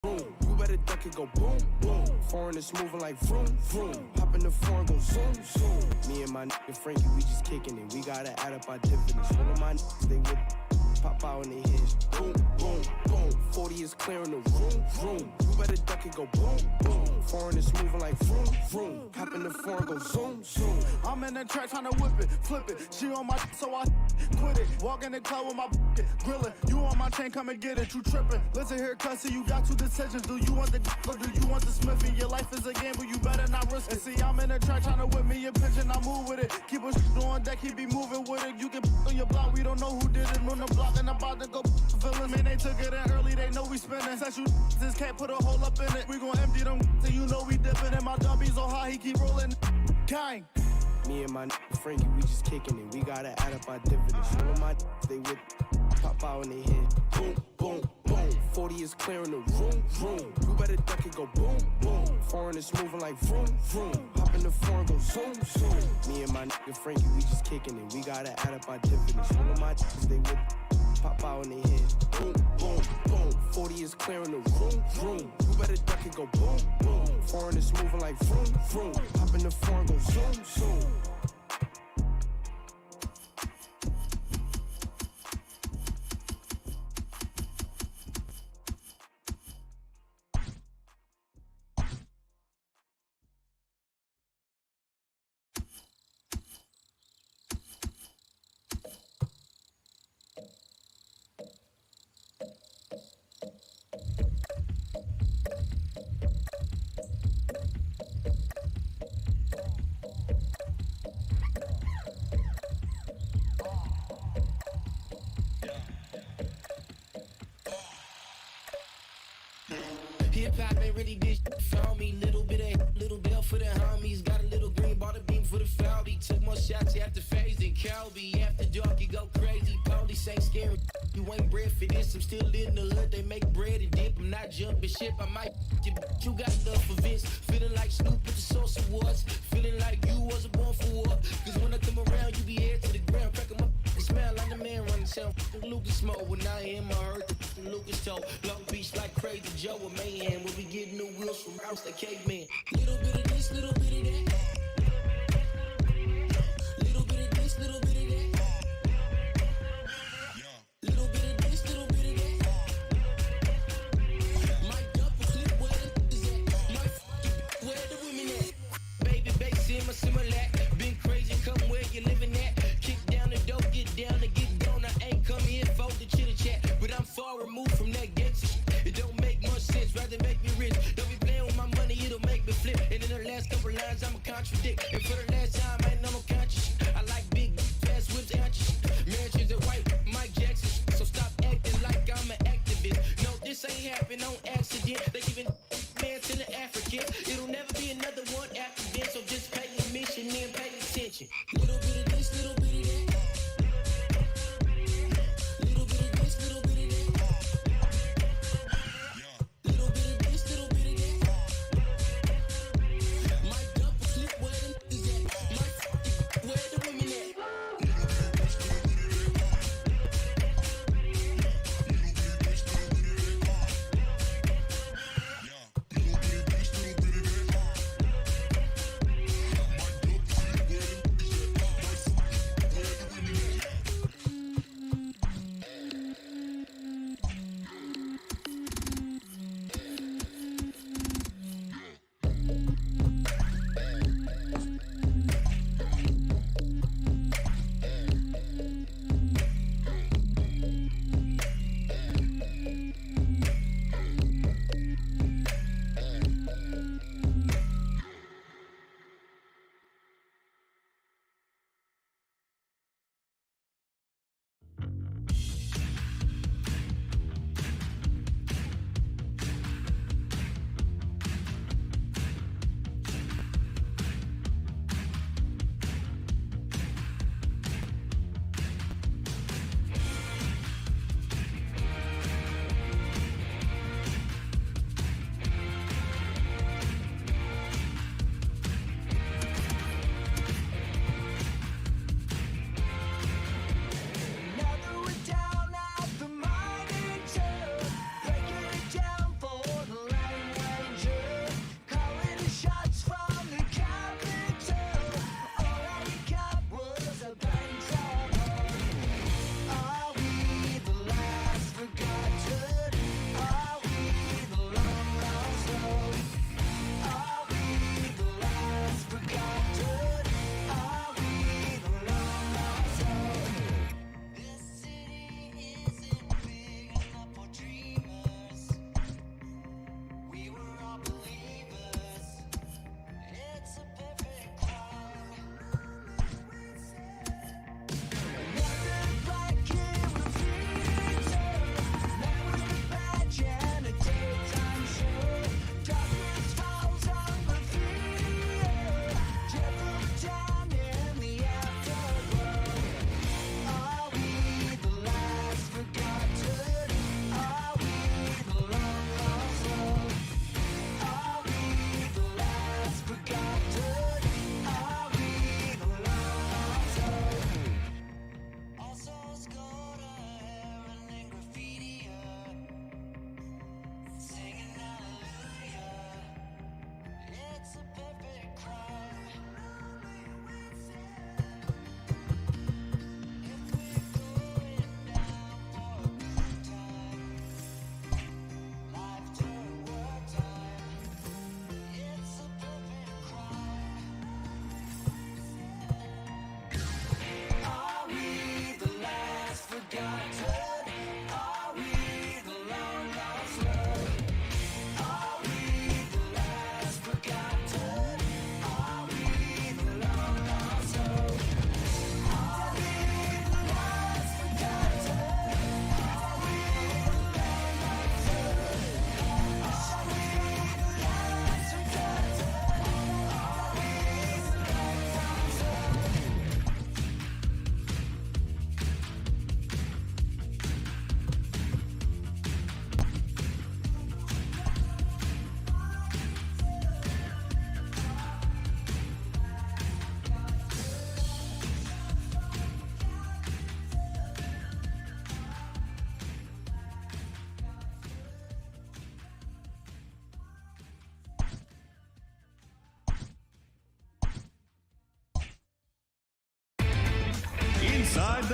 boom. You better duck it, go boom, boom. Foreign is moving like vroom, vroom. Hop in the foreign, go zoom, zoom. Me and my nigga Frankie, we just kicking it. We gotta add up our dividends. All of my niggas, they with pop out in their heads. Boom, boom, boom. 40 is clearing the room, room. You better duck it, go boom, boom. Foreign is moving like vroom, vroom. Hop in the foreign, go zoom, zoom. I'm in the track trying to whip it, flip it. She on my so I quit it. Walk in the club with my grillin'. You on my chain, come and get it. You trippin'. Listen here, cussy, you got two decisions. Do you want the or do you want the Smithy? Your life is a gamble, you better not risk it. And see, I'm in the track trying to whip me a pitch and I move with it. Keep a on deck, he be moving with it. You can on your block, we don't know who did it. On the block and about to go villain. Man, they took it in early, they know we spinning. Said you just can't put a hole up in it. We gon' empty them, so you know we dipping. And my dummy so high, he keep rolling. Gang. Me and my nigga Frankie, we just kicking it. We gotta add up our dividends. All of my they with pop out in their head. Boom, boom, boom. 40 is clearing the room, room. You better duck it, go boom, boom. Foreign is moving like vroom, vroom. Hop in the foreign, go zoom, zoom. Me and my nigga Frankie, we just kicking it. We gotta add up our dividends. All of my they with pop out in their head. Boom, boom, boom. 40 is clearing the room, room. You better duck it, go boom, boom. Foreign is moving like vroom, vroom. Hop in the foreign, go zoom, zoom. Hip-hop ain't really this for me. Little bit for the homies. Got a little green, bought a beam for the Faldy. Took more shots after phase than Kelby. After dark, you go crazy. Police ain't scary. You ain't bred for this. I'm still in the hood. They make bread and dip. I'm not jumping ship. I might you got love for Vince. Feeling like Snoop with the Source Awards. Feeling like you wasn't born for war. Cause when I come around, you be head to the ground. Crack 'em up. It smell like the man running town. Lucas smoke. When I hear my hurt, the Lucas told. Long Beach like Crazy Joe or Mayhem. When we get new wheels from House like Caveman. Little bit of this, little bit of that. Little bit of this, little bit of that. Little bit of this, little bit of that. My double clip, where the is at? My where the women at? Baby, bass in my Similac. Been crazy, come where you living at. Kick down the door, get down and get gone. I ain't come here for the chitter chat, but I'm far removed from that gangsta shit. It don't make much sense, rather make me rich. Don't be playing with my money, it'll make me flip. And in the last couple lines, I'ma contradict. And for the last time, I ain't no conscious shit. I like big, fast whips, conscious shit. Mansions and white, Mike Jackson shit. So stop acting like I'm an activist. No, this ain't happen on accident. They giving man to the African. It'll never be another one after this. So just pay admission and pay attention. Little bit of this, little bit of that. Little bit of this, little bit of that. Little bit of this, little bit of that. My double clip, where them is at? My where the women at?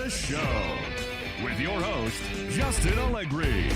the show with your host, Justin Allegri.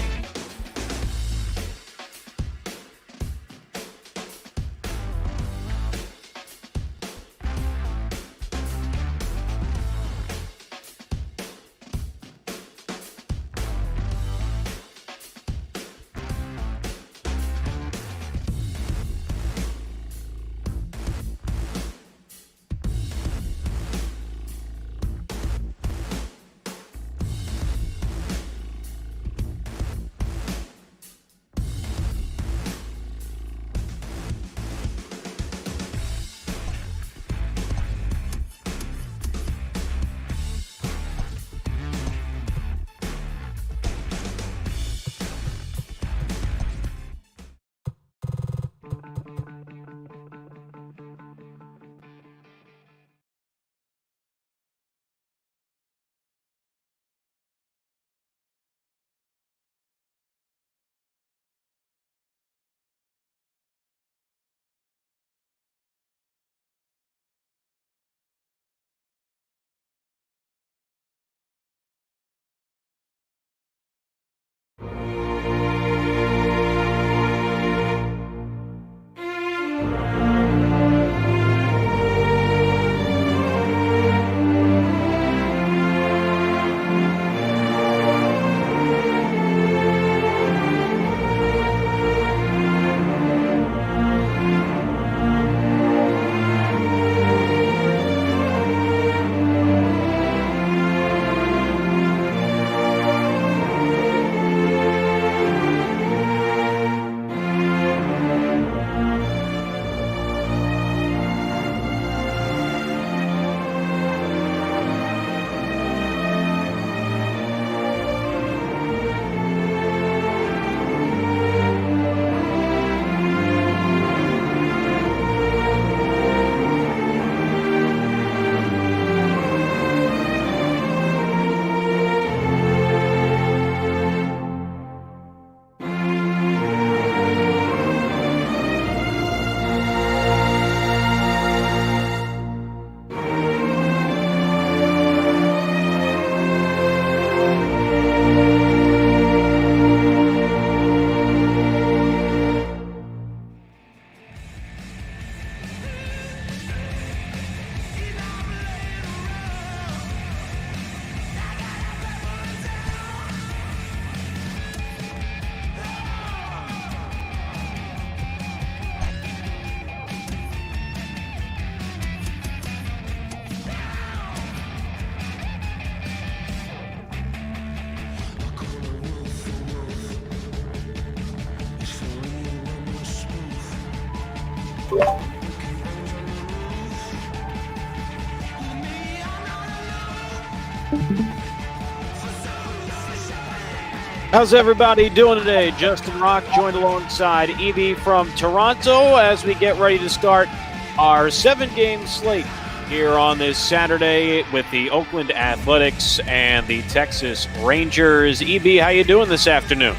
How's everybody doing today? Justin Rock joined alongside Evie from Toronto as we get ready to start our 7-game slate here on this Saturday with the Oakland Athletics and the Texas Rangers. Evie, how you doing this afternoon?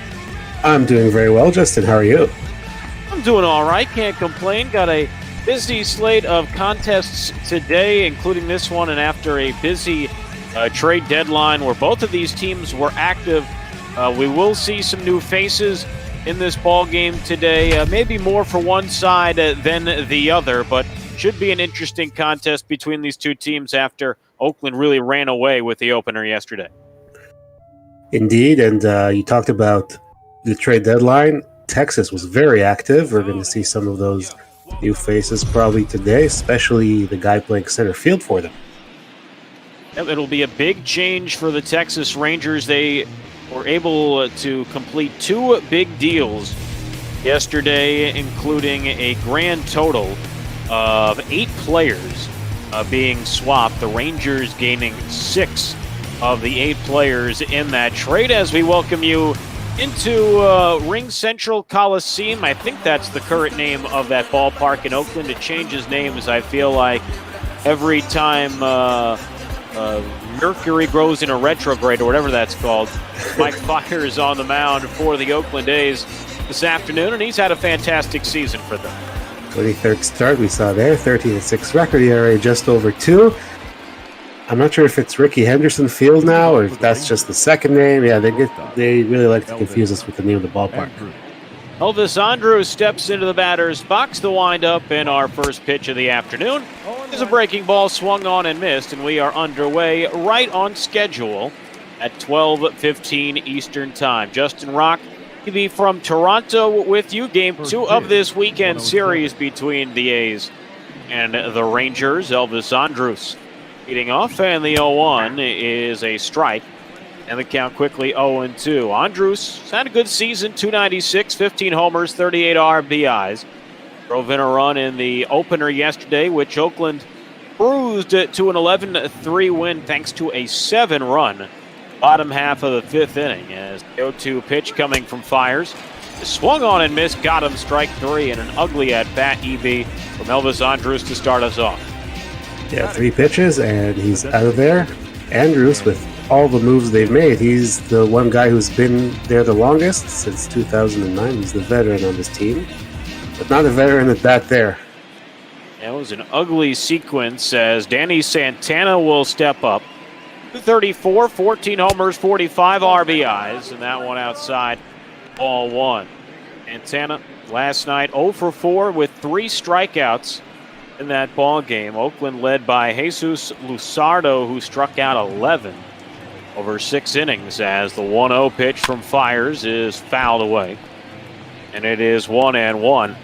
I'm doing very well, Justin. How are you? I'm doing all right. Can't complain. Got a busy slate of contests today, including this one, and after a busy trade deadline where both of these teams were active, we will see some new faces in this ball game today. Maybe more for one side than the other, but should be an interesting contest between these two teams after Oakland really ran away with the opener yesterday. Indeed, and you talked about the trade deadline. Texas was very active. We're going to see some of those new faces probably today, especially the guy playing center field for them. It'll be a big change for the Texas Rangers. They were able to complete 2 big deals yesterday, including a grand total of 8 players being swapped. The Rangers gaining 6 of the 8 players in that trade. As we welcome you into Ring Central Coliseum. I think that's the current name of that ballpark in Oakland. It changes names, I feel like, every time Mercury goes in a retrograde or whatever that's called. Mike Fiers on the mound for the Oakland A's this afternoon, and he's had a fantastic season for them. 23rd start we saw there, 13-6 record, ERA just over 2. I'm not sure if it's Ricky Henderson Field now or if that's just the second name. Yeah, they really like to confuse us with the name of the ballpark. Elvis Andrews steps into the batter's box. The windup in our first pitch of the afternoon. There's a breaking ball swung on and missed, and we are underway right on schedule at 12:15 Eastern Time. Justin Rock, TV from Toronto with you. Game 2 of this weekend series between the A's and the Rangers. Elvis Andrews leading off, and the 0-1 is a strike. And the count quickly 0-2. Andrews had a good season, 296, 15 homers, 38 RBIs. Drove in a run in the opener yesterday, which Oakland bruised to an 11-3 win thanks to a 7-run bottom half of the 5th inning. As the 0-2 pitch coming from Fiers. Swung on and missed, got him strike 3, and an ugly at-bat EV from Elvis Andrews to start us off. Yeah, 3 pitches, and he's out of there. Andrews, with all the moves they've made, he's the one guy who's been there the longest since 2009. He's the veteran on this team, but not a veteran at bat there. It was an ugly sequence as Danny Santana will step up. 234, 14 homers, 45 RBIs, and that one outside, ball 1. Santana last night 0 for 4 with 3 strikeouts in that ball game. Oakland led by Jesus Luzardo, who struck out 11 over 6 innings, as the 1-0 pitch from Fiers is fouled away. And it is 1-1.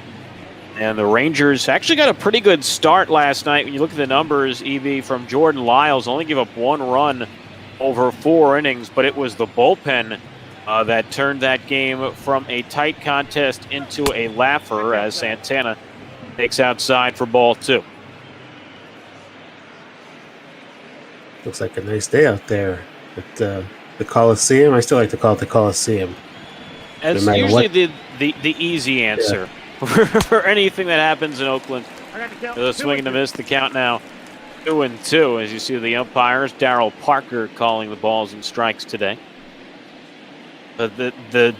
And the Rangers actually got a pretty good start last night. When you look at the numbers, EV, from Jordan Lyles, only give up 1 run over 4 innings, but it was the bullpen that turned that game from a tight contest into a laugher, as Santana takes outside for ball 2. Looks like a nice day out there at the Coliseum. I still like to call it the Coliseum. It's usually the easy answer for anything that happens in Oakland. The swing and a miss, the count now 2-2, as you see the umpires. Darryl Parker calling the balls and strikes today. The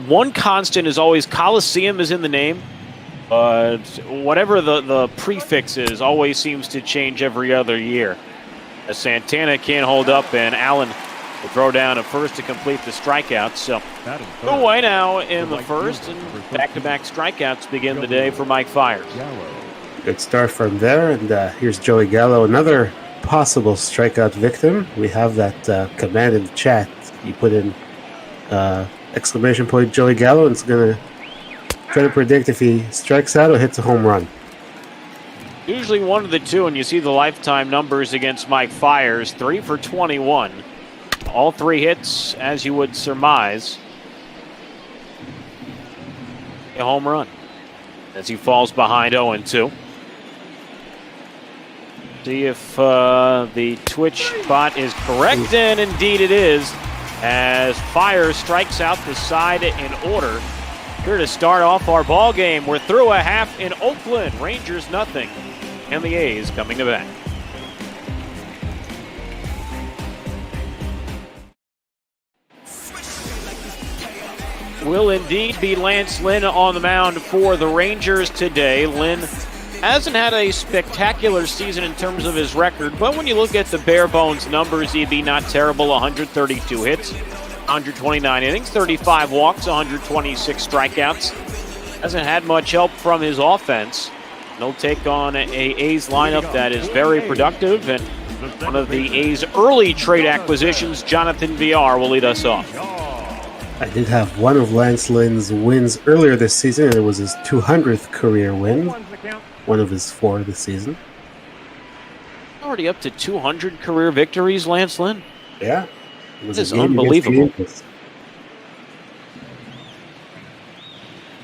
one constant is always Coliseum is in the name. But whatever the prefix is always seems to change every other year. As Santana can't hold up, and Allen will throw down at first to complete the strikeouts. So go away now in the first, and back-to-back strikeouts begin the day for Mike Fiers. Good start from there, and here's Joey Gallo, another possible strikeout victim. We have that command in the chat. You put in exclamation point Joey Gallo, and it's going to try to predict if he strikes out or hits a home run. Usually one of the two, and you see the lifetime numbers against Mike Fiers, 3 for 21. All 3 hits, as you would surmise. A home run as he falls behind 0-2. See if the Twitch bot is correct, and indeed it is, as Fiers strikes out the side in order. Here to start off our ball game. We're through a half in Oakland. Rangers nothing, and the A's coming to bat. Will indeed be Lance Lynn on the mound for the Rangers today. Lynn hasn't had a spectacular season in terms of his record, but when you look at the bare bones numbers, he'd be not terrible. 132 hits, 129 innings, 35 walks, 126 strikeouts. Hasn't had much help from his offense. He'll take on a A's lineup that is very productive, and one of the A's early trade acquisitions, Jonathan Villar, will lead us off. I did have one of Lance Lynn's wins earlier this season, and it was his 200th career win. One of his 4 this season. Already up to 200 career victories, Lance Lynn? Yeah. This is unbelievable.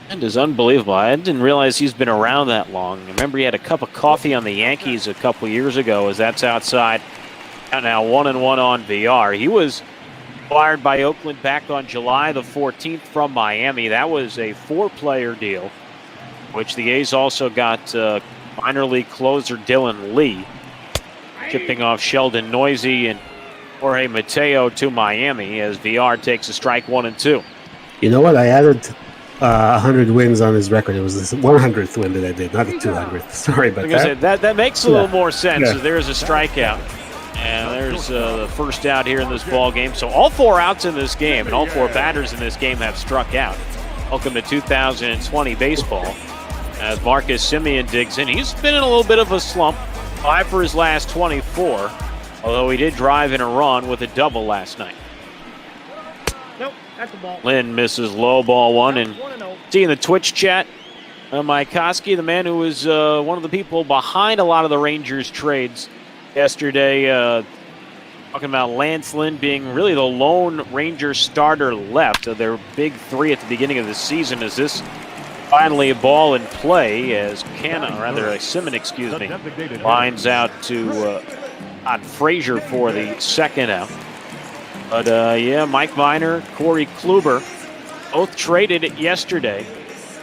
It is unbelievable. I didn't realize he's been around that long. Remember, he had a cup of coffee on the Yankees a couple years ago, as that's outside. And now 1-1 on VR. He was acquired by Oakland back on July the 14th from Miami. That was a 4-player deal, which the A's also got minor league closer Dylan Lee, chipping off Sheldon Noisy and Jorge Mateo to Miami, as VR takes a strike 1-2. You know what? I added 100 wins on his record. It was this 100th win that I did, not the 200th. Sorry about that. That makes a little more sense. Yeah. There's a strikeout. And there's the first out here in this ball game. So all 4 outs in this game and all 4 batters in this game have struck out. Welcome to 2020 baseball. As Marcus Semien digs in, he's been in a little bit of a slump. 5 for his last 24, although he did drive in a run with a double last night. Nope, that's the ball. Lynn misses low, ball 1. And seeing the Twitch chat, Mike Koski, the man who was one of the people behind a lot of the Rangers trades yesterday, talking about Lance Lynn being really the lone Ranger starter left of their big 3 at the beginning of the season. Is this finally a ball in play as Semien, lines out to Todd Frazier for the second out. But yeah, Mike Minor, Corey Kluber, both traded yesterday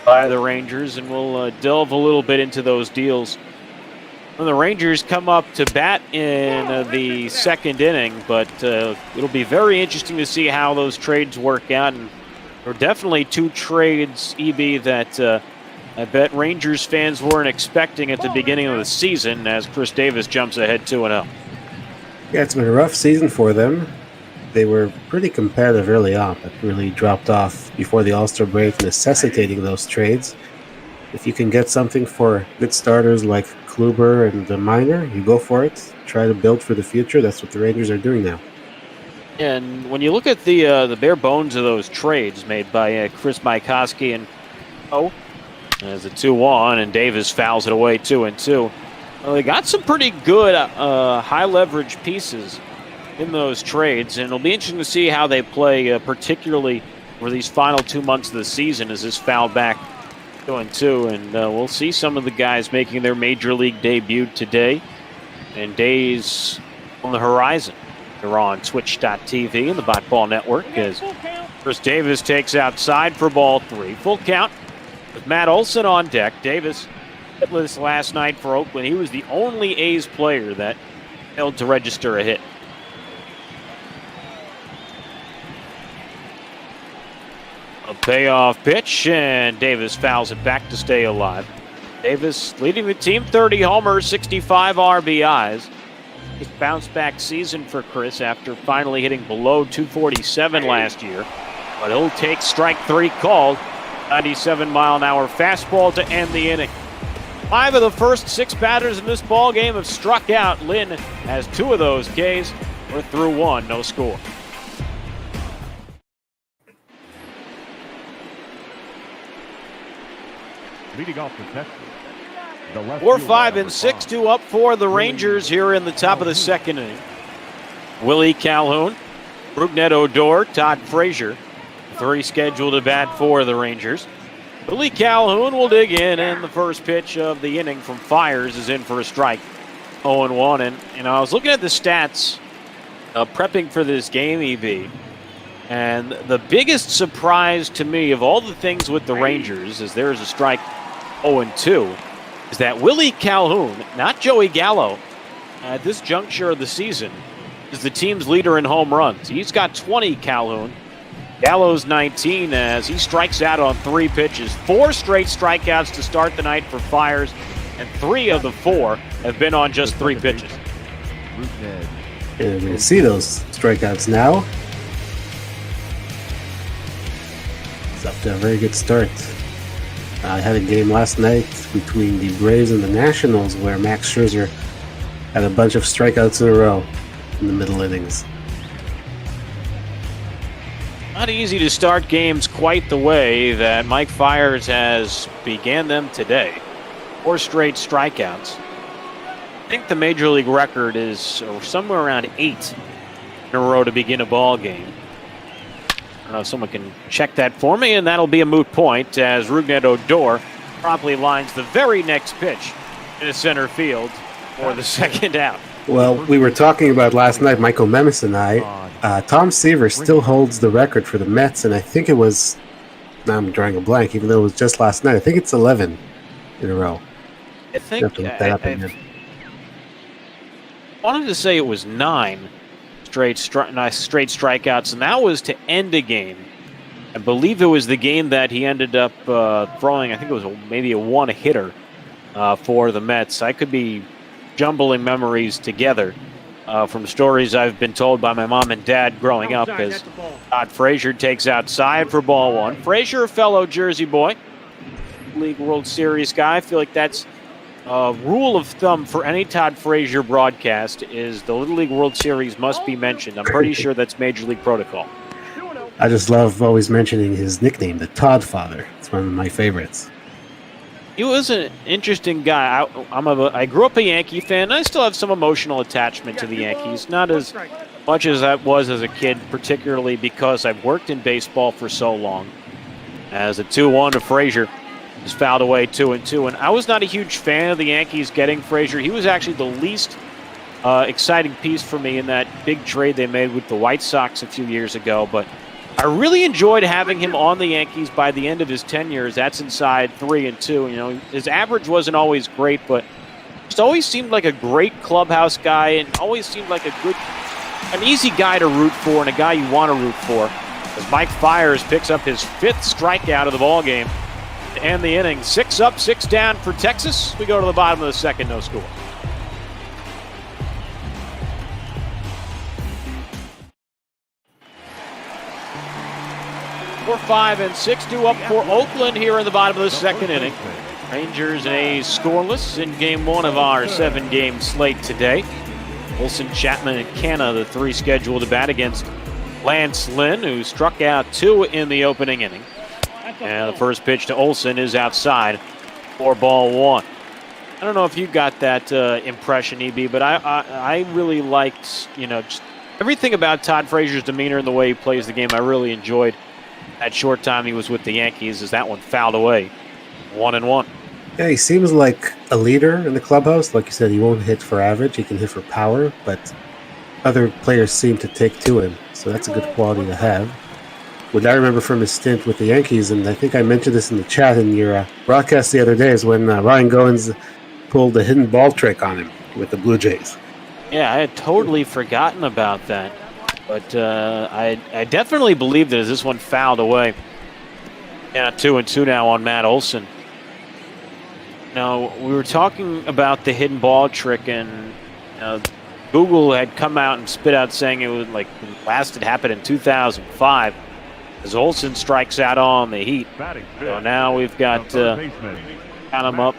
by the Rangers, and we'll delve a little bit into those deals when the Rangers come up to bat in the second inning. But it'll be very interesting to see how those trades work out. And there are definitely 2 trades, EB, that I bet Rangers fans weren't expecting at the beginning of the season as Chris Davis jumps ahead 2-0. Yeah, it's been a rough season for them. They were pretty competitive early on, but really dropped off before the All-Star break, necessitating those trades. If you can get something for good starters like Kluber and the Minor, you go for it. Try to build for the future. That's what the Rangers are doing now. And when you look at the bare bones of those trades made by Chris Mykoski and as a 2-1, and Davis fouls it away 2-2. Well, they got some pretty good high leverage pieces in those trades, and it'll be interesting to see how they play, particularly for these final 2 months of the season as this foul back 2-2. And we'll see some of the guys making their major league debut today and days on the horizon. They're on Twitch.tv and the Bot Ball Network as Chris Davis takes outside for ball 3. Full count with Matt Olson on deck. Davis hitless last night for Oakland. He was the only A's player that failed to register a hit. A payoff pitch, and Davis fouls it back to stay alive. Davis leading the team, 30 homers, 65 RBIs. It's bounce back season for Chris after finally hitting below 247 last year. But he'll take strike 3 called. 97-mile-an-hour fastball to end the inning. 5 of the first 6 batters in this ball game have struck out. Lynn has 2 of those Ks. We're through 1, no score. Leading off the Texas. 4, 5, and 6, 2 up for the Rangers here in the top of the second inning. Willie Calhoun, Rougned Odor, Todd Frazier, 3 scheduled to bat for the Rangers. Willie Calhoun will dig in, and the first pitch of the inning from Fiers is in for a strike. 0-1, and I was looking at the stats prepping for this game, EB, and the biggest surprise to me of all the things with the Rangers is there is a strike 0-2. Is that Willie Calhoun, not Joey Gallo, at this juncture of the season, is the team's leader in home runs. He's got 20, Calhoun. Gallo's 19 as he strikes out on 3 pitches. 4 straight strikeouts to start the night for Fiers, and 3 of the 4 have been on just 3 pitches. And we're going to see those strikeouts now. It's up to a very good start. I had a game last night between the Braves and the Nationals where Max Scherzer had a bunch of strikeouts in a row in the middle innings. Not easy to start games quite the way that Mike Fiers has began them today. 4 straight strikeouts. I think the major league record is somewhere around 8 in a row to begin a ball game. I don't know if someone can check that for me, and that'll be a moot point as Rougned Odor promptly lines the very next pitch in the center field for the second out. Well, we were talking about last night, Michael Memis and I. Tom Seaver still holds the record for the Mets, and I think it was, now I'm drawing a blank, even though it was just last night. I think it's 11 in a row. I think I wanted to say it was 9 straight strikeouts, and that was to end a game. I believe it was the game that he ended up throwing, I think it was maybe a 1-hitter for the Mets. I could be jumbling memories together. from stories I've been told by my mom and dad growing up, Outside, as that's the ball. Todd Frazier takes outside for ball one. Frazier, a fellow Jersey boy, League World Series guy. I feel like that's a rule of thumb for any Todd Frazier broadcast is the Little League World Series must be mentioned. I'm pretty sure that's Major League protocol. I just love always mentioning his nickname, the Todd Father. It's one of my favorites. He was an interesting guy. I grew up a Yankee fan. I still have some emotional attachment to the Yankees. Not as much as I was as a kid, particularly because I've worked in baseball for so long. As a 2-1 to Frazier is fouled away 2-2. And I was not a huge fan of the Yankees getting Frazier. He was actually the least exciting piece for me in that big trade they made with the White Sox a few years ago. But I really enjoyed having him on the Yankees by the end of his tenure. That's inside 3-2. You know, his average wasn't always great, but just always seemed like a great clubhouse guy and always seemed like an easy guy to root for and a guy you want to root for. As Mike Fiers picks up his 5th strikeout of the ball game to end the inning. 6 up, 6 down for Texas. We go to the bottom of the second, no score. We're 5 and 6, 2 up for Oakland here in the bottom of the second inning. Rangers and A's scoreless in game 1 of our 7-game slate today. Wilson, Chapman, and Canna, the 3 scheduled to bat against Lance Lynn, who struck out 2 in the opening inning. And the first pitch to Olsen is outside for ball 1. I don't know if you got that impression, EB, but I really liked, just everything about Todd Frazier's demeanor and the way he plays the game. I really enjoyed that short time he was with the Yankees, as that one fouled away 1-1. Yeah, he seems like a leader in the clubhouse. Like you said, he won't hit for average. He can hit for power, but other players seem to take to him. So that's a good quality to have. What I remember from his stint with the Yankees, and I think I mentioned this in the chat in your broadcast the other day, is when Ryan Goins pulled a hidden ball trick on him with the Blue Jays. Yeah, I had totally forgotten about that. But I definitely believe that as this one fouled away. Yeah, 2-2 now on Matt Olson. Now, we were talking about the hidden ball trick, and Google had come out and spit out saying it was like last it happened in 2005 as Olson strikes out on the Heat. So now we've got count them up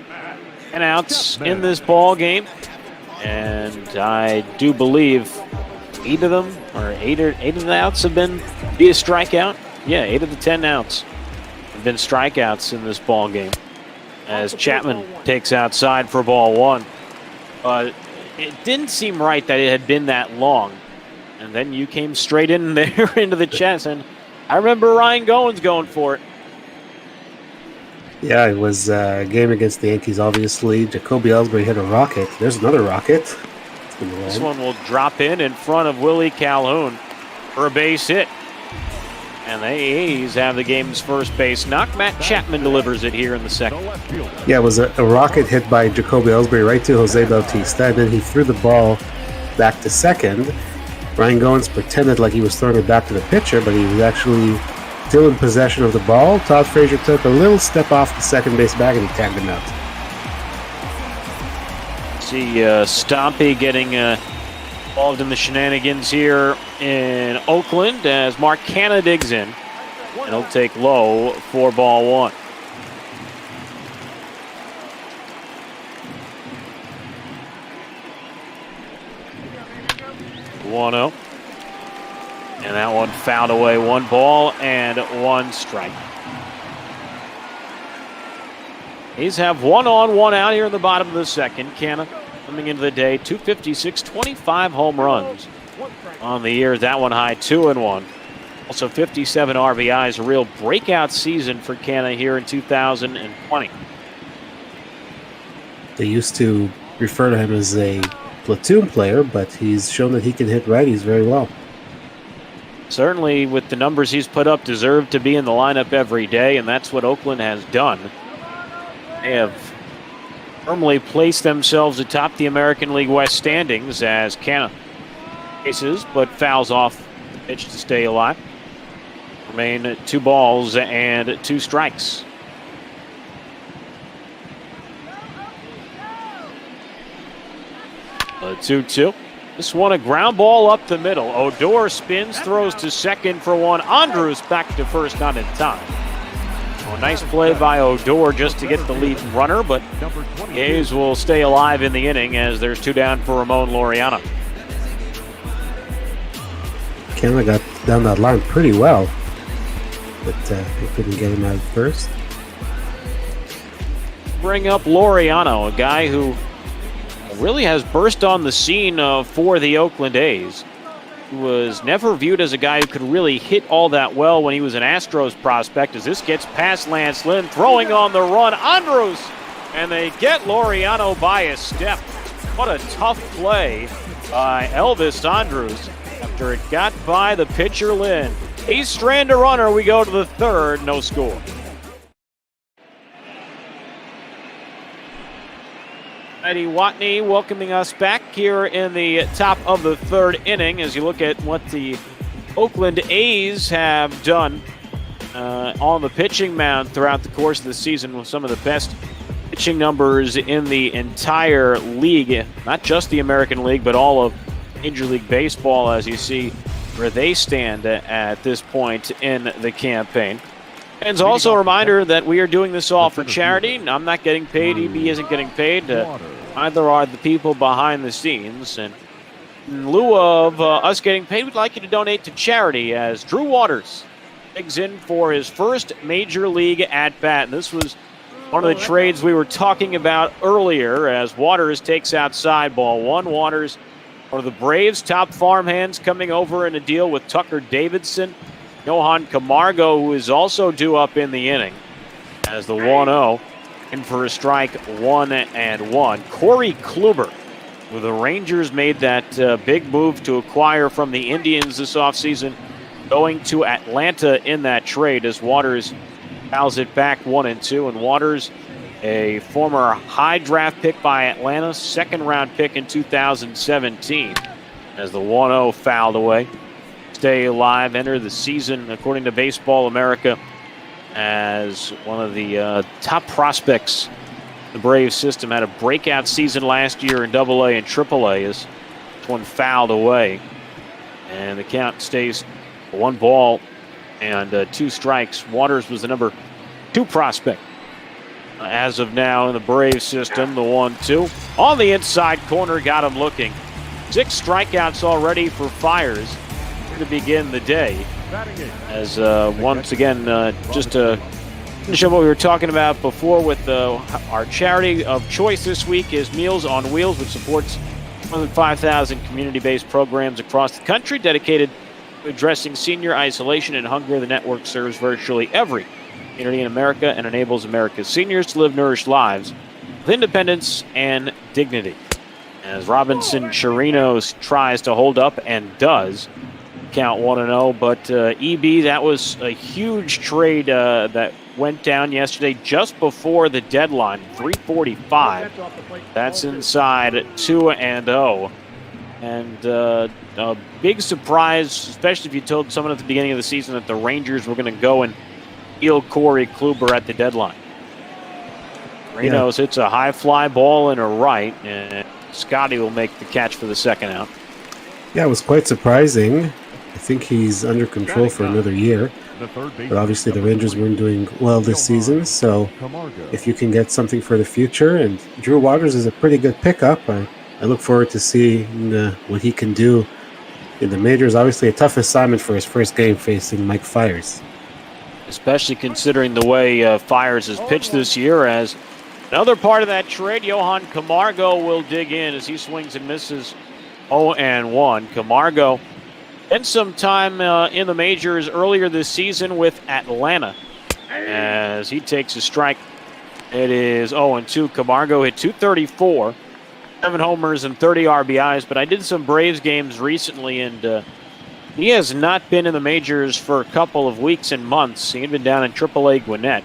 10 outs in this ball game, and I do believe 8 of them, or 8 of the outs have been via strikeout. Yeah, 8 of the 10 outs have been strikeouts in this ball game. As Chapman takes outside for ball 1. It didn't seem right that it had been that long. And then you came straight in there into the chest, and I remember Ryan Goins going for it. Yeah, it was a game against the Yankees, obviously. Jacoby Ellsbury hit a rocket. There's another rocket. This one will drop in front of Willie Calhoun for a base hit. And the A's have the game's first base knock. Matt Chapman delivers it here in the second. Yeah, it was a rocket hit by Jacoby Ellsbury right to Jose Bautista, and then he threw the ball back to second. Ryan Goins pretended like he was throwing it back to the pitcher, but he was actually still in possession of the ball. Todd Frazier took a little step off the second base bag, and he tagged him out. See Stompy getting involved in the shenanigans here in Oakland as Mark Canna digs in. And he'll take low for ball 1. (1-0). And that one fouled away. 1 ball and 1 strike. A's have 1 on, 1 out here in the bottom of the second. Canna coming into the day, 256, 25 home runs on the year. That one high, 2-1. Also 57 RBIs, a real breakout season for Canna here in 2020. They used to refer to him as a platoon player, but he's shown that he can hit righties very well. Certainly, with the numbers he's put up, deserved to be in the lineup every day, and that's what Oakland has done. They have firmly placed themselves atop the American League West standings as Canna faces, but fouls off the pitch to stay alive. Remain 2 balls and 2 strikes. A 2-2. This one a ground ball up the middle. Odor spins, throws to second for one. Andrews back to first, not in time. A nice play by Odor just to get the lead runner, but the A's will stay alive in the inning as there's 2 down for Ramon Laureano. Canada got down that line pretty well, but they couldn't get him out first. Bring up Laureano, a guy who really has burst on the scene for the Oakland A's. He was never viewed as a guy who could really hit all that well when he was an Astros prospect, as this gets past Lance Lynn, throwing on the run, Andrews, and they get Laureano by a step. What a tough play by Elvis Andrews after it got by the pitcher Lynn. He's strand a runner, we go to the third, no score. Eddie Watney welcoming us back here in the top of the third inning as you look at what the Oakland A's have done on the pitching mound throughout the course of the season with some of the best pitching numbers in the entire league, not just the American League, but all of Major League Baseball, as you see where they stand at this point in the campaign. And it's also a reminder that we are doing this all for charity. I'm not getting paid. EB isn't getting paid. Either are the people behind the scenes. And in lieu of us getting paid, we'd like you to donate to charity as Drew Waters digs in for his first Major League at-bat. And this was one of the trades we were talking about earlier as Waters takes outside ball one. Waters, one of the Braves' top farmhands, coming over in a deal with Tucker Davidson. Johan Camargo, who is also due up in the inning, as the 1-0 in for a strike, 1-1. Corey Kluber, who the Rangers made that big move to acquire from the Indians this offseason, going to Atlanta in that trade as Waters fouls it back 1-2. And Waters, a former high draft pick by Atlanta, second-round pick in 2017, as the 1-0 fouled away. Stay alive, enter the season, according to Baseball America, as one of the top prospects in the Braves system. Had a breakout season last year in AA and AAA as this one fouled away. And the count stays 1 ball and 2 strikes. Waters was the number 2 prospect as of now in the Braves system. The 1-2 on the inside corner got him looking. 6 strikeouts already for Fiers to begin the day. As once again, just to finish up what we were talking about before with our charity of choice this week is Meals on Wheels, which supports more than 5,000 community-based programs across the country dedicated to addressing senior isolation and hunger. The network serves virtually every community in America and enables America's seniors to live nourished lives with independence and dignity. As Robinson Chirinos tries to hold up and does. Count 1-0, but EB, that was a huge trade that went down yesterday just before the deadline, 3:45. That's inside 2-0. And a big surprise, especially if you told someone at the beginning of the season that the Rangers were going to go and deal Corey Kluber at the deadline. Chirinos hits a high fly ball in a right, and Scotty will make the catch for the second out. Yeah, it was quite surprising. I think he's under control for another year. But obviously the Rangers weren't doing well this season, so if you can get something for the future, and Drew Waters is a pretty good pickup. I look forward to seeing what he can do in the majors. Obviously a tough assignment for his first game facing Mike Fiers. Especially considering the way Fiers has pitched this year. As another part of that trade, Johan Camargo will dig in as he swings and misses 0-1. Camargo spent some time in the majors earlier this season with Atlanta as he takes a strike. It is 0-2. Camargo hit .234, 7 homers and 30 RBIs, but I did some Braves games recently, and he has not been in the majors for a couple of weeks and months. He had been down in AAA Gwinnett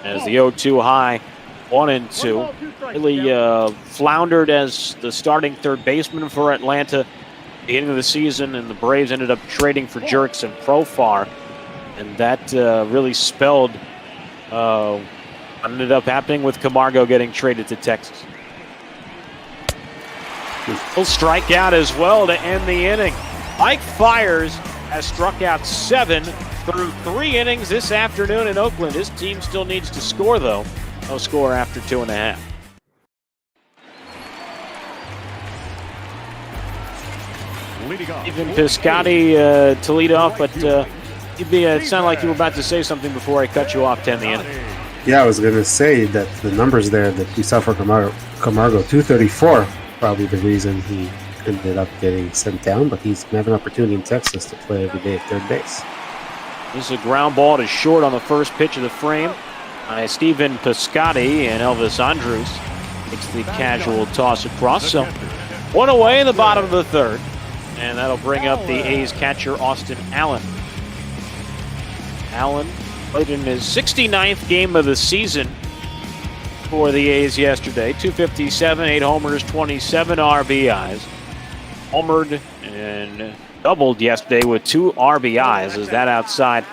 as the 0-2 high, 1-2. Really floundered as the starting third baseman for Atlanta beginning of the season, and the Braves ended up trading for Jerks and Profar, and that really spelled what ended up happening with Camargo getting traded to Texas. He'll strike out as well to end the inning. Mike Fiers has struck out 7 through 3 innings this afternoon in Oakland. His team still needs to score, though. No score after 2.5. Even Piscotti to lead off, but it sounded like you were about to say something before I cut you off to end the inning. Yeah, I was going to say that the numbers there that we saw for Camargo 234, probably the reason he ended up getting sent down, but he's going to have an opportunity in Texas to play every day at third base. This is a ground ball to short on the first pitch of the frame by Stephen Piscotti, and Elvis Andrews makes the casual toss across. So 1 away in the bottom of the third, and that'll bring up the A's catcher Austin Allen. Allen played in his 69th game of the season for the A's yesterday. 257, 8 homers, 27 RBIs. Homered and doubled yesterday with 2 RBIs. Is that outside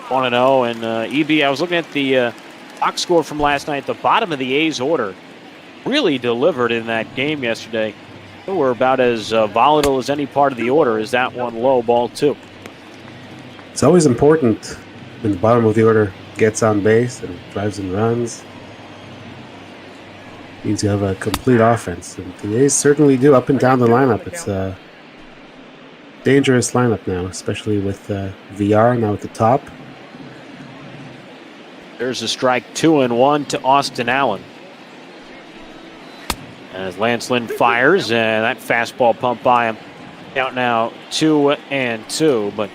1-0? And EB, I was looking at the box score from last night. The bottom of the A's order really delivered in that game yesterday. They were about as volatile as any part of the order. Is that one low, ball 2? It's always important when the bottom of the order gets on base and drives and runs. Means you have a complete offense. And the A's certainly do up and down the lineup. It's a dangerous lineup now, especially with VR now at the top. There's a strike, 2-1 to Austin Allen. As Lance Lynn fires, and that fastball pumped by him. Count now 2-2. But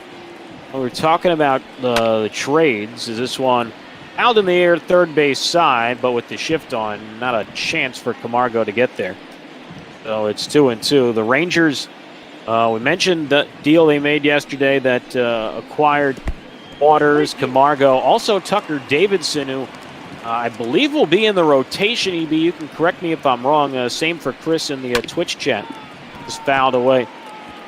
when we're talking about the trades, is this one out in the air, third base side, but with the shift on, not a chance for Camargo to get there. So it's 2-2. The Rangers, we mentioned the deal they made yesterday that acquired Waters, Camargo, also Tucker Davidson, who I believe will be in the rotation. EB, you can correct me if I'm wrong. Same for Chris in the Twitch chat. Just fouled away.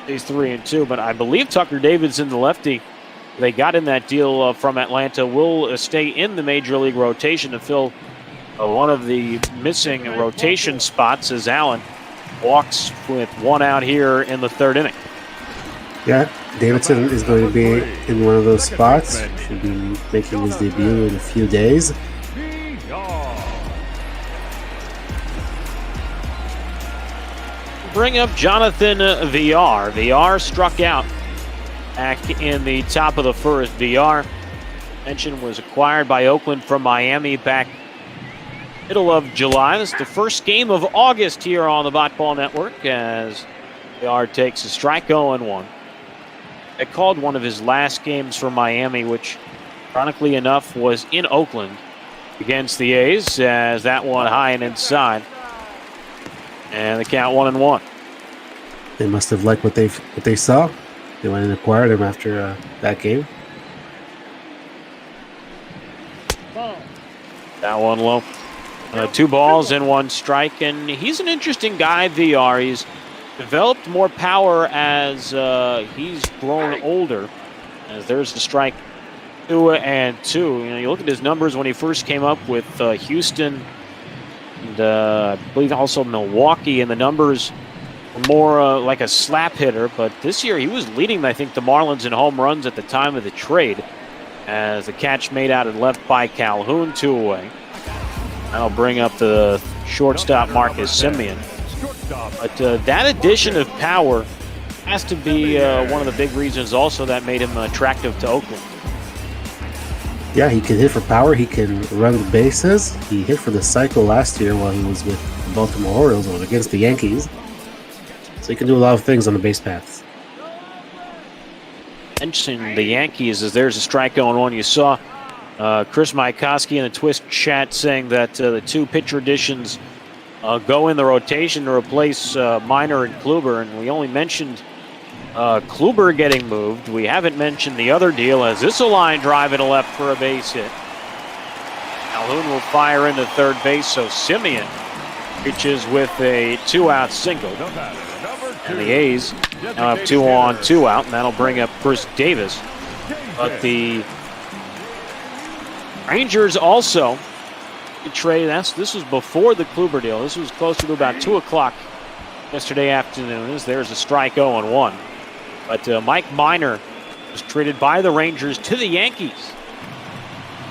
He's 3-2, but I believe Tucker Davidson, the lefty, they got in that deal from Atlanta, will stay in the Major League rotation to fill one of the missing rotation spots as Allen walks with 1 out here in the 3rd inning. Yeah, Davidson is going to be in one of those spots. Should be making his debut in a few days. Bring up Jonathan VR. VR struck out back in the top of the first. VR, mentioned, was acquired by Oakland from Miami back middle of July. This is the first game of August here on the Botball Network as VR takes a strike, 0-1. It called one of his last games for Miami, which, ironically enough, was in Oakland against the A's, as that one high and inside. And the count 1-1. They must have liked what they saw. They went and acquired him after that game. That one low. 2 balls and 1 strike, and he's an interesting guy, VR. He's developed more power as he's grown older. As there's the strike, 2-2. You know, you look at his numbers when he first came up with Houston, and I believe also Milwaukee, and the numbers were more like a slap hitter. But this year he was leading, I think, the Marlins in home runs at the time of the trade, as the catch made out and left by Calhoun, 2 away. That'll bring up the shortstop Marcus Semien. But that addition of power has to be one of the big reasons also that made him attractive to Oakland. Yeah, he can hit for power. He can run the bases. He hit for the cycle last year while he was with the Baltimore Orioles or against the Yankees. So he can do a lot of things on the base paths. Mentioning the Yankees, as there's a strike going on. You saw Chris Maikoski in the Twist chat saying that the 2 pitcher additions go in the rotation to replace Minor and Kluber, and we only mentioned Kluber getting moved. We haven't mentioned the other deal, as this a line drive to left for a base hit. Calhoun will fire into third base, so Semien pitches with a 2-out single. And the A's now have 2 on, 2 out, and that'll bring up Chris Davis. But the Rangers also trade. This was before the Kluber deal. This was closer to about 2 o'clock yesterday afternoon. As there's a strike 0-1. But Mike Minor was traded by the Rangers to the Yankees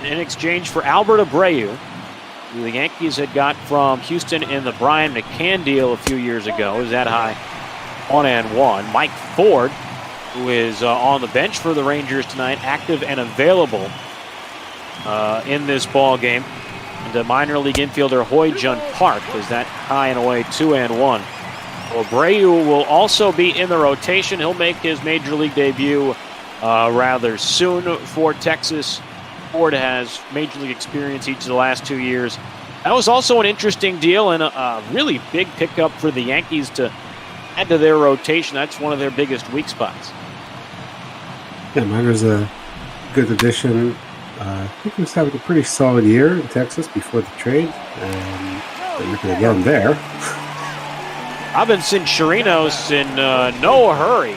in exchange for Albert Abreu, who the Yankees had got from Houston in the Brian McCann deal a few years ago. Is that high 1-1. Mike Ford, who is on the bench for the Rangers tonight, active and available in this ball game. And the minor league infielder Hoy Jun Park is that high and away 2-1. Abreu will also be in the rotation. He'll make his major league debut rather soon for Texas. Ford has major league experience each of the last 2 years. That was also an interesting deal and a really big pickup for the Yankees to add to their rotation. That's one of their biggest weak spots. Yeah, Minor's a good addition. I think he was having a pretty solid year in Texas before the trade. And looking again there. Robinson Chirinos in no hurry.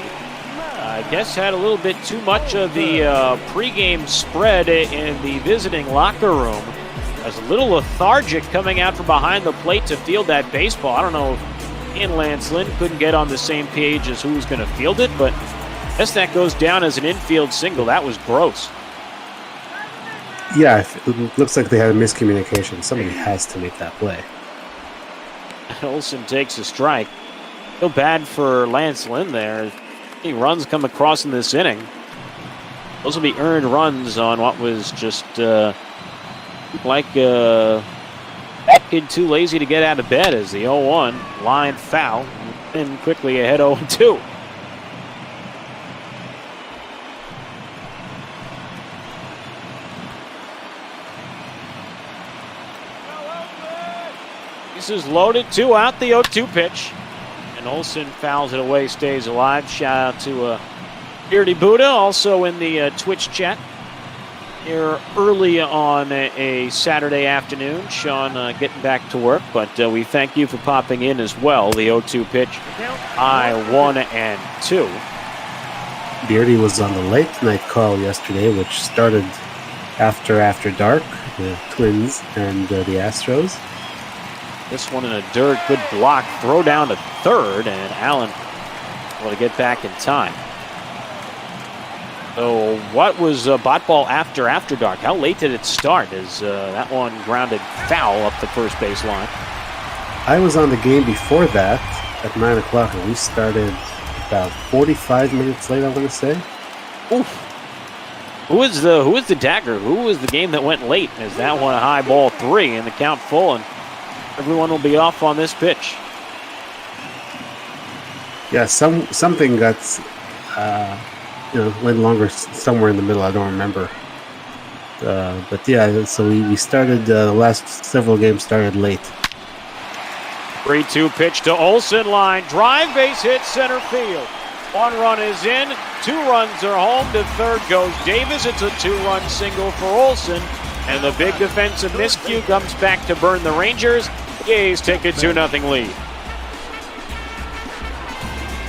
I guess had a little bit too much of the pregame spread in the visiting locker room. Was a little lethargic coming out from behind the plate to field that baseball. I don't know if he and Lance Lynn couldn't get on the same page as who was going to field it, but I guess that goes down as an infield single. That was gross. Yeah, it looks like they had a miscommunication. Somebody has to make that play. Olsen takes a strike. Feel bad for Lance Lynn there. Any runs come across in this inning. Those will be earned runs on what was just like that kid too lazy to get out of bed as the 0-1 line foul. And quickly ahead 0-2. This is loaded, 2 out, the 0-2 pitch. And Olsen fouls it away, stays alive. Shout out to Beardy Buddha, also in the Twitch chat here early on a Saturday afternoon. Sean getting back to work, but we thank you for popping in as well. The 0-2 pitch, high 1-2. Beardy was on the late night call yesterday, which started after dark, the Twins and the Astros. This one in a dirt, good block, throw down to third, and Allen will get back in time. So what was bot ball after dark? How late did it start? Is that one grounded foul up the first base line? I was on the game before that at 9 o'clock, and we started about 45 minutes late, I want to say. Oof. Who is the dagger? Who was the game that went late? Is that one a high ball 3 and the count full, and everyone will be off on this pitch? Yeah, something got went longer somewhere in the middle. I don't remember. But yeah, so we started the last several games started late. 3-2 pitch to Olsen, line drive, base hit center field. 1 run is in, 2 runs are home. To third goes Davis. It's a 2-run single for Olsen, and the big defensive miscue comes back to burn the Rangers. The A's take a 2-0 lead.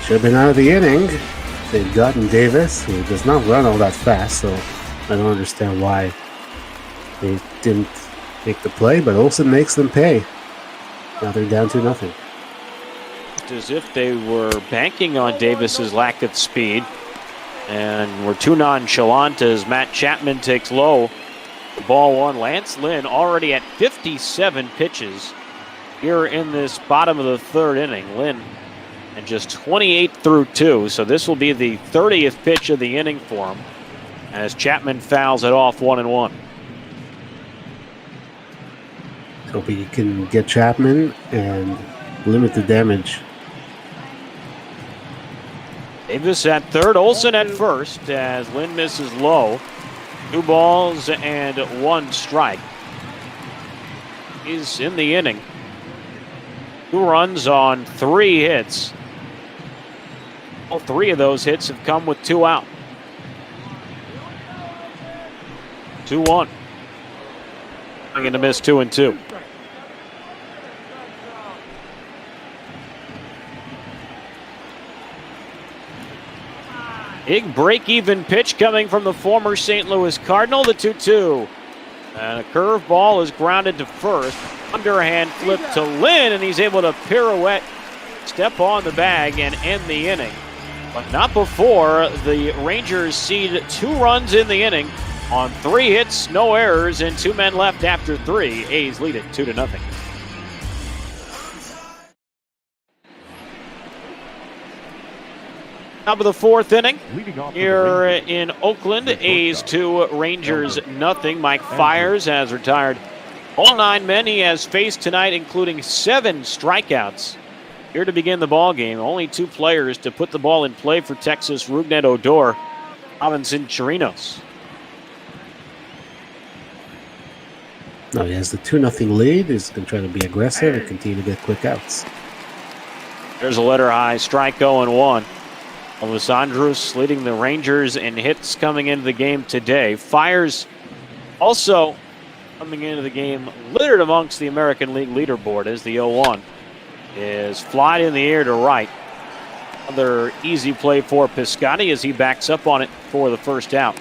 Should have been out of the inning. They've gotten Davis, who does not run all that fast, so I don't understand why they didn't make the play, but Olsen makes them pay. Now they're down 2-0. As if they were banking on Davis's lack of speed and were too nonchalant as Matt Chapman takes low. Ball 1. Lance Lynn already at 57 pitches here in this bottom of the third inning. Lynn and just 28 through 2, so this will be the 30th pitch of the inning for him as Chapman fouls it off 1-1. Hope he can get Chapman and limit the damage. Davis at third, Olsen at first as Lynn misses low. 2 balls and 1 strike. He's in the inning. 2 runs on 3 hits. All 3 of those hits have come with 2 out. 2-1. I'm going to miss 2-2. Big break-even pitch coming from the former St. Louis Cardinal, the 2-2. And a curveball is grounded to first. Underhand flip to Lynn, and he's able to pirouette step on the bag and end the inning. But not before the Rangers seed 2 runs in the inning on 3 hits, no errors, and 2 men left after 3. A's lead it 2-0. Top of the 4th inning here in Oakland. A's 2, Rangers nothing. Mike Fiers has retired all 9 men he has faced tonight, including 7 strikeouts. Here to begin the ball game, only 2 players to put the ball in play for Texas: Rougned Odor, Robinson Chirinos. No, he has the 2-0 lead. He's going to try to be aggressive and continue to get quick outs. There's a letter high strike 0-1. Alessandros leading the Rangers in hits coming into the game today. Fiers also coming into the game littered amongst the American League leaderboard as the 0-1 is flied in the air to right. Another easy play for Piscotty as he backs up on it for the first out.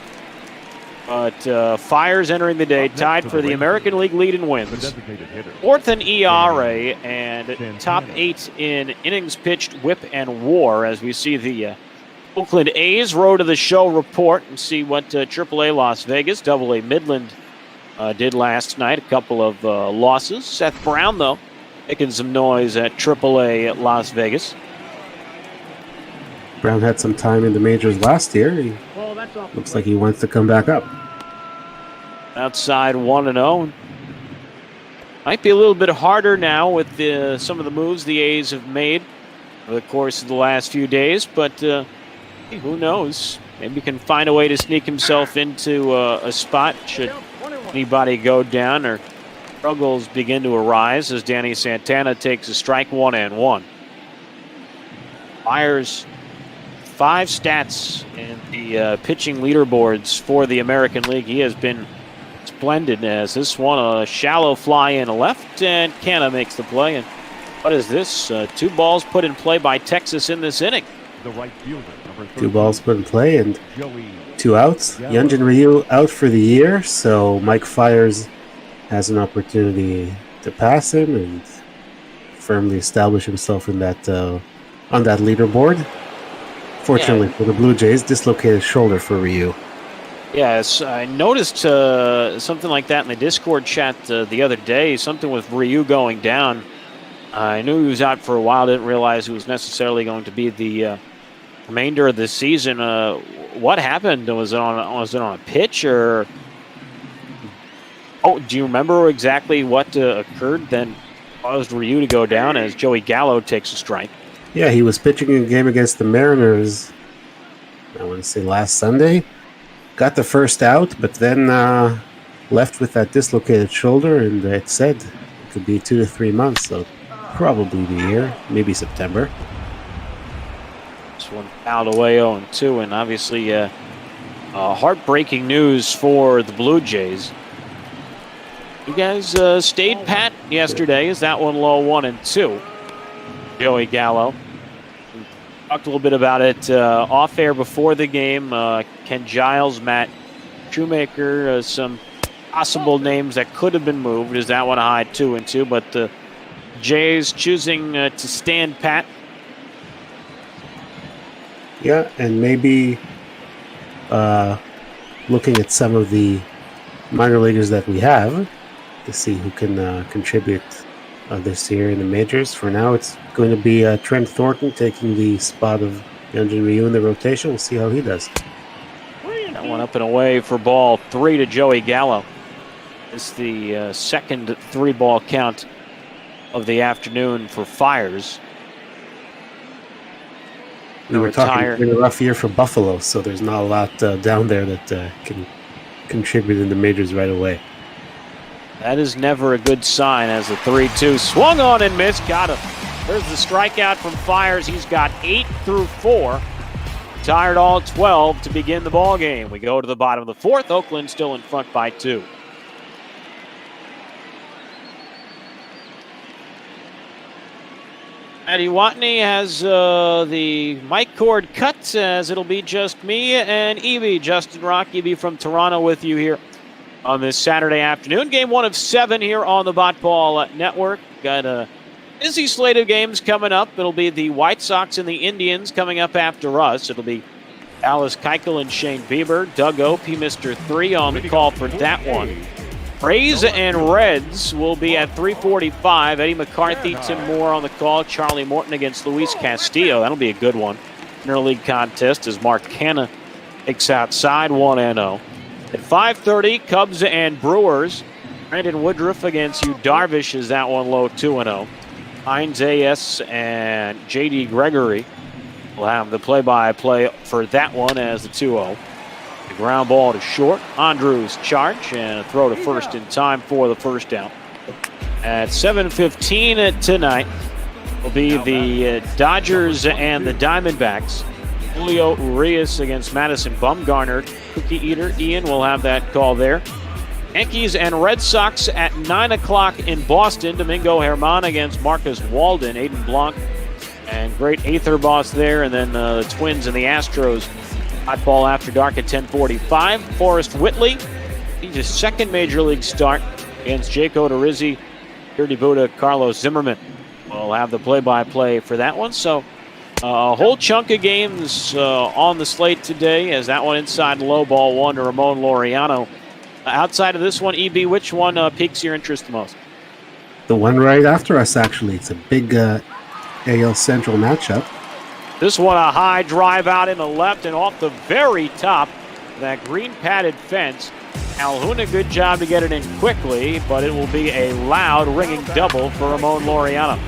But Fiers entering the day tied for the American League lead in wins. 4th in ERA and top 8 in innings pitched, whip, and WAR as we see the Oakland A's road to the show report and see what AAA Las Vegas, AA Midland did last night. A couple of losses. Seth Brown, though, making some noise at AAA Las Vegas. Brown had some time in the majors last year. He looks like he wants to come back up. Outside 1-0. Might be a little bit harder now with some of the moves the A's have made over the course of the last few days, but who knows? Maybe he can find a way to sneak himself into a spot should anybody go down or struggles begin to arise as Danny Santana takes a strike 1-1. Fiers 5 stats in the pitching leaderboards for the American League. He has been splendid as this one, a shallow fly in left, and Canna makes the play. And what is this? 2 balls put in play by Texas in this inning. The right fielder, number 2 balls put in play and 2 outs. Hyunjin Ryu out for the year, so Mike Fiers has an opportunity to pass him and firmly establish himself in that on that leaderboard. Fortunately for the Blue Jays, dislocated shoulder for Ryu. Yes, I noticed something like that in the Discord chat the other day, something with Ryu going down. I knew he was out for a while, didn't realize he was necessarily going to be the remainder of the season. What happened? Was it on a pitch or... Oh, do you remember exactly what occurred then caused Ryu to go down as Joey Gallo takes a strike? Yeah, he was pitching a game against the Mariners, I want to say last Sunday. Got the first out, but then left with that dislocated shoulder, and it said it could be 2 to 3 months, so probably the year, maybe September. This one fouled away 0-2, and obviously heartbreaking news for the Blue Jays. You guys stayed pat yesterday as that one low 1-2. Joey Gallo. We talked a little bit about it off air before the game. Ken Giles, Matt Shoemaker, some possible names that could have been moved. Is that one a high 2-2? But the Jays choosing to stand pat. Yeah, and maybe looking at some of the minor leaguers that we have to see who can contribute this year in the majors. For now, it's going to be Trent Thornton taking the spot of Hyunjin Ryu in the rotation. We'll see how he does. That one up and away for ball 3 to Joey Gallo. It's the second 3-ball count of the afternoon for Fiers. We were talking it's been a rough year for Buffalo, so there's not a lot down there that can contribute in the majors right away. That is never a good sign as the 3-2 swung on and missed. Got him. There's the strikeout from Fiers. He's got 8 through 4. Retired all 12 to begin the ball game. We go to the bottom of the 4th. Oakland still in front by 2. Eddie Watney has the mic cord cut as it'll be just me and Evie. Justin Rock, Evie from Toronto with you here on this Saturday afternoon. Game 1 of 7 here on the Bot Ball Network. Got a Busy slate of games coming up. It'll be the White Sox and the Indians coming up after us. It'll be Alice Keuchel and Shane Bieber. Doug Opie, Mr. 3, on the call for that one. Rays and Reds will be at 3:45. Eddie McCarthy, Tim Moore on the call. Charlie Morton against Luis Castillo. That'll be a good one. Interleague contest as Mark Canna takes outside 1-0. At 5:30, Cubs and Brewers. Brandon Woodruff against Hugh Darvish is that one low 2-0. Hines A.S. and J.D. Gregory will have the play-by-play for that one as the 2-0. The ground ball to short. Andrews charge and a throw to first in time for the first out. At 7:15 tonight will be the Dodgers and the Diamondbacks. Julio Urias against Madison Bumgarner. Cookie Eater Ian will have that call there. Yankees and Red Sox at 9 o'clock in Boston. Domingo Germán against Marcus Walden. Aiden Blanc and great Aether Boss there. And then the Twins and the Astros. Hot ball after dark at 10:45. Forrest Whitley, he's his second Major League start against Jake Odorizzi. Here debuted Carlos Zimmerman. We'll have the play-by-play for that one. So a whole chunk of games on the slate today as that one inside low ball one to Ramon Laureano. Outside of this one, EB, which one piques your interest the most? The one right after us, actually. It's a big AL Central matchup. This one, a high drive out in the left and off the very top of that green padded fence. Alhuna, good job to get it in quickly, but it will be a loud ringing double for Ramon Laureano.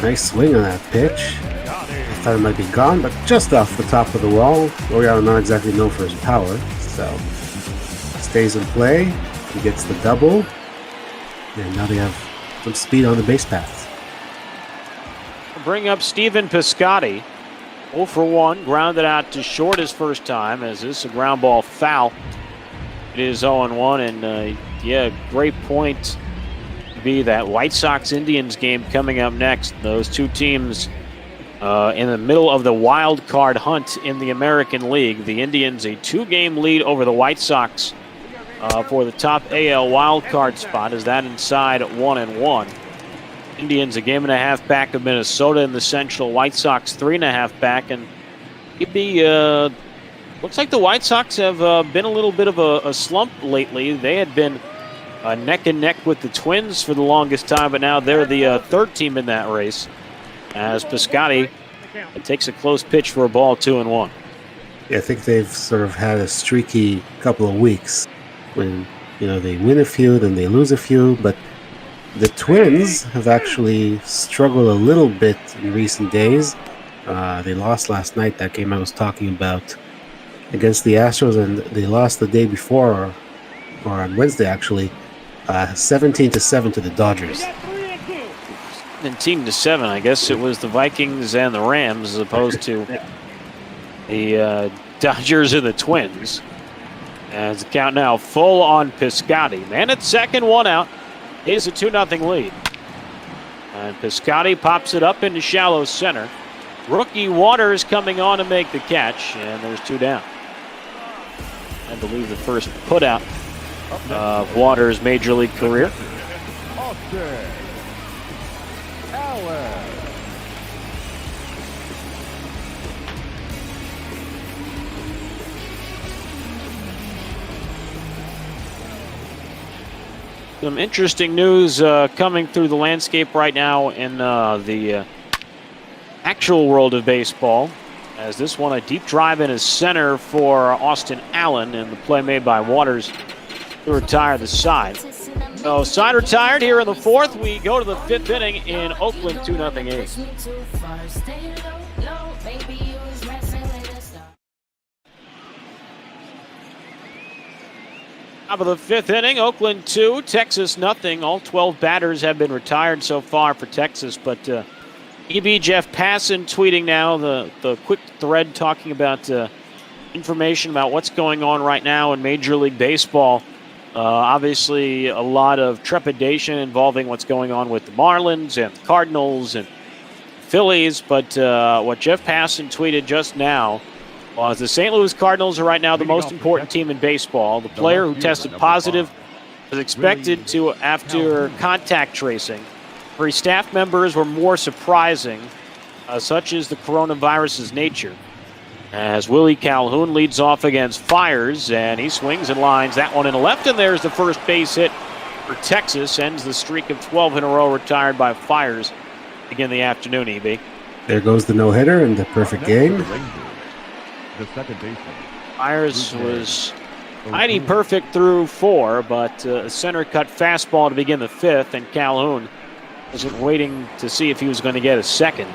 Nice swing on that pitch. I thought it might be gone, but just off the top of the wall. Laureano not exactly known for his power, so stays in play. He gets the double, and now they have some speed on the base paths. Bring up Stephen Piscotty. 0 for 1, grounded out to short his first time as this is a ground ball foul. It is 0-1, and yeah, great point to be that White Sox-Indians game coming up next. Those two teams in the middle of the wild card hunt in the American League. The Indians a 2-game lead over the White Sox for the top AL wild card spot. Is that inside 1-1? Indians a 1.5 back of Minnesota in the Central. White Sox 3.5 back, and it'd be looks like the White Sox have been a little bit of a slump lately. They had been neck and neck with the Twins for the longest time, but now they're the third team in that race. As Piscotty takes a close pitch for a ball 2-1. Yeah, I think they've sort of had a streaky couple of weeks when they win a few, then they lose a few, but the Twins have actually struggled a little bit in recent days. They lost last night, that game I was talking about, against the Astros, and they lost the day before, or on Wednesday actually, 17-7 to the Dodgers. 17-7, I guess it was the Vikings and the Rams as opposed to the Dodgers and the Twins. As the count now full on Piscotty. Man at second, one out. Is a 2-0 lead. And Piscotty pops it up into shallow center. Rookie Waters coming on to make the catch, and there's 2 down. I believe the first putout of Waters' Major League career. Some interesting news coming through the landscape right now in the actual world of baseball. As this one, a deep drive in his center for Austin Allen, and the play made by Waters to retire the side. So side retired here in the 4th. We go to the 5th inning in Oakland, 2-0 ace. Top of the 5th inning, Oakland 2, Texas nothing. All 12 batters have been retired so far for Texas, but EB Jeff Passan tweeting now the quick thread talking about information about what's going on right now in Major League Baseball. Obviously, a lot of trepidation involving what's going on with the Marlins and the Cardinals and Phillies, but what Jeff Passan tweeted just now was the St. Louis Cardinals are right now the most important team in baseball. The player who tested positive is expected to, after contact tracing, Three staff members were more surprising, such is the coronavirus's nature. As Willie Calhoun leads off against Fiers, and he swings and lines that one in the left, and there's the first base hit for Texas. Ends the streak of 12 in a row retired by Fiers. Begin the afternoon, EB. There goes the no-hitter and the perfect game. The second baseman. Fiers was mighty perfect through 4, but a center-cut fastball to begin the 5th, and Calhoun wasn't waiting to see if he was going to get a second.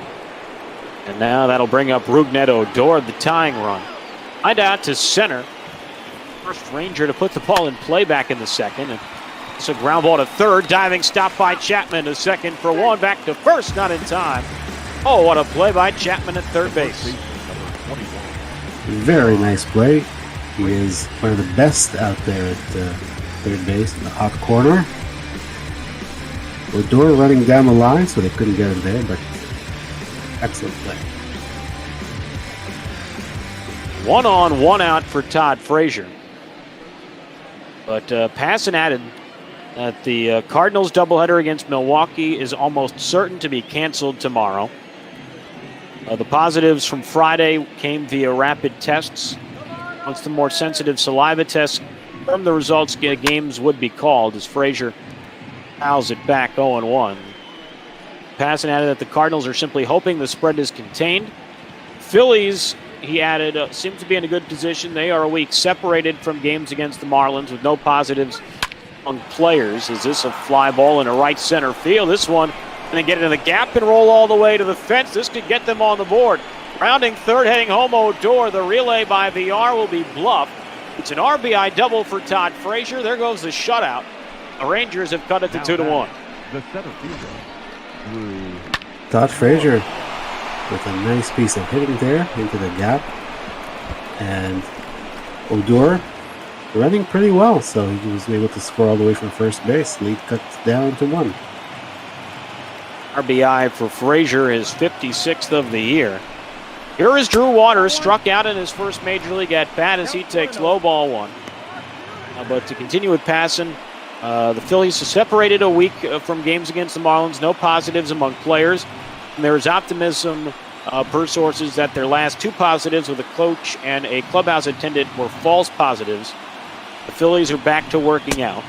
And now that'll bring up Rougned Odor, the tying run. Lined out to center. First Ranger to put the ball in play back in the second. And it's a ground ball to third. Diving stop by Chapman to second for one. Back to first, not in time. Oh, what a play by Chapman at third base. Very nice play. He is one of the best out there at third base in the hot corner. Odor running down the line, so they couldn't get him there, but excellent play. 1 on, 1 out for Todd Frazier. But Passan added that the Cardinals doubleheader against Milwaukee is almost certain to be canceled tomorrow. The positives from Friday came via rapid tests. Once the more sensitive saliva tests from the results, games would be called as Frazier fouls it back 0-1. Passan added that the Cardinals are simply hoping the spread is contained. Phillies, he added, seem to be in a good position. They are a week separated from games against the Marlins with no positives among players. Is this a fly ball in a right center field? This one going to get into the gap and roll all the way to the fence. This could get them on the board. Rounding third, heading home Odor. The relay by VR will be bluffed. It's an RBI double for Todd Frazier. There goes the shutout. The Rangers have cut it to 2-1. The center fielder. Todd Frazier with a nice piece of hitting there into the gap. And Odor running pretty well, so he was able to score all the way from first base. Lead cuts down to 1. RBI for Frazier, his 56th of the year. Here is Drew Waters, struck out in his first major league at bat as he takes low ball 1. But to continue with Passan, the Phillies are separated a week from games against the Marlins. No positives among players. And there is optimism per sources that their last 2 positives with a coach and a clubhouse attendant were false positives. The Phillies are back to working out.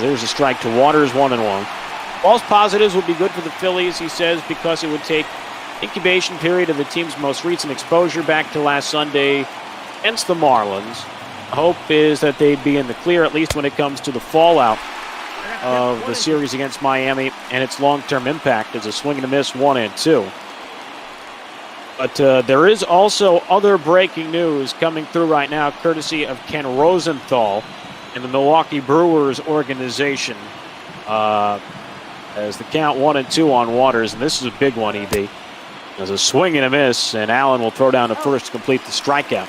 There's a strike to Waters, 1-1. False positives would be good for the Phillies, he says, because it would take incubation period of the team's most recent exposure back to last Sunday against the Marlins. The hope is that they'd be in the clear, at least when it comes to the fallout of the series against Miami and its long-term impact as a swing and a miss 1-2. But there is also other breaking news coming through right now, courtesy of Ken Rosenthal and the Milwaukee Brewers organization. As the count 1-2 on Waters, and this is a big one, EB. There's a swing and a miss, and Allen will throw down to first to complete the strikeout.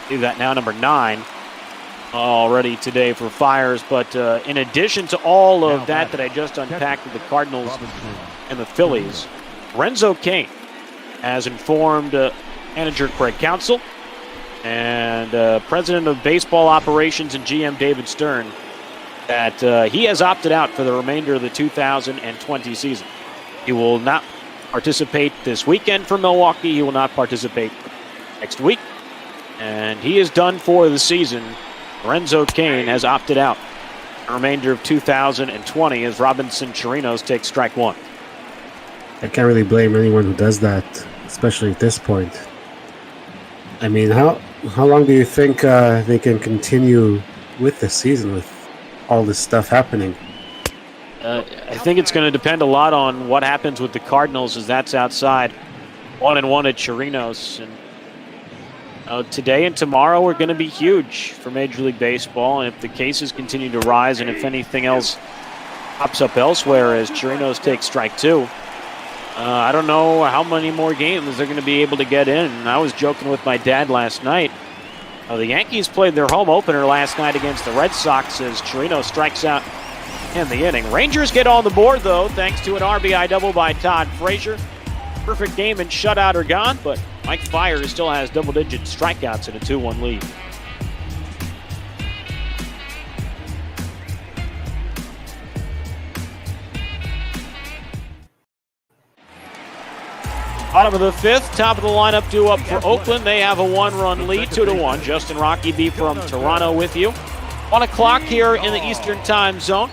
Do that now, number 9 already today for Fiers. But in addition to all of that I just unpacked with the Cardinals and the Phillies, Renzo Cain has informed manager Craig Counsell and president of baseball operations and GM David Stern that he has opted out for the remainder of the 2020 season. He will not participate this weekend for Milwaukee. He will not participate next week. And he is done for the season. Renzo Cain has opted out the remainder of 2020 as Robinson Chirinos takes strike 1. I can't really blame anyone who does that, especially at this point. I mean, how long do you think they can continue with the season with all this stuff happening? I think it's going to depend a lot on what happens with the Cardinals, as that's outside 1-1 at Chirinos. And today and tomorrow are going to be huge for Major League Baseball. And if the cases continue to rise and if anything else pops up elsewhere as Chirinos takes strike 2, I don't know how many more games they're going to be able to get in. And I was joking with my dad last night. The Yankees played their home opener last night against the Red Sox as Chirinos strikes out in the inning. Rangers get on the board, though, thanks to an RBI double by Todd Frazier. Perfect game and shutout are gone, but Mike Fiers still has double-digit strikeouts and a 2-1 lead. Bottom of the fifth, top of the lineup due up for Oakland. They have a one-run lead, 2-1. Justin Rockeby from Toronto with you. 1 o'clock here in the Eastern Time Zone.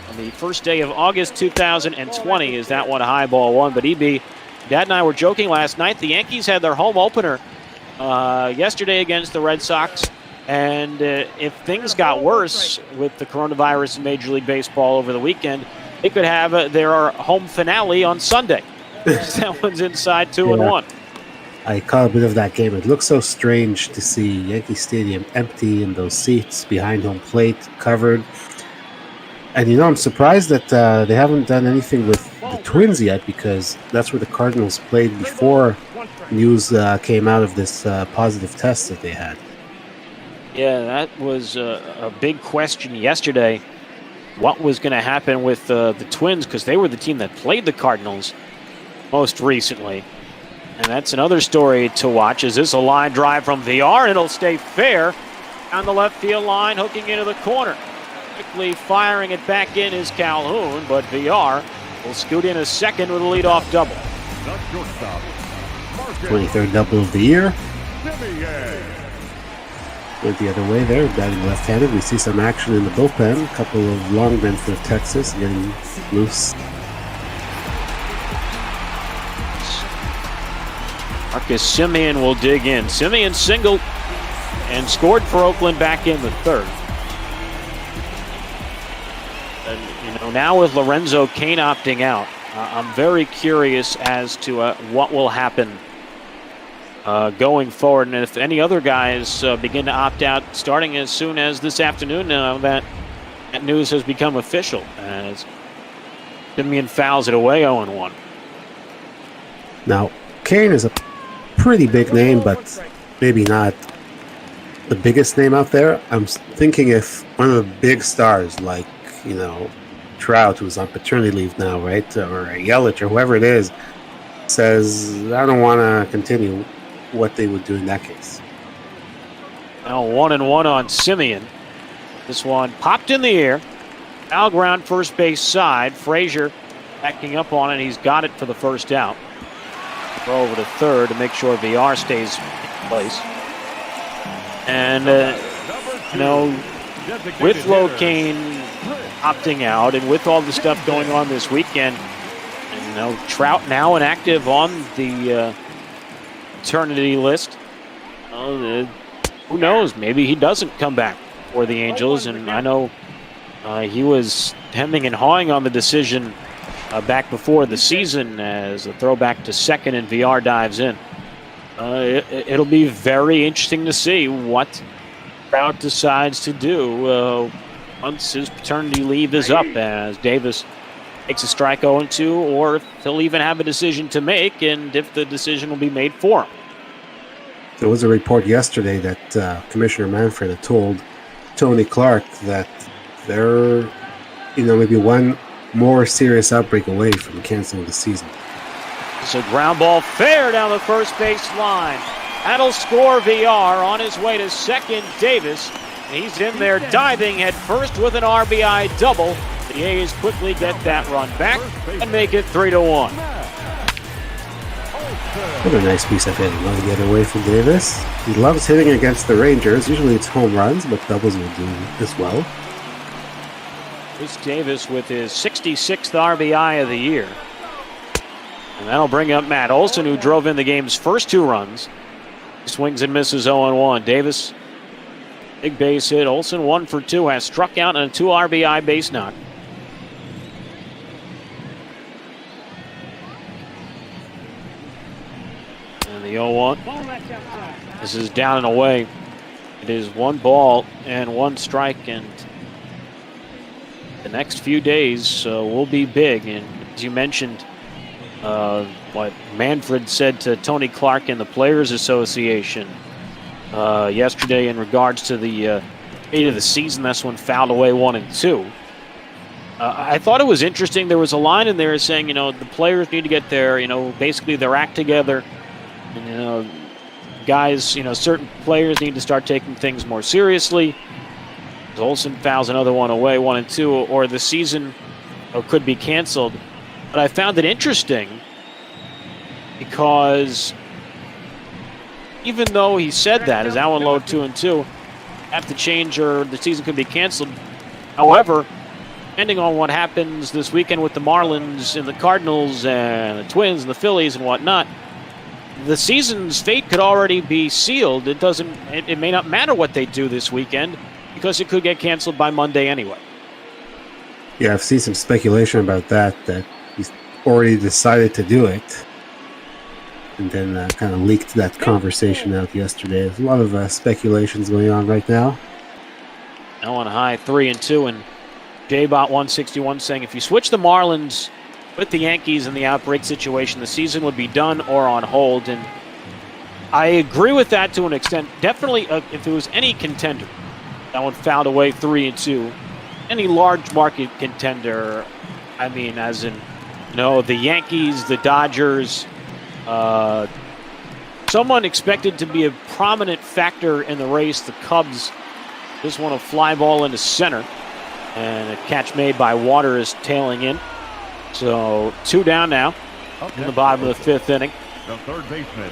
On the first day of August 2020 is that one a high ball one. But EB, Dad and I were joking last night. The Yankees had their home opener yesterday against the Red Sox. And if things got worse with the coronavirus in Major League Baseball over the weekend, they could have their home finale on Sunday. That one's inside 2-1. I caught a bit of that game. It looks so strange to see Yankee Stadium empty and those seats behind home plate covered. And, I'm surprised that they haven't done anything with the Twins yet, because that's where the Cardinals played before news came out of this positive test that they had. Yeah, that was a big question yesterday. What was going to happen with the Twins, because they were the team that played the Cardinals most recently. And that's another story to watch. Is this a line drive from VR? And it'll stay fair on the left field line, hooking into the corner. Quickly firing it back in is Calhoun, but VR will scoot in a second with a leadoff double. 23rd double of the year. Went the other way there, batting left-handed. We see some action in the bullpen. A couple of long men for Texas getting loose. Marcus Semien will dig in. Semien singled and scored for Oakland back in the third. And, now with Lorenzo Cain opting out, I'm very curious as to what will happen going forward. And if any other guys begin to opt out starting as soon as this afternoon, that news has become official. As Semien fouls it away 0-1. Now, Cain is a pretty big name, but maybe not the biggest name out there. I'm thinking if one of the big stars, like, Trout, who's on paternity leave now, right, or Yelich, or whoever it is, says, I don't want to continue, what they would do in that case. Now 1-1 on Semien. This one popped in the air. Foul ground first base side. Frazier backing up on it. He's got it for the first out. Throw over to third to make sure VR stays in place. And, with Locaine opting out and with all the stuff going on this weekend, and, Trout now inactive on the paternity list. Who knows? Maybe he doesn't come back for the Angels. And I know he was hemming and hawing on the decision back before the season as a throwback to second and VR dives in. It'll be very interesting to see what Trout decides to do once his paternity leave is up, as Davis takes a strike 0-2, or if he'll even have a decision to make, and if the decision will be made for him. There was a report yesterday that Commissioner Manfred had told Tony Clark that they're, maybe one more serious outbreak away from canceling the season. It's a ground ball fair down the first base line. That'll score VR. On his way to second, Davis. He's in there diving head first with an RBI double. The A's quickly get that run back and make it 3-1. Another nice piece of hitting going the other way from Davis. He loves hitting against the Rangers. Usually it's home runs, but doubles will do as well. Chris Davis with his 66th RBI of the year. And that'll bring up Matt Olson, who drove in the game's first 2 runs. He swings and misses 0-1. Davis, big base hit. Olson 1 for 2, has struck out on a 2 RBI base knock. And the 0-1. This is down and away. It is 1 ball and 1 strike, and the next few days will be big. And as you mentioned, what Manfred said to Tony Clark in the Players Association yesterday in regards to the fate of the season. That's when fouled away 1 and 2. I thought it was interesting. There was a line in there saying, the players need to get their, basically their act together. And, guys, certain players need to start taking things more seriously. Olson fouls another one away, 1 and 2, or the season could be canceled. But I found it interesting because even though he said that, as Allen Lowe 2-2, have to change or the season could be canceled. However, depending on what happens this weekend with the Marlins and the Cardinals and the Twins and the Phillies and whatnot, the season's fate could already be sealed. It may not matter what they do this weekend because it could get canceled by Monday anyway. Yeah, I've seen some speculation about that he's already decided to do it. And then kind of leaked that conversation out yesterday. There's a lot of speculations going on right now. Now on high 3-2, and J-Bot 161 saying if you switch the Marlins with the Yankees in the outbreak situation, the season would be done or on hold. And I agree with that to an extent. Definitely, if it was any contender that one found away 3-2, any large market contender, I mean, as in, the Yankees, the Dodgers, someone expected to be a prominent factor in the race, the Cubs, just want a fly ball into center, and a catch made by Waters tailing in. So 2 down now in the bottom of the 5th inning. The third baseman.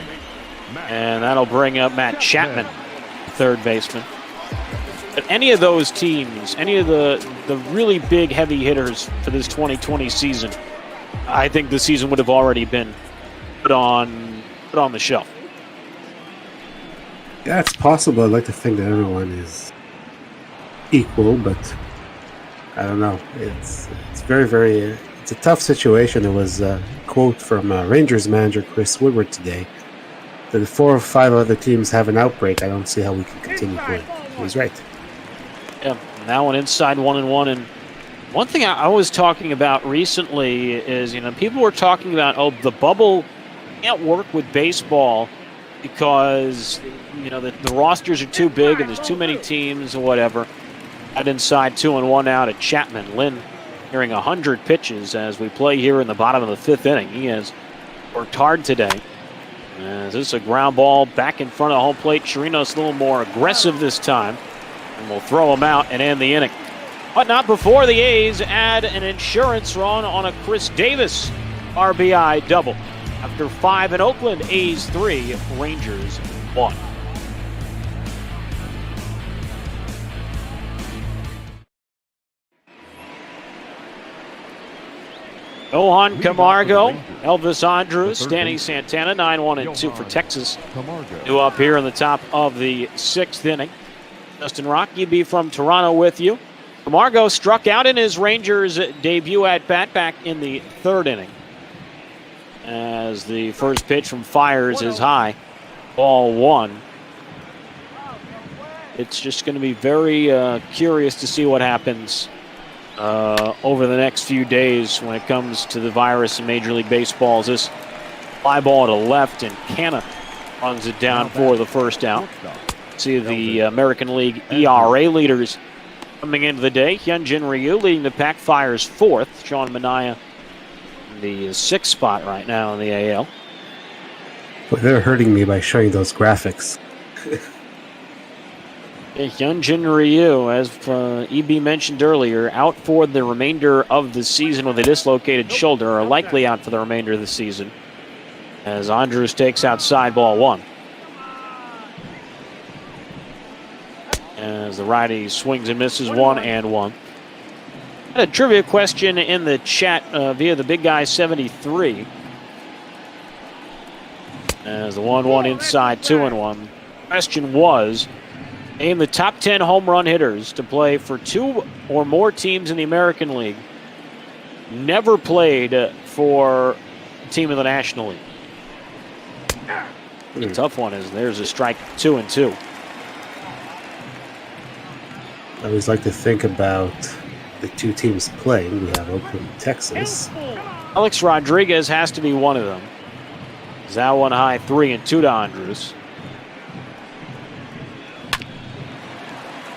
And that'll bring up Matt Chapman, third baseman. But any of those teams, any of the really big heavy hitters for this 2020 season, I think the season would have already been put on the shelf. Yeah, it's possible. I'd like to think that everyone is equal, but I don't know. It's very, very... It's a tough situation. There was a quote from Rangers manager Chris Woodward today that if 4 or 5 other teams have an outbreak, I don't see how we can continue playing. He was right. Yeah, now an inside 1-1. And one thing I was talking about recently is, people were talking about, the bubble can't work with baseball because, the rosters are too big and there's too many teams or whatever. At inside 2-1 out at Chapman. Lynn hearing 100 pitches as we play here in the bottom of the 5th inning. He has worked hard today. This is a ground ball back in front of home plate. Chirinos a little more aggressive this time. And we'll throw him out and end the inning. But not before the A's add an insurance run on a Chris Davis RBI double. After 5 in Oakland, A's 3, Rangers 1. Johan Camargo, Elvis Andrus, Danny Santana, 9-1-2 for Texas. New up here in the top of the 6th inning. Justin Rockeby from Toronto with you. Camargo struck out in his Rangers debut at bat back in the 3rd inning. As the first pitch from Fiers is high. Ball 1. It's just going to be very curious to see what happens over the next few days when it comes to the virus in Major League Baseball. This fly ball to left, and Canna runs it down for the first out. See the American League ERA leaders coming into the day. Hyunjin Ryu leading the pack, Fiers 4th. Sean Manaea in the 6th spot right now in the AL. But they're hurting me by showing those graphics. Hyunjin Ryu, as EB mentioned earlier, out for the remainder of the season with a dislocated shoulder, or likely out for the remainder of the season, as Andrus takes outside ball 1. As the righty swings and misses 1-1. Had a trivia question in the chat via the Big Guy 73. As the 1-1 inside 2-1. Question was, name the top 10 home run hitters to play for 2 or more teams in the American League. Never played for a team in the National League. The tough one is there's a strike 2-2. I always like to think about the 2 teams playing. We have Oakland, Texas. Alex Rodriguez has to be one of them. Is that one high 3-2 to Andrus.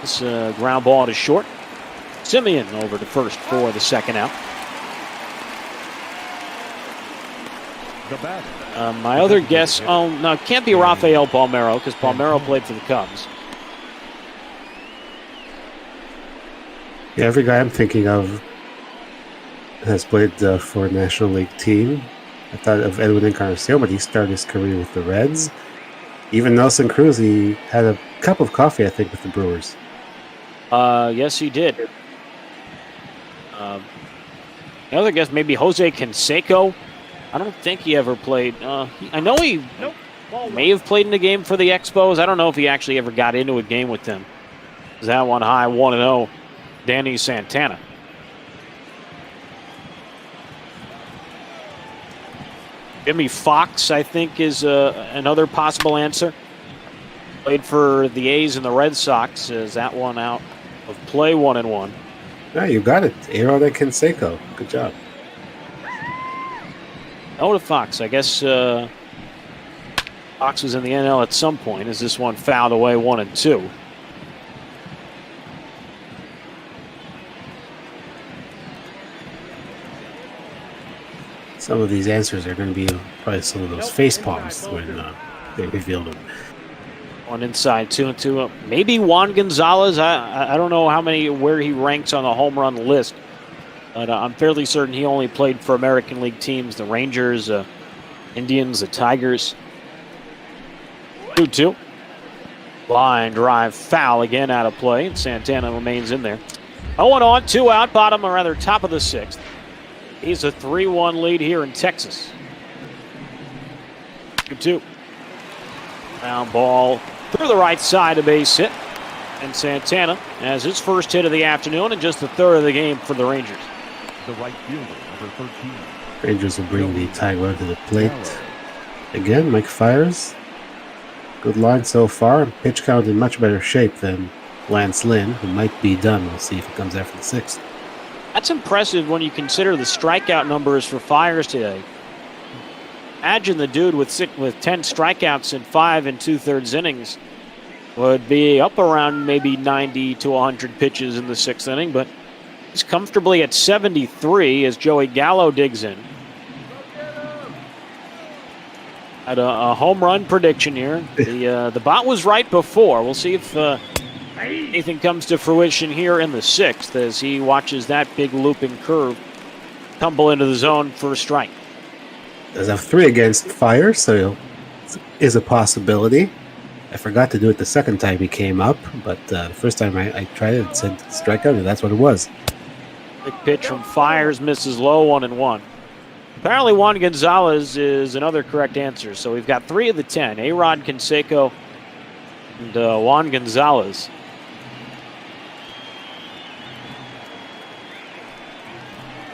This ground ball to short. Simeon over to first for the second out. My other guess, no, it can't be Rafael Palmeiro because Palmeiro played for the Cubs. Yeah, every guy I'm thinking of has played for a National League team. I thought of Edwin Encarnacion, but he started his career with the Reds. Even Nelson Cruz, he had a cup of coffee, I think, with the Brewers. Yes, he did. The other guess maybe Jose Canseco. I don't think he ever played. I know he may have played in a game for the Expos. I don't know if he actually ever got into a game with them. That one high, 1-0, Danny Santana. Jimmy Fox, I think, is another possible answer. Played for the A's and the Red Sox. Is that one out of play, 1-1? Yeah, you got it. Aaron Canseco. Good job. Oda Fox. I guess Fox was in the NL at some point. Is this one fouled away, 1-2? Some of these answers are going to be probably some of those face palms when they reveal them. One inside, 2-2. Maybe Juan Gonzalez. I don't know where he ranks on the home run list, but I'm fairly certain he only played for American League teams: the Rangers, Indians, the Tigers. 2-2. Line drive foul again out of play, and Santana remains in there. 0-on, 2 out, top of the 6th. He's a 3-1 lead here in Texas. 2-2. Ground ball through the right side, a base hit. And Santana has his first hit of the afternoon and just the third of the game for the Rangers. The right fielder, number 13. Rangers will bring the Tiger to the plate. Again, Mike Fiers. Good line so far. Pitch count in much better shape than Lance Lynn, who might be done. We'll see if he comes after the 6th. That's impressive when you consider the strikeout numbers for Fiers today. Imagine the dude with 10 strikeouts in 5 2/3 innings would be up around maybe 90 to 100 pitches in the 6th inning, but he's comfortably at 73 as Joey Gallo digs in. Had a home run prediction here. The bot was right before. We'll see if anything comes to fruition here in the 6th as he watches that big looping curve tumble into the zone for a strike. Does have 3 against Fire, so is a possibility. I forgot to do it the second time he came up, but the first time I tried it, it said strikeout, and that's what it was. Big pitch from Fiers, misses low, 1-1. Apparently Juan Gonzalez is another correct answer, so we've got 3 of the 10. A-Rod, Canseco, and Juan Gonzalez.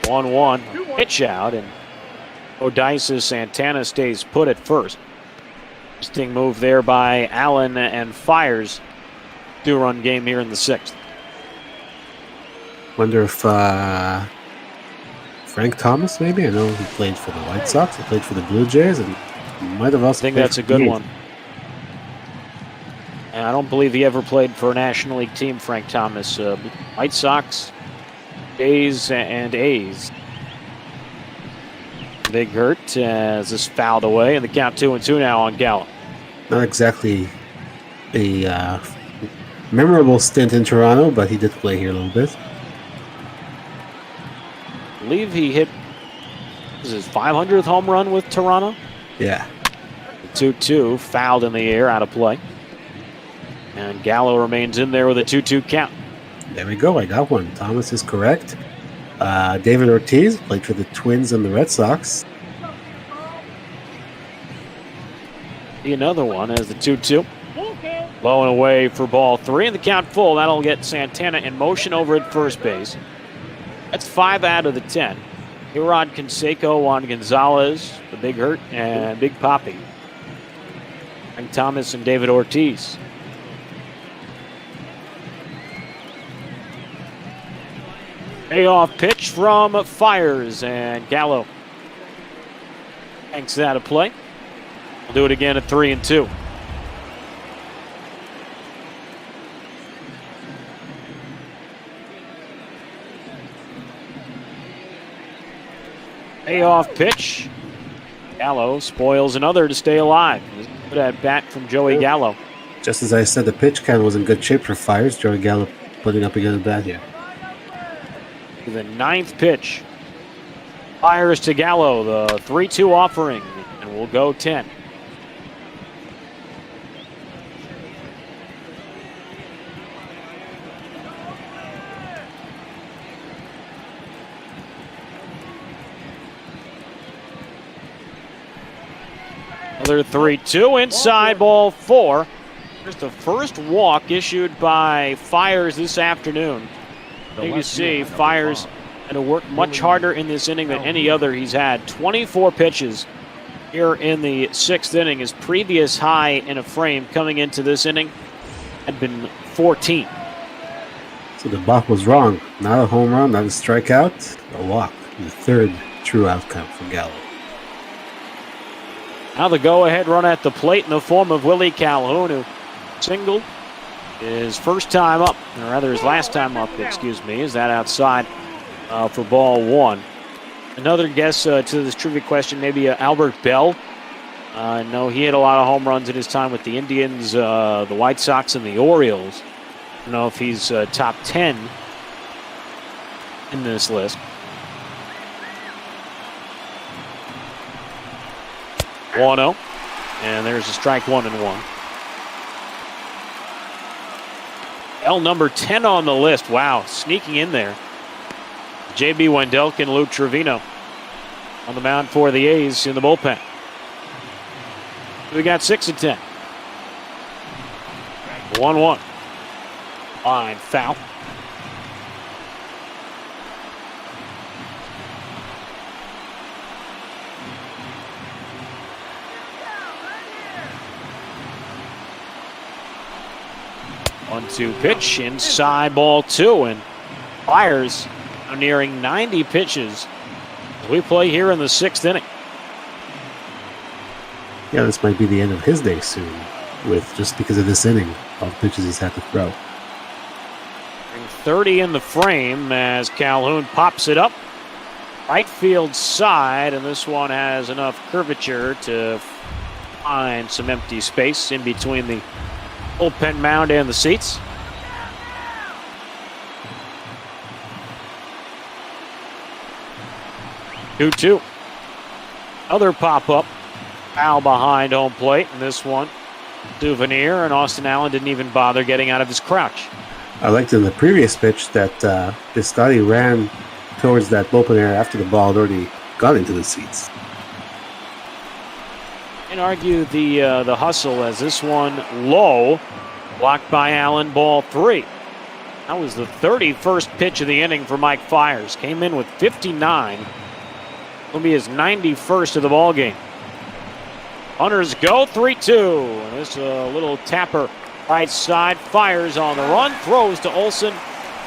One pitch out, and Odorizzi Santana stays put at first. Interesting move there by Allen and Fiers. 2-run game here in the 6th. Wonder if Frank Thomas, maybe? I know he played for the White Sox. He played for the Blue Jays, and might have also. I think that's a good one. And I don't believe he ever played for a National League team, Frank Thomas. White Sox, Jays, and A's. Big hurt as this fouled away, and the count 2-2 now on Gallo. Not exactly a memorable stint in Toronto, but he did play here a little bit. I believe he hit his 500th home run with Toronto. Yeah. 2-2, fouled in the air, out of play. And Gallo remains in there with a 2-2 count. There we go. I got one. Thomas is correct. David Ortiz played for the Twins and the Red Sox. Another one as the 2-2. Low and away for ball 3, and the count full. That'll get Santana in motion over at first base. That's 5 out of the 10. A-Rod, Canseco, Juan Gonzalez, the big hurt, and Big Papi. Frank Thomas and David Ortiz. Payoff pitch from Fiers, and Gallo banks that a play. We'll do it again at 3-2. Payoff pitch. Gallo spoils another to stay alive. Good at bat from Joey Gallo. Just as I said, the pitch count was in good shape for Fiers. Joey Gallo putting up a good bat here. The 9th pitch. Fiers to Gallo, the 3-2 offering, and we'll go 10. Another 3-2 inside, ball 4. Here's the first walk issued by Fiers this afternoon. You see Fiers had to work much harder in this inning than any other he's had. 24 pitches here in the 6th inning. His previous high in a frame coming into this inning had been 14. So the balk was wrong. Not a home run, not a strikeout, a walk. The third true outcome for Gallo. Now the go-ahead run at the plate in the form of Willie Calhoun, who singled his first time up, or rather his last time up, excuse me. Is that outside for ball 1? Another guess to this trivia question, maybe Albert Bell. No, he had a lot of home runs in his time with the Indians, the White Sox, and the Orioles. I don't know if he's top 10 in this list. 1-0, and there's a strike 1-1. L number 10 on the list. Wow, sneaking in there. J.B. Wendelken, Lou Trevino on the mound for the A's in the bullpen. We got 6 and 10. 1-1. Line foul. One-two pitch, inside ball 2, and Fiers are nearing 90 pitches as we play here in the 6th inning. Yeah, this might be the end of his day soon, with just because of this inning, all the pitches he's had to throw. 30 in the frame as Calhoun pops it up. Right field side, and this one has enough curvature to find some empty space in between the bullpen mound and the seats. Two. Other pop-up. Foul behind home plate, and this one, Souvenir, and Austin Allen didn't even bother getting out of his crouch. I liked in the previous pitch that Piscotty ran towards that bullpen area after the ball had already gone into the seats. And argue the hustle as this one low, blocked by Allen, ball 3. That was the 31st pitch of the inning for Mike Fiers. Came in with 59. Will be his 91st of the ball game. Hunters go 3-2. And this little tapper right side. Fiers on the run, throws to Olsen,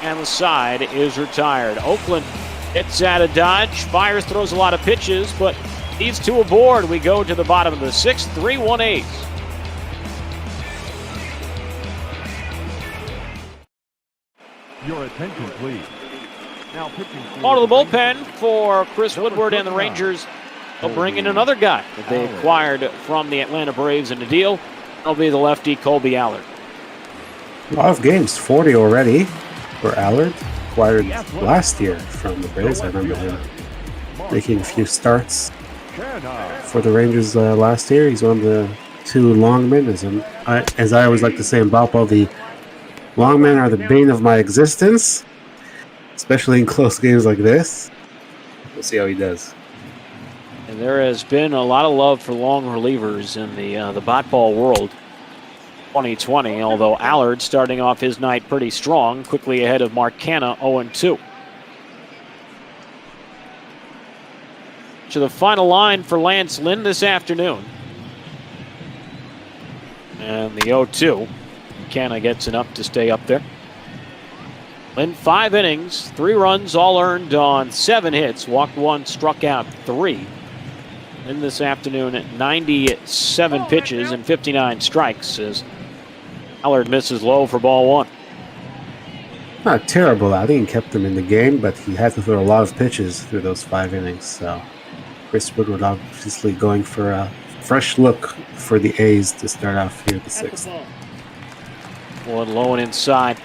and the side is retired. Oakland hits out of dodge. Fiers throws a lot of pitches, but these 2 aboard. We go to the bottom of the 6th, 3-1 A's. Your attention, please. Now pitching On to the bullpen for Chris Woodward and the Rangers. They'll bring in another guy that they acquired from the Atlanta Braves in a deal. That'll be the lefty Colby Allard. A lot of games, 40 already for Allard. Acquired last year from the Braves. I remember him making a few starts for the Rangers last year. He's one of the 2 longmen. As I always like to say in Balpo, the longmen are the bane of my existence, especially in close games like this. We'll see how he does. And there has been a lot of love for long relievers in the bat ball world 2020, although Allard starting off his night pretty strong, quickly ahead of Mark Canha, 0-2. To the final line for Lance Lynn this afternoon. And the 0-2. Canha gets enough to stay up there. Lynn, 5 innings, 3 runs, all earned on 7 hits. Walked 1, struck out 3. In this afternoon at 97 pitches and 59 strikes as Allard misses low for ball 1. Not a terrible outing, kept him in the game, but he had to throw a lot of pitches through those 5 innings. So Chris Woodward obviously going for a fresh look for the A's to start off here the 6th. One low and inside.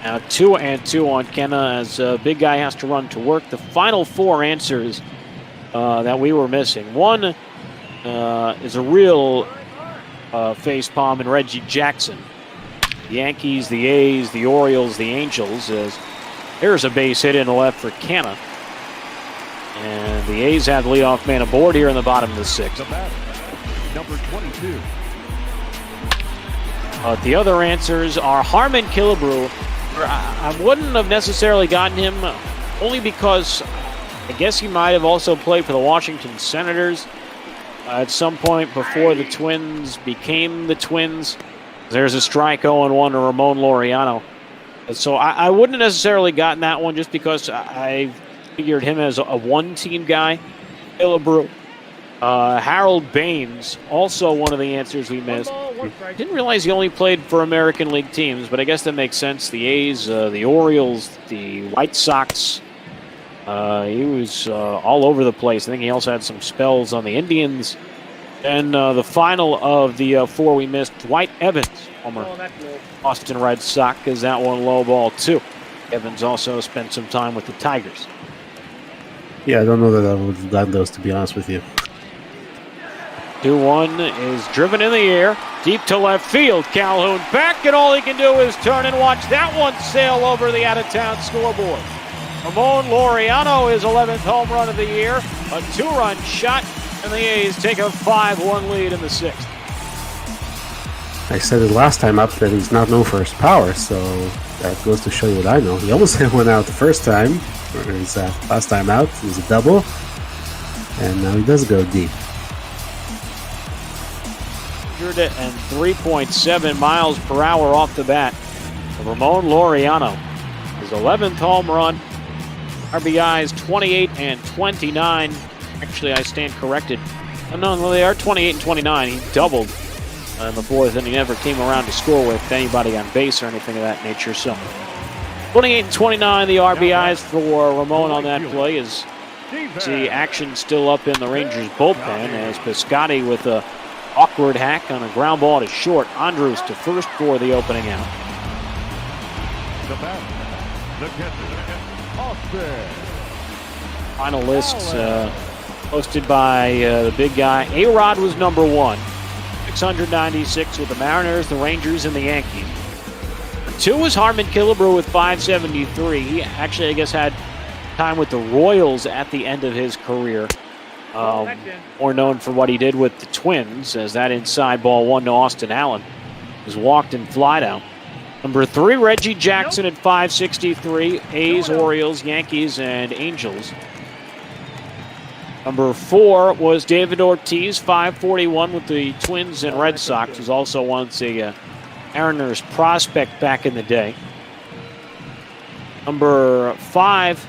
Now 2-2 on Canha as Big Guy has to run to work. The final 4 answers that we were missing. One is a real face palm in Reggie Jackson. The Yankees, the A's, the Orioles, the Angels. Here's a base hit in the left for Canna. And the A's have the leadoff man aboard here in the bottom of the sixth. The batter, number 22. The other answers are HOU MIN Killebrew. I wouldn't have necessarily gotten him only because I guess he might have also played for the Washington Senators at some point before the Twins became the Twins. There's a strike 0-1 to Ramon Laureano. So I wouldn't have necessarily gotten that one just because I figured him as a one-team guy. Killebrew. Harold Baines, also one of the answers we missed. Didn't realize he only played for American League teams, but I guess that makes sense. The A's, the Orioles, the White Sox. He was all over the place. I think he also had some spells on the Indians. And the final of the four we missed, Dwight Evans, former Boston Red Sox, is that one low ball too. Evans also spent some time with the Tigers. Yeah, I don't know that I would have gotten those, to be honest with you. 2-1 is driven in the air, deep to left field. Calhoun back, and all he can do is turn and watch that one sail over the out-of-town scoreboard. Ramon Laureano, his 11th home run of the year, a 2-run shot, and the A's take a 5-1 lead in the sixth. I said it last time up that he's not known for his power, so that goes to show you what I know. He almost went out the first time, or his last time out. It was a double, and now he does go deep. 103.7 miles per hour off the bat. Ramon Laureano, his 11th home run. RBIs 28 and 29. Actually, I stand corrected. Oh, no, well, they are 28 and 29. He doubled in the fourth, and he never came around to score with anybody on base or anything of that nature. So 28 and 29, the RBIs for Ramon on that play. Is see action still up in the Rangers bullpen as Piscotty with a awkward hack on a ground ball to short. Andrews to first for the opening out. The batter, the catcher, Austin. Final list posted by the big guy. A-Rod was number one, 696 with the Mariners, the Rangers, and the Yankees. Two was HOU MIN Killebrew with 573. He actually, I guess, had time with the Royals at the end of his career. More known for what he did with the Twins, as that inside ball one to Austin Allen was walked and flied out. Number three, Reggie Jackson at 563. A's, Orioles, Yankees, and Angels. Number four was David Ortiz, 541 with the Twins and Red Sox. Was also once a Mariners prospect back in the day. Number five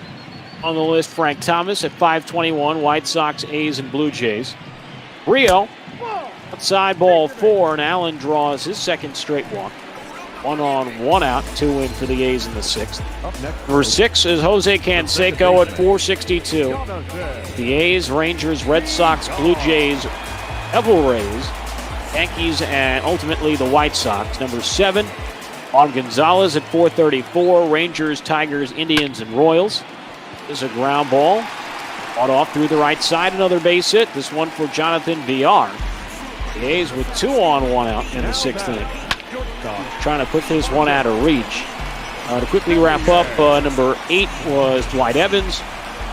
on the list, Frank Thomas at 521, White Sox, A's, and Blue Jays. Rio, outside ball four, and Allen draws his second straight walk. 1 on, 1 out, 2 in for the A's in the sixth. Number six is Jose Canseco at 462. The A's, Rangers, Red Sox, Blue Jays, Devil Rays, Yankees, and ultimately the White Sox. Number seven, Juan Gonzalez at 434. Rangers, Tigers, Indians, and Royals. This is a ground ball. Fought off through the right side. Another base hit. This one for Jonathan Villar. The A's with 2 on, 1 out in the sixth inning. Trying to put this one out of reach. To quickly wrap up, number 8 was Dwight Evans.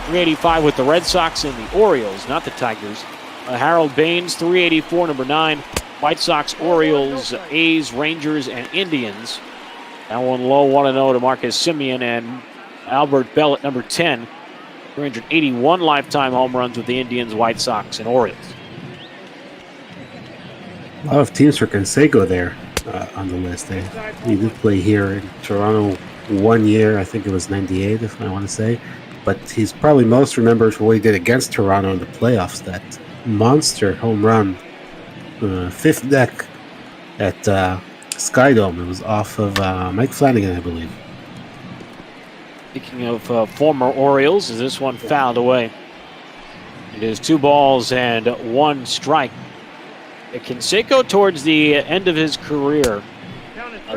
385 with the Red Sox and the Orioles, not the Tigers. Harold Baines, 384, number 9. White Sox, Orioles, A's, Rangers, and Indians. That one low, 1-0 to Marcus Semien, and Albert Bell at number 10. 381 lifetime home runs with the Indians, White Sox, and Orioles. A lot of teams for Canseco there on the list. He did play here in Toronto 1 year. I think it was 98, if I want to say. But he's probably most remembered for what he did against Toronto in the playoffs. That monster home run, fifth deck at Skydome. It was off of Mike Flanagan, I believe. Speaking of former Orioles, is this one fouled away? It is 2 balls and 1 strike. Canseco, towards the end of his career,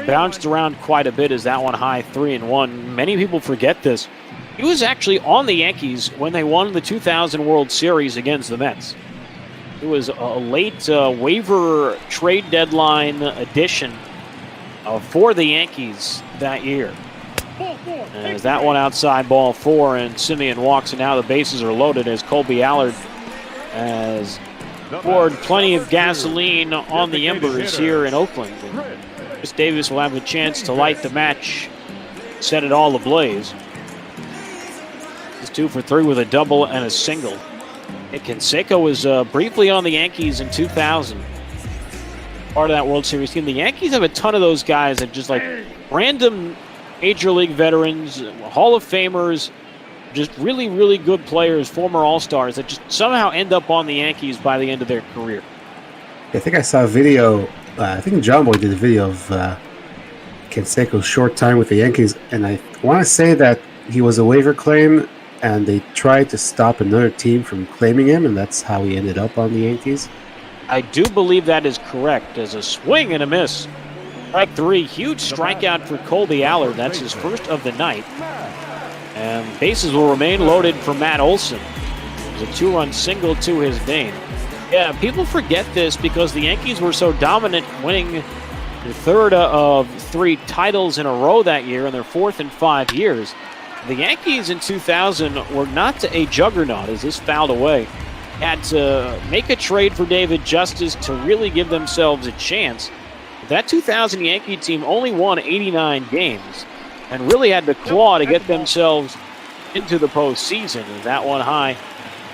bounced around quite a bit as that one high 3-1. Many people forget this. He was actually on the Yankees when they won the 2000 World Series against the Mets. It was a late waiver trade deadline addition for the Yankees that year. As that one outside ball 4, and Simeon walks, and now the bases are loaded as Colby Allard has poured plenty of gasoline on the embers here in Oakland. Chris Davis will have a chance to light the match, set it all ablaze. He's 2 for 3 with a double and a single. And Canseco was briefly on the Yankees in 2000. Part of that World Series team. The Yankees have a ton of those guys that just like random Major League veterans, Hall of Famers, just really, really good players, former All-Stars that just somehow end up on the Yankees by the end of their career. I think I saw a video, I think John Boy did a video of Canseco's short time with the Yankees, and I want to say that he was a waiver claim, and they tried to stop another team from claiming him, and that's how he ended up on the Yankees. I do believe that is correct. As a swing and a miss. Strike 3, huge strikeout for Colby Allard. That's his first of the night. And bases will remain loaded for Matt Olson. There's a 2-run single to his name. Yeah, people forget this because the Yankees were so dominant, winning their third of 3 titles in a row that year in their 4th in 5 years. The Yankees in 2000 were not a juggernaut as this fouled away. Had to make a trade for David Justice to really give themselves a chance. That 2000 Yankee team only won 89 games and really had to claw to get themselves into the postseason. That one high,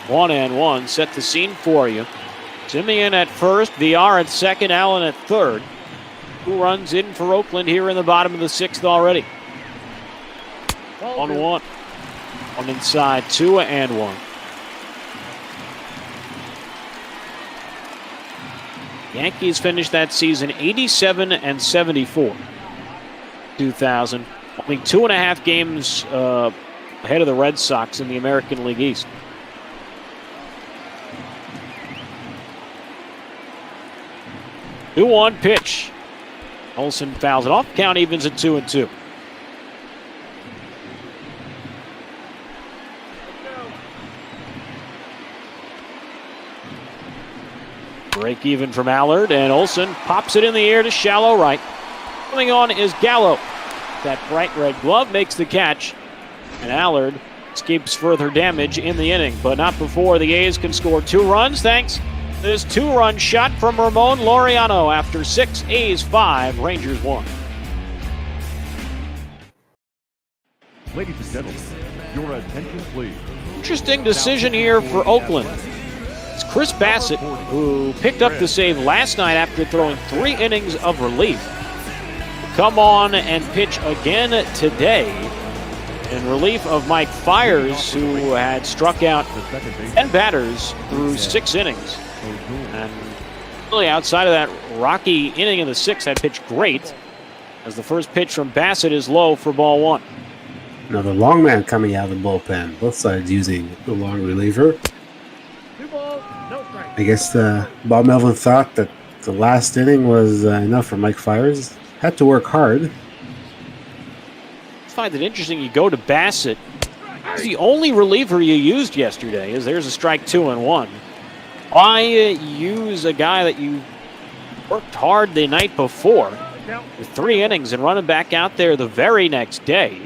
1-1, set the scene for you. Simeon at first, VR at second, Allen at third. 2 runs in for Oakland here in the bottom of the 6th already. 1-1. One inside, 2-1. Yankees finished that season 87-74. 2000. Only 2.5 games ahead of the Red Sox in the American League East. Two-one pitch. Olson fouls it off. Count evens at 2-2. Break even from Allard, and Olson pops it in the air to shallow right. Coming on is Gallo. That bright red glove makes the catch, and Allard escapes further damage in the inning, but not before the A's can score 2 runs thanks to this 2-run shot from Ramon Laureano after 6, A's 5, Rangers 1. Ladies and gentlemen, your attention please. Interesting decision here for Oakland. It's Chris Bassett, who picked up the save last night after throwing 3 innings of relief. Come on and pitch again today in relief of Mike Fiers, who had struck out 10 batters through 6 innings. And really outside of that rocky inning in the 6th, that pitched great, as the first pitch from Bassett is low for ball 1. Now the long man coming out of the bullpen, both sides using the long reliever. I guess Bob Melvin thought that the last inning was enough for Mike Fiers. Had to work hard. I find it interesting you go to Bassett. He's the only reliever you used yesterday. There's a strike 2-1. Why use a guy that you worked hard the night before with 3 innings and run him back out there the very next day?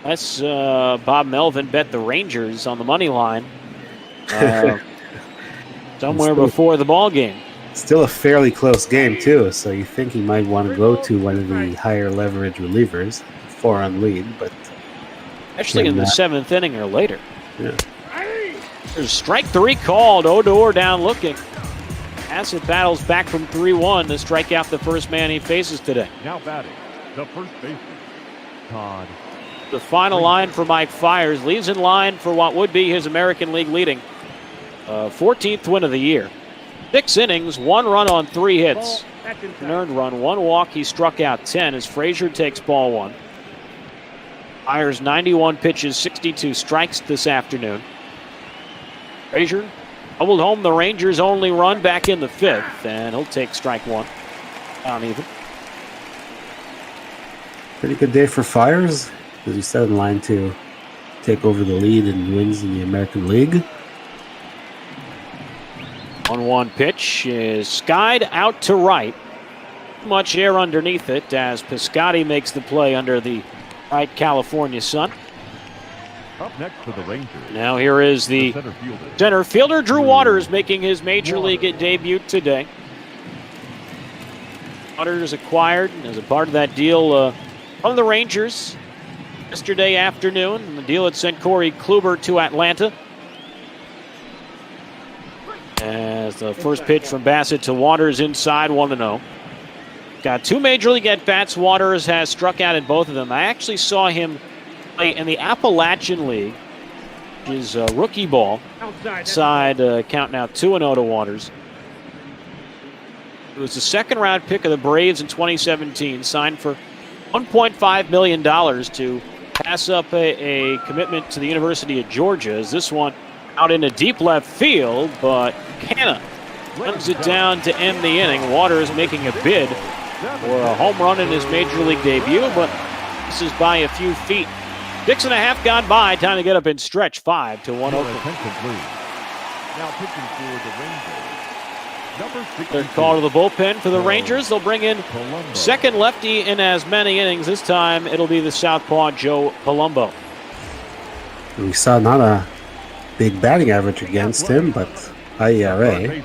That's Bob Melvin bet the Rangers on the money line. Somewhere before the ball game. Still a fairly close game, too, so you think he might want to go to one of the higher leverage relievers, 4-run lead, but... Especially in the 7th inning or later. Yeah. There's strike 3 called. Odor down looking. Bassett battles back from 3-1 to strike out the first man he faces today. Now batting, the first baseman, Todd. The final line for Mike Fiers leaves in line for what would be his American League leading 14th win of the year. 6 innings, 1 run on 3 hits. An earned run, 1 walk. He struck out 10 as Frazier takes ball 1. Fiers 91 pitches, 62 strikes this afternoon. Frazier doubled home the Rangers' only run back in the 5th, and he'll take strike 1. Down even. Pretty good day for Fiers, as you said, in line to take over the lead in wins in the American League. 1-1 pitch is skied out to right. Much air underneath it as Piscotti makes the play under the right California sun. Up next for the Rangers. Now here is the center fielder, Drew Waters, making his major league debut today. Waters acquired as a part of that deal from the Rangers yesterday afternoon. The deal had sent Corey Kluber to Atlanta. As the first pitch from Bassett to Waters inside, 1-0. Got 2 major league at-bats. Waters has struck out in both of them. I actually saw him play in the Appalachian League, which is rookie ball. Outside count now 2-0 to Waters. It was the second-round pick of the Braves in 2017, signed for $1.5 million to pass up a commitment to the University of Georgia. As this one out into deep left field, but Canna runs it down to end the inning. Waters making a bid for a home run in his major league debut, but this is by a few feet. 6.5 gone by. Time to get up and stretch. 5-1 Oakland. Now pitching for the Rangers. Number 62. Third call to the bullpen for the Rangers. They'll bring in second lefty in as many innings. This time it'll be the southpaw Joe Palumbo. We saw not a big batting average against him, but high ERA.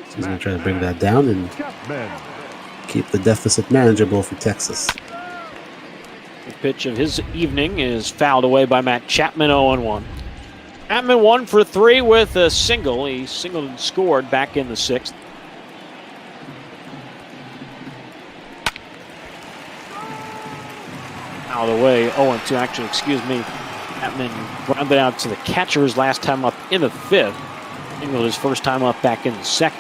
So he's going to try to bring that down and keep the deficit manageable for Texas. The pitch of his evening is fouled away by Matt Chapman, 0-1. Chapman 1 for 3 with a single. He singled and scored back in the 6th. Out of the way, 0-2. Actually, excuse me. Chapman grounded out to the catcher's last time up in the 5th. Singled his first time up back in the 2nd.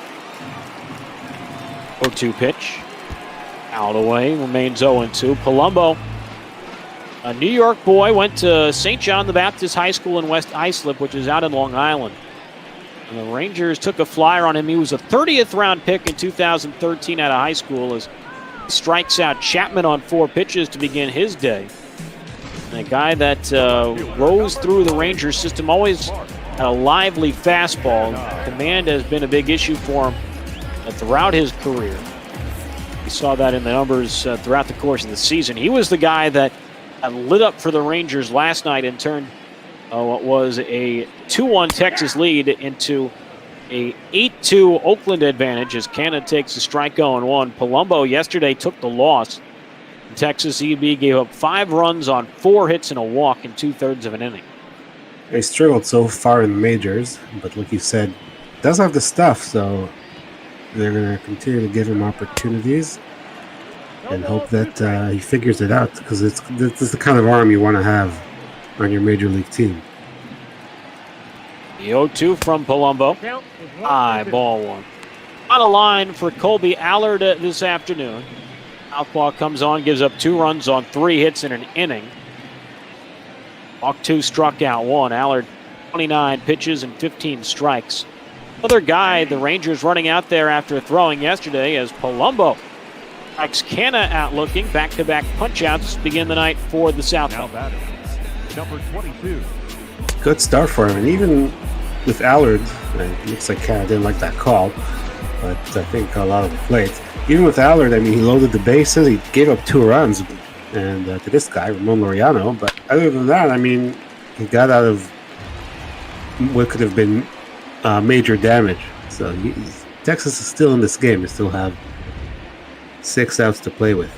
0-2 pitch. Out of the way, remains 0-2. Palumbo, a New York boy, went to St. John the Baptist High School in West Islip, which is out in Long Island. And the Rangers took a flyer on him. He was a 30th round pick in 2013 out of high school, as he strikes out Chapman on 4 pitches to begin his day. And a guy that rose through the Rangers system, always had a lively fastball. Command has been a big issue for him throughout his career. We saw that in the numbers throughout the course of the season. He was the guy that lit up for the Rangers last night and turned what was a 2-1 Texas lead into a 8-2 Oakland advantage as Canada takes a strike 0-1. Palumbo yesterday took the loss. Texas EB gave up 5 runs on 4 hits and a walk in 2/3 of an inning. He struggled so far in the majors, but like you said, does have the stuff, so they're going to continue to give him opportunities and hope that he figures it out, because this is the kind of arm you want to have on your major league team. The 0-2 from Palumbo. High ball 1. On a line for Colby Allard this afternoon. Southpaw comes on, gives up 2 runs on 3 hits in an inning. Walk 2, struck out 1. Allard, 29 pitches and 15 strikes. Another guy the Rangers running out there after throwing yesterday as Palumbo strikes Canna out looking. Back-to-back punch-outs begin the night for the Southpaw. Number 22. Good start for him, and even with Allard, it looks like Canada didn't like that call, but I think a lot of the plates. Even with Allard, I mean, he loaded the bases, he gave up 2 runs, and to this guy, Ramon Laureano, but other than that, I mean, he got out of what could have been major damage. So Texas is still in this game. They still have 6 outs to play with.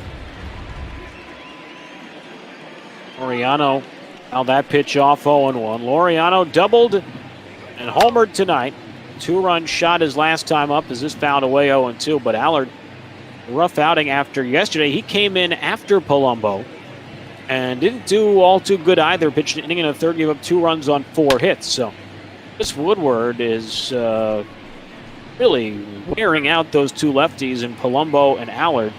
Laureano, now that pitch off 0-1. Laureano doubled and homered tonight. 2-run shot his last time up as this fouled away 0-2, but Allard, rough outing after yesterday. He came in after Palumbo and didn't do all too good either. Pitched an inning and a third, gave up 2 runs on 4 hits. So this Woodward is really wearing out those 2 lefties in Palumbo and Allard.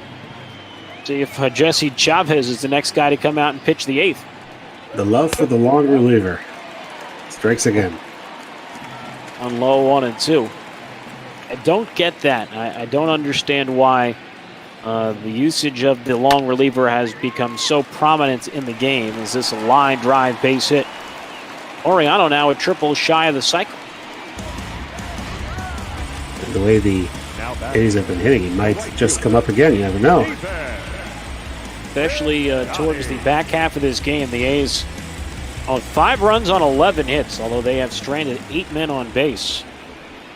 See if Jesse Chavez is the next guy to come out and pitch the 8th. The love for the long reliever. Strikes again. On low 1-2. I don't get that. I don't understand why the usage of the long reliever has become so prominent in the game. Is this a line drive base hit Oriano now a triple shy of the cycle. And the way the A's have been hitting, he might just come up again. You never know. Especially towards the back half of this game, the A's on 5 runs on 11 hits, although they have stranded 8 men on base.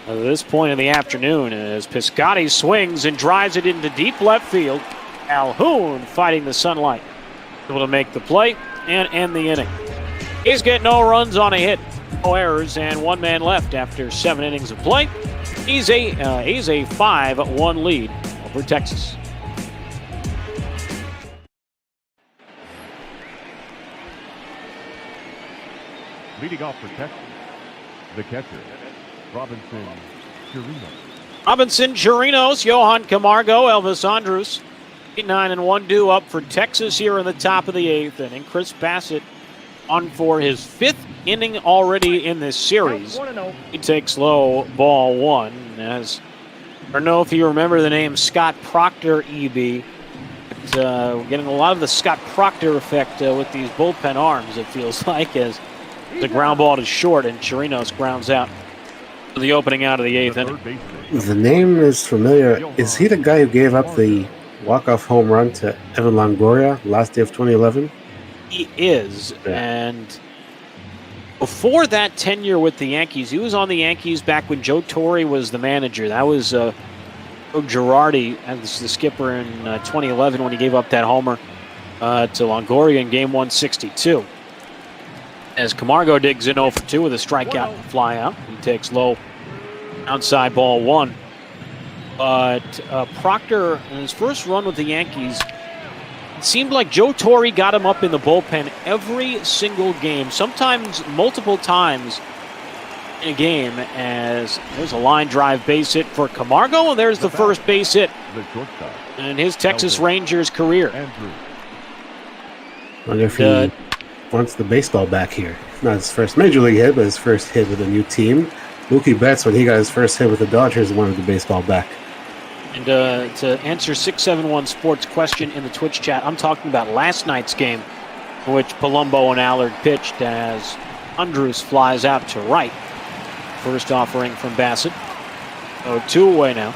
At this point in the afternoon, as Piscotty swings and drives it into deep left field, Calhoun fighting the sunlight, able to make the play and end the inning. He's getting no runs on a hit, no errors, and 1 man left after 7 innings of play. He's a 5-1 lead over Texas. Leading off for Texas, the catcher, Robinson Chirinos, Johan Camargo, Elvis Andrus. 9-1 due up for Texas here in the top of the 8th inning. Chris Bassett on for his 5th inning already in this series. He takes low, ball 1. As I don't know if you remember the name Scott Proctor, EB. We're getting a lot of the Scott Proctor effect with these bullpen arms, it feels like, as the ground ball to short and Chirinos grounds out for the opening out of the 8th inning. The name is familiar. Is he the guy who gave up the walk-off home run to Evan Longoria last day of 2011? He is, and before that tenure with the Yankees, he was on the Yankees back when Joe Torre was the manager. That was Joe Girardi as the skipper in 2011 when he gave up that homer to Longoria in Game 162. As Camargo digs in 0 for 2 with a strikeout and fly out. He takes low, outside ball 1. But Proctor, in his first run with the Yankees, it seemed like Joe Torre got him up in the bullpen every single game, sometimes multiple times in a game, as there's a line drive base hit for Camargo, and there's the first base hit in his Texas Rangers career. I wonder if he wants the baseball back here. Not his first major league hit, but his first hit with a new team. Mookie Betts, when he got his first hit with the Dodgers, wanted the baseball back. And to answer 671 Sports question in the Twitch chat, I'm talking about last night's game in which Palumbo and Allard pitched as Andrus flies out to right. First offering from Bassett. 2 away now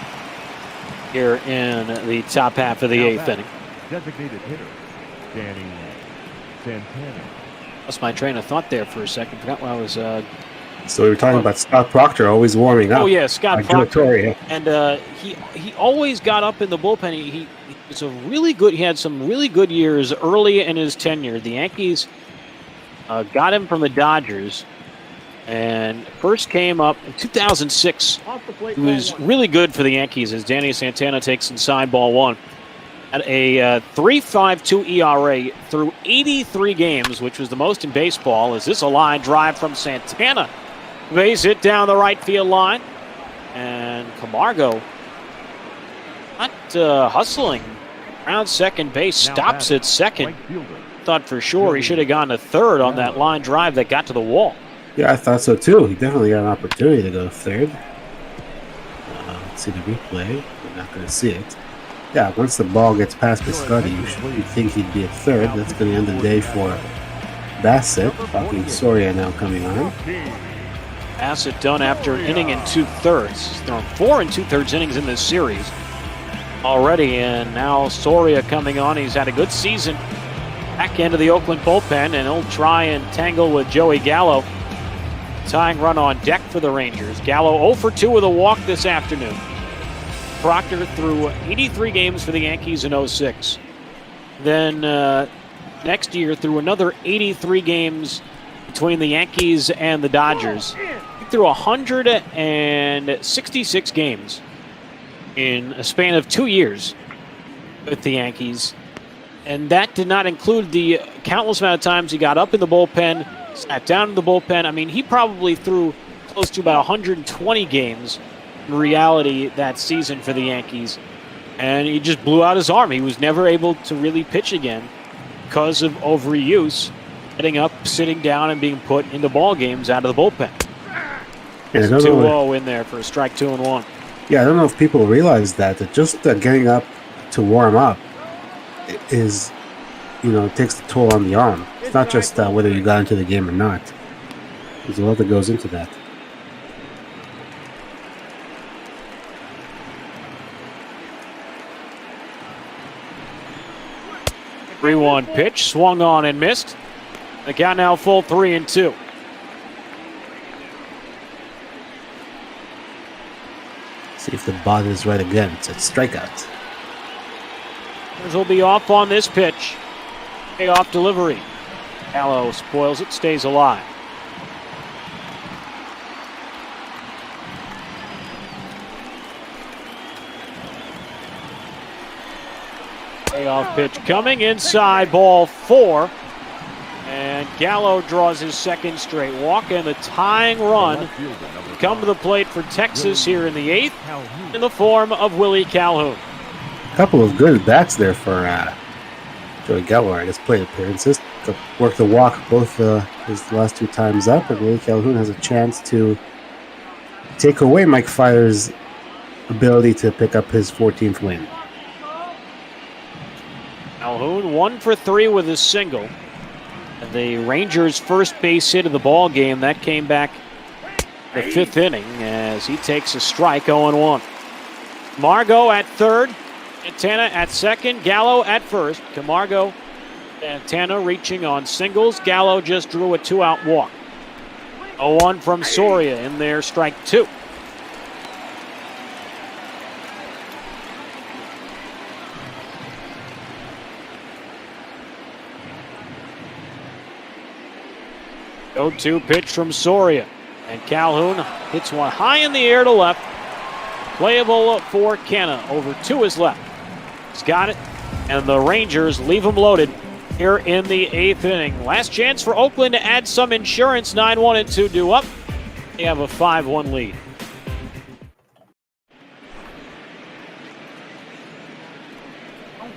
here in the top half of the 8th inning. Designated hitter, Danny Santana. Lost my train of thought there for a second. Forgot what I was... So we were talking about Scott Proctor always warming up. Oh yeah, Scott Proctor. Yeah. And he always got up in the bullpen. He was a really good. He had some really good years early in his tenure. The Yankees got him from the Dodgers, and first came up in 2006. He was really good for the Yankees as Danny Santana takes inside ball 1 at a 3.52 ERA through 83 games, which was the most in baseball. Is this a line drive from Santana? Base hit down the right field line. And Camargo not hustling around second base. Stops at second. Thought for sure he should have gone to third on that line drive that got to the wall. Yeah, I thought so too. He definitely got an opportunity to go third. Let's see the replay. We're not going to see it. Yeah, once the ball gets past Piscotty, you'd think he'd be at third. That's going to end the day for Bassett. Joaquin Soria now coming on. Bassett done after an inning and 2/3. He's thrown 4 2/3 innings in this series already, and now Soria coming on. He's had a good season. Back end of the Oakland bullpen, and he'll try and tangle with Joey Gallo. Tying run on deck for the Rangers. Gallo 0 for 2 with a walk this afternoon. Proctor threw 83 games for the Yankees in 06. Then next year threw another 83 games between the Yankees and the Dodgers. He threw 166 games in a span of 2 years with the Yankees. And that did not include the countless amount of times he got up in the bullpen, sat down in the bullpen. I mean, he probably threw close to about 120 games in reality that season for the Yankees. And he just blew out his arm. He was never able to really pitch again because of overuse, getting up, sitting down, and being put into ball games out of the bullpen. Yeah, 2-0 in there for a strike 2 and 1. Yeah, I don't know if people realize that just getting up to warm up is, it takes the toll on the arm. It's not just whether you got into the game or not. There's a lot that goes into that. Three-one pitch, swung on and missed. The count now full 3-2. See if the bot is right again. It's a strikeout. Will be off on this pitch. Payoff delivery. Gallo spoils it, stays alive. Payoff pitch coming inside, ball 4. And Gallo draws his second straight walk, and the tying run come to the plate for Texas here in the 8th in the form of Willie Calhoun. A couple of good bats there for Joey Gallo. I guess plate appearances. Worked the walk both his last 2 times up, and Willie Calhoun has a chance to take away Mike Fiers' ability to pick up his 14th win. Calhoun 1 for 3 with a single. The Rangers' first base hit of the ball game, that came back the 5th inning as he takes a strike 0-1. Camargo at third, Santana at second, Gallo at first. Camargo, Santana reaching on singles. Gallo just drew a 2-out walk. 0-1 from Soria in there, strike 2. Go-to pitch from Soria. And Calhoun hits one high in the air to left. Playable for Canna over to his left. He's got it. And the Rangers leave him loaded here in the 8th inning. Last chance for Oakland to add some insurance. 9-1 and 2 due up. They have a 5-1 lead.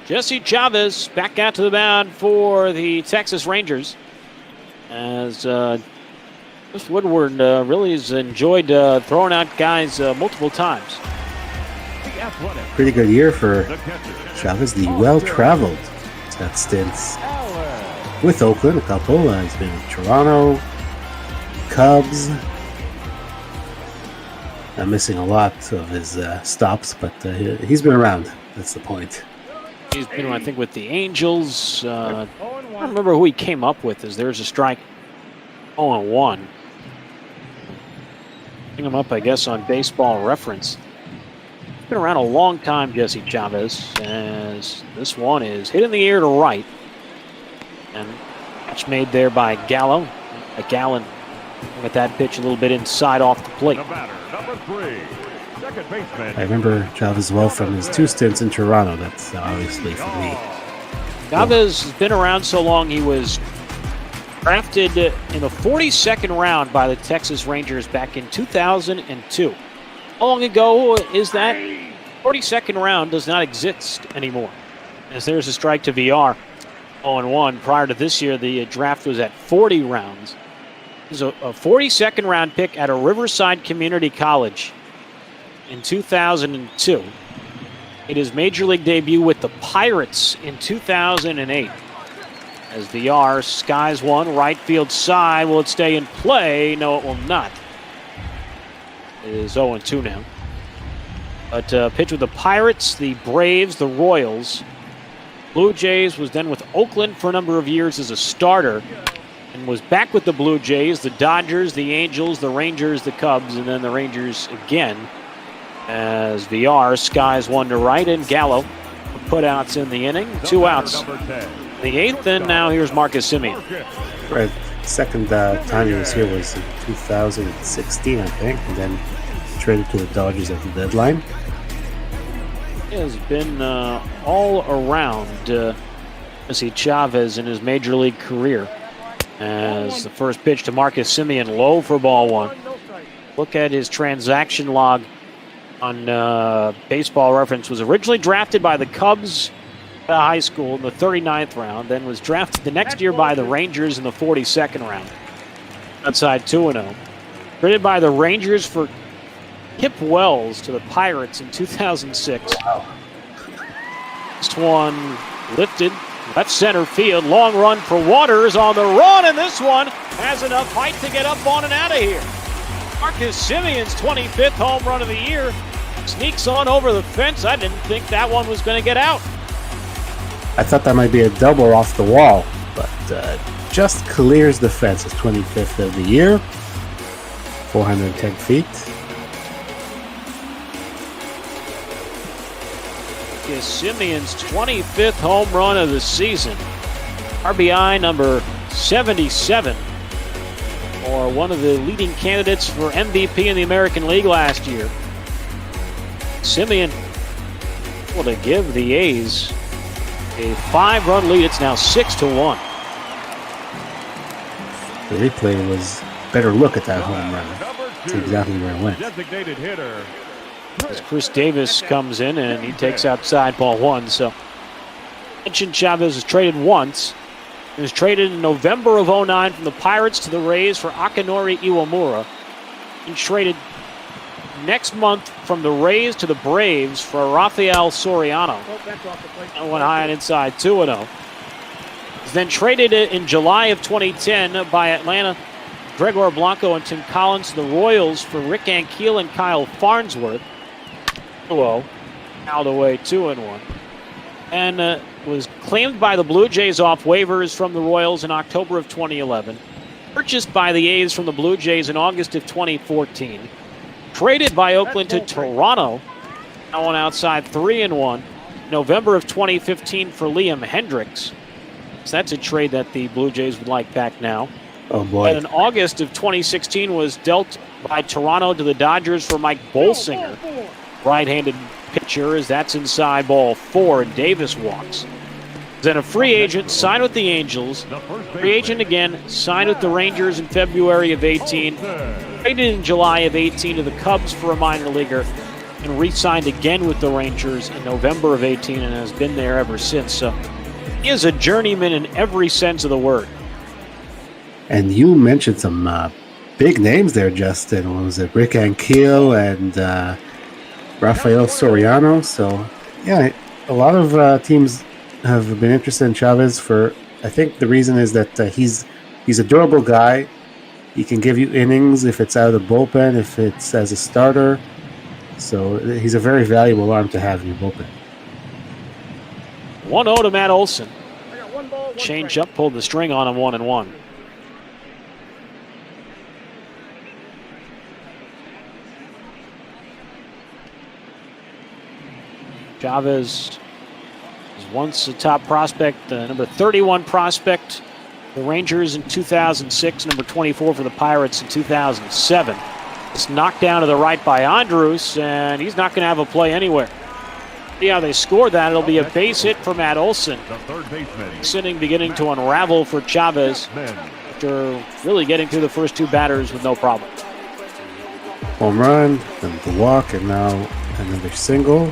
Jesse Chavez back out to the mound for the Texas Rangers. As Chris Woodward really has enjoyed throwing out guys multiple times. Pretty good year for Chavez, the well-traveled. He's got stints with Oakland, a couple. He's been with Toronto, Cubs. I'm missing a lot of his stops, but he's been around. That's the point. He's been, I think, with the Angels. I don't remember who he came up with. As there's a strike 0-1. Bring him up, I guess, on Baseball Reference. He's been around a long time, Jesse Chavez, as this one is hit in the air to right. And catch made there by Gallo. Gallen with that pitch a little bit inside off the plate. Number 3, second baseman. I remember Chavez well from his 2 stints in Toronto. That's obviously for me. Chavez has been around so long, he was drafted in the 42nd round by the Texas Rangers back in 2002. How long ago is that? 42nd round does not exist anymore. As there's a strike to VR, 0-1. Prior to this year, the draft was at 40 rounds. It was a 42nd round pick at a Riverside Community College in 2002. Made his major league debut with the Pirates in 2008. As VR skies one, right field side. Will it stay in play? No, it will not. It is 0-2 now. But pitched with the Pirates, the Braves, the Royals. Blue Jays, was then with Oakland for a number of years as a starter. And was back with the Blue Jays, the Dodgers, the Angels, the Rangers, the Cubs, and then the Rangers again. As VR skies one to right, and Gallo put outs in the inning. 2 outs. The 8th, and now here's Marcus Semien. Right. Second time he was here was in 2016, I think, and then traded to the Dodgers at the deadline. He has been all around Jesse Chavez in his major league career. As the first pitch to Marcus Semien, low for ball 1. Look at his transaction log on Baseball Reference. Was originally drafted by the Cubs high school in the 39th round, then was drafted the next year by the Rangers in the 42nd round. Outside 2-0. Traded by the Rangers for Kip Wells to the Pirates in 2006. This one lifted Left center field, long run for Waters on the run, and this one has enough height to get up on and out of here. Marcus Simeon's 25th home run of the year sneaks on over the fence. I didn't think that one was going to get out. I thought that might be a double off the wall, but just clears the fence. His 25th of the year, 410 feet. Is Simeon's 25th home run of the season. RBI number 77, or one of the leading candidates for MVP in the American League last year. Simeon able to give the A's a 5-run lead. It's now 6-1. The replay was a better look at that home run. See exactly where it went. Designated hitter. As Chris Davis comes in and he takes outside ball 1. So, mentioned Chavez was traded once. He was traded in November of 09 from the Pirates to the Rays for Akinori Iwamura. He traded next month from the Rays to the Braves for Rafael Soriano. And went high and inside 2-0. He's then traded in July of 2010 by Atlanta, Gregor Blanco and Tim Collins to the Royals for Rick Ankiel and Kyle Farnsworth. 2-0, out away 2-1. And was claimed by the Blue Jays off waivers from the Royals in October of 2011. Purchased by the A's from the Blue Jays in August of 2014. Traded by Oakland to Toronto. Now on outside 3-1. November of 2015 for Liam Hendricks. So that's a trade that the Blue Jays would like back now. Oh boy. And in August of 2016 was dealt by Toronto to the Dodgers for Mike Bolsinger. Right-handed pitcher, as that's inside ball 4, and Davis walks. Then a free agent, signed with the Angels. Free agent again, signed with the Rangers in February of 18. Traded in July of 18 to the Cubs for a minor leaguer. And re-signed again with the Rangers in November of 18 and has been there ever since. So he is a journeyman in every sense of the word. And you mentioned some big names there, Justin. What was it? Rick Ankiel and Rafael Soriano. So, yeah, a lot of teams have been interested in Chavez for, I think the reason is that he's a durable guy. He can give you innings if it's out of the bullpen, if it's as a starter. So he's a very valuable arm to have in your bullpen. 1-0 to Matt Olson. Change up, pulled the string on him 1-1. Chavez was once a top prospect, number 31 prospect, the Rangers in 2006, number 24 for the Pirates in 2007. It's knocked down to the right by Andrus, and he's not going to have a play anywhere. See how they scored that. It'll be a base hit for Matt Olson. Inning beginning to unravel for Chavez after really getting through the first 2 batters with no problem. Home run, then the walk, and now another single.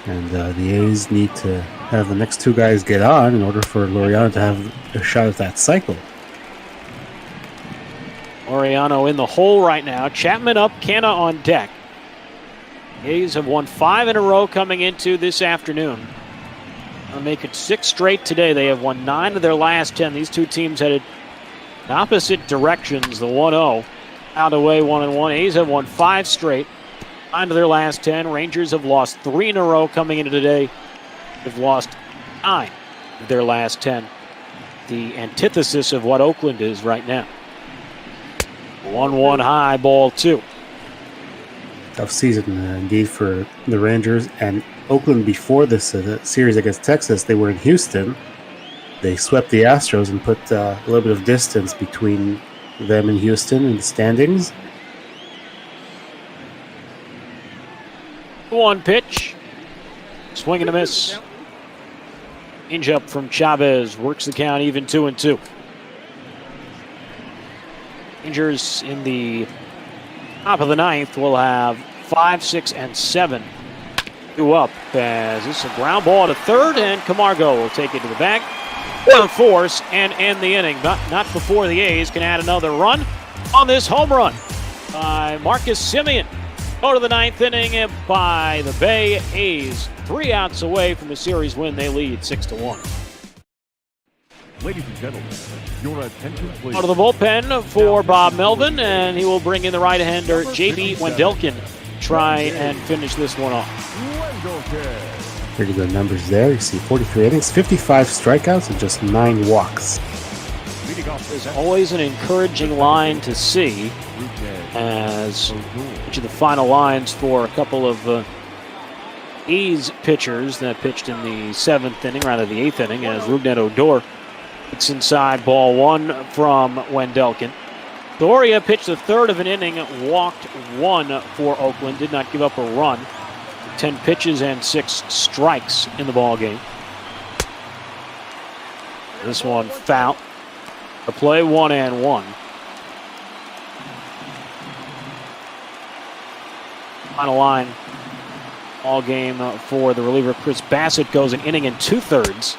And the A's need to have the next 2 guys get on in order for Laureano to have a shot at that cycle. Laureano in the hole right now. Chapman up, Canna on deck. A's have won 5 in a row coming into this afternoon. They'll make it 6 straight today. They have won 9 of their last 10. These 2 teams headed in opposite directions. The 1-0 out away 1-1. A's have won 5 straight. 9 of their last 10. Rangers have lost 3 in a row coming into today. They've lost 9 of their last 10. The antithesis of what Oakland is right now. 1-1 high, ball 2. Tough season indeed for the Rangers. And Oakland before this the series against Texas, they were in Houston. They swept the Astros and put a little bit of distance between them and Houston in the standings. 1 pitch. Swing and a miss. Change up from Chavez. Works the count even 2-2. Rangers in the top of the 9th will have 5, 6, and 7. 2 up as this is a ground ball to third, and Camargo will take it to the bag with a force and end the inning. Not before the A's can add another run on this home run by Marcus Simeon. Go to the ninth inning by the Bay. A's 3 outs away from a series win. They lead 6-1. Ladies and gentlemen, your attention please. Out of the bullpen for Bob Melvin, and he will bring in the right-hander J.B. Wendelken. Try and finish this one off. Wendelken. Pretty good numbers there. You see 43 innings, 55 strikeouts, and just 9 walks. Leading off There's always an encouraging line to see as each of the final lines for a couple of A's pitchers that pitched in the 7th inning, rather the 8th inning, as Rougned Odor hits inside ball 1 from Wendelken. Doria pitched the 3rd of an inning, walked 1 for Oakland, did not give up a run. 10 pitches and 6 strikes in the ball game. This one foul. The play 1-1. Final line all game for the reliever Chris Bassett goes an inning and 2/3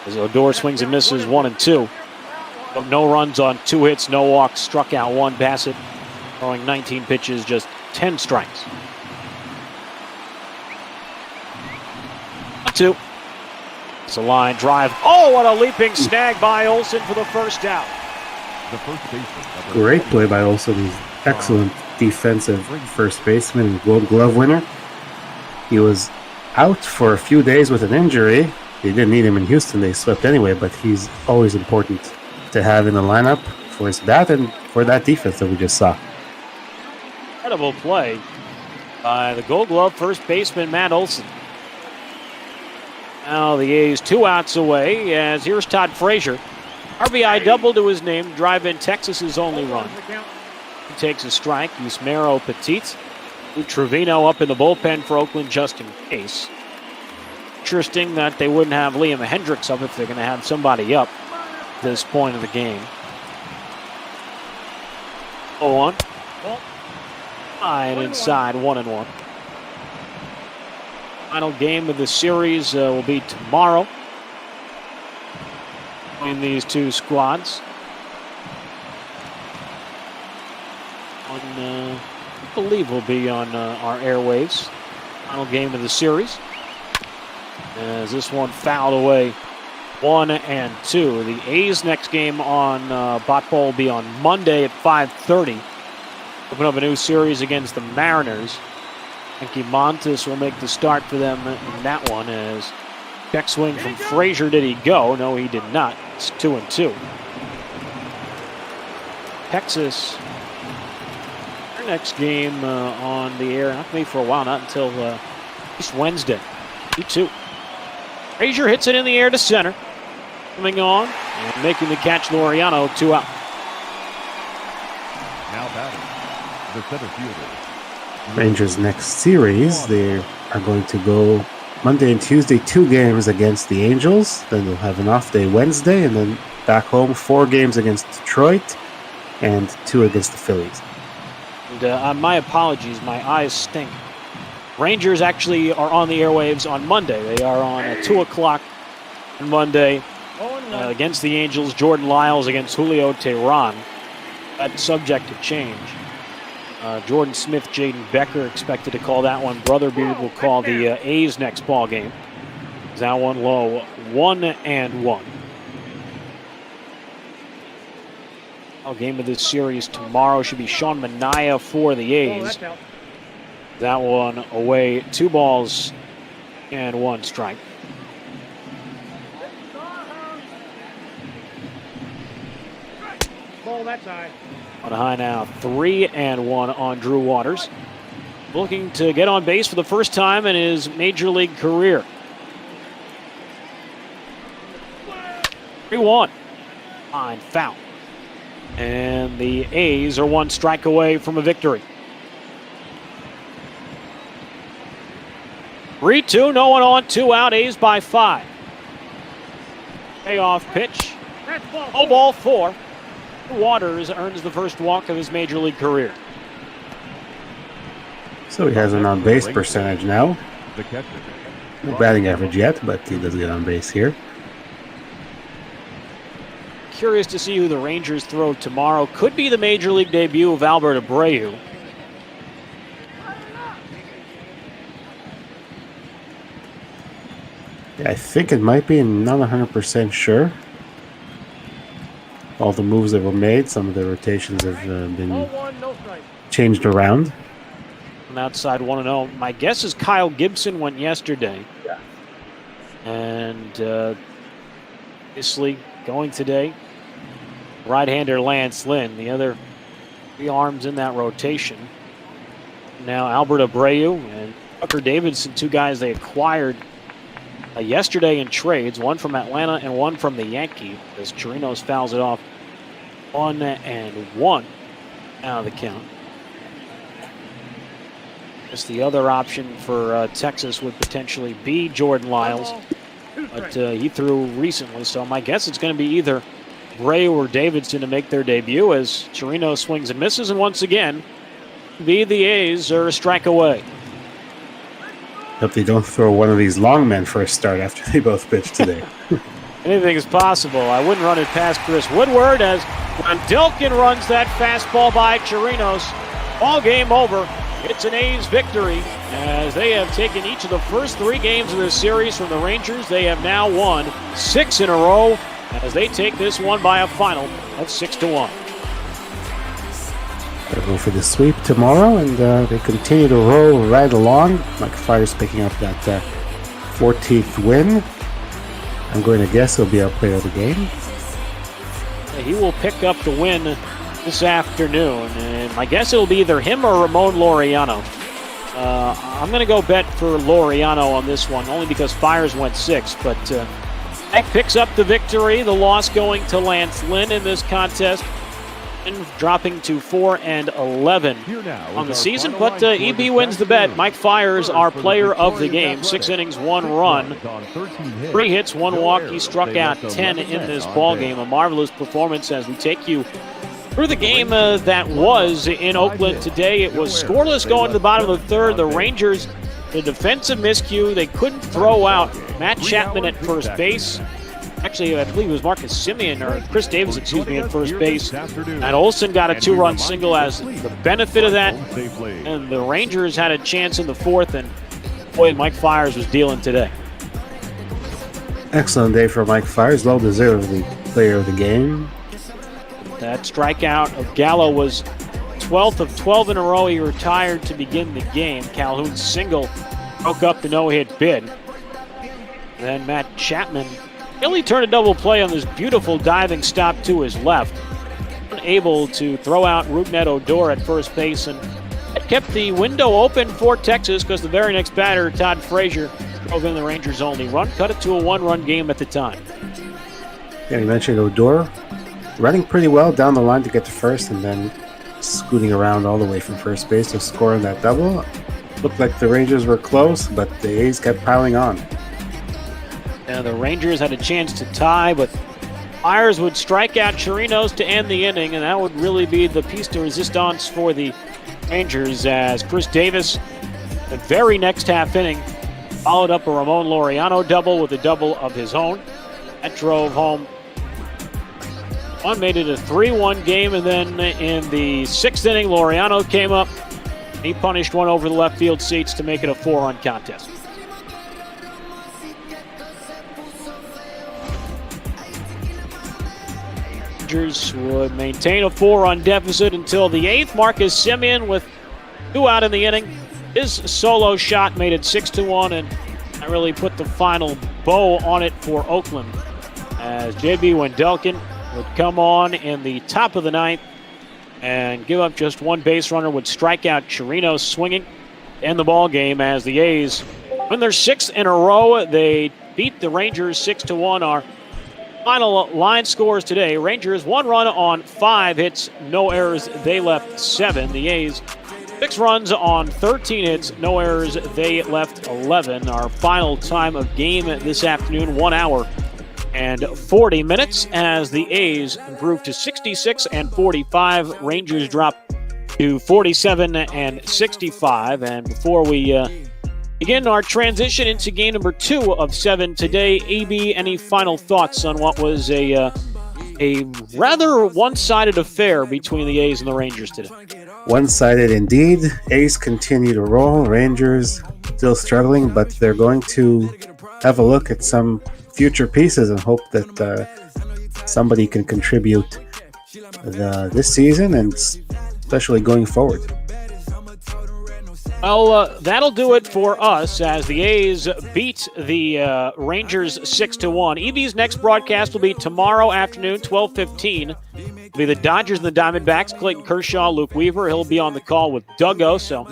as Odor swings and misses 1 and 2. But no runs on 2 hits, no walks, struck out 1. Bassett throwing 19 pitches, just 10 strikes. 2. It's a line drive. Oh, what a leaping snag by Olsen for the first out. the first baseman. Great play by Olsen. He's excellent defensive first baseman and Gold Glove winner. He was out for a few days with an injury. They didn't need him in Houston. They swept anyway, but he's always important to have in the lineup for his bat and for that defense that we just saw. Incredible play by the Gold Glove first baseman Matt Olsen. Now the A's 2 outs away as here's Todd Frazier. RBI double to his name, drive in Texas's only run. He takes a strike. Yusmeiro Petit. Trevino up in the bullpen for Oakland just in case. Interesting that they wouldn't have Liam Hendricks up if they're going to have somebody up at this point of the game. 0-1. And inside 1-1. Final game of the series will be tomorrow between these two squads. I believe will be on our airwaves. Final game of the series. As this one fouled away 1-2. The A's next game on Bot Bowl will be on Monday at 5:30. Open up a new series against the Mariners. Frankie Montas will make the start for them in that one as check swing from Frazier. Did he go? No, he did not. It's 2-2. Texas, their next game on the air, not going to be for a while, not until at least Wednesday. 2-2. Frazier hits it in the air to center. Coming on and making the catch, Laureano, 2 out. Now batting, the center fielder. Rangers' next series, they are going to go Monday and Tuesday, 2 games against the Angels. Then they'll have an off day Wednesday, and then back home 4 games against Detroit and 2 against the Phillies. And my apologies, my eyes stink. Rangers actually are on the airwaves on Monday. They are on at 2 o'clock on Monday against the Angels. Jordan Lyles against Julio Teheran. That's subject to change. Jordan Smith, Jaden Becker expected to call that one. Brother Beard will call the A's next ball game. That one low, 1-1. Our game of this series tomorrow should be Sean Manaea for the A's. That one away, 2 balls and 1 strike. Ball that side. On high now, 3-1 on Drew Waters. Looking to get on base for the first time in his major league career. 3-1. Fine foul. And the A's are 1 strike away from a victory. 3-2, no one on, 2 out, A's by 5. Payoff pitch. Oh, ball 4. Waters earns the first walk of his major league career. So he has an on-base percentage now. The catcher. No batting average yet, but he does get on base here. Curious to see who the Rangers throw tomorrow. Could be the major league debut of Albert Abreu. Yeah, I think it might be. I'm not 100% sure. All the moves that were made, some of the rotations have been 0-1, no strike. changed around. On outside 1-0. My guess is Kyle Gibson went yesterday. Yeah. And obviously going today, right-hander Lance Lynn, the other 3 arms in that rotation. Now Albert Abreu and Tucker Davidson, 2 guys they acquired yesterday in trades, one from Atlanta and one from the Yankees, as Chirinos fouls it off 1-1 out of the count. Just the other option for Texas would potentially be Jordan Lyles, but he threw recently, so my guess it's going to be either Abreu or Davidson to make their debut as Chirinos swings and misses, and once again, the A's are a strike away. Hope they don't throw one of these long men for a start after they both pitch today. Anything is possible. I wouldn't run it past Chris Woodward as Dilkin runs that fastball by Chirinos. All game over. It's an A's victory as they have taken each of the first 3 games of this series from the Rangers. They have now won 6 in a row as they take this one by a final of 6-1. They'll go for the sweep tomorrow, and they continue to roll right along. Like Fiers picking up that 14th win. I'm going to guess he'll be our player of the game. He will pick up the win this afternoon, and my guess it'll be either him or Ramon Laureano. I'm going to go bet for Laureano on this one, only because Fiers went 6, but Eck picks up the victory, the loss going to Lance Lynn in this contest, and dropping to 4-11 on the season, but EB wins the bet. Mike Fiers, our player of the game, 6 innings, 1 run, 3 hits, 1 walk. He struck out 10 in this ball game. A marvelous performance as we take you through the game that was in Oakland today. It was scoreless going to the bottom of the 3rd. The Rangers, the defensive miscue, they couldn't throw out Matt Chapman at first base. Actually, I believe it was Marcus Semien, or Chris Davis, at first base. And Olsen got a 2-run single as the benefit of that. And the Rangers had a chance in the 4th, and boy, Mike Fiers was dealing today. Excellent day for Mike Fiers. Well-deserved the player of the game. That strikeout of Gallo was 12th of 12 in a row. He retired to begin the game. Calhoun's single broke up the no-hit bid. Then Matt Chapman really turned a double play on this beautiful diving stop to his left. Unable to throw out Rougned Odor at first base, and it kept the window open for Texas because the very next batter, Todd Frazier, drove in the Rangers' only run, cut it to a 1-run game at the time. Yeah, you mentioned Odor running pretty well down the line to get to first, and then scooting around all the way from first base to score on that double. Looked like the Rangers were close, but the A's kept piling on. The Rangers had a chance to tie, but Fiers would strike out Chirinos to end the inning, and that would really be the piece de resistance for the Rangers as Chris Davis, the very next half inning, followed up a Ramon Laureano double with a double of his own. That drove home one, made it a 3-1 game, and then in the 6th inning, Laureano came up. He punished one over the left field seats to make it a 4-run contest. Rangers would maintain a 4-run deficit until the 8th. Marcus Semien with 2 out in the inning. His solo shot made it 6-1, and that really put the final bow on it for Oakland as J.B. Wendelken would come on in the top of the 9th and give up just 1 base runner, would strike out Chirinos swinging to end the ball game as the A's win their 6th in a row. They beat the Rangers 6-1. Our final line scores today: Rangers 1 run on 5 hits, no errors, they left 7. The A's 6 runs on 13 hits, no errors, they left 11. Our final time of game this afternoon, 1 hour and 40 minutes, as the A's improved to 66 and 45. Rangers drop to 47 and 65. And before we begin our transition into game number 2 of 7 today, AB, any final thoughts on what was a rather one-sided affair between the A's and the Rangers today? One-sided indeed. A's continue to roll. Rangers still struggling, but they're going to have a look at some future pieces and hope that somebody can contribute this season and especially going forward. Well, that'll do it for us as the A's beat the Rangers 6-1. EB's next broadcast will be tomorrow afternoon, 12:15. It'll be the Dodgers and the Diamondbacks. Clayton Kershaw, Luke Weaver. He'll be on the call with Duggo, so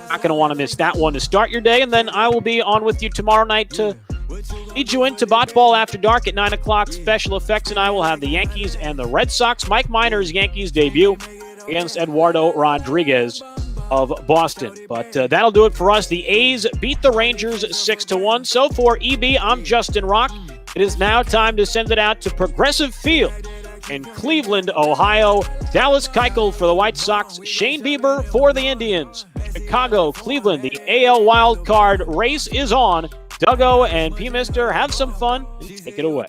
not going to want to miss that one to start your day. And then I will be on with you tomorrow night to lead you into Bot Ball After Dark at 9 o'clock. Special Effects and I will have the Yankees and the Red Sox. Mike Minor's Yankees debut against Eduardo Rodriguez of Boston. But that'll do it for us. The A's beat the Rangers 6-1. So for EB, I'm Justin Rock. It is now time to send it out to Progressive Field in Cleveland, Ohio. Dallas Keuchel for the White Sox. Shane Bieber for the Indians. Chicago, Cleveland. The AL wild card race is on. Duggo and P-Mister, have some fun and take it away.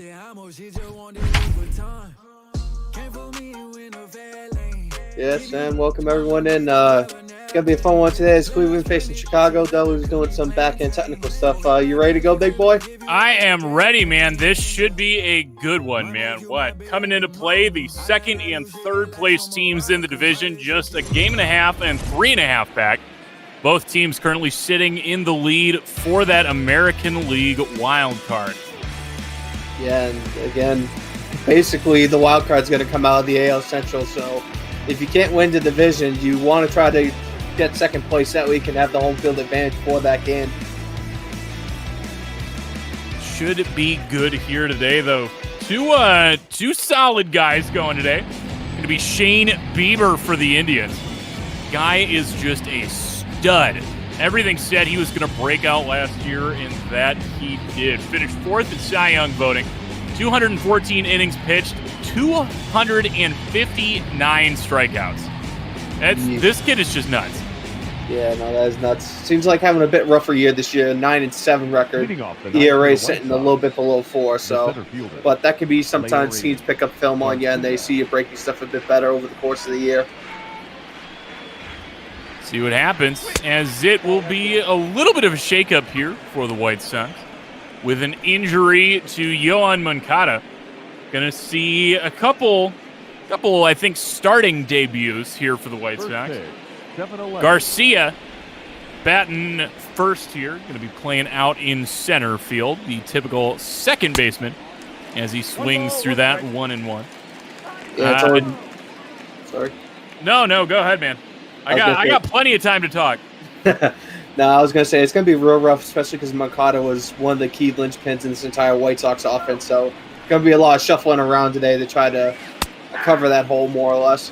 Yes, and welcome everyone in. It's going to be a fun one today as Cleveland facing Chicago. Dudley's doing some back-end technical stuff. You ready to go, big boy? I am ready, man. This should be a good one, man. Coming into play, the second and third place teams in the division, just a game and a half and 3.5 back. Both teams currently sitting in the lead for that American League wild card. Yeah, and again, basically the wild card's going to come out of the AL Central, so if you can't win the division, you want to try to get second place that week and have the home field advantage for that game. Should be good here today, though. Two solid guys going today. Going to be Shane Bieber for the Indians. Guy is just a stud. Everything said he was going to break out last year, and that he did. Finished 4th in Cy Young voting. 214 innings pitched, 259 strikeouts. This kid is just nuts. Yeah, no, that is nuts. Seems like having a bit rougher year this year. 9-7 record. ERA sitting a little bit below 4. So, but that could be sometimes teams pick up film on you and they see you breaking stuff a bit better over the course of the year. See what happens, as it will be a little bit of a shakeup here for the White Sox with an injury to Yohan Moncada. Going to see a couple, I think, starting debuts here for the White Sox. Garcia batting first here, going to be playing out in center field, the typical second baseman, as he swings through that 1-1. Yeah, sorry. No, go ahead, man. I got plenty of time to talk. No, I was going to say, it's going to be real rough, especially because Moncada was one of the key linchpins in this entire White Sox offense. So it's going to be a lot of shuffling around today to try to cover that hole more or less.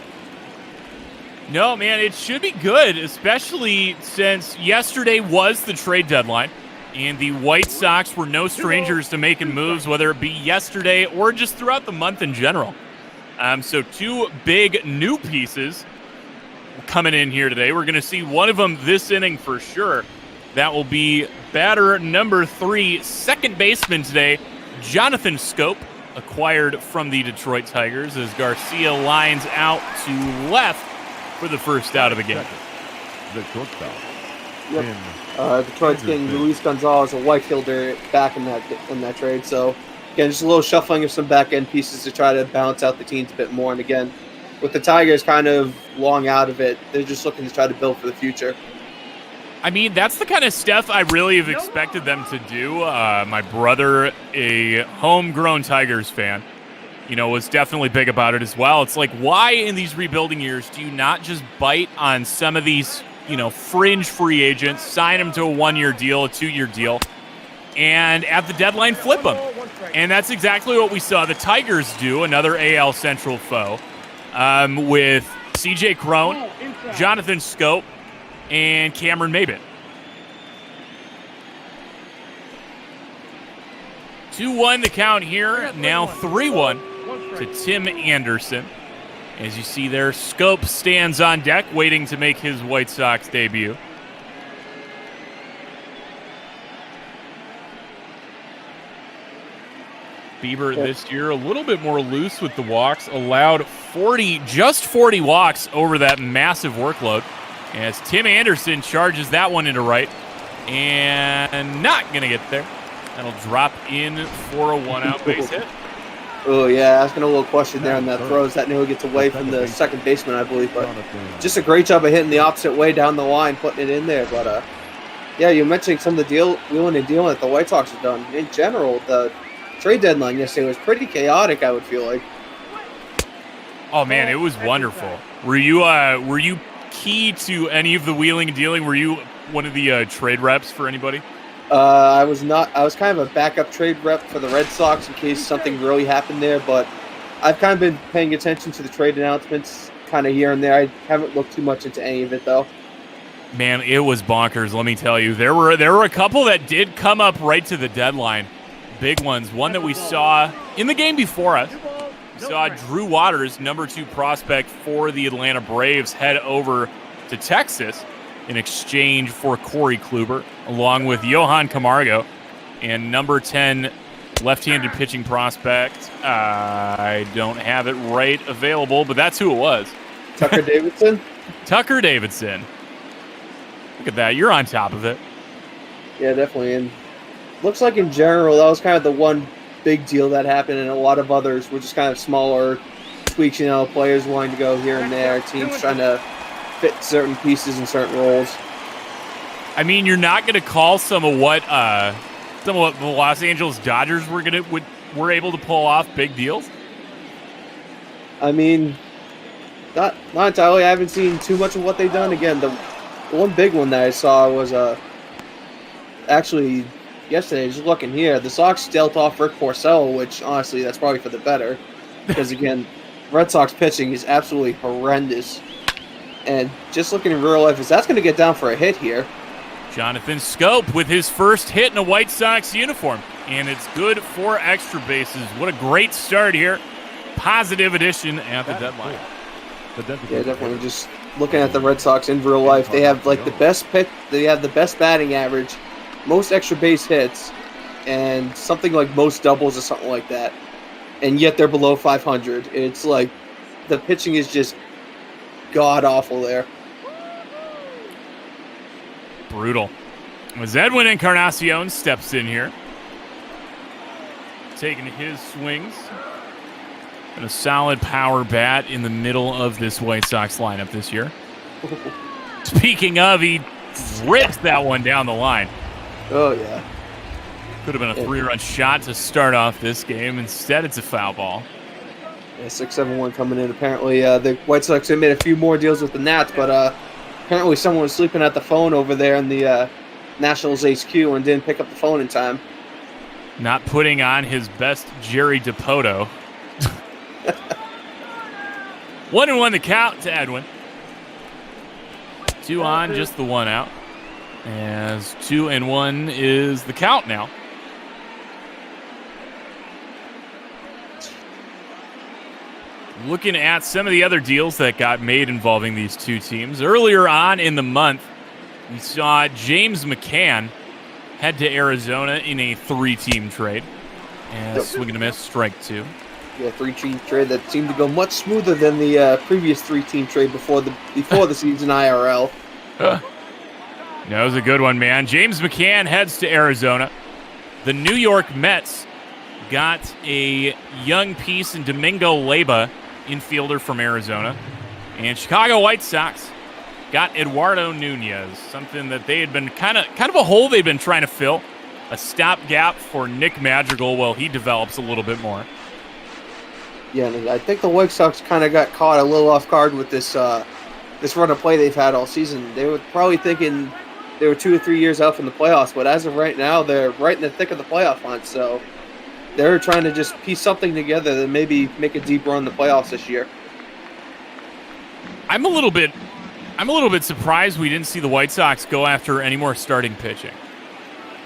No, man, it should be good, especially since yesterday was the trade deadline, and the White Sox were no strangers to making moves, whether it be yesterday or just throughout the month in general. So two big new pieces coming in here today. We're going to see one of them this inning for sure. That will be batter number 3, second baseman today, Jonathan Scope, acquired from the Detroit Tigers, as Garcia lines out to left for the first out of the game. Yep. Detroit's getting Luis Gonzalez, a right fielder, back in that trade. So again, just a little shuffling of some back end pieces to try to balance out the teams a bit more. And again, with the Tigers kind of long out of it, they're just looking to try to build for the future. I mean, that's the kind of stuff I really have expected them to do. My brother, a homegrown Tigers fan, was definitely big about it as well. It's like, why in these rebuilding years do you not just bite on some of these, fringe free agents, sign them to a 1-year deal, a 2-year deal, and at the deadline flip them? And that's exactly what we saw the Tigers do, another AL Central foe, with CJ Cron, Jonathan Scope, and Cameron Maybin. 2-1 the count here, now 3-1 to Tim Anderson. As you see there, Scope stands on deck, waiting to make his White Sox debut. Bieber this year a little bit more loose with the walks, allowed just 40 walks over that massive workload, as Tim Anderson charges that one into right and not going to get there. That'll drop in for a one-out base hit. Oh, yeah, asking a little question there on that throw. Is that Neal gets away from the second baseman, I believe. But just a great job of hitting the opposite way down the line, putting it in there. But, yeah, you're mentioning some of the wheeling and dealing that the White Sox have done. In general, the trade deadline yesterday was pretty chaotic, I would feel like. Oh, man, it was wonderful. Were you key to any of the wheeling and dealing? Were you one of the trade reps for anybody? I was not. I was kind of a backup trade rep for the Red Sox in case something really happened there, but I've kind of been paying attention to the trade announcements kind of here and there. I haven't looked too much into any of it, though. Man, it was bonkers, let me tell you. There were a couple that did come up right to the deadline. Big ones. One that we saw in the game before us. We saw Drew Waters, number 2 prospect for the Atlanta Braves, head over to Texas in exchange for Corey Kluber, along with Johan Camargo and number 10 left-handed pitching prospect. I don't have it right available, but that's who it was. Tucker Davidson? Tucker Davidson. Look at that. You're on top of it. Yeah, definitely. And looks like in general, that was kind of the one big deal that happened, and a lot of others were just kind of smaller tweaks, players wanting to go here and there, teams trying to fit certain pieces in certain roles. I mean, you're not going to call some of what the Los Angeles Dodgers were able to pull off big deals. I mean, not entirely. I haven't seen too much of what they've done. Again, the one big one that I saw was actually yesterday. Just looking here, the Sox dealt off Rick Porcello, which honestly, that's probably for the better, because again, Red Sox pitching is absolutely horrendous. And just looking in real life, that's going to get down for a hit here. Jonathan Scope with his first hit in a White Sox uniform. And it's good for extra bases. What a great start here. Positive addition at the deadline. Yeah, definitely. Just looking at the Red Sox in real life, they have like the best pitch. They have the best batting average, most extra base hits, and something like most doubles or something like that. And yet they're below 500. It's like the pitching is just god-awful there. Brutal. As Edwin Encarnacion steps in here, taking his swings. And a solid power bat in the middle of this White Sox lineup this year. Speaking of, he ripped that one down the line. Oh, yeah. Could have been a 3-run shot to start off this game. Instead, it's a foul ball. Yeah, 6-7-1 coming in. Apparently, the White Sox have made a few more deals with the Nats, but apparently someone was sleeping at the phone over there in the Nationals HQ and didn't pick up the phone in time. Not putting on his best Jerry DiPoto. 1-1 the count to Edwin. 2 on, just the 1 out. As 2-1 is the count now. Looking at some of the other deals that got made involving these two teams. Earlier on in the month, we saw James McCann head to Arizona in a 3-team trade. And swing and a miss, strike 2. Yeah, 3-team trade that seemed to go much smoother than the previous 3-team trade before the season IRL. That was a good one, man. James McCann heads to Arizona. The New York Mets got a young piece in Domingo Leyba, infielder from Arizona. And Chicago White Sox got Eduardo Nunez, something that they had been kind of a hole they'd been trying to fill. A stopgap for Nick Madrigal while he develops a little bit more. Yeah, and I think the White Sox kind of got caught a little off guard with this run of play they've had all season. They were probably thinking they were 2 or 3 years out from the playoffs, but as of right now, they're right in the thick of the playoff hunt. So they're trying to just piece something together that maybe make a deep run in the playoffs this year. I'm a little bit surprised we didn't see the White Sox go after any more starting pitching.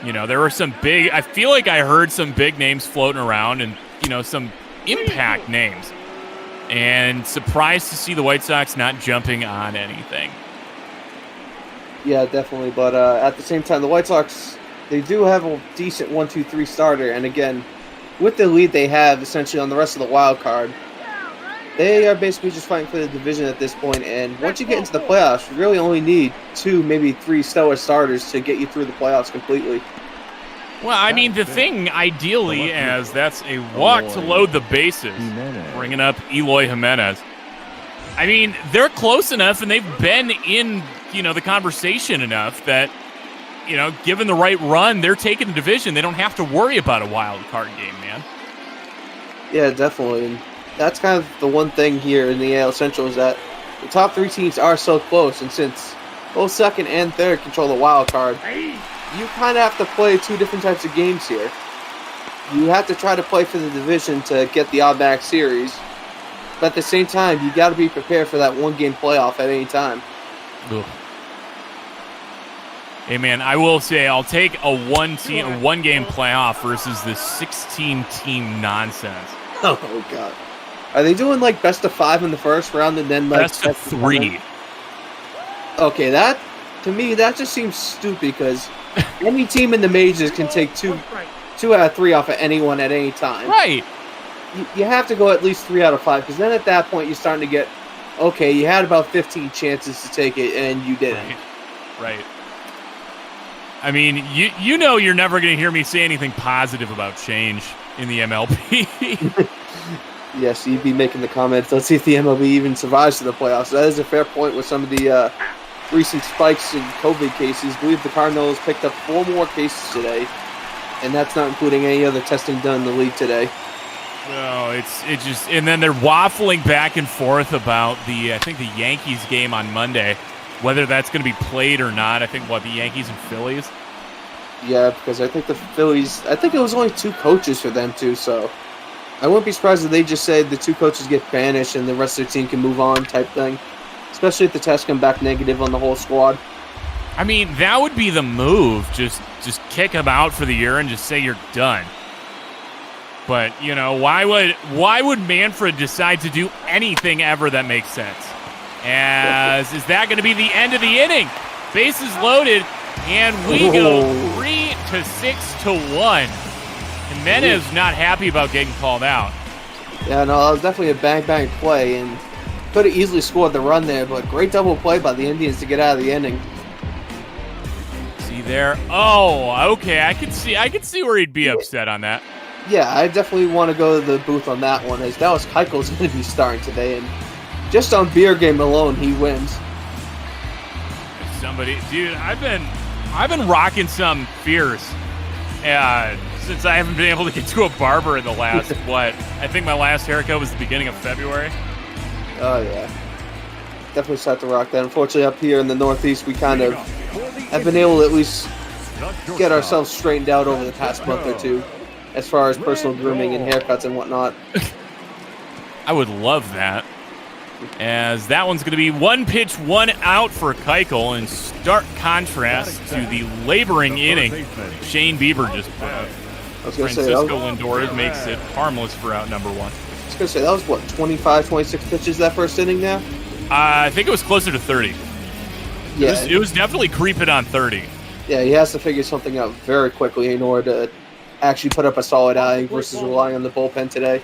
You know, there were some big. I feel like I heard some big names floating around, and some impact names, and surprised to see the White Sox not jumping on anything. Yeah, definitely. But at the same time, the White Sox, they do have a decent 1-2-3 starter, and again, with the lead they have essentially on the rest of the wild card, they are basically just fighting for the division at this point. And once you get into the playoffs, you really only need 2, maybe 3 stellar starters to get you through the playoffs completely. Well, I mean, the thing ideally is that's a walk to load the bases, bringing up Eloy Jimenez. I mean, they're close enough, and they've been in, the conversation enough that, given the right run, they're taking the division. They don't have to worry about a wild card game, man. Yeah, definitely. And that's kind of the one thing here in the AL Central is that the top 3 teams are so close, and since both second and third control the wild card, you kind of have to play 2 different types of games here. You have to try to play for the division to get the automatic series, but at the same time, you got to be prepared for that 1-game playoff at any time. Ugh. Hey man, I will say I'll take a 1-game playoff versus this 16-team nonsense. Oh god, are they doing like best of 5 in the first round and then like best of 3? Okay, that to me that just seems stupid because any team in the majors can take 2 out of 3 off of anyone at any time. Right. You have to go at least 3 out of 5 because then at that point you're starting to get, okay, you had about 15 chances to take it and you didn't. Right. I mean, you're never going to hear me say anything positive about change in the MLB. Yes, you'd be making the comments. Let's see if the MLB even survives to the playoffs. That is a fair point with some of the recent spikes in COVID cases. I believe the Cardinals picked up 4 more cases today, and that's not including any other testing done in the league today. No, it just, and then they're waffling back and forth about I think the Yankees game on Monday, whether that's going to be played or not. I think the Yankees and Phillies. Yeah, because I think the Phillies, I think it was only 2 coaches for them too, so I wouldn't be surprised if they just said the 2 coaches get banished and the rest of their team can move on type thing. Especially if the tests come back negative on the whole squad. I mean, that would be the move. Just kick them out for the year and just say you're done. But, why would Manfred decide to do anything ever that makes sense? Is that going to be the end of the inning? Bases loaded, and we go 3-6-1. Jimenez not happy about getting called out. Yeah, no, that was definitely a bang play, and could have easily scored the run there, but great double play by the Indians to get out of the inning. See there? Oh, okay. I could see where he'd be upset on that. Yeah, I definitely want to go to the booth on that one, as Dallas Keuchel's going to be starting today, and just on beer game alone, he wins. Dude, I've been rocking some Fiers, since I haven't been able to get to a barber in the last I think my last haircut was the beginning of February. Oh yeah, definitely start to rock that. Unfortunately, up here in the Northeast, we kind of have been able to at least get ourselves straightened out over the past month or 2. As far as personal grooming and haircuts and whatnot. I would love that. As that one's going to be 1 pitch, 1 out for Keuchel, in stark contrast to the laboring inning Shane Bieber just put up. Francisco Lindor makes it harmless for out number 1. I was going to say, that was 25, 26 pitches that first inning now? I think it was closer to 30. Yeah. It was definitely creeping on 30. Yeah, he has to figure something out very quickly in order to actually put up a solid outing versus relying on the bullpen today.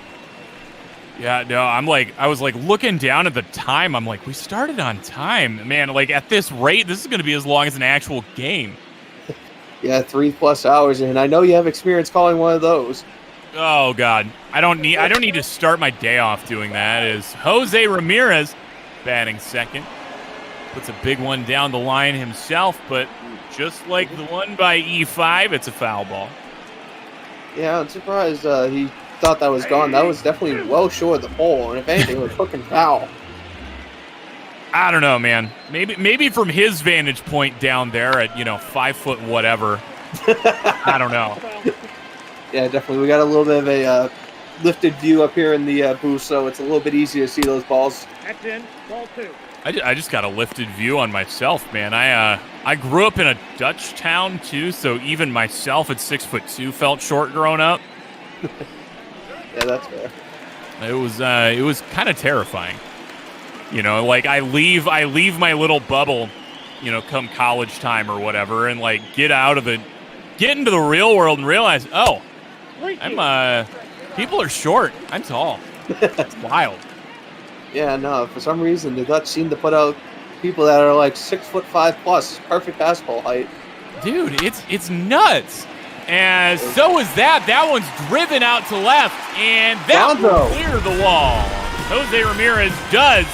Yeah, no, I was looking down at the time. I'm like, we started on time. Man, at this rate, this is going to be as long as an actual game. Yeah, 3+ hours, and I know you have experience calling one of those. Oh God, I don't need to start my day off doing that. Is Jose Ramirez batting second, puts a big one down the line himself, but just like the one by E5, it's a foul ball. Yeah, I'm surprised he thought that was gone. That was definitely well short of the pole, and if anything, it was fucking foul. I don't know, man. Maybe from his vantage point down there at 5 foot whatever. I don't know. Yeah, definitely. We got a little bit of a lifted view up here in the booth, so it's a little bit easier to see those balls. That's in. Ball 2. I just got a lifted view on myself, man. I grew up in a Dutch town too, so even myself at 6'2" felt short growing up. Yeah, that's fair. It was kind of terrifying. I leave my little bubble, come college time or whatever, and get into the real world and realize, oh, people are short. I'm tall. It's wild. Yeah, no, for some reason, the Dutch seem to put out people that are 6'5" plus, perfect basketball height. Dude, it's nuts. As so is that. That one's driven out to left, and that will clear the wall. Jose Ramirez does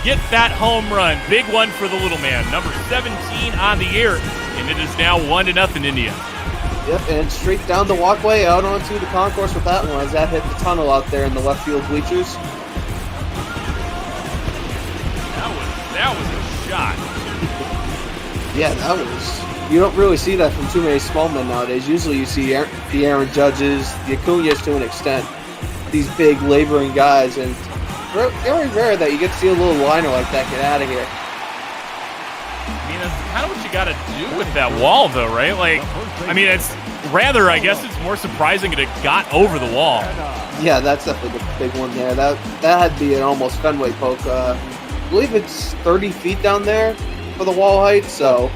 get that home run. Big one for the little man. Number 17 on the year, and it is now 1-0 India. Yep, and straight down the walkway out onto the concourse with that one as that hit the tunnel out there in the left field bleachers. That was a shot. Yeah, that was. You don't really see that from too many small men nowadays. Usually you see the Aaron Judges, the Acuñas to an extent, these big laboring guys, and very rare that you get to see a little liner like that get out of here. I mean, that's kind of what you got to do with that wall, though, right? Like, I mean, it's rather, I guess it's more surprising that it got over the wall. Yeah, that's definitely the big one there. That had to be an almost Fenway poke. I believe it's 30 feet down there for the wall height, so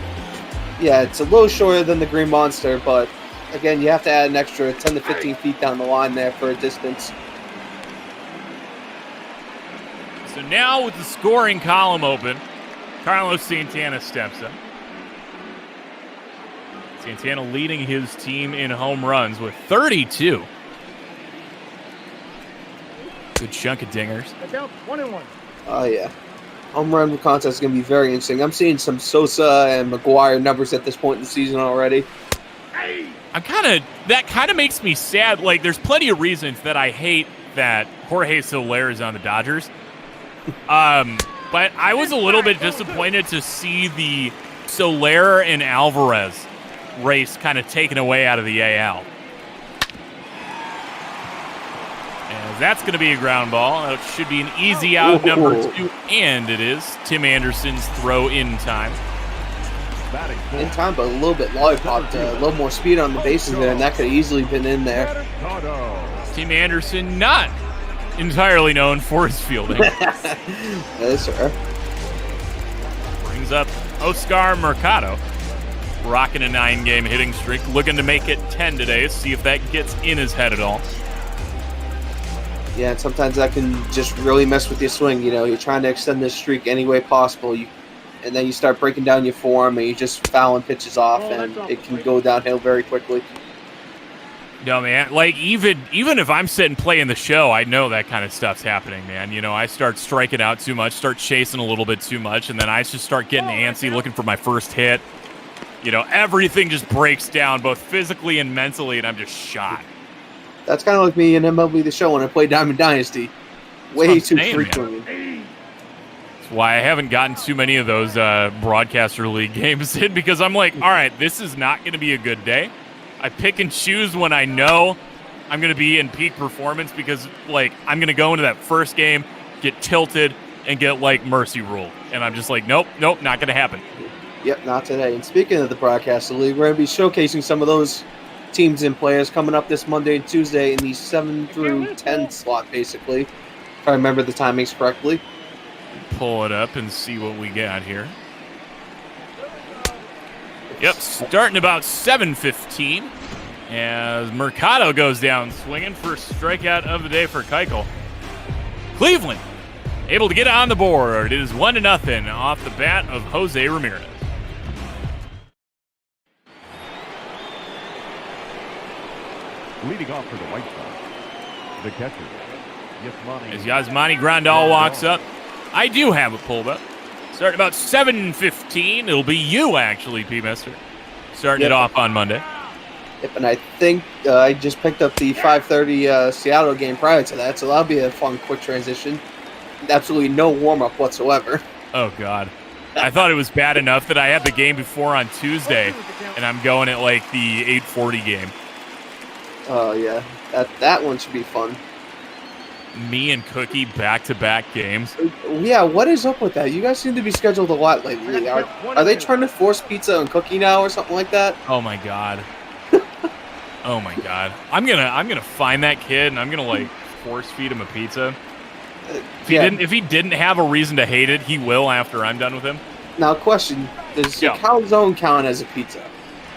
yeah, it's a little shorter than the Green Monster, but again, you have to add an extra 10 to 15 feet down the line there for a distance. So now with the scoring column open, Carlos Santana steps up. Santana leading his team in home runs with 32. Good chunk of dingers. That's out. 1-1. Oh, yeah. Home run contest is going to be very interesting. I'm seeing some Sosa and McGuire numbers at this point in the season already. That kind of makes me sad. Like, there's plenty of reasons that I hate that Jorge Soler is on the Dodgers. But I was a little bit disappointed to see the Soler and Alvarez race kind of taken away out of the AL. And that's going to be a ground ball. It should be an easy out, number 2, and it is. Tim Anderson's throw in time. In time, but a little bit lollipopped, a little more speed on the bases there, and that could have easily been in there. Tim Anderson not entirely known for his fielding. Yes, sir. Brings up Oscar Mercado, rocking a 9-game hitting streak, looking to make it 10 today. See if that gets in his head at all. Yeah, and sometimes that can just really mess with your swing. You know, you're trying to extend this streak any way possible, and then you start breaking down your form, and you're just fouling pitches off, and it can go downhill very quickly. No, man. Like, even if I'm sitting playing the show, I know that kind of stuff's happening, man. You know, I start striking out too much, start chasing a little bit too much, and then I just start getting antsy, looking for my first hit. You know, everything just breaks down, both physically and mentally, and I'm just shot. That's kind of like me in MLB The Show when I played Diamond Dynasty. Way too frequently. That's why I haven't gotten too many of those broadcaster league games in, because I'm like, all right, this is not going to be a good day. I pick and choose when I know I'm going to be in peak performance, because, like, I'm going to go into that first game, get tilted, and get, like, mercy ruled. And I'm just like, nope, not going to happen. Yep, not today. And speaking of the broadcaster league, we're going to be showcasing some of those teams and players coming up this Monday and Tuesday in the 7 through 10 slot, basically, if I remember the timings correctly. Pull it up and see what we got here. Yep, starting about 7:15 as Mercado goes down swinging. First strikeout of the day for Keuchel. Cleveland able to get on the board. It is 1-0 off the bat of Jose Ramirez. Leading off for the White Sox, the catcher, Yasmani. As Yasmani Grandal walks up, I do have it pulled up. Starting about 7:15. It'll be you, actually, P-Mister. Starting it off on Monday. Yep, and I think I just picked up the 5:30 Seattle game prior to that, so that'll be a fun, quick transition. Absolutely no warm-up whatsoever. Oh, God. I thought it was bad enough that I had the game before on Tuesday, and I'm going at, like, the 8:40 game. Oh, yeah. That one should be fun. Me and Cookie back-to-back games. Yeah, what is up with that? You guys seem to be scheduled a lot lately. Are they trying to force pizza and Cookie now or something like that? Oh my god. Oh my god. I'm gonna find that kid and I'm gonna like force feed him a pizza. If he didn't have a reason to hate it, he will after I'm done with him. Now, question: does a calzone count as a pizza?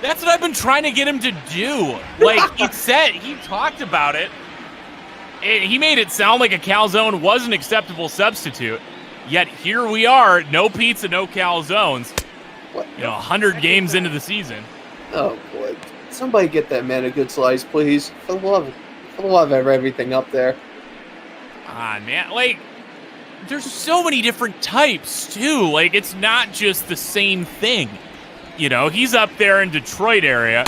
That's what I've been trying to get him to do. Like he talked about it. He made it sound like a calzone was an acceptable substitute. Yet here we are, no pizza, no calzones. What? 100 games into the season. Oh boy! Somebody get that man a good slice, please. For the love of everything up there. Ah, man, like, there's so many different types, too. Like, it's not just the same thing. You know, he's up there in Detroit area.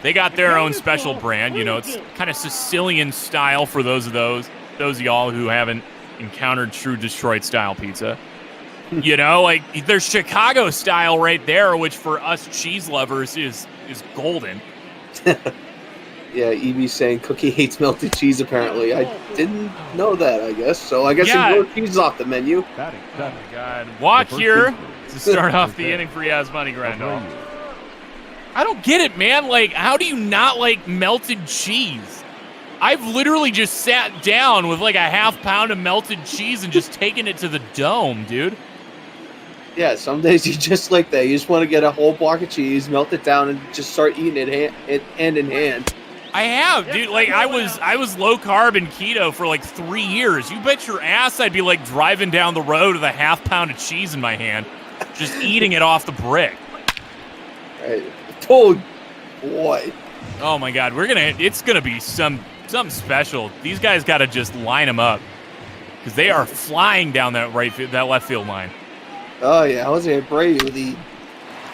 They got their own special brand. You know, it's kind of Sicilian style for those of y'all who haven't encountered true Detroit-style pizza. You know, like, there's Chicago style right there, which for us cheese lovers is golden. Yeah, Evie's saying Cookie hates melted cheese, apparently. I didn't know that, I guess. So I guess grilled cheese is off the menu. Oh, my God. Walk here to start off the inning for Yasmani Grandal. I don't get it, man. Like, how do you not like melted cheese? I've literally just sat down with like a half pound of melted cheese and just taken it to the dome, dude. Yeah, some days you just like that. You just want to get a whole block of cheese, melt it down, and just start eating it hand in hand. I have, dude. Like, I was low carb and keto for like 3 years. You bet your ass I'd be like driving down the road with a half pound of cheese in my hand, just eating it off the brick. Right. Oh, boy. Oh my God, it's gonna be something special. These guys got to just line them up because they are flying down that left field line. Oh yeah, Jose Abreu, the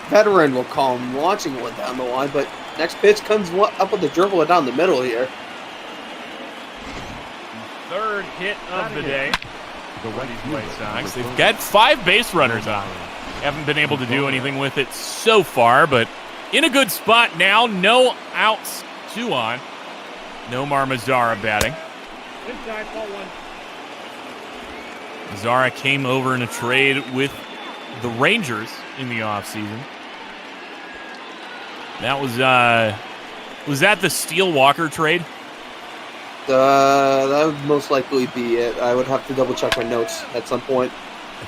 veteran, will call him, launching one down the line, but next pitch comes up with the dribble down the middle here. Third hit of the day. The White Sox. They've got 5 base runners on. Haven't been able to do anything with it so far, but in a good spot now. No outs, 2 on. Nomar Mazara batting. Inside, ball 1. Mazara came over in a trade with the Rangers in the offseason. That was that the Steele Walker trade? That would most likely be it. I would have to double check my notes at some point.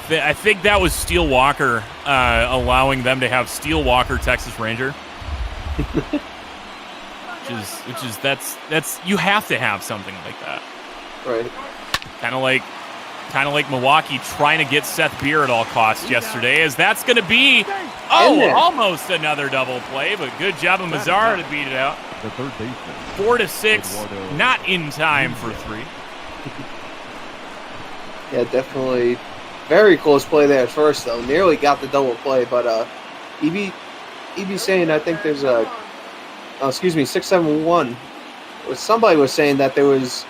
I think that was Steele Walker allowing them to have Steele Walker Texas Ranger. which is that's you have to have something like that. Right. Kind of like Milwaukee trying to get Seth Beer at all costs yesterday, as that's going to be almost another double play, but good job of Mazara to beat it out. The third baseman. 4-6, not in time for 3. Yeah, definitely. Very close play there at first, though. Nearly got the double play, but EB saying, I think there's 671. Somebody was saying that there was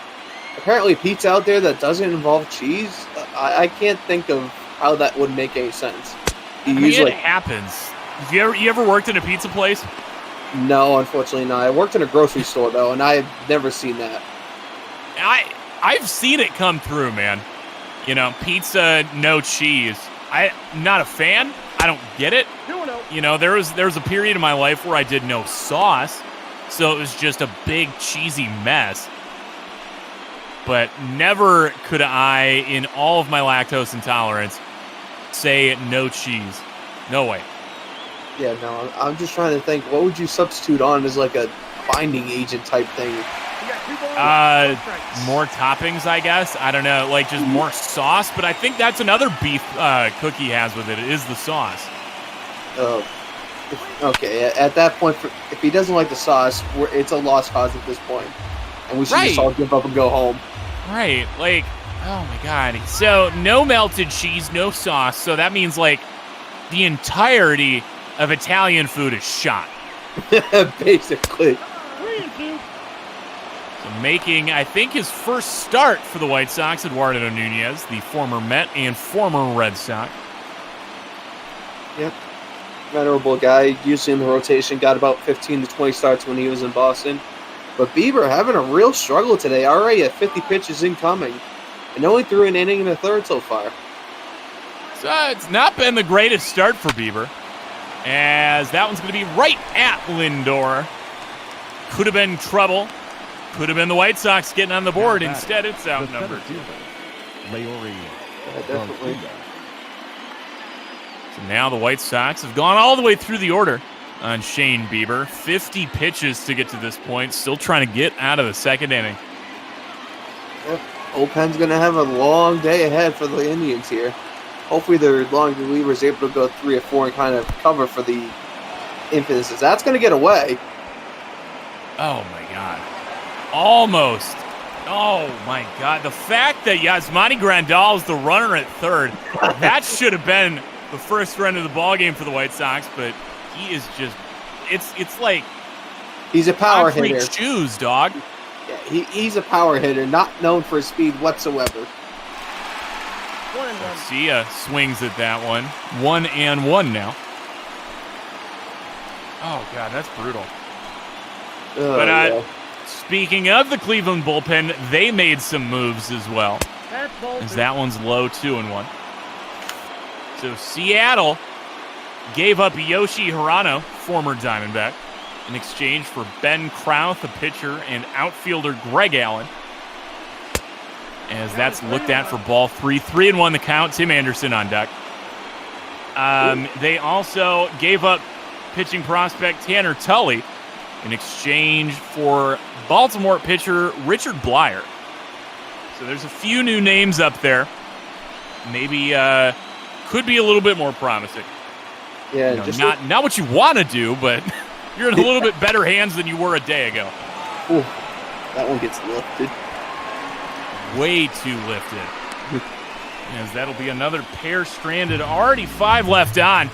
apparently pizza out there that doesn't involve cheese. I can't think of how that would make any sense. It happens. You ever worked in a pizza place? No, unfortunately not. I worked in a grocery store, though, and I've never seen that. I've seen it come through, man. You know, pizza, no cheese. I'm not a fan. I don't get it. You know, there was a period in my life where I did no sauce, so it was just a big cheesy mess. But never could I, in all of my lactose intolerance, say no cheese. No way. Yeah, no, I'm just trying to think, what would you substitute on as like a binding agent type thing? More toppings, I guess. I don't know, like just more sauce. But I think that's another beef Cookie has with it, is the sauce. Okay, at that point, if he doesn't like the sauce, it's a lost cause at this point. And we should just all give up and go home. Right, like, oh my God. So, no melted cheese, no sauce. So that means, like, the entirety of Italian food is shot. Basically. So making, I think, his first start for the White Sox, Eduardo Nunez, the former Met and former Red Sox. Yep. Venerable guy, usually in the rotation, got about 15 to 20 starts when he was in Boston. But Bieber having a real struggle today, already at 50 pitches incoming, and only threw an inning and a third so far. So it's not been the greatest start for Bieber, as that one's going to be right at Lindor. Could have been trouble. Could have been the White Sox getting on the board. Instead, it's outnumbered. Definitely. So now the White Sox have gone all the way through the order on Shane Bieber. 50 pitches to get to this point. Still trying to get out of the second inning. Yep. Bullpen's going to have a long day ahead for the Indians here. Hopefully their long reliever is able to go 3 or 4 and kind of cover for the infinishes. That's going to get away. Oh, my God. Almost. Oh, my God. The fact that Yasmani Grandal is the runner at third, that should have been the first run of the ballgame for the White Sox, but he is just, it's like he's a power concrete hitter. shoes, dog. Yeah, he's a power hitter, not known for his speed whatsoever. Garcia swings at that one. 1-1 now. Oh, God, that's brutal. But Yeah. speaking of the Cleveland bullpen, they made some moves as well. As that one's low, 2-1. So Seattle gave up Yoshi Hirano, former Diamondback, in exchange for Ben Krauth, a pitcher, and outfielder Greg Allen. As that's looked at for ball 3. 3-1 the count. Tim Anderson on deck. They also gave up pitching prospect Tanner Tully in exchange for Baltimore pitcher Richard Blyer. So there's a few new names up there. Maybe could be a little bit more promising. Yeah, You know, just not what you want to do, but you're in a little bit better hands than you were a day ago. ooh, that one gets lifted. Way too lifted. As that'll be another pair stranded. Already 5 left on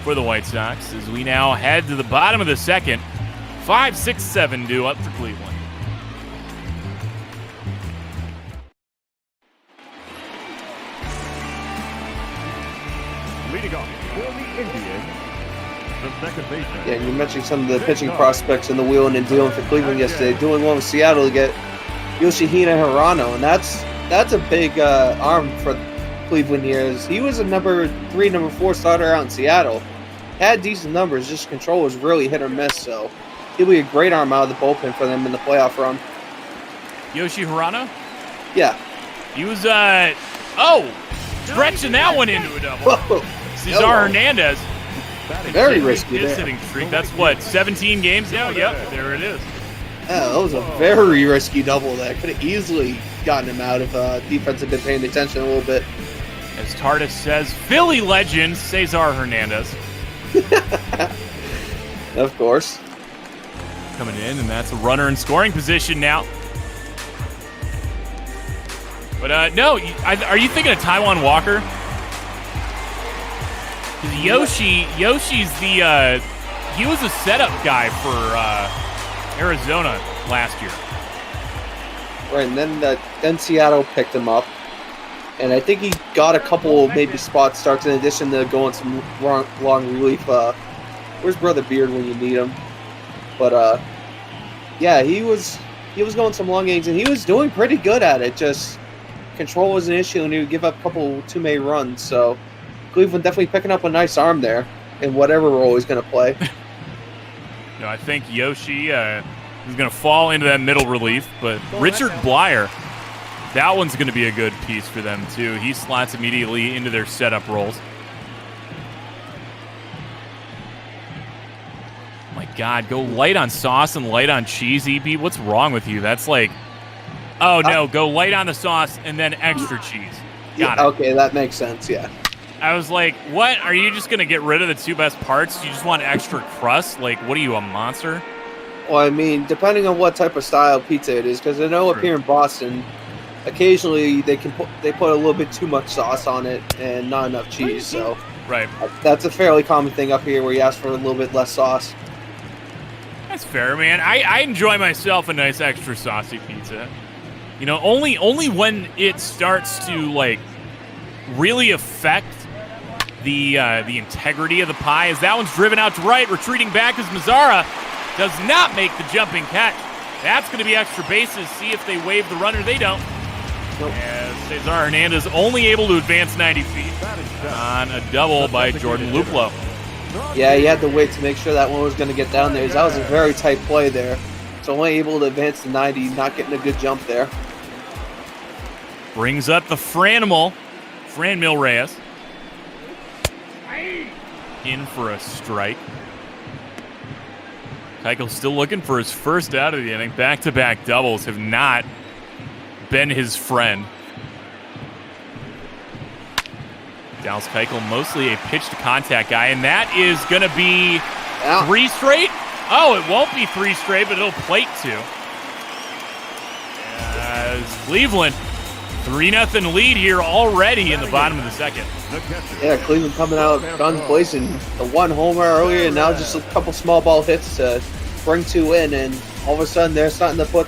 for the White Sox as we now head to the bottom of the second. 5, 6, 7 due up for Cleveland. Leading off for the Indians, the second baseman. Yeah, and you mentioned some of the pitching prospects in the wheeling and dealing for Cleveland yesterday. Doing one with Seattle to get Yoshihina Hirano, and that's a big arm for Cleveland here. He was a number 3, number 4 starter out in Seattle. Had decent numbers, just control was really hit or miss, so he'll be a great arm out of the bullpen for them in the playoff run. Yoshi Hirano? Yeah. He was, stretching that one into a double. Whoa. Cesar Hello. Hernandez. Very risky His there. hitting streak. That's what, 17 games now? Yep, there it is. Yeah, that was a very risky double that could have easily gotten him out if defense had been paying attention a little bit. As Tardis says, Philly legend Cesar Hernandez Of course. coming in, and that's a runner in scoring position now. But no, are you thinking of Taiwan Walker? 'Cause Yoshi's the he was a setup guy for Arizona last year. Right, and then Seattle picked him up. And I think he got a couple maybe spot starts in addition to going some long relief. Where's Brother Beard when you need him? But yeah, he was going some long innings and he was doing pretty good at it. Just control was an issue and he would give up a couple 2-May runs. So Cleveland definitely picking up a nice arm there in whatever role he's going to play. No, I think Yoshi is going to fall into that middle relief, but Richard Blyer, that one's going to be a good piece for them too. He slots immediately into their setup roles. Oh my God, go light on sauce and light on cheese, EB. What's wrong with you? That's like, oh no, go light on the sauce and then extra cheese. Got it. Okay, that makes sense, yeah. I was like, what? Are you just going to get rid of the 2 best parts? You just want extra crust? Like, what are you, a monster? Well, I mean, depending on what type of style pizza it is, because I know up here in Boston, occasionally they put a little bit too much sauce on it and not enough cheese. So Right. that's a fairly common thing up here where you ask for a little bit less sauce. That's fair, man. I enjoy myself a nice extra saucy pizza. You know, only when it starts to, like, really affect the integrity of the pie. As that one's driven out to right, retreating back as Mazzara does not make the jumping catch. That's going to be extra bases. See if they wave the runner. They don't. Nope. As Cesar Hernandez only able to advance 90 feet on a double by Jordan Luplow. Yeah, he had to wait to make sure that one was going to get down there. That was a very tight play there. So only able to advance to 90, not getting a good jump there. Brings up the Franmil Reyes. In for a strike. Keuchel still looking for his first out of the inning. Back-to-back doubles have not been his friend. Dallas Keuchel mostly a pitch-to-contact guy, and that is going to be Out. 3 straight? Oh, it won't be 3 straight, but it'll plate 2. As Cleveland, 3-0 lead here already in the bottom of the second. Yeah, Cleveland coming out guns blazing. The 1 homer earlier, and now just a couple small ball hits to bring 2 in, and all of a sudden they're starting to put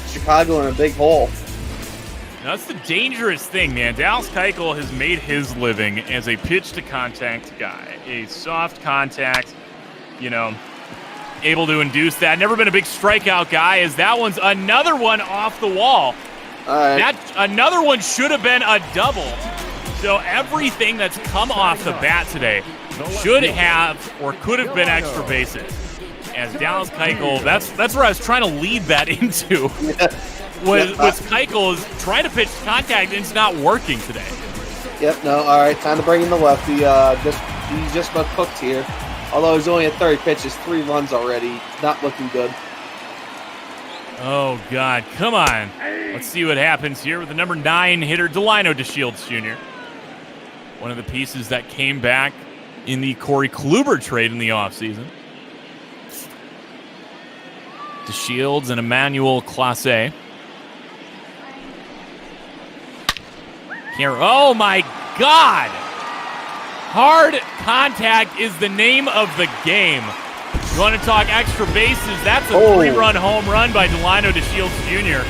Chicago in a big hole. That's the dangerous thing, man. Dallas Keuchel has made his living as a pitch-to-contact guy, a soft contact, able to induce that. Never been a big strikeout guy, as that one's another one off the wall. All right. That another one should have been a double. So everything that's come off the bat today should have or could have been extra bases. As Dallas Keuchel, that's where I was trying to lead that into. Was Keuchel is trying to pitch contact and it's not working today. Yep, no, all right, time to bring in the lefty. He's just about cooked here. Although he's only at 30 pitches, 3 runs already. Not looking good. Oh, God, come on. Let's see what happens here with the number 9 hitter, Delino DeShields Jr. One of the pieces that came back in the Corey Kluber trade in the offseason. DeShields and Emmanuel Clase. Oh, my God. Hard contact is the name of the game. You want to talk extra bases? That's a 3-run home run by Delino DeShields Jr.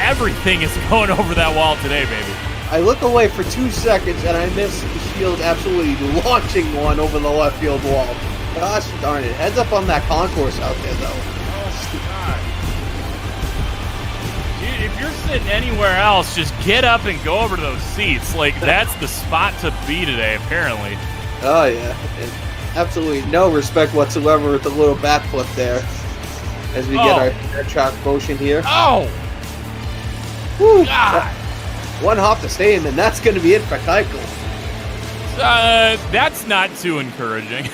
Everything is going over that wall today, baby. I look away for 2 seconds, and I miss DeShields absolutely launching one over the left field wall. Gosh darn it. Heads up on that concourse out there, though. Dude, if you're sitting anywhere else, just get up and go over to those seats. Like, that's the spot to be today, apparently. Oh, yeah. And absolutely no respect whatsoever with the little bat flip there as we get our track motion here. Oh! Whew. God! 1 hop to stay in, and that's going to be it for Keuchel. That's not too encouraging.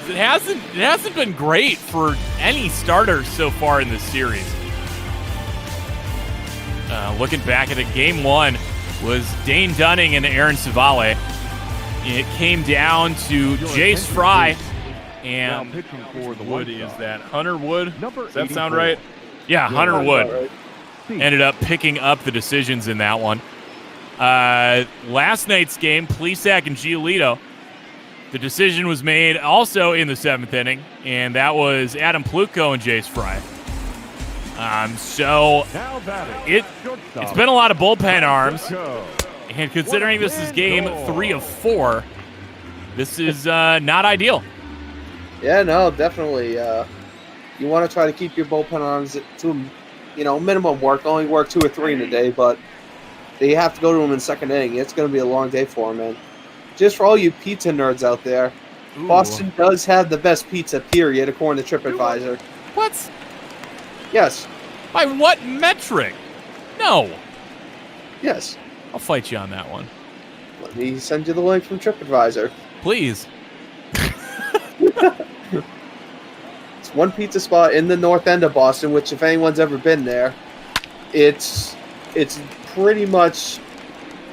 It hasn't been great for any starter so far in this series. Looking back at it, game 1 was Dane Dunning and Aaron Savale. It came down to Jace Fry and Wood. Is that Hunter Wood? Does that sound right? Yeah, Hunter Wood ended up picking up the decisions in that one. Last night's game, Plesac and Giolito. The decision was made also in the 7th inning, and that was Adam Pluko and Jace Fry. So it's been a lot of bullpen arms, and considering this is game 3 of 4, this is not ideal. Yeah, no, definitely. You want to try to keep your bullpen arms to, minimum work. Only work 2 or 3 in a day, but they have to go to them in 2nd inning. It's going to be a long day for them, man. Just for all you pizza nerds out there, Boston does have the best pizza, period, according to TripAdvisor. What? Yes. By what metric? No. Yes. I'll fight you on that one. Let me send you the link from TripAdvisor. Please. It's one pizza spot in the north end of Boston, which if anyone's ever been there, it's pretty much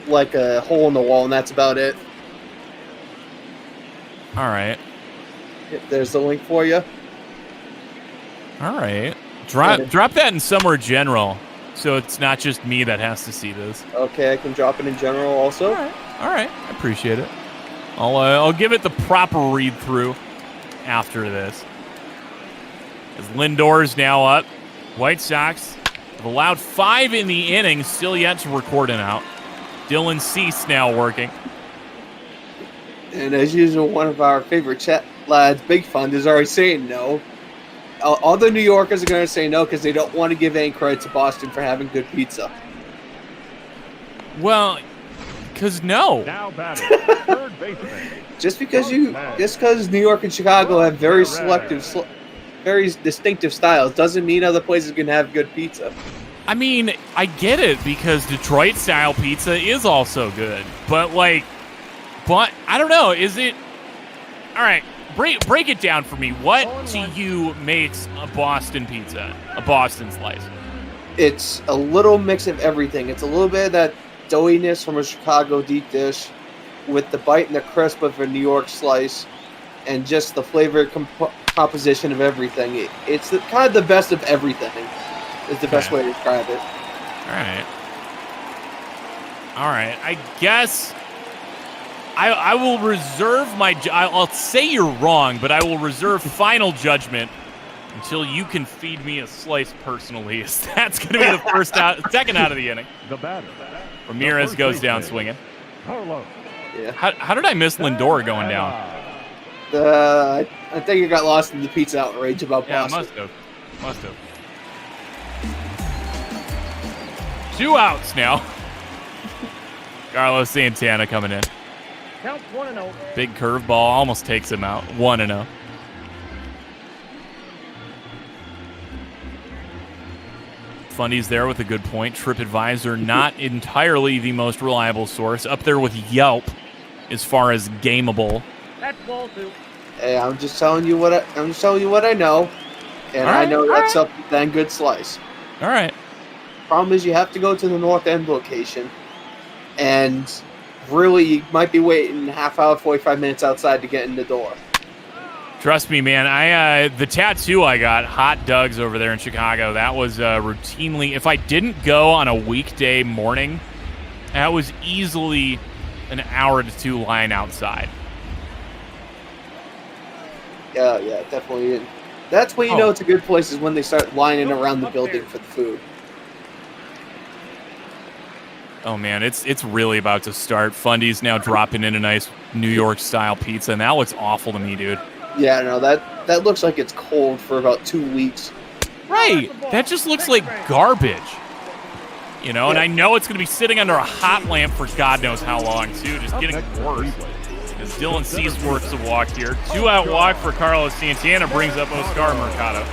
like a hole in the wall, and that's about it. All right. There's the link for you. All right. Drop that in somewhere general, so it's not just me that has to see this. Okay, I can drop it in general also. All right. I appreciate it. I'll give it the proper read through after this. As Lindor's now up, White Sox have allowed 5 in the inning, still yet to record an out. Dylan Cease now working. And as usual, one of our favorite chat lads, Big Fund, is already saying no. All the New Yorkers are going to say no because they don't want to give any credit to Boston for having good pizza. Well, because no. Now batting, third baseman. Just because New York and Chicago have very very distinctive styles doesn't mean other places can have good pizza. I mean, I get it because Detroit-style pizza is also good. But I don't know. Is it... All right, break it down for me. What to you makes a Boston pizza, a Boston slice? It's a little mix of everything. It's a little bit of that doughiness from a Chicago deep dish with the bite and the crisp of a New York slice. and just the flavor composition of everything. It's kind of the best of everything is the best way to describe it. All right. I guess I will reserve my... I'll say you're wrong, but I will reserve final judgment until you can feed me a slice personally. That's going to be the second out of the inning. The batter. Ramirez goes down swinging. Carlos. Yeah. How did I miss Lindor going down? I think you got lost in the pizza outrage about Boston. Must have. 2 outs now. Carlos Santana coming in. Count 1-0. Big curveball almost takes him out. 1-0. Fundy's there with a good point. TripAdvisor, not entirely the most reliable source. Up there with Yelp as far as gameable. That's ball 2. Hey, I'm just telling you what I know, and I know that's a dang good slice. All right. Problem is, you have to go to the North End location, and really, you might be waiting half hour, 45 minutes outside to get in the door. Trust me, man. The tattoo I got, Hot Doug's over there in Chicago, that was routinely, if I didn't go on a weekday morning, that was easily an hour to 2 line outside. Yeah, definitely. That's when you know it's a good place is when they start lining around the building for the food. Oh, man, it's really about to start. Fundy's now dropping in a nice New York-style pizza, and that looks awful to me, dude. Yeah, no, that looks like it's cold for about 2 weeks. Right. That just looks like garbage. You know, and I know it's going to be sitting under a hot lamp for God knows how long, too. Just getting worse. As Dylan Cease works the walk here. 2-out walk for Carlos Santana brings up Oscar Mercado.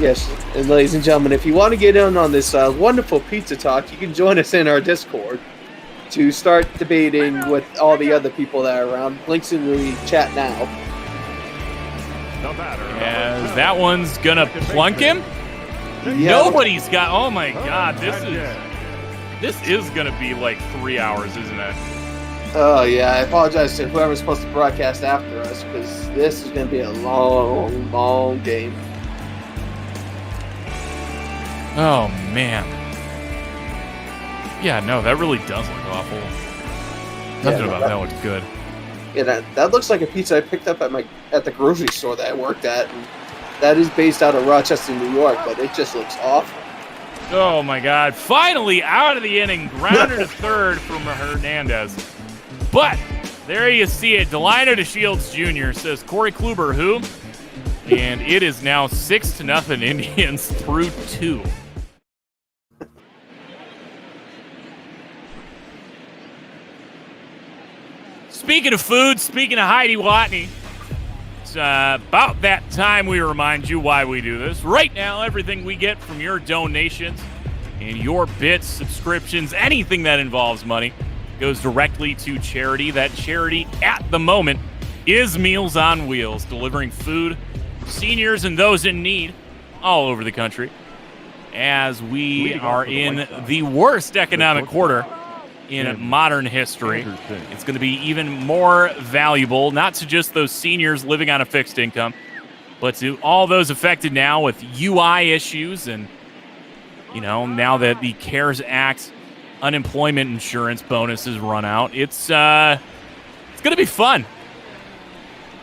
Yes, and ladies and gentlemen, if you want to get in on this wonderful pizza talk, you can join us in our Discord to start debating with all the other people that are around. Links in the chat now. As that one's going to plunk him. Yeah. Nobody's got... Oh, my God. This is going to be like 3 hours, isn't it? Oh, yeah. I apologize to whoever's supposed to broadcast after us, because this is going to be a long, long game. Oh, man. Yeah, no, that really does look awful. Nothing about that looks good. Yeah, that looks like a pizza I picked up at the grocery store that I worked at. And that is based out of Rochester, New York, but it just looks awful. Oh, my God. Finally out of the inning. Grounder to third from Hernandez. But there you see it. Delino DeShields Jr. says Corey Kluber, who? And it is now 6-0 Indians through 2. Speaking of food, speaking of Heidi Watney, it's about that time we remind you why we do this. Right now, everything we get from your donations and your bits, subscriptions, anything that involves money goes directly to charity. That charity at the moment is Meals on Wheels, delivering food to seniors and those in need all over the country. As we are in the worst economic quarter in modern history, it's going to be even more valuable, not to just those seniors living on a fixed income, but to all those affected now with UI issues and, you know, now that the CARES Act unemployment insurance bonus has run out. It's going to be fun.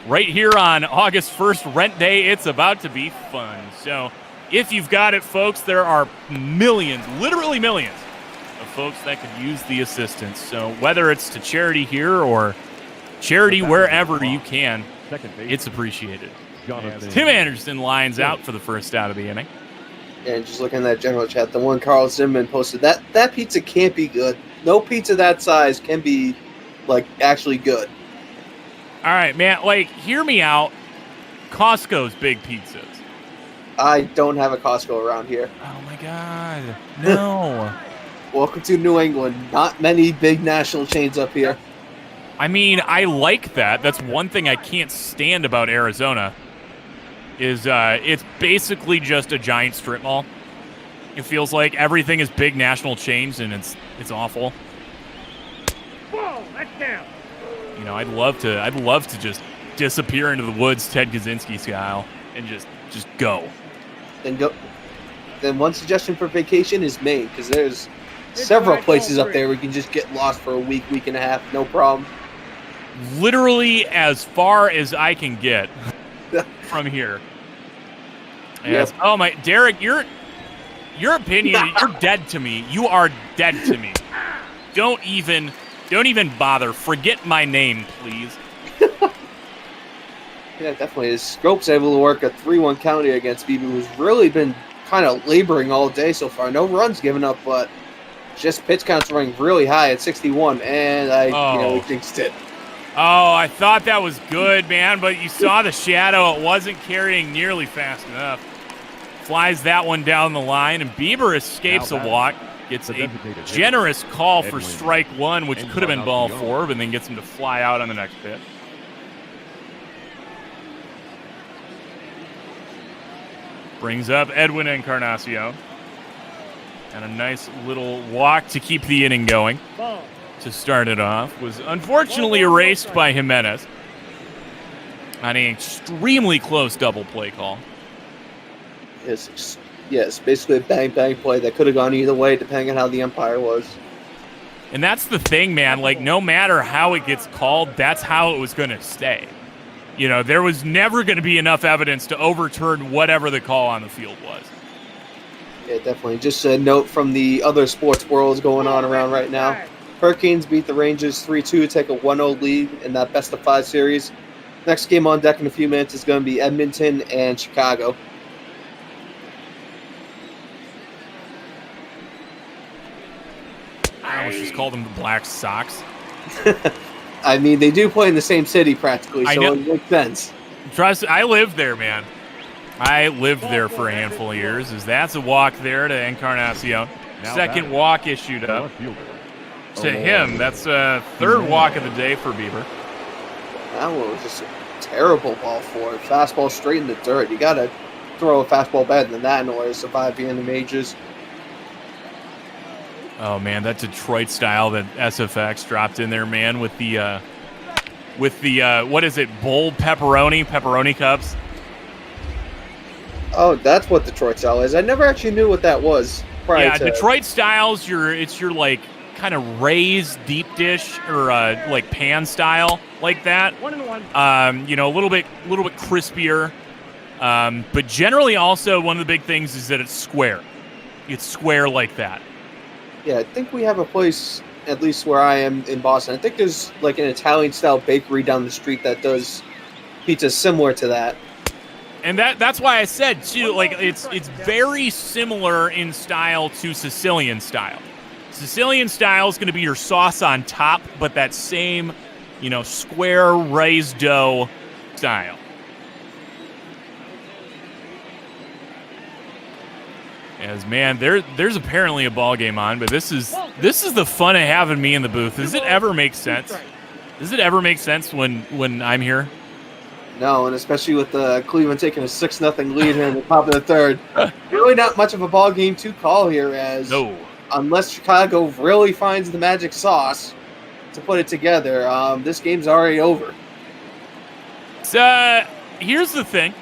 Right here on August 1st, rent day, it's about to be fun. So if you've got it, folks, there are millions, literally millions, of folks that could use the assistance. So whether it's to charity here or charity wherever you can, it's appreciated. Tim Anderson lines out for the first out of the inning. And just looking at that general chat, the one Carl Zimmerman posted, that pizza can't be good. No pizza that size can be, like, actually good. All right, man, like, hear me out. Costco's big pizzas. I don't have a Costco around here. Oh, my God. No. Welcome to New England. Not many big national chains up here. I mean, I like that. That's one thing I can't stand about Arizona. Is it's basically just a giant strip mall. It feels like everything is big national chains, and it's disappear into the woods, Ted Kaczynski style, and just go. Then one suggestion for vacation is Maine, because there's several places up there where you can just get lost for a week and a half, no problem. Literally as far as I can get from here. Yes. Oh my, Derek, your opinion, you're dead to me. You are dead to me. Don't even bother. Forget my name, please. Yeah, definitely. Scope's able to work a 3-1 counter against Bieber, who's really been kind of laboring all day so far. No runs given up, but just pitch counts running really high at 61, and we jinxed it. Oh, I thought that was good, man, but you saw the shadow. It wasn't carrying nearly fast enough. Flies that one down the line, and Bieber escapes a walk. Gets a generous call for strike one, which could have been ball 4, but then gets him to fly out on the next pitch. Brings up Edwin Encarnacion. And a nice little walk to keep the inning going. To start it off. Was unfortunately erased by Jimenez on an extremely close double play call. Yes, basically a bang-bang play that could have gone either way depending on how the umpire was. And that's the thing, man. Like, no matter how it gets called, that's how it was going to stay. You know, there was never going to be enough evidence to overturn whatever the call on the field was. Yeah, definitely. Just a note from the other sports worlds going on around right now. Hurricanes beat the Rangers 3-2, take a 1-0 lead in that best-of-5 series. Next game on deck in a few minutes is going to be Edmonton and Chicago. I almost just called them the Black Sox. I mean, they do play in the same city practically, so it makes sense. Trust, I lived there, man. I lived there for a handful of years. That's a walk there to Encarnacion. Second walk issued up to him. That's a third walk of the day for Bieber. That one was just a terrible ball for it. Fastball straight in the dirt. You got to throw a fastball better than that in order to survive being in the majors. Oh man, that Detroit style that SFX dropped in there, man, with the what is it, bold pepperoni cups. Oh, that's what Detroit style is. I never actually knew what that was. Detroit styles, it's your like kind of raised deep dish or like pan style like that. 1-1. A little bit crispier. But generally also one of the big things is that it's square. It's square like that. Yeah, I think we have a place, at least where I am in Boston. I think there's like an Italian-style bakery down the street that does pizza similar to that. And that's why I said, too, like, it's very similar in style to Sicilian style. Sicilian style is going to be your sauce on top, but that same, square raised dough style. As man, there's apparently a ball game on, but this is the fun of having me in the booth. Does it ever make sense? Does it ever make sense when I'm here? No, and especially with Cleveland taking a 6-0 lead here in the top of the third. Really not much of a ball game to call here, as unless Chicago really finds the magic sauce to put it together, this game's already over. So here's the thing.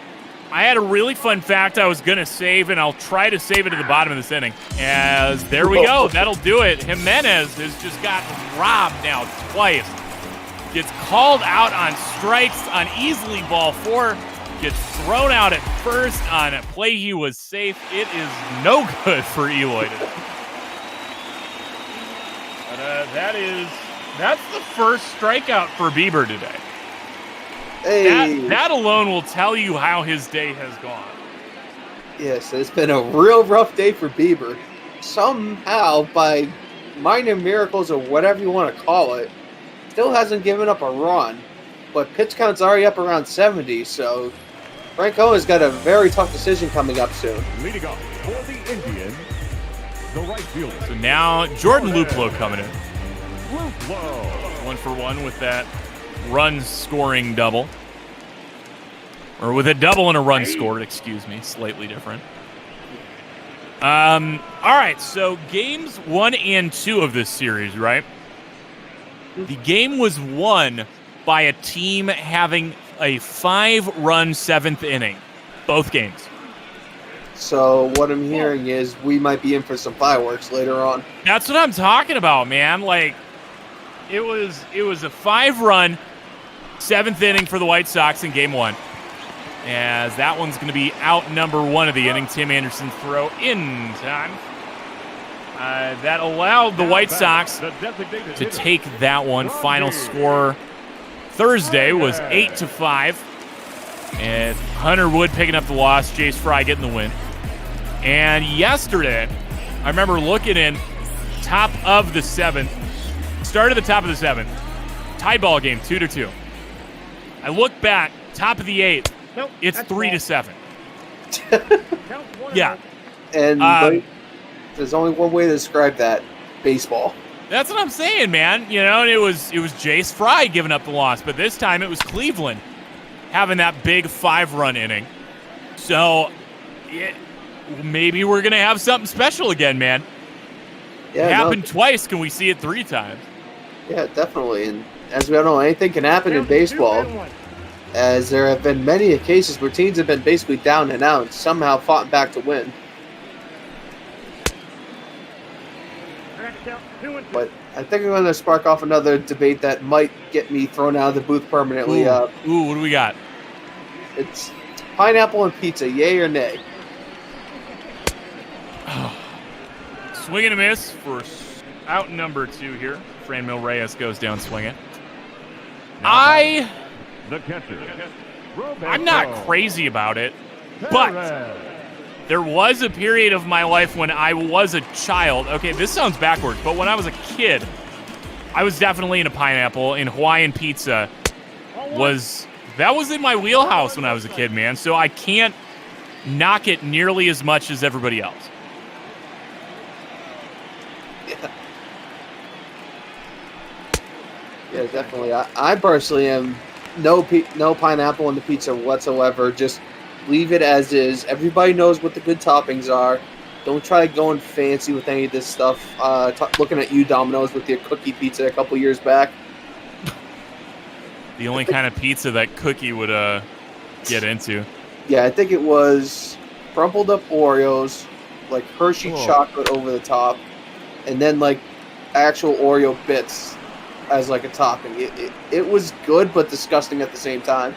I had a really fun fact I was going to save, and I'll try to save it at the bottom of this inning. As there we go. That'll do it. Jimenez has just got robbed now twice. Gets called out on strikes on easily ball 4. Gets thrown out at first on a play he was safe. It is no good for Eloy today. But that's the first strikeout for Bieber today. Hey. That alone will tell you how his day has gone. Yes, it's been a real rough day for Bieber. Somehow, by minor miracles or whatever you want to call it, still hasn't given up a run. But pitch count's already up around 70, so Franco has got a very tough decision coming up soon. Leading off for the Indians, the right fielder. So now Jordan Luplow coming in. Luplow. 1-for-1 with that run-scoring double. Or with a double and a run scored, excuse me. Slightly different. All right, so games 1 and 2 of this series, right? The game was won by a team having a 5-run 7th inning, both games. So what I'm hearing is we might be in for some fireworks later on. That's what I'm talking about, man. Like, it was a 5-run 7th inning for the White Sox in Game 1. As that one's going to be out number 1 of the inning. Tim Anderson's throw in time. That allowed the White Sox to take that one. Final score Thursday was 8-5. And Hunter Wood picking up the loss. Jace Fry getting the win. And yesterday, I remember looking in top of the 7th. Start of the top of the 7th. Tied ball game, 2-2. I look back, top of the 8th. Nope, It's that's 3-7. Count 1 Yeah. And there's only one way to describe that: baseball. That's what I'm saying, man. You know, and it was Jace Fry giving up the loss, but this time it was Cleveland having that big 5-run inning. So maybe we're gonna have something special again, man. Yeah, It happened twice. Can we see it 3 times? Yeah, definitely. And as we all know, anything can happen in baseball. As there have been many cases where teams have been basically down and out and somehow fought back to win. But I think I'm going to spark off another debate that might get me thrown out of the booth permanently. Ooh, what do we got? It's pineapple and pizza, yay or nay? Swing and a miss for out number 2 here. Franmil Reyes goes down swinging. The catcher. I'm not crazy about it, but there was a period of my life when I was a child. Okay, this sounds backwards, but when I was a kid, I was definitely into pineapple, and Hawaiian pizza was in my wheelhouse when I was a kid, man. So I can't knock it nearly as much as everybody else. Yeah, definitely. I personally am no pineapple in the pizza whatsoever. Just leave it as is. Everybody knows what the good toppings are. Don't try going fancy with any of this stuff. Looking at you, Domino's, with your cookie pizza a couple years back. The only kind of pizza that Cookie would get into. Yeah, I think it was crumpled up Oreos, like Hershey chocolate over the top, and then like actual Oreo bits as like a topping. It was good but disgusting at the same time.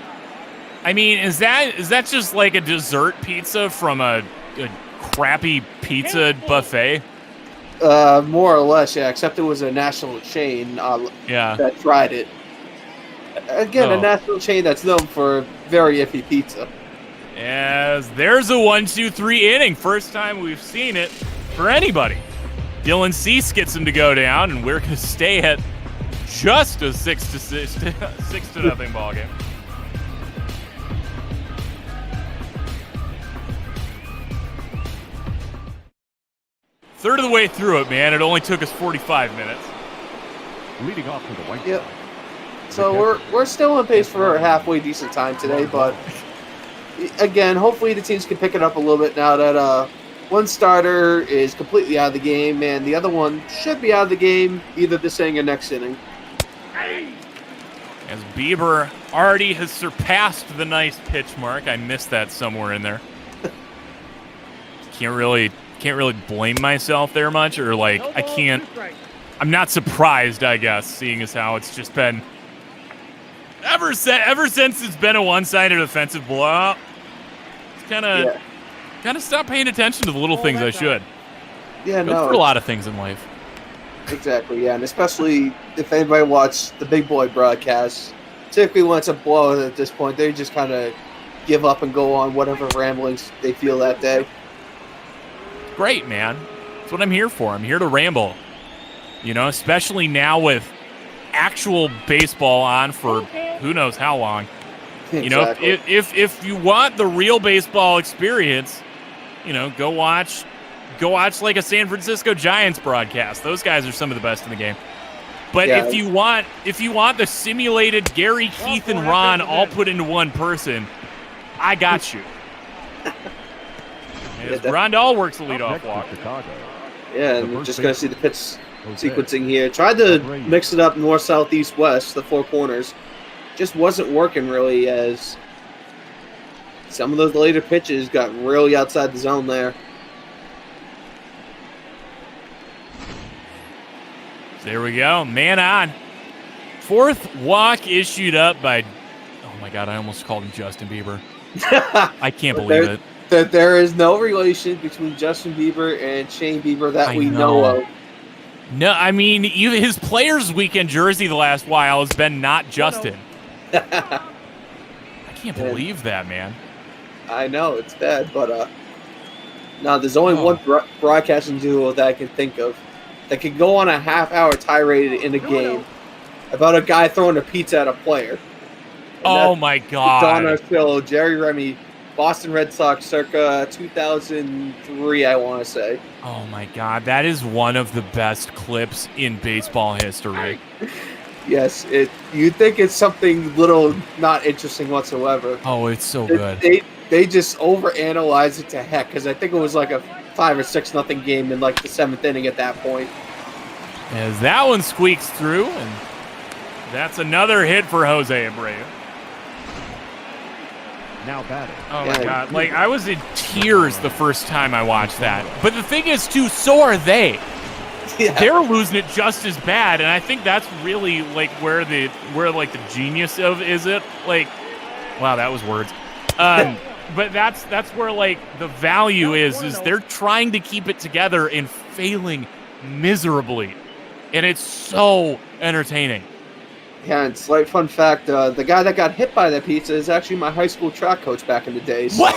I mean, is that just like a dessert pizza from a crappy pizza buffet? More or less, yeah, except it was a national chain that tried it. Again, a national chain that's known for very iffy pizza. As there's a 1-2-3 inning. First time we've seen it for anybody. Dylan Cease gets him to go down, and we're going to stay at just a 6-0 ball game. Third of the way through it, man. It only took us 45 minutes. Leading off for the White Yep. Sox. So we're still on pace for a halfway decent time today, but again, hopefully the teams can pick it up a little bit now that one starter is completely out of the game, and the other one should be out of the game either this inning or next inning. As Bieber already has surpassed the nice pitch mark. I missed that somewhere in there. Can't really blame myself there much, or like I'm not surprised, I guess, seeing as how it's just been ever since it's been a one-sided offensive blowout. It's kind of stopped paying attention to the little things I should. Yeah, Goes for a lot of things in life. Exactly, yeah, and especially if anybody watched the Big Boy broadcast, typically when it's a blowout at this point, they just kind of give up and go on whatever ramblings they feel that day. Great, man. That's what I'm here for. I'm here to ramble. You know, especially now with actual baseball on for who knows how long. Exactly. You know, if you want the real baseball experience, you know, go watch like a San Francisco Giants broadcast. Those guys are some of the best in the game. But if you want the simulated Gary, Keith, and Ron all put into one person, I got you. Grandal works the leadoff walk. Yeah, and we're just going to see the pitch sequencing here. Tried to mix it up north, south, east, west, the four corners. just wasn't working really, as some of those later pitches got really outside the zone there. There we go. Man on. Fourth walk issued up by, oh my God, I almost called him Justin Bieber. I can't believe it. There is no relation between Justin Bieber and Shane Bieber that we know of. No, I mean, his Players Weekend jersey the last while has been not Justin. I can't believe that, man. I know, it's bad, but now there's only one broadcasting duo that I can think of that could go on a half-hour tirade in a game about a guy throwing a pizza at a player. Oh, my God. Donna Phil, Jerry Remy, Boston Red Sox circa 2003, I want to say. Oh, my God. That is one of the best clips in baseball history. Yes, you'd think it's something little not interesting whatsoever. Oh, it's so good. They just overanalyze it to heck, because I think it was like a 5 or 6-0 game in like the 7th inning at that point. As that one squeaks through, and that's another hit for Jose Abreu. Now batting. Oh my God! Like, I was in tears the first time I watched that. But the thing is, too, so are they. Yeah. They're losing it just as bad, and I think that's really like where the genius of is it. Like, wow, that was words. But that's where like the value is they're trying to keep it together and failing miserably, and it's so entertaining. Yeah, and slight fun fact: the guy that got hit by that pizza is actually my high school track coach back in the day. So.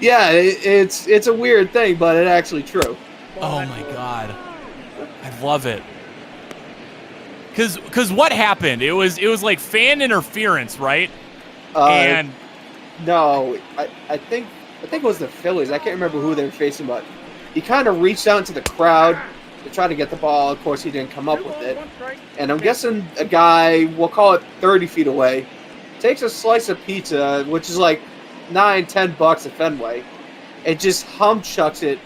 Yeah, it's a weird thing, but it's actually true. Oh my God, I love it. Cause what happened? It was like fan interference, right? No, I think it was the Phillies. I can't remember who they were facing, but he kind of reached out into the crowd to try to get the ball. Of course, he didn't come up with it. And I'm guessing a guy, we'll call it 30 feet away, takes a slice of pizza, which is like $9-10 at Fenway, and just chucks it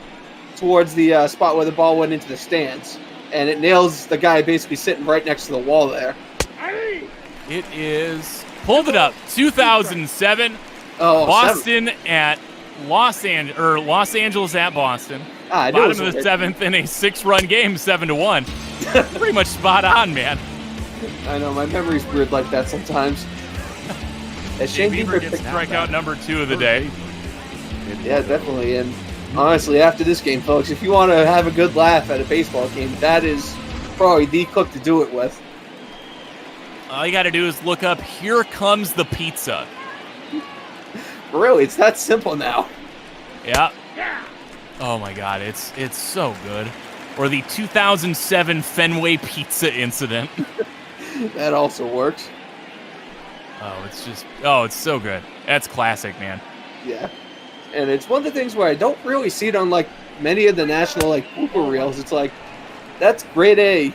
towards the spot where the ball went into the stands. And it nails the guy basically sitting right next to the wall there. It is, pulled it up, 2007. Boston at Los Angeles at Boston. Bottom of the 7th in a 6-run game, 7-1. Pretty much spot on, man. I know, my memory's weird like that sometimes. Shane Bieber gets strikeout number 2 of the day. Yeah, definitely. And honestly, after this game, folks, if you want to have a good laugh at a baseball game, that is probably the clip to do it with. All you got to do is look up, "Here Comes the Pizza." Really, it's that simple now. Yeah. Oh my God, it's so good. Or the 2007 Fenway Pizza incident. That also works. It's so good. That's classic, man. Yeah. And it's one of the things where I don't really see it on like many of the national like blooper reels. It's like, that's grade A.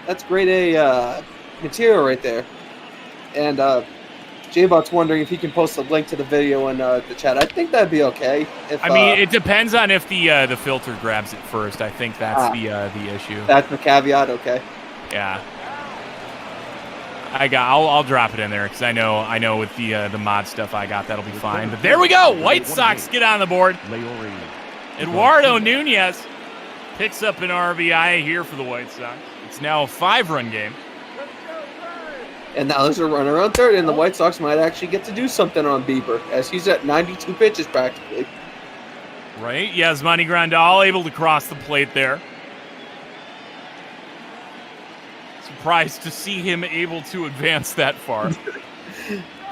That's grade A material right there. And J-Bot's wondering if he can post a link to the video in the chat. I think that'd be okay. I mean, it depends on if the filter grabs it first. I think that's the issue. That's the caveat. Okay. Yeah. I'll drop it in there because I know with the mod stuff I got that'll be fine. But there we go. White Sox get on the board. Eduardo Nunez picks up an RBI here for the White Sox. It's now a 5-run game. And now there's a runner on third, and the White Sox might actually get to do something on Bieber, as he's at 92 pitches practically. Right? Yasmani Grandal able to cross the plate there. Surprised to see him able to advance that far.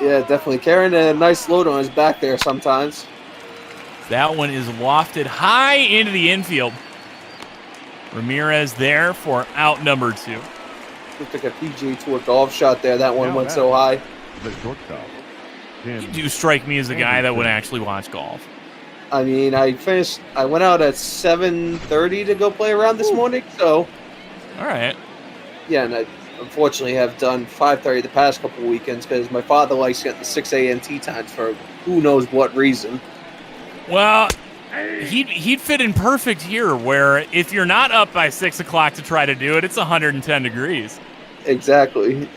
Yeah, definitely. Carrying a nice load on his back there sometimes. That one is lofted high into the infield. Ramirez there for out number 2. Looked like a PGA Tour golf shot there. That one went so high. You do strike me as a guy that would actually watch golf. I mean, I went out at 7:30 to go play around this morning, so. All right. Yeah, and I unfortunately have done 5:30 the past couple weekends because my father likes getting the 6 a.m. tee times for who knows what reason. Well, he'd fit in perfect here, where if you're not up by 6 o'clock to try to do it, it's 110 degrees. Exactly.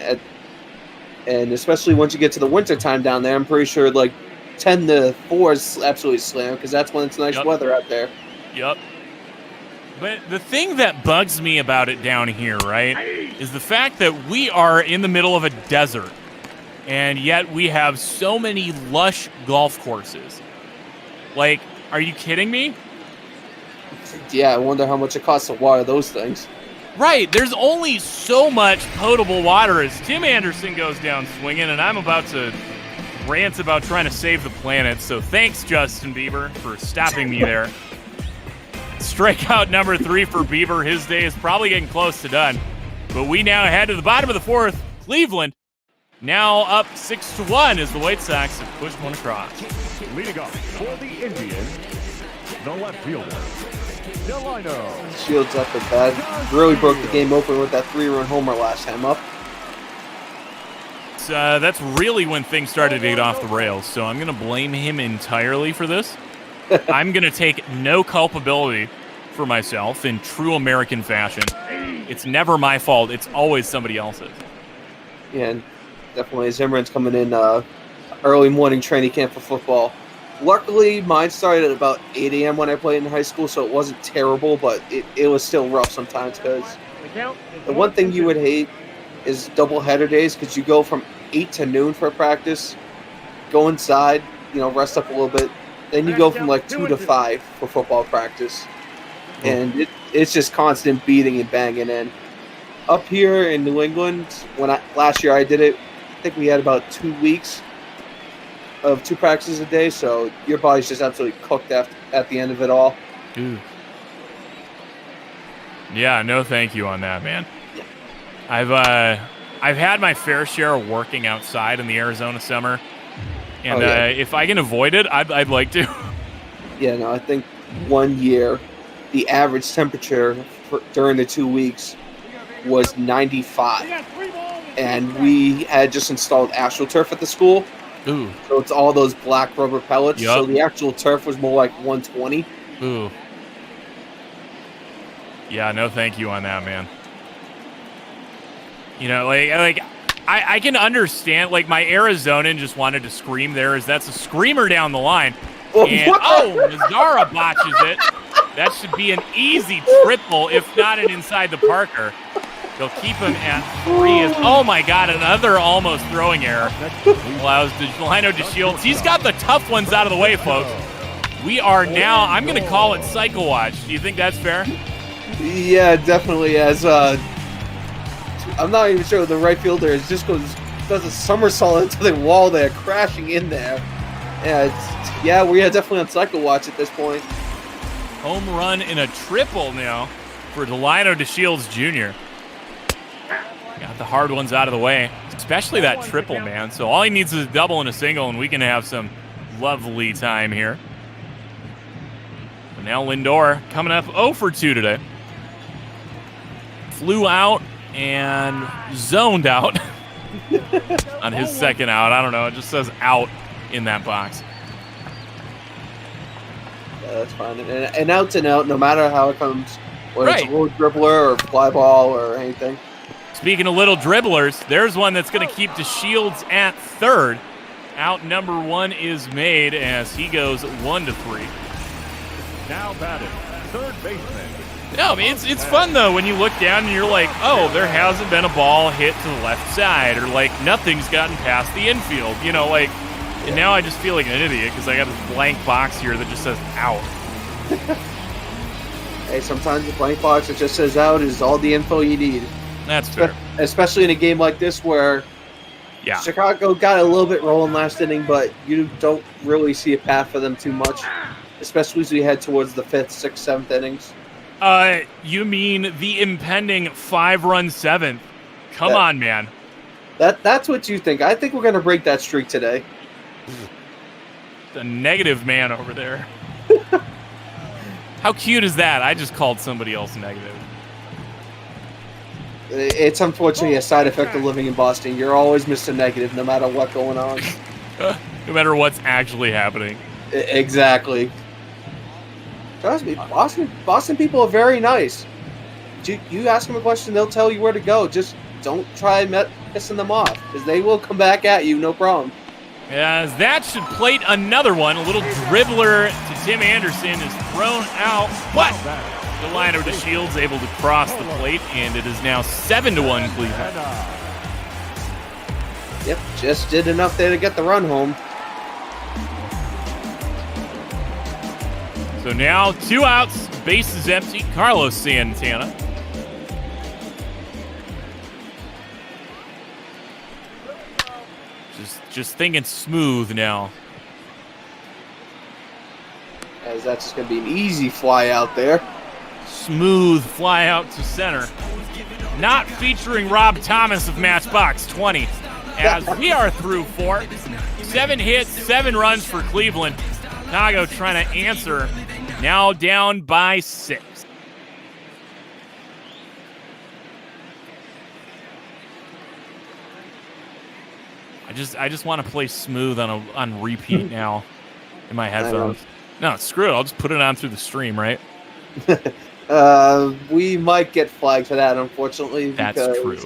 And especially once you get to the winter time down there, I'm pretty sure like 10 to 4 is absolutely slam because that's when it's nice weather out there. Yep. But the thing that bugs me about it down here, right, is the fact that we are in the middle of a desert, and yet we have so many lush golf courses. Like, are you kidding me? Yeah, I wonder how much it costs to water those things. Right, there's only so much potable water as Tim Anderson goes down swinging, and I'm about to rant about trying to save the planet, so thanks, Justin Bieber, for stopping me there. Strikeout number 3 for Bieber. His day is probably getting close to done. But we now head to the bottom of the 4th. Cleveland now up 6-1 as the White Sox have pushed one across. Leading off for the Indians, the left fielder, Delino. Shields up at bat. Really broke the game open with that 3-run homer last time up. That's really when things started to get off the rails, so I'm going to blame him entirely for this. I'm going to take no culpability for myself in true American fashion. It's never my fault. It's always somebody else's. Yeah, and definitely Zimmerman's coming in early morning training camp for football. Luckily, mine started at about 8 a.m. when I played in high school, so it wasn't terrible, but it was still rough sometimes because the one thing you would hate is doubleheader days because you go from 8 to noon for practice, go inside, rest up a little bit, then you go from like 2 to 5 for football practice. And it's just constant beating and banging in. Up here in New England, last year I did it, I think we had about 2 weeks of 2 practices a day, so your body's just absolutely cooked at the end of it all. Ooh. Yeah, no thank you on that, man. I've had my fair share of working outside in the Arizona summer, and if I can avoid it, I'd like to. Yeah, no, I think one year the average temperature during the 2 weeks was 95, and we had just installed AstroTurf at the school. Ooh. So it's all those black rubber pellets. Yep. So the actual turf was more like 120. Ooh. Yeah, no thank you on that, man. I can understand, like, my Arizonan just wanted to scream there as that's a screamer down the line. And, Mazzara botches it. That should be an easy triple, if not an inside the Parker. They'll keep him at 3. Oh, my God, another almost throwing error. Allows Delino DeShields. He's got the tough ones out of the way, folks. We are now, I'm going to call it Cycle Watch. Do you think that's fair? Yeah, definitely. As I'm not even sure the right fielder is just does a somersault into the wall there, crashing in there. Yeah, we are definitely on Cycle Watch at this point. Home run in a triple now for Delino DeShields Jr. Got the hard ones out of the way, especially that triple, man. So all he needs is a double and a single, and we can have some lovely time here. But now Lindor coming up 0 for 2 today. Flew out and zoned out on his second out. I don't know. It just says out in that box. Yeah, that's fine. And out's an out, no matter how it comes, whether it's a little dribbler or fly ball or anything. Speaking of little dribblers, there's one that's going to keep DeShields at third. Out number 1 is made as he goes 1 to 3. Now batting, third baseman. No, I mean, it's fun, though, when you look down and you're like, oh, there hasn't been a ball hit to the left side, or, like, nothing's gotten past the infield. And now I just feel like an idiot because I got this blank box here that just says out. Hey, sometimes the blank box that just says out is all the info you need. That's fair. Especially in a game like this where Chicago got a little bit rolling last inning, but you don't really see a path for them too much, especially as we head towards the 5th, 6th, 7th innings. You mean the impending 5-run 7th? Come on, man. That's what you think. I think we're going to break that streak today. The negative man over there. How cute is that? I just called somebody else negative. It's unfortunately a side effect of living in Boston. You're always Mr. Negative no matter what's going on. No matter what's actually happening. Exactly. Trust me, Boston people are very nice. You ask them a question, they'll tell you where to go. Just don't try pissing them off, because they will come back at you, no problem. As that should plate another one. A little dribbler to Tim Anderson is thrown out. What? The line over to Shields, able to cross the plate, and it is now 7-1 Cleveland. Yep, just did enough there to get the run home. So now 2 outs, bases empty. Carlos Santana. Just thinking smooth now. As that's just going to be an easy fly out there. Smooth fly out to center. Not featuring Rob Thomas of Matchbox 20. As we are through 4. 7 hits, 7 runs for Cleveland. Chicago trying to answer. Now down by 6. I just want to play smooth on repeat now in my headphones. No, screw it. I'll just put it on through the stream, right? We might get flagged for that, unfortunately. That's true.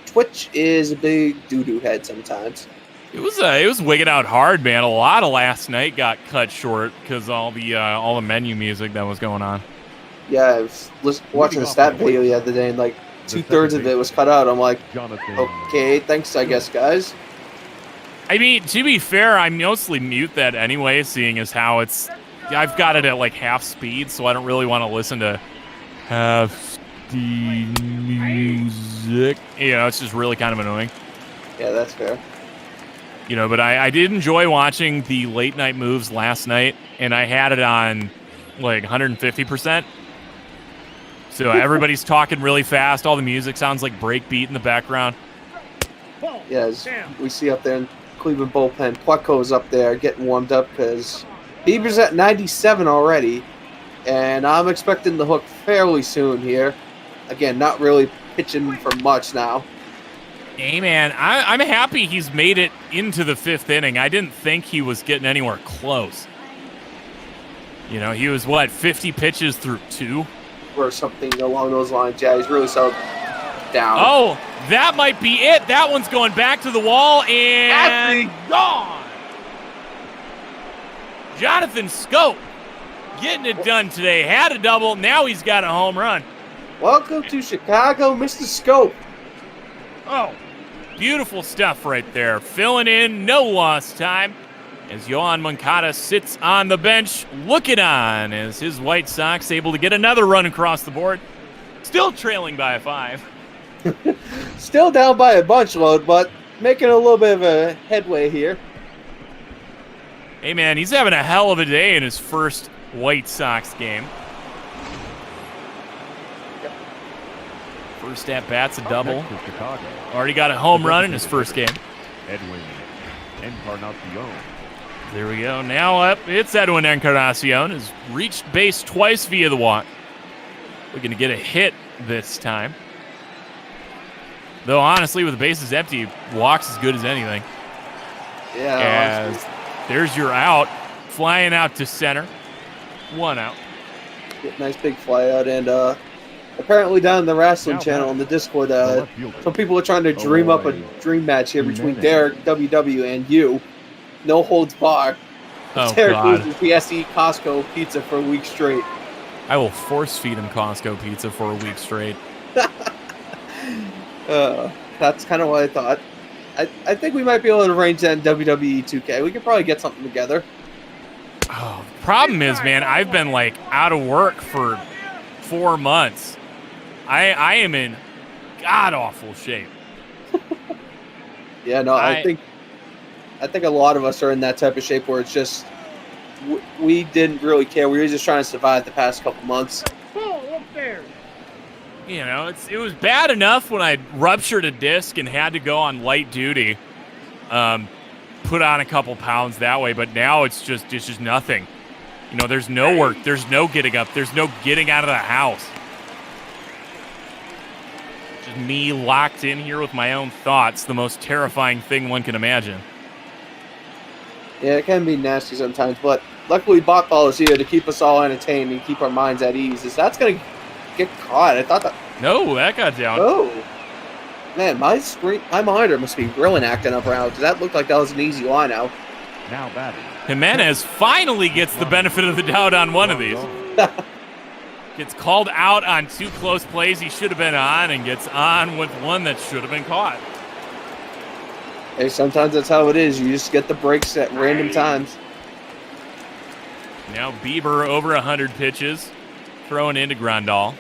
Twitch is a big doo-doo head sometimes. It was wigging out hard, man. A lot of last night got cut short because all the menu music that was going on. Yeah, I was watching a stat video the other day, and like 2/3 of it was cut out. I'm like, okay, thanks, I guess, guys. I mean, to be fair, I mostly mute that anyway, seeing as how I've got it at like half speed, so I don't really want to listen to half speed music. You know, it's just really kind of annoying. Yeah, that's fair. You know, but I did enjoy watching the late night moves last night, and I had it on like 150%. So everybody's talking really fast. All the music sounds like breakbeat in the background. Yeah, as we see up there in Cleveland bullpen, Keuchel's up there getting warmed up because Bieber's at 97 already, and I'm expecting the hook fairly soon here. Again, not really pitching for much now. Hey, man, I'm happy he's made it into the 5th inning. I didn't think he was getting anywhere close. You know, he was, 50 pitches through 2? Or something along those lines. Yeah, he's really settled down. Oh, that might be it. That one's going back to the wall and gone. Jonathan Scope getting it done today. Had a double. Now he's got a home run. Welcome to Chicago, Mr. Scope. Oh, beautiful stuff right there. Filling in, no lost time. As Yohan Moncada sits on the bench looking on as his White Sox able to get another run across the board. Still trailing by 5. Still down by a bunch load, but making a little bit of a headway here. Hey, man, he's having a hell of a day in his first White Sox game. First at-bat's a double. Already got a home run in his first game. Edwin Encarnacion. There we go. Now up, it's Edwin Encarnacion. Has reached base twice via the walk. Looking to get a hit this time. Though, honestly, with the bases empty, walks as good as anything. Yeah. As there's your out. Flying out to center. 1 out. Nice big fly out. And apparently down in the wrestling channel on the Discord, some people are trying to dream up a dream match here between Derek, WW, and you. No holds bar. Oh, Derek God. loses, he has to eat Costco pizza for a week straight. I will force feed him Costco pizza for a week straight. That's kind of what I thought. I think we might be able to arrange that in WWE 2K. We could probably get something together. Oh, the problem is, man, I've been like out of work for 4 months. I am in god awful shape. Yeah, no, I think a lot of us are in that type of shape where it's just we didn't really care. We were just trying to survive the past couple months. You know, it was bad enough when I ruptured a disc and had to go on light duty, put on a couple pounds that way. But now it's just nothing. You know, there's no work, there's no getting up, there's no getting out of the house. Just me locked in here with my own thoughts, the most terrifying thing one can imagine. Yeah, it can be nasty sometimes, but luckily Botball is here to keep us all entertained and keep our minds at ease. That's going to get caught. I thought that... No, that got down. Oh. Man, my monitor must be really acting up around. Does that look like that was an easy line out? Now batting. Jimenez finally gets the benefit of the doubt on one of these. Gets called out on 2 close plays he should have been on, and gets on with one that should have been caught. Hey, sometimes that's how it is. You just get the breaks at random times. Now Bieber over 100 pitches, throwing into Grandal.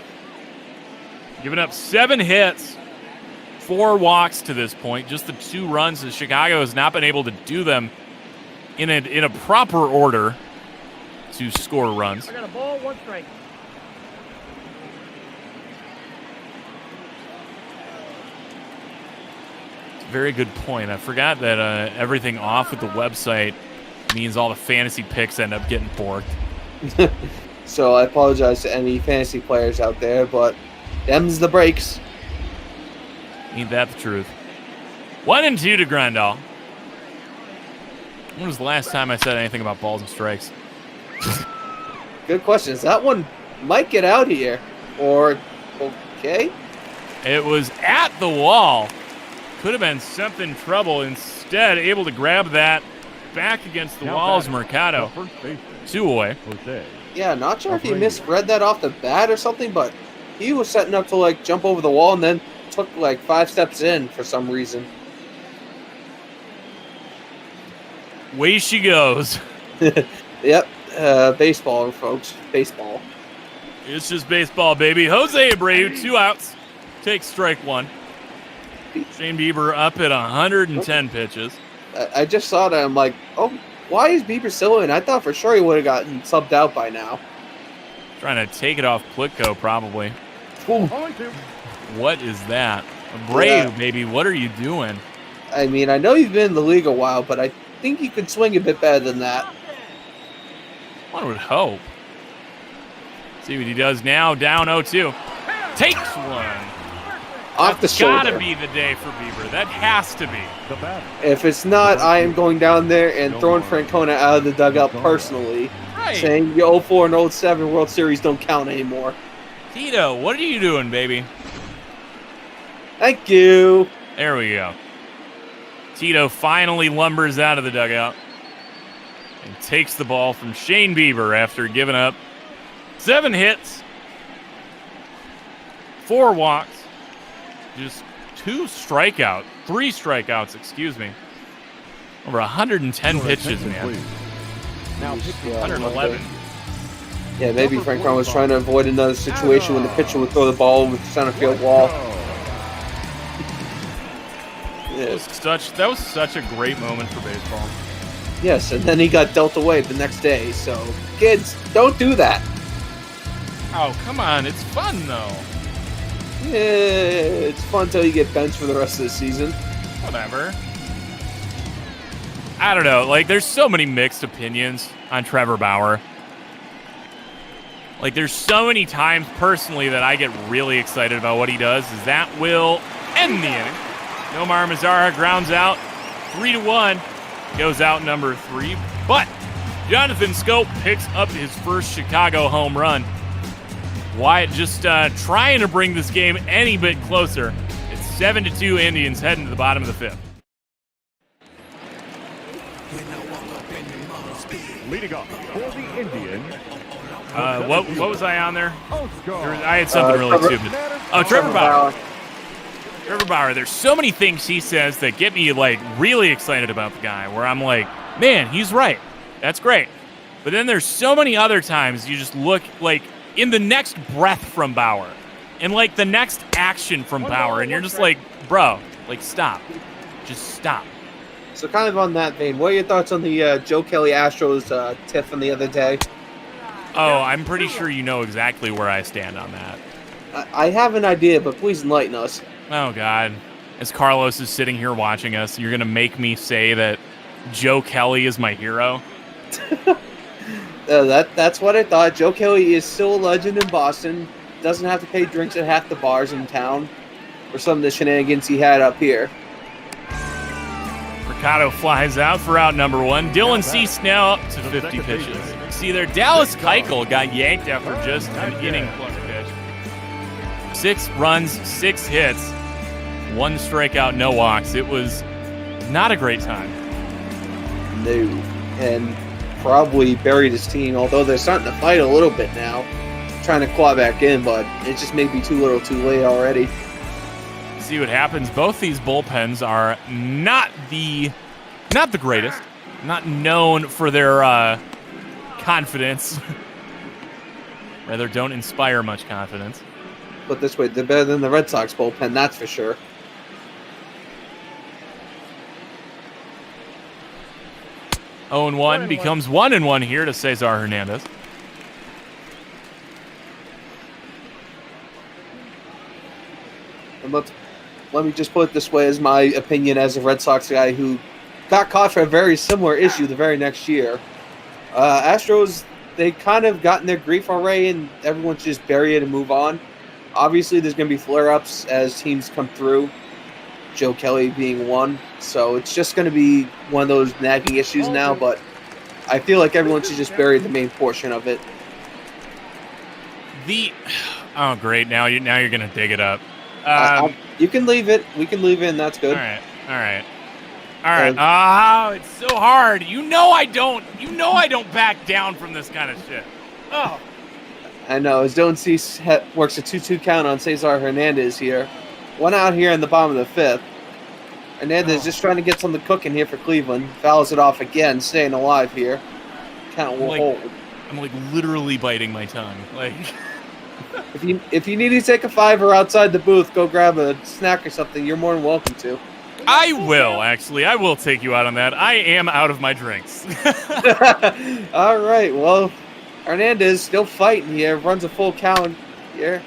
Giving up 7 hits, 4 walks to this point. Just the 2 runs, as Chicago has not been able to do them in a proper order to score runs. I got a ball, 1 strike. Very good point. I forgot that everything off with the website means all the fantasy picks end up getting borked. So I apologize to any fantasy players out there, but them's the breaks. Ain't that the truth? 1-2 to Grandal. When was the last time I said anything about balls and strikes? Good questions. That one might get out here. Or, okay. It was at the wall. Could have been something trouble. Instead, able to grab that back against the walls. Mercado. 2 away. Yeah, not sure if he misread that off the bat or something, but he was setting up to like jump over the wall and then took like 5 steps in for some reason. Way she goes. Yep. Baseball, folks. Baseball. It's just baseball, baby. Jose Abreu, 2 outs. Takes strike 1. Shane Bieber up at 110 pitches. I just saw that. I'm like, oh, why is Bieber still in? I thought for sure he would have gotten subbed out by now. Trying to take it off Plitko, probably. Ooh. What is that? Abreu, baby, what are you doing? I mean, I know you've been in the league a while, but I think you could swing a bit better than that. One would hope. See what he does now. Down 0-2. Takes one. Off the shoulder. Gotta be the day for Bieber. That has to be. If it's not, I am going down there and throwing Francona out of the dugout personally. Right. Saying the 04 and 07 World Series don't count anymore. Tito, what are you doing, baby? Thank you. There we go. Tito finally lumbers out of the dugout and takes the ball from Shane Bieber after giving up 7 hits, 4 walks, just 3 strikeouts, excuse me. Over 110 pitches, man. Now 111. Yeah, maybe Frank Ron was trying to avoid another situation when the pitcher would throw the ball with the center field wall. That was such a great moment for baseball. Yes, and then he got dealt away the next day. So, kids, don't do that. Oh, come on. It's fun, though. Yeah, it's fun until you get benched for the rest of the season. Whatever. I don't know. Like, there's so many mixed opinions on Trevor Bauer. Like, there's so many times, personally, that I get really excited about what he does. Is that will end the inning. Nomar Mazara grounds out 3-1. Goes out number 3. But Jonathan Scope picks up his first Chicago home run. Wyatt just trying to bring this game any bit closer. It's 7-2 Indians heading to the bottom of the 5th. Leading up for the Indians. What was I on there? I had something really stupid. Oh, Trevor Bauer. Trevor Bauer, there's so many things he says that get me, like, really excited about the guy, where I'm like, man, he's right. That's great. But then there's so many other times you just look, like, in the next breath from Bauer, and, like, the next action from Bauer, and you're just like, bro, like, stop. Just stop. So kind of on that vein, what are your thoughts on the Joe Kelly Astros tiff from the other day? Oh, I'm pretty sure you know exactly where I stand on that. I have an idea, but please enlighten us. Oh, God. As Carlos is sitting here watching us, you're going to make me say that Joe Kelly is my hero? That's what I thought. Joe Kelly is still a legend in Boston. Doesn't have to pay drinks at half the bars in town for some of the shenanigans he had up here. Mercado flies out for out number 1. Dylan Cease now up to 50 pitches. See there, Dallas Keuchel got yanked after just an inning plus pitch. 6 runs, 6 hits. 1 strikeout, no walks. It was not a great time. No. And probably buried his team, although they're starting to fight a little bit now, trying to claw back in, but it just may be too little too late already. See what happens. Both these bullpens are not the greatest, not known for their confidence. Rather, don't inspire much confidence. Put this way, they're better than the Red Sox bullpen, that's for sure. Oh, and 1 becomes 1-1 here to Cesar Hernandez. And let me just put it this way as my opinion as a Red Sox guy who got caught for a very similar issue the very next year. Astros, they kind of gotten their grief already, and everyone should just bury it and move on. Obviously, there's going to be flare-ups as teams come through, Joe Kelly being one. So it's just going to be one of those nagging issues now, but I feel like everyone should just bury the main portion of it. Oh, great. Now you're going to dig it up. You can leave it. We can leave it, and that's good. All right. Oh, it's so hard. You know I don't back down from this kind of shit. Oh. I know. As Don't See works a 2-2 count on Cesar Hernandez here. 1 out here in the bottom of the 5th. Hernandez just trying to get something cooking here for Cleveland. Fouls it off again, staying alive here. Count will hold. I'm like literally biting my tongue. Like, if you need to take a 5er outside the booth, go grab a snack or something. You're more than welcome to. I will, actually. I will take you out on that. I am out of my drinks. All right. Well, Hernandez still fighting here. Runs a full count here.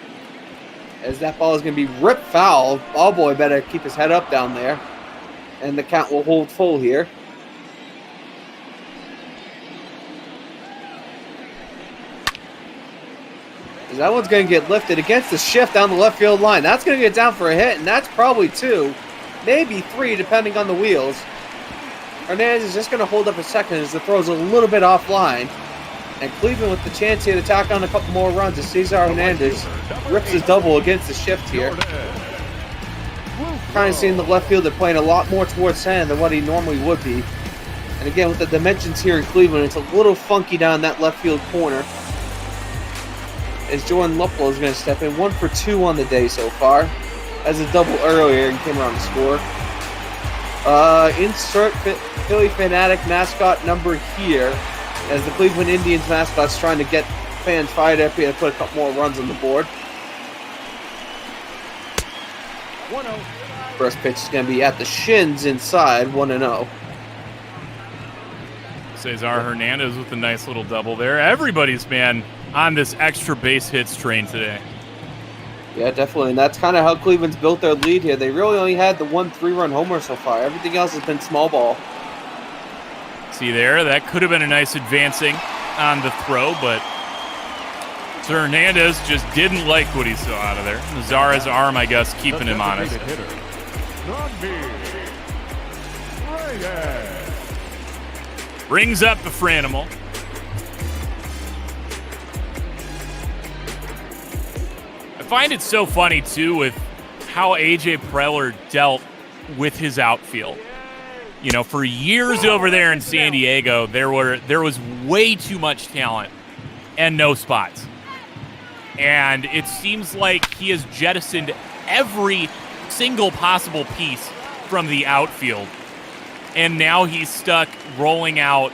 As that ball is going to be ripped foul. Ball boy better keep his head up down there. And the count will hold full here. That one's going to get lifted against the shift down the left field line. That's going to get down for a hit, and that's probably 2, maybe 3, depending on the wheels. Hernandez is just going to hold up a second as the throw's a little bit offline. And Cleveland with the chance here to tack on a couple more runs as Cesar Hernandez rips his double against the shift here. Kind of seeing the left fielder playing a lot more towards center than what he normally would be. And again, with the dimensions here in Cleveland, it's a little funky down that left field corner. As Jordan Luplow is going to step in. 1 for 2 on the day so far. Has a double earlier and came around to score. Insert Philly Fanatic mascot number here. As the Cleveland Indians mascot's trying to get fans fired up here to put a couple more runs on the board. 1-0. First pitch is going to be at the shins inside, 1-0. Cesar Hernandez with a nice little double there. Everybody's, man, on this extra base hits train today. Yeah, definitely. And that's kind of how Cleveland's built their lead here. They really only had the 1 3-run homer so far. Everything else has been small ball. See there, that could have been a nice advancing on the throw, but Sir Hernandez just didn't like what he saw out of there. Zara's arm, I guess, keeping him honest. Brings up the Franimal. I find it so funny, too, with how A.J. Preller dealt with his outfield. You know, for years over there in San Diego, there was way too much talent and no spots. And it seems like he has jettisoned every single possible piece from the outfield. And now he's stuck rolling out,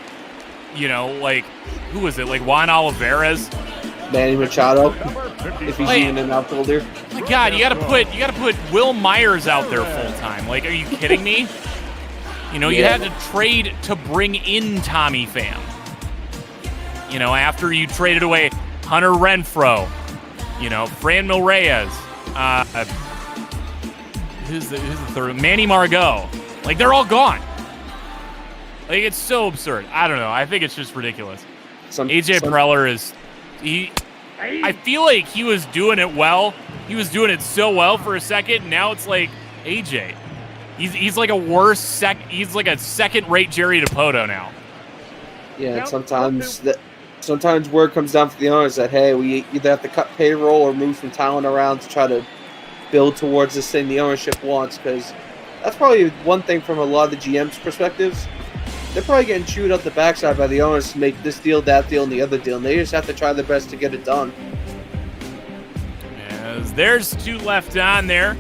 you know, like, who was it? Like Juan Olivares? Manny Machado, if he's even an outfielder. My God, you gotta put Will Myers out there full time. Like, are you kidding me? You know, you had to trade to bring in Tommy Pham. You know, after you traded away Hunter Renfroe, you know, Franmil Reyes, who's the third? Manny Margot. Like, they're all gone. Like, it's so absurd. I don't know. I think it's just ridiculous. AJ Preller is... I feel like he was doing it well. He was doing it so well for a second. Now it's like, AJ... He's like a worse he's like a second-rate Jerry Dipoto now. Yeah, and sometimes word comes down from the owners that, hey, we either have to cut payroll or move some talent around to try to build towards this thing the ownership wants, because that's probably one thing from a lot of the GM's perspectives. They're probably getting chewed up the backside by the owners to make this deal, that deal, and the other deal, and they just have to try their best to get it done. As there's 2 left on there.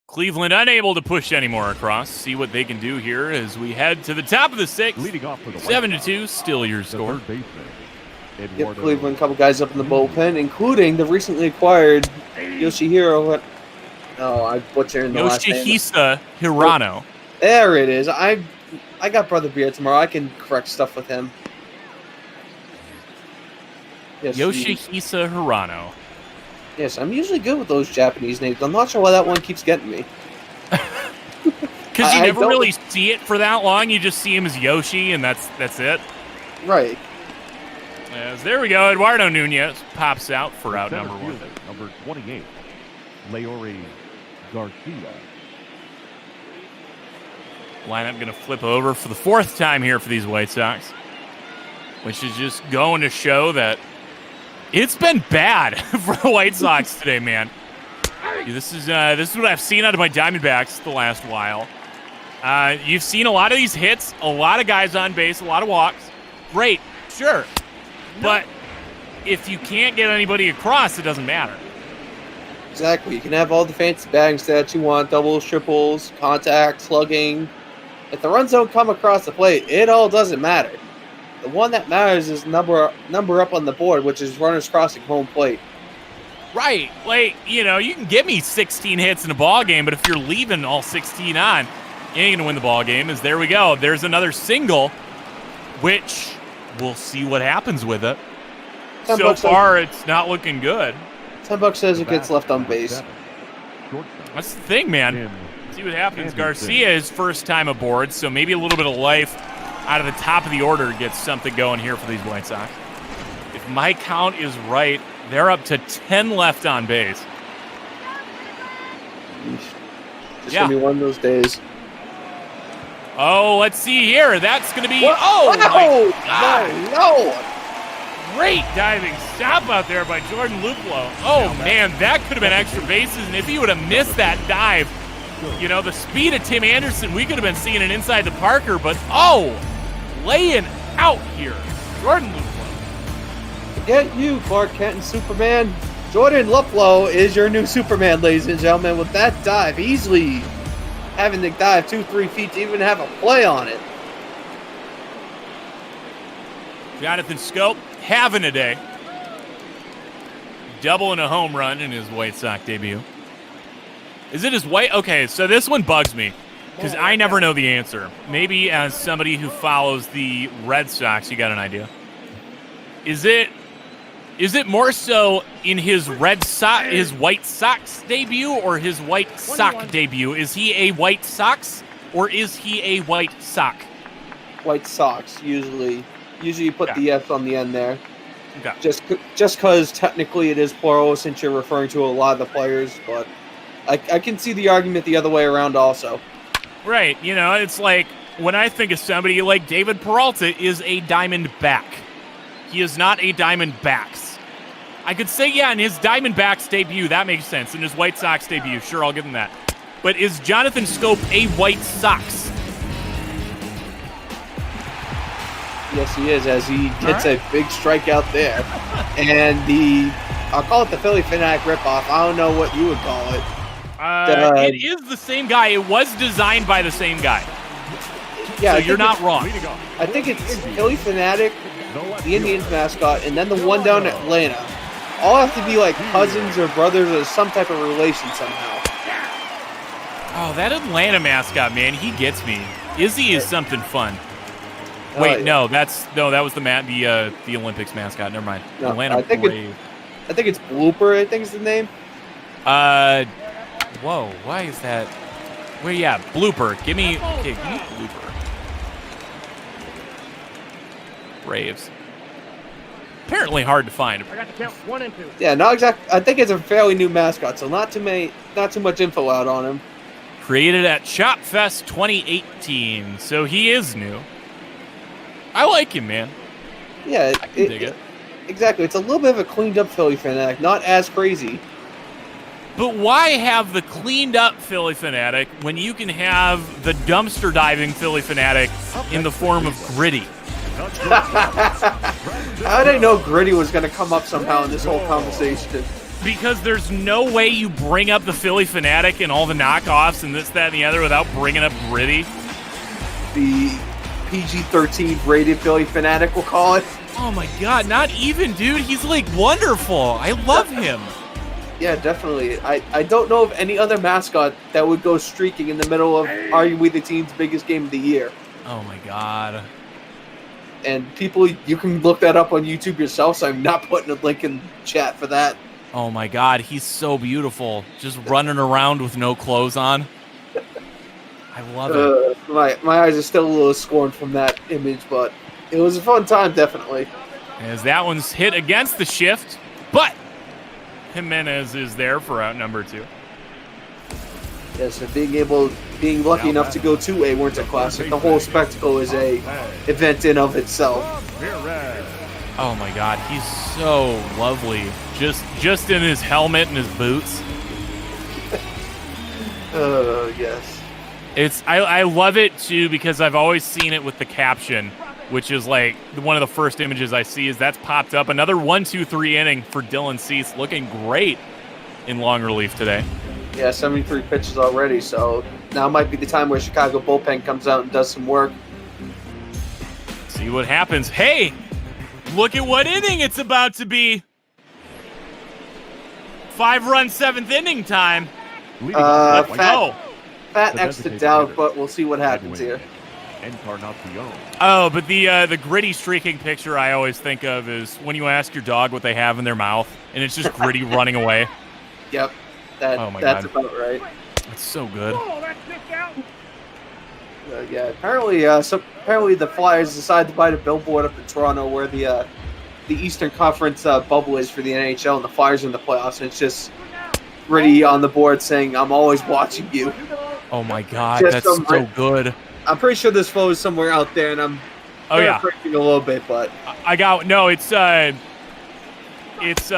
Cleveland unable to push any more across. See what they can do here as we head to the top of the 6th. Leading off for the 7-2, still your score. third baseman, Yep, Cleveland, a couple guys up in the bullpen, including the recently acquired Yoshihiro. Oh, I butchered the last name. Yoshihisa Hirano. There it is. I got Brother Beer tomorrow. I can correct stuff with him. Yes, Yoshihisa Hirano. Yes, I'm usually good with those Japanese names. I'm not sure why that one keeps getting me. Because you never really see it for that long. You just see him as Yoshi, and that's it. Right. As there we go. Eduardo Nunez pops out for out number 1. Number 28, Leori Garcia. Lineup going to flip over for the 4th time here for these White Sox, which is just going to show that it's been bad for the White Sox today, man. This is what I've seen out of my Diamondbacks the last while. You've seen a lot of these hits, a lot of guys on base, a lot of walks. Great, sure. But if you can't get anybody across, it doesn't matter. Exactly. You can have all the fancy batting stats you want, doubles, triples, contact, slugging. If the runs don't come across the plate, it all doesn't matter. The one that matters is number up on the board, which is runners crossing home plate. Right. Like, you can give me 16 hits in a ball game, but if you're leaving all 16 on, you ain't going to win the ball game. As there we go. There's another single, which we'll see what happens with it. So far, it's not looking good. $10 says it gets left on base. That's the thing, man. See what happens. Garcia is first time aboard, so maybe a little bit of life out of the top of the order gets something going here for these White Sox. If my count is right, they're up to 10 left on base. It's going to be one of those days. Oh, let's see here. That's going to be... What? Oh, no! my God. No! Great diving stop out there by Jordan Luplow. Oh, man, that could have been extra bases, and if he would have missed that dive, the speed of Tim Anderson, we could have been seeing it inside the Parker, but, laying out here. Jordan Luplow. Forget you, Clark Kent and Superman. Jordan Luplow is your new Superman, ladies and gentlemen, with that dive. Easily having to dive 2-3 feet to even have a play on it. Jonathan Scope having a day. Doubling a home run in his White Sox debut. Is it his White? Okay, so this one bugs me because I never know the answer. Maybe as somebody who follows the Red Sox, you got an idea. Is it more so in his White Sox debut or his White Sox debut? Is he a White Sox or is he a White Sox? White Sox, usually. Usually you put the F on the end there. Okay. Just because technically it is plural since you're referring to a lot of the players, but I can see the argument the other way around also. Right. It's like when I think of somebody like David Peralta is a Diamondback. He is not a Diamondbacks. I could say, in his Diamondbacks debut, that makes sense. In his White Sox debut, sure, I'll give him that. But is Jonathan Scope a White Sox? Yes, he is, as he hits a big strikeout there. And I'll call it the Philly Fanatic ripoff. I don't know what you would call it. It is the same guy. It was designed by the same guy. Yeah, so you're not wrong. I think it's Philly Fanatic, the Indians mascot, and then the one down in Atlanta. All have to be like cousins or brothers or some type of relation somehow. Oh, that Atlanta mascot, man, he gets me. Izzy is something fun. Wait, no, that was the Olympics mascot. Never mind. No, Atlanta Brave. I think it's Blooper, I think is the name. Whoa, why is that? Well, yeah, Blooper. Give me Blooper. Braves. Apparently hard to find. I got to count 1 and 2. Yeah, not exactly. I think it's a fairly new mascot, so not too much info out on him. Created at Chop Fest 2018, so he is new. I like him, man. Yeah, I can dig it. Exactly. It's a little bit of a cleaned up Philly Fanatic, not as crazy. But why have the cleaned up Philly Fanatic when you can have the dumpster diving Philly Fanatic in the form of Gritty? I didn't know Gritty was going to come up somehow in this whole conversation. Because there's no way you bring up the Philly Fanatic and all the knockoffs and this, that, and the other without bringing up Gritty. The PG-13 rated Philly Fanatic, we'll call it. Oh my god, not even, dude. He's like wonderful. I love him. Yeah, definitely. I don't know of any other mascot that would go streaking in the middle of arguably the team's biggest game of the year. Oh my god. And people, you can look that up on YouTube yourself, so I'm not putting a link in chat for that. Oh my god, he's so beautiful. Just running around with no clothes on. I love it. My eyes are still a little scorned from that image, but it was a fun time, definitely. As that one's hit against the shift, but Jimenez is there for out number 2. Yeah, so being lucky enough to go to a Winter Classic, the whole spectacle is a event in of itself. Oh my god, he's so lovely. Just in his helmet and his boots. Yes. I love it too because I've always seen it with the caption, which is like one of the first images I see is that's popped up. Another 1-2-3 inning for Dylan Cease, looking great in long relief today. Yeah, 73 pitches already, so now might be the time where Chicago bullpen comes out and does some work. See what happens. Hey, look at what inning it's about to be. 5-run 7th inning time. Let's go. Fat next to doubt, but we'll see what happens here. Oh, but the Gritty streaking picture I always think of is when you ask your dog what they have in their mouth, and it's just Gritty running away. Yep, that's about right. That's so good. Yeah, apparently the Flyers decided to buy the billboard up in Toronto where the Eastern Conference bubble is for the NHL, and the Flyers in the playoffs, and it's just Gritty on the board saying, "I'm always watching you." Oh my god, that's so good. I'm pretty sure this photo is somewhere out there, and I'm freaking a little bit, but I got it's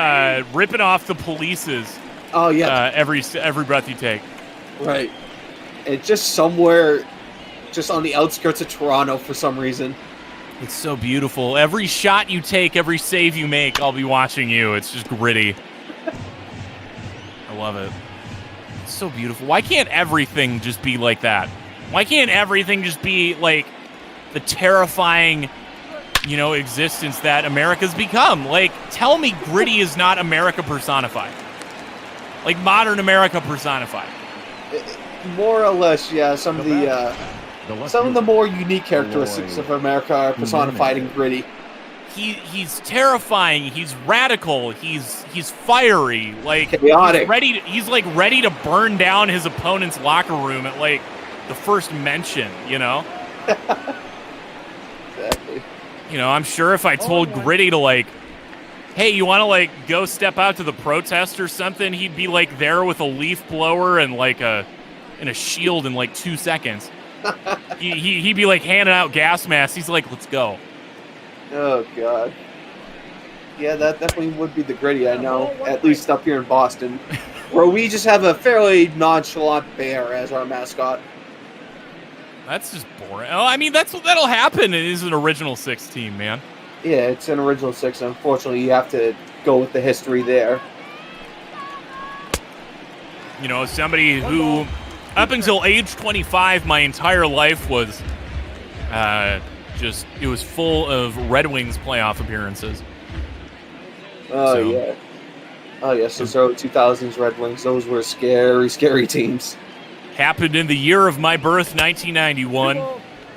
ripping off the police's. Oh yeah, every breath you take. Right, it's just somewhere, just on the outskirts of Toronto for some reason. It's so beautiful. Every shot you take, every save you make, I'll be watching you. It's just Gritty. I love it. It's so beautiful. Why can't everything just be like that? Why can't everything just be like the terrifying, existence that America's become? Like, tell me Gritty is not America personified. Like modern America personified. More or less, yeah. Some of the more unique characteristics of America are personified in Gritty. He's terrifying. He's radical. He's fiery. Like chaotic. He's like ready to burn down his opponent's locker room at like the first mention. Exactly. I'm sure if I told Gritty to like, hey, you want to like go step out to the protest or something, he'd be like there with a leaf blower and like a shield in like 2 seconds. He'd be like handing out gas masks. He's like, let's go. Oh god. Yeah, that definitely would be the Gritty I know, at least up here in Boston, where we just have a fairly nonchalant bear as our mascot. That's just boring. Oh, I mean, that'll happen. It is an original 6 team, man. Yeah, it's an original 6. Unfortunately, you have to go with the history there. Somebody who, up until age 25, my entire life was it was full of Red Wings playoff appearances. Yeah. Oh, yes, those early 2000s Red Wings, those were scary, scary teams. Happened in the year of my birth, 1991,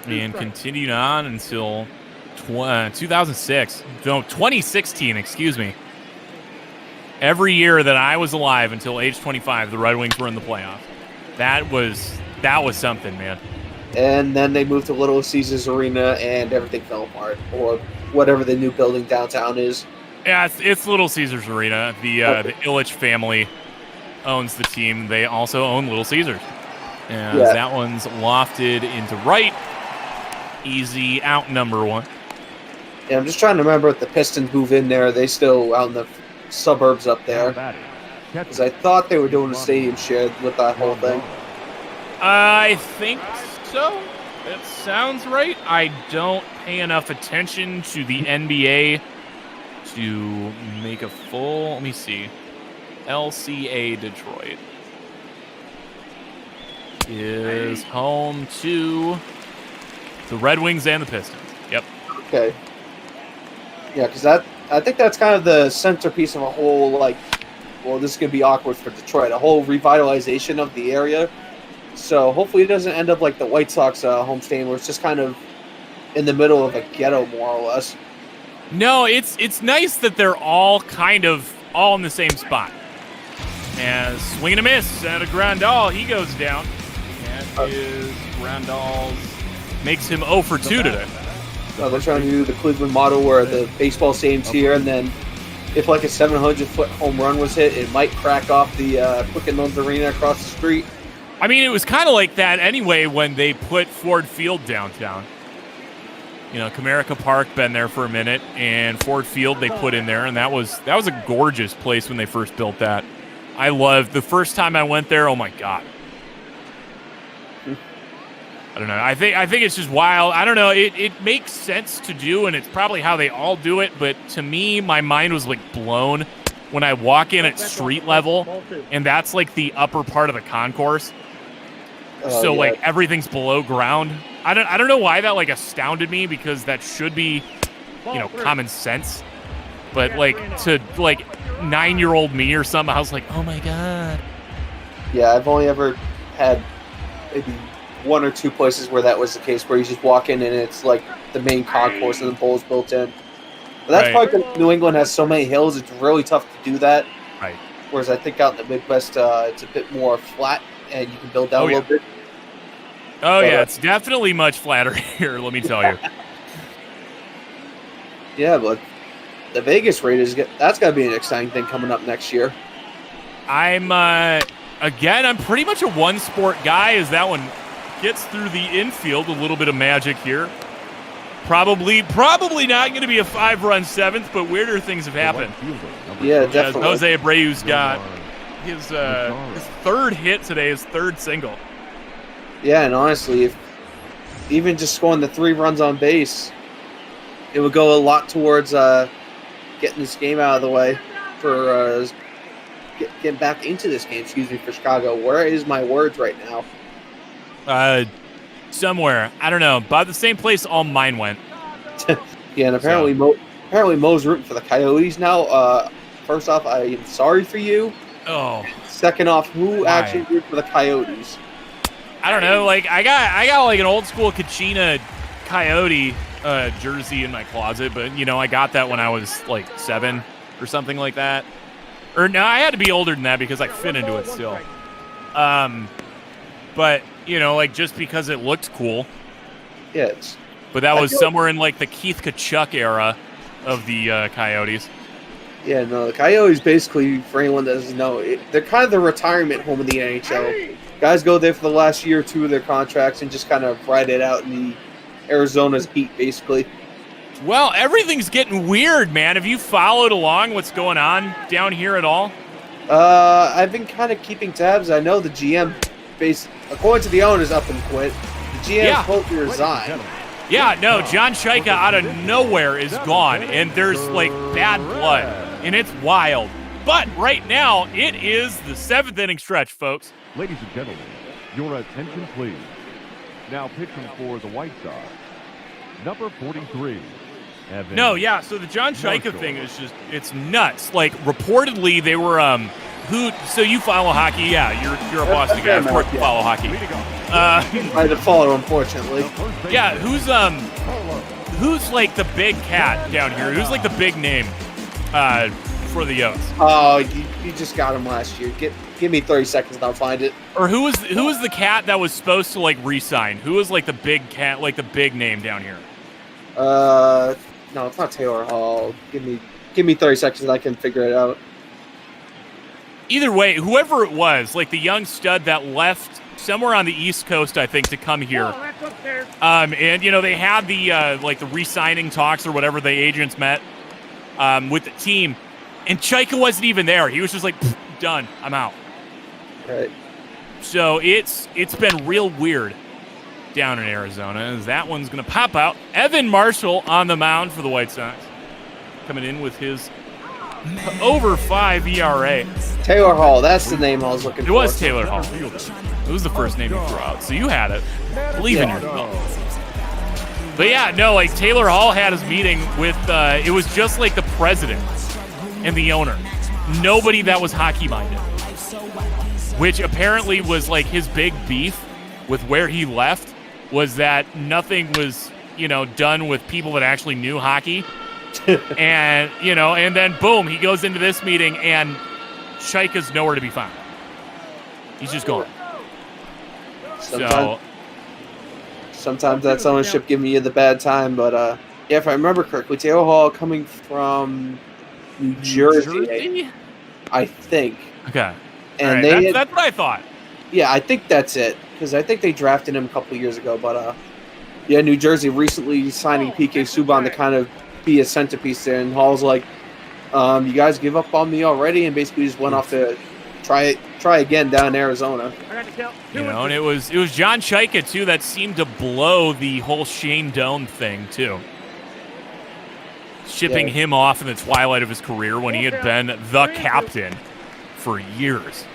and continued on until 2016, excuse me. Every year that I was alive until age 25, the Red Wings were in the playoffs. That was something, man. And then they moved to Little Caesars Arena, and everything fell apart, or whatever the new building downtown is. Yeah, it's Little Caesars Arena. The Illich family owns the team. They also own Little Caesars. And that one's lofted into right. Easy out number 1. Yeah, I'm just trying to remember if the Pistons move in there. Are they still out in the suburbs up there? Because I thought they were doing a stadium share with that whole thing. I think so. That sounds right. I don't pay enough attention to the NBA to make a full. Let me see. LCA Detroit is home to the Red Wings and the Pistons. Yep. Okay. Yeah, because I think that's kind of the centerpiece of a whole, like, well, this is going to be awkward for Detroit, a whole revitalization of the area. So hopefully it doesn't end up like the White Sox homestand where it's just kind of in the middle of a ghetto, more or less. No, it's nice that they're all kind of all in the same spot. And swing and a miss and a Grandal, he goes down. And is Grandal's makes him 0 for 2 today. They're trying to do the Cleveland model where the baseball stadium's here, and then if like a 700-foot home run was hit, it might crack off the Quicken Loans Arena across the street. I mean, it was kind of like that anyway when they put Ford Field downtown. You know, Comerica Park been there for a minute, and Ford Field they put in there, and that was a gorgeous place when they first built that. I loved the first time I went there. Oh my God. I don't know. I think it's just wild. I don't know. It makes sense to do, and it's probably how they all do it. But to me, my mind was like blown when I walk in at street level, and that's like the upper part of the concourse. So yeah. like everything's below ground. I don't know why that like astounded me, because that should be, you know, common sense. But like to like 9-year-old me or something, I was like, oh my God. Yeah, I've only ever had maybe 1 or 2 places where that was the case, where you just walk in and it's like the main concourse and the bowl's built in. But that's Right. probably because New England has so many hills, it's really tough to do that. Right. Whereas I think out in the Midwest, it's a bit more flat and you can build down a little bit. Oh yeah, it's definitely much flatter here, let me tell you. Yeah, but the Vegas Raiders, that's got to be an exciting thing coming up next year. I'm pretty much a one-sport guy as that one gets through the infield. A little bit of magic here. Probably not going to be a 5-run 7th, but weirder things have happened. Yeah, As definitely. Jose Abreu's got his third hit today, his third single. Yeah, and honestly, if even just scoring the 3 runs on base, it would go a lot towards getting this game out of the way for getting back into this game. Excuse me, for Chicago. Where is my words right now? Somewhere. I don't know. About the same place all mine went. Yeah, and apparently Mo's rooting for the Coyotes now. First off, I am sorry for you. Oh. Second off, who actually rooted for the Coyotes? I don't know. Like I got like an old school Kachina Coyote jersey in my closet, but you know I got that when I was like 7 or something like that. Or no, I had to be older than that because I fit into it still. But you know, like just because it looked cool. Yeah. But that was somewhere in like the Keith Kachuk era of the Coyotes. Yeah, no, the Coyotes basically, for anyone that doesn't know, they're kind of the retirement home of the NHL. Guys go there for the last year or 2 of their contracts and just kind of ride it out in the Arizona's heat, basically. Well, everything's getting weird, man. Have you followed along what's going on down here at all? I've been kind of keeping tabs. I know the GM, according to the owners, up and quit. The GM supposed to resign. Yeah, no, John Chaika out of nowhere is gone, and there's like bad blood, and it's wild. But right now, it is the 7th inning stretch, folks. Ladies and gentlemen, your attention please. Now pitching for the White Sox, number 43. Evan. No, yeah, so the John Chaika thing is just, it's nuts. Like, reportedly, they were, so you follow hockey? Yeah, you're a Boston guy. Of course you follow hockey. By default, unfortunately. Yeah, who's like the big cat down here? Who's like the big name for the Yotes? Oh, you just got him last year. Give me 30 seconds and I'll find it. Or who was the cat that was supposed to like re-sign? Who was like the big cat, like the big name down here? No, it's not Taylor Hall. Give me 30 seconds and I can figure it out. Either way, whoever it was, like the young stud that left somewhere on the East Coast, I think, to come here. And you know they had the like the re-signing talks or whatever the agents met with the team, and Chaika wasn't even there. He was just like done. I'm out. Right. So it's been real weird down in Arizona, as that one's going to pop out. Evan Marshall on the mound for the White Sox, coming in with his over 5 ERA. Taylor Hall, that's the name I was looking for. It was Taylor Hall. It was the first name you threw out, so you had it. Believe in yourself. But yeah, no, like Taylor Hall had his meeting with, it was just like the president and the owner. Nobody that was hockey-minded, which apparently was like his big beef with where he left, was that nothing was, done with people that actually knew hockey. And, and then boom, he goes into this meeting and Chaika's nowhere to be found. He's just gone. Sometimes that's ownership giving you the bad time, but yeah, if I remember correctly, Taylor Hall coming from New Jersey, I think. Okay. And right, that's what I thought. Yeah, I think that's it, because I think they drafted him a couple of years ago, but yeah, New Jersey recently signing PK Subban to kind of be a centerpiece there, and Hall's like, you guys give up on me already, and basically just went off to try again down in Arizona. And it was John Chaika too that seemed to blow the whole Shane Doan thing too, shipping him off in the twilight of his career when he had been the captain for years.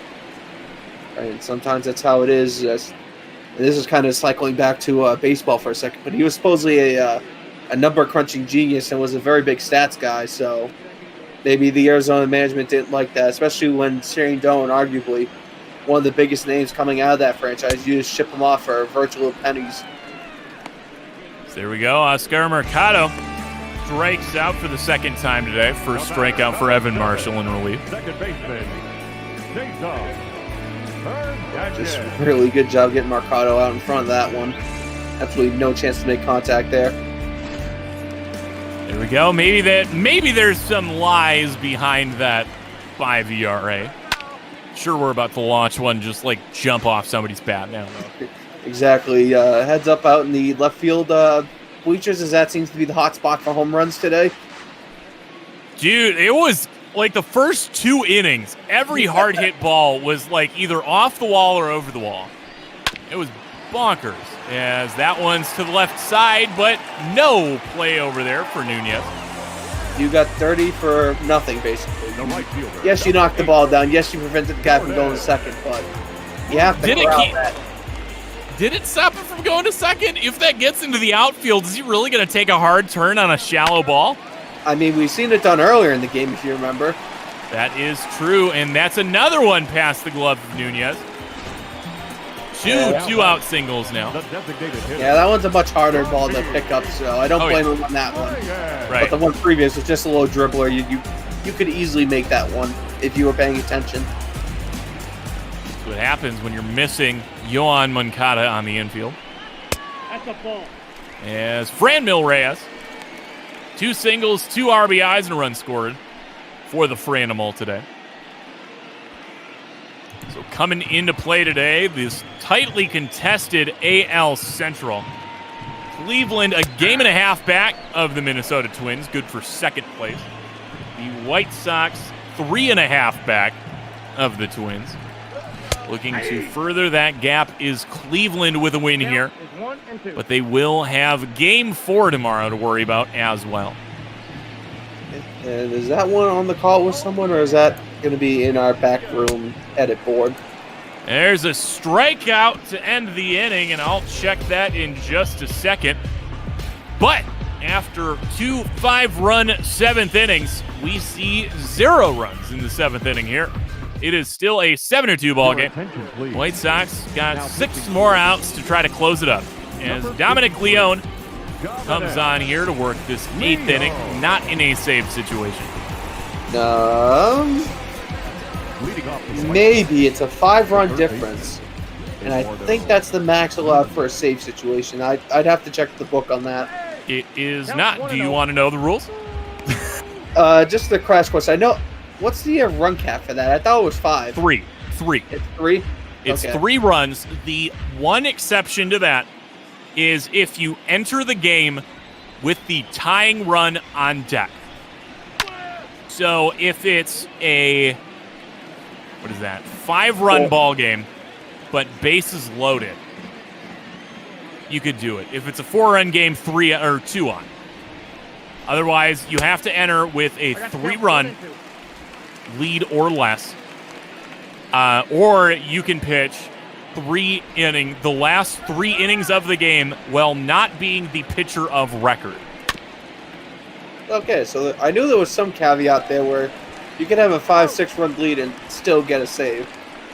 Right, and sometimes that's how it is. This is kind of cycling back to baseball for a second, but he was supposedly a number crunching genius and was a very big stats guy, so maybe the Arizona management didn't like that, especially when Shane Doan, arguably one of the biggest names coming out of that franchise, you just ship him off for virtual pennies. So there we go. Oscar Mercado strikes out for the second time today. First strikeout for Evan Marshall in relief. Second baseman, Jason Hernandez. Just really good job getting Mercado out in front of that one. Absolutely no chance to make contact there. There we go. Maybe there's some lies behind that 5 ERA. Sure, we're about to launch one, just like jump off somebody's bat now. Exactly. Heads up out in the left field bleachers, as that seems to be the hot spot for home runs today. Dude, it was like the first 2 innings, every hard hit ball was like either off the wall or over the wall. It was bonkers, as that one's to the left side, but no play over there for Nunez. You got 30 for nothing, basically. The right fielder. Yes, you knocked the ball down. Yes, you prevented the guy from going to second, but you have to corral that. Did it stop him from going to second? If that gets into the outfield, is he really going to take a hard turn on a shallow ball? I mean, we've seen it done earlier in the game, if you remember. That is true, and that's another one past the glove of Nunez. Two out singles now. Yeah, that one's a much harder ball to pick up, so I don't blame him on that one. Right. But the one previous was just a little dribbler. You could easily make that one if you were paying attention. That's what happens when you're missing Yohan Moncada on the infield. That's a ball. As Franmil Reyes, 2 singles, 2 RBIs, and a run scored for the Franimal today. So coming into play today, this tightly contested AL Central. Cleveland, a game and a half back of the Minnesota Twins, good for second place. The White Sox, 3.5 back of the Twins. Looking to further that gap is Cleveland with a win here. But they will have Game 4 tomorrow to worry about as well. And is that one on the call with someone, or is that going to be in our back room edit board? There's a strikeout to end the inning, and I'll check that in just a second. But after 2 5-run 7th innings, we see 0 runs in the 7th inning here. It is still a 7-2 ball game. White Sox got 6 more outs to try to close it up, as Dominic Leone comes on here to work this 8th inning, not in a save situation. Maybe it's a 5-run difference, and I think that's the max allowed for a save situation. I'd have to check the book on that. It is not. Do you want to know the rules? Just the crash course. I know. What's the run cap for that? I thought it was 5. 3. It's 3? It's okay. 3 runs. The one exception to that is if you enter the game with the tying run on deck. So if it's a what is that? 5-run ball game, but bases loaded. You could do it. If it's a 4-run game, 3 or 2 on. Otherwise, you have to enter with a 3-run lead or less. Or you can pitch the last 3 innings of the game while not being the pitcher of record. Okay, so I knew there was some caveat there where you could have a 5-6 run lead and still get a save.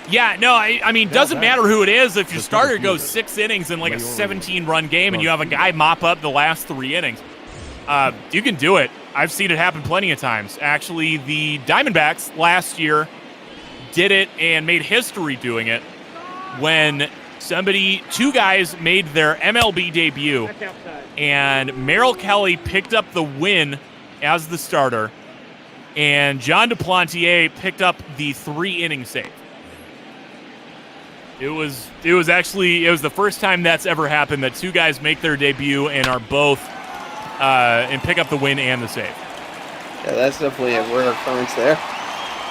Yeah, no, I mean, doesn't matter who it is. If your starter goes 6 innings in like a 17-run game and you have a guy mop up the last 3 innings, you can do it. I've seen it happen plenty of times. Actually, the Diamondbacks last year did it and made history doing it when 2 guys made their MLB debut, and Merrill Kelly picked up the win as the starter, and John Duplantier picked up the 3-inning save. It was the first time that's ever happened that 2 guys make their debut and are both and pick up the win and the save. Yeah, that's definitely a rare occurrence there.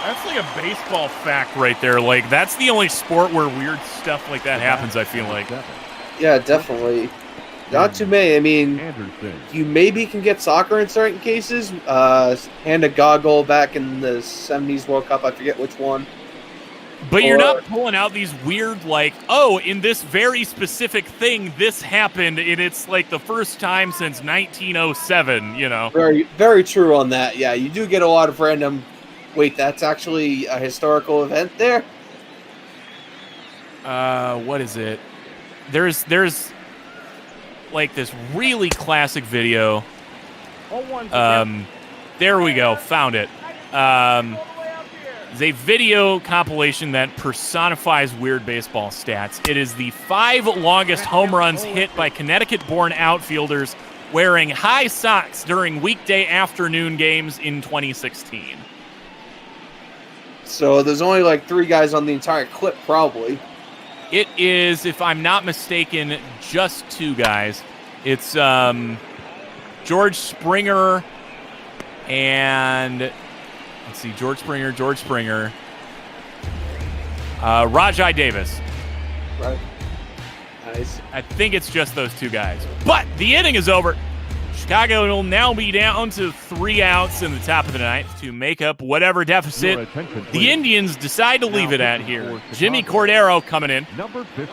That's like a baseball fact right there. Like, that's the only sport where weird stuff like that happens, I feel like. Yeah, definitely. Not too many. I mean, you maybe can get soccer in certain cases. Hand a goggle back in the 70s World Cup. I forget which one. But you're not pulling out these weird, like, oh, in this very specific thing, this happened, and it's like the first time since 1907, you know. Very, very true on that. Yeah, you do get a lot of random, wait, that's actually a historical event there? What is it? There's like this really classic video. There we go, found it. It's a video compilation that personifies weird baseball stats. It is the 5 longest home runs hit by Connecticut-born outfielders wearing high socks during weekday afternoon games in 2016. So there's only like 3 guys on the entire clip, probably. It is, if I'm not mistaken, just 2 guys. It's George Springer and... Let's see, George Springer, Rajai Davis. Right. Nice. I think it's just those 2 guys. But the inning is over. Chicago will now be down to 3 outs in the top of the ninth to make up whatever deficit the Indians decide to leave it at here. Jimmy Cordero coming in,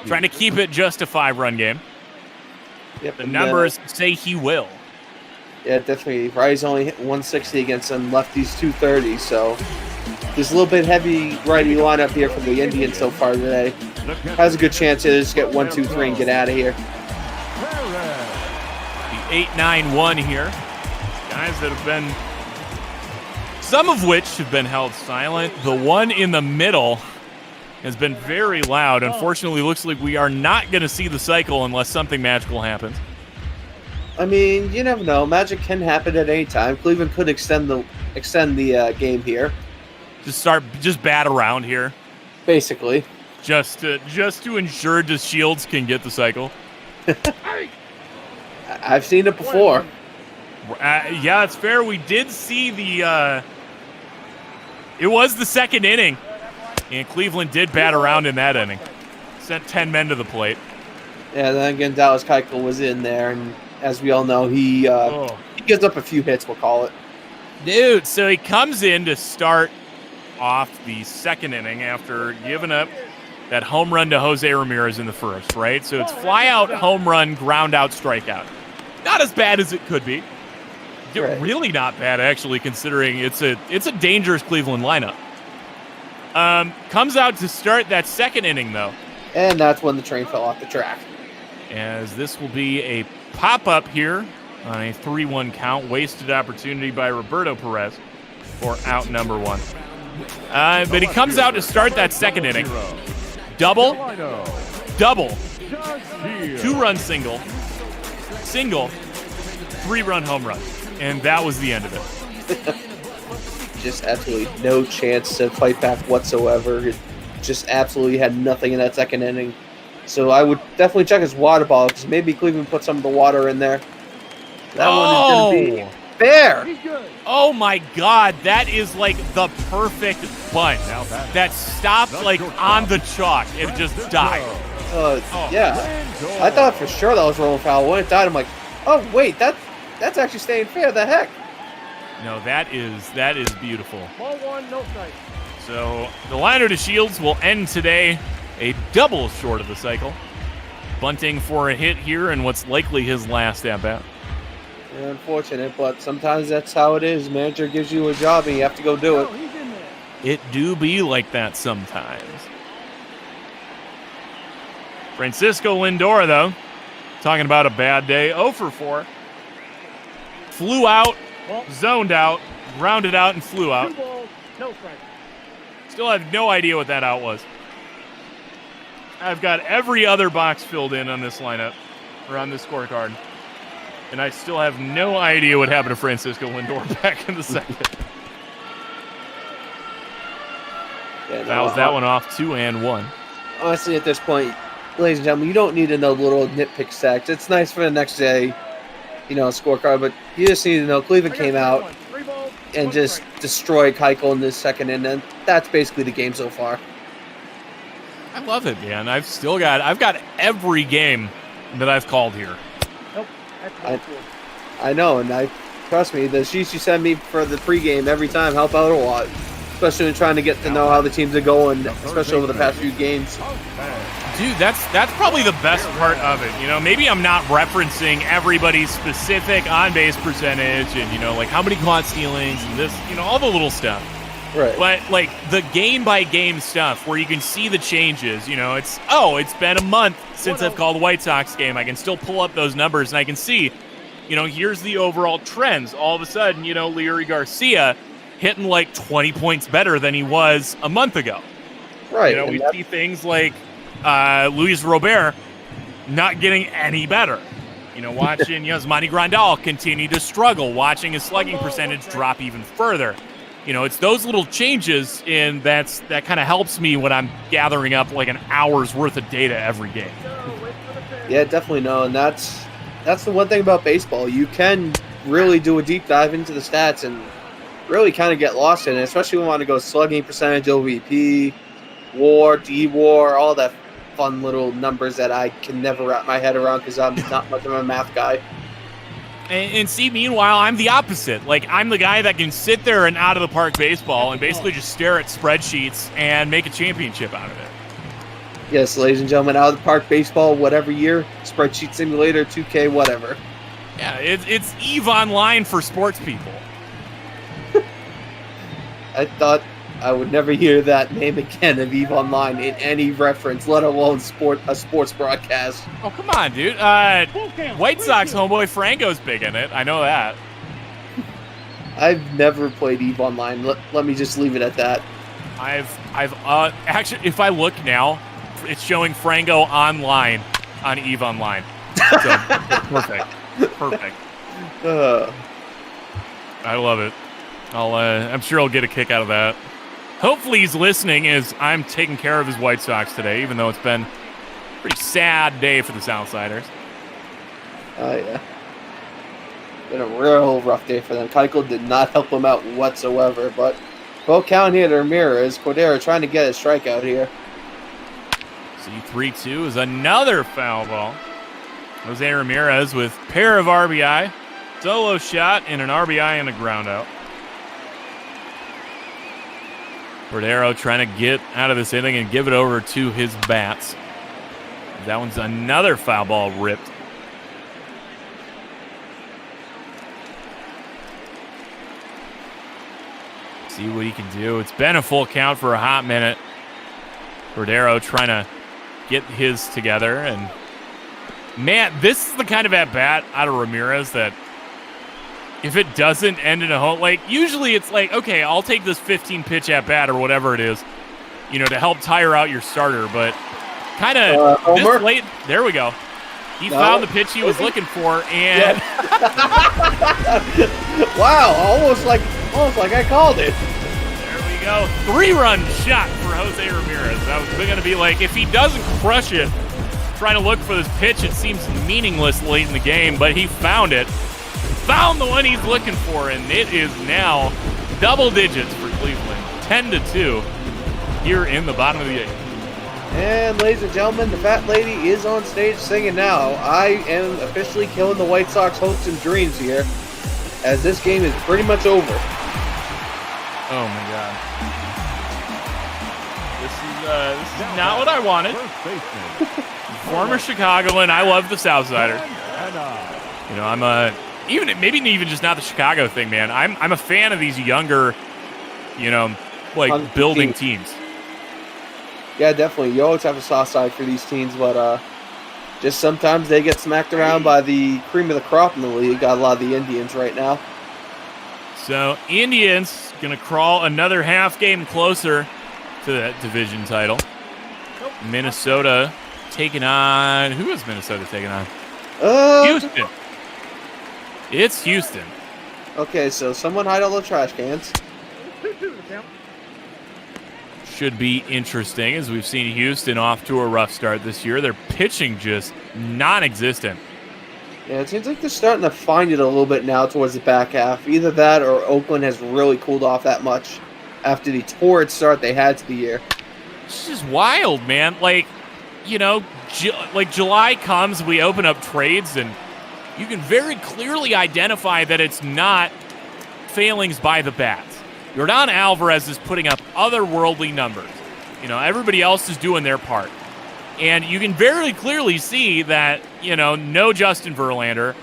trying to keep it just a 5-run game. Yep, the numbers say he will. Yeah, definitely. Rice only hit 160 against some lefties 230, so there's a little bit heavy righty lineup here from the Indians so far today. Has a good chance to just get 1, 2, 3 and get out of here. The 8-9-1 here. Guys that have been, some of which have been held silent. The one in the middle has been very loud. Unfortunately, looks like we are not going to see the cycle unless something magical happens. I mean, you never know. Magic can happen at any time. Cleveland could extend the game here. Just bat around here. Basically. Just to ensure DeShields can get the cycle. I've seen it before. Yeah, it's fair. We did see the... it was the 2nd inning. And Cleveland did bat around in that inning. Sent 10 men to the plate. Yeah, then again, Dallas Keuchel was in there, and as we all know, he gives up a few hits, we'll call it. Dude, so he comes in to start off the 2nd inning after giving up that home run to Jose Ramirez in the first, right? So it's fly out, home run, ground out, strikeout. Not as bad as it could be. Right. Really not bad, actually, considering it's a dangerous Cleveland lineup. Comes out to start that 2nd inning, though. And that's when the train fell off the track. As this will be a pop-up here on a 3-1 count. Wasted opportunity by Roberto Perez for out number 1. But he comes out to start that 2nd inning. Double, 2-run single, 3-run home run. And that was the end of it. Just absolutely no chance to fight back whatsoever. It just absolutely had nothing in that 2nd inning. So I would definitely check his water bottle because maybe Cleveland put some of the water in there. That one is going to be fair. Oh my God, that is like the perfect bunt that stopped like on the chalk and just died. Yeah, I thought for sure that was rolling foul. When it died, I'm like, oh wait, that's actually staying fair. The heck? No, that is beautiful. Ball one, no strike. So the liner to Shields will end today a double short of the cycle. Bunting for a hit here and what's likely his last at bat. Yeah, unfortunate, but sometimes that's how it is. Manager gives you a job and you have to go do it. It do be like that sometimes. Francisco Lindor, though, talking about a bad day. 0 for 4. Flew out, zoned out, grounded out, and flew out. 2 balls, no strike. Still have no idea what that out was. I've got every other box filled in on this lineup, or on this scorecard. And I still have no idea what happened to Francisco Lindor back in the second. Yeah, Fouls that one off, 2-1. Honestly, at this point, ladies and gentlemen, you don't need to know little nitpick sacks. It's nice for the next day, scorecard, but you just need to know Cleveland came out and just destroyed Keuchel in this second, and that's basically the game so far. I love it, man. I've got every game that I've called here. Nope. I know, and trust me, the sheets you send me for the pregame every time help out a lot, especially when trying to get to know how the teams are going, especially over the past few games. Dude, that's probably the best part of it. Maybe I'm not referencing everybody's specific on-base percentage and, like how many caught stealings and this, all the little stuff. Right. But, like, the game-by-game stuff where you can see the changes, it's been a month since I've called a White Sox game. I can still pull up those numbers, and I can see, here's the overall trends. All of a sudden, Leury Garcia hitting, like, 20 points better than he was a month ago. Right. We see things like Luis Robert not getting any better. Watching Yasmani Grandal continue to struggle, watching his slugging percentage drop even further. It's those little changes, and that kind of helps me when I'm gathering up like an hour's worth of data every game. Yeah, definitely no, and that's the one thing about baseball. You can really do a deep dive into the stats and really kind of get lost in it, especially when you want to go slugging percentage, OVP, WAR, D-WAR, all that fun little numbers that I can never wrap my head around because I'm not much of a math guy. And see, meanwhile, I'm the opposite. Like, I'm the guy that can sit there and out of the park baseball and basically just stare at spreadsheets and make a championship out of it. Yes, ladies and gentlemen, out of the park baseball, whatever year, spreadsheet simulator, 2K, whatever. Yeah, it's EVE Online for sports people. I thought I would never hear that name again of EVE Online in any reference, let alone a sports broadcast. Oh, come on, dude. White Sox homeboy Franco's big in it. I know that. I've never played EVE Online. Let me just leave it at that. I've actually, if I look now, it's showing Franco online on EVE Online. So, perfect. I love it. I'm sure I'll get a kick out of that. Hopefully he's listening as I'm taking care of his White Sox today, even though it's been a pretty sad day for the Southsiders. Oh, yeah. Been a real rough day for them. Keuchel did not help them out whatsoever, but both count here to Ramirez. Cordero trying to get a strikeout here. See, 3-2 is another foul ball. Jose Ramirez with pair of RBI, solo shot, and an RBI and a ground out. Cordero trying to get out of this inning and give it over to his bats. That one's another foul ball ripped. See what he can do. It's been a full count for a hot minute. Cordero trying to get his together. And, man, this is the kind of at-bat out of Ramirez that if it doesn't end in a home, like, usually it's like, okay, I'll take this 15-pitch at-bat or whatever it is, to help tire out your starter. But kind of this late, there we go. He found the pitch he was looking for, and wow, almost like I called it. There we go. 3-run shot for Jose Ramirez. That was going to be like, if he doesn't crush it, trying to look for this pitch, it seems meaningless late in the game, but he found it. found the one he's looking for, and it is now double digits for Cleveland, 10-2 here in the bottom of the 8th. And ladies and gentlemen, the fat lady is on stage singing now. I am officially killing the White Sox hopes and dreams here, as this game is pretty much over. Oh my God. This is not what I wanted. Former Chicagoan, I love the Southsider. You know, I'm maybe even just not the Chicago thing, man. I'm a fan of these younger, you know, like building teams. Yeah, definitely. You always have a soft side for these teams, but just sometimes they get smacked around by the cream of the crop in the league. Got a lot of the Indians right now. So Indians gonna crawl another half game closer to that division title. Minnesota taking on, who is Minnesota taking on? Houston. It's Houston. Okay, so someone hide all the trash cans. Should be interesting, as we've seen Houston off to a rough start this year. Their pitching just non-existent. Yeah, it seems like they're starting to find it a little bit now towards the back half. Either that or Oakland has really cooled off that much after the torrid start they had to the year. It's just wild, man. Like, you know, like July comes, we open up trades, and you can very clearly identify that it's not failings by the bats. Yordan Alvarez is putting up otherworldly numbers. You know, everybody else is doing their part. And you can very clearly see that, you know, no Justin Verlander,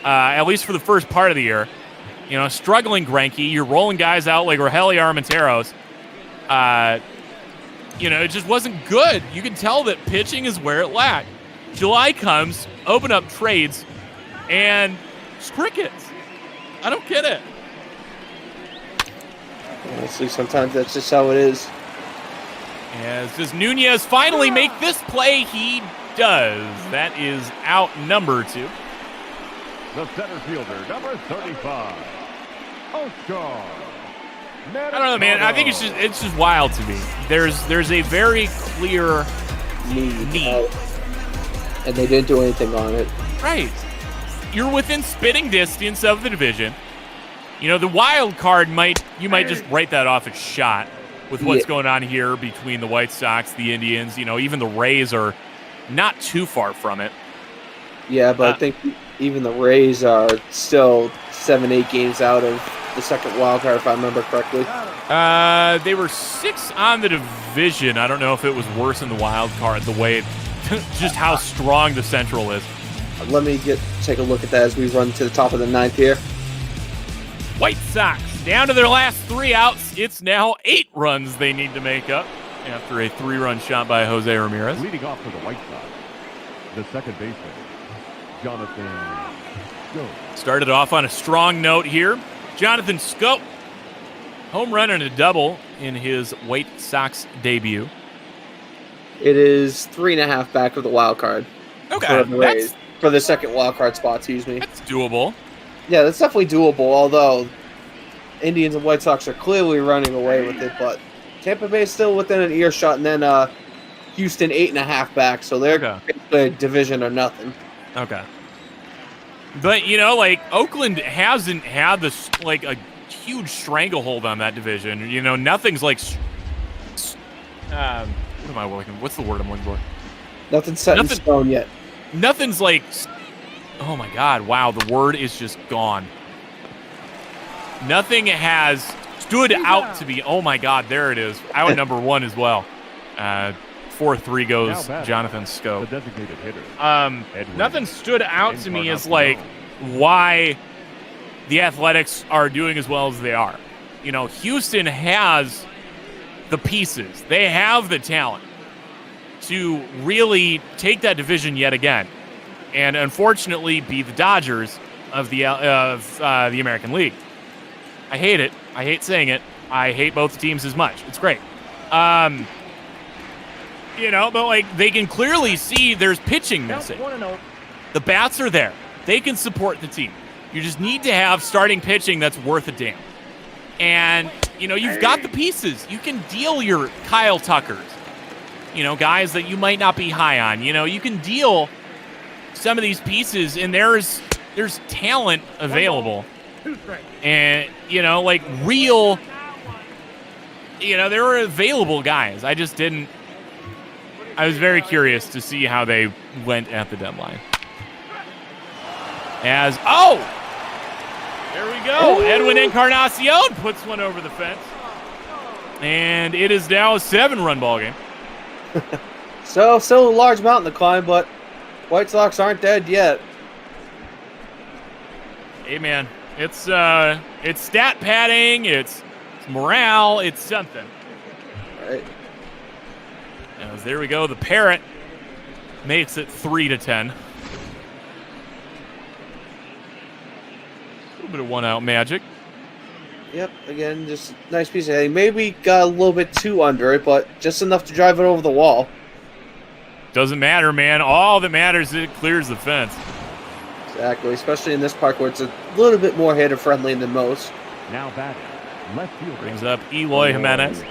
at least for the first part of the year. You know, struggling Greinke. You're rolling guys out like Rogelio Armenteros. You know, it just wasn't good. You can tell that pitching is where it lacked. July comes, open up trades, and it's crickets. I don't get it. Honestly, sometimes that's just how it is. As does Nunez finally make this play? He does. That is out number 2. The center fielder, number 35, Oscar. I don't know, man. I think it's just wild to me. There's a very clear need. And they didn't do anything on it. Right. You're within spitting distance of the division. You know, the wild card you might just write that off as shot with what's going on here between the White Sox, the Indians. You know, even the Rays are not too far from it. Yeah, but I think even the Rays are still 7-8 games out of the second wild card, if I remember correctly. They were 6 on the division. I don't know if it was worse in the wild card, the way, just how strong the Central is. Let me take a look at that as we run to the top of the 9th here. White Sox down to their last 3 outs. It's now 8 runs they need to make up after a 3-run shot by Jose Ramirez. Leading off for the White Sox, the second baseman, Jonathan Schoop. Started off on a strong note here. Jonathan Schoop, home run and a double in his White Sox debut. It is 3.5 back of the wild card. Okay, for the second wild card spot, excuse me. That's doable. Yeah, that's definitely doable, although Indians and White Sox are clearly running away with it, but Tampa Bay is still within an earshot, and then Houston 8.5 back, so they're a division or nothing. Okay. But, you know, like, Oakland hasn't had this, like, a huge stranglehold on that division. You know, nothing's like, what am I looking for? What's the word I'm looking for? Nothing's set in stone yet. Nothing's like, oh my God, wow, the word is just gone. Nothing has stood out to be, oh my God, there it is. Out number 1 as well. 4-3 goes Jonathan Schoop. The designated hitter. Nothing stood out to me as like why the Athletics are doing as well as they are. You know, Houston has the pieces. They have the talent to really take that division yet again, and unfortunately be the Dodgers of the American League. I hate it. I hate saying it. I hate both teams as much. It's great. You know, but like they can clearly see there's pitching missing. The bats are there. They can support the team. You just need to have starting pitching that's worth a damn. And, you know, you've got the pieces. You can deal your Kyle Tuckers. You know, guys that you might not be high on. You know, you can deal some of these pieces, and there's there's talent available. 2 strikes. And, you know, like real, you know, there were available guys. I just didn't. I was very curious to see how they went at the deadline. There we go. Ooh. Edwin Encarnacion puts one over the fence. And it is now a 7-run ball game. So, still a large mountain to climb, but White Sox aren't dead yet. Hey, man. It's stat padding. It's morale. It's something. All right. As there we go. The Parrot makes it 3-10. A little bit of one-out magic. Yep, again, just nice piece of hitting. Maybe got a little bit too under it, but just enough to drive it over the wall. Doesn't matter, man. All that matters is it clears the fence. Exactly, especially in this park where it's a little bit more hitter-friendly than most. Now batting, left field. Brings up Eloy Jimenez.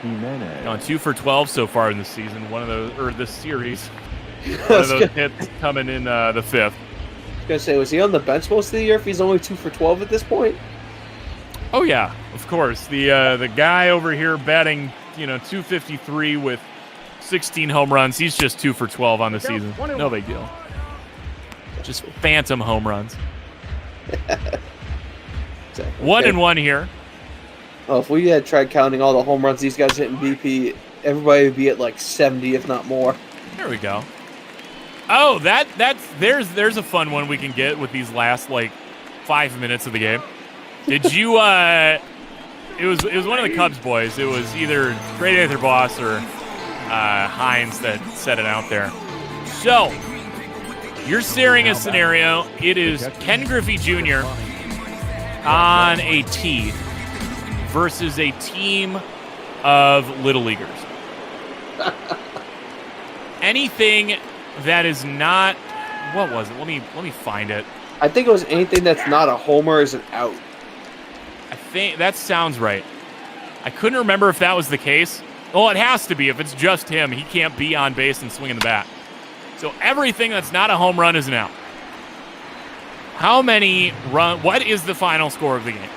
Jimenez. Gone 2 for 12 so far in the season. One of those, or this series. One of those hits coming in the 5th. I was gonna say, was he on the bench most of the year if he's only 2 for 12 at this point? Oh yeah, of course. The guy over here batting, 253 with 16 home runs. He's just 2 for 12 on the season. No big deal. Just phantom home runs. Exactly. 1-1 here. Oh, if we had tried counting all the home runs these guys hit in BP, everybody would be at like 70, if not more. There we go. Oh, there's a fun one we can get with these last 5 minutes of the game. Did you? It was one of the Cubs boys. It was either Great Ether Boss or Hines that set it out there. So you're staring a scenario. It is Ken Griffey Jr. on a tee versus a team of Little Leaguers. Anything that is not, what was it? Let me find it. I think it was anything that's not a homer is an out. I think that sounds right. I couldn't remember if that was the case. Well, it has to be. If it's just him, he can't be on base and swinging the bat. So everything that's not a home run is an out. How many run? What is the final score of the game?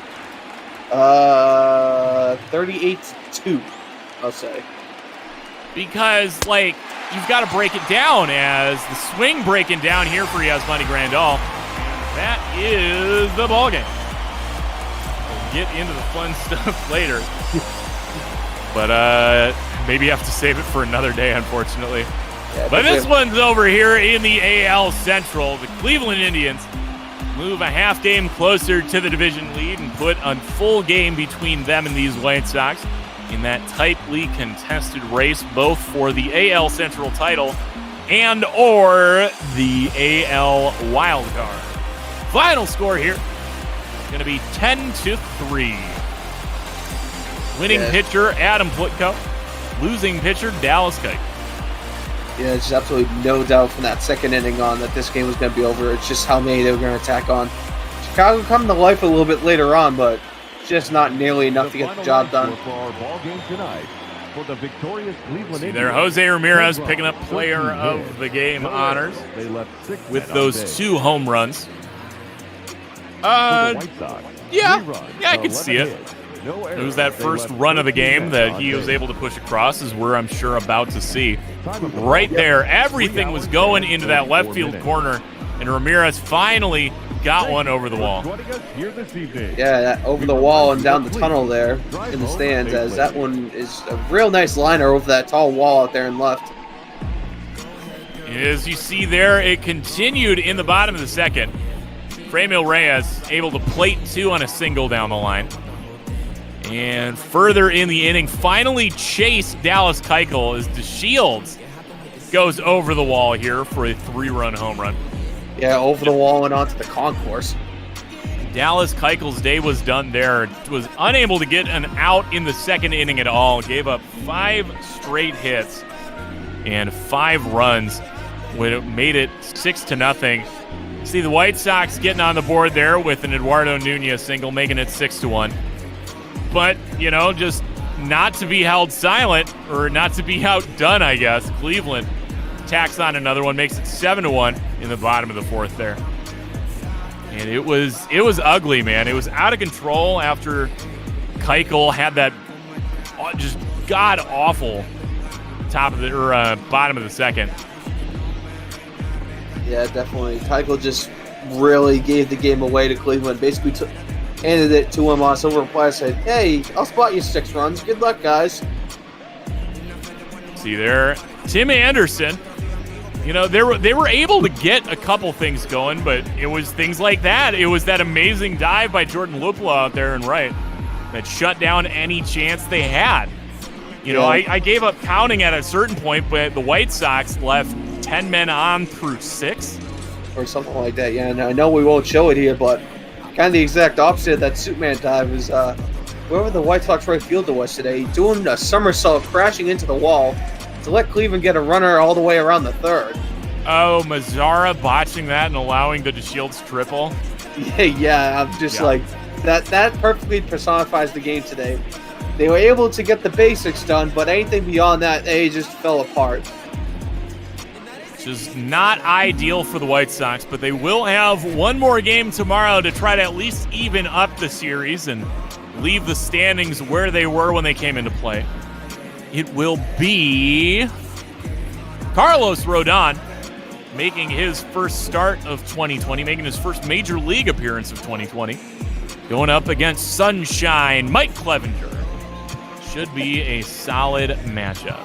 38-2, I'll say. Because, you've got to break it down as the swing breaking down here for Yasmani Grandal. That is the ball game. We'll get into the fun stuff later. But maybe you have to save it for another day, unfortunately. Yeah, but this one's over here in the AL Central. The Cleveland Indians move a half game closer to the division lead and put a full game between them and these White Sox in that tightly contested race, both for the AL Central title and or the AL wild card. Final score here going to be 10-3. Winning pitcher Adam Plutko, losing pitcher Dallas Keuchel. Yeah, there's absolutely no doubt from that second inning on that this game was going to be over. It's just how many they were going to attack on. Chicago come to life a little bit later on, but just not nearly enough to get the job done. For our ball game tonight, for the victorious Cleveland See Indians, there, Jose Ramirez picking up player of the game honors They left 6 with men on those base. 2 home runs. For the White Sox, Yeah, 3 runs, I could 11 see it. hits, no It was errors. that They first left run of the 13 game men that on he was base. able to push across, is we're, I'm sure, about to see. Time of the Right ball there, game, everything 3 was hours going and into that left 34 field minutes. corner, and Ramirez finally got one over the wall. Joining us here this evening. Yeah, that over the wall and down the tunnel there in the stands, as that one is a real nice liner over that tall wall out there in left. As you see there, it continued in the bottom of the second. Franmil Reyes able to plate 2 on a single down the line. And further in the inning, finally chased Dallas Keuchel as DeShields goes over the wall here for a 3-run home run. Yeah, over the wall and onto the concourse. Dallas Keuchel's day was done there. Was unable to get an out in the second inning at all. Gave up 5 straight hits and 5 runs when it made it 6-0. See the White Sox getting on the board there with an Eduardo Nunez single, making it 6-1. But, just not to be held silent, or not to be outdone, I guess. Cleveland tacks on another one, makes it 7-1 in the bottom of the 4th there. And it was ugly, man. It was out of control after Keuchel had that just god-awful bottom of the second. Yeah, definitely. Keuchel just really gave the game away to Cleveland. Basically handed it to him on silver platter. Said, "Hey, I'll spot you 6 runs. Good luck, guys." See there, Tim Anderson. You know, they were able to get a couple things going, but it was things like that. It was that amazing dive by Jordan Luplow out there and right that shut down any chance they had. You know, I gave up counting at a certain point, but the White Sox left 10 men on through 6. Or something like that, yeah. And I know we won't show it here, but kind of the exact opposite of that Superman dive is whoever the White Sox right fielder was today, doing a somersault, crashing into the wall to let Cleveland get a runner all the way around the third. Oh, Mazzara botching that and allowing the DeShields triple. Yeah, I'm just like, that perfectly personifies the game today. They were able to get the basics done, but anything beyond that, they just fell apart. Which is not ideal for the White Sox, but they will have one more game tomorrow to try to at least even up the series and leave the standings where they were when they came into play. It will be Carlos Rodon making his first start of 2020, making his first major league appearance of 2020, going up against Sunshine Mike Clevenger. Should be a solid matchup.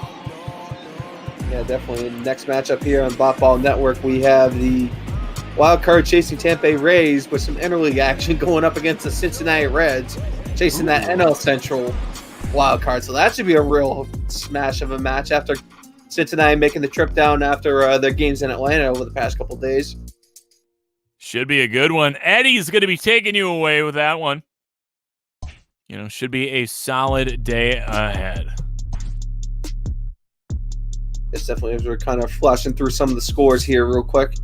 Yeah, definitely. Next matchup here on Bot Ball Network, we have the wild card chasing Tampa Bay Rays with some interleague action going up against the Cincinnati Reds, chasing that NL Central wild card. So that should be a real smash of a match after Cincinnati making the trip down after their games in Atlanta over the past couple days. Should be a good one. Eddie's going to be taking you away with that one. You know, should be a solid day ahead. It's definitely, as we're kind of flashing through some of the scores here real quick.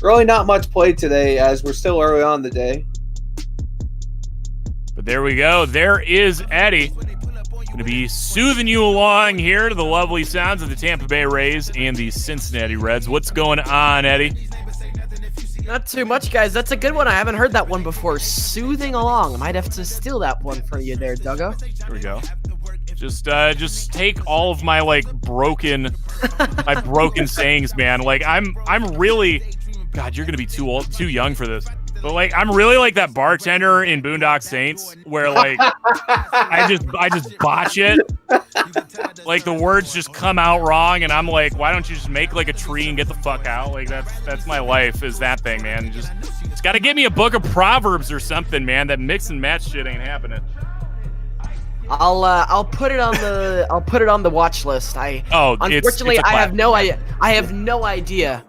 Really not much played today as we're still early on the day. But there we go. There is Eddie. Going to be soothing you along here to the lovely sounds of the Tampa Bay Rays and the Cincinnati Reds. What's going on, Eddie? Not too much, guys. That's a good one. I haven't heard that one before. Soothing along. I might have to steal that one from you there, Duggo. Here we go. Just take all of my broken sayings, man. Like I'm really, God, you're gonna be too young for this. But I'm really like that bartender in Boondock Saints, where I just botch it. Like the words just come out wrong, and I'm like, why don't you just make a tree and get the fuck out? Like that's my life, is that thing, man. It's got to give me a book of Proverbs or something, man. That mix and match shit ain't happening. I'll put it on the watch list. Unfortunately, I have no idea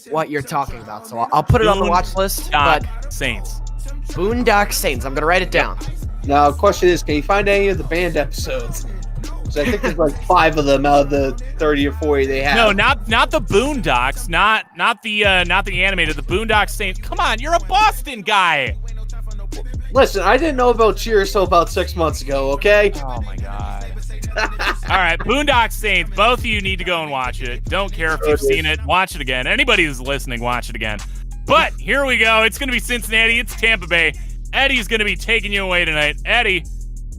what you're talking about. So I'll put it on the watch list. Boondock Saints. Boondock Saints. I'm gonna write it down. Now, the question is, can you find any of the band episodes? Because I think there's 5 of them out of the 30 or 40 they have. No, not the Boondocks, not the animated. The Boondock Saints. Come on, you're a Boston guy. Listen, I didn't know about Cheers till about 6 months ago, okay? Oh, my God. All right, Boondock Saints, both of you need to go and watch it. Don't care if you've seen it. Watch it again. Anybody who's listening, watch it again. But here we go. It's going to be Cincinnati. It's Tampa Bay. Eddie's going to be taking you away tonight. Eddie,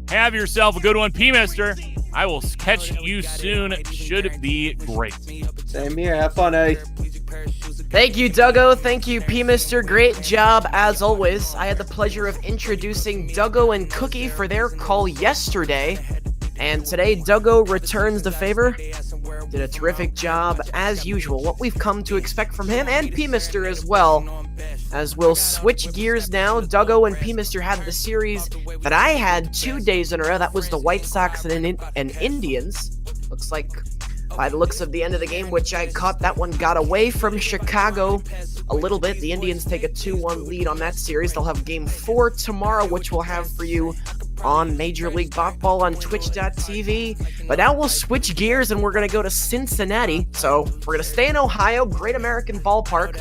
have yourself a good one. P-Mister, I will catch you soon. Should be great. Same here. Have fun, Eddie. Thank you, Duggo. Thank you, P-Mister. Great job, as always. I had the pleasure of introducing Duggo and Cookie for their call yesterday. And today, Duggo returns the favor. Did a terrific job, as usual. What we've come to expect from him, and P-Mister as well. As we'll switch gears now, Duggo and P-Mister had the series that I had 2 days in a row. That was the White Sox and Indians. Looks like, by the looks of the end of the game, which I caught, that one got away from Chicago a little bit. The Indians take a 2-1 lead on that series. They'll have Game 4 tomorrow, which we'll have for you on Major League Ball on Twitch.tv. But now we'll switch gears and we're going to go to Cincinnati. So we're going to stay in Ohio, Great American Ballpark,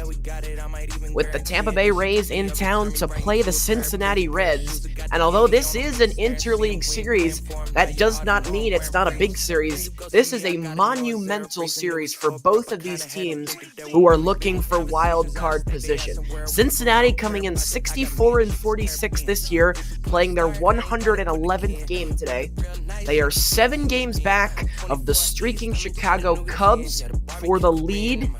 with the Tampa Bay Rays in town to play the Cincinnati Reds. And although this is an interleague series, that does not mean it's not a big series. This is a monumental series for both of these teams who are looking for wild card position. Cincinnati coming in 64-46 this year, playing their 111th game today. They are 7 games back of the streaking Chicago Cubs for the lead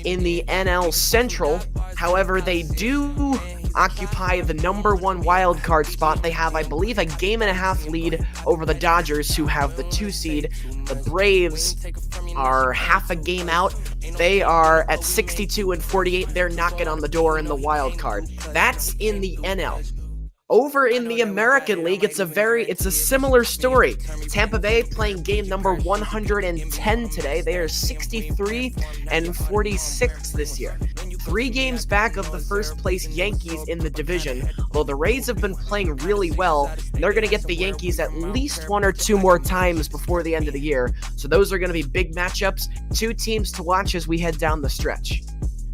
in the NL Central. However, they do occupy the number 1 wild card spot. They have, I believe, a game-and-a-half lead over the Dodgers, who have the 2 seed. The Braves are half a game out. They are at 62-48. They're knocking on the door in the wild card. That's in the NL. Over in the American League, it's a similar story. Tampa Bay playing game number 110 today. They are 63-46 this year. 3 games back of the first place Yankees in the division. Although the Rays have been playing really well, and they're going to get the Yankees at least 1 or 2 more times before the end of the year. So those are going to be big matchups. 2 teams to watch as we head down the stretch.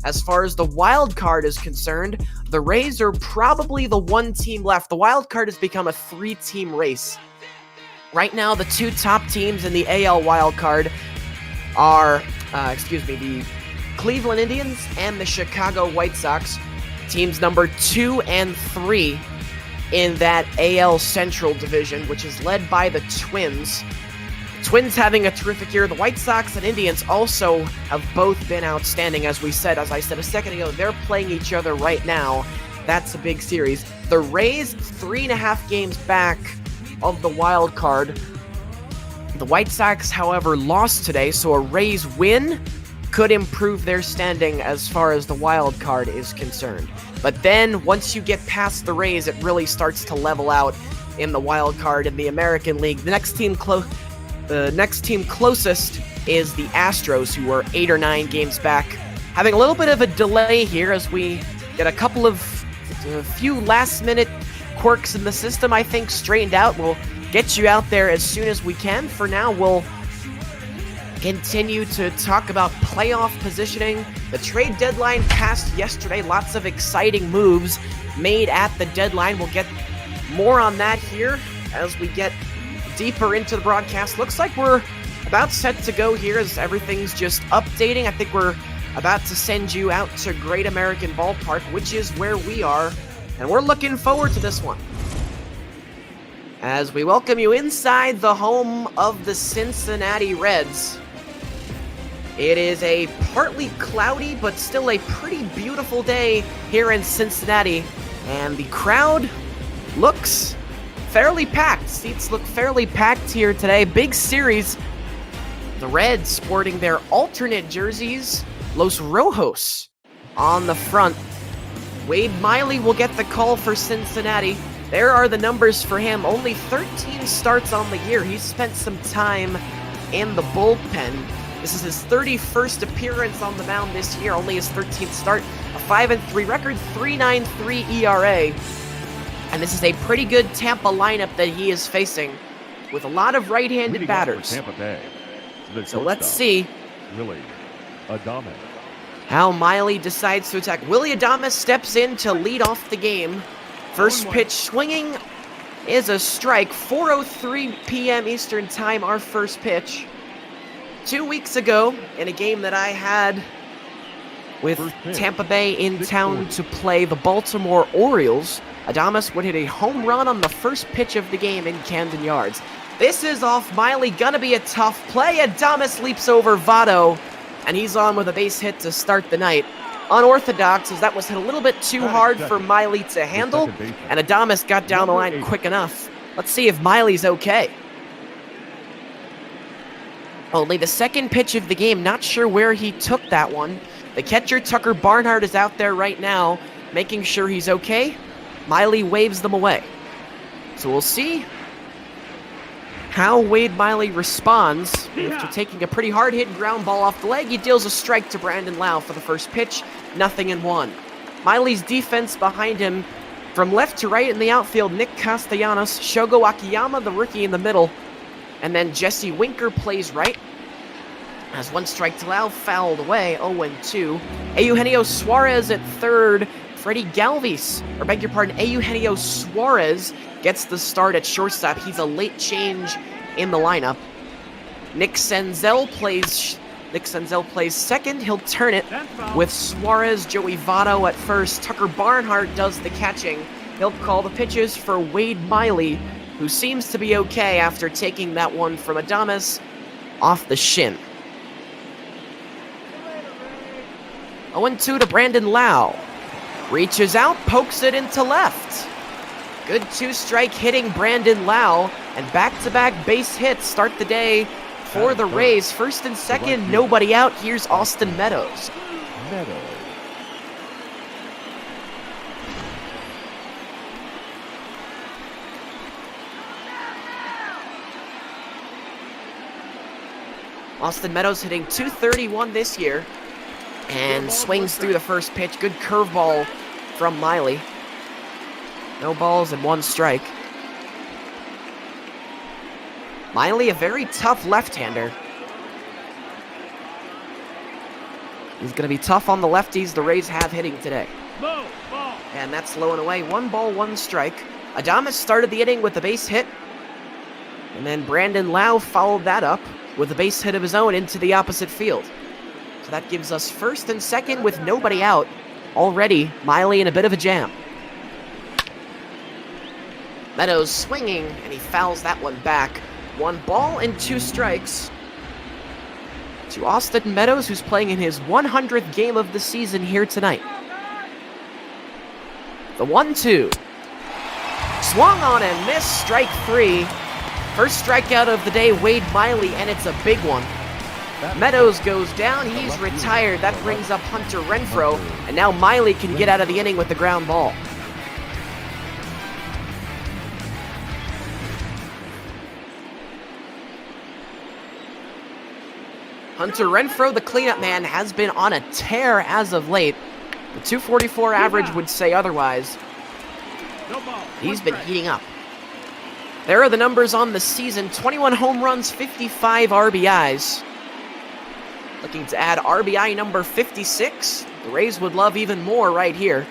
As far as the wild card is concerned, the Rays are probably the 1 team left. The wild card has become a 3-team race. Right now, the 2 top teams in the AL wild card are, the Cleveland Indians and the Chicago White Sox. Teams number 2 and 3 in that AL Central division, which is led by the Twins. Twins having a terrific year. The White Sox and Indians also have both been outstanding, as I said a second ago. They're playing each other right now. That's a big series. The Rays, 3.5 games back of the wild card. The White Sox, however, lost today, so a Rays win could improve their standing as far as the wild card is concerned. But then, once you get past the Rays, it really starts to level out in the wild card in the American League. The next team closest is the Astros, who are 8 or 9 games back. Having a little bit of a delay here as we get a few last-minute quirks in the system, I think, straightened out. We'll get you out there as soon as we can. For now, we'll continue to talk about playoff positioning. The trade deadline passed yesterday. Lots of exciting moves made at the deadline. We'll get more on that here as we get deeper into the broadcast. Looks like we're about set to go here as everything's just updating. I think we're about to send you out to Great American Ballpark, which is where we are, and we're looking forward to this one as we welcome you inside the home of the Cincinnati Reds. It is a partly cloudy but still a pretty beautiful day here in Cincinnati, and the crowd looks fairly packed. Seats look fairly packed here today. Big series. The Reds sporting their alternate jerseys, Los Rojos, on the front. Wade Miley will get the call for Cincinnati. There are the numbers for him. Only 13 starts on the year. He's spent some time in the bullpen. This is his 31st appearance on the mound this year, only his 13th start. A 5-3 record, 3.93 ERA. And this is a pretty good Tampa lineup that he is facing, with a lot of right-handed batters. Tampa Bay. So let's see Willie Adames. how Miley decides to attack. Willie Adames steps in to lead off the game. First pitch swinging is a strike. 4:03 p.m. Eastern Time, our first pitch. 2 weeks ago, in a game that I had with Tampa Bay in town to play the Baltimore Orioles, Adames would hit a home run on the first pitch of the game in Camden Yards. This is off Miley, gonna be a tough play. Adames leaps over Votto, and he's on with a base hit to start the night. Unorthodox, as that was hit a little bit too hard for Miley to handle, and Adames got down the line quick enough. Let's see if Miley's okay. Only the second pitch of the game, not sure where he took that one. The catcher, Tucker Barnhart, is out there right now, making sure he's okay. Miley waves them away. So we'll see how Wade Miley responds. After taking a pretty hard-hit ground ball off the leg, he deals a strike to Brandon Lau for the first pitch. 0-1. Miley's defense behind him From left to right in the outfield, Nick Castellanos, Shogo Akiyama, the rookie in the middle, and then Jesse Winker plays right. As one strike to Lau, fouled away, 0-2. Eugenio Suarez at third. Freddie Galvis, or beg your pardon, Eugenio Suarez gets the start at shortstop. He's a late change in the lineup. Nick Senzel plays second. He'll turn it with Suarez, Joey Votto at first. Tucker Barnhart does the catching. He'll call the pitches for Wade Miley, who seems to be okay after taking that one from Adames off the shin. 0-2 to Brandon Lau. Reaches out, pokes it into left. Good two-strike hitting Brandon Lau, and back-to-back base hits start the day for the Rays. First and second, nobody out. Here's Austin Meadows. Austin Meadows hitting .231 this year. And swings through the first pitch. Good curveball from Miley. No balls and one strike. Miley, a very tough left-hander. He's going to be tough on the lefties the Rays have hitting today. And that's low and away. 1 ball, 1 strike. Adames started the inning with a base hit. And then Brandon Lau followed that up with a base hit of his own into the opposite field. So that gives us first and second with nobody out. Already, Miley in a bit of a jam. Meadows swinging, and he fouls that one back. 1 ball and 2 strikes to Austin Meadows, who's playing in his 100th game of the season here tonight. The 1-2. Swung on and missed, strike 3. First strikeout of the day, Wade Miley, and it's a big one. Meadows goes down, he's retired. That brings up Hunter Renfroe, and now Miley can get out of the inning with the ground ball. Hunter Renfroe, the cleanup man, has been on a tear as of late. The .244 average would say otherwise. He's been heating up. There are the numbers on the season. 21 home runs, 55 RBIs. Looking to add RBI number 56. The Rays would love even more right here.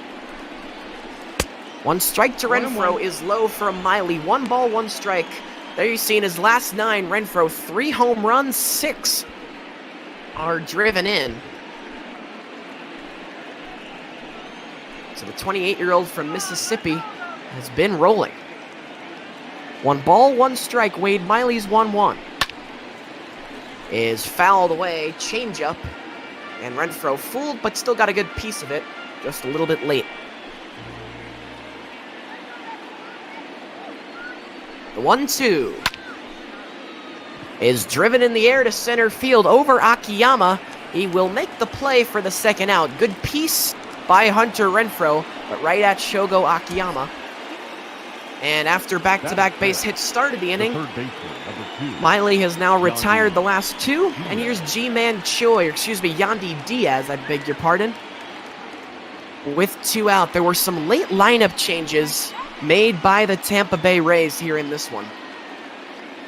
1 strike to Renfroe is low from Miley. 1 ball, 1 strike. There you see in his last 9, Renfroe 3 home runs, 6 are driven in. So the 28-year-old from Mississippi has been rolling. 1 ball, 1 strike. Wade Miley's 1-1. Is fouled away, changeup, and Renfroe fooled, but still got a good piece of it, just a little bit late. The 1-2 is driven in the air to center field over Akiyama. He will make the play for the second out. Good piece by Hunter Renfroe, but right at Shogo Akiyama. And after back-to-back base hits started the inning, Miley has now retired the last 2. And here's Yandy Diaz, I beg your pardon, with 2 out. There were some late lineup changes made by the Tampa Bay Rays here in this one.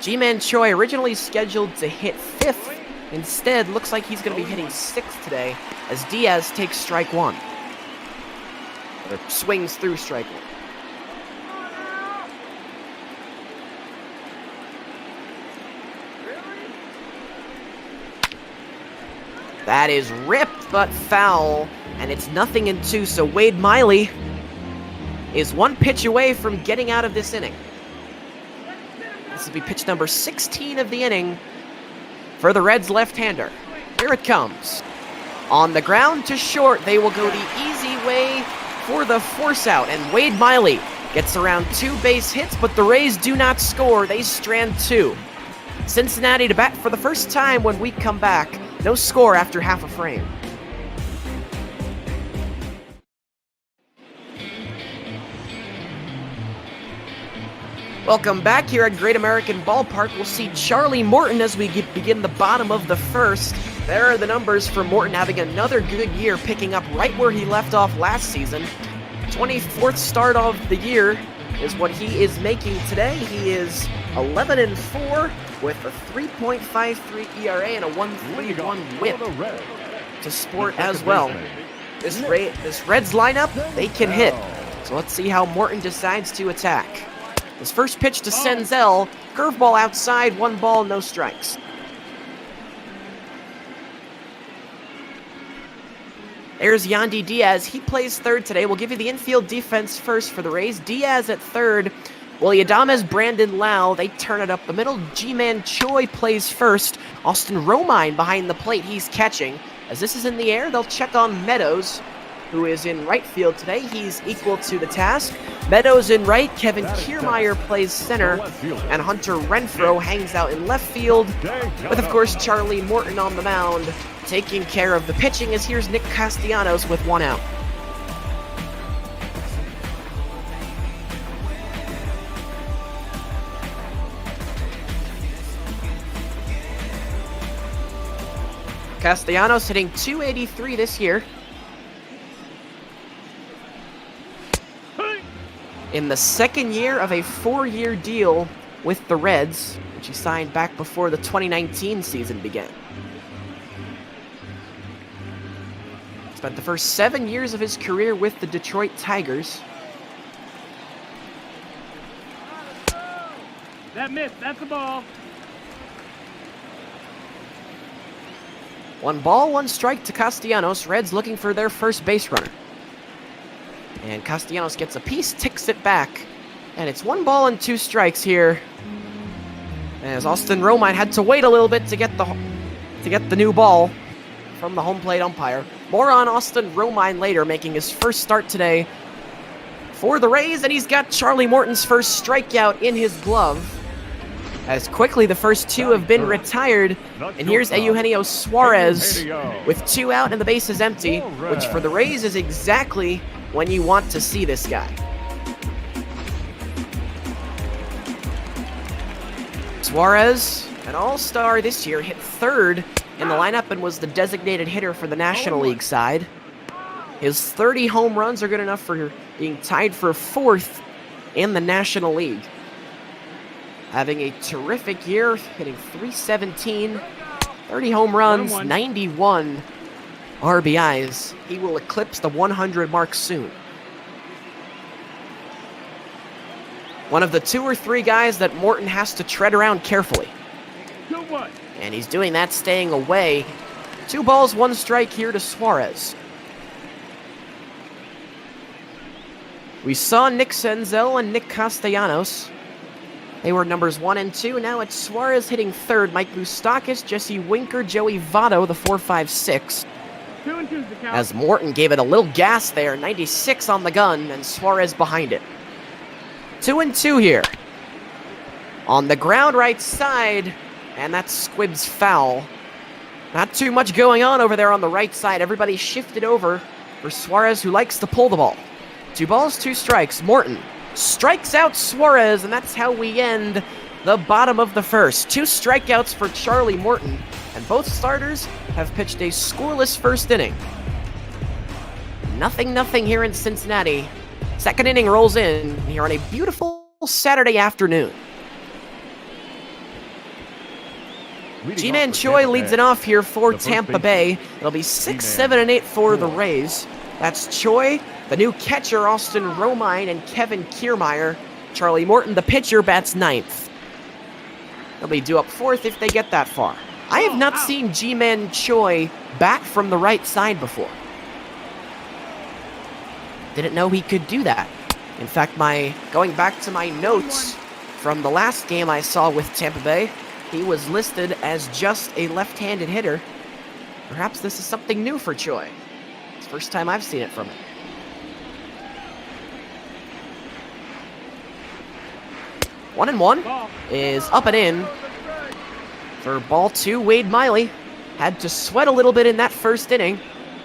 Ji-Man Choi, originally scheduled to hit 5th, instead looks like he's going to be hitting 6th today as Diaz takes strike 1. Or swings through strike 1. That is ripped but foul, and it's 0-2, so Wade Miley is 1 pitch away from getting out of this inning. This will be pitch number 16 of the inning for the Reds left-hander. Here it comes. On the ground to short, they will go the easy way for the force out, and Wade Miley gets around 2 base hits, but the Rays do not score. They strand 2. Cincinnati to bat for the first time when we come back. No score after half a frame. Welcome back here at Great American Ballpark. We'll see Charlie Morton as we begin the bottom of the first. There are the numbers for Morton having another good year, picking up right where he left off last season. 24th start of the year is what he is making today. He is 11-4 with a 3.53 ERA and a 1.31 whip to sport as well. This Reds lineup, they can hit. So let's see how Morton decides to attack. His first pitch to Senzel, curveball outside, 1 ball, no strikes. There's Yandy Diaz. He plays third today. We'll give you the infield defense first for the Rays. Diaz at third. Willie Adames, Brandon Lau, they turn it up the middle. G-Man Choi plays first. Austin Romine behind the plate. He's catching. As this is in the air, they'll check on Meadows, who is in right field today. He's equal to the task. Meadows in right. Kevin Kiermaier plays center. And Hunter Renfroe hangs out in left field. With, of course, Charlie Morton on the mound, taking care of the pitching, as here's Nick Castellanos with 1 out. Castellanos hitting .283 this year. In the second year of a 4-year deal with the Reds, which he signed back before the 2019 season began. Spent the first 7 years of his career with the Detroit Tigers. That missed. That's the ball. 1 ball, 1 strike to Castellanos. Reds looking for their first base runner. And Castellanos gets a piece, ticks it back. And it's 1 ball and 2 strikes here, as Austin Romine had to wait a little bit to get the new ball from the home plate umpire. More on Austin Romine later, making his first start today for the Rays, and he's got Charlie Morton's first strikeout in his glove. As quickly the first 2 have been retired, and here's Eugenio Suarez with 2 out and the base is empty, which for the Rays is exactly when you want to see this guy. Suarez, an all-star this year, hit third in the lineup and was the designated hitter for the National League side. His 30 home runs are good enough for being tied for 4th in the National League. Having a terrific year, hitting .317, 30 home runs, 91 RBIs. He will eclipse the 100 mark soon. One of the 2 or 3 guys that Morton has to tread around carefully. And he's doing that, staying away. 2 balls, 1 strike here to Suarez. We saw Nick Senzel and Nick Castellanos. They were numbers 1 and 2. Now it's Suarez hitting third. Mike Moustakas, Jesse Winker, Joey Votto, the 4-5-6. 2 and 2's the count. As Morton gave it a little gas there. 96 on the gun, and Suarez behind it. 2 and 2 here. On the ground right side, and that's Squibb's foul. Not too much going on over there on the right side. Everybody shifted over for Suarez, who likes to pull the ball. 2 balls, 2 strikes. Morton strikes out Suarez, and that's how we end the bottom of the first. 2 strikeouts for Charlie Morton, and both starters have pitched a scoreless first inning. 0-0 here in Cincinnati. Second inning rolls in here on a beautiful Saturday afternoon. G-Man Choi leads it off here for Tampa Bay. It'll be 6, 7, and 8 for the Rays. That's Choi, the new catcher Austin Romine, and Kevin Kiermaier. Charlie Morton, the pitcher, bats 9th. They'll be due up 4th if they get that far. I have not seen G-Man Choi bat from the right side before. Didn't know he could do that. In fact, going back to my notes from the last game I saw with Tampa Bay, he was listed as just a left-handed hitter. Perhaps this is something new for Choi. It's the first time I've seen it from him. One and 1 is up and in for ball 2. Wade Miley had to sweat a little bit in that first inning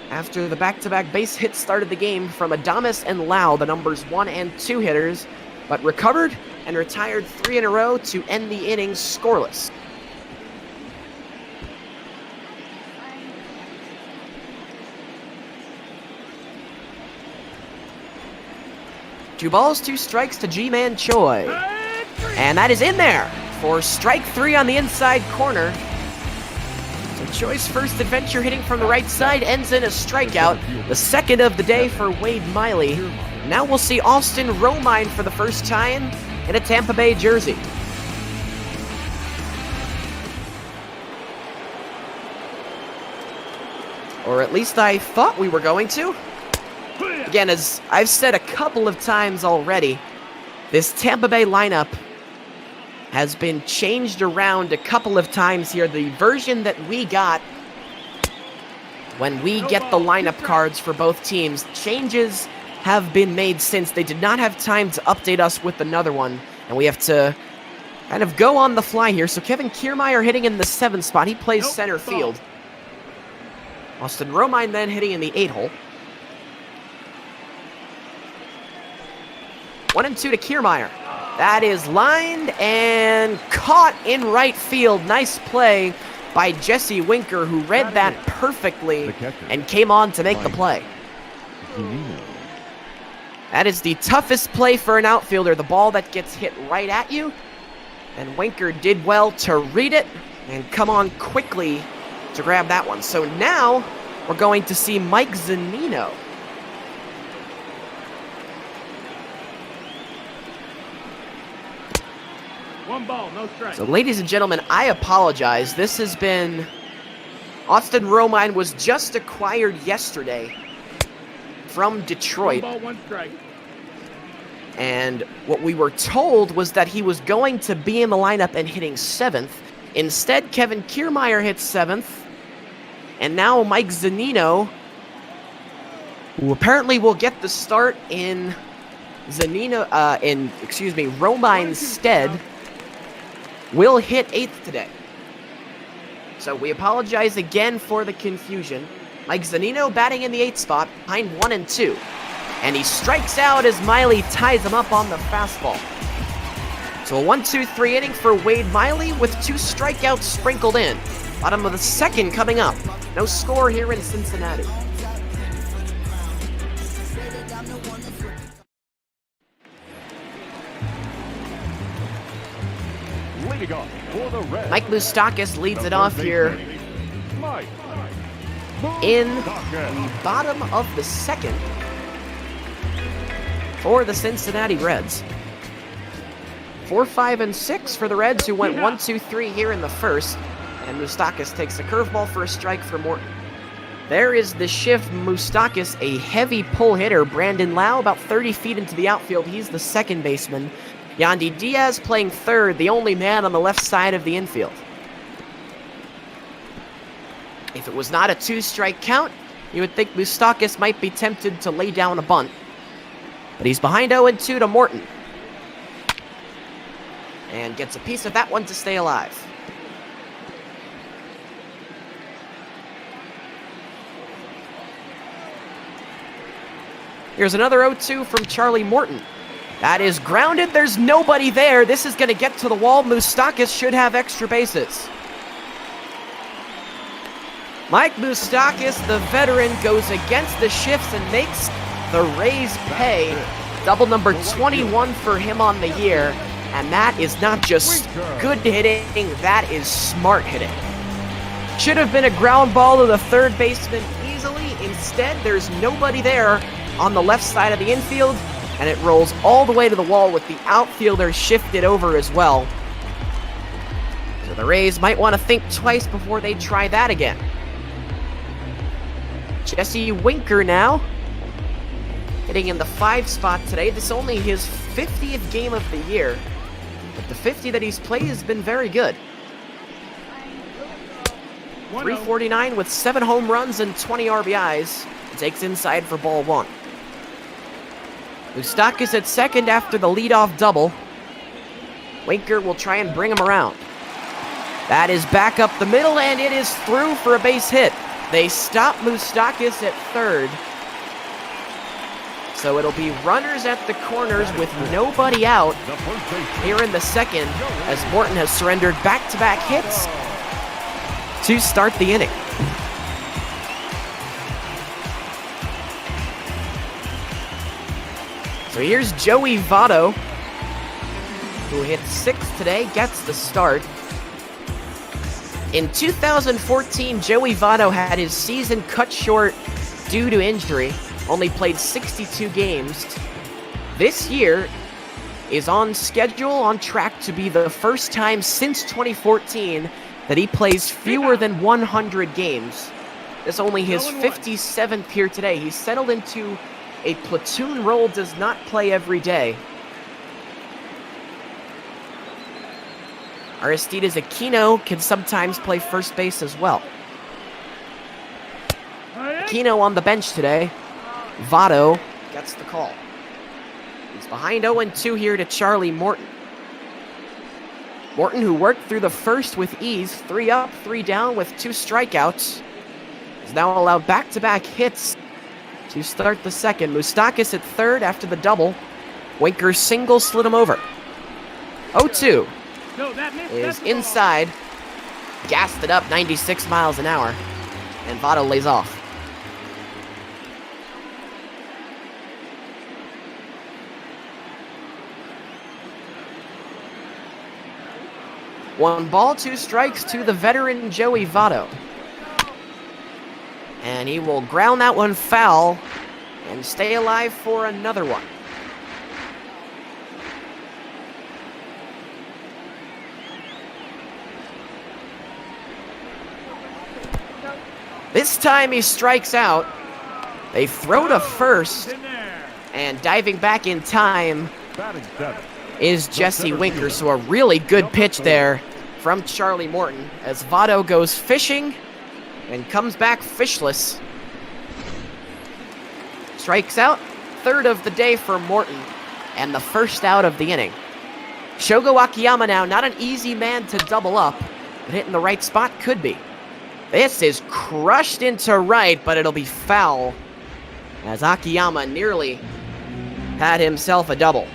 after the back-to-back base hits started the game from Adames and Lau, the numbers 1 and 2 hitters, but recovered and retired 3 in a row to end the inning scoreless. 2 balls, 2 strikes to G-Man Choi. And that is in there for strike 3 on the inside corner. So Choi's first adventure hitting from the right side ends in a strikeout, the second of the day for Wade Miley. Now we'll see Austin Romine for the first time in a Tampa Bay jersey. Or at least I thought we were going to. Again, as I've said a couple of times already, this Tampa Bay lineup has been changed around a couple of times here. The version that we got when we get the lineup cards for both teams, changes have been made since. They did not have time to update us with another one, and we have to kind of go on the fly here. So Kevin Kiermaier hitting in the 7th spot. He plays center field. Austin Romine then hitting in the 8 hole. 1-2 to Kiermaier. That is lined and caught in right field. Nice play by Jesse Winker, who read that perfectly and came on to make the play. That is the toughest play for an outfielder, the ball that gets hit right at you. And Winker did well to read it and come on quickly to grab that one. So now we're going to see Mike Zunino. One ball, no strike. So ladies and gentlemen, I apologize. This has been... Austin Romine was just acquired yesterday from Detroit. 1 ball, 1 strike. And what we were told was that he was going to be in the lineup and hitting 7th. Instead, Kevin Kiermaier hits 7th. And now Mike Zunino, who apparently will get the start in Romine's stead, will hit 8th today. So we apologize again for the confusion. Mike Zunino batting in the 8th spot behind 1 and 2. And he strikes out as Miley ties him up on the fastball. So a 1-2-3 inning for Wade Miley with 2 strikeouts sprinkled in. Bottom of the 2nd coming up. No score here in Cincinnati. Mike Moustakas leads it off here in the bottom of the 2nd for the Cincinnati Reds. 4, 5, and 6 for the Reds, who went 1, 2, 3 here in the 1st. And Moustakas takes a curveball for a strike for Morton. There is the shift. Moustakas, a heavy pull hitter. Brandon Lau about 30 feet into the outfield. He's the 2nd baseman. Yandy Diaz playing 3rd, the only man on the left side of the infield. If it was not a 2-strike count, you would think Moustakas might be tempted to lay down a bunt. But he's behind 0-2 to Morton. And gets a piece of that one to stay alive. Here's another 0-2 from Charlie Morton. That is grounded. There's nobody there. This is going to get to the wall. Moustakas should have extra bases. Mike Moustakas, the veteran, goes against the shifts and makes the Rays pay. Double number 21 for him on the year. And that is not just good hitting, that is smart hitting. Should have been a ground ball to the 3rd baseman easily. Instead, there's nobody there on the left side of the infield, and it rolls all the way to the wall with the outfielder shifted over as well. So the Rays might want to think twice before they try that again. Jesse Winker now, hitting in the 5 spot today. This is only his 50th game of the year, but the 50 that he's played has been very good. 349 with 7 home runs and 20 RBIs. Takes inside for ball 1. Moustakas at 2nd after the leadoff double. Winker will try and bring him around. That is back up the middle, and it is through for a base hit. They stop Moustakas at 3rd. So it'll be runners at the corners with nobody out here in the 2nd, as Morton has surrendered back-to-back hits to start the inning. So here's Joey Votto, who hit 6 today, gets the start. In 2014, Joey Votto had his season cut short due to injury, only played 62 games. This year is on schedule, on track to be the first time since 2014 that he plays fewer than 100 games. This only his 57th here today. He's settled into a platoon role, does not play every day. Aristides Aquino can sometimes play first base as well. Aquino on the bench today. Votto gets the call. He's behind 0-2 here to Charlie Morton. Morton, who worked through the first with ease, 3 up, 3 down with 2 strikeouts, is now allowed back-to-back hits to start the second. Moustakas at third after the double. Winker's single slid him over. 0-2 is inside. Gassed it up 96 miles an hour. And Votto lays off. One ball, 2 strikes to the veteran Joey Votto. And he will ground that one foul and stay alive for another one. This time he strikes out. They throw to first. And diving back in time is Jesse Winker. So a really good pitch there from Charlie Morton as Votto goes fishing and comes back fishless. Strikes out, third of the day for Morton, and the first out of the inning. Shogo Akiyama now, not an easy man to double up, but hitting the right spot could be. This is crushed into right, but it'll be foul, as Akiyama nearly had himself a double.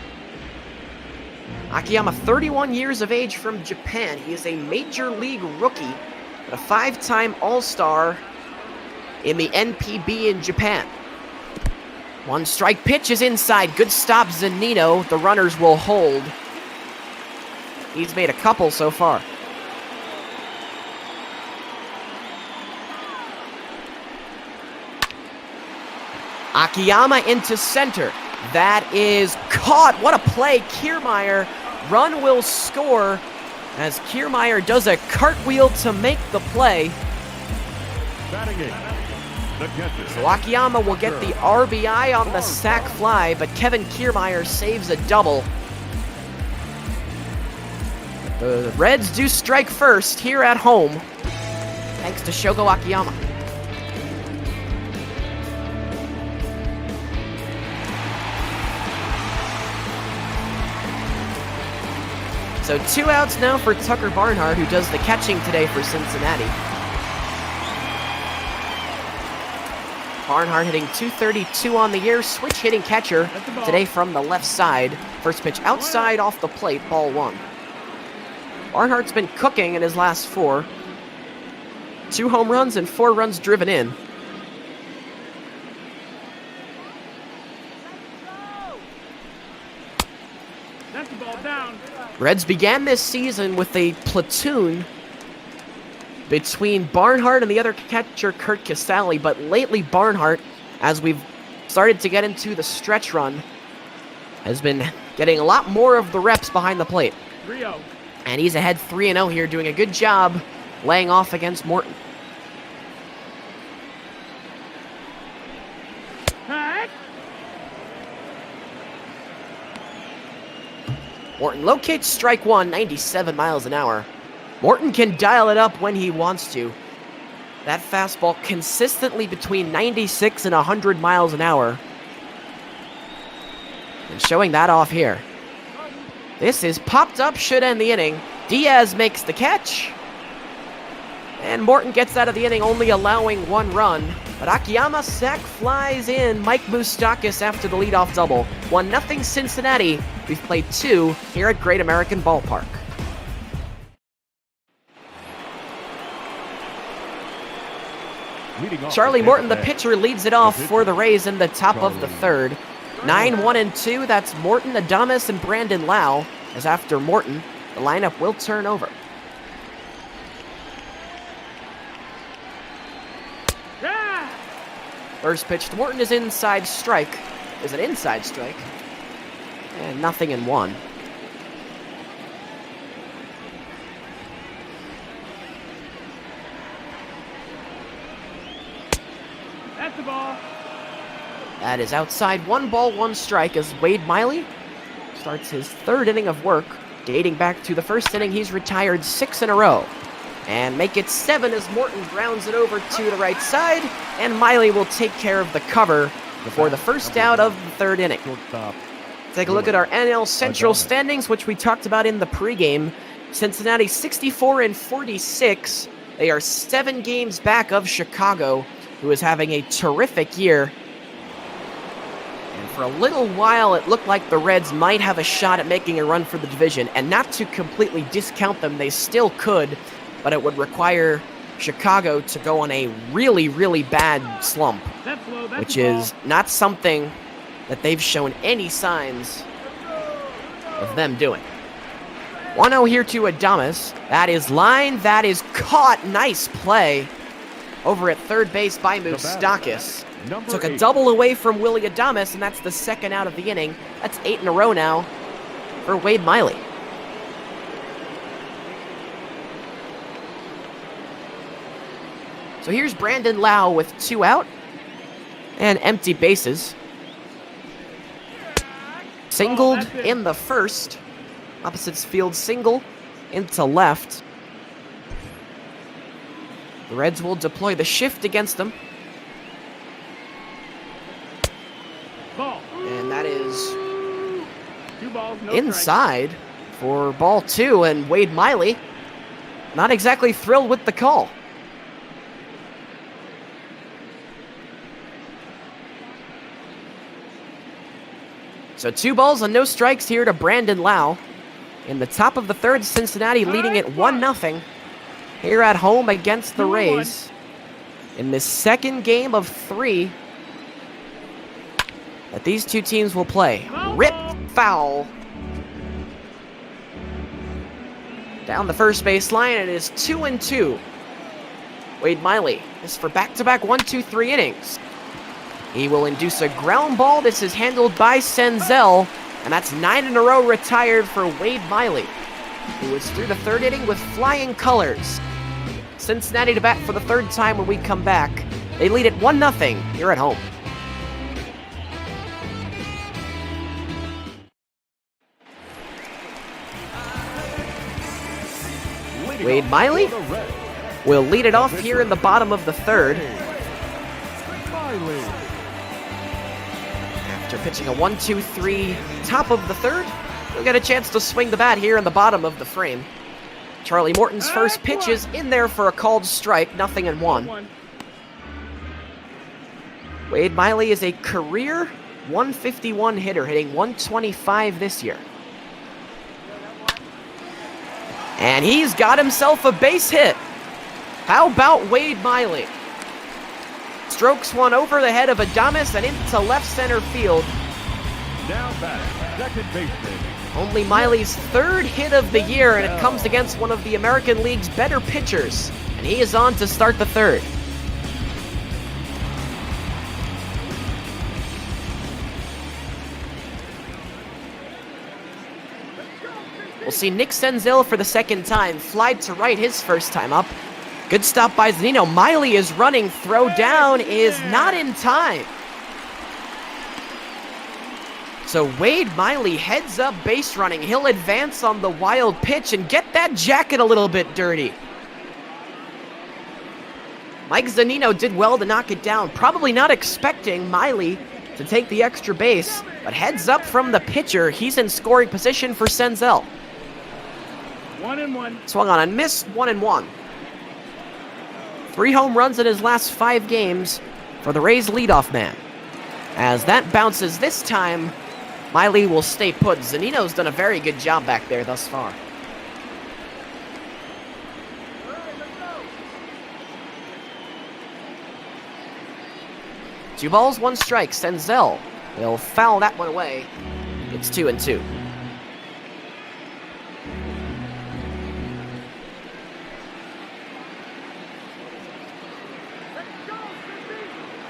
Akiyama, 31 years of age from Japan. He is a major league rookie, but a 5-time All-Star in the NPB in Japan. 1 strike pitch is inside. Good stop, Zunino. The runners will hold. He's made a couple so far. Akiyama into center. That is caught. What a play. Kiermaier, run will score as Kiermaier does a cartwheel to make the play. So Akiyama will get the RBI on the sac fly, but Kevin Kiermaier saves a double. The Reds do strike first here at home, thanks to Shogo Akiyama. So 2 outs now for Tucker Barnhart, who does the catching today for Cincinnati. Barnhart hitting .232 on the year, switch hitting catcher today from the left side. First pitch outside off the plate, ball 1. Barnhart's been cooking in his last 4. 2 home runs and 4 runs driven in. Reds began this season with a platoon between Barnhart and the other catcher, Kurt Castillo, but lately Barnhart, as we've started to get into the stretch run, has been getting a lot more of the reps behind the plate. 3-0. And he's ahead 3-0 here, doing a good job laying off against Morton. Morton locates strike 1, 97 miles an hour. Morton can dial it up when he wants to. That fastball consistently between 96 and 100 miles an hour. And showing that off here. This is popped up, should end the inning. Diaz makes the catch. And Morton gets out of the inning, only allowing 1 run. But Akiyama sac flies in. Mike Moustakas after the leadoff double. 1-0 Cincinnati. We've played 2 here at Great American Ballpark. Charlie Morton, the pitcher, leads it off for the Rays in the top of the 3rd. 9, 1, and 2. That's Morton, Adames, and Brandon Lau. As after Morton, the lineup will turn over. First pitch to Morton is inside strike. Is an inside strike. And nothing in 1. That's the ball. That is outside. 1 ball, 1 strike as Wade Miley starts his 3rd inning of work. Dating back to the 1st inning, he's retired 6 in a row. And make it 7 as Morton grounds it over to the right side. And Miley will take care of the cover for the first out of the 3rd inning. Take a look at our NL Central standings, which we talked about in the pregame. Cincinnati 64 and 46. They are 7 games back of Chicago, who is having a terrific year. And for a little while, it looked like the Reds might have a shot at making a run for the division. And not to completely discount them, they still could, but it would require Chicago to go on a really, really bad slump, which is not something that they've shown any signs of them doing. 1-0 here to Adames. That is line. That is caught. Nice play over at third base by Moustakis. Took a double away from Willie Adames, and that's the 2nd out of the inning. That's 8 in a row now for Wade Miley. So here's Brandon Lau with 2 out and empty bases. Singled in the 1st. Opposites field single into left. The Reds will deploy the shift against them. And that is 2 balls, no inside for ball 2, and Wade Miley not exactly thrilled with the call. So 2 balls and no strikes here to Brandon Lau. In the top of the 3rd, Cincinnati leading it 1-0 here at home against the Rays. In this 2nd game of 3 that these 2 teams will play. Rip foul. Down the first base line, it is 2-2. Wade Miley is for back-to-back 1-2-3 innings. He will induce a ground ball. This is handled by Senzel, and that's 9 in a row retired for Wade Miley, who is through the 3rd inning with flying colors. Cincinnati to bat for the 3rd time when we come back. They lead it 1-0 here at home. Wade Miley will lead it off here in the bottom of the 3rd. After pitching a 1-2-3 top of the 3rd, he'll get a chance to swing the bat here in the bottom of the frame. Charlie Morton's first pitch is in there for a called strike, 0-1. Wade Miley is a career 151 hitter, hitting 125 this year. And he's got himself a base hit. How about Wade Miley? Strokes one over the head of Adames and into left center field. Now back, second baseman. Only Miley's 3rd hit of the year, and it comes against one of the American League's better pitchers. And he is on to start the 3rd. We'll see Nick Senzel for the 2nd time. Flied to right his first time up. Good stop by Zunino. Miley is running. Throw down is not in time. So Wade Miley heads up base running. He'll advance on the wild pitch and get that jacket a little bit dirty. Mike Zunino did well to knock it down. Probably not expecting Miley to take the extra base, but heads up from the pitcher. He's in scoring position for Senzel. 1-1. Swung on and missed, 1-1. 3 home runs in his last 5 games for the Rays leadoff man. As that bounces this time, Miley will stay put. Zunino's done a very good job back there thus far. Two balls, 1 strike. Senzel He'll foul that one away. It's 2-2.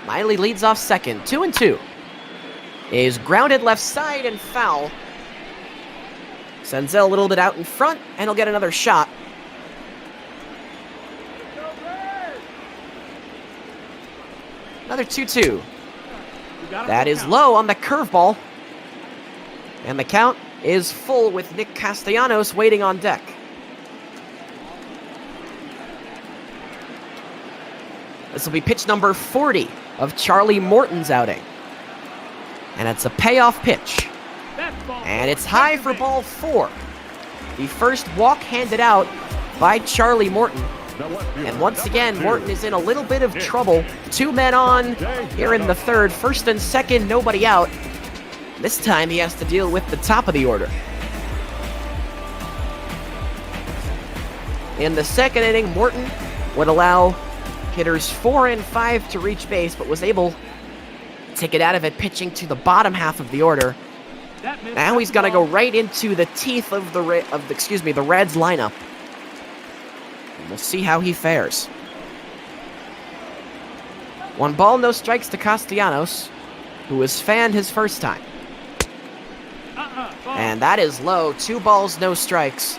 Miley leads off second, 2-2. Is grounded left side and foul. Senzel a little bit out in front, and he'll get another shot. Another 2-2. That is low on the curveball. And the count is full with Nick Castellanos waiting on deck. This will be pitch number 40 of Charlie Morton's outing. And it's a payoff pitch. And it's high for ball 4. The first walk handed out by Charlie Morton. And once again, Morton is in a little bit of trouble. 2 men on here in the third. First and second, nobody out. This time he has to deal with the top of the order. In the second inning, Morton would allow hitters 4 and 5 to reach base, but was able to get out of it pitching to the bottom half of the order. Now he's going to go right into the teeth of the Reds lineup. And we'll see how he fares. 1 ball, no strikes to Castellanos, who was fanned his first time. And that is low. 2 balls, no strikes.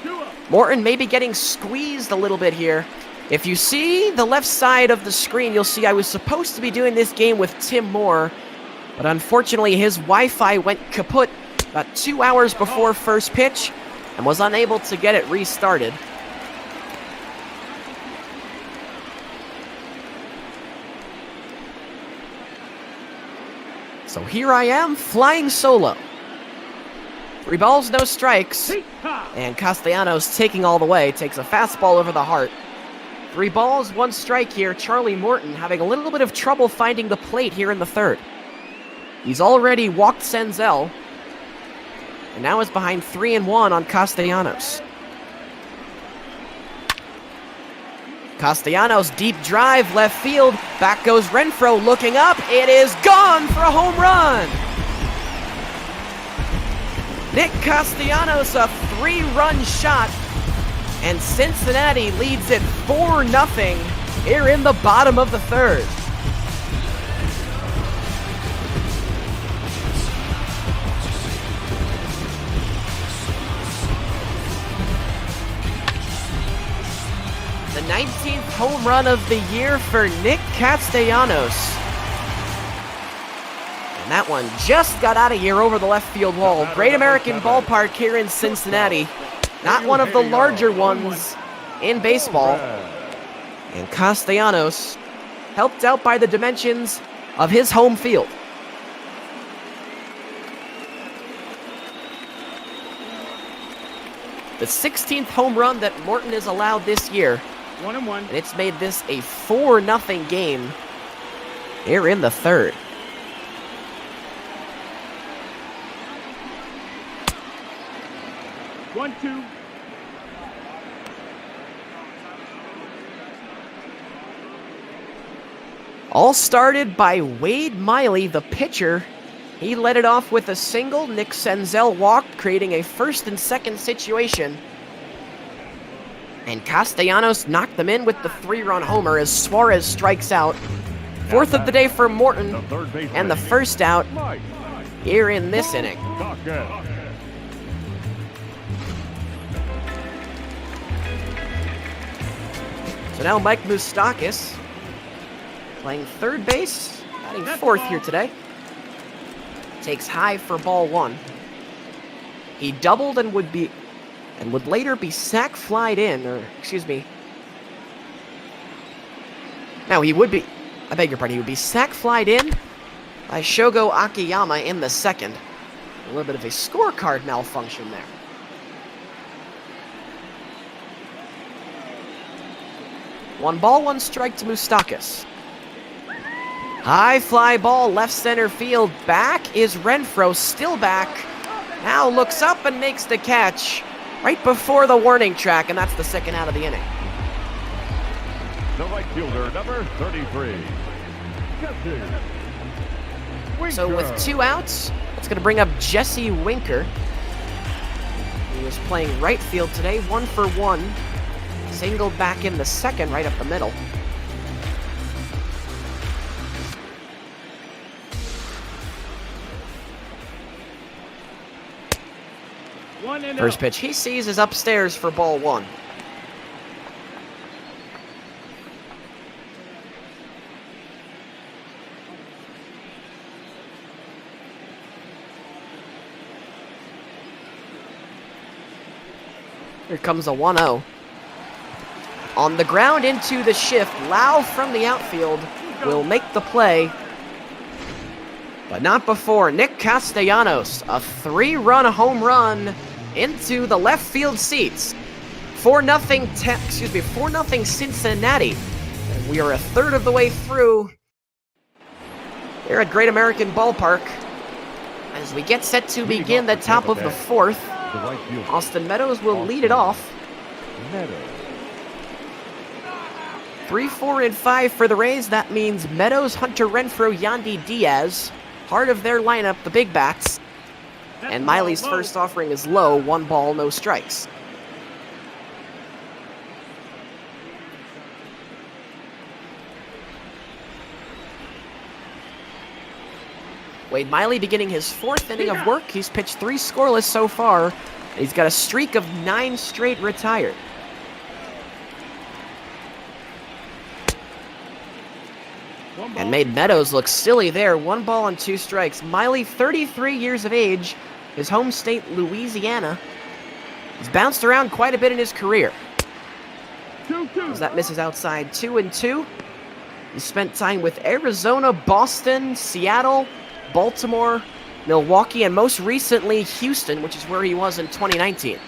Morton may be getting squeezed a little bit here. If you see the left side of the screen, you'll see I was supposed to be doing this game with Tim Moore, but unfortunately his Wi-Fi went kaput about 2 hours before first pitch and was unable to get it restarted. So here I am, flying solo. 3 balls, no strikes. And Castellanos taking all the way, takes a fastball over the heart. 3 balls, 1 strike here. Charlie Morton having a little bit of trouble finding the plate here in the third. He's already walked Senzel, and now is behind 3-1 on Castellanos. Castellanos, deep drive, left field. Back goes Renfroe, looking up. It is gone for a home run. Nick Castellanos, a 3-run shot. And Cincinnati leads it 4-0 here in the bottom of the third. The 19th home run of the year for Nick Castellanos. And that one just got out of here over the left field wall. Great American Ballpark here in Cincinnati. Not one of the larger ones in baseball. And Castellanos helped out by the dimensions of his home field. The 16th home run that Morton has allowed this year. 1-1. And it's made this a 4-0 game here in the third. One, two. All started by Wade Miley, the pitcher. He led it off with a single. Nick Senzel walked, creating a first and second situation. And Castellanos knocked them in with the 3-run homer as Suarez strikes out. 4th of the day for Morton, and the first out here in this inning. So now Mike Moustakas playing third base, batting 4th here today. Takes high for ball 1. He doubled and would later be sac flied in, or excuse me. No, he would be, I beg your pardon, he would be sac flied in by Shogo Akiyama in the second. A little bit of a scorecard malfunction there. One ball, one strike to Moustakas. High fly ball, left center field. Back is Renfroe, still back. Now looks up and makes the catch right before the warning track, and that's the second out of the inning. The right fielder, number 33. So with 2 outs, it's going to bring up Jesse Winker. He was playing right field today, 1 for 1. Singled back in the second, right up the middle. First pitch he sees is upstairs for ball 1. Here comes a 1-0. On the ground into the shift, Lau from the outfield will make the play. But not before Nick Castellanos, a 3-run home run into the left field seats. 4-0 Cincinnati. And we are a third of the way through here at Great American Ballpark. As we get set to begin the top of the 4th, Austin Meadows will lead it off. 3, 4, and 5 for the Rays. That means Meadows, Hunter Renfroe, Yandy Diaz. Heart of their lineup, the big bats. And Miley's first offering is low, 1 ball, no strikes. Wade Miley beginning his 4th inning of work. He's pitched 3 scoreless so far. And he's got a streak of 9 straight retired. And made Meadows look silly there. 1 ball and 2 strikes. Miley, 33 years of age. His home state, Louisiana. He's bounced around quite a bit in his career. As that misses outside, 2-2. He spent time with Arizona, Boston, Seattle, Baltimore, Milwaukee, and most recently Houston, which is where he was in 2019.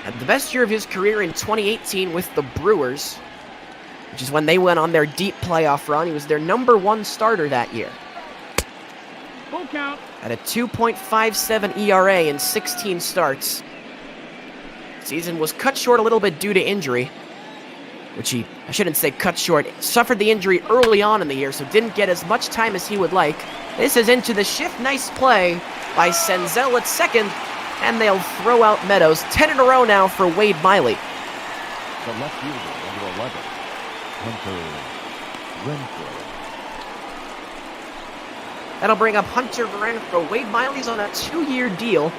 Had the best year of his career in 2018 with the Brewers, which is when they went on their deep playoff run. He was their #1 starter that year. Full count. At a 2.57 ERA in 16 starts. Season was cut short a little bit due to injury, which I shouldn't say cut short, suffered the injury early on in the year, so didn't get as much time as he would like. This is into the shift. Nice play by Senzel at second, and they'll throw out Meadows. 10 in a row now for Wade Miley. The left fielder, number 11, Hunter Renfroe. That'll bring up Hunter Renfroe. Wade Miley's on a 2-year deal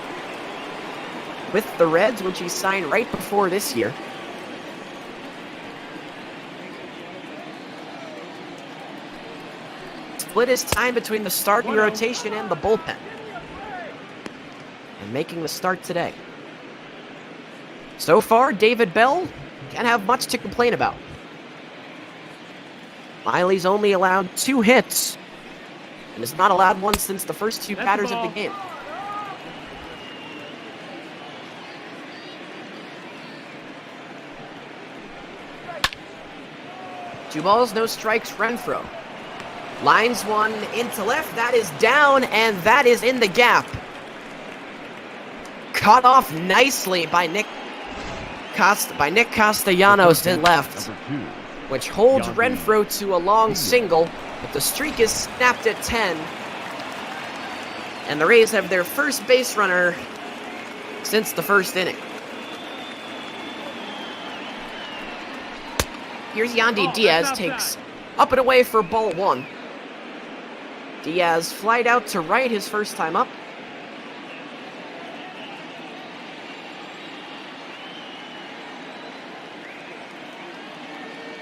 with the Reds, which he signed right before this year. Split his time between the starting rotation and the bullpen. And making the start today. So far, David Bell can't have much to complain about. Miley's only allowed 2 hits, and has not allowed one since the first 2 batters of the game. Two balls, no strikes, Renfroe. Lines one into left, that is down, and that is in the gap. Caught off nicely by Nick Castellanos in left, which holds Renfroe to a long single, but the streak is snapped at 10. And the Rays have their first base runner since the first inning. Here's Yandy Diaz, takes up and away for ball 1. Diaz flied out to right his first time up.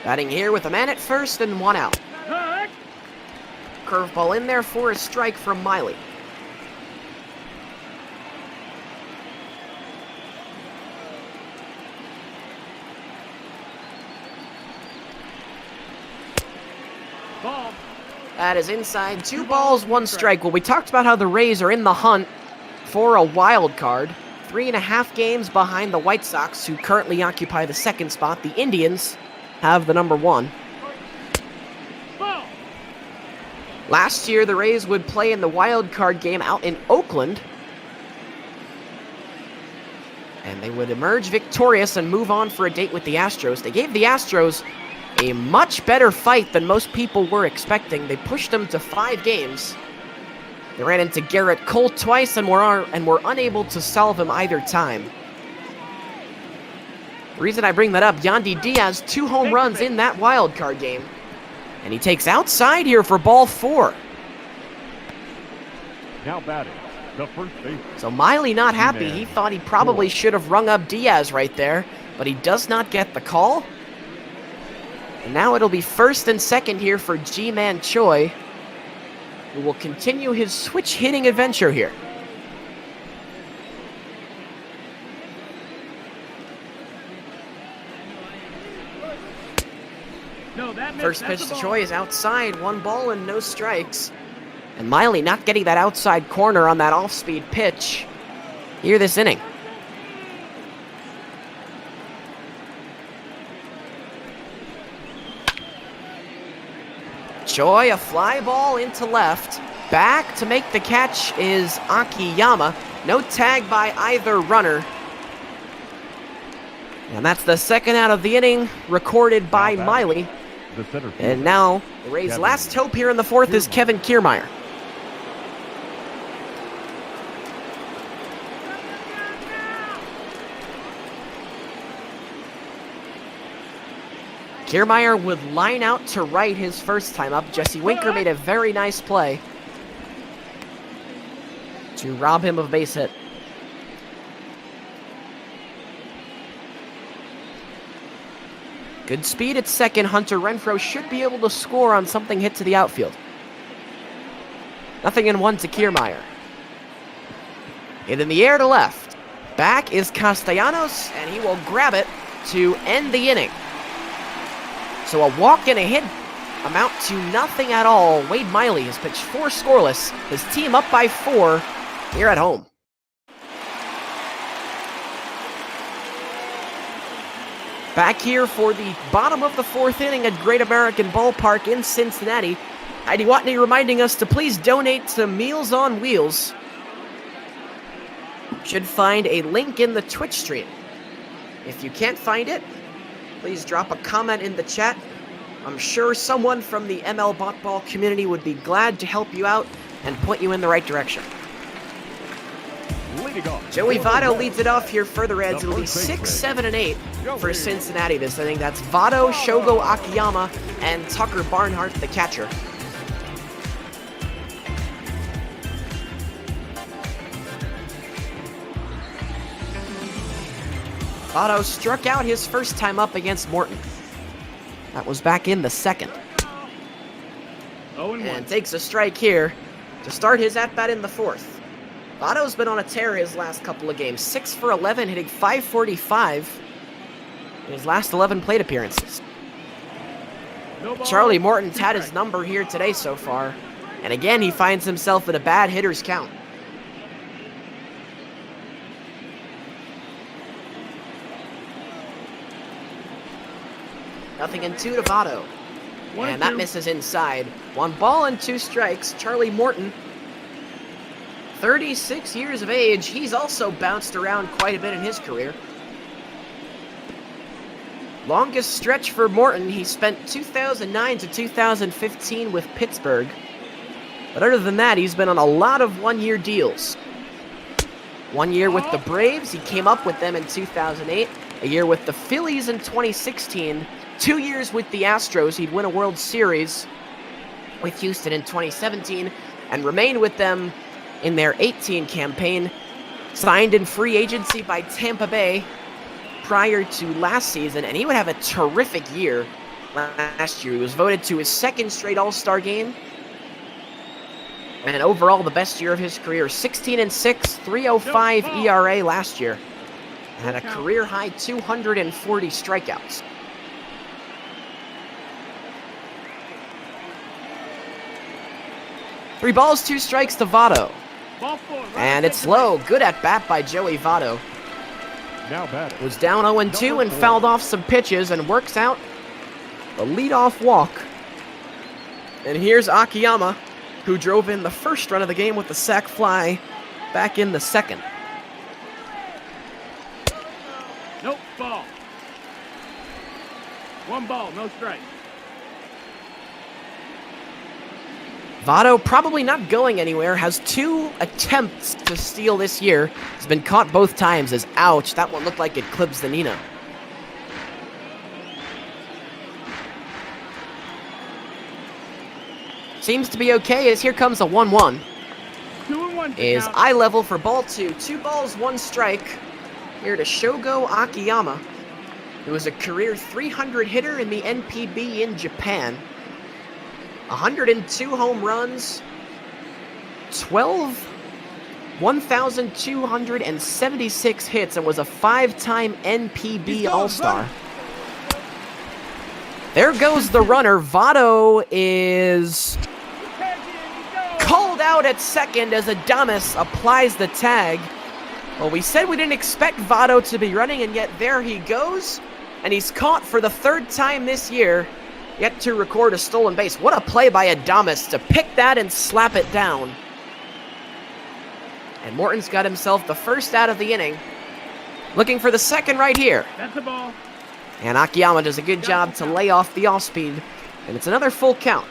Batting here with a man at first and 1 out. Curveball in there for a strike from Miley. Ball. That is inside. 2 balls, 1 strike. Well, we talked about how the Rays are in the hunt for a wild card. 3.5 games behind the White Sox, who currently occupy the 2nd spot. The Indians have the number 1. Ball. Last year, the Rays would play in the wild card game out in Oakland. And they would emerge victorious and move on for a date with the Astros. They gave the Astros a much better fight than most people were expecting. They pushed him to 5 games. They ran into Garrett Cole twice and were unable to solve him either time. The reason I bring that up, Yandy Diaz, 2 home runs in that wild card game. And he takes outside here for ball 4. Now batting, the first base. So Miley not happy. He thought he probably should have rung up Diaz right there, but he does not get the call. And now it'll be first and second here for G-Man Choi, who will continue his switch hitting adventure here. No, that missed. First That's pitch the to ball. Choi is outside, 1 ball and no strikes. And Miley not getting that outside corner on that off-speed pitch here this inning. Choi, a fly ball into left. Back to make the catch is Akiyama. No tag by either runner. And that's the second out of the inning, recorded by Miley. The center fielder. And now, the Rays' last hope here in the 4th is Kevin Kiermaier. Kiermaier would line out to right his first time up. Jesse Winker made a very nice play to rob him of a base hit. Good speed at second. Hunter Renfroe should be able to score on something hit to the outfield. 0-1 to Kiermaier. Hit in the air to left. Back is Castellanos, and he will grab it to end the inning. So a walk and a hit amount to nothing at all. Wade Miley has pitched 4 scoreless. His team up by 4 here at home. Back here for the bottom of the 4th inning at Great American Ballpark in Cincinnati. Heidi Watney reminding us to please donate to Meals on Wheels. Should find a link in the Twitch stream. If you can't find it, please drop a comment in the chat. I'm sure someone from the ML Botball community would be glad to help you out and point you in the right direction. Joey Votto leads it off here for the Reds. It'll be 6, 7, and 8 for Cincinnati this inning. That's Votto, Shogo Akiyama, and Tucker Barnhart, the catcher. Votto struck out his first time up against Morton. That was back in the 2nd. And takes a strike here to start his at-bat in the 4th. Votto's been on a tear his last couple of games. 6 for 11, hitting .545 in his last 11 plate appearances. Charlie Morton's had his number here today so far. And again, he finds himself in a bad hitter's count. Nothing in 2 to Votto. And that misses inside. 1 ball and 2 strikes. Charlie Morton, 36 years of age. He's also bounced around quite a bit in his career. Longest stretch for Morton, he spent 2009 to 2015 with Pittsburgh. But other than that, he's been on a lot of one-year deals. 1 year with the Braves, he came up with them in 2008. A year with the Phillies in 2016. 2 years with the Astros, he'd win a World Series with Houston in 2017 and remained with them in their 18 campaign. Signed in free agency by Tampa Bay prior to last season, and he would have a terrific year last year. He was voted to his 2nd straight All-Star game, and overall the best year of his career. 16-6, 3.05 ERA last year. Had a career-high 240 strikeouts. Three balls, 2 strikes to Votto. And it's low. Good at bat by Joey Votto. Was down 0-2 and fouled off some pitches and works out a leadoff walk. And here's Akiyama, who drove in the first run of the game with the sac fly back in the 2nd. Nope, ball. 1 ball, no strike. Votto probably not going anywhere, has 2 attempts to steal this year. He's been caught both times as, ouch, that one looked like it clips the Nino. Seems to be okay as here comes a 1-1. 2-1 Is count. eye level for ball 2. 2 balls, 1 strike. Here to Shogo Akiyama, who is a career 300 hitter in the NPB in Japan. 102 home runs, 1,276 hits, and was a 5-time NPB All-Star. There goes the runner. Votto is called out at second as Adames applies the tag. Well, we said we didn't expect Votto to be running, and yet there he goes. And he's caught for the 3rd time this year, yet to record a stolen base. What a play by Adames to pick that and slap it down. And Morton's got himself the first out of the inning. Looking for the second right here. That's the ball. And Akiyama does a good job to lay off the off-speed. And it's another full count.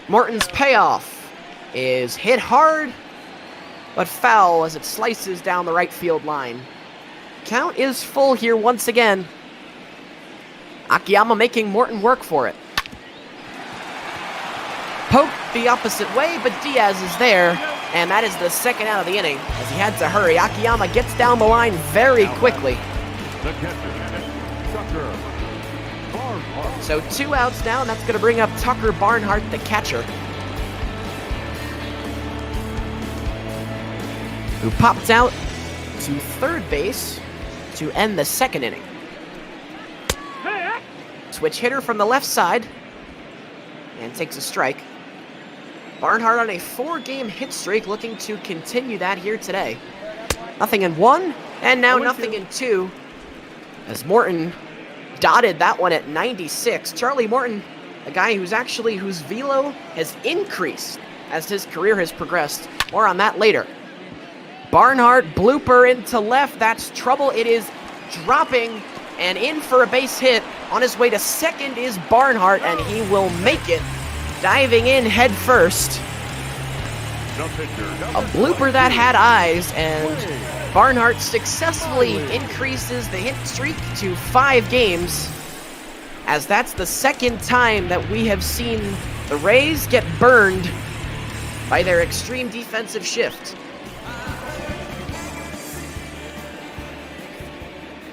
Morton's payoff is hit hard, but foul as it slices down the right field line. Count is full here once again. Akiyama making Morton work for it. Poked the opposite way, but Diaz is there, and that is the second out of the inning as he had to hurry. Akiyama gets down the line very quickly. The catcher, Tucker Barnhart. So 2 outs now, and that's going to bring up Tucker Barnhart, the catcher, who popped out to third base to end the second inning. Switch hitter from the left side and takes a strike. Barnhart on a 4-game hit streak, looking to continue that here today. Nothing in 1, and now nothing in 2, as Morton dotted that one at 96. Charlie Morton, a guy whose velo has increased as his career has progressed. More on that later. Barnhart blooper into left. That's trouble. It is dropping and in for a base hit. On his way to second is Barnhart, and he will make it, diving in head first. A blooper that had eyes, and Barnhart successfully increases the hit streak to 5 games, as that's the second time that we have seen the Rays get burned by their extreme defensive shift.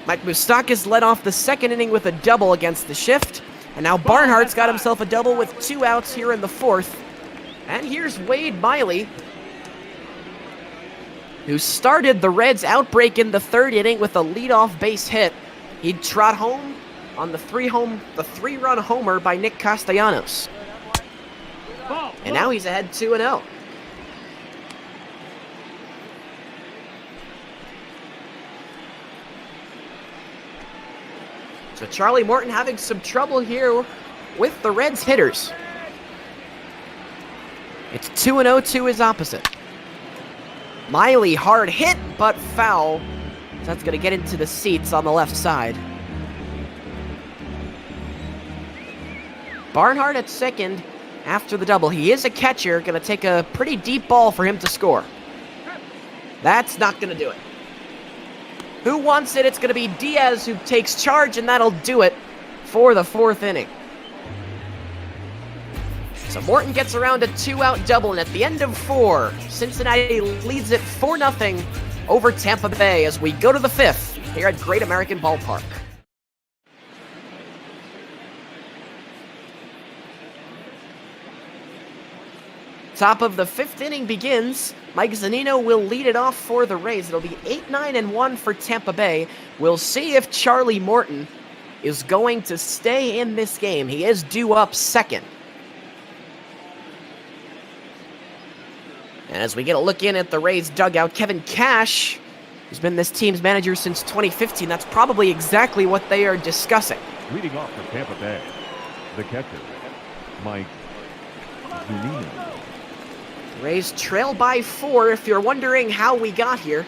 Mike Moustakas led off the second inning with a double against the shift, and now Barnhart's got himself a double with 2 outs here in the 4th. And here's Wade Miley, who started the Reds' outbreak in the 3rd inning with a leadoff base hit. He'd trot home on the 3-run homer by Nick Castellanos. And now he's ahead 2-0. So Charlie Morton having some trouble here with the Reds hitters. It's 2-0 to his opposite. Miley hard hit, but foul. So that's going to get into the seats on the left side. Barnhart at second after the double. He is a catcher. Going to take a pretty deep ball for him to score. That's not going to do it. Who wants it? It's going to be Diaz who takes charge, and that'll do it for the 4th inning. So Morton gets around a 2-out double, and at the end of 4, Cincinnati leads it 4-0 over Tampa Bay as we go to the 5th here at Great American Ballpark. Top of the 5th inning begins. Mike Zunino will lead it off for the Rays. It'll be 8-9-1 for Tampa Bay. We'll see if Charlie Morton is going to stay in this game. He is due up second. And as we get a look in at the Rays dugout, Kevin Cash, who's been this team's manager since 2015, that's probably exactly what they are discussing. Leading off for Tampa Bay, the catcher, Mike Zunino. Rays trail by 4 if you're wondering how we got here.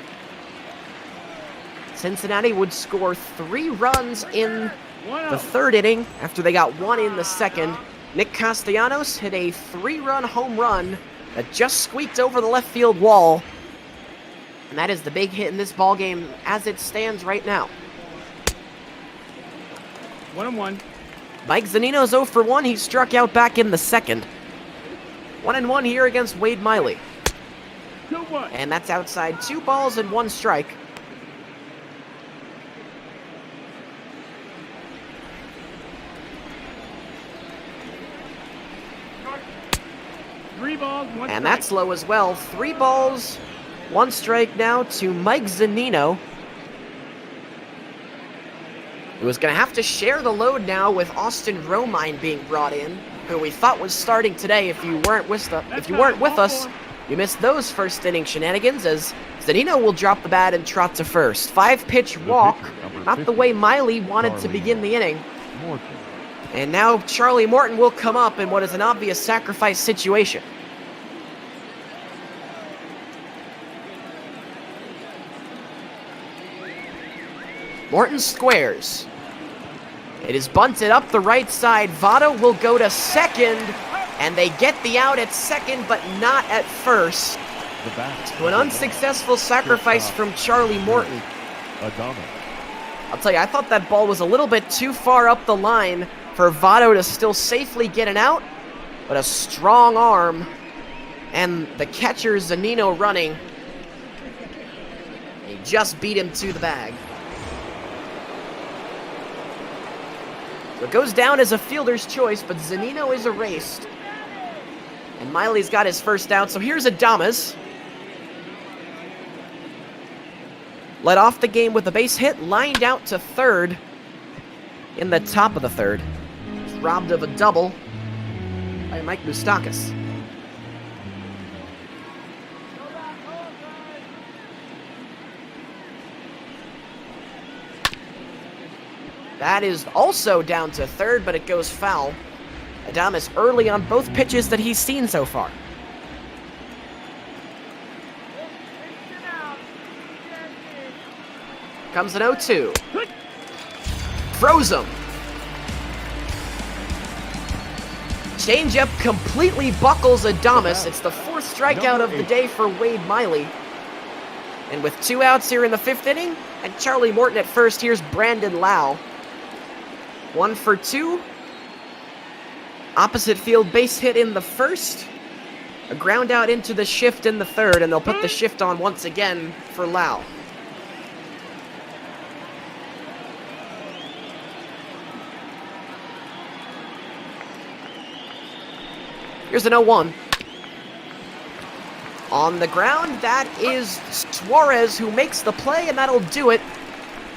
Cincinnati would score 3 runs in the 3rd inning after they got 1 in the 2nd. Nick Castellanos hit a 3-run home run that just squeaked over the left field wall. And that is the big hit in this ballgame as it stands right now. 1-1. Mike Zunino's 0 for 1. He struck out back in the 2nd. 1-1 here against Wade Miley. 2-1. And that's outside 2 balls and 1 strike. Three balls, 1 And strike. that's low as well. 3 balls, 1 strike now to Mike Zunino. Who is going to have to share the load now with Austin Romine being brought in, who we thought was starting today. If you weren't with us, you missed those first inning shenanigans, as Zunino will drop the bat and trot to first. 5-pitch walk, not the way Miley wanted to begin the inning. Morton. And now Charlie Morton will come up in what is an obvious sacrifice situation. Morton squares. It is bunted up the right side. Votto will go to second, and they get the out at second, but not at first. The bat. To an unsuccessful sacrifice from Charlie Morton. Adames. I'll tell you, I thought that ball was a little bit too far up the line for Votto to still safely get an out, but a strong arm, and the catcher Zunino running. He just beat him to the bag. So it goes down as a fielder's choice, but Zunino is erased. And Miley's got his first out, so here's Adames. Led off the game with a base hit, lined out to third in the top of the 3rd. He's robbed of a double by Mike Moustakas. That is also down to 3rd, but it goes foul. Adames early on both pitches that he's seen so far. Comes an 0-2. Froze him. Changeup completely buckles Adames. It's the 4th strikeout of the day for Wade Miley. And with 2 outs here in the 5th inning, and Charlie Morton at first, here's Brandon Lau. 1 for 2. Opposite field base hit in the 1st. A ground out into the shift in the 3rd, and they'll put the shift on once again for Lau. Here's an 0-1. On the ground, that is Suarez who makes the play, and that'll do it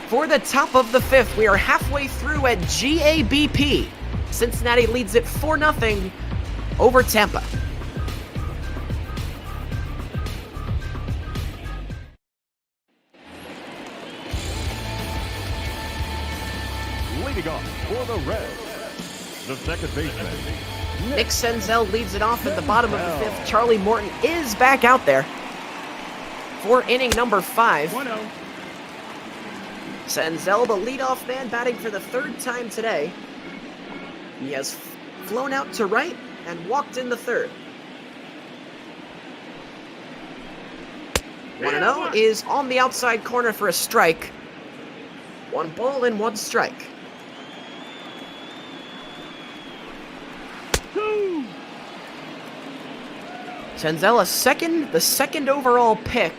for the top of the 5th. We are halfway through at GABP. Cincinnati leads it 4-0 over Tampa. Leading off for the Reds, the second baseman. Nick Senzel leads it off at the bottom of the 5th. Charlie Morton is back out there for inning number 5. 1-0. Senzel, the leadoff man, batting for the 3rd time today. He has flown out to right and walked in the 3rd. 1-0 is on the outside corner for a strike. 1 ball and 1 strike. 2. Senzel, the second overall pick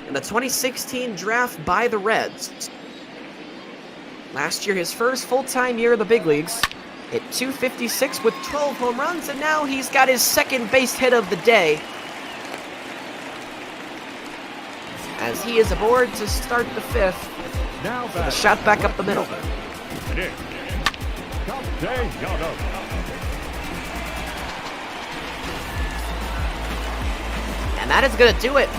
in the 2016 draft by the Reds. Last year, his first full-time year of the big leagues. Hit .256 with 12 home runs, and now he's got his second base hit of the day. As he is aboard to start the 5th. Now With a shot back up the middle. And that is going to do it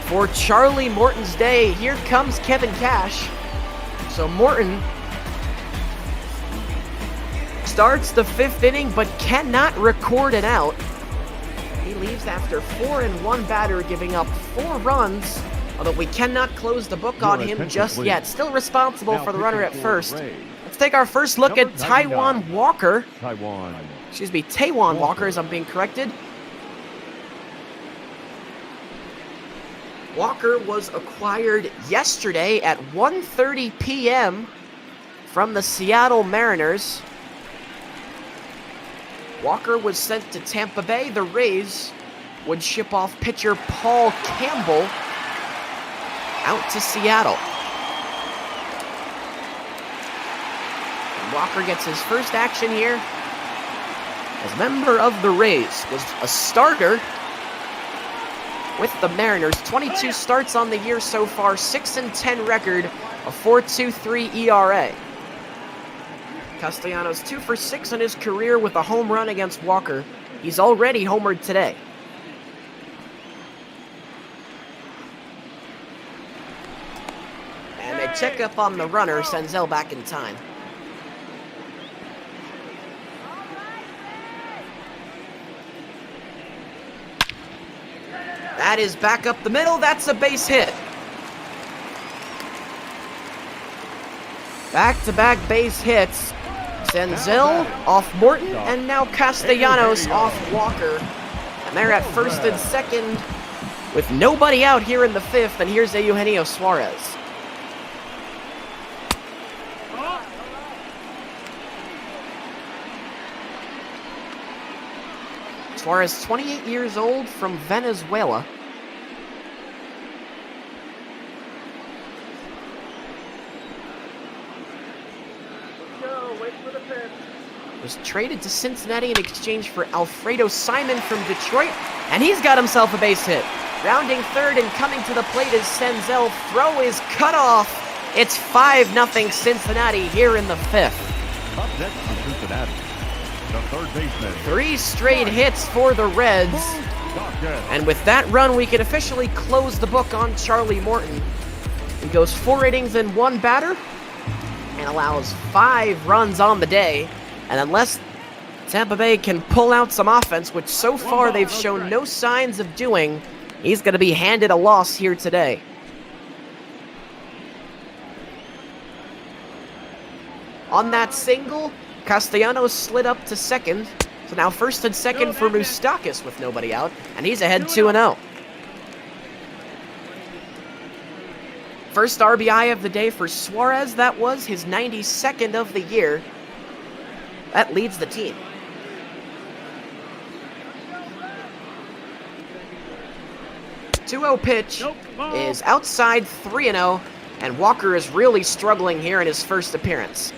for Charlie Morton's day. Here comes Kevin Cash. So Morton starts the 5th inning but cannot record an out. He leaves after 4 and 1 batter, giving up 4 runs, although we cannot close the book on him just yet. Still responsible for the runner at first. Let's take our first look at Taijuan Walker. Taijuan Walker, as I'm being corrected. Walker was acquired yesterday at 1:30 p.m. from the Seattle Mariners. Walker was sent to Tampa Bay. The Rays would ship off pitcher Paul Campbell out to Seattle. And Walker gets his first action here as a member of the Rays. Was a starter with the Mariners. 22 starts on the year so far, 6-10 record, a 4.23 ERA. Castellanos 2 for 6 in his career with a home run against Walker. He's already homered today. And a checkup on the runner, Senzel back in time. That is back up the middle. That's a base hit. Back-to-back base hits. Senzel off Morton, and now Castellanos off Walker. And they're at first and second with nobody out here in the 5th, and here's Eugenio Suarez. Suarez, 28 years old, from Venezuela. Was traded to Cincinnati in exchange for Alfredo Simon from Detroit, and he's got himself a base hit. Rounding third and coming to the plate is Senzel. Throw is cut off. It's 5-0 Cincinnati here in the 5th. Up next is Cincinnati, the third baseman. 3 straight hits for the Reds. And with that run, we can officially close the book on Charlie Morton. He goes 4 innings and 1 batter and allows 5 runs on the day. And unless Tampa Bay can pull out some offense, which so far they've shown no signs of doing, he's going to be handed a loss here today. On that single, Castellanos slid up to second. So now first and second for Moustakas with nobody out, and he's ahead 2-0. First RBI of the day for Suarez. That was his 92nd of the year. That leads the team. .20 pitch is outside 3-0, and Walker is really struggling here in his first appearance.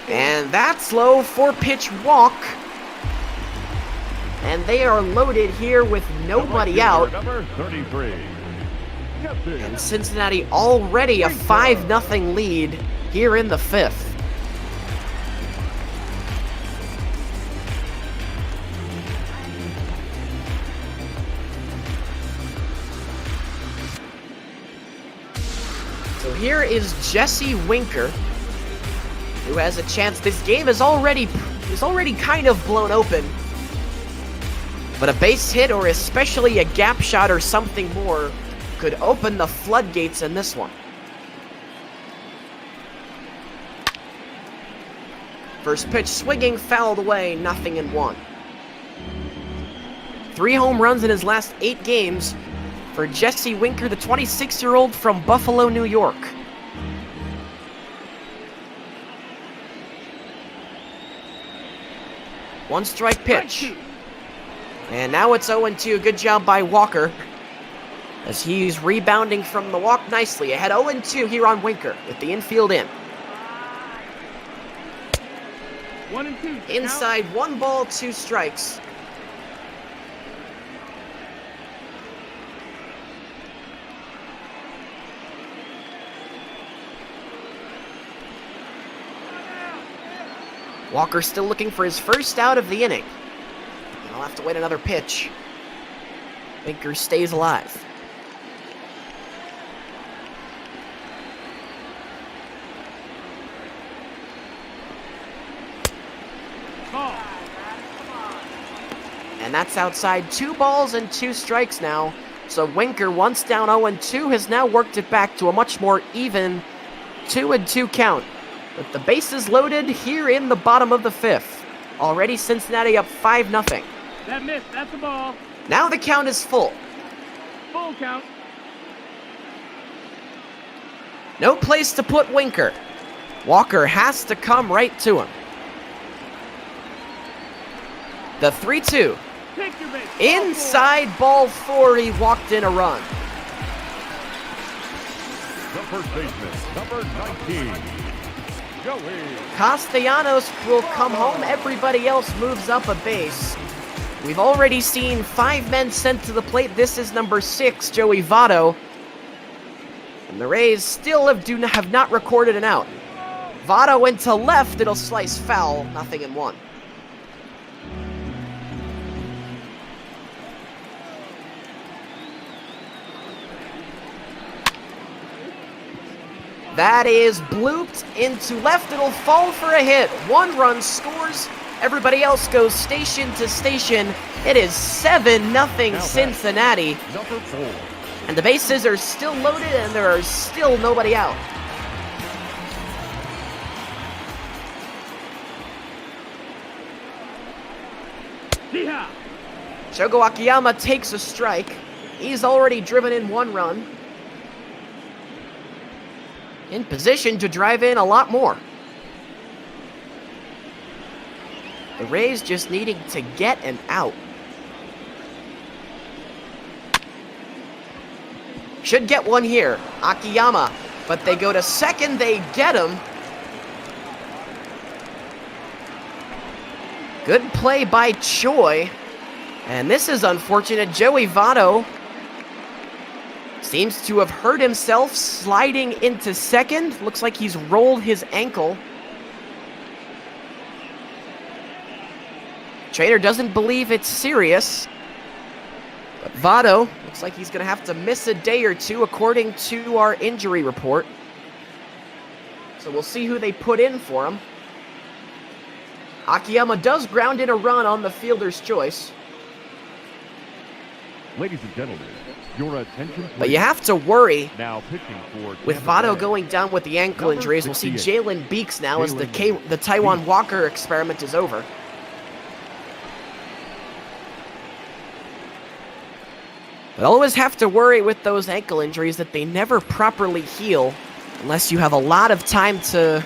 And that's low, 4-pitch walk. And they are loaded here with nobody out. Number 33. And Cincinnati already a 5-0 lead here in the 5th. So here is Jesse Winker, who has a chance. This game is already kind of blown open. But a base hit, or especially a gap shot or something more, could open the floodgates in this one. First pitch swinging, fouled away, 0-1. 3 home runs in his last 8 games for Jesse Winker, the 26-year-old from Buffalo, New York. One strike pitch. And now it's 0-2. Good job by Walker, as he's rebounding from the walk nicely. Ahead 0-2 here on Winker with the infield in. 1-2. Inside, 1 ball, 2 strikes. Walker still looking for his first out of the inning. I'll have to wait another pitch. Winker stays alive. And that's outside 2 balls and 2 strikes now. So Winker, once down 0-2, has now worked it back to a much more even 2-2 count. With the bases loaded here in the bottom of the 5th. Already Cincinnati up 5-0. That missed. That's the ball. Now the count is full. Full count. No place to put Winker. Walker has to come right to him. The 3-2. Take your base. Inside ball 4, he walked in a run. The first baseman, number 19, Joey. Castellanos will come home. Everybody else moves up a base. We've already seen 5 men sent to the plate. This is number 6, Joey Votto. And the Rays still have not recorded an out. Votto into left. It'll slice foul. 0-1. That is blooped into left. It'll fall for a hit. 1 run scores. Everybody else goes station to station. It is 7-0 Cincinnati. Number 4. And the bases are still loaded and there are still nobody out. Yeehaw. Shogo Akiyama takes a strike. He's already driven in 1 run. In position to drive in a lot more. The Rays just needing to get an out. Should get one here. Akiyama. But they go to second. They get him. Good play by Choi. And this is unfortunate. Joey Votto seems to have hurt himself sliding into second. Looks like he's rolled his ankle. Trainer doesn't believe it's serious. But Votto looks like he's going to have to miss a day or 2 according to our injury report. So we'll see who they put in for him. Akiyama does ground in a run on the fielder's choice. Ladies and gentlemen, your attention please. But you have to worry. Now pitching for With Tampa Votto Bay. going down with the ankle Number injuries, we'll see 68. Jalen Beeks now as the Jalen Taiwan Beeks. Walker experiment is over. But always have to worry with those ankle injuries that they never properly heal unless you have a lot of time to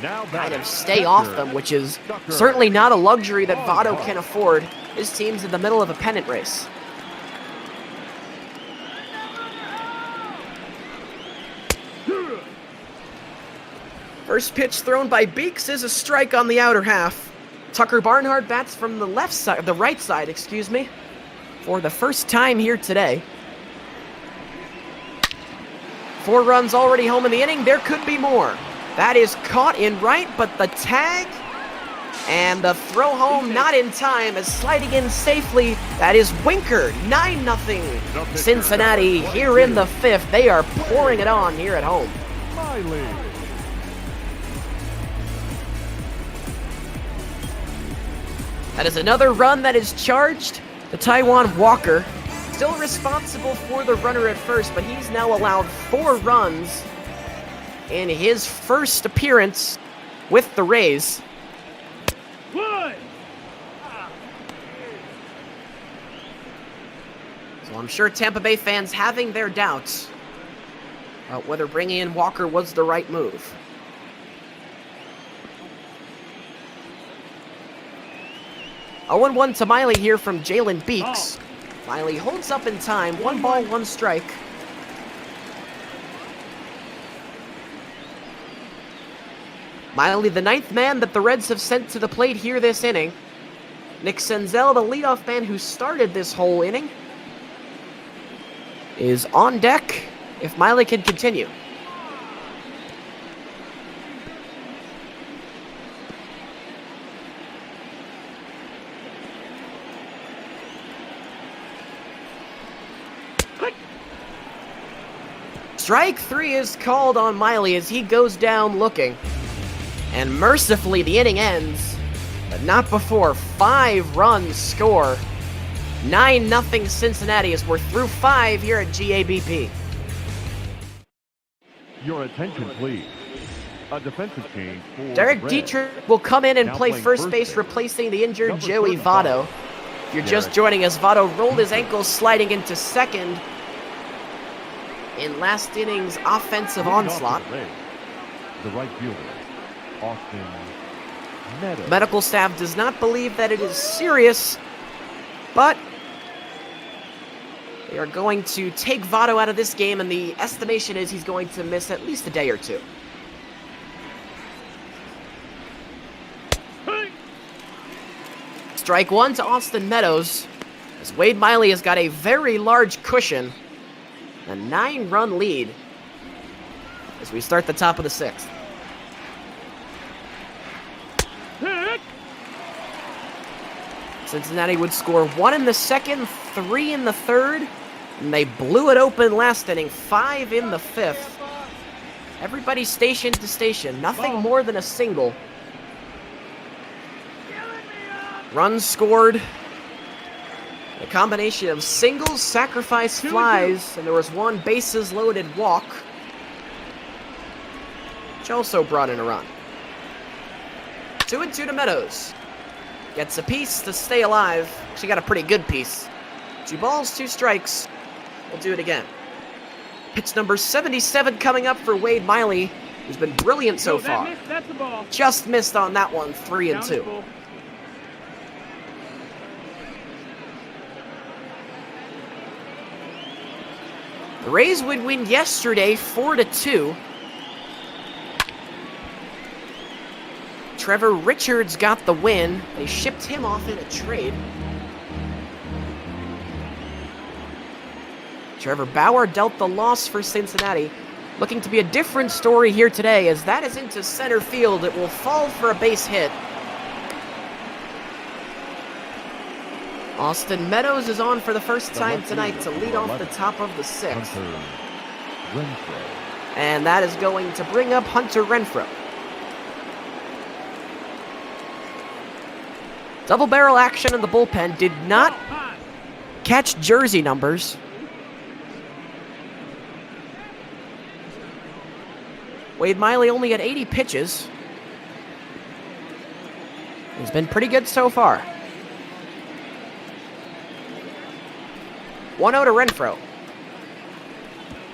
Now kind of batting, stay off catcher, them, which is Tucker. certainly not a luxury that Votto can afford. His team's in the middle of a pennant race. First pitch thrown by Beeks is a strike on the outer half. Tucker Barnhart bats from the left side, the right side, excuse me, for the first time here today. 4 runs already home in the inning. There could be more. That is caught in right, but the tag and the throw home not in time as sliding in safely. That is Winker. 9-0 Cincinnati here in the 5th. They are pouring it on here at home. Miley. That is another run that is charged. The Taiwan Walker still responsible for the runner at first, but he's now allowed 4 runs in his first appearance with the Rays. Wood. So I'm sure Tampa Bay fans having their doubts about whether bringing in Walker was the right move. Oh, 0-1 to Miley here from Jalen Beeks. Miley holds up in time. 1 ball, 1 strike. Miley, the 9th man that the Reds have sent to the plate here this inning. Nick Senzel, the leadoff man who started this whole inning, is on deck if Miley can continue. Strike 3 is called on Miley as he goes down looking. And mercifully, the inning ends, but not before 5 runs score 9-0 Cincinnati as we're through 5 here at GABP. Your attention, please. A defensive change for Derek the Reds. Dietrich will come in and Now play playing first first base, base. replacing the injured Number Joey 35. Votto. If you're just Derek. joining us, Votto rolled his ankle sliding into second in last inning's offensive Leading off onslaught. for the Reds, the right fielder, Austin Meadows. Medical staff does not believe that it is serious, but they are going to take Votto out of this game, and the estimation is he's going to miss at least a day or two. Strike one to Austin Meadows, as Wade Miley has got a very large cushion, a 9-run lead as we start the top of the 6th. Cincinnati would score 1 in the 2nd, 3 in the 3rd, and they blew it open last inning, 5 in the 5th. Everybody station to station, nothing more than a single. Runs scored. A combination of singles, sacrifice flies, and there was one bases loaded walk, which also brought in a run. 2-2 to Meadows. Gets a piece to stay alive. She got a pretty good piece. 2 balls, 2 strikes. We'll do it again. Pitch number 77 coming up for Wade Miley, who's been brilliant so far. That's the ball. Just missed on that one, 3-2. Down the full. The Rays would win yesterday 4-2. Trevor Richards got the win. They shipped him off in a trade. Trevor Bauer dealt the loss for Cincinnati. Looking to be a different story here today, as that is into center field. It will fall for a base hit. Austin Meadows is on for the first time tonight to lead off the top of the 6th. Hunter Renfroe. And that is going to bring up Hunter Renfroe. Double barrel action in the bullpen did not catch jersey numbers. Wade Miley only had 80 pitches. He's been pretty good so far. 1-0 to Renfroe.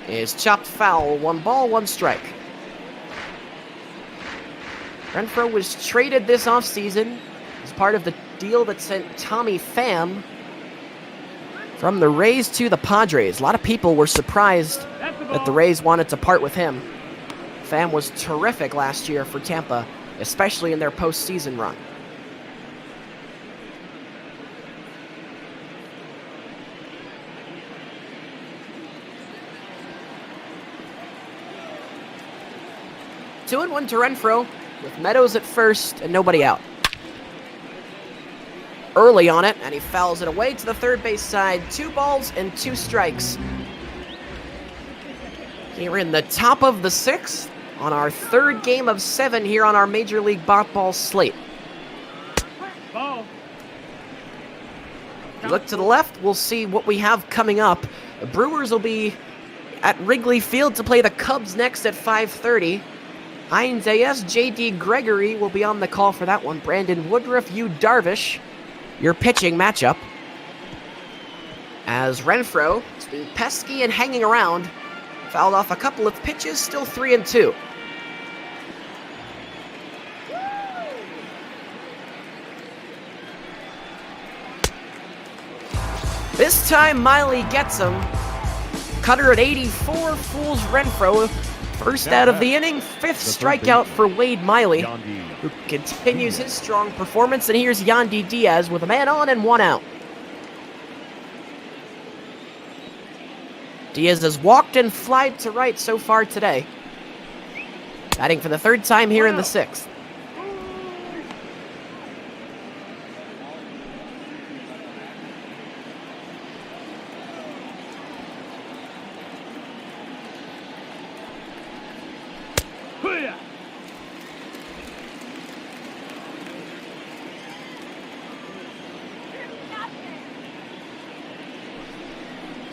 Is chopped foul. 1 ball, 1 strike. Renfroe was traded this offseason as part of the deal that sent Tommy Pham from the Rays to the Padres. A lot of people were surprised that the Rays wanted to part with him. Pham was terrific last year for Tampa, especially in their postseason run. Two and 1 to Renfroe, with Meadows at first and nobody out. Early on it, and he fouls it away to the third base side. 2 balls and 2 strikes. Here in the top of the 6th, on our 3rd game of 7 here on our Major League Ball slate. Ball. If you look to the left, we'll see what we have coming up. The Brewers will be at Wrigley Field to play the Cubs next at 5:30. Heinz AS, J.D. Gregory will be on the call for that one. Brandon Woodruff, HOU Darvish, your pitching matchup. As Renfroe has been pesky and hanging around, fouled off a couple of pitches, still 3-2. This time Miley gets him. Cutter at 84 fools Renfroe. First out of the inning, 5th strikeout for Wade Miley, who continues his strong performance. And here's Yandy Diaz with a man on and 1 out. Diaz has walked and flied to right so far today. Batting for the 3rd time here in the 6th.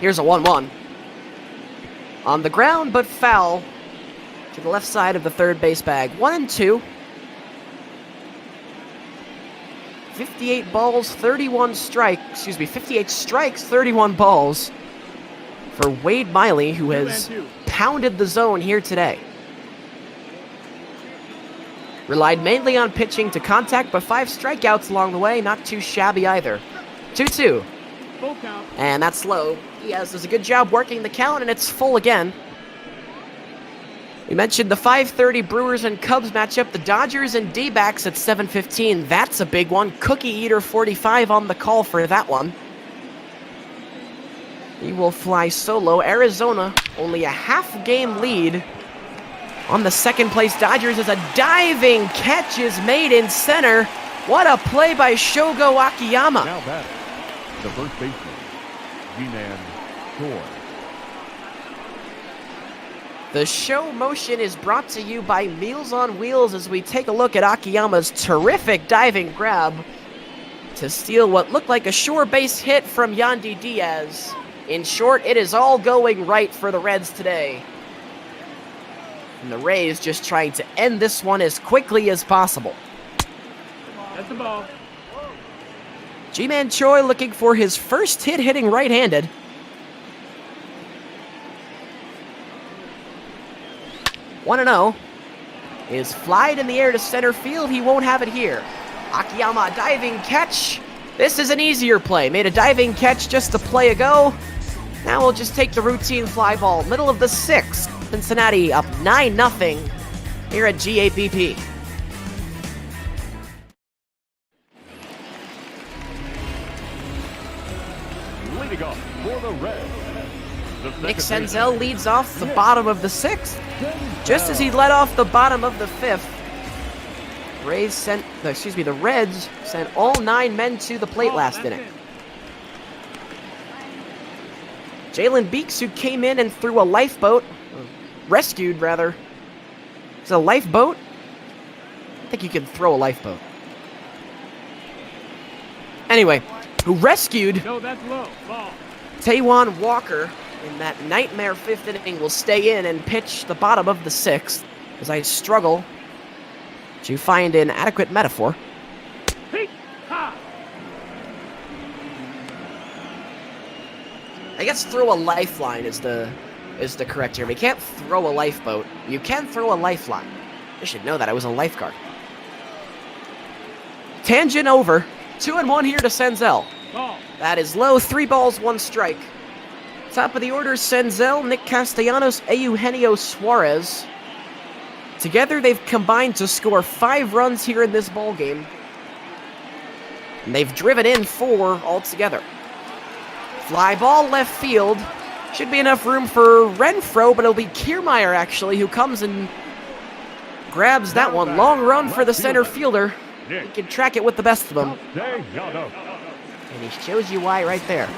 Here's a 1-1. On the ground, but foul to the left side of the third base bag. 1-2. 58 balls, 31 strikes. 58 strikes, 31 balls for Wade Miley, who has pounded the zone here today. Relied mainly on pitching to contact, but 5 strikeouts along the way. Not too shabby either. 2-2. Full count. And that's low. Diaz does a good job working the count, and it's full again. We mentioned the 5:30 Brewers and Cubs matchup. The Dodgers and D-backs at 7:15. That's a big one. Cookie Eater 45 on the call for that one. He will fly solo. Arizona only a half-game lead on the second-place Dodgers as a diving catch is made in center. What a play by Shogo Akiyama. Now batting, the first baseman, G-Man Shore. The show motion is brought to you by Meals on Wheels as we take a look at Akiyama's terrific diving grab to steal what looked like a shore base hit from Yandy Diaz. In short, it is all going right for the Reds today. And the Rays just trying to end this one as quickly as possible. That's the ball. G-Man Choi looking for his first hit hitting right-handed. One 1-0 is flied in the air to center field. He won't have it here. Akiyama diving catch. This is an easier play. Made a diving catch just a play ago. Now we'll just take the routine fly ball. Middle of the 6th. Cincinnati up 9-0 here at GABP. Leading off for the Reds. Nick Senzel leads off the bottom of the 6th. Just as he led off the bottom of the 5th, the Reds sent all 9 men to the plate last inning. Jalen Beeks, who came in and threw a lifeboat, rescued rather. Is it a lifeboat? I think you can throw a lifeboat. Anyway, who rescued No, that's low. Ball. Taijuan Walker in that nightmare 5th inning, will stay in and pitch the bottom of the 6th as I struggle to find an adequate metaphor. Peek. Ha. I guess throw a lifeline is the correct term. You can't throw a lifeboat. You can throw a lifeline. I should know that. I was a lifeguard. Tangent over. 2-1 here to Senzel. Ball. That is low. 3 balls, 1 strike. Top of the order, Senzel, Nick Castellanos, Eugenio Suarez. Together, they've combined to score 5 runs here in this ballgame. And they've driven in 4 altogether. Fly ball left field. Should be enough room for Renfroe, but it'll be Kiermaier, actually, who comes and grabs that one. Long run for the center fielder. He can track it with the best of them. And he shows you why right there.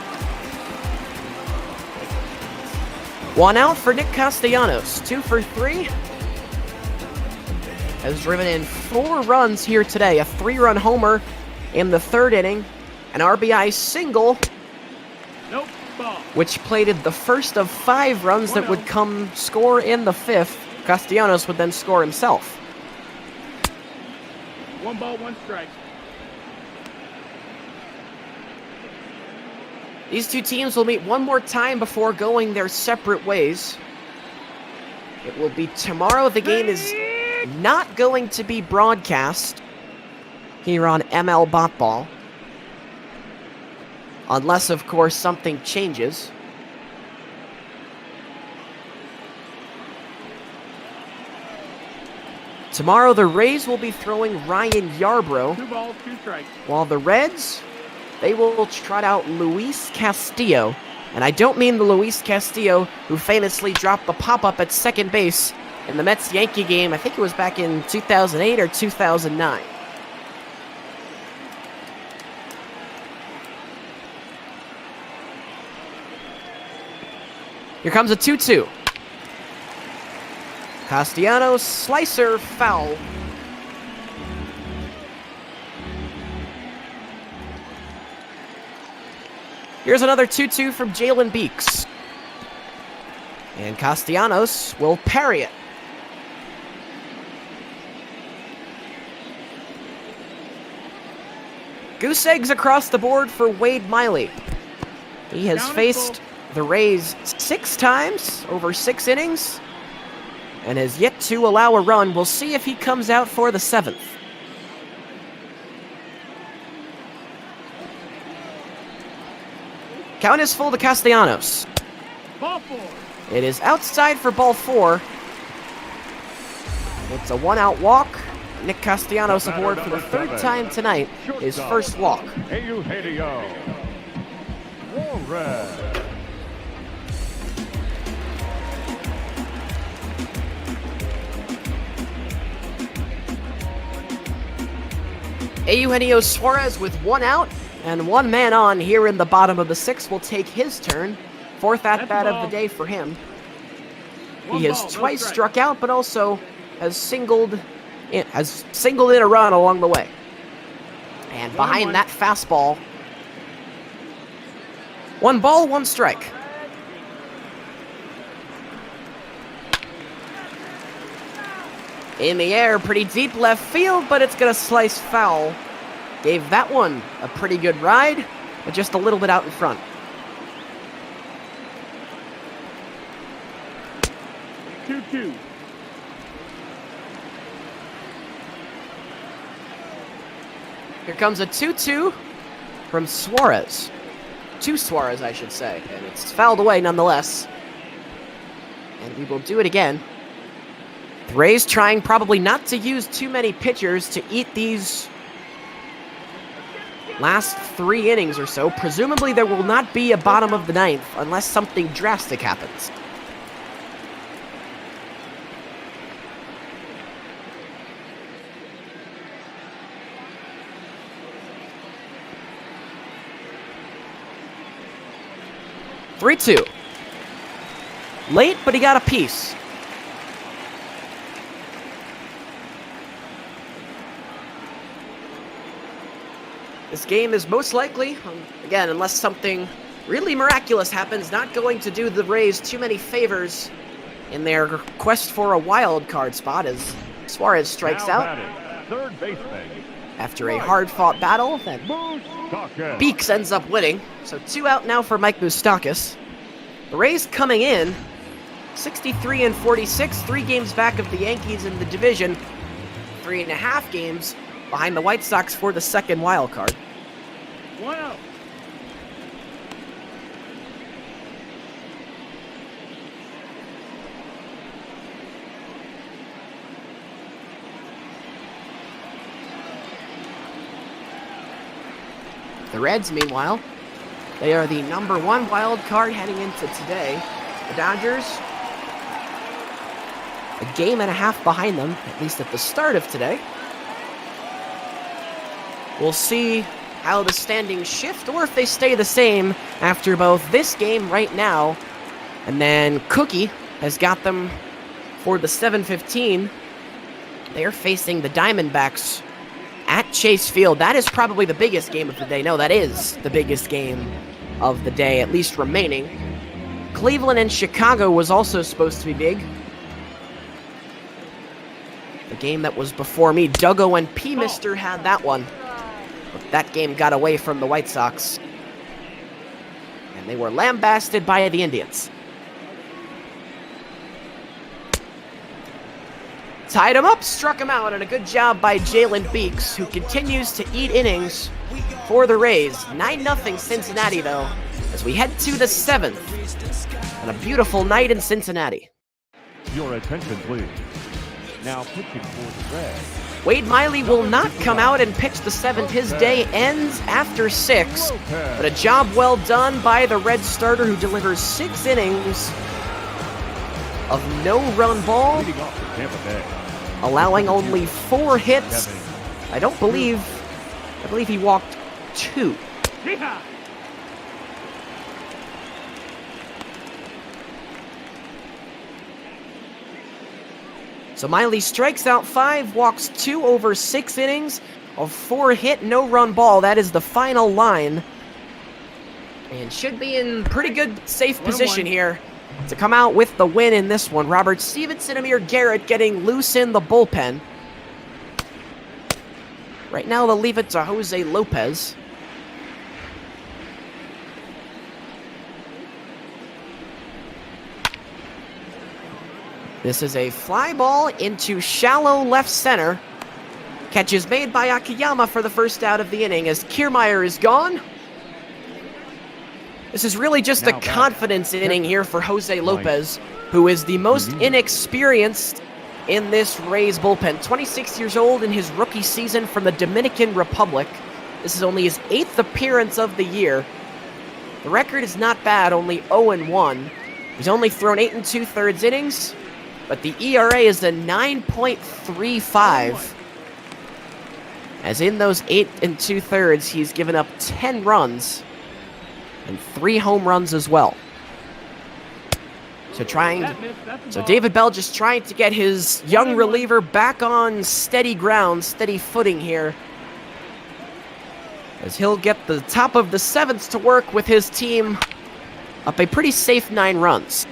1 out for Nick Castellanos. 2 for 3. Has driven in 4 runs here today. A 3-run homer in the 3rd inning. An RBI single, Nope. Ball. which plated the first of 5 runs that would come score in the 5th. Castellanos would then score himself. 1 ball, 1 strike. These 2 teams will meet one more time before going their separate ways. It will be tomorrow. The game is not going to be broadcast here on ML Botball. Unless, of course, something changes. Tomorrow, the Rays will be throwing Ryan Yarbrough, 2 balls, 2 strikes. while the Reds, they will trot out Luis Castillo. And I don't mean the Luis Castillo who famously dropped the pop-up at second base in the Mets-Yankee game. I think it was back in 2008 or 2009. Here comes a 2-2. Castellanos, slicer, foul. Here's another 2-2 from Jalen Beeks. And Castellanos will parry it. Goose eggs across the board for Wade Miley. He has faced the Rays 6 times over 6 innings and has yet to allow a run. We'll see if he comes out for the 7th. Count is full to Castellanos. Ball 4. It is outside for ball 4. It's a 1-out walk. Nick Castellanos aboard for the 3rd time tonight, his first walk. Eugenio Juarez. Eugenio Suarez with 1 out and 1 man on here in the bottom of the 6th will take his turn. 4th at-bat of the day for him. He has twice struck out, but also has singled in a run along the way. And behind that fastball, 1 ball, 1 strike. In the air, pretty deep left field, but it's going to slice foul. Gave that one a pretty good ride, but just a little bit out in front. Two. Here comes a 2-2 from Suarez. To Suarez, I should say. And it's fouled away nonetheless. And we will do it again. The Rays trying probably not to use too many pitchers to eat these last 3 innings or so. Presumably there will not be a bottom of the 9th unless something drastic happens. Three-2. Late, but he got a piece. This game is most likely, again, unless something really miraculous happens, not going to do the Rays too many favors in their quest for a wild card spot as Suarez strikes out. Third baseman. After a hard-fought battle that Beeks ends up winning. So 2 out now for Mike Moustakas. The Rays coming in 63-46, 3 games back of the Yankees in the division, 3.5 games behind the White Sox for the 2nd wild card. 1 out. The Reds, meanwhile, they are the number 1 wild card heading into today. The Dodgers, a game and a half behind them, at least at the start of today. We'll see how the standings shift or if they stay the same after both this game right now and then Cookie has got them for the 7:15. They're facing the Diamondbacks at Chase Field. That is probably the biggest game of the day. No, that is the biggest game of the day, at least remaining. Cleveland and Chicago was also supposed to be big. The game that was before me, Duggo and P-Mister had that one. But that game got away from the White Sox. And they were lambasted by the Indians. Tied him up, struck him out, and a good job by Jalen Beeks, who continues to eat innings for the Rays. 9-0 Cincinnati, though, as we head to the 7th. And a beautiful night in Cincinnati. Your attention, please. Now pitching for the Reds. Wade Miley will not come out and pitch the 7th. His day ends after 6. But a job well done by the Red starter, who delivers 6 innings of no-run ball, Leading off for Tampa Bay. allowing only 4 hits. I believe he walked 2. Yeehaw! So Miley strikes out 5, walks 2 over 6 innings, a 4-hit, no-run ball. That is the final line. And should be in pretty good, safe position here to come out with the win in this one. Robert Stevenson, Amir Garrett getting loose in the bullpen. Right now, they'll leave it to Jose Lopez. This is a fly ball into shallow left center. Catch is made by Akiyama for the first out of the inning as Kiermaier is gone. This is really just a confidence inning here for Jose Lopez, who is the most inexperienced in this Rays bullpen. 26 years old in his rookie season from the Dominican Republic. This is only his 8th appearance of the year. The record is not bad, only 0-1. He's only thrown 8 2/3 innings, but the ERA is a 9.35. As in those 8 2/3, he's given up 10 runs and 3 home runs as well. So David Bell just trying to get his young reliever back on steady ground, steady footing here, as he'll get the top of the 7th to work with his team up a pretty safe 9 runs.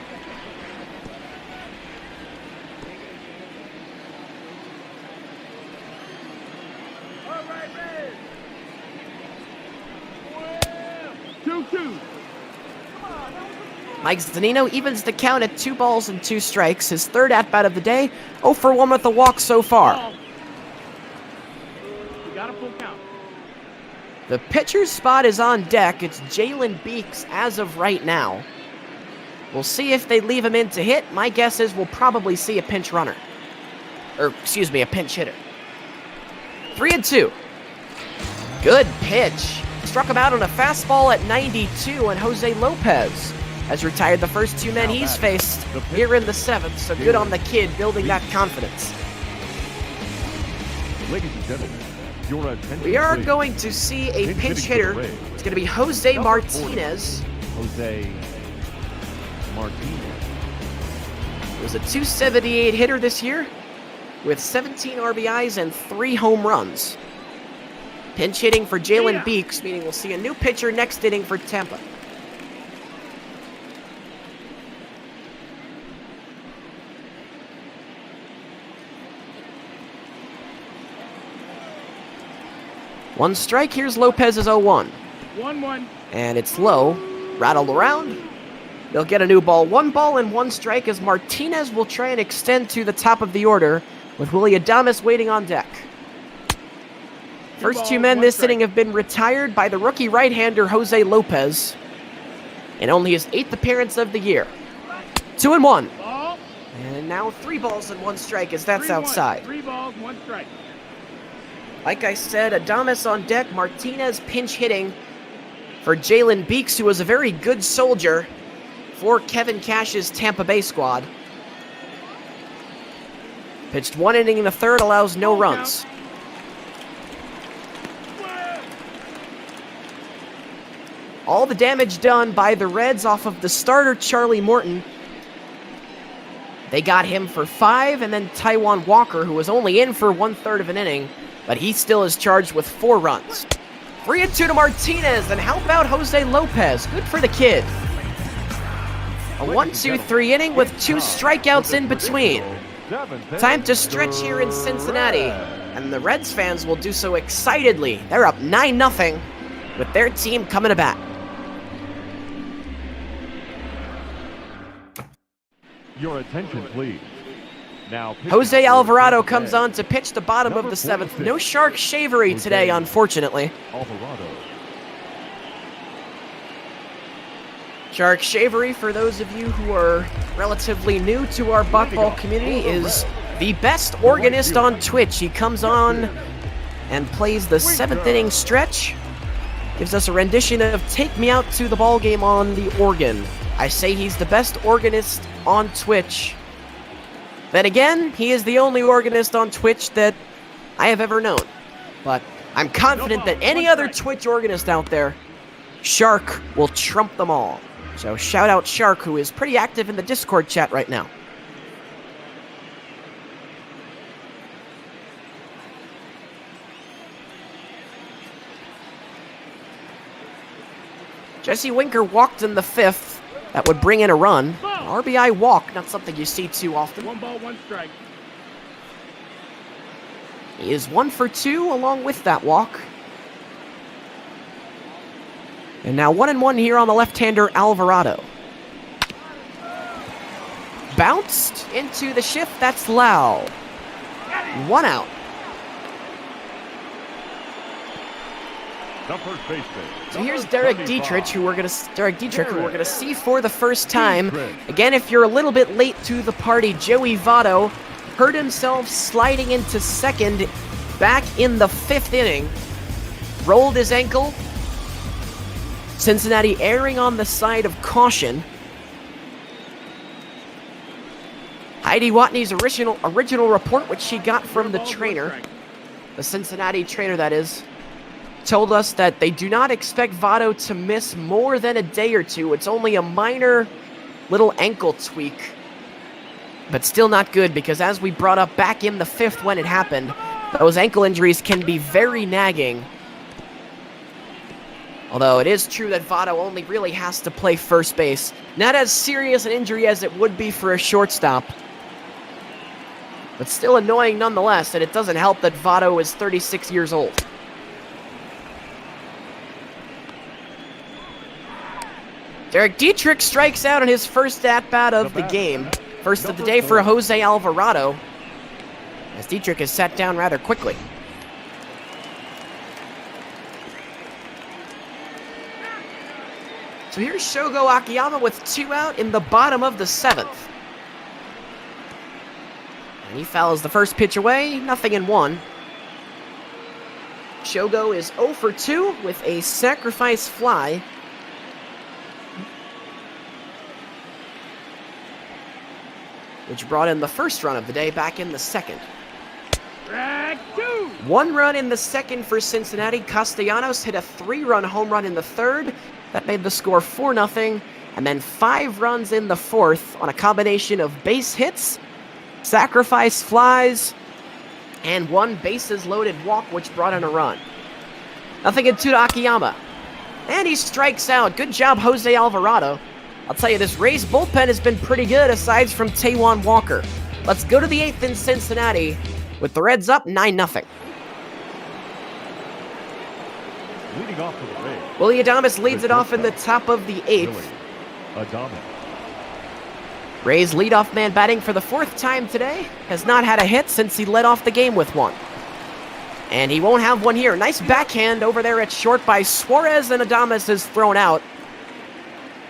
Mike Zunino evens the count at 2 balls and 2 strikes. His 3rd at-bat of the day, 0 for 1 with a walk so far. You got a full count. The pitcher's spot is on deck. It's Jalen Beeks as of right now. We'll see if they leave him in to hit. My guess is we'll probably see a pinch runner. Or, excuse me, a pinch hitter. 3-2. Good pitch. Struck him out on a fastball at 92, and Jose Lopez has retired the first 2 men he's faced here in the 7th, so good on the kid building that confidence. Ladies and gentlemen, your attention, we are please. going to see a pinch hitter. It's going to be Jose Martinez. Jose Martinez. He was a .278 hitter this year with 17 RBIs and 3 home runs. Pinch hitting for Jalen Beeks, meaning we'll see a new pitcher next inning for Tampa. One strike, here's Lopez's 0-1. 1-1. And it's low, rattled around. They'll get a new ball. 1 ball and 1 strike as Martinez will try and extend to the top of the order with Willie Adames waiting on deck. First 2 men this inning have been retired by the rookie right-hander Jose Lopez in only his 8th appearance of the year. 2-1. Ball. And now 3 balls and 1 strike as that's outside. 3 balls, 1 strike. Like I said, Adames on deck, Martinez pinch hitting for Jalen Beeks, who was a very good soldier for Kevin Cash's Tampa Bay squad. Pitched 1 inning in the 3rd, allows no runs. All the damage done by the Reds off of the starter, Charlie Morton. They got him for 5, and then Taijuan Walker, who was only in for 1/3 of an inning, but he still is charged with 4 runs. 3-2 to Martinez, and how about Jose Lopez? Good for the kid. A 1-2-3 inning with 2 strikeouts in between. Time to stretch here in Cincinnati, and the Reds fans will do so excitedly. They're up 9-0 with their team coming to bat. Your attention, please. Now, Jose Alvarado comes on to pitch the bottom of the 7th. No Shark Shavery today, unfortunately. Alvarado. Shark Shavery, for those of you who are relatively new to our Buckball community, is the best organist on Twitch. He comes on and plays the 7th inning stretch. Gives us a rendition of Take Me Out to the Ball Game on the organ. I say he's the best organist on Twitch. Then again, he is the only organist on Twitch that I have ever known. But I'm confident that any other Twitch organist out there, Shark will trump them all. So shout out Shark, who is pretty active in the Discord chat right now. Jesse Winker walked in the 5th. That would bring in a run. An RBI walk, not something you see too often. 1 ball, 1 strike. He is 1 for 2 along with that walk. And now 1-1 here on the left-hander Alvarado. Bounced into the shift, that's Lau. 1 out. The first baseman. So here's Derek Dietrich, who we're gonna see for the first time. Again, if you're a little bit late to the party, Joey Votto hurt himself sliding into second back in the 5th inning. Rolled his ankle. Cincinnati erring on the side of caution. Heidi Watney's original report, which she got from the trainer, the Cincinnati trainer that is, told us that they do not expect Votto to miss more than a day or two. It's only a minor little ankle tweak, but still not good because as we brought up back in the 5th when it happened, those ankle injuries can be very nagging. Although it is true that Votto only really has to play first base. Not as serious an injury as it would be for a shortstop, but still annoying nonetheless, and it doesn't help that Votto is 36 years old. Derek Dietrich strikes out on his first at-bat of the game. First of the day for Jose Alvarado, as Dietrich is sat down rather quickly. So here's Shogo Akiyama with 2 out in the bottom of the 7th. And he fouls the first pitch away, nothing in 1. Shogo is 0 for 2 with a sacrifice fly. Which brought in the first run of the day back in the 2nd. 1 run in the 2nd for Cincinnati. Castellanos hit a 3-run home run in the 3rd. That made the score 4-0. And then 5 runs in the 4th on a combination of base hits, sacrifice flies, and 1 bases loaded walk, which brought in a run. Nothing in 2 to Akiyama. And he strikes out. Good job, Jose Alvarado. I'll tell you, this Rays bullpen has been pretty good aside from Taijuan Walker. Let's go to the 8th in Cincinnati with the Reds up 9-0. Leading off for the Rays. Willie Adames leads it off in the top of the 8th. Adames. Rays leadoff man batting for the 4th time today. Has not had a hit since he led off the game with 1. And he won't have one here. Nice backhand over there at short by Suarez, and Adames is thrown out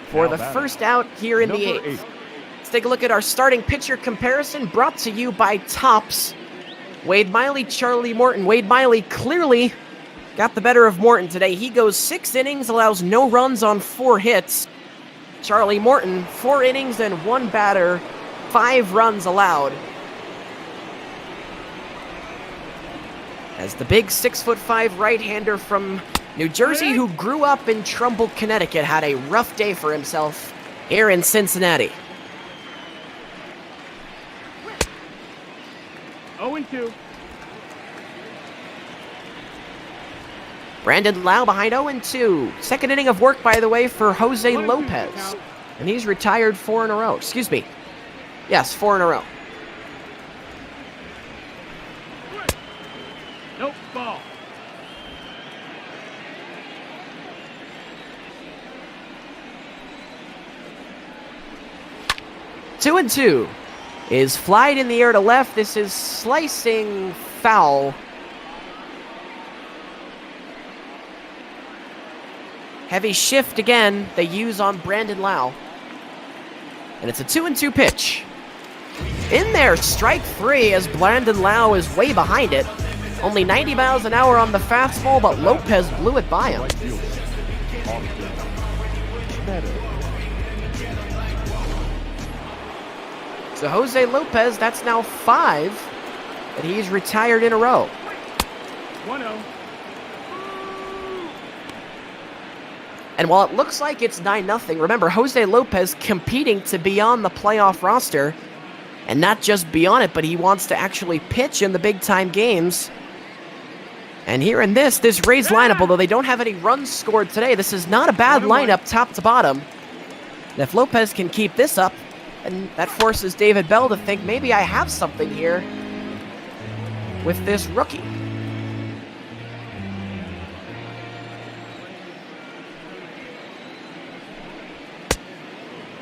for the first out here in the 8th. Let's take a look at our starting pitcher comparison brought to you by Topps. Wade Miley, Charlie Morton. Wade Miley clearly got the better of Morton today. He goes 6 innings, allows no runs on 4 hits. Charlie Morton, 4 innings and 1 batter, 5 runs allowed. As the big 6'5" right-hander from New Jersey, who grew up in Trumbull, Connecticut, had a rough day for himself here in Cincinnati. 0-2. Brandon Lau behind 0-2. Second inning of work, by the way, for Jose Lopez. And he's retired 4 in a row. Excuse me. Yes, 4 in a row. Nope, ball. Two and 2 is flied in the air to left. This is slicing foul. Heavy shift again they use on Brandon Lau. And it's a 2-2 pitch. In there, strike 3 as Brandon Lau is way behind it. Only 90 miles an hour on the fastball, but Lopez blew it by him. So Jose Lopez, that's now 5 that he's retired in a row. 1-0. And while it looks like it's 9-0, remember, Jose Lopez competing to be on the playoff roster. And not just be on it, but he wants to actually pitch in the big-time games. And here in this Rays lineup, although they don't have any runs scored today, this is not a bad lineup top to bottom. And if Lopez can keep this up, and that forces David Bell to think maybe I have something here with this rookie.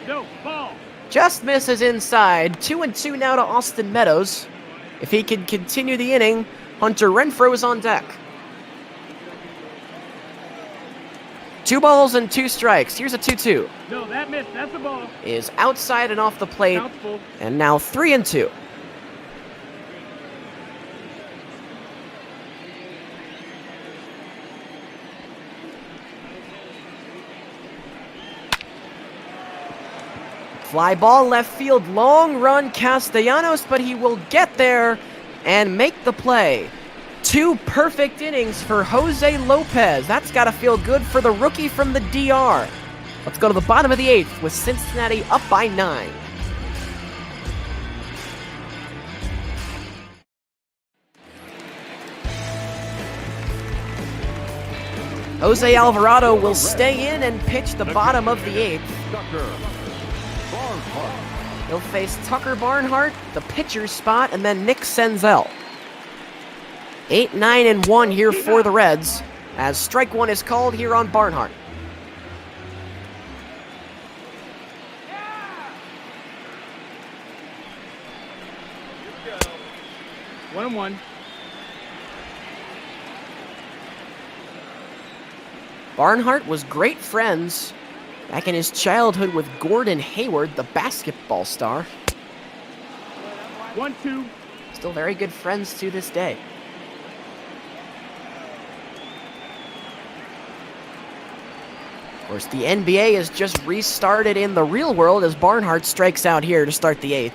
No, ball. Just misses inside. 2-2 now to Austin Meadows. If he can continue the inning, Hunter Renfroe is on deck. 2 balls and 2 strikes. Here's a 2-2. No, that missed. That's the ball. Is outside and off the plate. Count's full. And now 3-2. Fly ball left field, long run Castellanos, but he will get there and make the play. 2 perfect innings for Jose Lopez. That's got to feel good for the rookie from the DR. Let's go to the bottom of the 8th with Cincinnati up by 9. Jose Alvarado will stay in and pitch the bottom of the 8th. He'll face Tucker Barnhart, the pitcher's spot, and then Nick Senzel. 8, 9, and 1 here for the Reds, as strike 1 is called here on Barnhart. One and one. Barnhart was great friends back in his childhood with Gordon Hayward, the basketball star. 1-2. Still very good friends to this day. Of course, the NBA has just restarted in the real world as Barnhart strikes out here to start the 8th.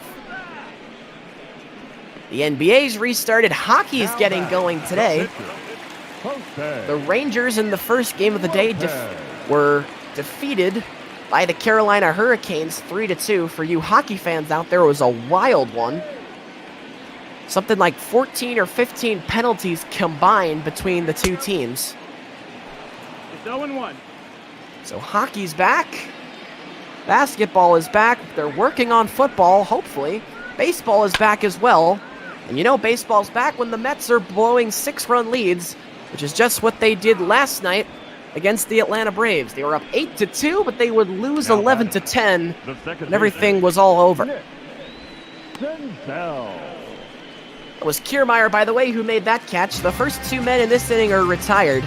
The NBA's restarted. Hockey's getting going today. The Rangers in the first game of the day were defeated by the Carolina Hurricanes 3-2. For you hockey fans out there, it was a wild one. Something like 14 or 15 penalties combined between the two teams. It's 0-1. So hockey's back. Basketball is back. They're working on football, hopefully. Baseball is back as well. And you know baseball's back when the Mets are blowing 6-run leads, which is just what they did last night against the Atlanta Braves. They were up 8-2, but they would lose 11-10, and everything was all over. It was Kiermaier, by the way, who made that catch. The first 2 men in this inning are retired.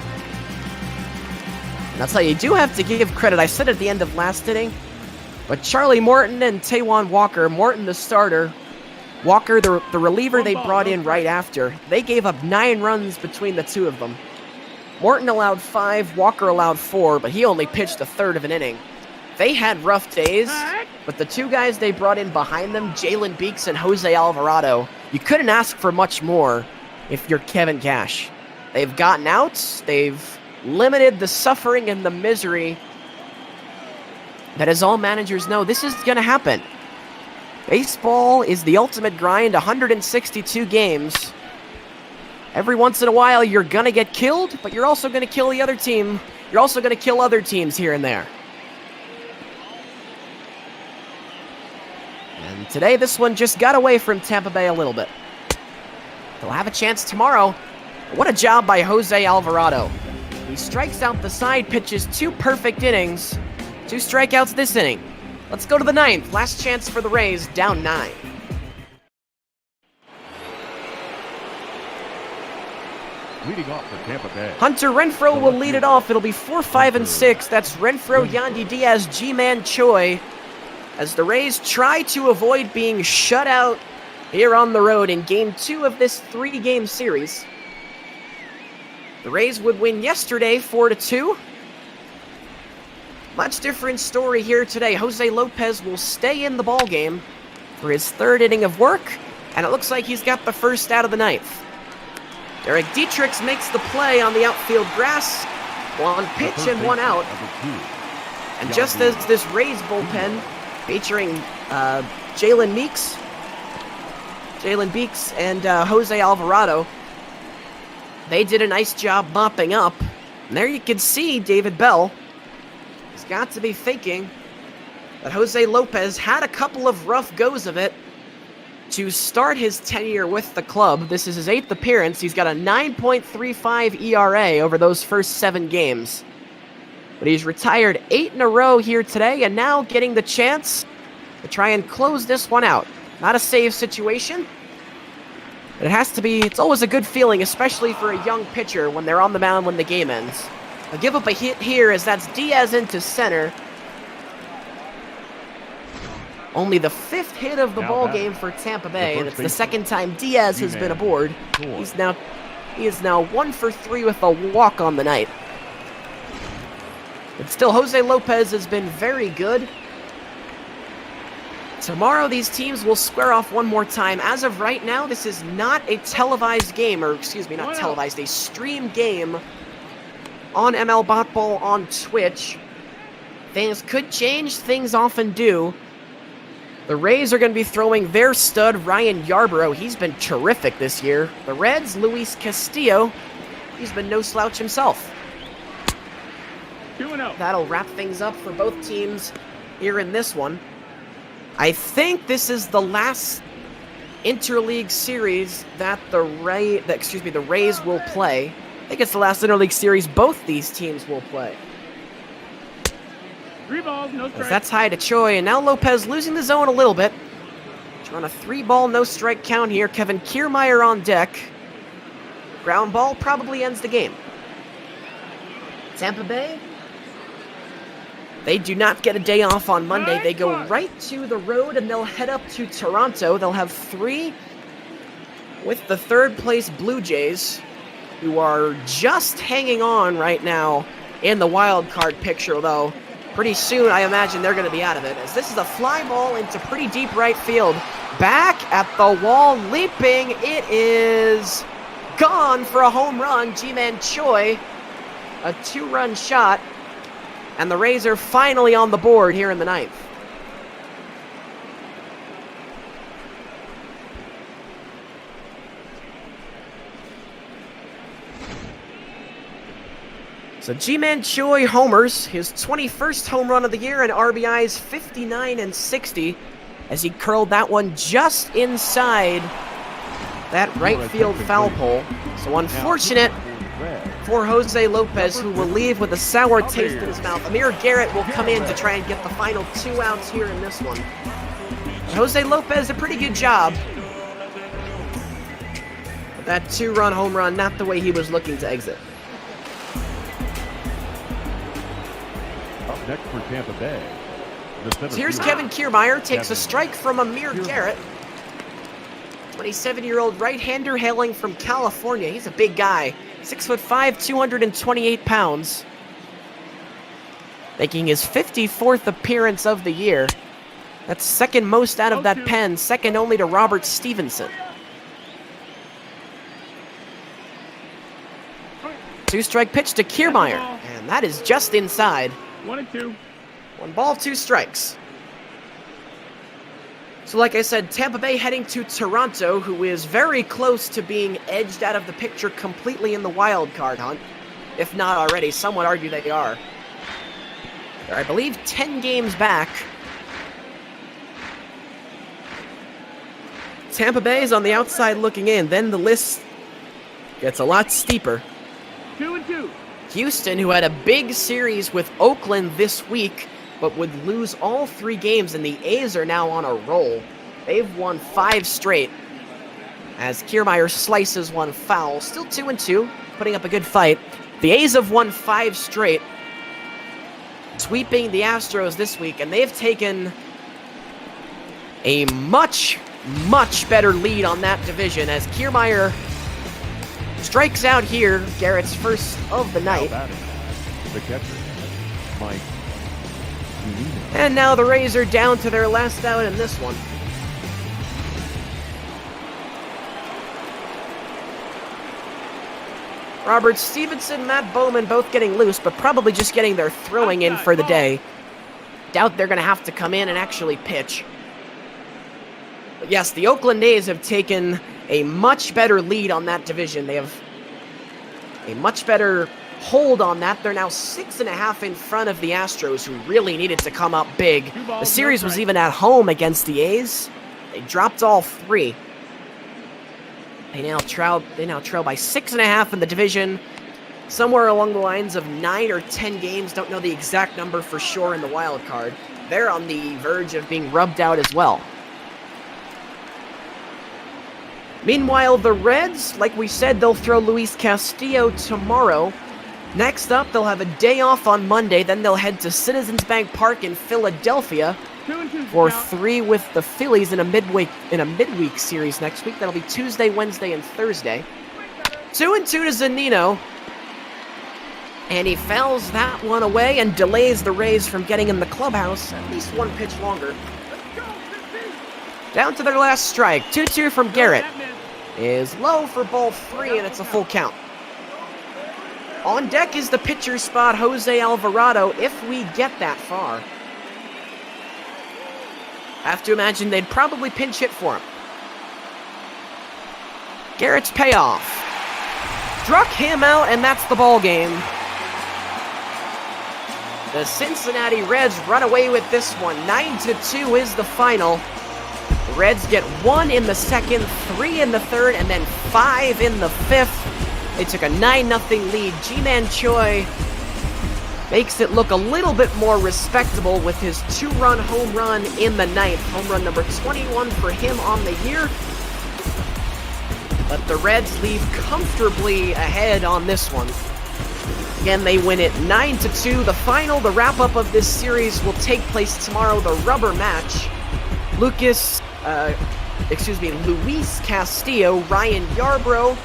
And I'll tell you, you do have to give credit. I said at the end of last inning, but Charlie Morton and Taijuan Walker, Morton the starter, Walker the reliever they brought in right after, they gave up 9 runs between the two of them. Morton allowed 5, Walker allowed 4, but he only pitched a third of an inning. They had rough days, but the 2 guys they brought in behind them, Jalen Beeks and Jose Alvarado, you couldn't ask for much more if you're Kevin Cash. They've gotten outs, they've limited the suffering and the misery that, as all managers know, this is going to happen. Baseball is the ultimate grind, 162 games. Every once in a while, you're going to get killed, but you're also going to kill the other team. You're also going to kill other teams here and there. And today, this one just got away from Tampa Bay a little bit. They'll have a chance tomorrow. What a job by Jose Alvarado. He strikes out the side, pitches 2 perfect innings. 2 strikeouts this inning. Let's go to the 9th. Last chance for the Rays, down 9. Leading off for Tampa Bay, Hunter Renfroe will lead it off. It'll be 4, 5, and 6. That's Renfroe, Yandy Diaz, G-Man Choi, as the Rays try to avoid being shut out here on the road in Game 2 of this 3-game series. The Rays would win yesterday 4-2. Much different story here today. Jose Lopez will stay in the ballgame for his 3rd inning of work, and it looks like he's got the first out of the 9th. Derek Dietrichs makes the play on the outfield grass. 1 pitch and 1 out. And just as this Rays bullpen featuring Jalen Beeks, and Jose Alvarado They did a nice job mopping up. And there you can see David Bell. He's got to be thinking that Jose Lopez had a couple of rough goes of it to start his tenure with the club. This is his 8th appearance. He's got a 9.35 ERA over those first 7 games. But he's retired 8 in a row here today, and now getting the chance to try and close this one out. Not a save situation. It has to be, it's always a good feeling, especially for a young pitcher when they're on the mound when the game ends. I'll give up a hit here as that's Diaz into center. Only the 5th hit of the ball game for Tampa Bay, and it's the second time Diaz has been aboard. He is now 1 for 3 with a walk on the night. But still, Jose Lopez has been very good. Tomorrow, these teams will square off one more time. As of right now, this is not a televised game, or excuse me, not televised, a streamed game on ML Botball on Twitch. Things could change, things often do. The Rays are going to be throwing their stud, Ryan Yarbrough. He's been terrific this year. The Reds, Luis Castillo. He's been no slouch himself. 2-0. That'll wrap things up for both teams here in this one. I think this is the last interleague series that the Rays will play. I think it's the last interleague series both these teams will play. 3 balls, no strike. That's high to Choi, and now Lopez losing the zone a little bit. He's on a 3-ball, no strike count here. Kevin Kiermaier on deck. Ground ball probably ends the game. Tampa Bay, they do not get a day off on Monday. They go right to the road, and they'll head up to Toronto. They'll have 3 with the 3rd place Blue Jays, who are just hanging on right now in the wild card picture, though. Pretty soon, I imagine they're going to be out of it, as this is a fly ball into pretty deep right field. Back at the wall, leaping. It is gone for a home run. Ji-Man Choi, a 2-run shot. And the Rays are finally on the board here in the 9th. So Ji-Man Choi homers, his 21st home run of the year, and RBIs 59 and 60, as he curled that one just inside that right field foul pole. So unfortunate for Jose Lopez, who will leave with a sour taste in his mouth. Amir Garrett will come in to try and get the final 2 outs here in this one. Jose Lopez, a pretty good job. But that 2-run home run, not the way he was looking to exit. Up next for Tampa Bay. So here's Kevin Kiermaier, takes a strike from Amir Garrett. 27-year-old right-hander hailing from California. He's a big guy. 6'5", 228 pounds. Making his 54th appearance of the year. That's second most out of that pen, second only to Robert Stevenson. 2-strike pitch to Kiermaier, and that is just inside. 1-2. 1 ball, 2 strikes. So like I said, Tampa Bay heading to Toronto, who is very close to being edged out of the picture completely in the wild card hunt. If not already, some would argue they are. They're, I believe, 10 games back. Tampa Bay is on the outside looking in. Then the list gets a lot steeper. 2-2. Houston, who had a big series with Oakland this week, but would lose all 3 games, and the A's are now on a roll. They've won 5 straight, as Kiermaier slices one foul. Still 2-2, putting up a good fight. The A's have won 5 straight, sweeping the Astros this week, and they've taken a much, much better lead on that division, as Kiermaier strikes out here, Garrett's first of the night. The catcher, Mike. And now the Rays are down to their last out in this one. Robert Stevenson, Matt Bowman both getting loose, but probably just getting their throwing in for the day. Doubt they're going to have to come in and actually pitch. But yes, the Oakland A's have taken a much better lead on that division. They have a much better hold on that. They're now 6.5 in front of the Astros, who really needed to come up big. The series was even at home against the A's. They dropped all 3. They now trail by 6.5 in the division. Somewhere along the lines of 9 or 10 games. Don't know the exact number for sure in the wild card. They're on the verge of being rubbed out as well. Meanwhile, the Reds, like we said, they'll throw Luis Castillo tomorrow. Next up, they'll have a day off on Monday. Then they'll head to Citizens Bank Park in Philadelphia for 3 with the Phillies in a midweek series next week. That'll be Tuesday, Wednesday, and Thursday. 2-2 to Zunino. And he fouls that one away and delays the Rays from getting in the clubhouse at least 1 pitch longer. Down to their last strike. 2-2 from Garrett. Is low for ball 3, and it's a full count. On deck is the pitcher spot, Jose Alvarado, if we get that far. Have to imagine they'd probably pinch hit for him. Garrett's payoff. Struck him out, and that's the ball game. The Cincinnati Reds run away with this one. 9-2 is the final. The Reds get 1 in the second, 3 in the third, and then 5 in the fifth. They took a 9-0 lead. Ji-Man Choi makes it look a little bit more respectable with his 2-run home run in the ninth. Home run number 21 for him on the year. But the Reds leave comfortably ahead on this one. Again, they win it 9-2. The final, the wrap-up of this series will take place tomorrow, the rubber match. Luis Castillo, Ryan Yarbrough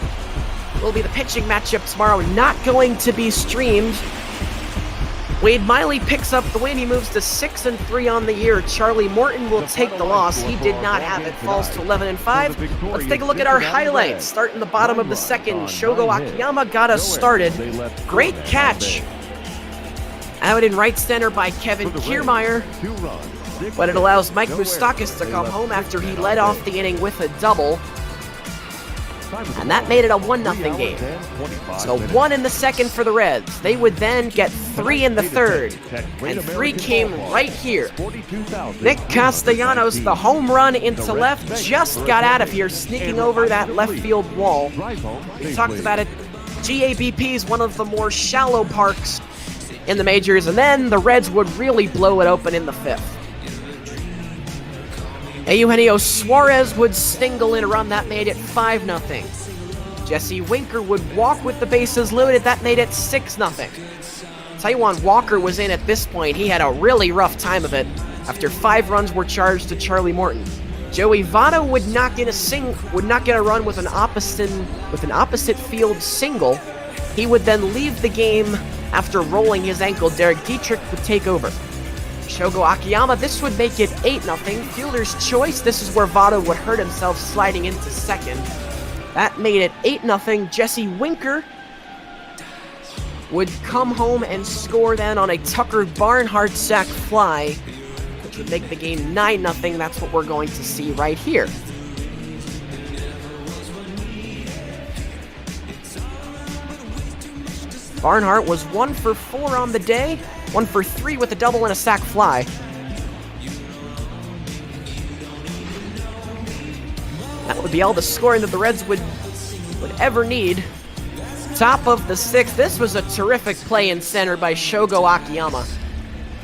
will be the pitching matchup tomorrow, not going to be streamed. Wade Miley picks up the win. He moves to 6-3 on the year. Charlie Morton will take the loss. He did not have it. Falls to 11-5. Let's take a look at our highlights. Starting the bottom of the second, Shogo Akiyama got us started. Great catch out in right center by Kevin Kiermaier, but it allows Mike Moustakas to come home after he led off the inning with a double. And that made it a 1-0 game. So 1 in the second for the Reds. They would then get 3 in the third. And 3 came right here. Nick Castellanos, the home run into left, just got out of here, sneaking over that left field wall. We talked about it. GABP is one of the more shallow parks in the majors, and then the Reds would really blow it open in the fifth. Eugenio Suarez would single in a run. That made it 5-0. Jesse Winker would walk with the bases loaded. That made it 6-0. Taijuan Walker was in at this point. He had a really rough time of it after 5 runs were charged to Charlie Morton. Joey Votto would not get a run with an opposite field single. He would then leave the game after rolling his ankle. Derek Dietrich would take over. Shogo Akiyama, this would make it 8-0. Fielder's choice, this is where Votto would hurt himself sliding into second. That made it 8-0. Jesse Winker would come home and score then on a Tucker Barnhart sac fly, which would make the game 9-0. That's what we're going to see right here. Barnhart was 1 for 4 on the day, 1 for 3 with a double and a sac fly. That would be all the scoring that the Reds would ever need. Top of the 6th, this was a terrific play in center by Shogo Akiyama.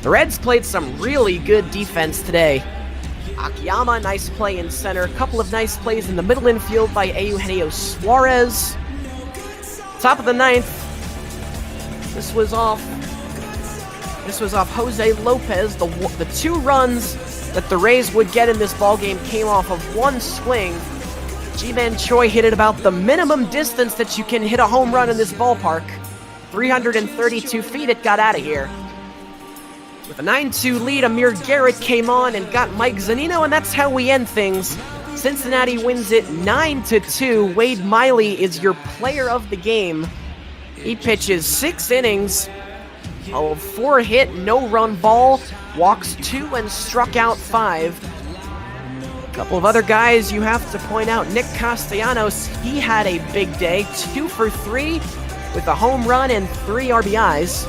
The Reds played some really good defense today. Akiyama, nice play in center. A couple of nice plays in the middle infield by Eugenio Suarez. Top of the 9th, this was off Jose Lopez. The 2 runs that the Rays would get in this ballgame came off of 1 swing. Ji-Man Choi hit it about the minimum distance that you can hit a home run in this ballpark. 332 feet, it got out of here. With a 9-2 lead, Amir Garrett came on and got Mike Zunino, and that's how we end things. Cincinnati wins it 9-2. Wade Miley is your player of the game. He pitches 6 innings, a 4-hit, no-run ball, walks 2 and struck out 5. A couple of other guys you have to point out. Nick Castellanos, he had a big day, 2 for 3 with a home run and 3 RBIs.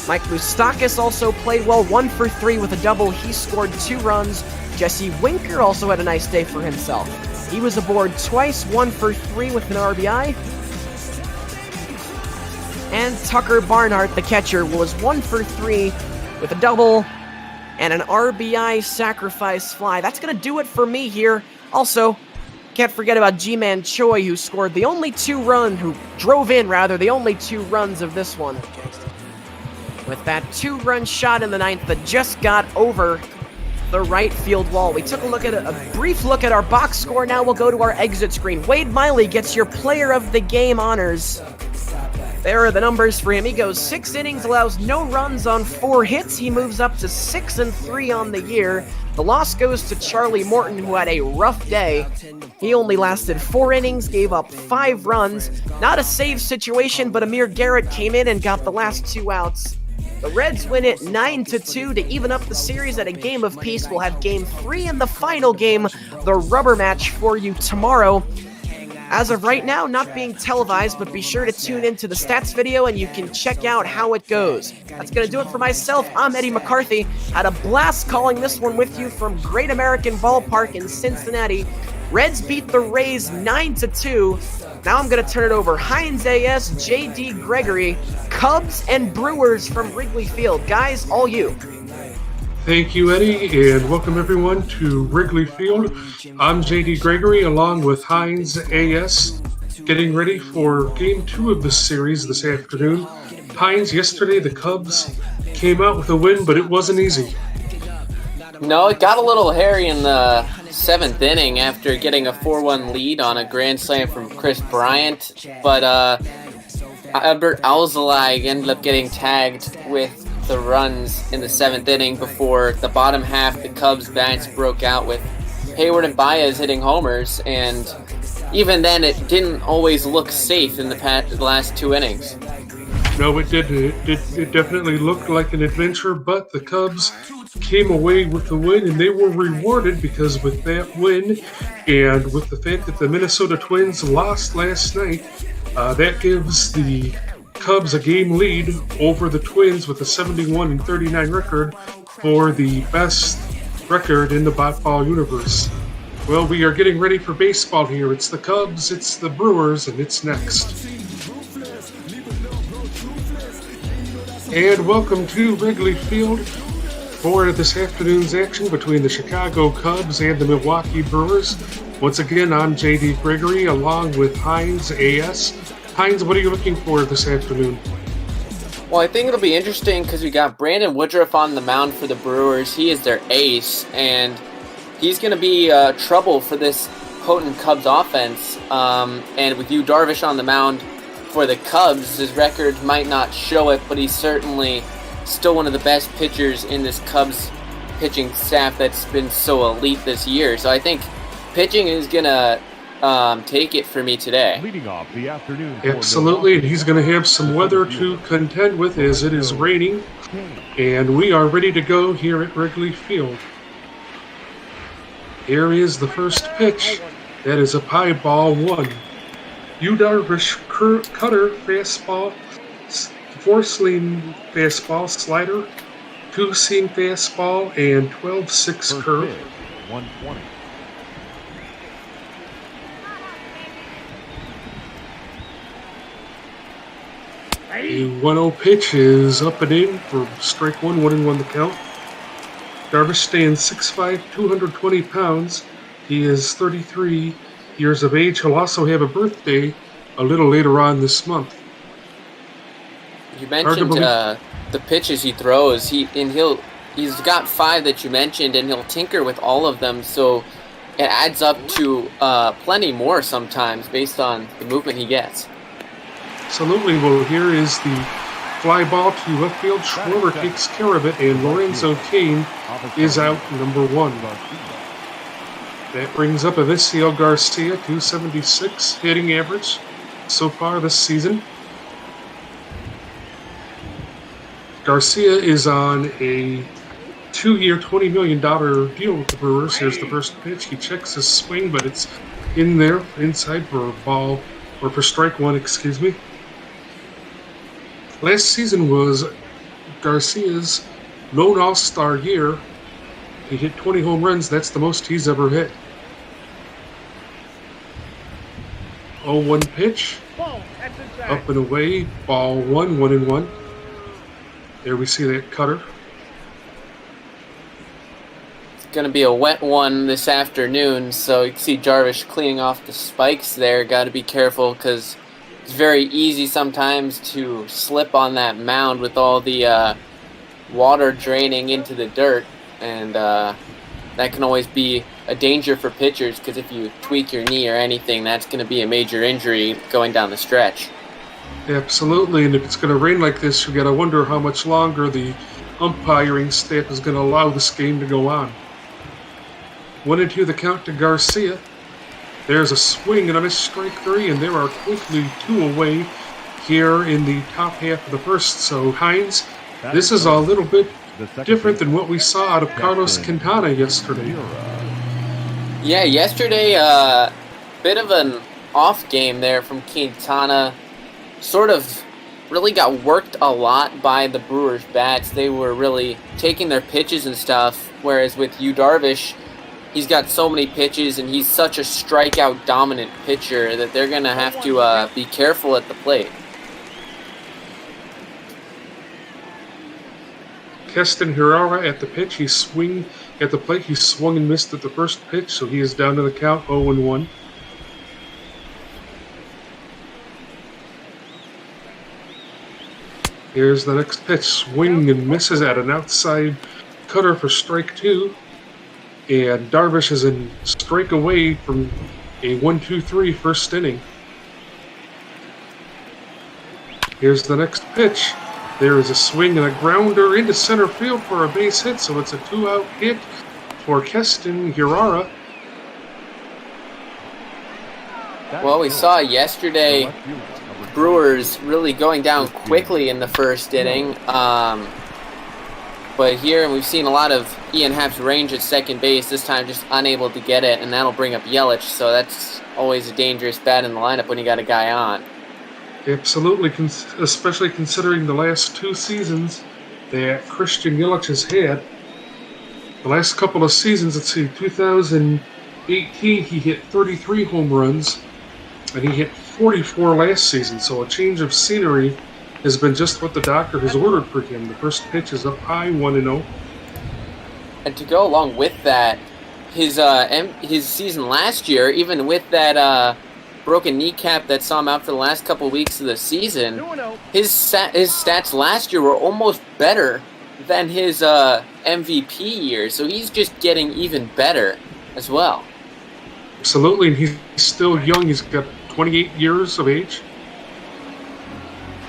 Mike Moustakas also played well, 1 for 3 with a double. He scored 2 runs. Jesse Winker also had a nice day for himself. He was aboard twice, 1 for 3 with an RBI. And Tucker Barnhart, the catcher, was 1 for 3 with a double and an RBI sacrifice fly. That's going to do it for me here. Also, can't forget about G-Man Choi, who scored the only 2 runs of this one. With that 2-run shot in the 9th that just got over the right field wall. We took a brief look at our box score. Now we'll go to our exit screen. Wade Miley gets your player of the game honors. There are the numbers for him. He goes 6 innings, allows no runs on 4 hits. He moves up to 6-3 on the year. The loss goes to Charlie Morton, who had a rough day. He only lasted 4 innings, gave up 5 runs. Not a save situation, but Amir Garrett came in and got the last 2 outs. The Reds win it 9-2 to even up the series at a game of peace. We'll have game 3 and the final game, the rubber match, for you tomorrow. As of right now, not being televised, but be sure to tune into the stats video and you can check out how it goes. That's going to do it for myself. I'm Eddie McCarthy. Had a blast calling this one with you from Great American Ballpark in Cincinnati. Reds beat the Rays 9-2. Now I'm going to turn it over. Heinz AS, JD Gregory, Cubs and Brewers from Wrigley Field. Guys, all you. Thank you, Eddie, and welcome everyone to Wrigley Field. I'm JD Gregory along with Heinz AS, getting ready for Game 2 of this series this afternoon. Heinz, yesterday the Cubs came out with a win, but it wasn't easy. No, it got a little hairy in the 7th inning after getting a 4-1 lead on a grand slam from Chris Bryant, but Albert Alzolay ended up getting tagged with the runs in the 7th inning before the bottom half. The Cubs bats broke out with Hayward and Baez hitting homers, and even then it didn't always look safe in the last 2 innings. No, it didn't. It definitely looked like an adventure, but the Cubs came away with the win, and they were rewarded because with that win and with the fact that the Minnesota Twins lost last night, that gives the Cubs a game lead over the Twins with a 71-39 record for the best record in the ball universe. Well, we are getting ready for baseball here. It's the Cubs, it's the Brewers, and it's next. And welcome to Wrigley Field for this afternoon's action between the Chicago Cubs and the Milwaukee Brewers. Once again, I'm JD Gregory along with Heinz AS. Heinz, what are you looking for this afternoon? Well, I think it'll be interesting because we got Brandon Woodruff on the mound for the Brewers. He is their ace, and he's going to be trouble for this potent Cubs offense. And with you, Darvish, on the mound for the Cubs, his record might not show it, but he's certainly still one of the best pitchers in this Cubs pitching staff that's been so elite this year. So I think pitching is going to take it for me today. Leading off the afternoon. Absolutely, and he's going to have some weather to contend with as it is raining, and we are ready to go here at Wrigley Field. Here is the first pitch. That is a pie ball 1. Yu Darvish cutter fastball, 4-seam fastball slider, 2-seam fastball, and 12-6 curve. 120. A 1-0 pitch is up and in for strike 1, 1-1 the count. Darvish stands 6'5", 220 pounds. He is 33 years of age. He'll also have a birthday a little later on this month. You mentioned the pitches he throws. He's got 5 that you mentioned, and he'll tinker with all of them. So it adds up to plenty more sometimes based on the movement he gets. Absolutely. Well, here is the fly ball to left field. Schwarber takes care of it, and Lorenzo Cain is out, number 1. That brings up Avisail Garcia, 276 hitting average so far this season. Garcia is on a 2-year, $20 million deal with the Brewers. Here's the first pitch. He checks his swing, but it's in there, inside for a ball, or for strike 1, excuse me. Last season was Garcia's lone all-star year. He hit 20 home runs. That's the most he's ever hit. 0-1 pitch. Ball, that's inside. Up and away. Ball 1, 1-1. There we see that cutter. It's going to be a wet one this afternoon, so you can see Darvish cleaning off the spikes there. Got to be careful because it's very easy sometimes to slip on that mound with all the water draining into the dirt, and that can always be a danger for pitchers because if you tweak your knee or anything, that's going to be a major injury going down the stretch. Absolutely, and if it's going to rain like this, you got to wonder how much longer the umpiring staff is going to allow this game to go on. 1-2 the count to Garcia. There's a swing and a miss, strike 3, and there are quickly 2 away here in the top half of the first. So Hines, this is a little bit different than what we saw out of Carlos Quintana yesterday. Yeah, yesterday, bit of an off game there from Quintana. Sort of really got worked a lot by the Brewers' bats. They were really taking their pitches and stuff, whereas with Yu Darvish, he's got so many pitches and he's such a strikeout dominant pitcher that they're going to have to be careful at the plate. Keston Hiura at the pitch. He swung at the plate. He swung and missed at the first pitch, so he is down to the count 0-1. Here's the next pitch. Swing and misses at an outside cutter for strike 2. And Darvish is in strike away from a 1-2-3 first inning. Here's the next pitch. There is a swing and a grounder into center field for a base hit, so it's a 2-out hit for Keston Hiura. Well, we saw yesterday Brewers really going down quickly in the first inning. But here we've seen a lot of Ian Happ's range at second base, this time just unable to get it, and that'll bring up Yelich, so that's always a dangerous bat in the lineup when you got a guy on. Absolutely, especially considering the last 2 seasons that Christian Yelich has had. The last couple of seasons, let's see, 2018 he hit 33 home runs, and he hit 44 last season, so a change of scenery has been just what the doctor has ordered for him. The first pitch is up high, 1-0. And to go along with that, his season last year, even with that broken kneecap that saw him out for the last couple of weeks of the season, his stats last year were almost better than his MVP year. So he's just getting even better as well. Absolutely, and he's still young. He's got 28 years of age.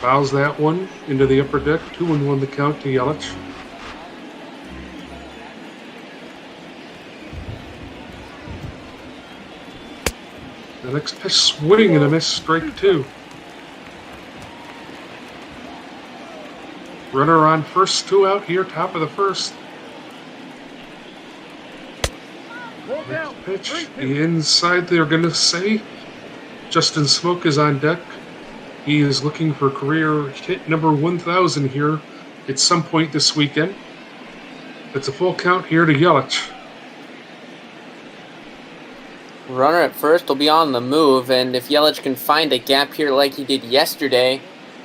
Fouls that one into the upper deck. 2-1 the count to Yelich. The next pitch, swing and a miss, strike 2. Runner on first, 2 out here, top of the first. Next pitch, the inside they're going to say. Justin Smoke is on deck. He is looking for career hit number 1,000 here at some point this weekend. It's a full count here to Yelich. Runner at first will be on the move, and if Yelich can find a gap here like he did yesterday,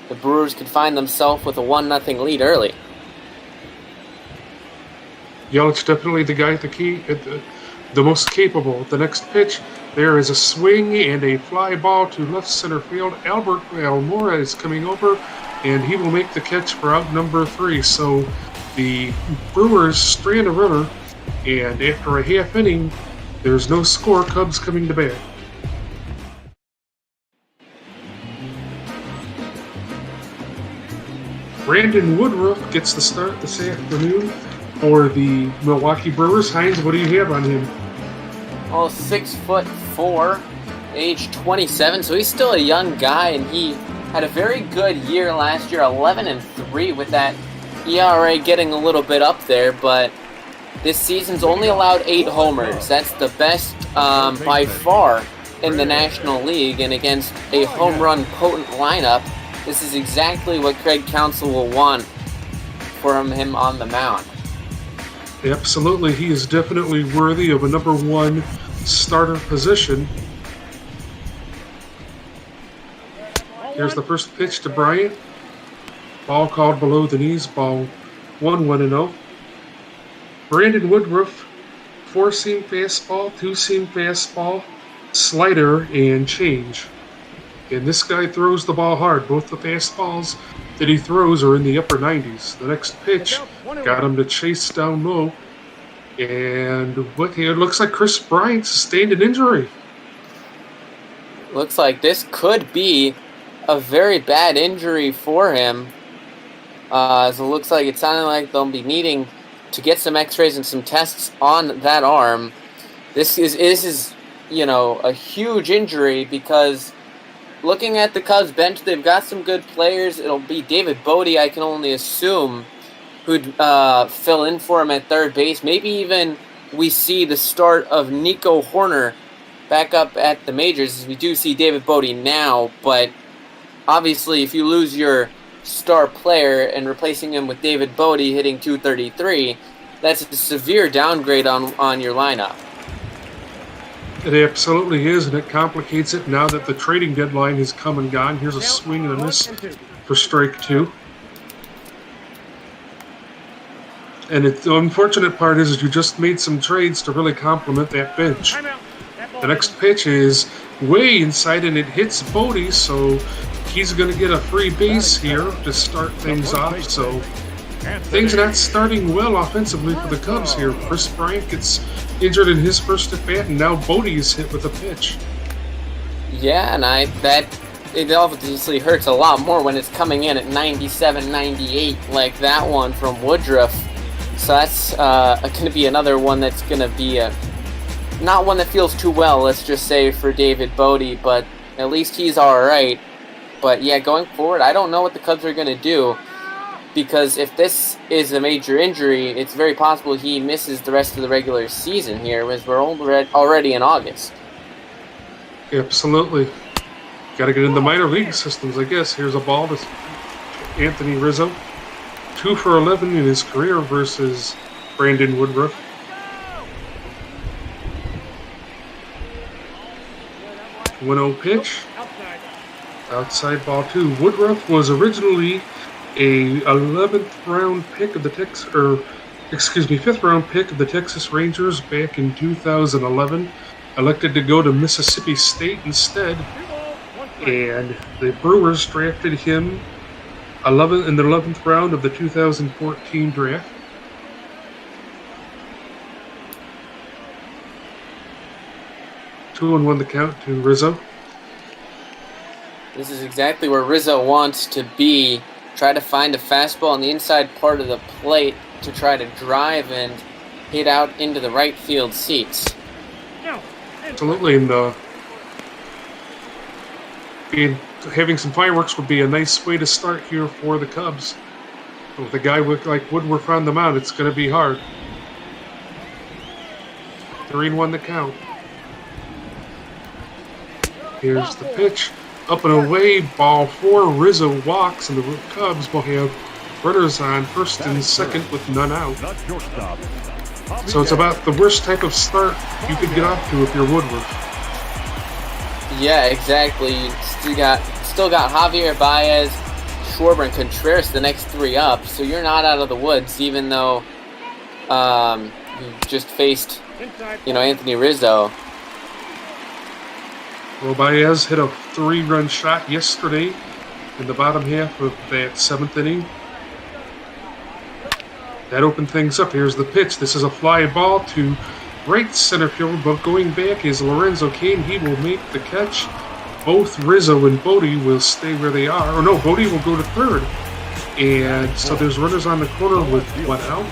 the Brewers could find themselves with a 1-0 lead early. Yelich definitely the guy the most capable. The next pitch, there is a swing and a fly ball to left center field. Albert Almora is coming over, and he will make the catch for out number 3. So the Brewers strand a runner, and after a half inning, there's no score. Cubs coming to bat. Brandon Woodruff gets the start this afternoon for the Milwaukee Brewers. Hines, what do you have on him? Oh, 6'4", age 27, so he's still a young guy, and he had a very good year last year, 11-3 with that ERA getting a little bit up there, but this season's only allowed 8 homers. That's the best by far in the National League, and against a home run potent lineup, This is exactly what Craig Counsell will want from him on the mound. Absolutely, he is definitely worthy of a number 1 starter position. Here's the first pitch to Bryant. Ball called below the knees, ball 1-1-0. Brandon Woodruff, 4-seam fastball, 2-seam fastball, slider, and change. And this guy throws the ball hard. Both the fastballs that he throws are in the upper 90s. The next pitch got him to chase down low. And it looks like Chris Bryant sustained an injury. Looks like this could be a very bad injury for him. So it looks like it sounded like they'll be needing to get some x-rays and some tests on that arm. This is a huge injury because looking at the Cubs bench, they've got some good players. It'll be David Bodie, I can only assume, who'd fill in for him at third base. Maybe even we see the start of Nico Horner back up at the majors, as we do see David Bodie now. But obviously, if you lose your star player and replacing him with David Bodie hitting .233, that's a severe downgrade on your lineup. It absolutely is, and it complicates it now that the trading deadline has come and gone. Here's a swing and a miss for strike 2. And the unfortunate part is you just made some trades to really complement that bench. The next pitch is way inside, and it hits Bodie, so he's going to get a free base here to start things off. So things are not starting well offensively for the Cubs here. Chris Bryant gets injured in his first at bat, and now Bodie is hit with a pitch. Yeah, and it obviously hurts a lot more when it's coming in at 97, 98 like that one from Woodruff. So that's going to be another one that's going to be not one that feels too well, let's just say, for David Bodie, but at least he's all right. But yeah, going forward, I don't know what the Cubs are going to do, because if this is a major injury, it's very possible he misses the rest of the regular season here, as we're already in August. Absolutely. Got to get in the minor league systems, I guess. Here's a ball to Anthony Rizzo. 2 for 11 in his career versus Brandon Woodruff. Winnow pitch. Outside ball 2. Woodruff was originally a 5th round pick of the Texas Rangers back in 2011. Elected to go to Mississippi State instead, and the Brewers drafted him in the 11th round of the 2014 draft. 2-1 the count to Rizzo. This is exactly where Rizzo wants to be. Try to find a fastball on the inside part of the plate to try to drive and hit out into the right field seats. Absolutely, and having some fireworks would be a nice way to start here for the Cubs. With a guy like Woodruff on the mound, it's going to be hard. 3-1 the count. Here's the pitch. Up and away, ball 4. Rizzo walks, and the Cubs will have runners on first and second with none out. So it's about the worst type of start you could get off to if you're Woodruff. Yeah, exactly. You still got Javier Baez, Schwarber, and Contreras the next 3 up, so you're not out of the woods, even though you just faced, Anthony Rizzo. Well, Baez hit a 3-run shot yesterday in the bottom half of that 7th inning. That opened things up. Here's the pitch. This is a fly ball to right center field, but going back is Lorenzo Cain. He will make the catch. Both Rizzo and Bodie will stay where they are. Or no, Bodie will go to third. And so there's runners on the corner with one out.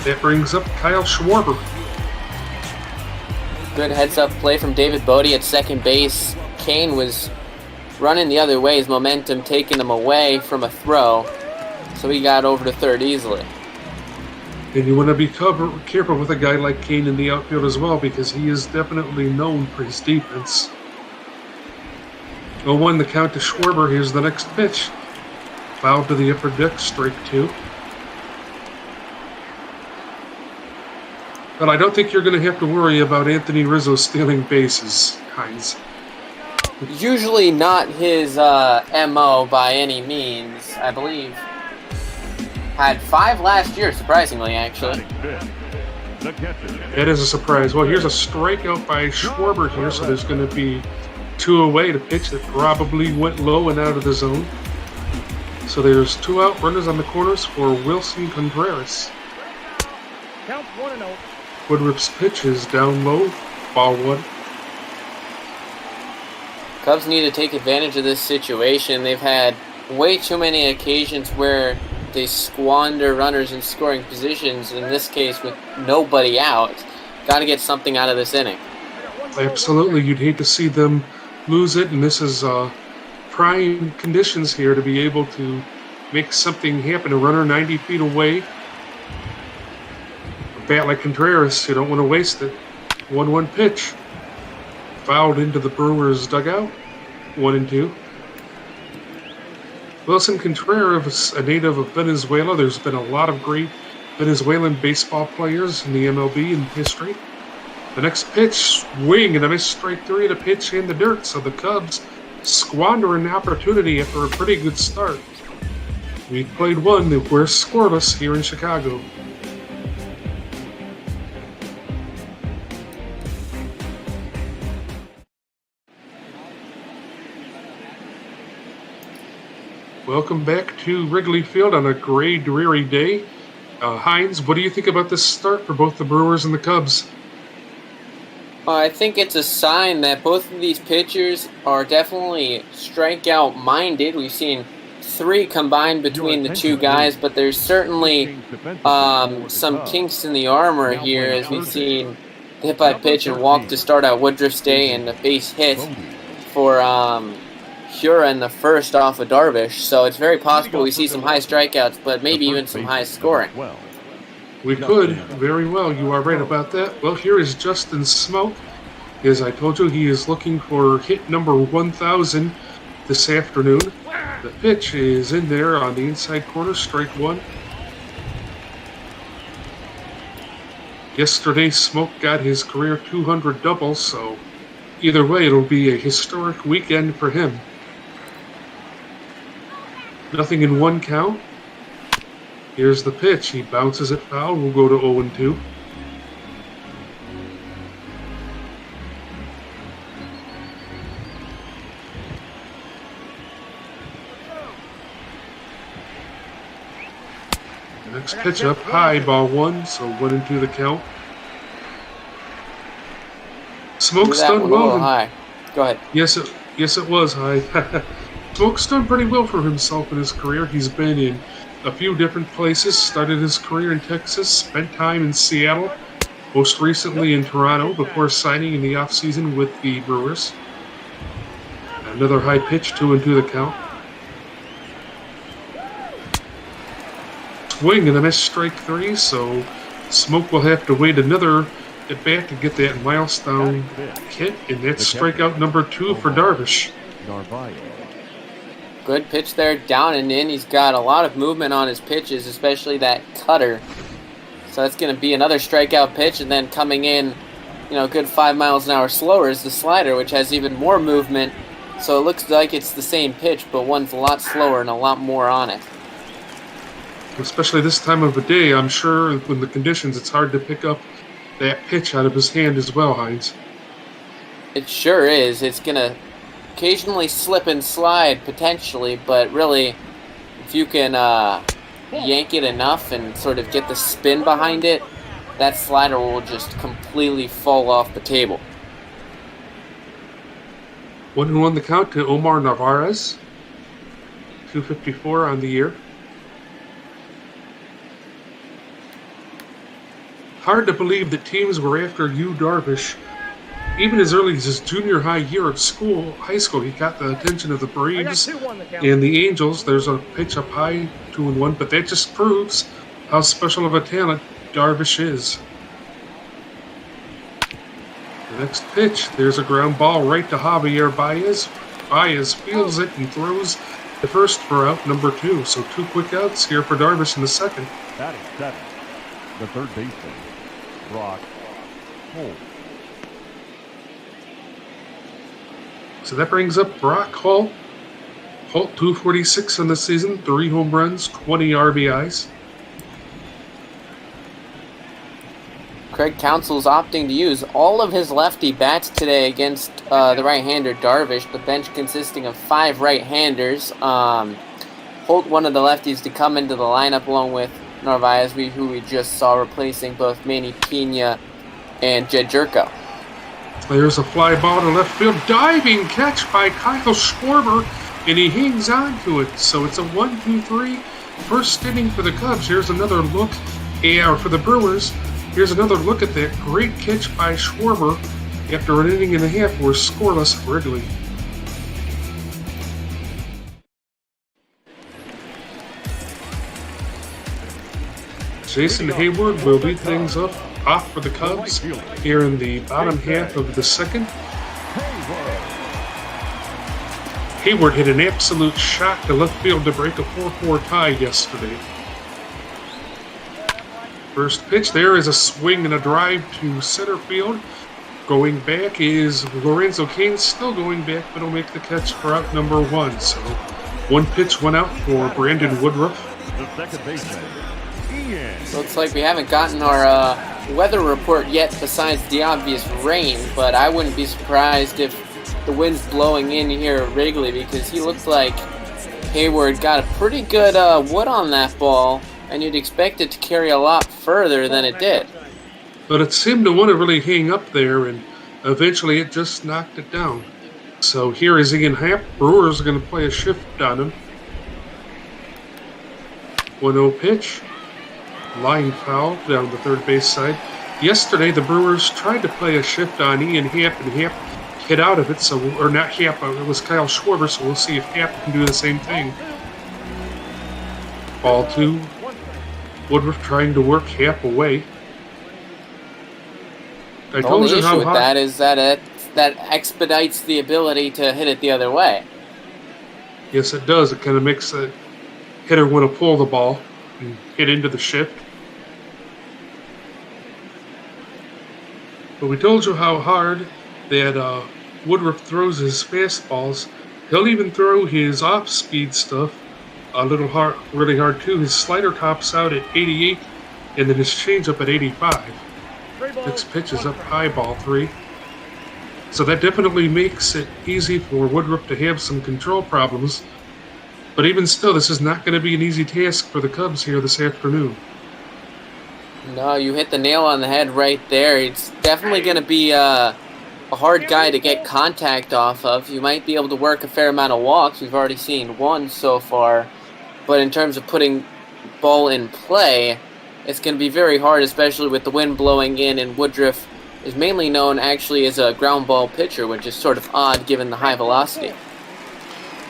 That brings up Kyle Schwarber. Good heads-up play from David Bodie at second base. Cain was running the other way, his momentum taking him away from a throw, so he got over to third easily. And you want to be careful with a guy like Cain in the outfield as well, because he is definitely known for his defense. 0-1 the count to Schwarber. Here's the next pitch. Foul to the upper deck, strike 2. But I don't think you're going to have to worry about Anthony Rizzo stealing bases, Hines. Usually not his MO by any means, I believe. Had 5 last year, surprisingly, actually. That is a surprise. Well, here's a strikeout by Schwarber here, so there's going to be 2 away to pitch that probably went low and out of the zone. So there's 2 out, runners on the corners for Wilson Contreras. Count 1-0. Woodruff's pitch is down low, ball 1. Cubs need to take advantage of this situation. They've had way too many occasions where they squander runners in scoring positions, in this case with nobody out. Got to get something out of this inning. Absolutely, you'd hate to see them lose it, and this is prime conditions here to be able to make something happen. A runner 90 feet away. A bat like Contreras, you don't want to waste it. 1-1 pitch. Fouled into the Brewers' dugout. 1-2. Wilson Contreras, a native of Venezuela. There's been a lot of great Venezuelan baseball players in the MLB in history. The next pitch, swing and a miss, strike 3 to pitch in the dirt. So the Cubs squander an opportunity after a pretty good start. We've played 1, we're scoreless here in Chicago. Welcome back to Wrigley Field on a gray, dreary day. Hines, what do you think about this start for both the Brewers and the Cubs? I think it's a sign that both of these pitchers are definitely strikeout-minded. We've seen 3 combined between the 2 guys, but there's certainly some kinks in the armor here, as we've seen the hit-by-pitch and walk to start out Woodruff's day and the base hit for Hura in the first off of Darvish. So it's very possible we see some high strikeouts, but maybe even some high scoring. We could, very well. You are right about that. Well, here is Justin Smoke. As I told you, he is looking for hit number 1,000 this afternoon. The pitch is in there on the inside corner, strike 1. Yesterday, Smoke got his career 200 double, so either way, it'll be a historic weekend for him. Nothing in 1 count. Here's the pitch. He bounces it foul. We'll go to 0-2. The next pitch up high, ball 1, so 1-2 the count. Smoke's done well. High. Go ahead. Yes, it was high. Smoke's done pretty well for himself in his career. He's been in a few different places, started his career in Texas, spent time in Seattle, most recently in Toronto before signing in the offseason with the Brewers. Another high pitch, 2-2 the count. Swing and a miss, strike 3, so Smoke will have to wait another at bat to get that milestone hit, and that's strikeout number 2 for Darvish. Good pitch there, down and in. He's got a lot of movement on his pitches, especially that cutter. So that's going to be another strikeout pitch, and then coming in, a good 5 miles an hour slower is the slider, which has even more movement. So it looks like it's the same pitch, but one's a lot slower and a lot more on it. Especially this time of the day, I'm sure when the conditions, it's hard to pick up that pitch out of his hand as well, Hines. It sure is. It's going to occasionally slip and slide, potentially, but really, if you can yank it enough and sort of get the spin behind it, that slider will just completely fall off the table. 1-1 the count to Omar Narvaez. 254 on the year. Hard to believe that teams were after Yu Darvish. Even as early as his junior high year at high school, he got the attention of the Braves and the Angels. There's a pitch up high, 2-1, but that just proves how special of a talent Darvish is. The next pitch, there's a ground ball right to Javier Baez. Fiers fields it and throws the first for out number 2. So 2 quick outs here for Darvish in the second. Batting 7, the third baseman, Brock Holt. So that brings up Brock Holt. Holt 246 in the season, 3 home runs, 20 RBIs. Craig Counsell's opting to use all of his lefty bats today against the right-hander Darvish, the bench consisting of 5 right-handers. Holt, one of the lefties to come into the lineup along with Narvaez, who we just saw replacing both Manny Pena and Jed Jerko. There's a fly ball to left field. Diving catch by Keuchel Schwarber, and he hangs on to it. So it's a 1-2-3 first inning for the Cubs. Here's another look, for the Brewers. Here's another look at that great catch by Schwarber after an inning and a half. We're scoreless at Wrigley. Jason Hayward will lead things off for the Cubs here in the bottom half of the second. Hayward hit an absolute shot to left field to break a 4-4 tie yesterday. First pitch there is a swing and a drive to center field. Going back is Lorenzo Cain, still going back, but he'll make the catch for out number 1. So 1 pitch, 1 out for Brandon Woodruff. The second baseman, Looks like we haven't gotten our weather report yet besides the obvious rain, but I wouldn't be surprised if the wind's blowing in here at Wrigley, because he looks like Hayward got a pretty good wood on that ball, and you'd expect it to carry a lot further than it did. But it seemed to want to really hang up there, and eventually it just knocked it down. So here is Ian Happ. Brewers are going to play a shift on him. 1-0 pitch. Line foul down the third base side. Yesterday, the Brewers tried to play a shift on Ian Happ, and Happ hit out of it. So, or not Happ, it was Kyle Schwarber. So we'll see if Happ can do the same thing. Ball 2. Woodruff trying to work Happ away. The only issue with that is that that expedites the ability to hit it the other way. Yes, it does. It kind of makes the hitter want to pull the ball and hit into the shift. But we told you how hard that Woodruff throws his fastballs. He'll even throw his off-speed stuff a little hard, really hard too. His slider tops out at 88, and then his changeup at 85. Next pitch is up high, ball 3. So that definitely makes it easy for Woodruff to have some control problems. But even still, this is not going to be an easy task for the Cubs here this afternoon. No, you hit the nail on the head right there. It's definitely going to be a hard guy to get contact off of. You might be able to work a fair amount of walks. We've already seen 1 so far. But in terms of putting ball in play, it's going to be very hard, especially with the wind blowing in, and Woodruff is mainly known actually as a ground ball pitcher, which is sort of odd given the high velocity.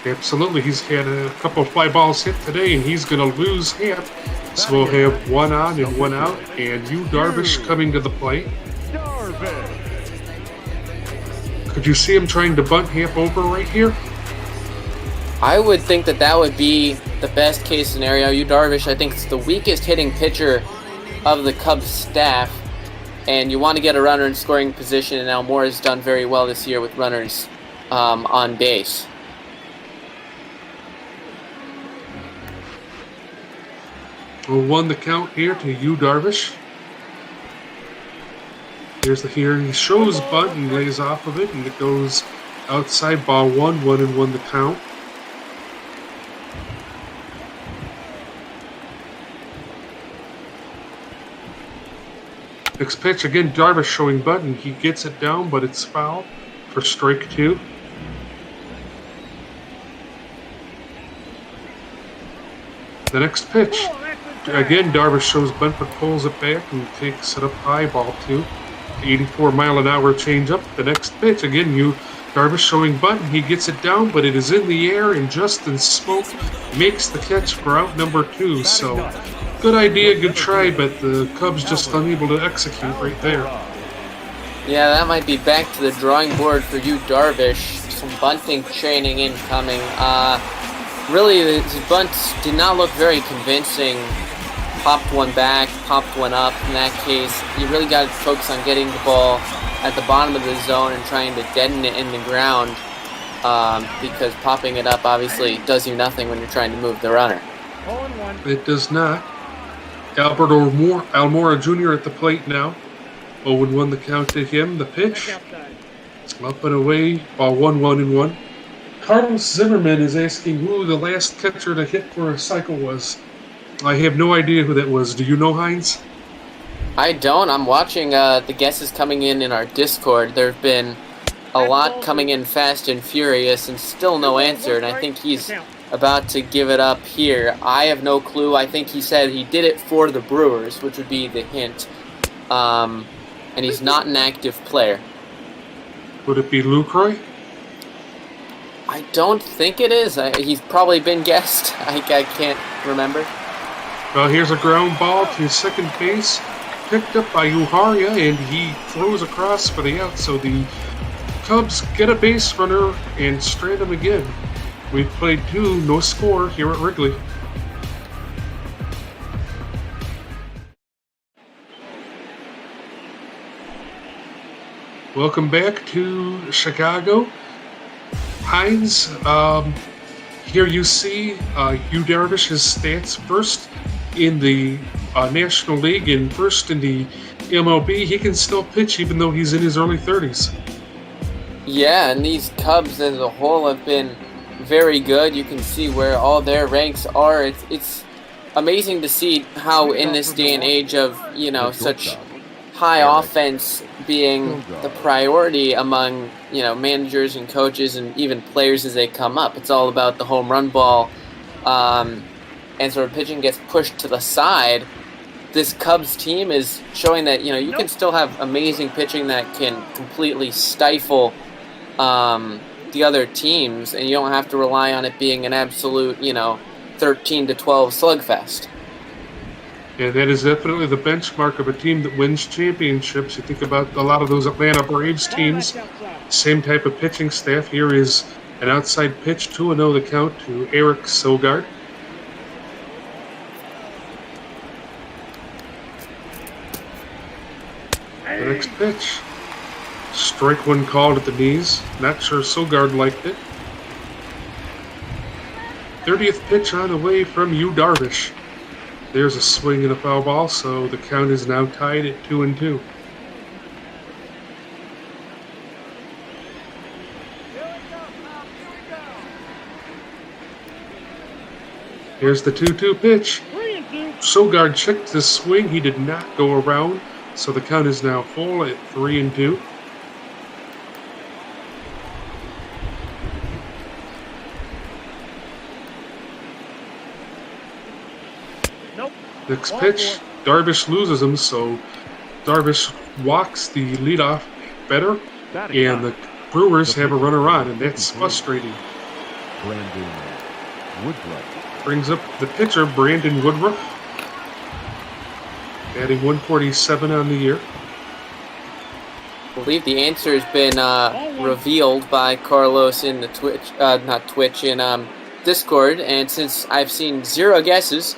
Absolutely. He's had a couple of fly balls hit today, and he's going to lose half. So we'll have 1 on and 1 out, and HOU Darvish coming to the plate. Could you see him trying to bunt half over right here? I would think that would be the best case scenario. HOU Darvish, I think, is the weakest hitting pitcher of the Cubs staff, and you want to get a runner in scoring position, and Almora has done very well this year with runners on base. We'll 1 the count here to HOU Darvish. Here's the here. He shows bunt and lays off of it, and it goes outside, ball 1, 1-1 the count. Next pitch, again, Darvish showing bunt, and he gets it down, but it's foul for strike 2. The next pitch. Again, Darvish shows bunt, but pulls it back and takes it up high, ball 2. 84-mile-an-hour changeup. The next pitch, again, Darvish showing bunt, and he gets it down, but it is in the air, and Justin Smoke makes the catch for out number 2. So, good idea, good try, but the Cubs just unable to execute right there. Yeah, that might be back to the drawing board for HOU Darvish. some bunting training incoming. Really, his bunts did not look very convincing. Popped one back, popped one up. In that case, you really got to focus on getting the ball at the bottom of the zone and trying to deaden it in the ground, because popping it up obviously does you nothing when you're trying to move the runner. It does not. Albert Almora Jr. at the plate now. 0-1 the count to him. The pitch. Up and away. Ball 1-1-1. Carlos Zimmerman is asking who the last catcher to hit for a cycle was. I have no idea who that was. Do you know, Heinz? I don't. I'm watching the guesses coming in our Discord. There have been a lot coming in fast and furious and still no answer, and I think he's about to give it up here. I have no clue. I think he said he did it for the Brewers, which would be the hint. And he's not an active player. Would it be Lucroy? I don't think it is. He's probably been guessed. I can't remember. Well, here's a ground ball to second base, picked up by Urias, and he throws across for the out. So the Cubs get a base runner and strand him again. We've played 2, no score here at Wrigley. Welcome back to Chicago. Heinz, here you see HOU Darvish's stats first in the National League and first in the MLB. He can still pitch even though he's in his early 30s. Yeah, and these Cubs as a whole have been very good. You can see where all their ranks are. It's amazing to see how in this day and age of, such high offense being the priority among, managers and coaches and even players as they come up. It's all about the home run ball, and sort of pitching gets pushed to the side. This Cubs team is showing that, you can still have amazing pitching that can completely stifle the other teams, and you don't have to rely on it being an absolute, 13-12 slugfest. Yeah, that is definitely the benchmark of a team that wins championships. You think about a lot of those Atlanta Braves teams, same type of pitching staff. Here is an outside pitch, 2-0 the count to Eric Sogard. The next pitch. Strike one called at the knees. Not sure Sogard liked it. 30th pitch on the way from HOU Darvish. There's a swing and a foul ball, so the count is now tied at 2-2. Here's the 2-2 pitch. Sogard checked the swing. He did not go around, so the count is now full at 3-2. Next pitch, Darvish loses him, so Darvish walks the leadoff better, and the Brewers have a runner on, and that's frustrating. Woodruff brings up the pitcher, Brandon Woodruff, adding 147 on the year. I believe the answer has been revealed by Carlos in the Discord, and since I've seen 0 guesses,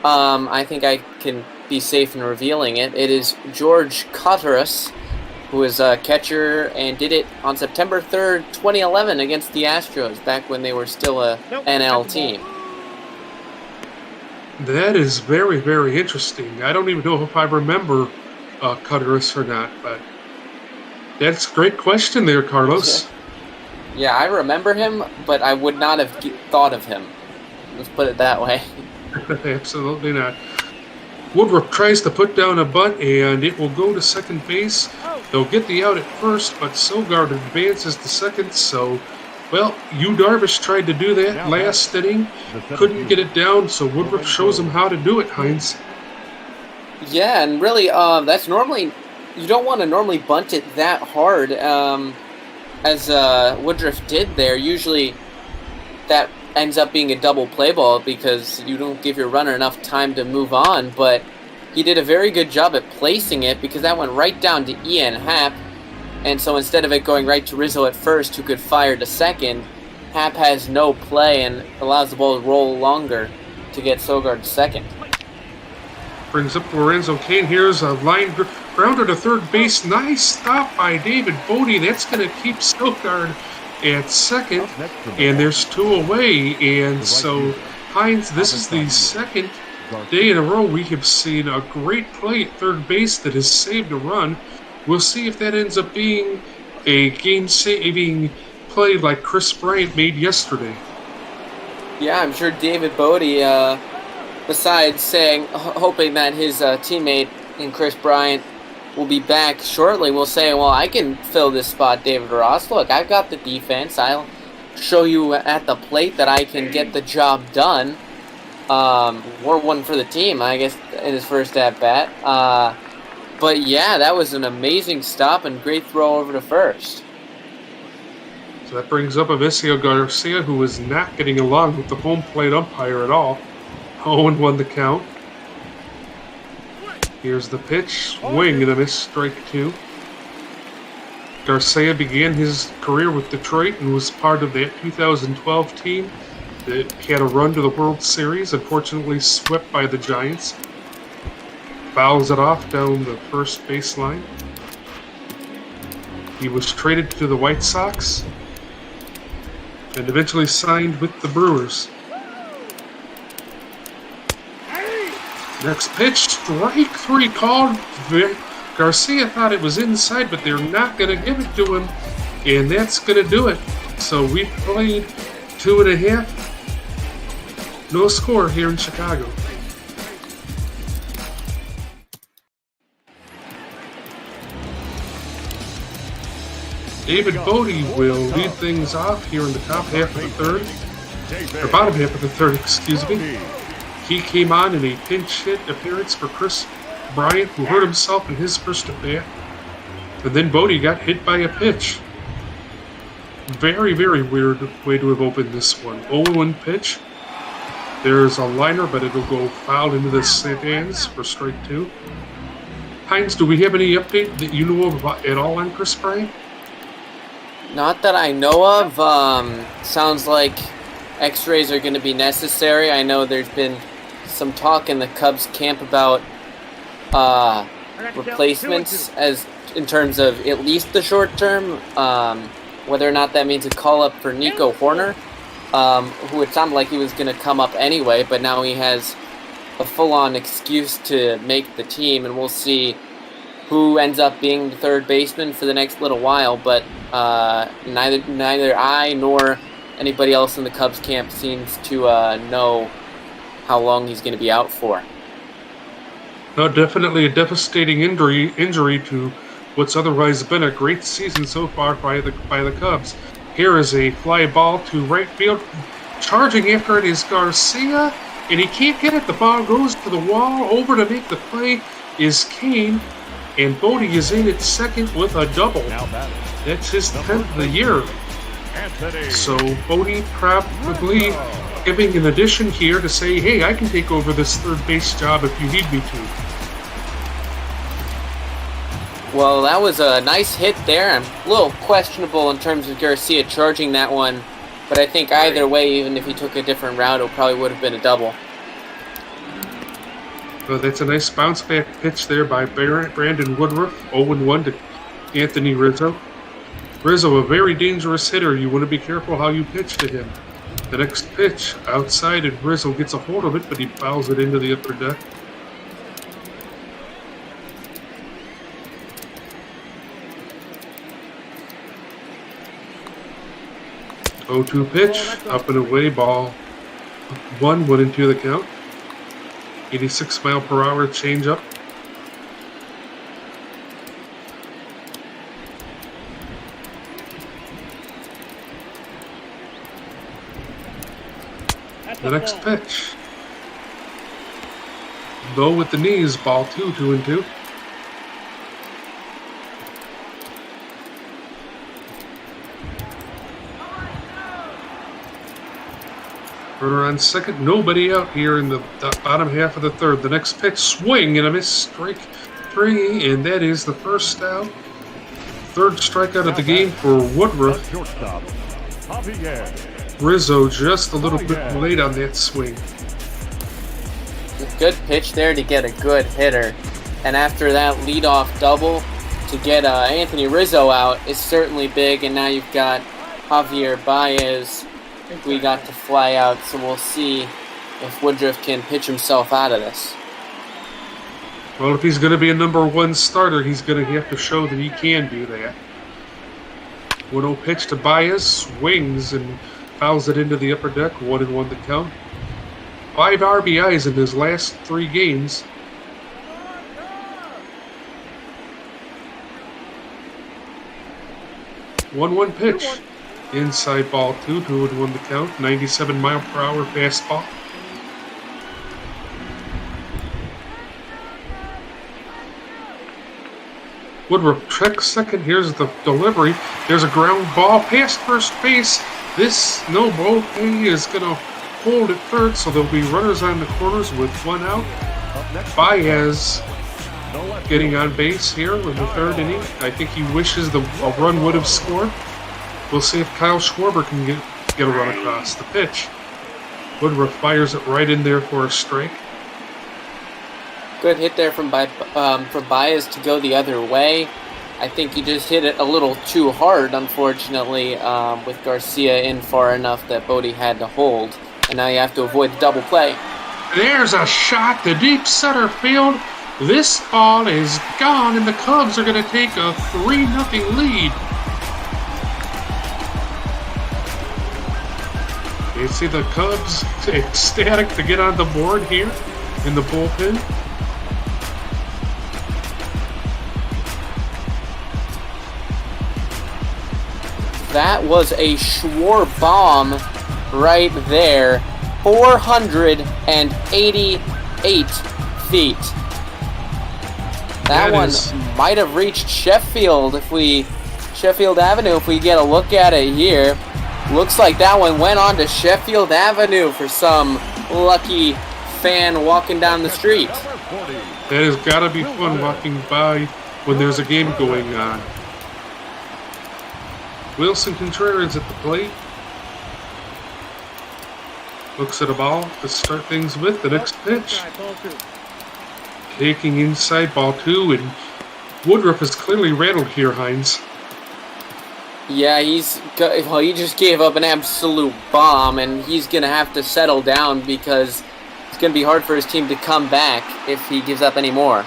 I think I can be safe in revealing it. It is George Cotteris, who is a catcher and did it on September 3rd, 2011 against the Astros, back when they were still a NL team. That is very, very interesting. I don't even know if I remember Cotteris or not, but that's a great question there, Carlos. Yeah, I remember him, but I would not have thought of him. Let's put it that way. Absolutely not. Woodruff tries to put down a bunt, and it will go to second base. They'll get the out at first, but Sogard advances to second. So, well, HOU Darvish tried to do that last inning, couldn't get it down, so Woodruff shows him how to do it, Heinz. Yeah, and really, that's normally, you don't want to normally bunt it that hard, as Woodruff did there. Usually that ends up being a double play ball because you don't give your runner enough time to move on, but he did a very good job at placing it because that went right down to Ian Happ, And so instead of it going right to Rizzo at first, who could fire to second, Hap has no play and allows the ball to roll longer to get Sogard to second. Brings up Lorenzo Kane. Here's a line grounder to third base. Nice stop by David Bodie. That's going to keep Sogard at second. And there's 2 away. And so Hines, this is the second day in a row we have seen a great play at third base that has saved a run. We'll see if that ends up being a game-saving play like Chris Bryant made yesterday. Yeah, I'm sure David Bodie, besides hoping that his teammate in Chris Bryant will be back shortly, will say, well, I can fill this spot, David Ross. Look, I've got the defense. I'll show you at the plate that I can get the job done. Or one for the team, I guess, in his first at-bat. But yeah, that was an amazing stop and great throw over to first. So that brings up Avicio Garcia, who is not getting along with the home plate umpire at all. 0-1 the count. Here's the pitch. Swing and a miss, strike 2. Garcia began his career with Detroit and was part of that 2012 team that had a run to the World Series, unfortunately swept by the Giants. Fouls it off down the first baseline. He was traded to the White Sox and eventually signed with the Brewers. Next pitch, strike 3 called. Garcia thought it was inside, but they're not going to give it to him, and that's going to do it. So we played 2.5. No score here in Chicago. David Bodie will lead things off here in the top half of the third, or bottom half of the third, excuse me. He came on in a pinch hit appearance for Chris Bryant, who hurt himself in his first at bat. And then Bodie got hit by a pitch. Very, very weird way to have opened this one. 0-1 pitch. There's a liner, but it'll go fouled into the stands for strike 2. Hines, do we have any update that you know of at all on Chris Bryant? Not that I know of. Sounds like x-rays are going to be necessary. I know there's been some talk in the Cubs camp about replacements as in terms of at least the short term. Whether or not that means a call-up for Nico Horner, who it sounded like he was going to come up anyway, but now he has a full-on excuse to make the team, and we'll see who ends up being the third baseman for the next little while. But neither I nor anybody else in the Cubs camp seems to know how long he's going to be out for. No, definitely a devastating injury to what's otherwise been a great season so far by the Cubs. Here is a fly ball to right field. Charging after it is Garcia, and he can't get it. The ball goes to the wall. Over to make the play is Kane, and Bodie is in at second with a double. That's his 10th of the year. So Bodie probably giving an addition here to say, hey, I can take over this third base job if you need me to. Well, that was a nice hit there. I'm a little questionable in terms of Garcia charging that one, but I think either way, even if he took a different route, it probably would have been a double. Well, that's a nice bounce back pitch there by Brandon Woodruff, 0-1 to Anthony Rizzo. Rizzo, a very dangerous hitter. You want to be careful how you pitch to him. The next pitch outside, and Rizzo gets a hold of it, but he fouls it into the upper deck. Oh, 0-2 pitch, up and away, ball 1 went into the count. 86 mile per hour changeup. The next pitch. Low with the knees, ball 2, 2-2. Runner on second, nobody out here in the bottom half of the third. The next pitch, swing and a miss, strike 3, and that is the first out third strikeout of the game for Woodruff. Shortstop, Javier. Rizzo just a little bit late on that swing. A good pitch there to get a good hitter. And after that leadoff double, to get Anthony Rizzo out is certainly big. And now you've got Javier Baez. We got to fly out, so we'll see if Woodruff can pitch himself out of this. Well, if he's going to be a number one starter, he's going to have to show that he can do that. 1-0 pitch to Baez, swings and fouls it into the upper deck, 1-1 the count. 5 RBIs in his last 3 games. One pitch. Inside ball 2-1 the count. 97 mile per hour fastball. Woodruff checks second. Here's the delivery. There's a ground ball past first base. This no ball is going to hold at third, so there'll be runners on the corners with 1 out. Baez getting on base here in the 3rd inning. I think he wishes a run would have scored. We'll see if Kyle Schwarber can get a run across the pitch. Woodruff fires it right in there for a strike. Good hit there from Baez to go the other way. I think he just hit it a little too hard, unfortunately, with Garcia in far enough that Bodie had to hold. And now you have to avoid the double play. There's a shot to deep center field. This ball is gone, and the Cubs are going to take a 3-0 lead. You see the Cubs ecstatic to get on the board here in the bullpen. That was a Schwar bomb right there. 488 feet. That one might have reached Sheffield Avenue if we get a look at it here. Looks like that one went on to Sheffield Avenue for some lucky fan walking down the street. That has got to be fun walking by when there's a game going on. Wilson Contreras at the plate. Looks at a ball to start things with the next pitch. Taking inside ball 2, and Woodruff is clearly rattled here, Hines. Yeah, he just gave up an absolute bomb, and he's going to have to settle down because it's going to be hard for his team to come back if he gives up any more.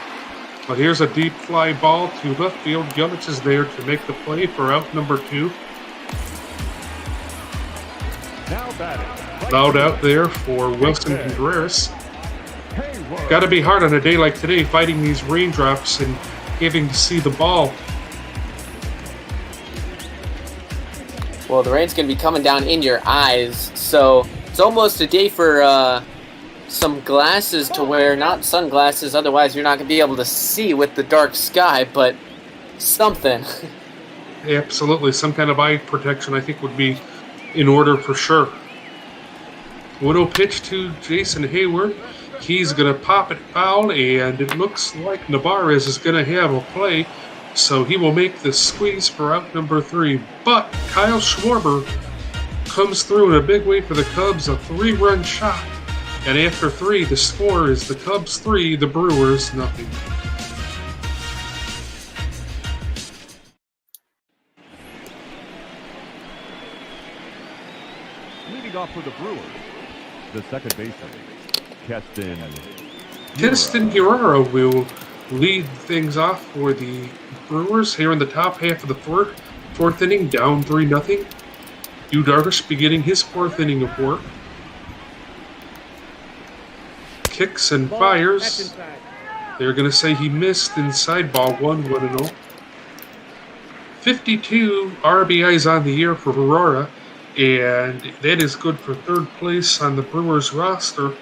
But here's a deep fly ball to left field. Yelich is there to make the play for out number 2. Now batting. Loud out there for Wilson Contreras. Got to be hard on a day like today, fighting these raindrops and having to see the ball. Well, the rain's going to be coming down in your eyes, so it's almost a day for some glasses to wear, not sunglasses, otherwise you're not going to be able to see with the dark sky, but something. Absolutely, some kind of eye protection I think would be in order for sure. 1-0 pitch to Jason Hayward. He's going to pop it foul, and it looks like Narvaez is going to have a play, so he will make the squeeze for out number 3. But Kyle Schwarber comes through in a big way for the Cubs, a 3-run shot. And after 3, the score is the Cubs 3, the Brewers 0. Leading off for the Brewers, the second baseman, Keston Hiura will lead things off for the Brewers here in the top half of the fourth inning, down 3-0. Yu Darvish beginning his 4th inning of work. Kicks and fires. They're going to say he missed inside ball 1-0. 52 RBIs on the year for Aurora, and that is good for 3rd place on the Brewers roster.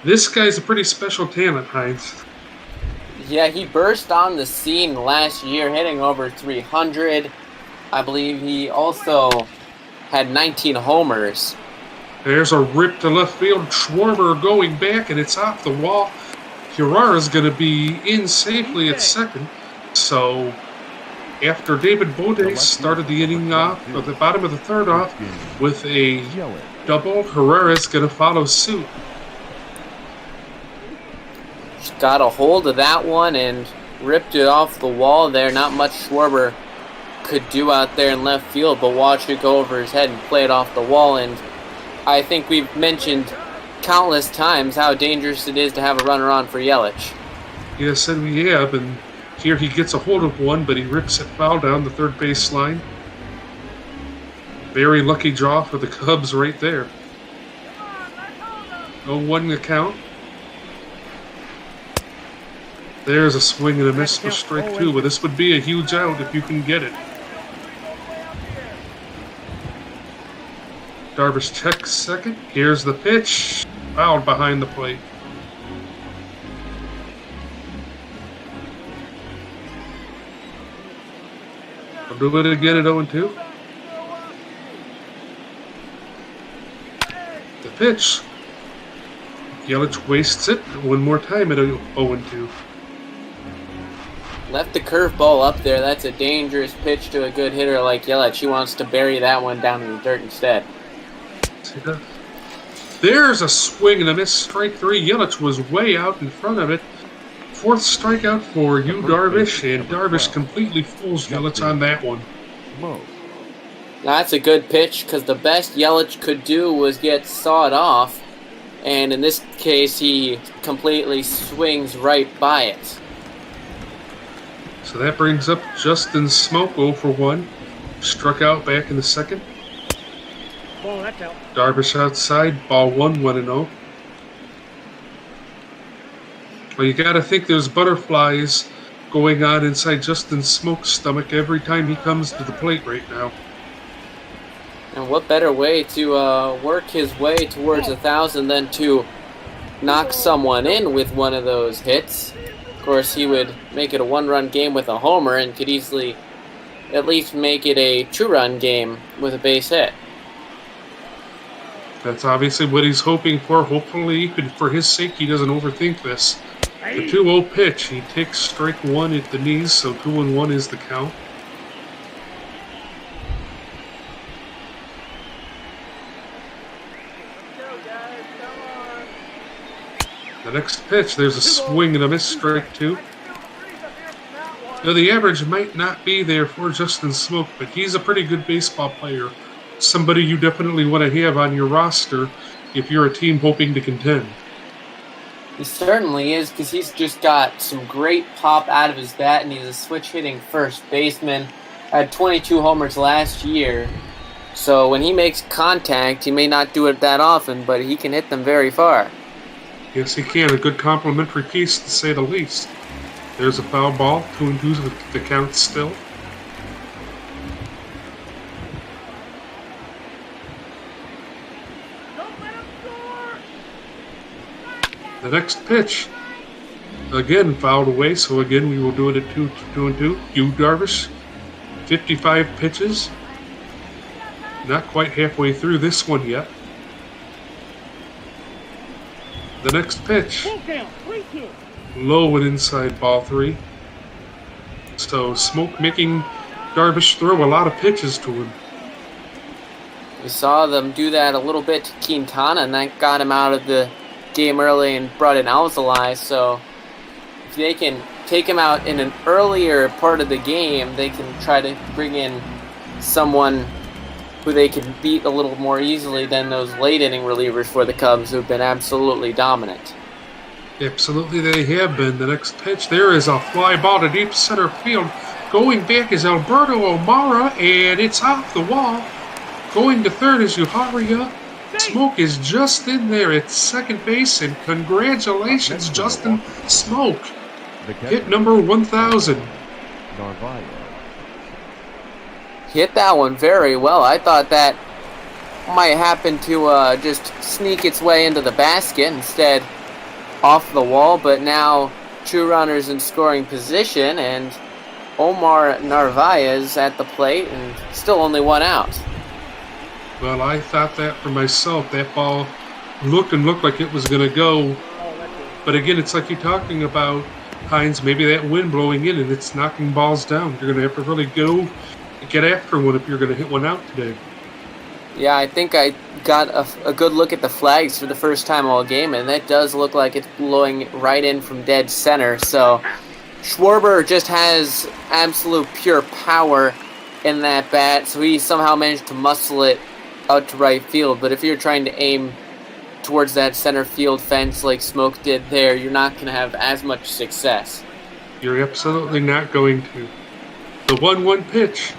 This guy's a pretty special talent, Hines. Yeah, he burst on the scene last year, hitting over 300. I believe he also had 19 homers. There's a rip to left field. Schwarber going back, and it's off the wall. Hirara's going to be in safely at second. So after David Bode started the inning off, or the bottom of the third off, with a double. Herrera's going to follow suit. Just got a hold of that one and ripped it off the wall there. Not much Schwarber could do out there in left field, but watch it go over his head and play it off the wall. And I think we've mentioned countless times how dangerous it is to have a runner on for Yelich. Yes, and we have, and here he gets a hold of one, but he rips it foul down the third base line. Very lucky draw for the Cubs right there. 0-1 the count. There's a swing and a miss for strike two, but this would be a huge out if you can get it. Darvish checks second. Here's the pitch. Fouled behind the plate. I'll do it again at 0-2. The pitch. Yelich wastes it one more time at 0-2. Left the curveball up there. That's a dangerous pitch to a good hitter like Yelich. He wants to bury that one down in the dirt instead. There's a swing and a miss. Strike three. Yelich was way out in front of it. Fourth strikeout for HOU Darvish, and Darvish completely fools Yelich on that one. That's a good pitch because the best Yelich could do was get sawed off, and in this case he completely swings right by it. So that brings up Justin Smoke 0-for-1. Struck out back in the second. Ball, that's out. Darvish outside, ball 1-0. Well, you got to think there's butterflies going on inside Justin Smoke's stomach every time he comes to the plate right now. And what better way to work his way towards 1,000 than to knock someone in with one of those hits? Of course, he would make it a one-run game with a homer and could easily at least make it a two-run game with a base hit. That's obviously what he's hoping for. Hopefully, for his sake, he doesn't overthink this. The 2-0 pitch. He takes strike one at the knees, so 2-1 is the count. The next pitch, there's a swing and a miss, strike two. Now, the average might not be there for Justin Smoke, but he's a pretty good baseball player. Somebody you definitely want to have on your roster if you're a team hoping to contend. He certainly is, because he's just got some great pop out of his bat, and he's a switch-hitting first baseman. Had 22 homers last year, so when he makes contact, he may not do it that often, but he can hit them very far. Yes, he can. A good complimentary piece, to say the least. There's a foul ball, 2-2 with the count still. The next pitch, again fouled away, so again we will do it at 2-2. HOU Darvish, 55 pitches. Not quite halfway through this one yet. The next pitch, low and inside, ball three. So Smoke making Darvish throw a lot of pitches to him. We saw them do that a little bit to Quintana, and that got him out of the game early and brought in Alzolay, so if they can take him out in an earlier part of the game, they can try to bring in someone who they can beat a little more easily than those late inning relievers for the Cubs who've been absolutely dominant. Absolutely they have been. The next pitch, there is a fly ball to deep center field. Going back is Alberto O'Mara, and it's off the wall. Going to third is Urias. Smoke is just in there at second base, and congratulations, Justin Smoke. Hit number 1,000. Hit that one very well. I thought that might happen to just sneak its way into the basket, instead off the wall, but now two runners in scoring position, and Omar Narvaez at the plate, and still only one out. Well, I thought that for myself. That ball looked like it was going to go. But again, it's like you're talking about. Hines, maybe that wind blowing in and it's knocking balls down. You're going to have to really get after one if you're going to hit one out today. Yeah, I think I got a good look at the flags for the first time all game, and that does look like it's blowing right in from dead center. So Schwarber just has absolute pure power in that bat, so he somehow managed to muscle it out to right field. But if you're trying to aim towards that center field fence like Smoke did there, you're not going to have as much success. You're absolutely not going to. The 1-1 pitch.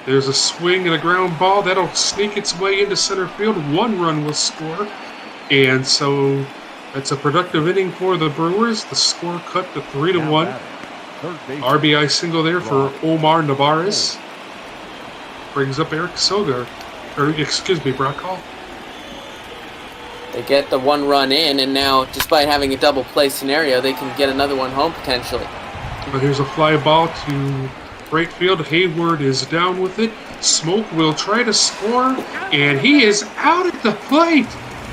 There's a swing and a ground ball. That'll sneak its way into center field. 1 run will score. And so that's a productive inning for the Brewers. The score cut to 3-1. RBI single there for Omar Narvaez. Brings up Eric Sogar. Brock Hall. They get the 1 run in, and now, despite having a double play scenario, they can get another one home potentially. But here's a fly ball to right field. Hayward is down with it. Smoke will try to score, and he is out at the plate.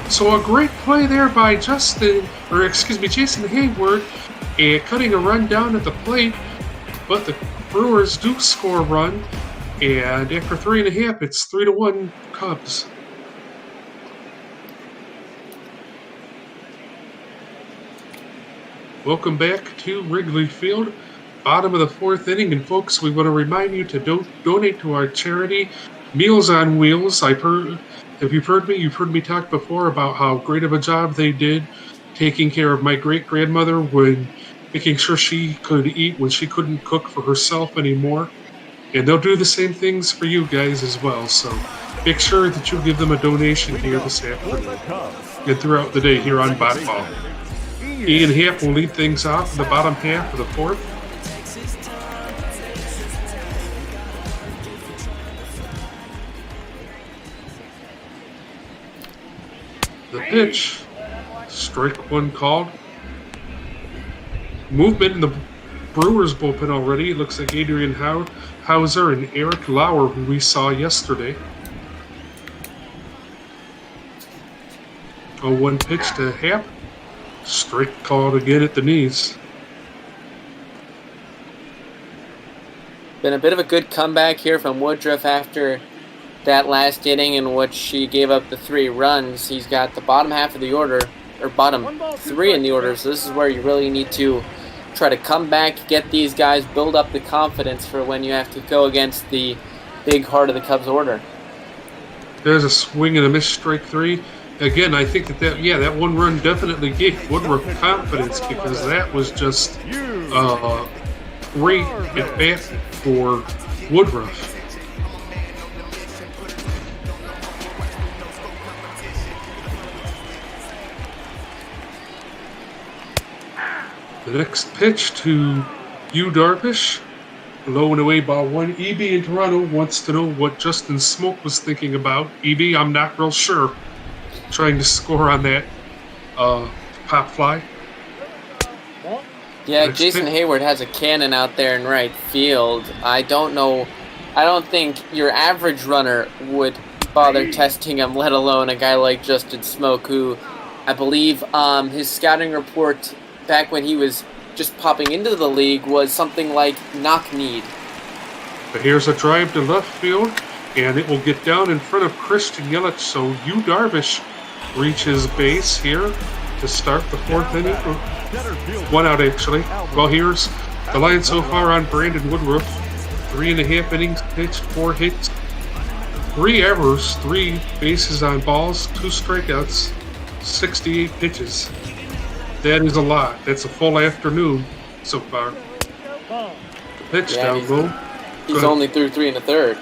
So a great play there by Jason Hayward, and cutting a run down at the plate. But the Brewers do score a run, and after 3.5, it's 3-1 Cubs. Welcome back to Wrigley Field. Bottom of the 4th inning, and folks, we want to remind you to donate to our charity, Meals on Wheels. If you've heard me talk before about how great of a job they did taking care of my great-grandmother when making sure she could eat when she couldn't cook for herself anymore. And they'll do the same things for you guys as well, so make sure that you give them a donation here this afternoon and throughout the day here on Bot Ball. Ian Happ will lead things off in the bottom half of the 4th. The pitch, strike 1 called. Movement in the Brewers bullpen already. It looks like Adrian Hauser and Eric Lauer, who we saw yesterday. 0-1 pitch to Happ. Strike called again at the knees. Been a bit of a good comeback here from Woodruff after that last inning in which he gave up the 3 runs. He's got the bottom half of the order, or bottom 3 in the order, so this is where you really need to try to come back, get these guys, build up the confidence for when you have to go against the big heart of the Cubs order. There's a swing and a miss, strike 3. Again, I think that 1 run definitely gave Woodruff confidence, because that was just great at bat for Woodruff. The next pitch to Darvish. Low and away ball 1. EB in Toronto wants to know what Justin Smoke was thinking about. EB, I'm not real sure. Trying to score on that pop fly. Yeah, Jason Hayward has a cannon out there in right field. I don't think your average runner would bother testing him, let alone a guy like Justin Smoke, who I believe his scouting report back when he was just popping into the league was something like knock-kneed. But here's a drive to left field, and it will get down in front of Christian Yelich, so Darvish reaches base here to start the 4th inning. 1 out, actually. Well, here's the line so far on Brandon Woodruff. 3.5 innings pitched, 4 hits, 3 errors, 3 bases on balls, 2 strikeouts, 68 pitches. That is a lot. That's a full afternoon so far. The pitch down low. He's only through 3 1/3.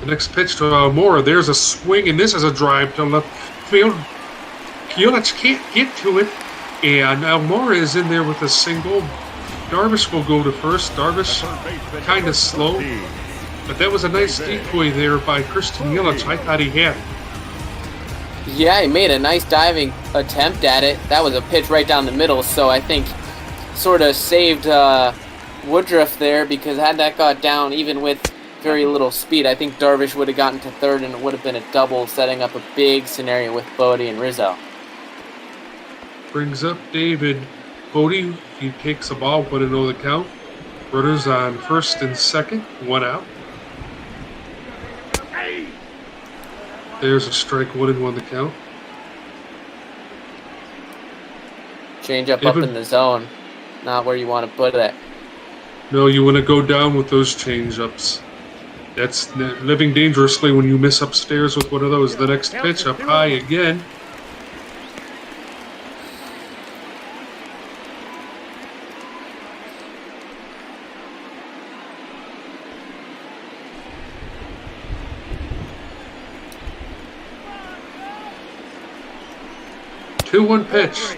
The next pitch to Almora. There's a swing, and this is a drive to left field. Yelich can't get to it, and Almora is in there with a single. Darvish will go to first. Darvish kind of slow, but that was a nice decoy there by Christian Yelich. I thought he had it. Yeah, he made a nice diving attempt at it. That was a pitch right down the middle, so I think sort of saved Woodruff there, because had that got down, even with very little speed. I think Darvish would have gotten to third, and it would have been a double, setting up a big scenario with Bodie and Rizzo. Brings up David Bodie. He takes a ball, 1-0 the count. Runners on first and second, 1 out. There's a strike, 1-1 the count. Change up in the zone, not where you want to put it. No, you want to go down with those change-ups. That's living dangerously when you miss upstairs with one of those. The next pitch up high again. Two-one pitch.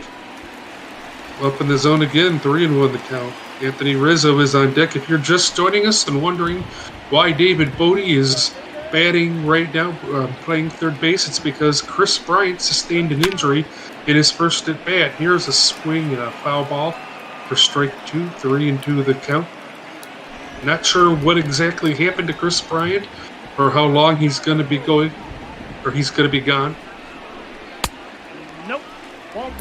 Up in the zone again, 3-1 the count. Anthony Rizzo is on deck. If you're just joining us and wondering why David Bodie is batting right now, playing third base, it's because Chris Bryant sustained an injury in his first at bat. Here's a swing and a foul ball for strike 2, 3-2 the count. Not sure what exactly happened to Chris Bryant or how long he's going to be going, or he's going to be gone.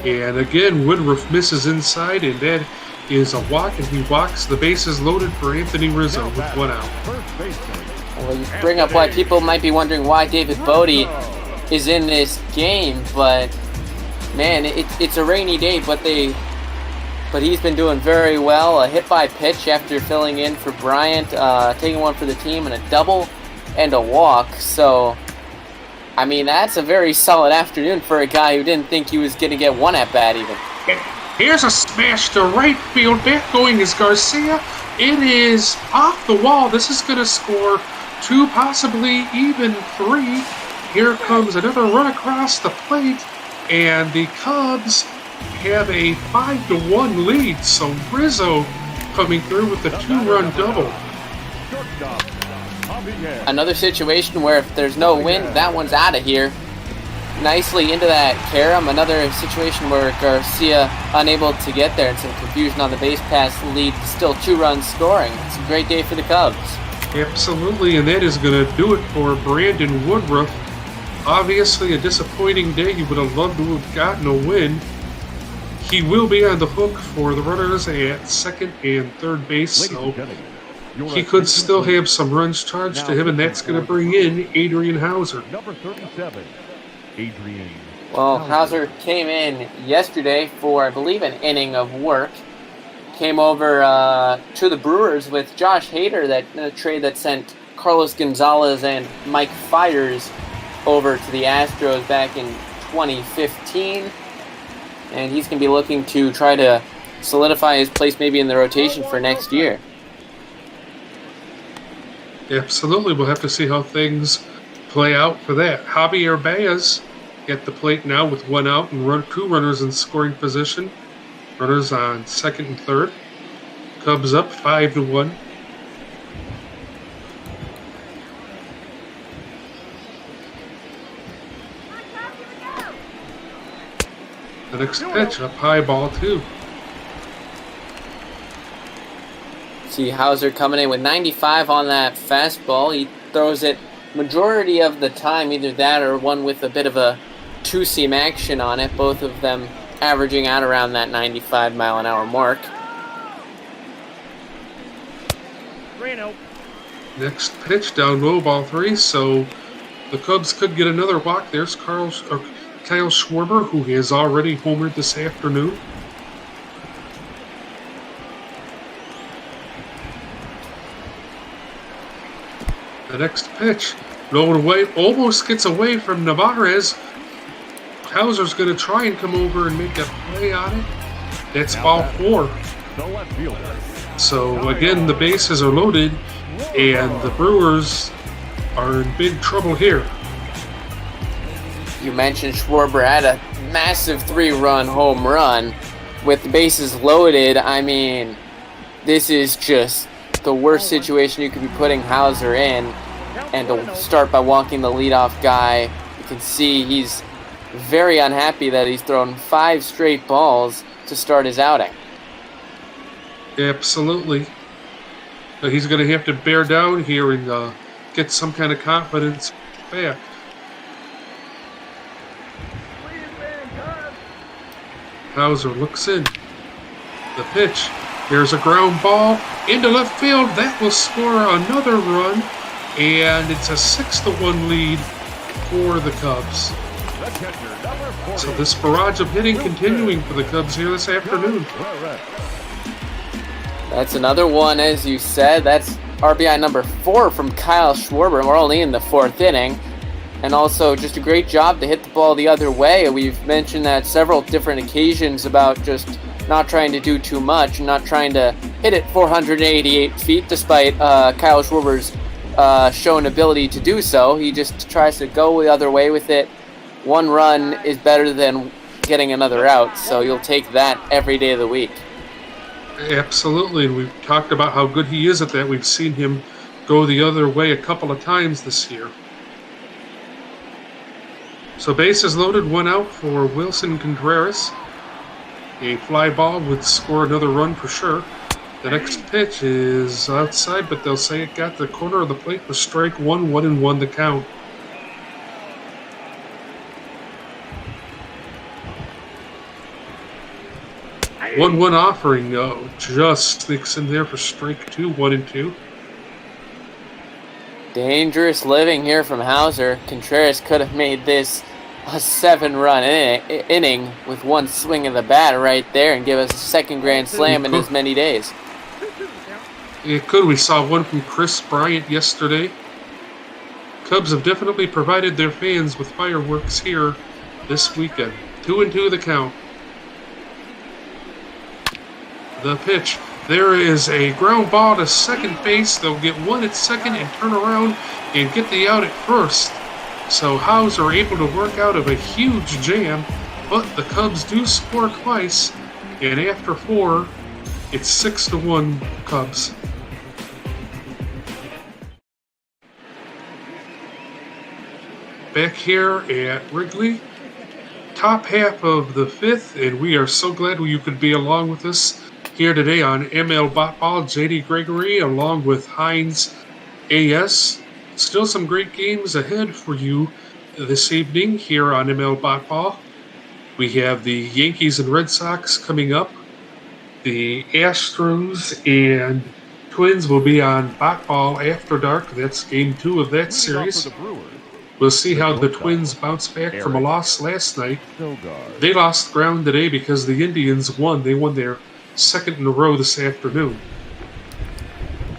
And again, Woodruff misses inside, and that is a walk, and he walks. The base is loaded for Anthony Rizzo with 1 out. Well, you bring up why people might be wondering why David Bodie is in this game, but man, it's a rainy day, but he's been doing very well. A hit by pitch after filling in for Bryant, taking one for the team, and a double and a walk. So, I mean, that's a very solid afternoon for a guy who didn't think he was going to get one at bat even. Here's a smash to right field. Back going is Garcia. It is off the wall. This is going to score 2, possibly even 3. Here comes another run across the plate, and the Cubs have a 5-1 lead. So Rizzo coming through with the 2-run double. Another situation where if there's no wind, that one's out of here. Nicely into that carom. Another situation where Garcia unable to get there and some confusion on the base pass lead. Still 2 runs scoring. It's a great day for the Cubs. Absolutely, and that is going to do it for Brandon Woodruff. Obviously a disappointing day. He would have loved to have gotten a win. He will be on the hook for the runners at second and third base, so he could still have some runs charged to him, and that's going to bring in Adrian Hauser. Number 37, Adrian. Well, Hauser came in yesterday for, I believe, an inning of work. Came over to the Brewers with Josh Hader, that trade that sent Carlos Gonzalez and Mike Fiers over to the Astros back in 2015. And he's going to be looking to try to solidify his place maybe in the rotation for next year. Absolutely. We'll have to see how things play out for that. Javier Baez at the plate now with 1 out and 2 runners in scoring position. Runners on second and third. Cubs up 5-1. The next pitch, up high, ball 2. See Hauser coming in with 95 on that fastball. He throws it majority of the time, either that or one with a bit of a two-seam action on it, both of them averaging out around that 95-mile-an-hour mark. Next pitch, down low, ball 3, so the Cubs could get another walk. There's Kyle Schwarber, who has already homered this afternoon. The next pitch, low and away, almost gets away from Navarez. Hauser's going to try and come over and make a play on it. That's ball 4. So again, the bases are loaded, and the Brewers are in big trouble here. You mentioned Schwarber had a massive 3-run home run with the bases loaded. I mean, this is just the worst situation you could be putting Hauser in, and to start by walking the leadoff guy. You can see he's very unhappy that he's thrown 5 straight balls to start his outing. Absolutely. He's going to have to bear down here and get some kind of confidence back. Hauser looks in. The pitch. There's a ground ball into left field. That will score another run, and it's a 6-1 lead for the Cubs. So this barrage of hitting continuing for the Cubs here this afternoon. That's another one, as you said. That's RBI number 4 from Kyle Schwarber. We're only in the 4th inning. And also just a great job to hit the ball the other way. We've mentioned that several different occasions about just not trying to do too much and not trying to hit it 488 feet despite Kyle Schwarber's shown ability to do so. He just tries to go the other way with it. One run is better than getting another out, so you'll take that every day of the week. Absolutely, and we've talked about how good he is at that. We've seen him go the other way a couple of times this year. So bases loaded, 1 out for Wilson Contreras. A fly ball would score another run for sure. The next pitch is outside, but they'll say it got the corner of the plate for strike 1, 1-1 the count. One offering just sneaks in there for strike 2, 1-2. Dangerous living here from Hauser. Contreras could have made this a 7-run inning with one swing of the bat right there and give us a second grand slam in as many days. It could. We saw one from Chris Bryant yesterday. Cubs have definitely provided their fans with fireworks here this weekend. 2-2 the count. The pitch. There is a ground ball to second base. They'll get one at second and turn around and get the out at first. So Hauser are able to work out of a huge jam, but the Cubs do score twice, and after 4, it's 6-1 Cubs. Back here at Wrigley, top half of the 5th, and we are so glad you could be along with us here today on ML Botball. JD Gregory along with Hines AS. Still some great games ahead for you this evening here on ML Botball. We have the Yankees and Red Sox coming up. The Astros and Twins will be on Botball after dark. That's game 2 of that series. We'll see how the Twins bounce back from a loss last night. They lost ground today because the Indians won. They won their 2nd in a row this afternoon.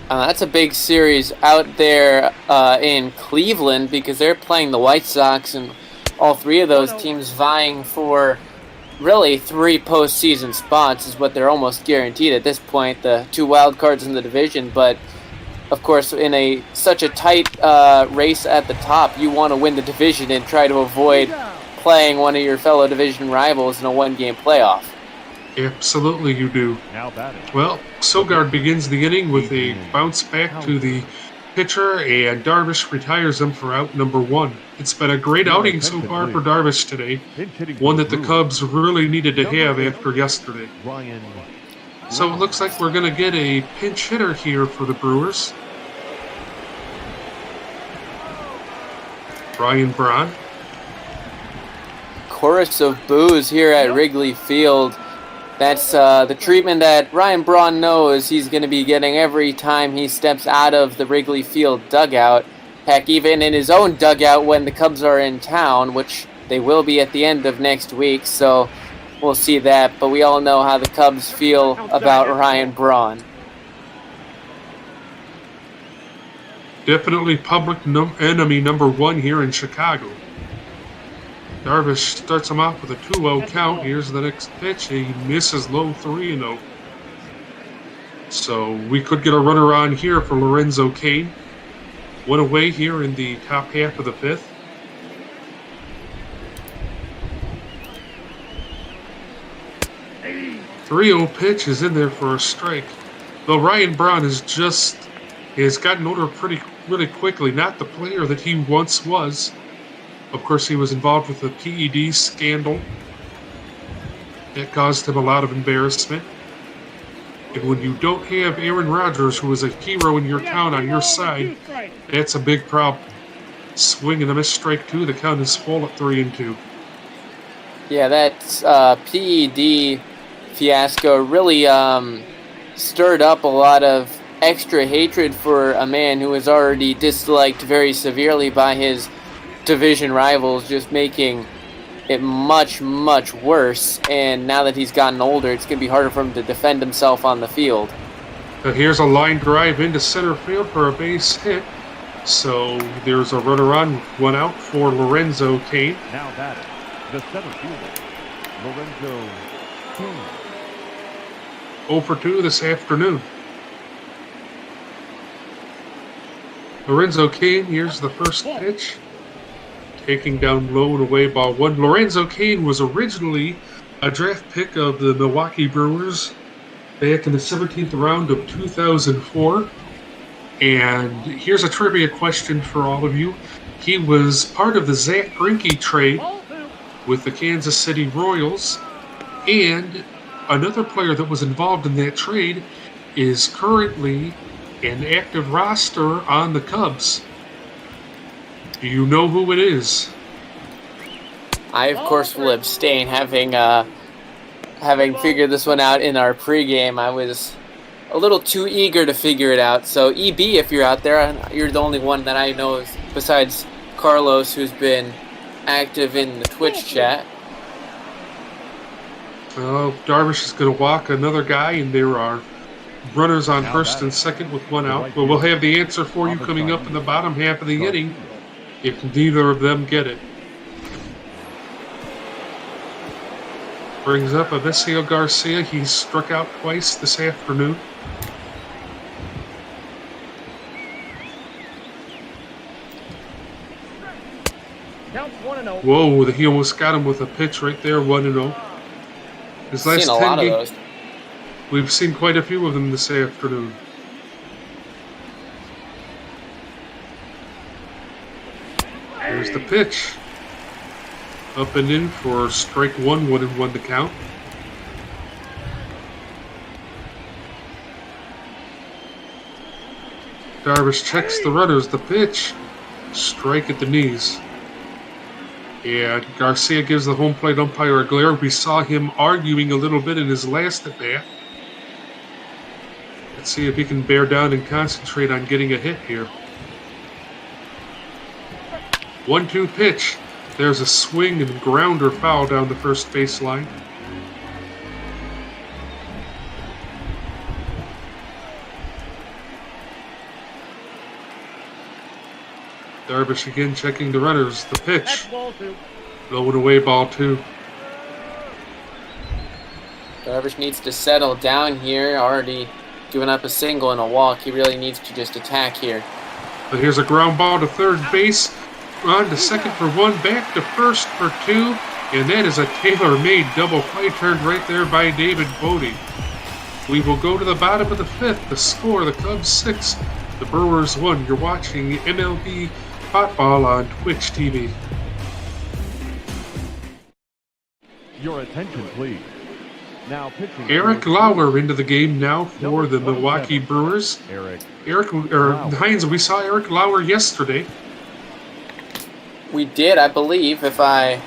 That's a big series out there in Cleveland because they're playing the White Sox, and all 3 of those teams vying for really 3 postseason spots is what they're almost guaranteed at this point, the 2 wild cards in the division. But of course, in such a tight race at the top, you want to win the division and try to avoid playing one of your fellow division rivals in a 1-game playoff. Absolutely you do. Well, Sogard begins the inning with a bounce back to the pitcher, and Darvish retires him for out number 1. It's been a great outing so far for Darvish today, one that the Cubs really needed to have after yesterday. So it looks like we're going to get a pinch hitter here for the Brewers. Ryan Braun. Chorus of boos here at Wrigley Field. That's the treatment that Ryan Braun knows he's going to be getting every time he steps out of the Wrigley Field dugout. Heck, even in his own dugout when the Cubs are in town, which they will be at the end of next week, so we'll see that. But we all know how the Cubs feel about Ryan Braun. Definitely public enemy number 1 here in Chicago. Darvish starts him off with a 2-0 count. Here's the next pitch. He misses low 3-0. So we could get a runner on here for Lorenzo Cain. 1 away here in the top half of the 5th. The 3-0 pitch is in there for a strike. Though Ryan Braun has gotten older really quickly. Not the player that he once was. Of course, he was involved with the PED scandal. That caused him a lot of embarrassment. And when you don't have Aaron Rodgers, who is a hero in your town, on your side, that's a big problem. Swing and a miss, strike 2. The count is full at 3-2. Yeah, that PED fiasco really stirred up a lot of extra hatred for a man who was already disliked very severely by his division rivals, just making it much, much worse. And now that he's gotten older, it's going to be harder for him to defend himself on the field. Here's a line drive into center field for a base hit. So there's a runner on, 1 out for Lorenzo Kane. Now batting, the center fielder, Lorenzo Kane. 0 for 2 this afternoon. Lorenzo Kane, here's the first pitch. Taking down low and away, ball 1. Lorenzo Kane was originally a draft pick of the Milwaukee Brewers back in the 17th round of 2004. And here's a trivia question for all of you. He was part of the Zach Greinke trade with the Kansas City Royals. And another player that was involved in that trade is currently an active roster on the Cubs. Do you know who it is? I, of course, will abstain, having figured this one out in our pregame. I was a little too eager to figure it out. So, EB, if you're out there, you're the only one that I know besides Carlos who's been active in the Twitch chat. Darvish is going to walk another guy, and there are runners on first and second with 1 out. But we'll have the answer for you coming up in the bottom half of the inning if neither of them get it. Brings up Avisail Garcia. He's struck out twice this afternoon. Whoa, he almost got him with a pitch right there, 1-0. His last 10 games, we've seen quite a few of them this afternoon. Here's the pitch. Up and in for strike 1, 1-1 to count. Darvish checks the runners. The pitch. Strike at the knees. And Garcia gives the home plate umpire a glare. We saw him arguing a little bit in his last at-bat. Let's see if he can bear down and concentrate on getting a hit here. 1-2 pitch. There's a swing and grounder foul down the first baseline. Darvish again checking the runners. The pitch. Low and away, ball 2. Darvish needs to settle down here. Already giving up a single and a walk. He really needs to just attack here. But here's a ground ball to third base. On to second for 1. Back to first for 2. And that is a tailor-made double play turned right there by David Bodie. We will go to the bottom of the 5th. The score, the Cubs 6, the Brewers 1. You're watching MLB Hotball on Twitch TV. Your attention, please. Now pitching. Eric Lauer into the game now for the Milwaukee Brewers. Heinz, we saw Eric Lauer yesterday. We did, I believe, if I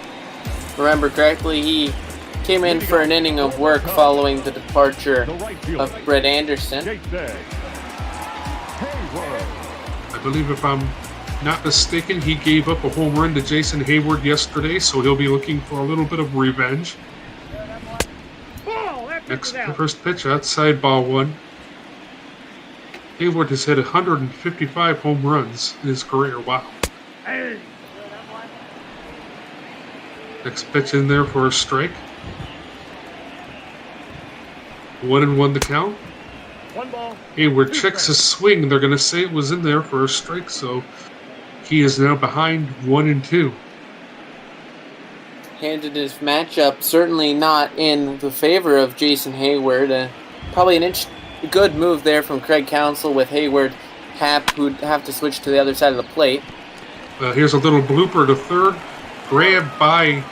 remember correctly. He came in for an inning of work following the departure of Brett Anderson. I believe, if I'm not mistaken, he gave up a home run to Jason Hayward yesterday, so he'll be looking for a little bit of revenge. Next, the first pitch, outside, ball 1. Hayward has hit 155 home runs in his career. Wow. Next pitch in there for a strike. 1-1 to count. Hayward checks his swing. They're going to say it was in there for a strike, so he is now behind 1-2. Handed his matchup certainly not in the favor of Jason Hayward. Probably a good move there from Craig Counsell with Hayward who'd have to switch to the other side of the plate. Here's a little blooper to third. Grabbed by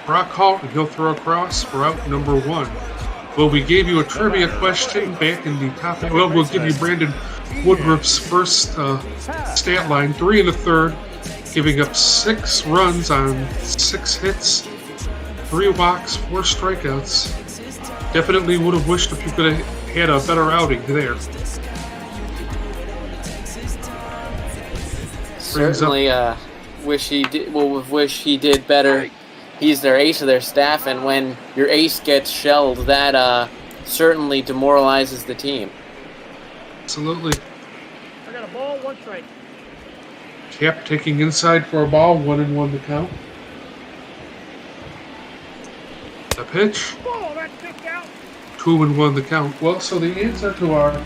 Brockhalt, and he'll throw across for out number 1. Well, we gave you a trivia question back in the top. Well, we'll give you Brandon Woodruff's first stat line, 3 1/3, giving up 6 runs on 6 hits, 3 walks, 4 strikeouts. Definitely would have wished if you could have had a better outing there. Certainly, wish he did. Well, wish he did better. He's their ace of their staff, and when your ace gets shelled, that certainly demoralizes the team. Absolutely. I got a ball, 1 strike. Cap taking inside for a ball, 1-1 to count. The pitch. Ball, that's kicked out. 2-1 the count. Well, so the answer to our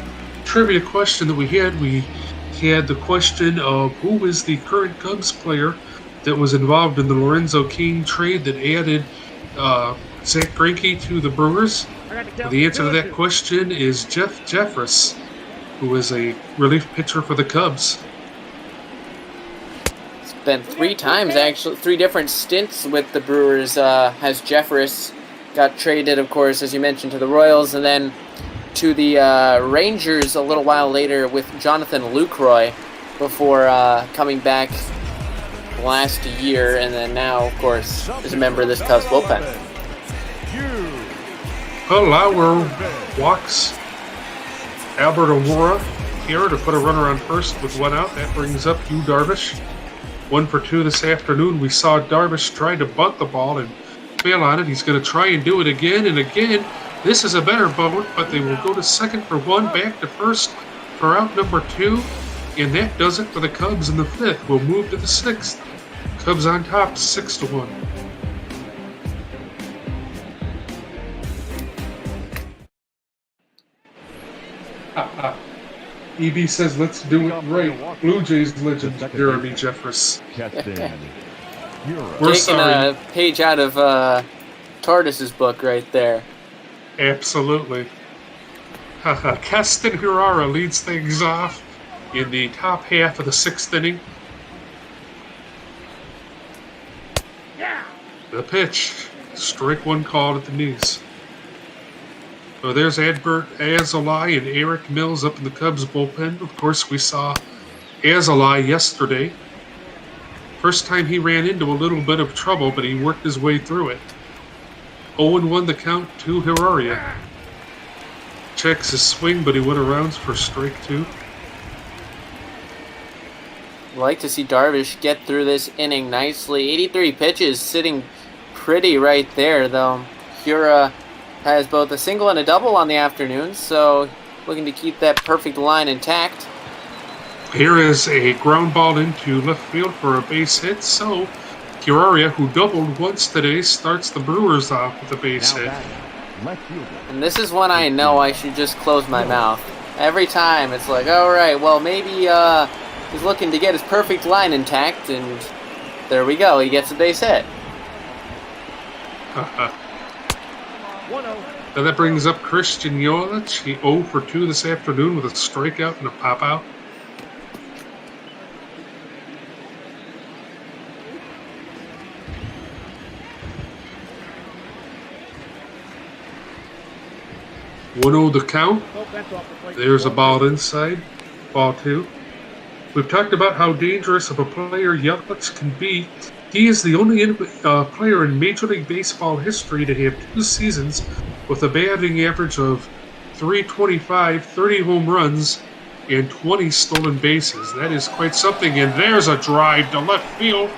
trivia question that we had the question of who is the current Cubs player that was involved in the Lorenzo King trade that added Zach Greinke to the Brewers. The answer to that question is Jeff Jeffress, who is a relief pitcher for the Cubs. It's been 3 times, actually, 3 different stints with the Brewers. Has Jeffress got traded, of course, as you mentioned, to the Royals, and then to the Rangers a little while later with Jonathan Lucroy before coming back last year, and then now, of course, is a member of this Cubs bullpen. Lauer walks Albert Aurora here to put a runner on first with 1 out. That brings up Hugh Darvish. 1 for 2 this afternoon. We saw Darvish try to bunt the ball and fail on it. He's going to try and do it again and again. This is a better bunt, but they will go to second for 1, back to first for out number 2. And that does it for the Cubs in the 5th. We'll move to the 6th. Cubs on top, 6-1. EB says, let's do it right. Blue Jays legend, Jeremy Jeffress. We're Taking sorry. a page out of Tardis's book right there. Absolutely. Keston Hirara leads things off in the top half of the 6th inning. The pitch. Strike 1 called at the knees. So there's Adbert Azalai and Eric Mills up in the Cubs bullpen. Of course, we saw Azalai yesterday. First time he ran into a little bit of trouble, but he worked his way through it. 0-1 the count to Hiraria. Checks his swing, but he went around for strike 2. Like to see Darvish get through this inning nicely. 83 pitches, sitting pretty right there, though. Hura has both a single and a double on the afternoon, so looking to keep that perfect line intact. Here is a ground ball into left field for a base hit, so Urias, who doubled once today, starts the Brewers off with a base hit. And this is when I know I should just close my mouth. Every time it's like, all right, well, maybe he's looking to get his perfect line intact, and there we go. He gets a base hit. Now that brings up Christian Yelich. He 0 for 2 this afternoon with a strikeout and a pop-out. The count. There's a ball inside. Ball 2. We've talked about how dangerous of a player Yelich can be. He is the only player in Major League Baseball history to have 2 seasons with a batting average of .325, 30 home runs, and 20 stolen bases. That is quite something. And there's a drive to left field.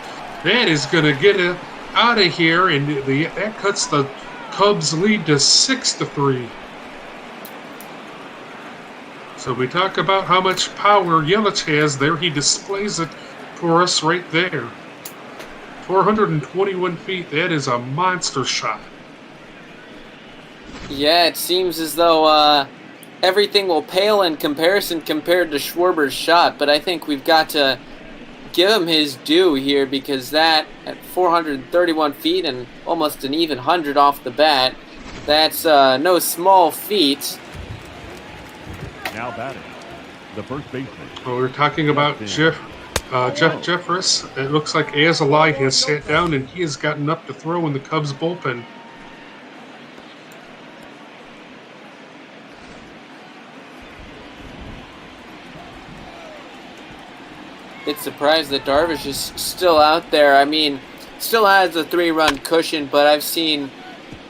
That is going to get it out of here, and that cuts the Cubs' lead to 6-3. So we talk about how much power Yelich has there. He displays it for us right there. 421 feet. That is a monster shot. Yeah, it seems as though everything will pale in comparison compared to Schwarber's shot, but I think we've got to give him his due here, because that, at 431 feet and almost an even 100 off the bat, that's no small feat. Now batting, the first baseman. Well, we're talking about Jeff Jeffress. It looks like Azalai has sat down and he has gotten up to throw in the Cubs bullpen. bit surprised that Darvish is still out there. I mean, still has a 3-run cushion, but I've seen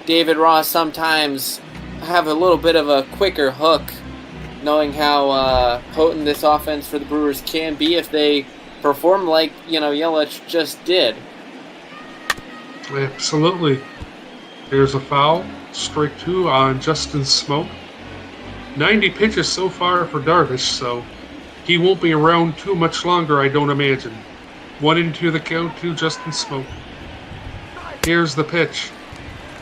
David Ross sometimes have a little bit of a quicker hook, knowing how potent this offense for the Brewers can be if they perform like, Yelich just did. Absolutely. There's a foul. Strike 2 on Justin Smoke. 90 pitches so far for Darvish, so he won't be around too much longer, I don't imagine. 1-2 the count to Justin Smoke. Here's the pitch.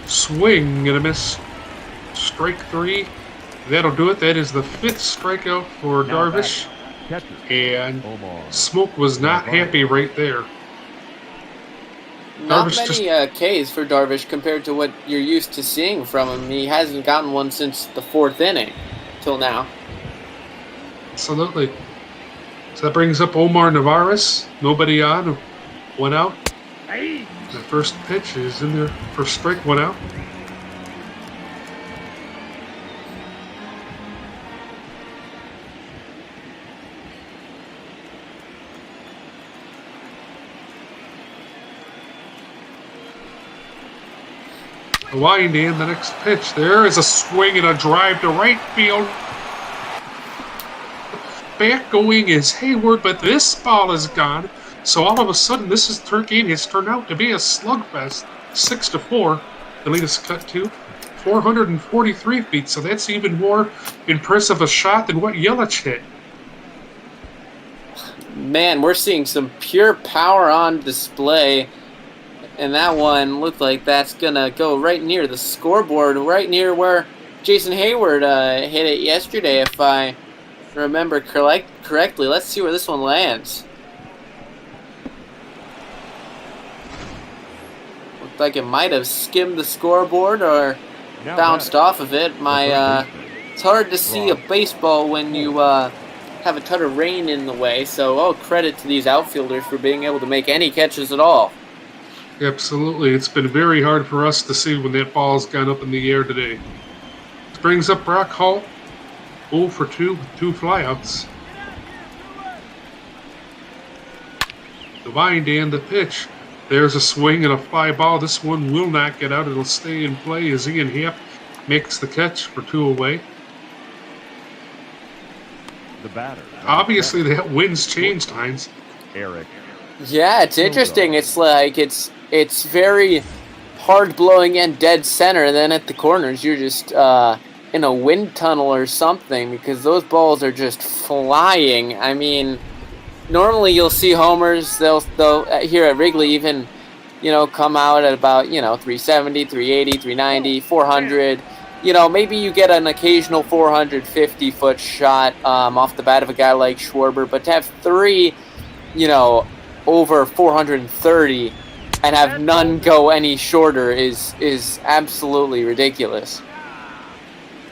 Swing and a miss. Strike 3. That'll do it. That is the 5th strikeout for Darvish. And Smoke was not happy right there. Not Darvish many Ks for Darvish compared to what you're used to seeing from him. He hasn't gotten one since the 4th inning till now. Absolutely. So that brings up Omar Narvaez. Nobody on. 1 out. The first pitch is in there for strike, 1 out. The wind in the next pitch. There is a swing and a drive to right field. Back going is Hayward, but this ball is gone. So all of a sudden, this game has turned out to be a slugfest. 6-4. The lead is cut to 443 feet. So that's even more impressive a shot than what Yelich hit. Man, we're seeing some pure power on display. And that one looked like that's going to go right near the scoreboard, right near where Jason Hayward hit it yesterday, if I remember correctly. Let's see where this one lands. Looked like it might have skimmed the scoreboard or bounced off of it. It's hard to see a baseball when you have a ton of rain in the way, so credit to these outfielders for being able to make any catches at all. Absolutely. It's been very hard for us to see when that ball's gone up in the air today. This brings up Brock Hall. 0 for 2 with 2 flyouts. The wind and the pitch. There's a swing and a fly ball. This one will not get out. It'll stay in play as Ian Happ makes the catch for 2 away. The batter. Obviously, that wind's changed, Hines. Eric. Yeah, it's interesting. It's like it's very hard blowing in dead center, and then at the corners you're just in a wind tunnel or something because those balls are just flying. I mean, normally you'll see homers. They'll here at Wrigley even come out at about 370, 380, 390, 400. Maybe you get an occasional 450-foot shot off the bat of a guy like Schwarber, but to have 3, over 430 and have none go any shorter is absolutely ridiculous.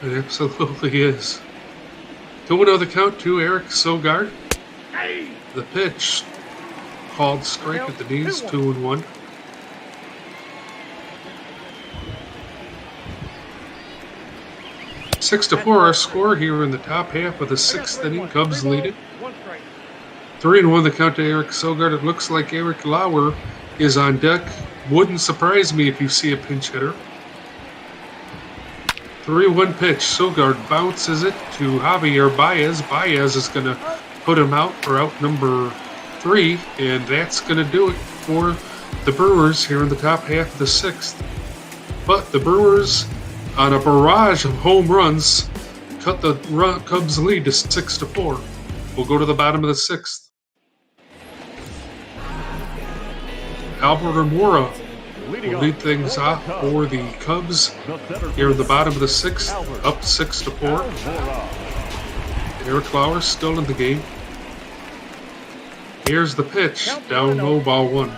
It absolutely is. 2-0 the count to Eric Sogard. The pitch called strike at the knees, 2-1. Six to 4 our score here in the top half of the 6th inning. Cubs lead it. 3-1 the count to Eric Sogard. It looks like Eric Lauer is on deck. Wouldn't surprise me if you see a pinch hitter. 3-1 pitch. Sogard bounces it to Javier Baez. Baez is going to put him out for out number 3, and that's going to do it for the Brewers here in the top half of the 6th. But the Brewers, on a barrage of home runs, cut the Cubs lead to 6-4. We'll go to the bottom of the 6th. Albert Amora will lead things off for the Cubs here in the bottom of the 6th, up 6-4. Eric Lauer still in the game. Here's the pitch, down low, ball 1.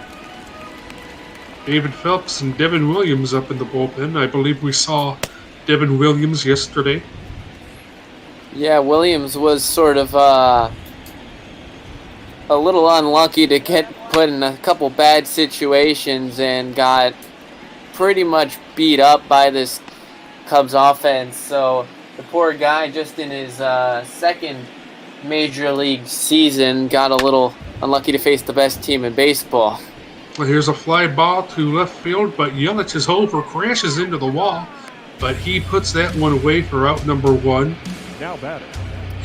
David Phelps and Devin Williams up in the bullpen. I believe we saw Devin Williams yesterday. Yeah, Williams was sort of a little unlucky to get put in a couple bad situations and got pretty much beat up by this Cubs offense. So the poor guy, just in his second major league season got a little unlucky to face the best team in baseball. Well, here's a fly ball to left field, but Yelich's over crashes into the wall, but he puts that one away for out number 1. Now batting.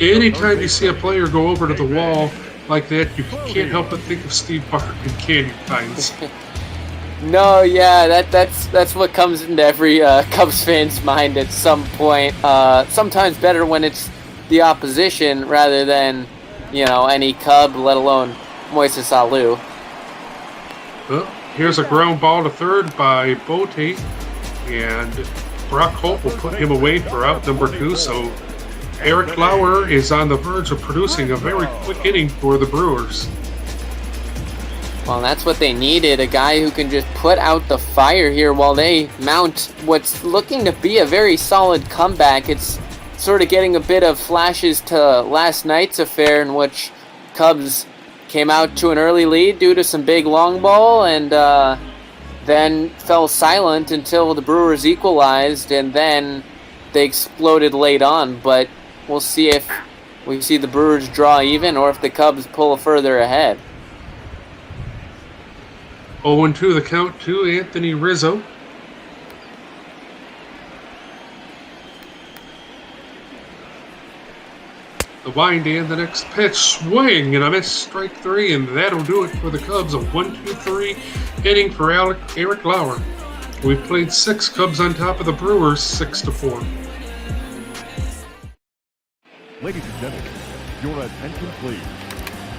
Anytime you see a player go over to the wall like that, you can't help but think of Steve Barker and Canyon Pines. No, yeah, that's what comes into every Cubs fan's mind at some point. Sometimes better when it's the opposition rather than, any Cub, let alone Moises Alou. Well, here's a ground ball to third by Bote, and Brock Holt will put him away for out number 2, so Eric Lauer is on the verge of producing a very quick inning for the Brewers. Well, that's what they needed, a guy who can just put out the fire here while they mount what's looking to be a very solid comeback. It's sort of getting a bit of flashes to last night's affair in which Cubs came out to an early lead due to some big long ball and then fell silent until the Brewers equalized, and then they exploded late on. But we'll see if we see the Brewers draw even or if the Cubs pull further ahead. 0-2 the count to Anthony Rizzo. The wind and the next pitch, swing and a miss, strike 3, and that'll do it for the Cubs. A 1-2-3 inning for Eric Lauer. We've played 6 Cubs on top of the Brewers, 6-4. Ladies and gentlemen, your attention please.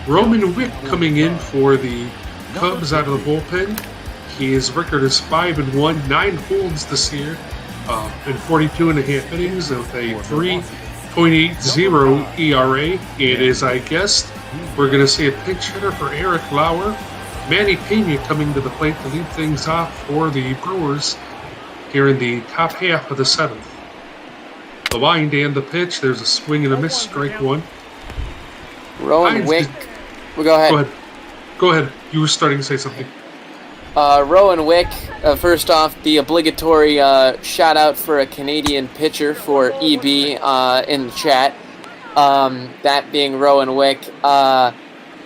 Roman Wick coming in for the Cubs out of the bullpen. His record is 5-1, 9 holds this year, in 42 and a half innings with a 3.80 ERA. And as I guessed, we're going to see a pinch hitter for Eric Lauer. Manny Pena coming to the plate to lead things off for the Brewers here in the top half of the 7th. The wind and the pitch. There's a swing and a miss, strike 1. Rowan Wick. Well, go ahead. Go ahead. You were starting to say something. Rowan Wick, first off, the obligatory shout out for a Canadian pitcher for EB in the chat. That being Rowan Wick.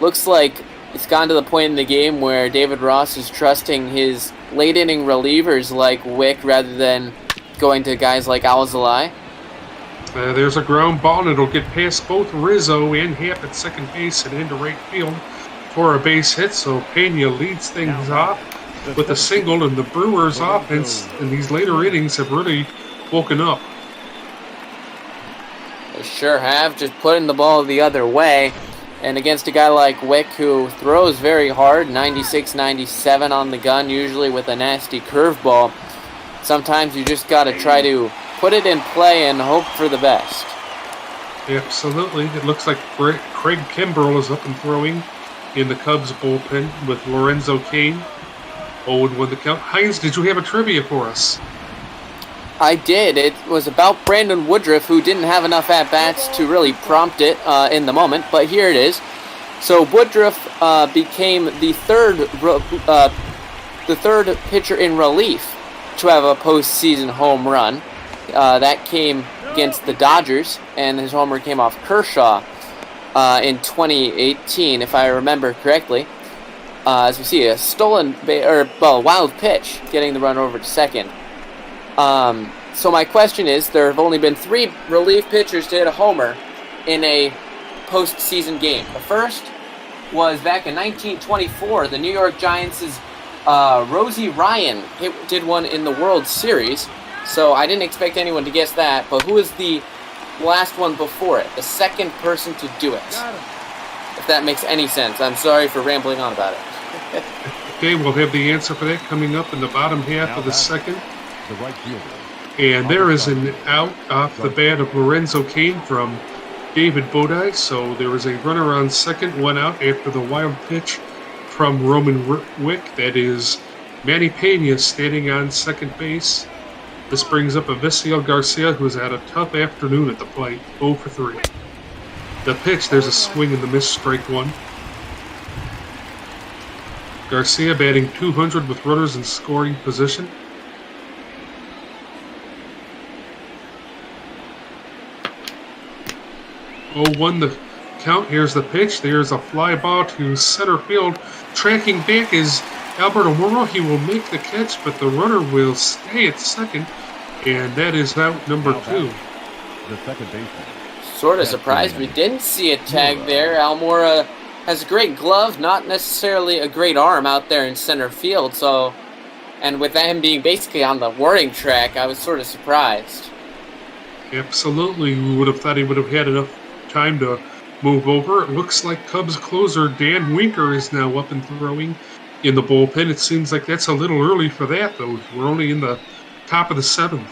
Looks like it's gone to the point in the game where David Ross is trusting his late inning relievers like Wick rather than going to guys like Alzolay. There's a ground ball, and it'll get past both Rizzo and Happ at second base and into right field for a base hit. So Pena leads things off with a single, and the Brewers' offense in these later innings have really woken up. They sure have, just putting the ball the other way. And against a guy like Wick who throws very hard, 96, 97 on the gun, usually with a nasty curveball, sometimes you just got to try to put it in play and hope for the best. Absolutely. It looks like Craig Kimbrell is up and throwing in the Cubs bullpen with Lorenzo Cain. 0-1 the count. Hines, did you have a trivia for us? I did. It was about Brandon Woodruff, who didn't have enough at-bats to really prompt it in the moment, but here it is. So Woodruff became the third pitcher in relief to have a postseason home run. That came against the Dodgers, and his homer came off Kershaw in 2018, if I remember correctly. As we see, a wild pitch, getting the run over to second. So my question is, there have only been 3 relief pitchers to hit a homer in a postseason game. The first was back in 1924. The New York Giants' Rosie Ryan did one in the World Series. So I didn't expect anyone to guess that. But who was the last one before it? The second person to do it. If that makes any sense. I'm sorry for rambling on about it. Okay, we'll have the answer for that coming up in the bottom half of the second. The right fielder. And there is an out off the bat of Lorenzo Cain from David Bodie. So there is a runner on second, 1 out after the wild pitch from Roman Wick. That is Manny Pena standing on second base. This brings up Avisail Garcia, who has had a tough afternoon at the plate, 0 for 3. The pitch, there's a swing and the miss, strike 1. Garcia batting .200 with runners in scoring position. Oh, 1 the count. Here's the pitch. There's a fly ball to center field. Tracking back is Alberto Moro. He will make the catch, but the runner will stay at second, and that is out number 2. The second baseman. Sort of surprised we didn't see a tag there. Almora has a great glove, not necessarily a great arm out there in center field. So, and with him being basically on the warning track, I was sort of surprised. Absolutely, we would have thought he would have had enough time to move over. It looks like Cubs closer Dan Winker is now up and throwing in the bullpen. It seems like that's a little early for that, though. We're only in the top of the 7th.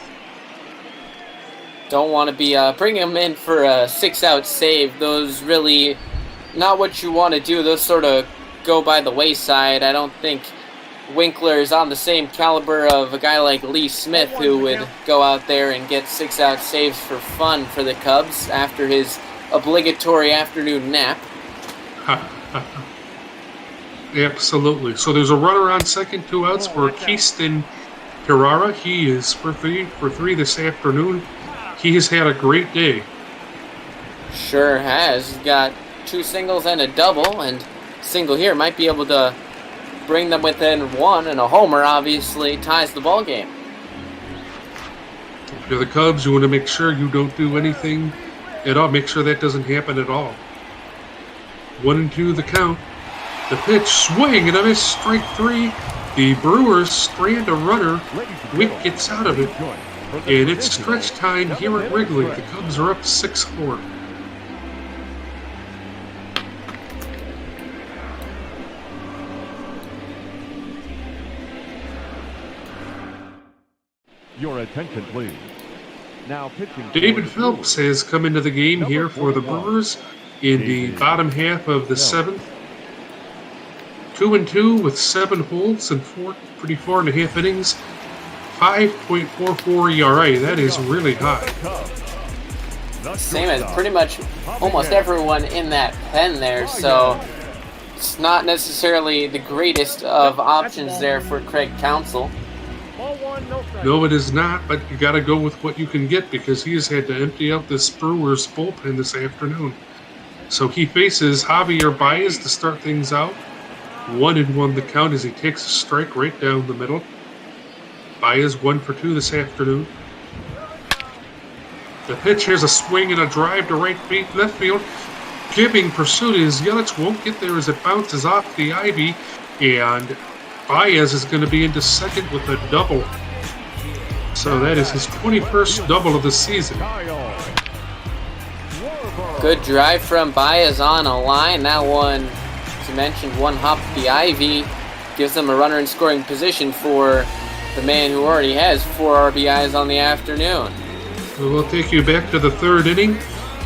Don't want to be bringing him in for a 6-out save. Those really not what you want to do. Those sort of go by the wayside. I don't think Winkler is on the same caliber of a guy like Lee Smith, who would go out there and get 6-out saves for fun for the Cubs after his obligatory afternoon nap. Absolutely. So there's a runner on second, 2 outs for Keaston Carrara. He is for three this afternoon. He has had a great day. Sure has. He's got 2 singles and a double, and single here might be able to bring them within 1, and a homer obviously ties the ball game. If you're the Cubs, you want to make sure you don't do anything at all. Make sure that doesn't happen at all. 1-2 the count. The pitch, swing and a miss, strike 3. The Brewers strand a runner. Wick gets out of it. And it's stretch time here at Wrigley. The Cubs are up 6-4. Your attention, please. Now pitching. David Phelps has come into the game here for the Brewers in the bottom half of the 7th. 2-2 with 7 holds and 4.5 innings. 5.44 ERA. That is really high. Same as pretty much almost everyone in that pen there, so it's not necessarily the greatest of options there for Craig Counsell. No, it is not, but you got to go with what you can get because he has had to empty out this Brewers bullpen this afternoon. So he faces Javier Baez to start things out. 1-1 the count as he takes a strike right down the middle. Baez 1 for 2 this afternoon. The pitch, here's a swing and a drive to left field. Giving pursuit is Yelich, won't get there as it bounces off the ivy, and Baez is going to be into second with a double. So that is his 21st double of the season. Good drive from Baez on a line. That one, as you mentioned, one hop the ivy, gives them a runner in scoring position for the man who already has 4 RBIs on the afternoon. We'll take you back to the 3rd inning.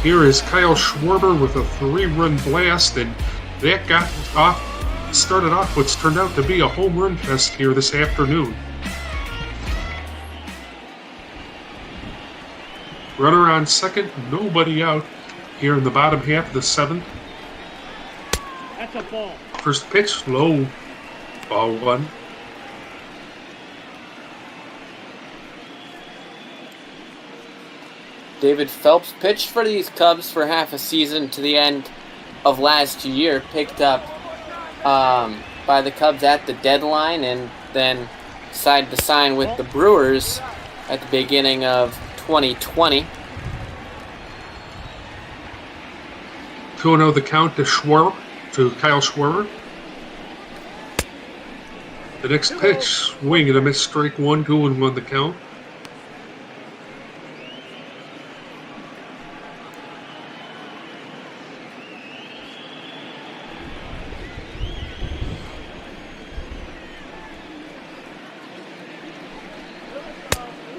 Here is Kyle Schwarber with a 3-run blast, and that started off what's turned out to be a home run fest here this afternoon. Runner on second, nobody out here in the bottom half of the 7th. That's a ball. First pitch, low, ball 1. David Phelps pitched for these Cubs for half a season to the end of last year, picked up by the Cubs at the deadline, and then decided to sign with the Brewers at the beginning of 2020. 2-0 the count to Kyle Schwarber. The next pitch, swing and a miss, strike 1, 2-1 the count.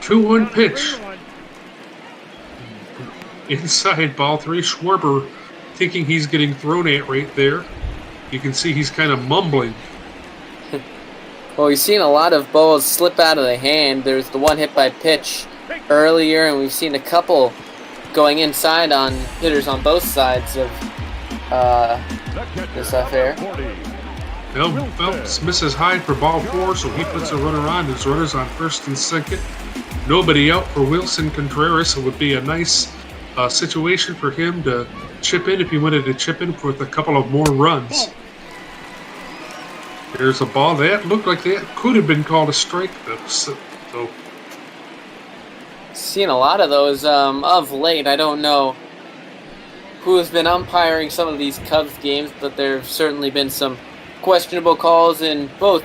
Two-one pitch. Inside ball 3. Schwarber thinking he's getting thrown at right there. You can see he's kind of mumbling. Well, we've seen a lot of balls slip out of the hand. There's the one hit by pitch earlier, and we've seen a couple going inside on hitters on both sides of this affair. Well, Phelps misses high for ball 4, so he puts a runner on. His runner's on first and second. Nobody out for Wilson Contreras. It would be a nice situation for him to chip in if he wanted to chip in with a couple of more runs. There's a ball that looked like that could have been called a strike. So Seen a lot of those of late. I don't know who has been umpiring some of these Cubs games, but there have certainly been some questionable calls in both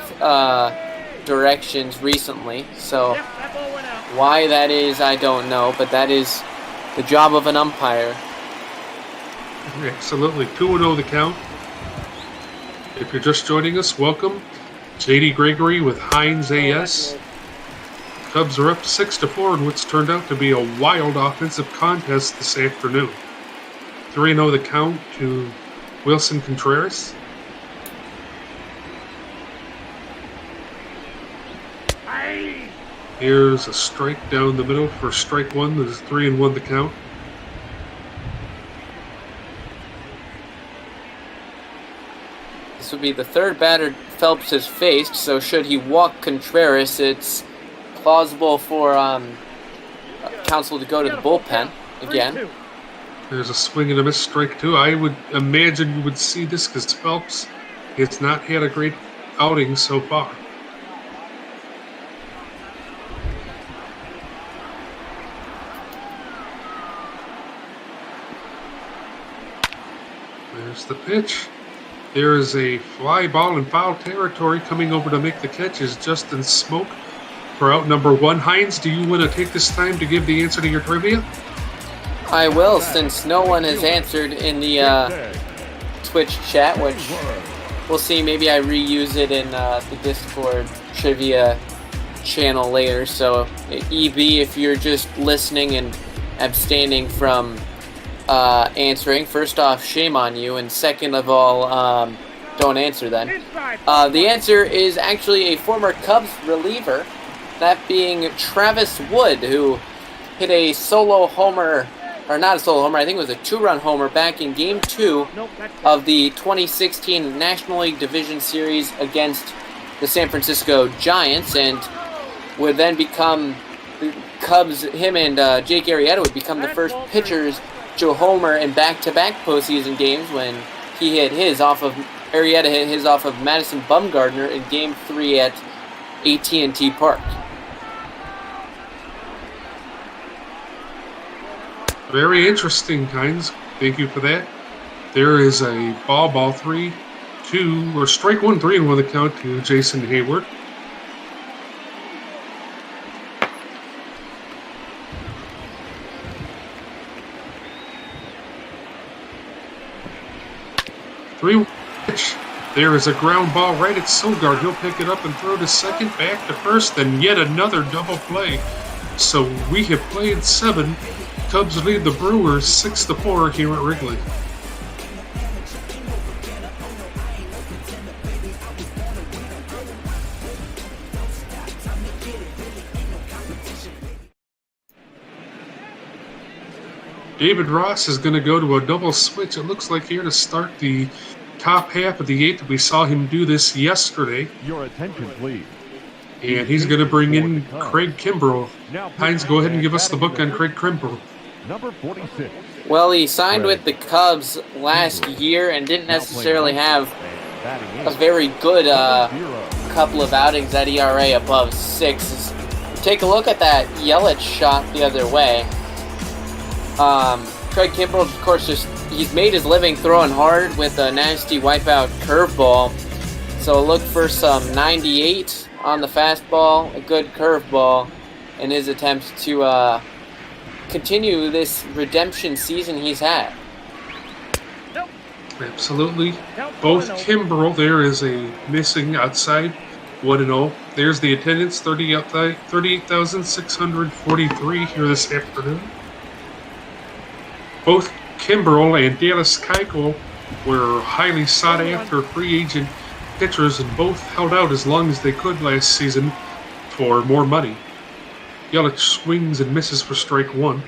directions recently. So why that is, I don't know, but that is the job of an umpire. absolutely. 2-0 the count. If you're just joining us, welcome. JD Gregory with Heinz AS. Cubs are up 6-4 in what's turned out to be a wild offensive contest this afternoon. 3-0 the count to Wilson Contreras. Here's a strike down the middle for strike one. There's 3-1 the count. This would be the third batter Phelps has faced, so should he walk Contreras, it's plausible for Counsell to go to the bullpen again. There's a swing and a miss, strike two. I would imagine you would see this because Phelps has not had a great outing so far. There's the pitch. There is a fly ball in foul territory. Coming over to make the catch is Justin Smoke for out number one. Heinz, do you want to take this time to give the answer to your trivia? I will, since no one has answered in the Twitch chat, which we'll see. Maybe I reuse it in the Discord trivia channel later. So, EB, if you're just listening and abstaining from answering, first off, shame on you, and second of all, don't answer then. The answer is actually a former Cubs reliever, that being Travis Wood, who hit a solo homer, or not a solo homer, I think it was a two-run homer back in Game 2 of the 2016 National League Division Series against the San Francisco Giants, and would then become the Cubs, him and Jake Arrieta would become the first pitchers to homer in back-to-back postseason games when he hit his off of, Arrieta hit his off of Madison Bumgarner in Game 3 at AT&T Park. Very interesting, Heinz. Thank you for that. There is a ball 3-2, or strike one, 3-1 the count to Jason Hayward. There is a ground ball right at Sogard. He'll pick it up and throw to second, back to first, and yet another double play. So we have played 7. Cubs lead the Brewers 6-4 here at Wrigley. David Ross is going to go to a double switch. It looks like here to start the top half of the 8th. We saw him do this yesterday. Your attention, please. And he's going to bring in Craig Kimbrell. Heinz, go ahead and give us the book on Craig Kimbrell. Number 46. Well, he signed with the Cubs last year and didn't necessarily have a very good couple of outings at ERA above 6. Take a look at that Yelich shot the other way. Craig Kimbrell, of course, he's made his living throwing hard with a nasty wipeout curveball. So look for some 98 on the fastball, a good curveball, in his attempts to continue this redemption season he's had. Absolutely. Both Kimbrell, there is a missing outside, 1-0. There's the attendance, 38,643 here this afternoon. Both Kimbrell and Dallas Keuchel were highly sought-after free agent pitchers, and both held out as long as they could last season for more money. Yelich swings and misses for strike one.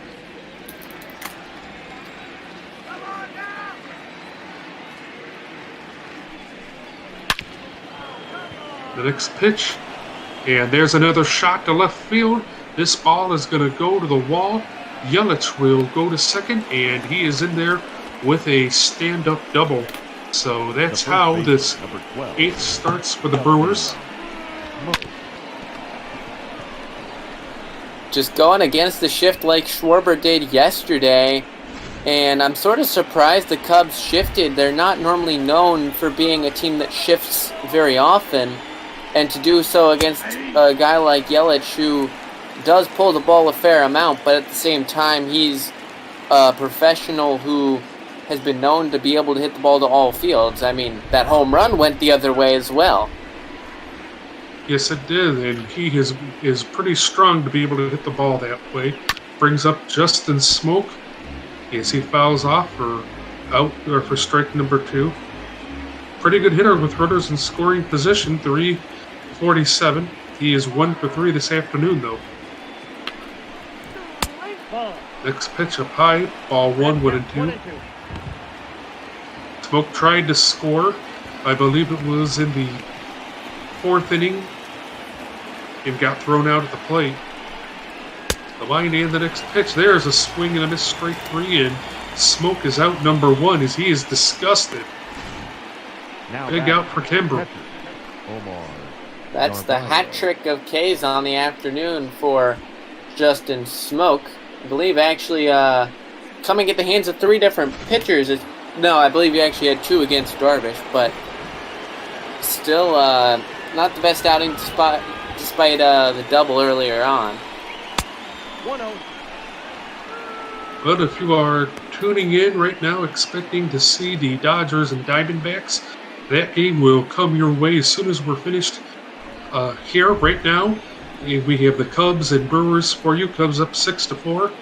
The next pitch, and there's another shot to left field. This ball is going to go to the wall. Yelich will go to second, and he is in there with a stand-up double. So that's how this 8th starts for the Brewers. Just going against the shift like Schwarber did yesterday. And I'm sort of surprised the Cubs shifted. They're not normally known for being a team that shifts very often. And to do so against a guy like Yelich, who does pull the ball a fair amount, but at the same time, he's a professional who has been known to be able to hit the ball to all fields. I mean, that home run went the other way as well. Yes, it did, and he is pretty strong to be able to hit the ball that way. Brings up Justin Smoak as he fouls off for out or for strike number 2. Pretty good hitter with runners in scoring position, 347. He is 1 for 3 this afternoon, though. Next pitch up high, ball 1-2. Smoak tried to score. I believe it was in the 4th inning and got thrown out at the plate. The line and the next pitch. There's a swing and a miss, strike 3, and Smoak is out number 1 as he is disgusted. Big out for Kimbrough. That's the hat trick of K's on the afternoon for Justin Smoak. I believe actually coming at the hands of 3 different pitchers. No, I believe he actually had 2 against Darvish, but still not the best outing despite the double earlier on. 1-0. But if you are tuning in right now expecting to see the Dodgers and Diamondbacks, that game will come your way as soon as we're finished here right now. We have the Cubs and Brewers for you. Cubs up 6-4.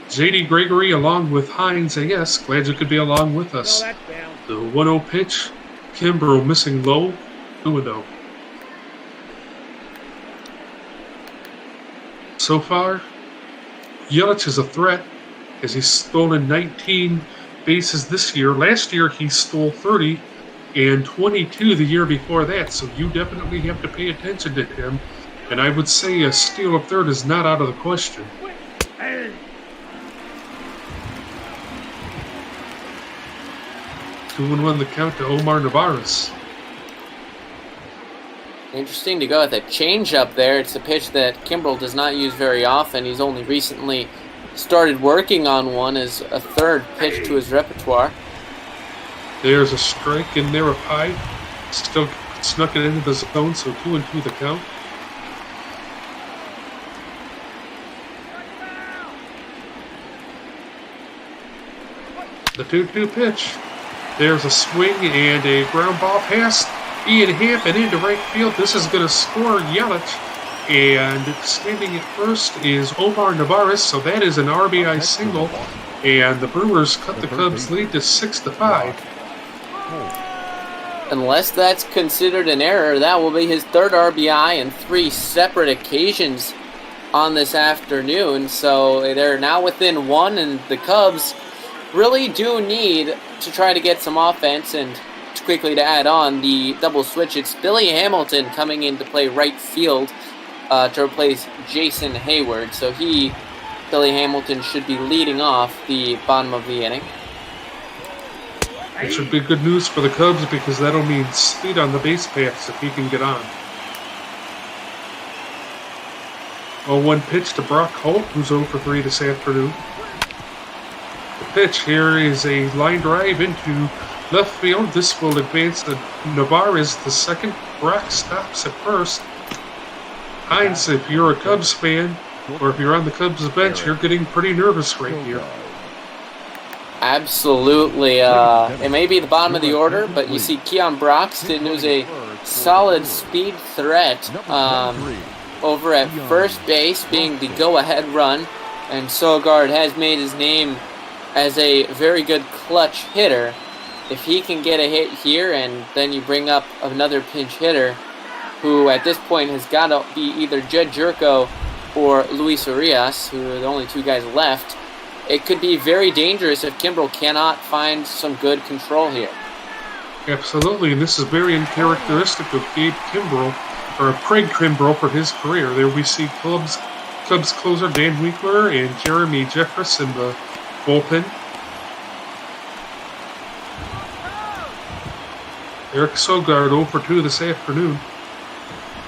J.D. Gregory along with Hines. And yes, glad you could be along with us. The 1-0 pitch. Kimbrough missing low. 2-0. So far, Yelich is a threat as he's stolen 19 bases this year. Last year he stole 30 and 22 the year before that, so you definitely have to pay attention to him. And I would say a steal of third is not out of the question. 2-1 the count to Omar Narvaez. Interesting to go with a changeup there. It's a pitch that Kimbrough does not use very often. He's only recently started working on one as a third pitch to his repertoire. There's a strike in there up high. Still snuck it into the zone, so 2-2 the count. The 2-2 pitch. There's a swing and a ground ball pass. Ian Hampton into right field. This is going to score Yelich. And standing at first is Omar Narvaez, so that is an RBI single. And the Brewers cut the Cubs' lead to 6-5. Unless that's considered an error, that will be his 3rd RBI in 3 separate occasions on this afternoon. So they're now within 1, and the Cubs really do need to try to get some offense. And quickly to add on the double switch, it's Billy Hamilton coming in to play right field to replace Jason Hayward. So Billy Hamilton, should be leading off the bottom of the inning. It should be good news for the Cubs because that'll mean speed on the base paths if he can get on. 0-1 pitch to Brock Holt, who's 0 for 3 this afternoon. The pitch here is a line drive into left field. This will advance to Narvaez, the second. Brock stops at first. Hines, if you're a Cubs fan, or if you're on the Cubs bench, you're getting pretty nervous right here. Absolutely. It may be the bottom of the order, but you see Keon Broxton, who's a solid speed threat over at first base, being the go-ahead run. And Sogard has made his name as a very good clutch hitter. If he can get a hit here, and then you bring up another pinch hitter, who at this point has got to be either Jed Jerko or Luis Urias, who are the only 2 guys left, it could be very dangerous if Kimbrough cannot find some good control here. Absolutely, and this is very uncharacteristic of Gabe Kimbrough, or Craig Kimbrough for his career. There we see Cubs closer Dan Winkler and Jeremy Jeffress in the bullpen. Eric Sogard 0 for 2 this afternoon.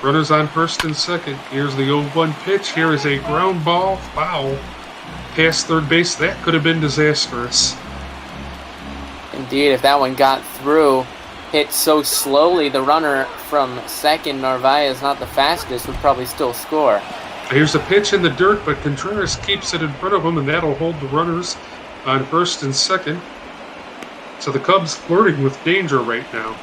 Runners on first and second. Here's the 0-1 pitch. Here is a ground ball foul past third base. That could have been disastrous. Indeed, if that one got through, hit so slowly, the runner from second, Narvaez, not the fastest, would probably still score. Here's a pitch in the dirt, but Contreras keeps it in front of him, and that'll hold the runners on first and second. So the Cubs flirting with danger right now.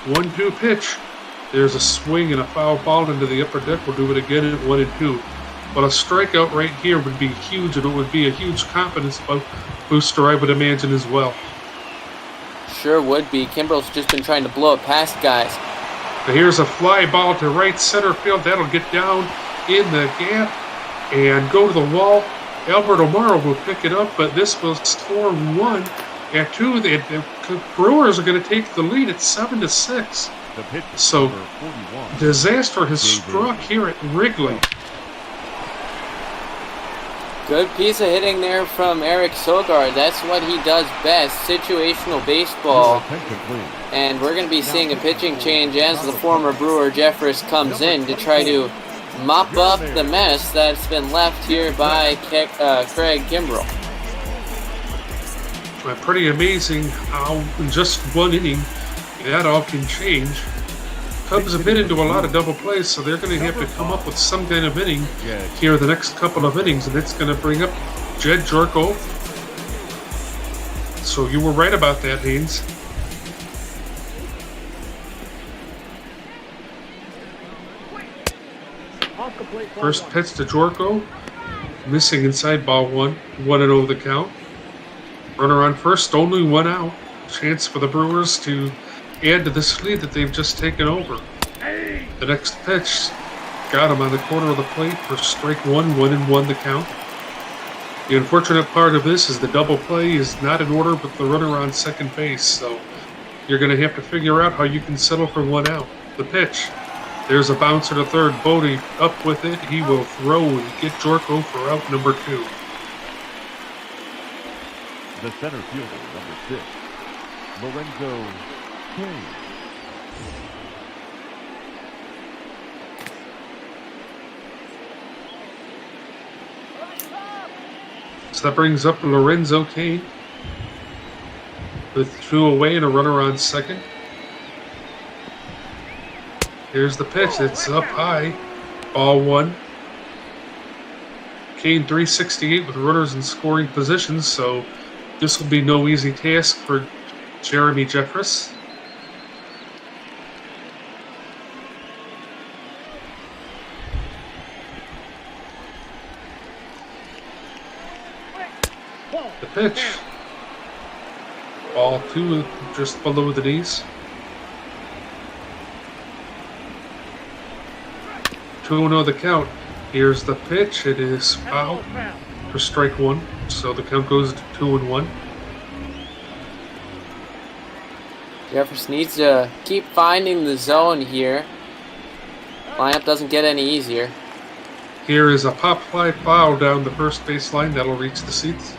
One-two pitch. There's a swing and a foul ball into the upper deck. We'll do it again at 1-2. But a strikeout right here would be huge, and it would be a huge confidence booster, I would imagine, as well. Sure would be. Kimbrel's just been trying to blow it past guys. But here's a fly ball to right center field. That'll get down in the gap and go to the wall. Albert O'Mara will pick it up, but this will score 1 at 2. The Brewers are going to take the lead at 7-6. So disaster has struck here at Wrigley. Good piece of hitting there from Eric Sogard. That's what he does best, situational baseball. And we're going to be seeing a pitching change as the former Brewer Jeffress comes in to try to mop up the mess that's been left here by Craig Kimbrel. Pretty amazing how in just one inning that all can change. Cubs have been into a lot of double plays, so they're going to have to come up with some kind of inning here the next couple of innings, and it's going to bring up Jed Jerko. So you were right about that, Haynes. First pitch to Jerko, missing inside ball 1, 1-0 the count. Runner on first, only 1 out. Chance for the Brewers to add to this lead that they've just taken over. The next pitch got him on the corner of the plate for strike 1, 1-1 the count. The unfortunate part of this is the double play is not in order with the runner on second base, so you're going to have to figure out how you can settle for 1 out. The pitch. There's a bouncer to third. Bodie up with it. He will throw and get Jerko for out number 2. The center fielder, number 6, Lorenzo Kane. So that brings up Lorenzo Kane with 2 away and a runner on second. Here's the pitch. It's up high. Ball 1. Kane 368 with runners in scoring positions, so this will be no easy task for Jeremy Jeffress. The pitch. Ball 2 just below the knees. 2-0 the count. Here's the pitch. It is foul for strike 1. So the count goes to 2-1. Jeffress needs to keep finding the zone here. Lineup doesn't get any easier. Here is a pop fly foul down the first baseline. That'll reach the seats.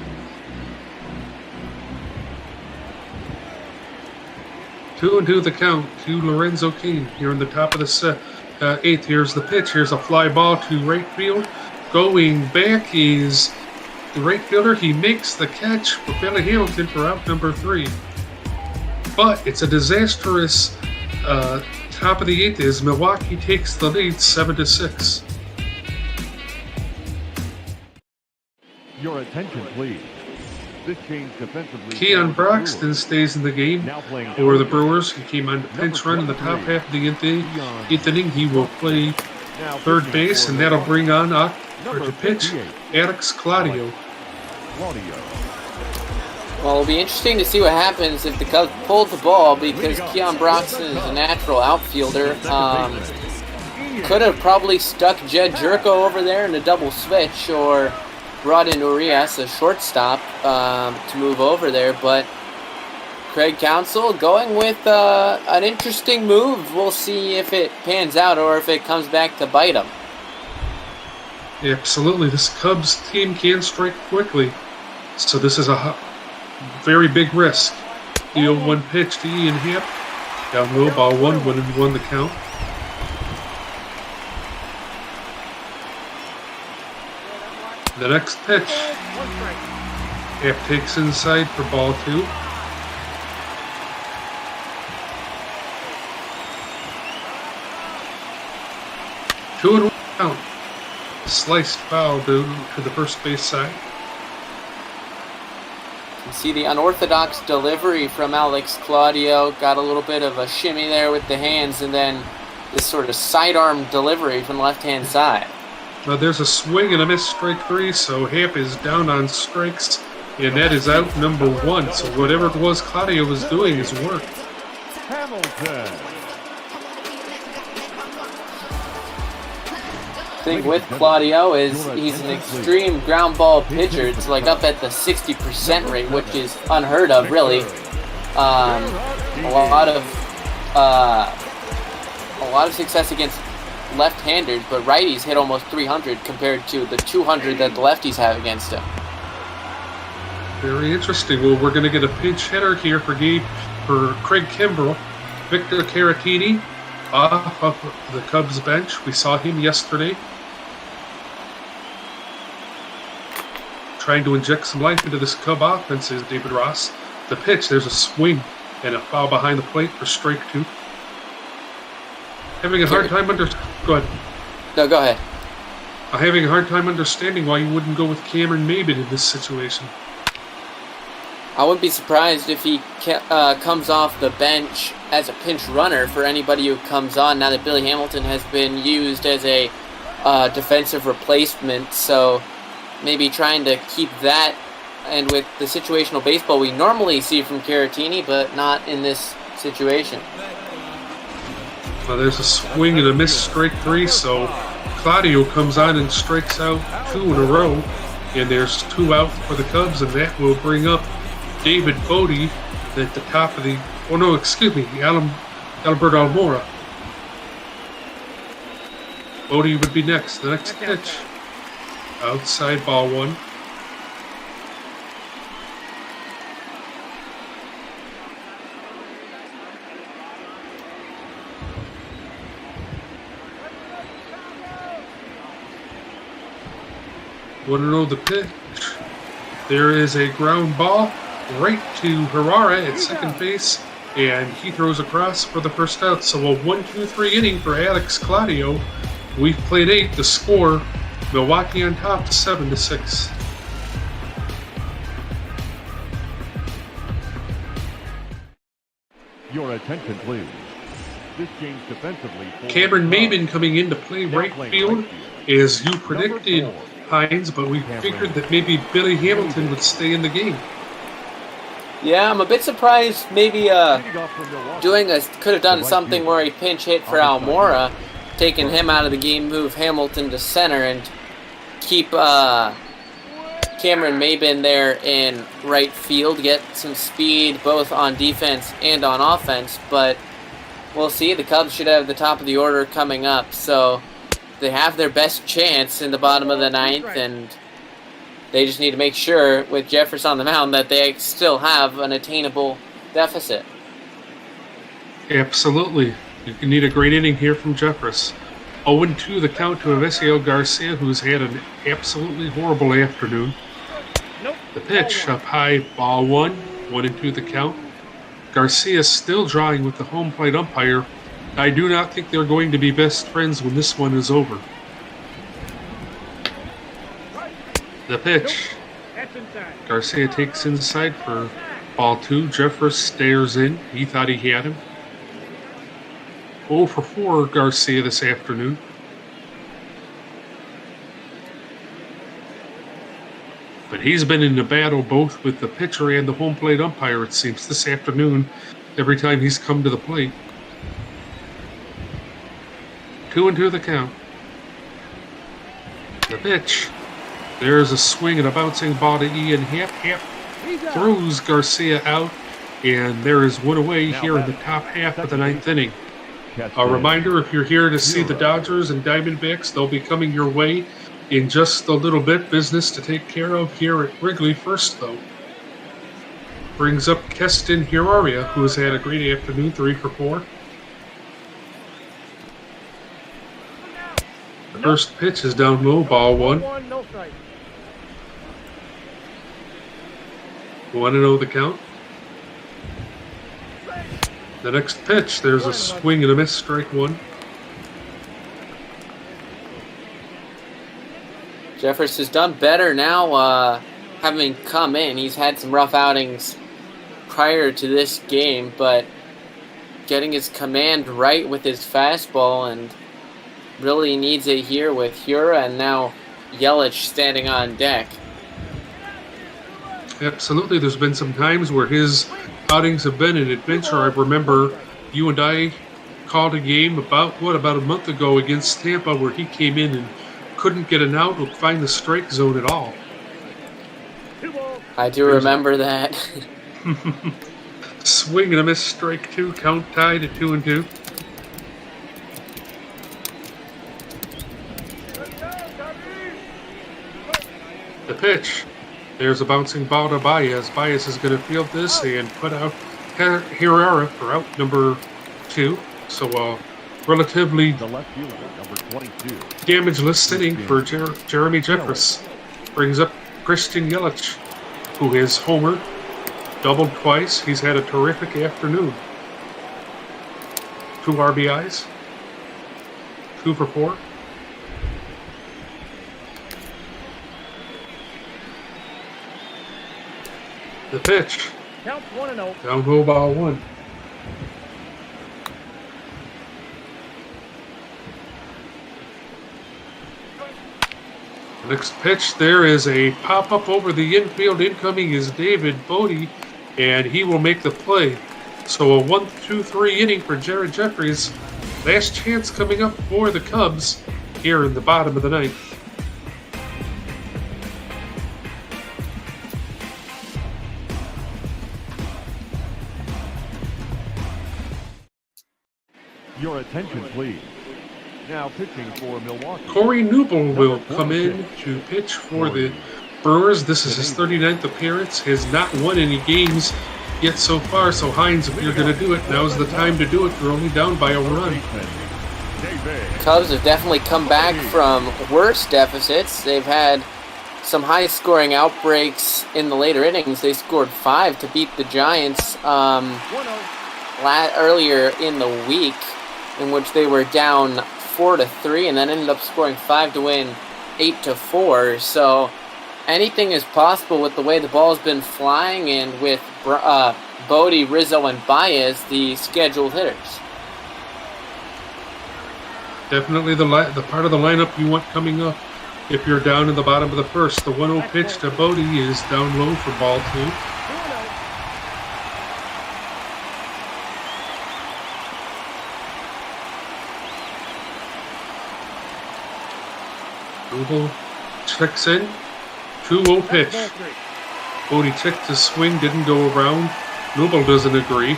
2-2 the count to Lorenzo Kane here in the top of the 8th. Here's the pitch. Here's a fly ball to right field. Going back is the right fielder. He makes the catch for Billy Hamilton for out number 3. But it's a disastrous top of the 8th as Milwaukee takes the lead 7-6. Your attention, please. This change defensively. Keon Broxton stays in the game for the Brewers. He came on the pinch run in the top half of the 8th inning. He will play third base, and that'll bring on to pitch Alex Claudio. Well, it'll be interesting to see what happens if the Cubs pull the ball, because Keon Broxton is a natural outfielder. Could have probably stuck Jed Jerko over there in a double switch, or brought in Urias, a shortstop, to move over there, but Craig Counsell going with an interesting move. We'll see if it pans out or if it comes back to bite him. Absolutely. This Cubs team can strike quickly. So this is a very big risk. The 0-1 pitch to Ian Happ. Down low, ball 1-1 the count. The next pitch. Happ takes inside for ball 2. Two and 1 count. Sliced foul to the first base side. You see the unorthodox delivery from Alex Claudio. Got a little bit of a shimmy there with the hands, and then this sort of sidearm delivery from the left-hand side. There's a swing and a miss, strike 3, so Happ is down on strikes, and that is out number 1. So whatever it was Claudio was doing is worked. Hamilton. Thing with Claudio is he's an extreme ground ball pitcher. It's like up at the 60% rate, which is unheard of, really. A lot of success against left-handers, but righties hit almost 300 compared to the 200 that the lefties have against him. Very interesting. Well, we're going to get a pinch hitter here for Craig Kimbrell. Victor Caratini off of the Cubs bench. We saw him yesterday, trying to inject some life into this Cub offense is David Ross. The pitch, there's a swing and a foul behind the plate for strike 2. Having a hard time Go ahead. No, go ahead. I'm having a hard time understanding why you wouldn't go with Cameron Maben in this situation. I wouldn't be surprised if he comes off the bench as a pinch runner for anybody who comes on now that Billy Hamilton has been used as a defensive replacement. So maybe trying to keep that, and with the situational baseball we normally see from Caratini, but not in this situation. There's a swing and a miss, strike 3, so Claudio comes on and strikes out 2 in a row, and there's 2 out for the Cubs, and that will bring up David Bodie at the top of the... Oh, no, excuse me, Alberto Almora. Bodie would be next. The next pitch. Outside, ball 1. Want to know the pitch? There is a ground ball right to Herrera at second base, and he throws across for the first out. So a 1-2-3 inning for Alex Claudio. We've played 8. The score, Milwaukee on top, 7-6. Your attention, please. This change defensively. Cameron Maben coming in to play right field, as you predicted, Hines, but we figured that maybe Billy Hamilton would stay in the game. Yeah, I'm a bit surprised. Maybe could have done something where he pinch hit for Almora, taking him out of the game, move Hamilton to center, and keep Cameron Maben there in right field, get some speed both on defense and on offense. But we'll see. The Cubs should have the top of the order coming up, so they have their best chance in the bottom of the 9th, and they just need to make sure with Jeffress on the mound that they still have an attainable deficit. Absolutely. You need a great inning here from Jeffress. 0-2 the count to Evesio Garcia, who's had an absolutely horrible afternoon. The pitch up high, ball 1, 1-2 the count. Garcia still drawing with the home plate umpire. I do not think they're going to be best friends when this one is over. The pitch. Garcia takes inside for ball 2. Jeffress stares in. He thought he had him. 0 for 4 Garcia this afternoon. But he's been in a battle both with the pitcher and the home plate umpire, it seems, this afternoon, every time he's come to the plate. 2-2 the count. The pitch. There's a swing and a bouncing ball to Ian Happ. Happ throws Garcia out, and there is one away here in the top half of the 9th inning. A reminder, if you're here to see the Dodgers and Diamondbacks, they'll be coming your way In just a little bit, business to take care of here at Wrigley first, though. Brings up Keston Urias, who has had a great afternoon, 3 for 4. The first pitch is down low, ball 1. 1-0 the count. The next pitch, there's a swing and a miss, strike 1. Jeffers has done better now, having come in. He's had some rough outings prior to this game, but getting his command right with his fastball, and really needs it here with Hura and now Yelich standing on deck. Absolutely. There's been some times where his outings have been an adventure. I remember you and I called a game about a month ago against Tampa where he came in and couldn't get an out or find the strike zone at all. I do remember that. Swing and a miss, strike 2, count tied at 2-2. The pitch. There's a bouncing ball to Baez. Baez is going to field this and put out Herrera for out number 2. So relatively The left fielder, number 22. damageless inning for Jeremy Jeffress. Brings up Christian Yelich, who has homered, doubled twice. He's had a terrific afternoon. 2 RBIs, 2 for 4. The pitch. Count 1-0. Down low, ball 1. The next pitch, there is a pop-up over the infield. Incoming is David Bodie, and he will make the play. So a 1-2-3 inning for Jared Jeffries. Last chance coming up for the Cubs here in the bottom of the 9th. Your attention, please. Now pitching for Milwaukee. Corey Newble will come in to pitch for the Brewers. This is his 39th appearance. He has not won any games yet so far. So, Hines, if you're going to do it, now's the time to do it. You're only down by a run. Cubs have definitely come back from worse deficits. They've had some high-scoring outbreaks in the later innings. They scored 5 to beat the Giants earlier in the week, in which they were down 4-3, and then ended up scoring 5 to win 8-4. So anything is possible with the way the ball's been flying, and with Bodie, Rizzo, and Baez, the scheduled hitters. Definitely the part of the lineup you want coming up if you're down in the bottom of the first. The 1-0 pitch to Bodie is down low for ball 2. Newble checks in. 2-0 pitch. Bodie checked his swing, didn't go around. Newble doesn't agree.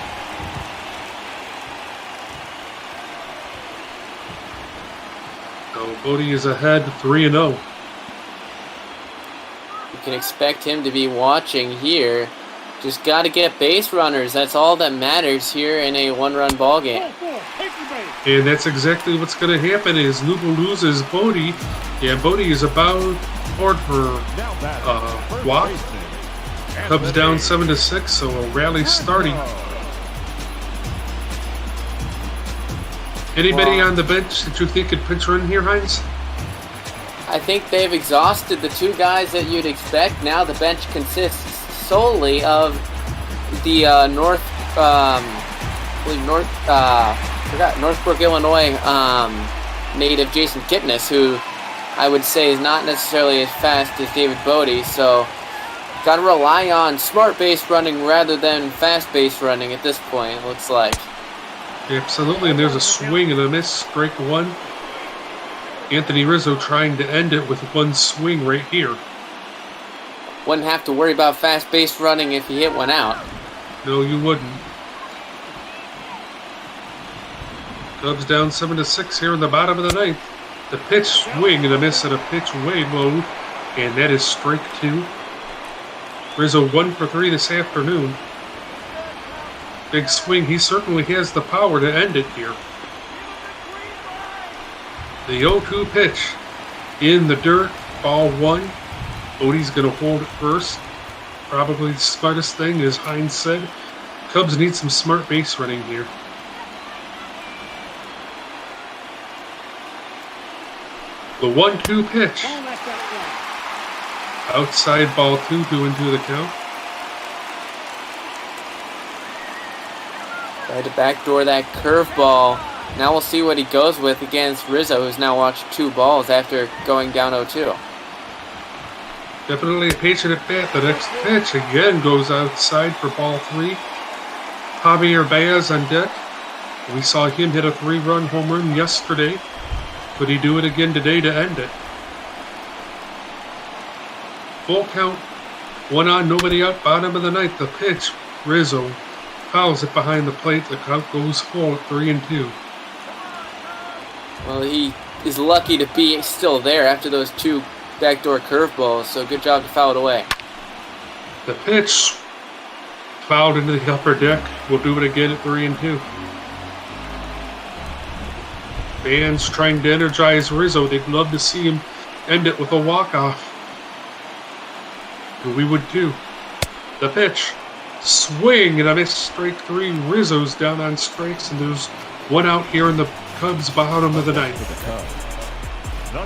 So Bodie is ahead 3-0. You can expect him to be watching here. Just got to get base runners. That's all that matters here in a one-run ball game. And that's exactly what's going to happen is Newble loses Bodie. Yeah, Bodie is about board for walk. Cubs down 7-6, so a rally starting. Anybody on the bench that you think could pinch run here, Hines? I think they've exhausted the 2 guys that you'd expect. Now the bench consists solely of the Northbrook, Illinois native Jason Kipnis, who I would say is not necessarily as fast as David Bodie. So got to rely on smart base running rather than fast base running at this point, it looks like. Absolutely, and there's a swing and a miss, strike 1. Anthony Rizzo trying to end it with 1 swing right here. Wouldn't have to worry about fast base running if he hit 1 out. No, you wouldn't. Cubs down 7-6 here in the bottom of the 9th. The pitch swing and a miss at a pitch way low, and that is strike 2. Rizzo 1 for 3 this afternoon. Big swing. He certainly has the power to end it here. The 0-2 pitch in the dirt, ball 1. Odie's going to hold it first. Probably the smartest thing, as Hines said. Cubs need some smart base running here. The 1-2 pitch. Outside ball 2, 2-2 the count. Tried to backdoor that curveball. Now we'll see what he goes with against Rizzo, who's now watched 2 balls after going down 0-2. Definitely a patient at bat. The next pitch again goes outside for ball 3. Javier Baez on deck. We saw him hit a 3-run home run yesterday. Could he do it again today to end it? Full count. 1 on, nobody out, bottom of the 9th. The pitch, Rizzo fouls it behind the plate. The count goes full at 3-2. Well, he is lucky to be still there after those 2 backdoor curveballs, so good job to foul it away. The pitch fouled into the upper deck. We'll do it again at 3-2. Fans trying to energize Rizzo. They'd love to see him end it with a walk-off. And we would too. The pitch. Swing and a miss, strike 3. Rizzo's down on strikes, and there's 1 out here in the Cubs' bottom of the 9th.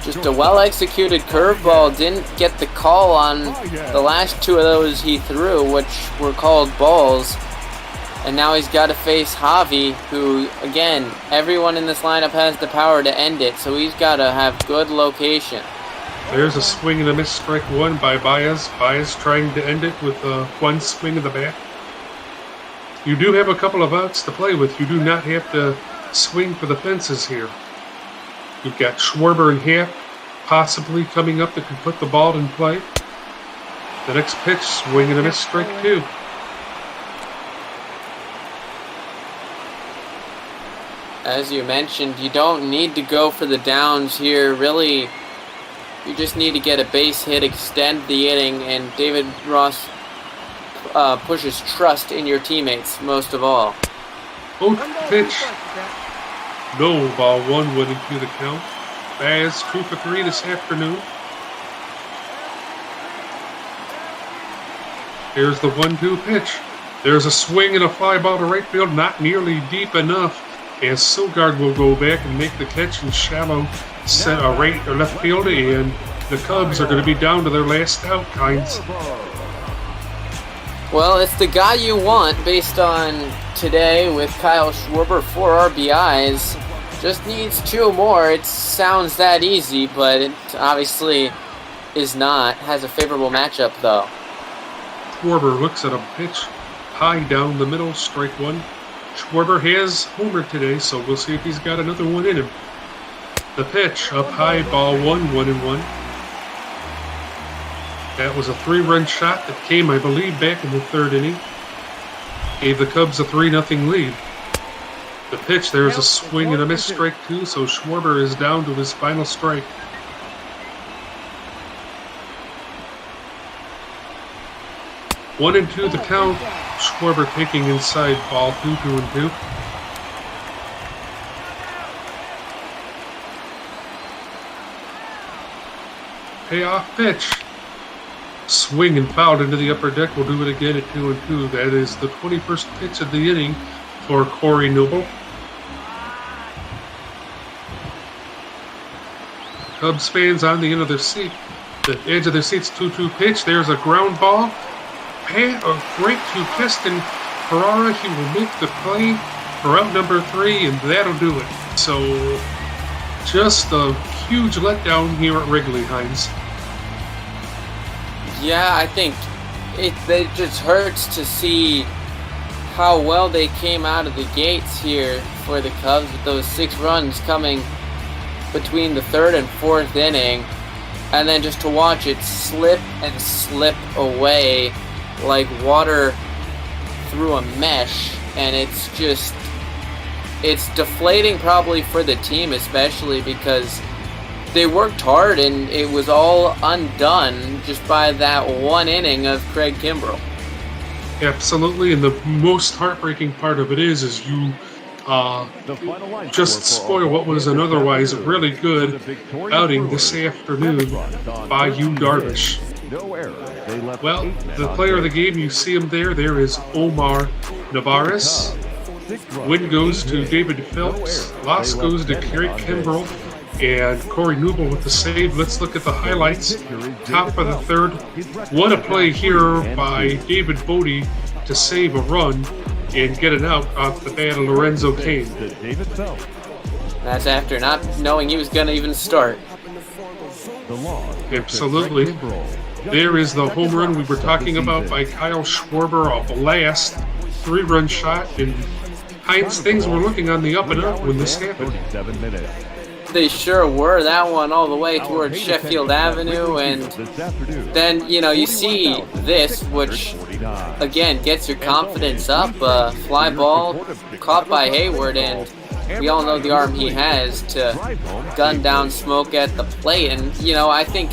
Just a well-executed curveball. Didn't get the call on the last 2 of those he threw, which were called balls. And now he's got to face Javi, who, again, everyone in this lineup has the power to end it, so he's got to have good location. There's a swing and a miss, strike 1 by Baez. Baez trying to end it with 1 swing of the bat. You do have a couple of outs to play with. You do not have to swing for the fences here. You've got Schwarber and Happ possibly coming up that can put the ball in play. The next pitch, swing and a miss, strike 2. As you mentioned, you don't need to go for the downs here. Really, you just need to get a base hit, extend the inning, and David Ross pushes trust in your teammates most of all. Oh, pitch. No, ball 1 went into the count. Baz 2 for 3 this afternoon. Here's the 1-2 pitch. There's a swing and a fly ball to right field, not nearly deep enough. As Sogard will go back and make the catch in shallow right or left field, and the Cubs are going to be down to their last out, Hines. Well, it's the guy you want based on today with Kyle Schwarber, 4 RBIs. Just needs 2 more. It sounds that easy, but it obviously is not. Has a favorable matchup, though. Schwarber looks at a pitch high down the middle, strike 1. Schwarber has homered today, so we'll see if he's got another one in him. The pitch, up high, ball 1, 1-1. That was a 3-run shot that came, I believe, back in the 3rd inning. Gave the Cubs a 3-0 lead. The pitch, there's a swing and a miss, strike 2, so Schwarber is down to his final strike. One and 2 the count. Schwarber taking inside, ball 2, 2-2. Payoff pitch. Swing and fouled into the upper deck. We'll do it again at 2-2. That is the 21st pitch of the inning for Corey Noble. Cubs fans on the end of their seat. The edge of their seats, 2-2 pitch. There's a ground ball. Great to Keston Ferrara. He will make the play for out number 3, and that'll do it. So, just a huge letdown here at Wrigley, Hines. Yeah, I think it just hurts to see how well they came out of the gates here for the Cubs with those 6 runs coming between the 3rd and 4th inning, and then just to watch it slip and slip away like water through a mesh, and it's deflating probably for the team, especially because they worked hard, and it was all undone just by that one inning of Craig Kimbrell. Absolutely, and the most heartbreaking part of it is you just spoil what was an otherwise really good outing this afternoon by Yu Darvish. Well, the player of the game, you see him there. There is Omar Narvaez. Win goes to David Phelps. Loss goes to Craig Kimbrell. And Corey Newble with the save. Let's look at the highlights. Top of the third. What a play here by David Bodie to save a run and get it out off the bat of Lorenzo Cain. That's after not knowing he was going to even start. Absolutely. There is the home run we were talking about by Kyle Schwarber, a blast 3-run shot. And Hines, things were looking on the up and up when this happened. They sure were. That one all the way towards Sheffield Avenue, and then you see this, which again gets your confidence up. Fly ball caught by Hayward, and we all know the arm he has to gun down Smoke at the plate. And I think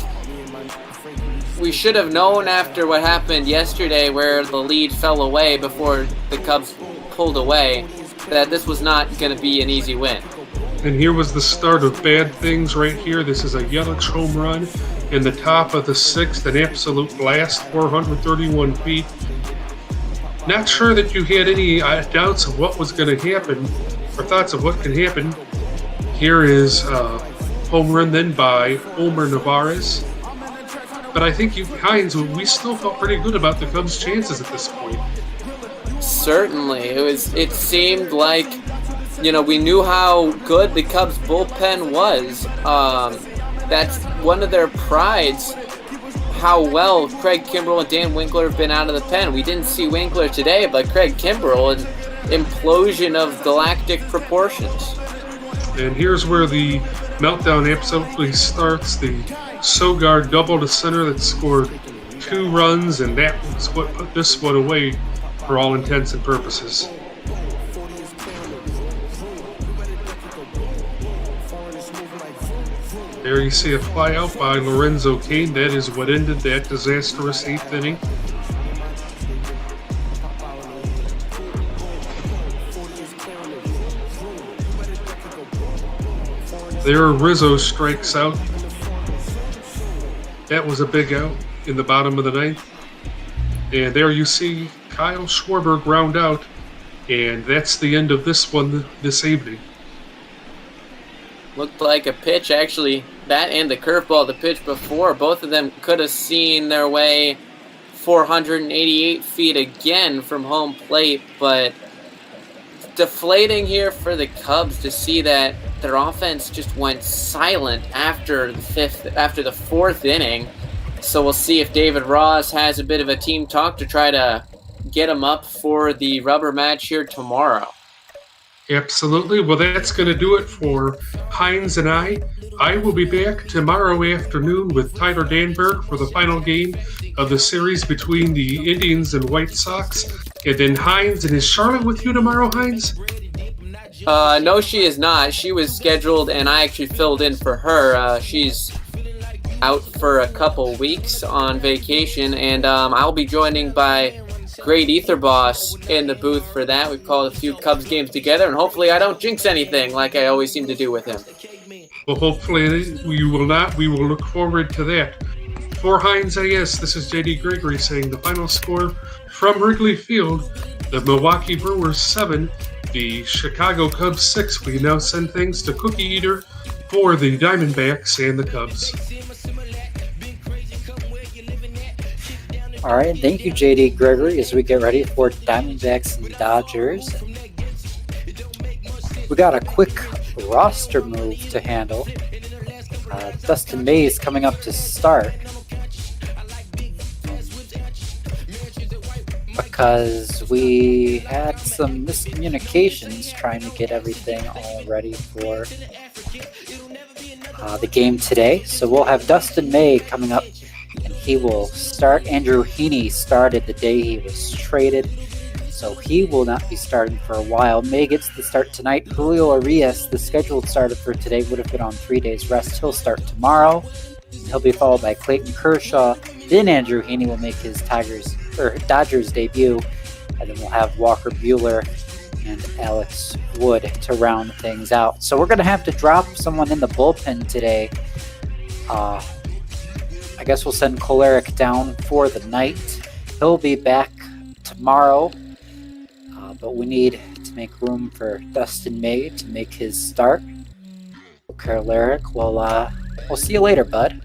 we should have known after what happened yesterday, where the lead fell away before the Cubs pulled away, that this was not going to be an easy win. And here was the start of bad things right here. This is a Yelich home run in the top of the sixth, an absolute blast, 431 feet. Not sure that you had any doubts of what was going to happen or thoughts of what could happen. Here is a home run then by Omar Narvaez. But I think Hines, we still felt pretty good about the Cubs' chances at this point. Certainly. It seemed like we knew how good the Cubs bullpen was. That's one of their prides, how well Craig Kimbrell and Dan Winkler have been out of the pen. We didn't see Winkler today, but Craig Kimbrell, an implosion of galactic proportions. And here's where the meltdown absolutely starts. The Sogard double to center that scored 2 runs, and that was what put this one away for all intents and purposes. There you see a fly out by Lorenzo Cain. That is what ended that disastrous 8th inning. There Rizzo strikes out. That was a big out in the bottom of the 9th. And there you see Kyle Schwarber ground out. And that's the end of this one this evening. Looked like a pitch, actually, that and the curveball, the pitch before, both of them could have seen their way 488 feet again from home plate, but deflating here for the Cubs to see that their offense just went silent after the 4th inning. So we'll see if David Ross has a bit of a team talk to try to get him up for the rubber match here tomorrow. Absolutely. Well, that's going to do it for Hines and I. I will be back tomorrow afternoon with Tyler Danberg for the final game of the series between the Indians and White Sox. And then Hines, and is Charlotte with you tomorrow, Hines? No, she is not. She was scheduled, and I actually filled in for her. She's out for a couple weeks on vacation, and I'll be joining by Great Ether Boss in the booth for that. We've called a few Cubs games together, and hopefully I don't jinx anything like I always seem to do with him. Well, hopefully we will not. We will look forward to that. For Hines AS, this is JD Gregory saying the final score from Wrigley Field, the Milwaukee Brewers 7, the Chicago Cubs 6. We now send things to Cookie Eater for the Diamondbacks and the Cubs. All right, thank you, JD Gregory, as we get ready for Diamondbacks and Dodgers. We got a quick roster move to handle. Dustin Mays coming up to start because we had some miscommunications trying to get everything all ready for the game today. So we'll have Dustin May coming up, and he will start. Andrew Heaney started the day he was traded, so he will not be starting for a while. May gets the start tonight. Julio Urias, the scheduled starter for today, would have been on 3 days rest. He'll start tomorrow. He'll be followed by Clayton Kershaw. Then Andrew Heaney will make his Dodgers debut. And then we'll have Walker Buehler and Alex Wood to round things out. So we're going to have to drop someone in the bullpen today. I guess we'll send Kolarek down for the night. He'll be back tomorrow. But we need to make room for Dustin May to make his start. Kolarek, we'll see you later, bud.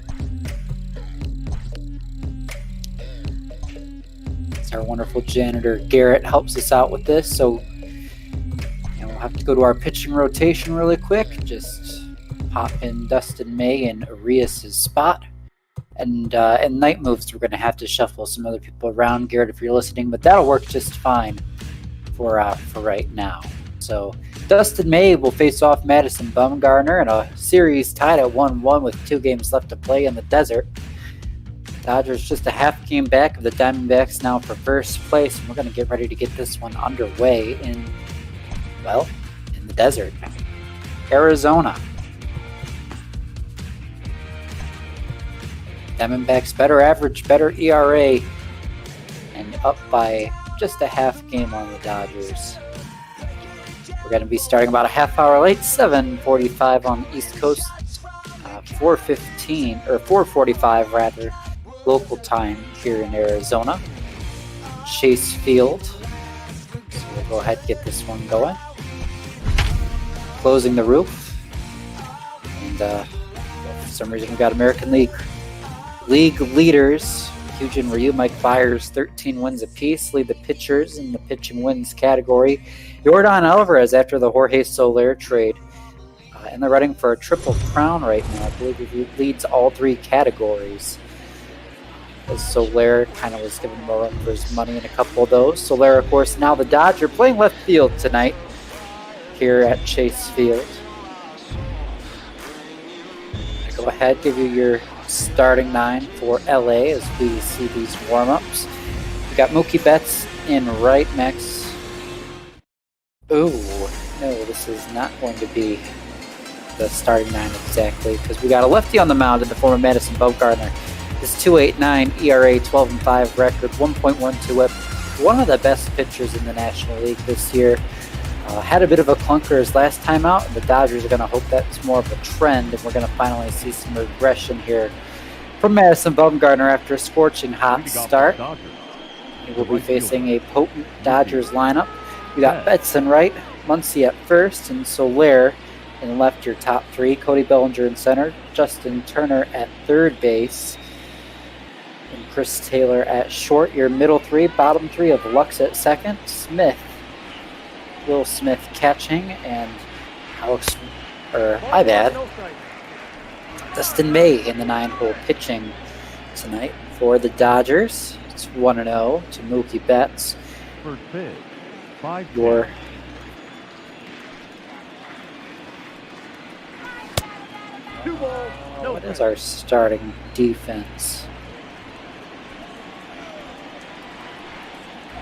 Our wonderful janitor Garrett helps us out with this, so we'll have to go to our pitching rotation really quick. Just pop in Dustin May in Urias' spot, and in night moves we're going to have to shuffle some other people around. Garrett, if you're listening, but that'll work just fine for right now. So Dustin May will face off Madison Bumgarner in a series tied at 1-1 with 2 games left to play in the desert. Dodgers just a half game back of the Diamondbacks now for first place, and we're going to get ready to get this one underway in the desert. Arizona. Diamondbacks better average, better ERA, and up by just a half game on the Dodgers. We're going to be starting about a half hour late, 7:45 on the East Coast, 4:45 rather. Local time here in Arizona. Chase Field. So we'll go ahead and get this one going. Closing the roof. And for some reason we got American League leaders. Huge and Ryu, Mike Fiers, 13 wins apiece. Lead the pitchers in the pitching wins category. Yordan Alvarez after the Jorge Soler trade. In the running for a triple crown right now. I believe he leads all 3 categories. As Soler kind of was giving more room for his money in a couple of those. Soler, of course, now the Dodger, playing left field tonight here at Chase Field. Go ahead, give you your starting 9 for LA as we see these warm-ups. We got Mookie Betts in right next. Ooh, no, this is not going to be the starting 9 exactly, because we got a lefty on the mound in the form of Madison Bumgarner. His 2.89 ERA, 12-5 record, 1.12 whip. One of the best pitchers in the National League this year. Had a bit of a clunker his last time out, and the Dodgers are going to hope that's more of a trend, and we're going to finally see some regression here from Madison Bumgarner after a scorching hot start. He will be facing a potent Dodgers lineup. We got Betts in right, Muncy at first, and Soler in left, your top 3. Cody Bellinger in center, Justin Turner at third base, and Chris Taylor at short. Your middle 3, bottom 3 of Lux at second, Will Smith catching, and Dustin May in the 9-hole pitching tonight for the Dodgers. It's 1-0 to Mookie Betts. What is our starting defense?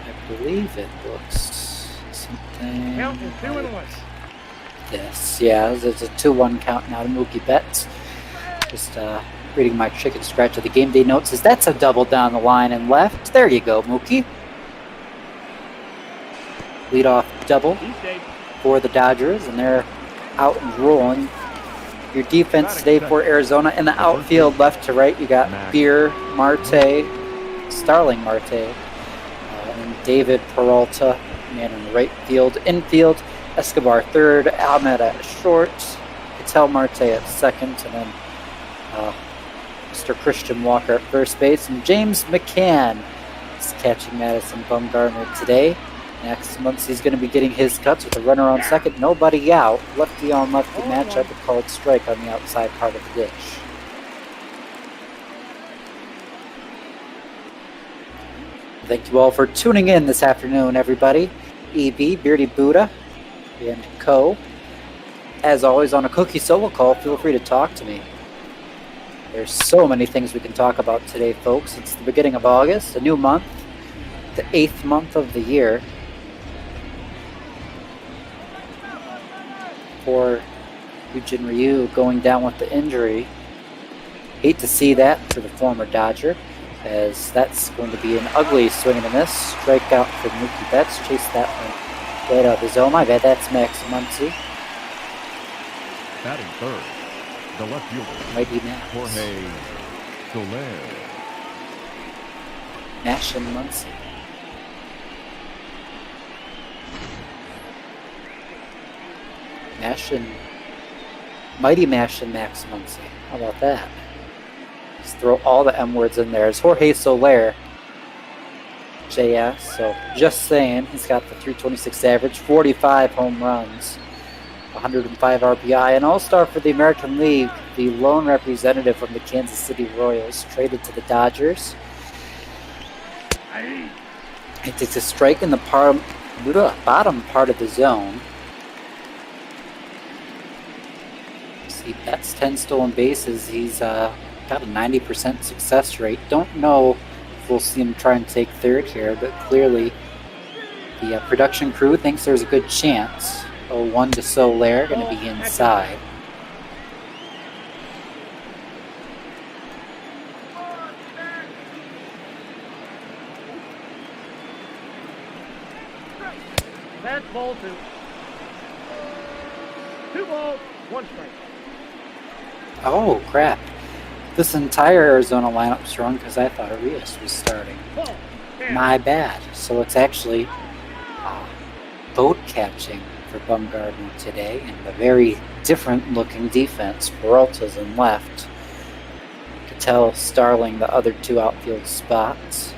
I believe it looks something like this. Yeah, there's a 2-1 count now to Mookie Betts. Just reading my chicken scratch of the game day notes says that's a double down the line and left. There you go, Mookie. Leadoff double for the Dodgers, and they're out and rolling. Your defense today for Arizona in the outfield, left to right, you got Bieber, Marte, Starling Marte, and David Peralta, man in the right field. Infield, Escobar third, Ahmed at short, Keuchel Marte at second, and then Mr. Christian Walker at first base, and James McCann is catching Madison Bumgarner today. Next month, he's going to be getting his cuts with a runner on second, nobody out. Lefty on lefty matchup, a called strike on the outside part of the dish. Thank you all for tuning in this afternoon, everybody. EB, Beardy Buddha, and Co. As always, on a Cookie Solo Call, feel free to talk to me. There's so many things we can talk about today, folks. It's the beginning of August, a new month, the 8th month of the year. Poor Eugene Ryu going down with the injury. Hate to see that for the former Dodger, as that's going to be an ugly swing and a miss. Strikeout for Mookie Betts. Chase that one right out of the zone. My bad, that's Max Muncy. Batting third, the left fielder, Mighty Max. Jorge Soler. Nash and Muncy. Mash and Mighty Mash and Max Muncy. How about that? Just throw all the M words in there. It's Jorge Soler. JS. So just saying, he's got the 326 average, 45 home runs, 105 RBI, an all-star for the American League, the lone representative from the Kansas City Royals, traded to the Dodgers. He takes a strike in the bottom part of the zone. See, Betts 10 stolen bases. He's got a 90% success rate. Don't know if we'll see him try and take third here, but clearly the production crew thinks there's a good chance. 0-1 to Soler, going to be inside. That's ball two. 2 balls, 1 strike. Oh, crap. This entire Arizona lineup's wrong because I thought Urias was starting. My bad. So it's actually boat catching for Bumgarner today, and a very different looking defense. Peralta's in left. Keuchel, Starling, the other 2 outfield spots.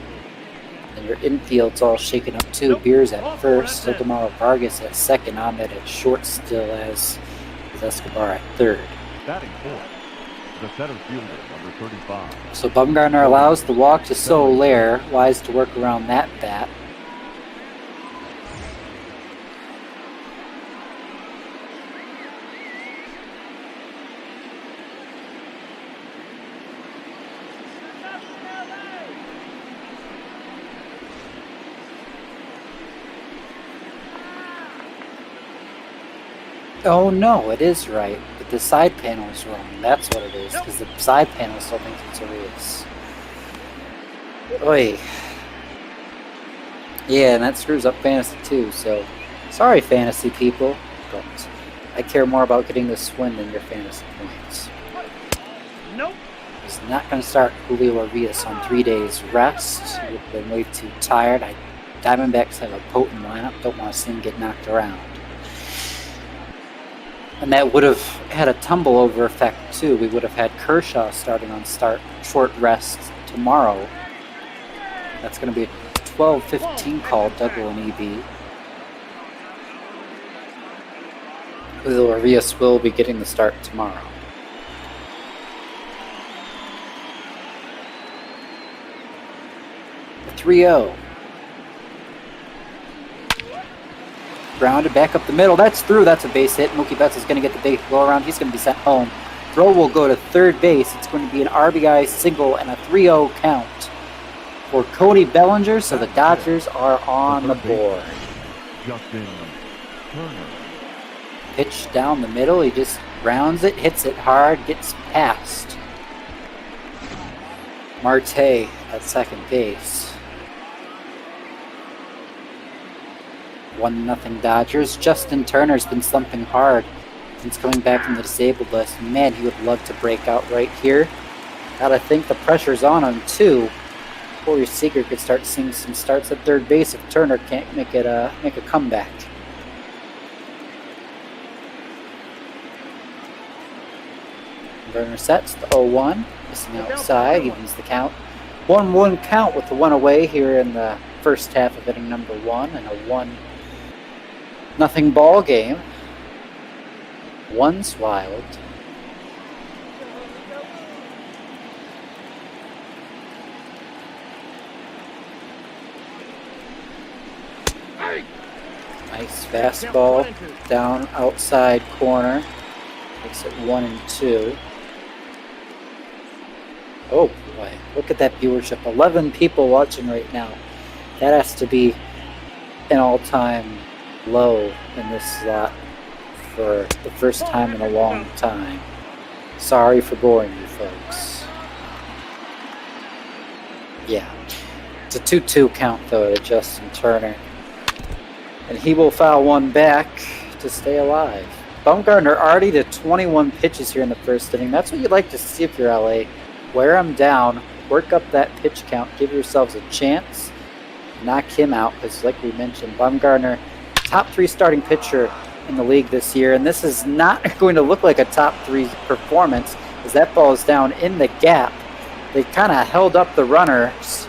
And your infield's all shaken up too. Beers at first, Sotomaro Vargas at second, Ahmed at short still, as is Escobar at third. Batting fourth, the center fielder, number 35. So Bumgarner allows the walk to Soler. Wise to work around that bat. Oh no, it is right, but the side panel is wrong. That's what it is, because the side panel still thinks it's Urias. Oi. Yeah, and that screws up fantasy too, so sorry fantasy people, but I care more about getting this win than your fantasy points. Nope. He's not going to start Julio Urias on 3 days rest. He would have been way too tired. Diamondbacks have a potent lineup, don't want to see him get knocked around. And that would have had a tumble over effect too. We would have had Kershaw starting on short rest tomorrow. That's going to be a 12-15 call, double and EB. Julio Urias will be getting the start tomorrow. The 3-0. Grounded back up the middle. That's through. That's a base hit. Mookie Betts is going to get the big go around. He's going to be sent home. Throw will go to third base. It's going to be an RBI single and a 3-0 count for Cody Bellinger. So the Dodgers are on the board. Justin Turner. Pitch down the middle. He just rounds it, hits it hard, gets past Marte at second base. 1-0 Dodgers. Justin Turner's been slumping hard since coming back from the disabled list. Man, he would love to break out right here. Gotta think the pressure's on him too. Corey Seager could start seeing some starts at third base if Turner can't make a comeback. Burner sets the 0-1, missing outside, evens the count. 1-1 count with the 1 away here in the first half of inning number 1, and a 1-0 ball game. One's wild. Nice fastball down outside corner. Makes it 1-2. Oh boy, look at that viewership. 11 people watching right now. That has to be an all-time low in this slot. for the first time in a long time. Sorry for boring you folks. Yeah. It's a 2-2 count, though, to Justin Turner. And he will foul one back to stay alive. Bumgarner already to 21 pitches here in the first inning. That's what you'd like to see if you're LA. Wear him down, work up that pitch count, give yourselves a chance, knock him out. Because like we mentioned, Bumgarner, top 3 starting pitcher in the league this year. And this is not going to look like a top 3 performance as that ball is down in the gap. They kind of held up the runners.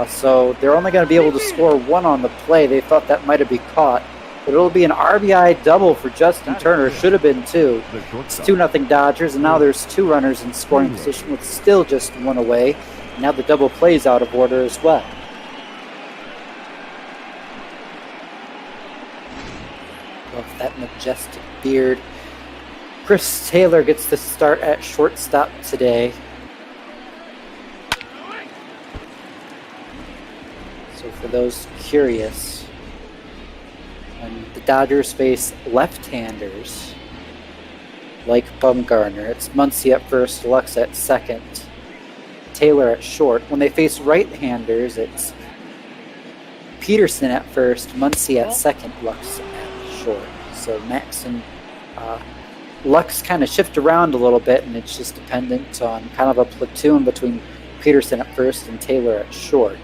So they're only going to be able to score 1 on the play. They thought that might have been caught. But it'll be an RBI double for Justin Turner. Should have been 2. It's 2-0 Dodgers, and now there's 2 runners in scoring position with still just 1 away. Now the double plays out of order as well. Love that majestic beard. Chris Taylor gets the start at shortstop today. So for those curious, when the Dodgers face left-handers like Bumgarner, it's Muncy at first, Lux at second, Taylor at short. When they face right-handers, it's Peterson at first, Muncy at second, Lux at short. So Max and Lux kind of shift around a little bit, and it's just dependent on kind of a platoon between Peterson at first and Taylor at short.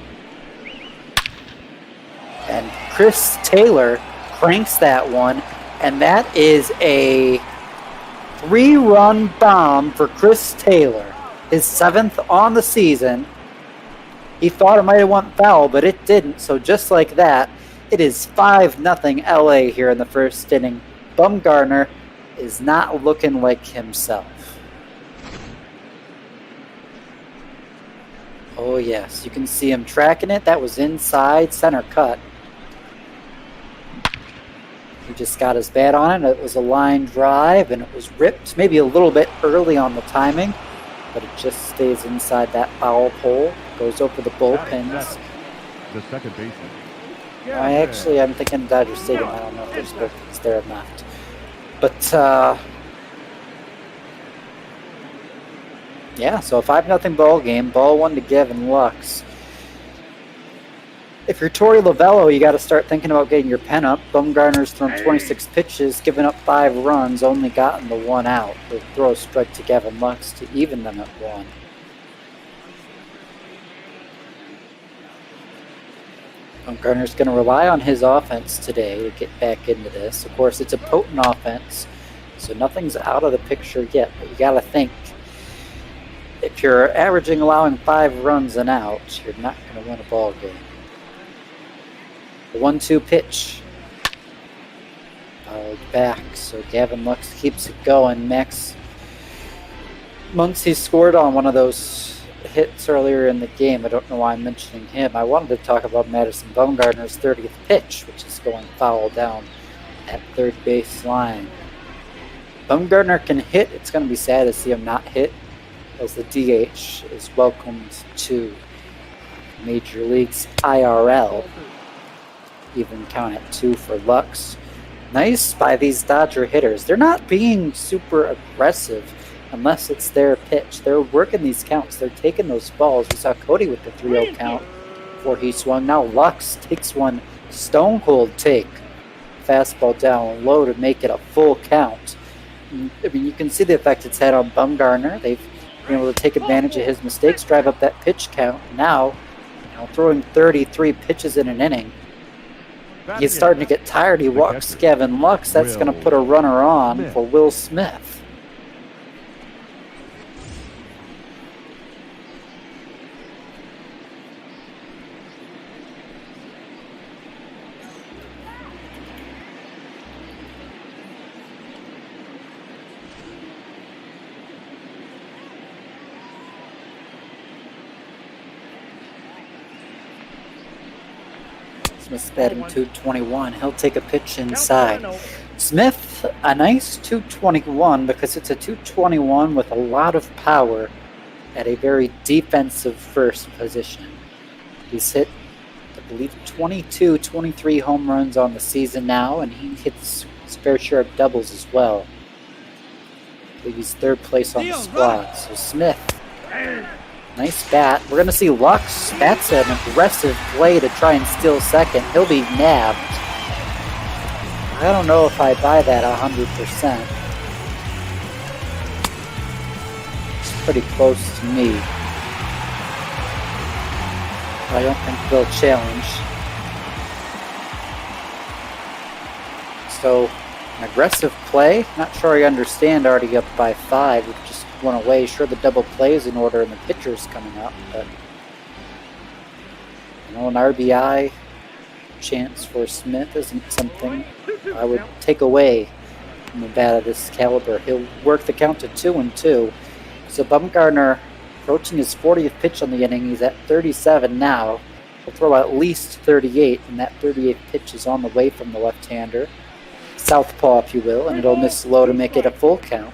And Chris Taylor cranks that one, and that is a 3-run bomb for Chris Taylor, his 7th on the season. He thought it might have went foul, but it didn't. So just like that, it is 5-0 LA here in the first inning. Bumgarner is not looking like himself. Oh yes, you can see him tracking it. That was inside center cut. He just got his bat on it. It was a line drive, and it was ripped maybe a little bit early on the timing, but it just stays inside that foul pole. Goes over the bullpens. The second baseman. I'm thinking Dodger Stadium. I don't know if there's bullpens there or not. But, yeah, so a 5-0 ball game. Ball 1 to Gavin Lux. If you're Torey Lovello, you got to start thinking about getting your pen up. Bumgarner's thrown 26 pitches, given up 5 runs, only gotten the 1 out. He'll throw a strike to Gavin Lux to even them at 1. Bumgarner's going to rely on his offense today to get back into this. Of course, it's a potent offense, so nothing's out of the picture yet. But you got to think, if you're allowing 5 runs and out, you're not going to win a ball game. The 1-2 pitch. Fouled back, so Gavin Lux keeps it going. Max Muncy scored on one of those hits earlier in the game. I don't know why I'm mentioning him. I wanted to talk about Madison Bumgarner's 30th pitch, which is going foul down at third base line. Bumgarner can hit. It's going to be sad to see him not hit, as the DH is welcomed to Major League's IRL. Even count at 2 for Lux. Nice by these Dodger hitters. They're not being super aggressive unless it's their pitch. They're working these counts. They're taking those balls. We saw Cody with the 3-0 count before he swung. Now Lux takes one stone cold take. Fastball down low to make it a full count. I mean, you can see the effect it's had on Bumgarner. They've been able to take advantage of his mistakes, drive up that pitch count. Now, throwing 33 pitches in an inning, he's starting to get tired. He walks Gavin Lux. That's going to put a runner on for Will Smith. Smith's batting 221. He'll take a pitch inside. Smith, a nice 221 because it's a 221 with a lot of power at a very defensive first position. He's hit, I believe, 23 home runs on the season now, and he hits his fair share of doubles as well. I believe he's 3rd place on the squad. So Smith, nice bat. We're going to see Lux. That's an aggressive play to try and steal 2nd. He'll be nabbed. I don't know if I buy that 100%. It's pretty close to me. I don't think they'll challenge. So, an aggressive play. Not sure I understand already up by 5. We just went away. Sure, the double play is in order and the pitcher's coming up, but you know, an RBI chance for Smith isn't something I would take away from a bat of this caliber. He'll work the count to 2-2. So Bumgarner approaching his 40th pitch on the inning. He's at 37 now. He'll throw at least 38, and that 38th pitch is on the way from the left-hander. Southpaw, if you will, and it'll miss low to make it a full count.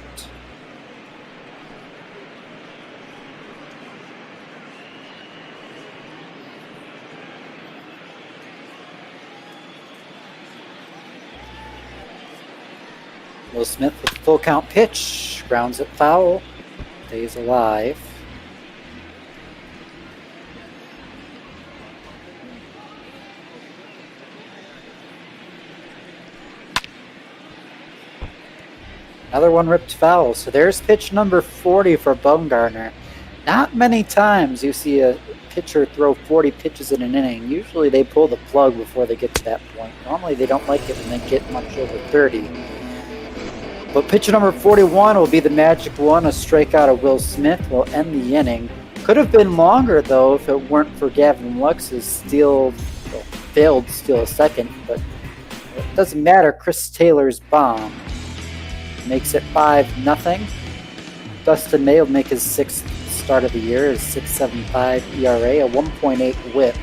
Will Smith with the full count pitch. Grounds it foul. Stays alive. Another one ripped foul. So there's pitch number 40 for Bumgarner. Not many times you see a pitcher throw 40 pitches in an inning. Usually they pull the plug before they get to that point. Normally they don't like it when they get much over 30. But pitch number 41 will be the magic one. A strikeout of Will Smith will end the inning. Could have been longer, though, if it weren't for Gavin Lux's failed steal a second. But it doesn't matter. Chris Taylor's bomb makes it 5-0. Dustin May will make his 6th start of the year, his 6.75 ERA, a 1.8 whip.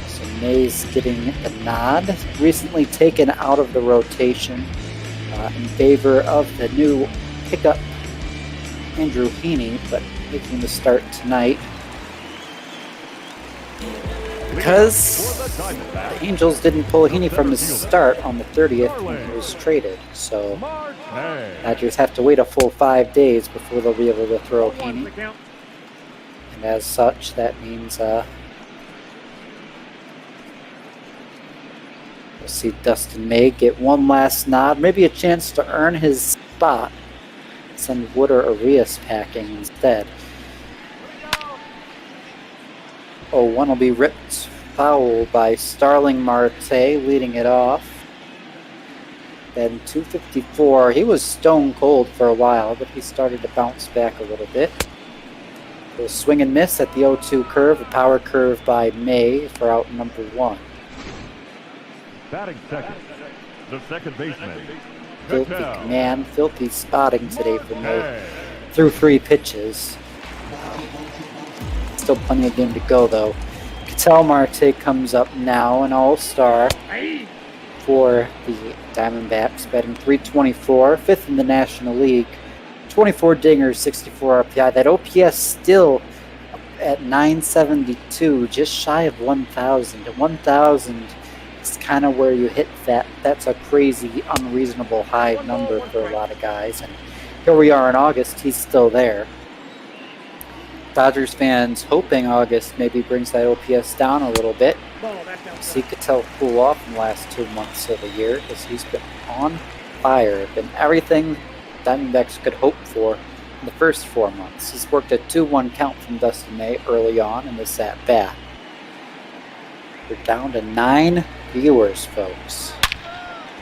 So May's getting the nod. Recently taken out of the rotation in favor of the new pickup Andrew Heaney, but making the start tonight because the Angels didn't pull Heaney from his start on the 30th when he was traded. So Dodgers have to wait a full 5 days before they'll be able to throw Heaney. And as such, that means we'll see Dustin May get one last nod, maybe a chance to earn his spot. Send Wood or Urias packing instead. Oh, one will be ripped foul by Starling Marte, leading it off. Then 254. He was stone cold for a while, but he started to bounce back a little bit. We'll swing and miss at the 0-2 curve, a power curve by May for out number 1. Batting second, the second baseman. Filthy command, filthy spotting today for May. Through 3 pitches. Still plenty of game to go, though. Keuchel Marte comes up now, an all-star for the Diamondbacks, batting .324, 5th in the National League. 24 dingers, 64 RPI. That OPS still at 972, just shy of 1,000. 1,000 is kind of where you hit that. That's a crazy, unreasonable high number for a lot of guys. And here we are in August, he's still there. Dodgers fans hoping August maybe brings that OPS down a little bit. See Keuchel cool off in the last 2 months of the year because he's been on fire. Been everything Diamondbacks could hope for in the first 4 months. He's worked a 2-1 count from Dustin May early on in this at-bat. We're down to 9 viewers, folks.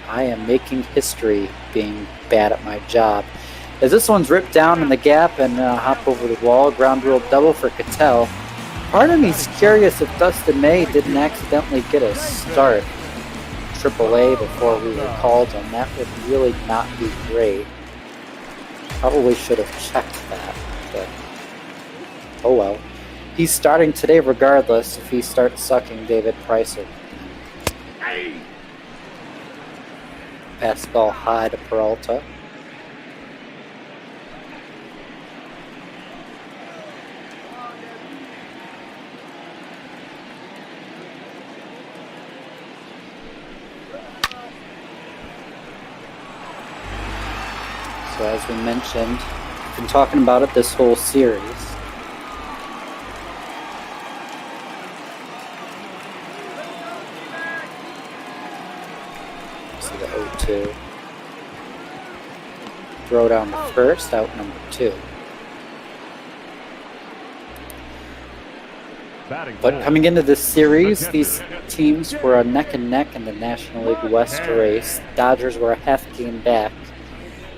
I am making history being bad at my job. As this one's ripped down in the gap and hop over the wall, ground rule double for Keuchel. Part of me's curious if Dustin May didn't accidentally get a start AAA before we were called on. That would really not be great. Probably should have checked that, but oh well. He's starting today regardless if he starts sucking David Pricer. Fastball high to Peralta. So as we mentioned, we've been talking about it this whole series. See the 0-2. Throw down the first, out number 2. But coming into this series, these teams were a neck and neck in the National League West race. Dodgers were a half game back.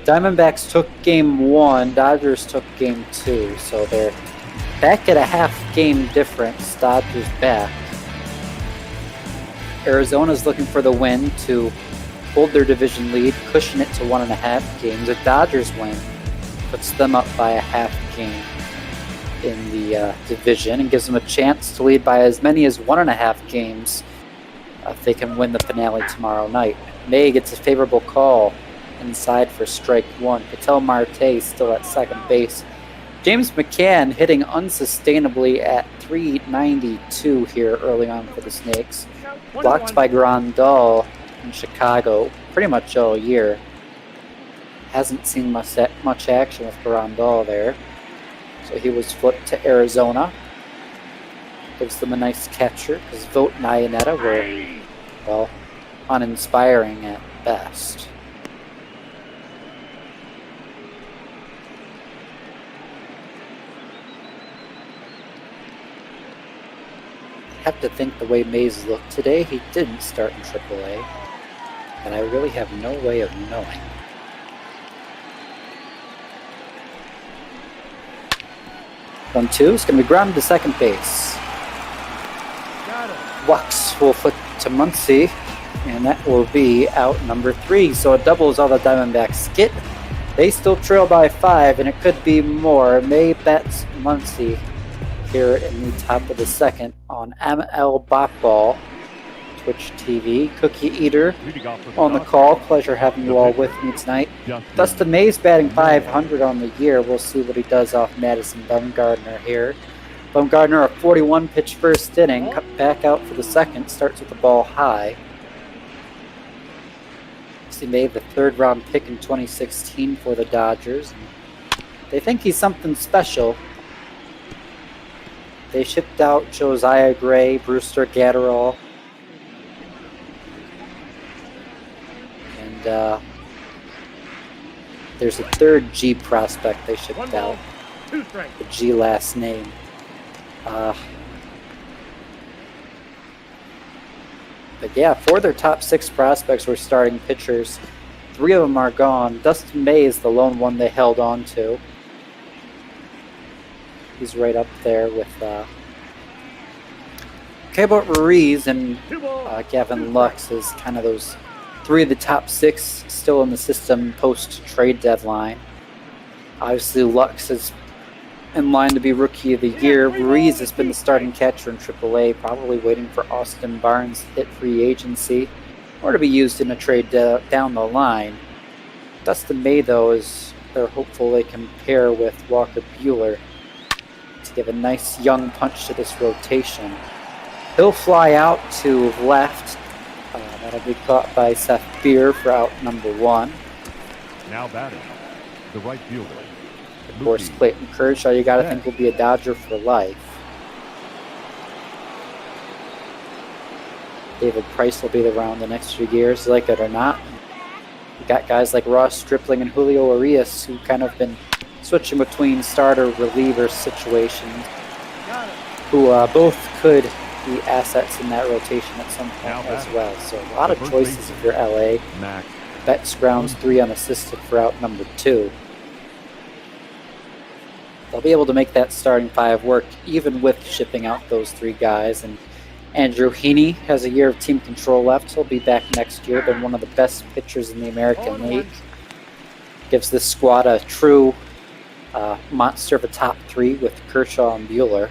Diamondbacks took game 1, Dodgers took game 2, so they're back at a half game difference. Dodgers back. Arizona's looking for the win to hold their division lead, cushion it to 1.5 games. A Dodgers win puts them up by a half game in the division and gives them a chance to lead by as many as 1.5 games if they can win the finale tomorrow night. May gets a favorable call inside for strike 1. Ketel Marte still at second base. James McCann hitting unsustainably at .392 here early on for the Snakes. Blocked by Grandal in Chicago pretty much all year. Hasn't seen much action with Grandal there. So he was flipped to Arizona. Gives them a nice catcher because Vogt and Iannetta were, well, uninspiring at best. I have to think the way Mays looked today, he didn't start in AAA. And I really have no way of knowing. 1-2 is going to be grounded to second base. Wux will flip to Muncy, and that will be out number 3. So a double is all the Diamondbacks get. They still trail by 5, and it could be more. May bets Muncy here in the top of the second on ML Botball, Twitch TV. Cookie Eater on the call. Pleasure having you all with me tonight. Dustin May's batting .500 on the year. We'll see what he does off Madison Bumgarner here. Bumgarner, a 41 pitch first inning, cut back out for the second, starts with the ball high. He made the 3rd round pick in 2016 for the Dodgers. They think he's something special. They shipped out Josiah Gray, Brewster Gatterall, and there's a 3rd G prospect they shipped out. The G last name. But yeah, 4 of their top 6 prospects were starting pitchers. 3 of them are gone. Dustin May is the lone one they held on to. He's right up there with Keibert Ruiz and Gavin Lux as kind of those 3 of the top 6 still in the system post-trade deadline. Obviously, Lux is in line to be Rookie of the Year. Ruiz has been the starting catcher in AAA, probably waiting for Austin Barnes to hit free agency or to be used in a trade down the line. Dustin May, though, they're hopeful they can pair with Walker Buehler to give a nice young punch to this rotation. He'll fly out to left. That'll be caught by Seth Beer for out number 1. Now batting, the right fielder. Of course, Clayton Kershaw, you got to think will be a Dodger for life. David Price will be around the next few years, like it or not. You got guys like Ross Stripling and Julio Urias who kind of been switching between starter reliever situations, who both could be assets in that rotation at some point as well. So a lot of choices if you're LA. Betts grounds 3 unassisted for out number 2. They'll be able to make that starting 5 work even with shipping out those 3 guys. And Andrew Heaney has a year of team control left. He'll be back next year. Been one of the best pitchers in the American League. Gives this squad a true monster of a top 3 with Kershaw and Buehler.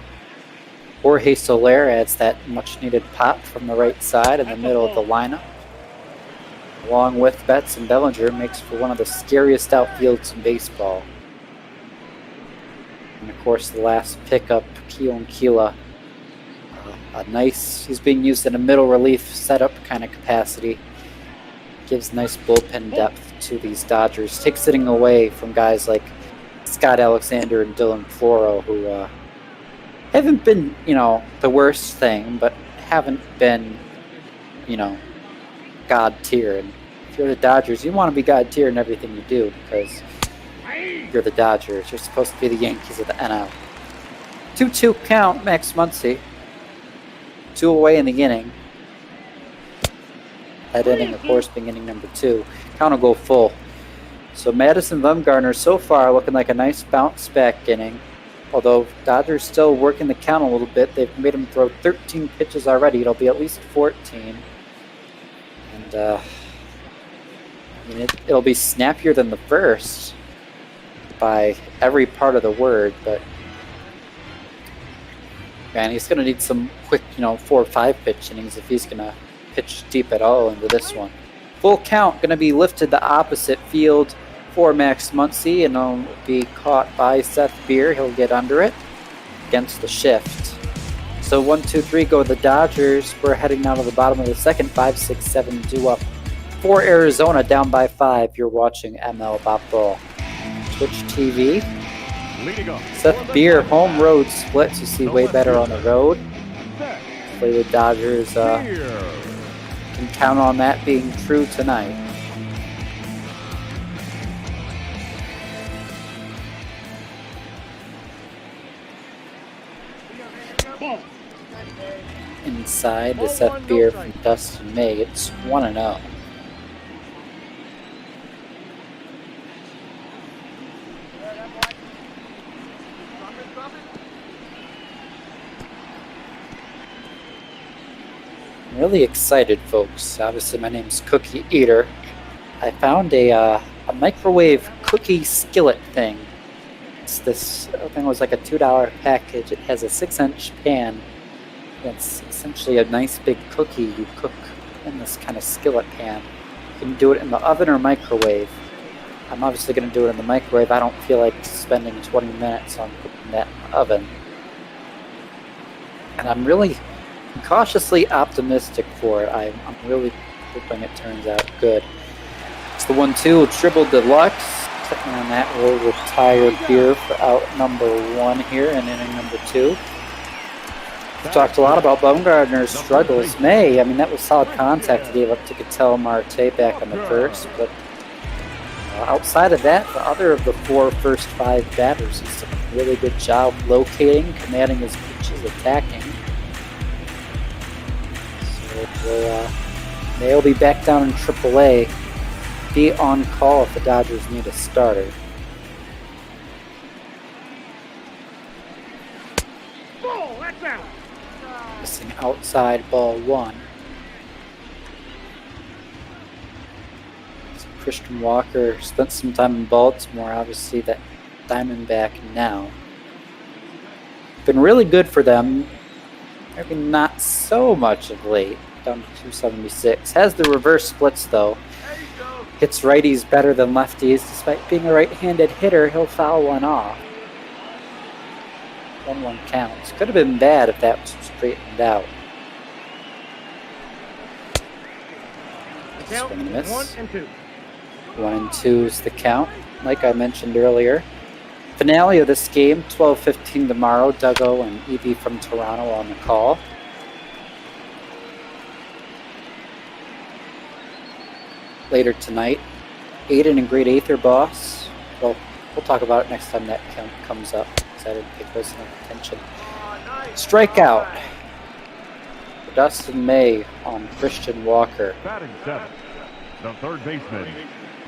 Jorge Soler adds that much-needed pop from the right side in the middle of the lineup. Along with Betts and Bellinger, makes for one of the scariest outfields in baseball. And of course, the last pickup, Keuchel, he's being used in a middle relief setup kind of capacity. Gives nice bullpen depth to these Dodgers. Takes hitting away from guys like Scott Alexander and Dylan Floro, who haven't been, the worst thing, but haven't been, God tier. And if you're the Dodgers, you want to be God tier in everything you do because you're the Dodgers. You're supposed to be the Yankees of the NL. 2-2 count, Max Muncy. 2 away in the inning. That inning, of course, being inning number 2. Count will go full. So Madison Bumgarner so far looking like a nice bounce back inning. Although Dodgers still working the count a little bit. They've made him throw 13 pitches already. It'll be at least 14. And it'll be snappier than the first by every part of the word. But man, he's going to need some quick, 4 or 5 pitch innings if he's going to pitch deep at all into this one. Full count going to be lifted the opposite field for Max Muncy, and it'll be caught by Seth Beer. He'll get under it against the shift. So 1, 2, 3 go the Dodgers. We're heading now to the bottom of the second. 5, 6, 7 due up for Arizona, down by 5. You're watching ML Bop Ball. Twitch TV. Seth Beer, home road splits. You see way better on the road. Hopefully the Dodgers can count on that being true tonight. Inside the Seth Beer from Dustin May. It's 1-0. I'm really excited, folks. Obviously, my name's Cookie Eater. I found a microwave cookie skillet thing. This thing was like a $2 package. It has a 6-inch pan. It's essentially a nice big cookie you cook in this kind of skillet pan. You can do it in the oven or microwave. I'm obviously going to do it in the microwave. I don't feel like spending 20 minutes on cooking that in the oven. And I'm really cautiously optimistic for it. I'm really hoping it turns out good. It's the 1-2 triple deluxe. And that will retire Beer for out number 1 here in inning number 2. We talked a lot about Bumgarner's struggles. May, that was solid contact. He gave up to Keuchel Marte back on the first, but outside of that, the other of the 4 first 5 batters, he's done a really good job locating, commanding his pitches, attacking. So May will be back down in AAA. Be on call if the Dodgers need a starter. Ball, that's out. Missing outside ball 1. So Christian Walker spent some time in Baltimore, obviously that Diamondback now. Been really good for them. Maybe not so much of late. Down to 276. Has the reverse splits though. Hits righties better than lefties. Despite being a right-handed hitter, he'll foul one off. 1-1 counts. Could have been bad if that was straightened out. Swing and miss. 1-2. 1-2 is the count, like I mentioned earlier. Finale of this game, 12:15 tomorrow. Duggo and Evie from Toronto on the call. Later tonight, Aiden and Great Aether Boss. Well, we'll talk about it next time that comes up, because I didn't pay close enough attention. Strikeout. Dustin May on Christian Walker. Batting 7, the third baseman.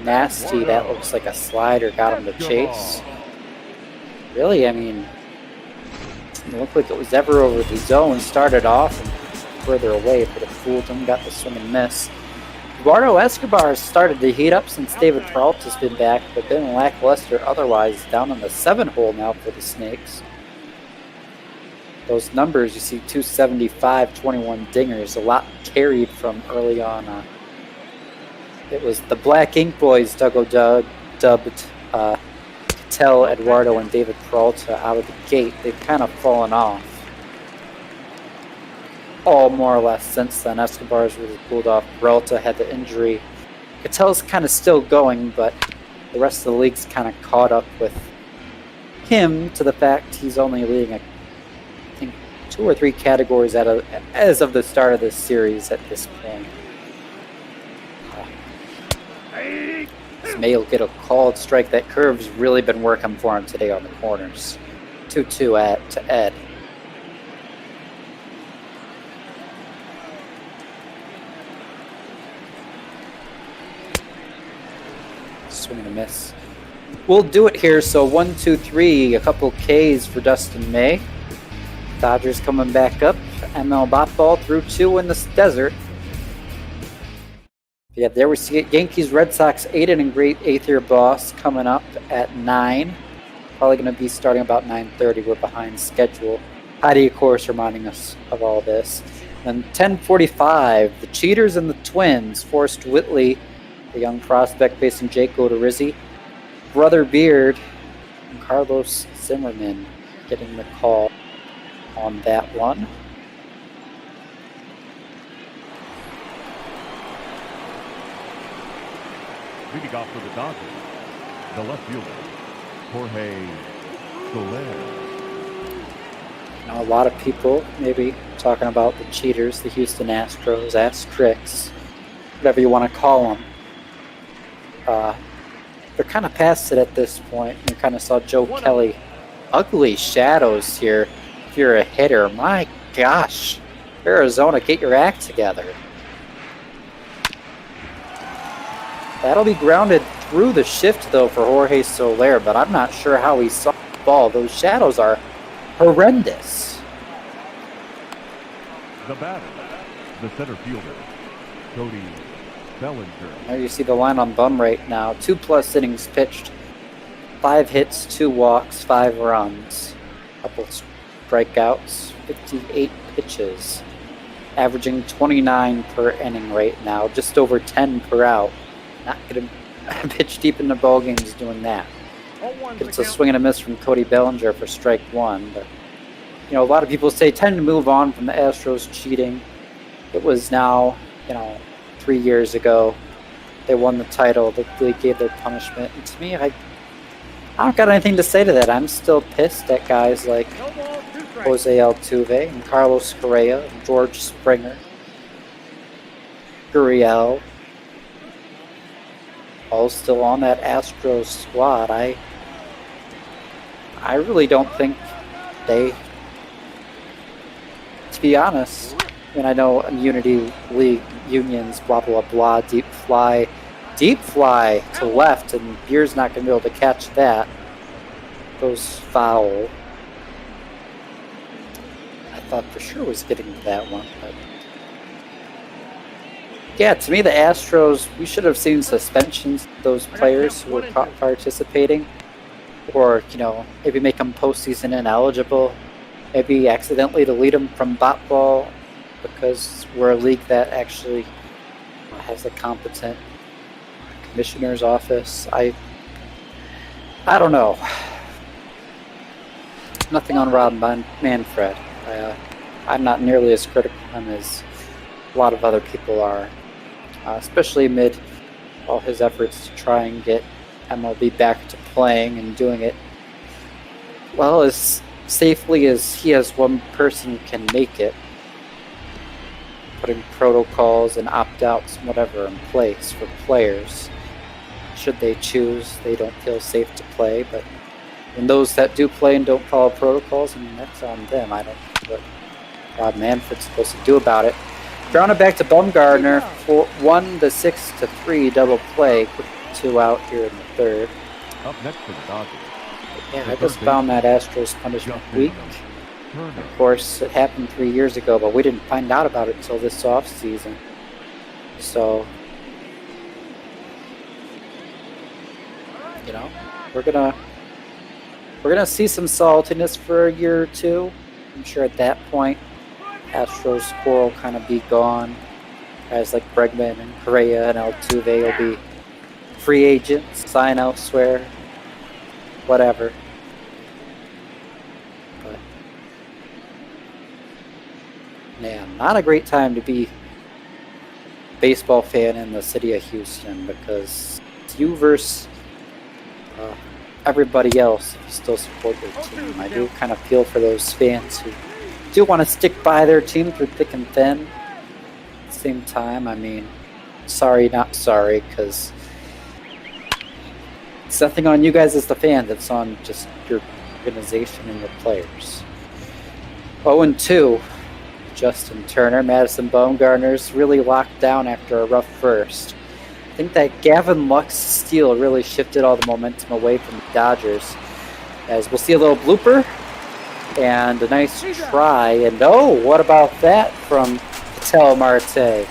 Nasty, that looks like a slider, got him to chase. Really, it looked like it was ever over the zone. Started off and further away, but it fooled him, got the swing and miss. Eduardo Escobar has started to heat up since David Peralta's been back, but been lackluster otherwise, down in the 7-hole now for the Snakes. Those numbers, you see 275, 21 dingers, a lot carried from early on. It was the Black Ink Boys, Duggo dubbed Keuchel, Eduardo, and David Peralta out of the gate. They've kind of fallen off. All more or less since then. Escobar's really cooled off. Peralta had the injury Keuchel's kind of still going, but the rest of the league's kind of caught up with him to the fact he's only leading, I think, 2 or 3 categories as of the start of this series at this point. This May will get a called strike. That curve's really been working for him today on the corners. 2-2 to Ed. Swing and a miss. We'll do it here. So 1, 2, 3, a couple Ks for Dustin May. Dodgers coming back up. ML Bot Ball through 2 in the desert. Yeah, there we see it. Yankees, Red Sox, 8-inning great 8th-year boss coming up at 9. Probably going to be starting about 9:30. We're behind schedule. Heidi, of course, reminding us of all this. And 10:45, the Cheaters and the Twins forced Whitley, the young prospect facing Jake Odorizzi, Brother Beard, and Carlos Zimmerman getting the call on that one. Leading off for the Dodgers, the left fielder, Jorge Soler. Now, a lot of people maybe talking about the Cheaters, the Houston Astros, Asterix, whatever you want to call them. They're kind of past it at this point. You kind of saw Joe Kelly. Ugly shadows here if you're a hitter. My gosh. Arizona, get your act together. That'll be grounded through the shift, though, for Jorge Soler, but I'm not sure how he saw the ball. Those shadows are horrendous. The batter, the center fielder, Cody Bellinger. There you see the line on bum right now. 2+ innings pitched. 5 hits, 2 walks, 5 runs. Couple strikeouts, 58 pitches. Averaging 29 per inning right now, just over 10 per out. Not going to pitch deep into ball games doing that. It's a swing and a miss from Cody Bellinger for strike 1. But, you know, a lot of people tend to move on from the Astros cheating. It was now, 3 years ago. They won the title. They gave their punishment. And to me, I don't got anything to say to that. I'm still pissed at guys like Jose Altuve and Carlos Correa and George Springer, Urias, all still on that Astros squad. I really don't think they, to be honest, I know in Unity League unions, blah, blah, blah, deep fly to left, and Beer's not going to be able to catch that. Goes foul. I thought for sure was getting to that one, but yeah, to me, the Astros, we should have seen suspensions of those players who were caught participating, or, maybe make them postseason ineligible, maybe accidentally delete them from bot ball, because we're a league that actually has a competent commissioner's office. I don't know. Nothing on Rob Manfred. I'm not nearly as critical of him as a lot of other people are, especially amid all his efforts to try and get MLB back to playing and doing it, well, as safely as he as one person can make it, putting protocols and opt-outs and whatever in place for players should they choose they don't feel safe to play. But when those that do play and don't follow protocols, that's on them. I don't know what Rob Manfred's supposed to do about it. Grounded back to Bumgarner for 1-6-3 double play. Quick 2 out here in the third. Up next for the Dodgers. Yeah, I just found that Astros punishment weak. Of course, it happened 3 years ago, but we didn't find out about it until this off season. So, we're gonna see some saltiness for a year or two. I'm sure at that point, Astros core will kind of be gone. Guys like Bregman and Correa and Altuve will be free agents, sign elsewhere, whatever. Man, not a great time to be baseball fan in the city of Houston, because it's you versus everybody else if you still support your team. I do kind of feel for those fans who do want to stick by their team through thick and thin. At the same time, I mean, sorry, not sorry, because it's nothing on you guys as the fans. It's on just your organization and your players. 0-2. Justin Turner. Madison Bumgarner's really locked down after a rough first. I think that Gavin Luck's steal really shifted all the momentum away from the Dodgers. As we'll see a little blooper and a nice try. And oh, what about that from Ketel Marte? I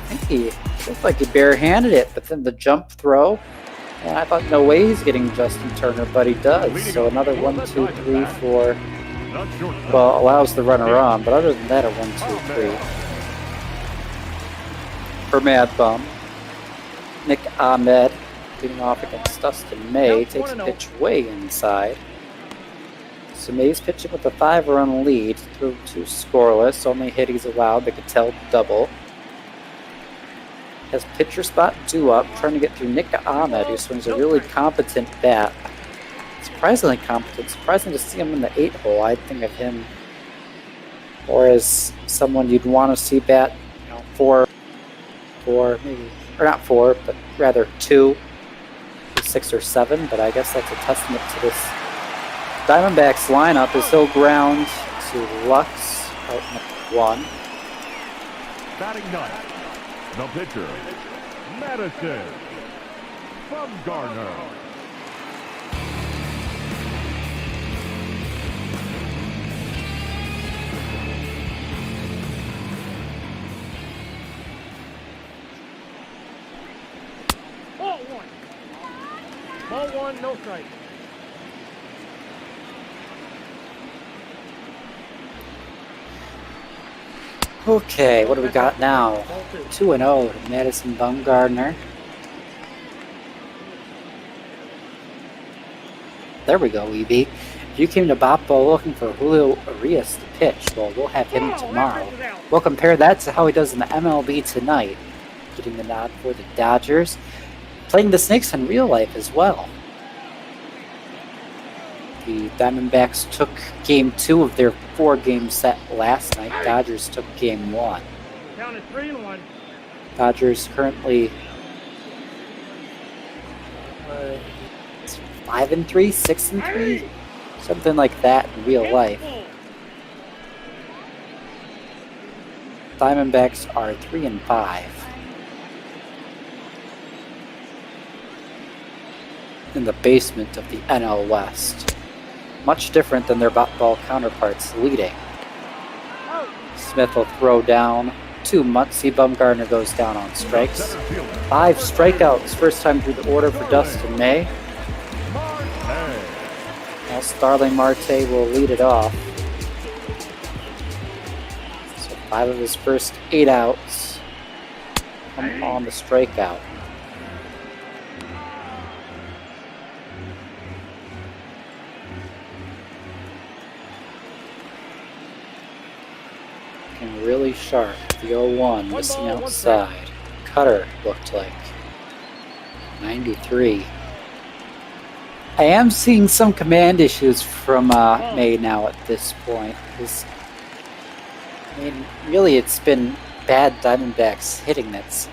think he looked like he barehanded it, but then the jump throw. And I thought, no way he's getting Justin Turner, but he does. So another 1-2-3 for, well, allows the runner on, but other than that, a 1-2-3 for Mad Bum. Nick Ahmed leading off against Dustin May, takes a pitch way inside. So May's pitching with a 5-run lead through 2 scoreless, only hit he's allowed, the Ketel double. Has pitcher spot 2 up, trying to get through Nick Ahmed, who swings a really competent bat. Surprisingly competent. Surprising to see him in the 8-hole. I'd think of him or as someone you'd want to see bat, 4, maybe, or not 4, but rather 2, 6 or 7. But I guess that's a testament to this Diamondbacks lineup, as he'll ground to Lux out in 1. Batting ninth, the pitcher, Madison Bumgarner. Ball 1, no strike. Okay, what do we got now? 2-0 to Madison Bumgarner. There we go, EB. If you came to Boppo looking for Julio Urias to pitch, well, we'll have him tomorrow. We'll compare that to how he does in the MLB tonight. Getting the nod for the Dodgers. Playing the Snakes in real life as well. The Diamondbacks took Game 2 of their 4-game set last night. Dodgers took Game 1. Count is 3-1. Dodgers currently 5-3, 6-3, something like that in real life. Diamondbacks are 3-5. In the basement of the NL West. Much different than their ball counterparts leading. Smith will throw down 2 Muncie. Bumgarner goes down on strikes. 5 strikeouts first time through the order for Dustin May. Now Starling Marte will lead it off. So 5 of his first 8 outs come on the strikeout. Really sharp. The 0-1 missing outside. Cutter looked like 93. I am seeing some command issues from May now at this point. I mean, really, it's been bad Diamondbacks hitting that's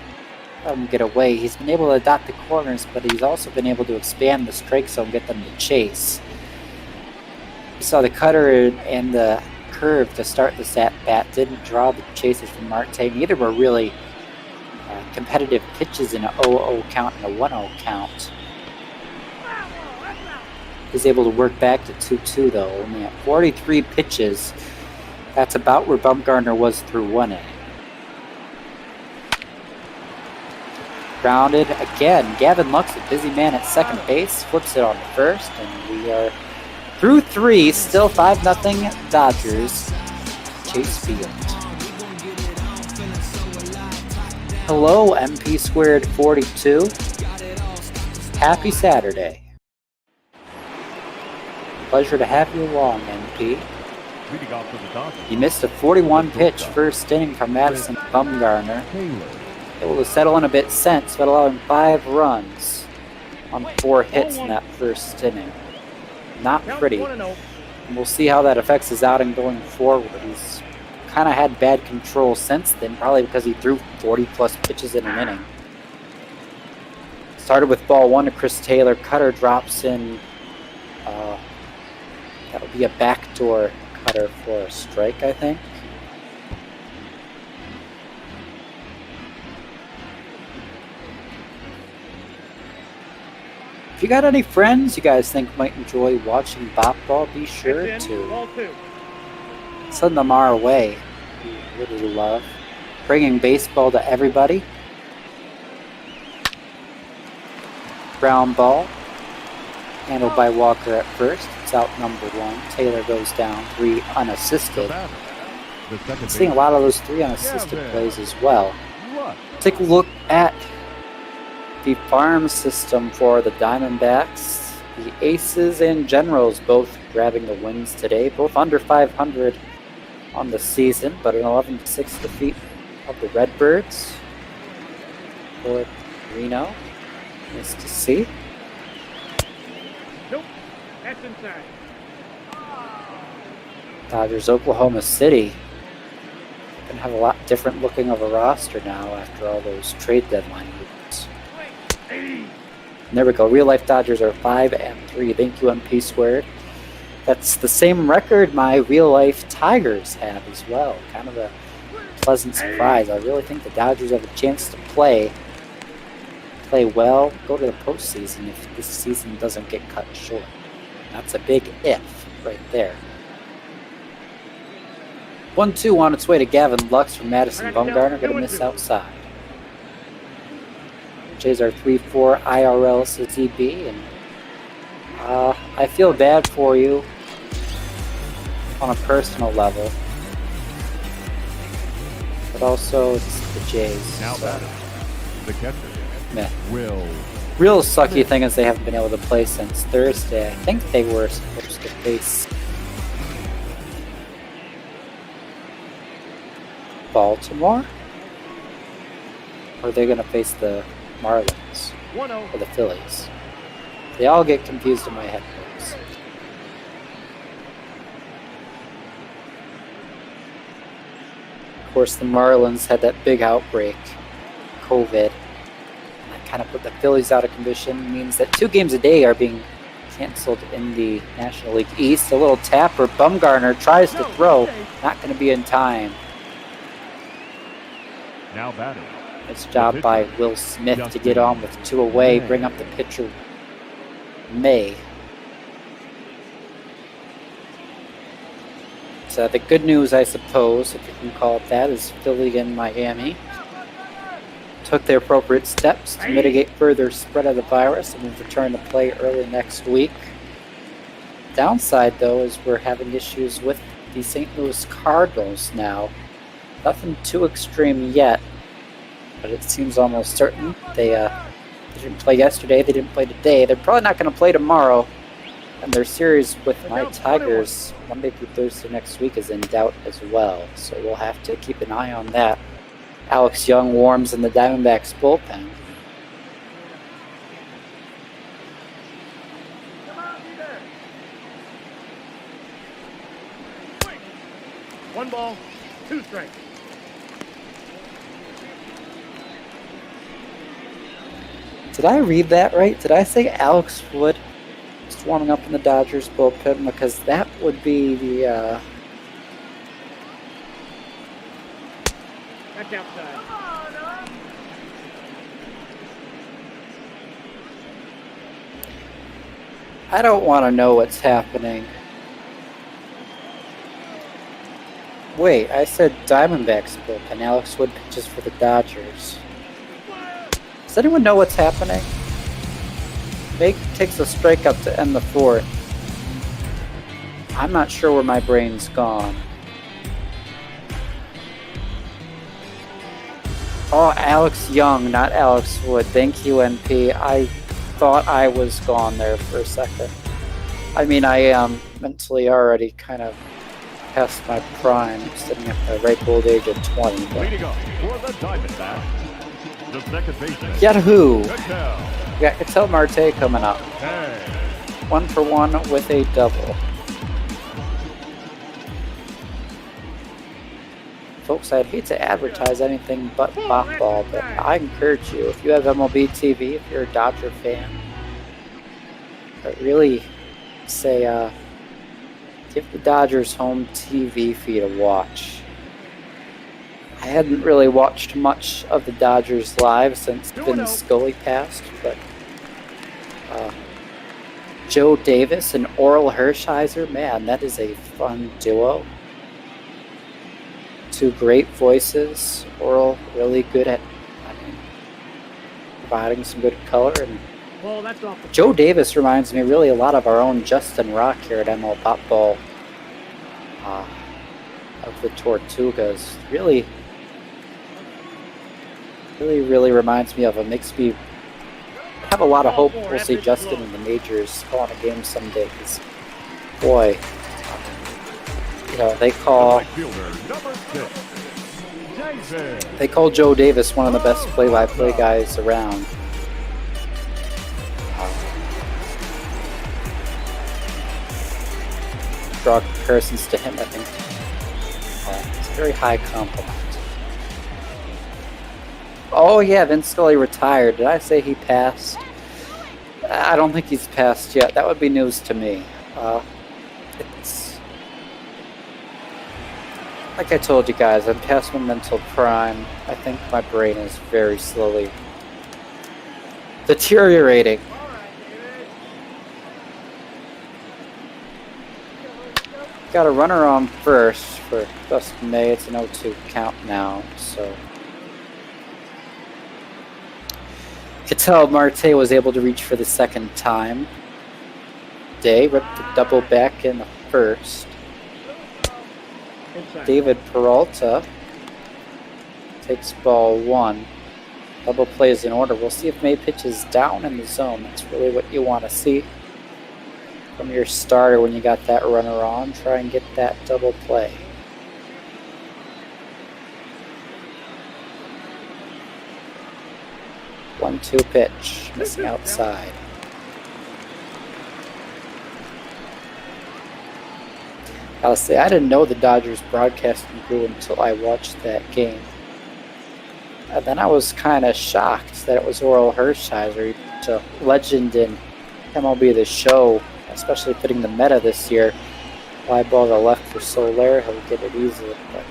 let him get away. He's been able to dot the corners, but he's also been able to expand the strike zone, get them to chase. We saw the cutter and the curve to start this at-bat didn't draw the chases from Marte. Neither were really competitive pitches in a 0-0 count and a 1-0 count. He's able to work back to 2-2 though, only at 43 pitches. That's about where Bumgarner was through 1 inning. Grounded again. Gavin Luck's a busy man at second base, flips it on the first, and we are through 3, still 5-0 Dodgers. Chase Field. Hello, MP Squared 42. Happy Saturday. Pleasure to have you along, MP. Leading off for the Dodgers. He missed a 41-pitch first inning from Madison Bumgarner. Able to settle in a bit since, but allowing 5 runs on 4 hits in that first inning. Not pretty. And we'll see how that affects his outing going forward. He's kind of had bad control since then, probably because he threw 40-plus pitches in an inning. Started with ball 1 to Chris Taylor. Cutter drops in. That would be a backdoor cutter for a strike, I think. If you got any friends you guys think might enjoy watching Bop Ball, be sure to send them our way. We really love bringing baseball to everybody. Ground ball, handled by Walker at first. It's out number 1. Taylor goes down 3 unassisted. Seeing a lot of those 3 unassisted plays as well. Take a look at the farm system for the Diamondbacks. The Aces and Generals both grabbing the wins today, both under 500 on the season, but an 11-6 defeat of the Redbirds for Reno. Nice to see. Nope, that's inside. Dodgers, Oklahoma City. Gonna have a lot different looking of a roster now after all those trade deadline moves. And there we go. Real life Dodgers are 5-3. Thank you, MP squared. That's the same record my real life Tigers have as well. Kind of a pleasant surprise. I really think the Dodgers have a chance to play well, go to the postseason if this season doesn't get cut short. That's a big if right there. 1-2 on its way to Gavin Lux from Madison Bumgarner. Going to miss outside. Jays are 3-4 IRL CB, and I feel bad for you on a personal level, but also it's the Jays. Now so. the catcher. Meh. Real sucky thing is they haven't been able to play since Thursday. I think they were supposed to face Baltimore? Or are they going to face the Marlins? Or the Phillies? They all get confused in my head. Of course, the Marlins had that big outbreak, COVID. Kind of put the Phillies out of commission. It means that 2 games a day are being canceled in the National League East. A little tapper. Bumgarner tries to throw. Not going to be in time. Now batting. Nice job by Will Smith to get on with 2 away. Bring up the pitcher, May. So the good news, I suppose, if you can call it that, is Philly and Miami took the appropriate steps to mitigate further spread of the virus and will return to play early next week. Downside, though, is we're having issues with the St. Louis Cardinals now. Nothing too extreme yet, but it seems almost certain. They didn't play yesterday, they didn't play today. They're probably not going to play tomorrow. And their series with my Tigers Monday through Thursday next week is in doubt as well. So we'll have to keep an eye on that. Alex Young warms in the Diamondbacks bullpen. One ball, 2 strikes. Did I read that right? Did I say Alex Wood is warming up in the Dodgers bullpen? Because that would be the That's outside. I don't want to know what's happening. Wait, I said Diamondbacks bullpen. Alex Wood pitches for the Dodgers. Does anyone know what's happening? Make takes a strikeout to end the 4th. I'm not sure where my brain's gone. Oh, Alex Young, not Alex Wood. Thank you, NP. I thought I was gone there for a second. I mean, I am mentally already kind of past my prime, sitting at the ripe old age of 20. But Leading up for the Diamondbacks, the second baseman. Get who? Keuchel. We got Ketel Marte coming up. Hey. 1-for-1 with a double. Folks, I'd hate to advertise anything but Bop Ball, but I encourage you, if you have MLB TV, if you're a Dodger fan, but really say, give the Dodgers home TV feed a watch. I hadn't really watched much of the Dodgers live since Vin Scully passed, but Joe Davis and Oral Hershiser, man, that is a fun duo. Two great voices. Oral really good at providing some good color, and Joe Davis reminds me really a lot of our own Justin Rock here at ML Pop Ball of the Tortugas. Really reminds me of him. Makes me have a lot of hope we'll see Justin in the majors calling a game someday. 'Cause boy, you know, they call Joe Davis one of the best play-by-play guys around. Draw comparisons to him, I think. It's a very high compliment. Oh yeah, Vince Scully retired. Did I say he passed? I don't think he's passed yet. That would be news to me. It's like I told you guys, I'm past my mental prime. I think my brain is very slowly deteriorating. Got a runner on first for Dustin May. It's an 0-2 count now, so Ketel Marte was able to reach for the second time. Day ripped the double back in the first. David Peralta takes ball one. Double plays in order. We'll see if May pitches down in the zone. That's really what you want to see from your starter when you got that runner on. Try and get that double play. One-two pitch, missing outside. Gotta say, I didn't know the Dodgers broadcasting crew until I watched that game. And then I was kind of shocked that it was Oral Hershiser, a legend in MLB The Show, especially fitting the meta this year. Fly ball to left for Soler, he'll get it easily. But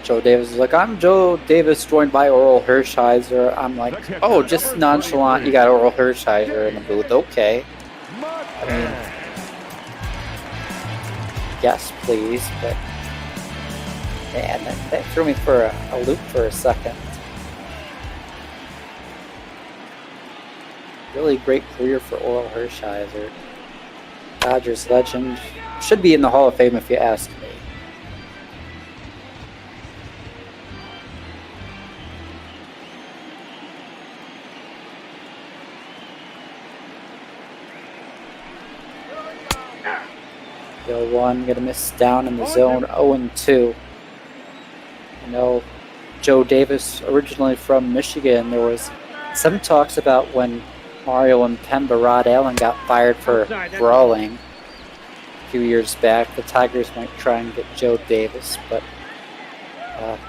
Joe Davis is like, I'm Joe Davis joined by Oral Hershiser. I'm like, oh, just nonchalant, you got Oral Hershiser in the booth, okay. I mean, yes, please, but man, that threw me for a loop for a second. Really great career for Oral Hershiser. Dodgers legend. Should be in the Hall of Fame if you ask me. Go one, gonna miss down in the zone, 0-2. You know, Joe Davis, originally from Michigan, there was some talks about when Mario and Pemba Rod Allen got fired for brawling a few years back. The Tigers might try and get Joe Davis, but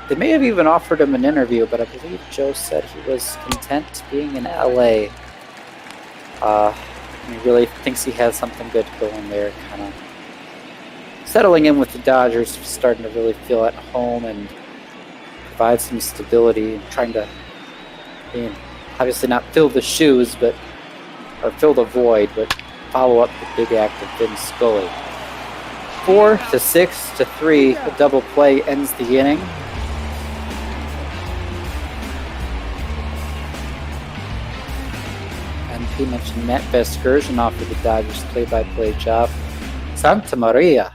they may have even offered him an interview, but I believe Joe said he was content being in LA. He really thinks he has something good going there, kind of settling in with the Dodgers, starting to really feel at home and provide some stability, and trying to, obviously not fill the shoes, or fill the void, but follow up the big act of Vin Scully. 4-6-3, a double play ends the inning. And he mentioned Matt Vasgersian offered the Dodgers play-by-play job. Santa Maria.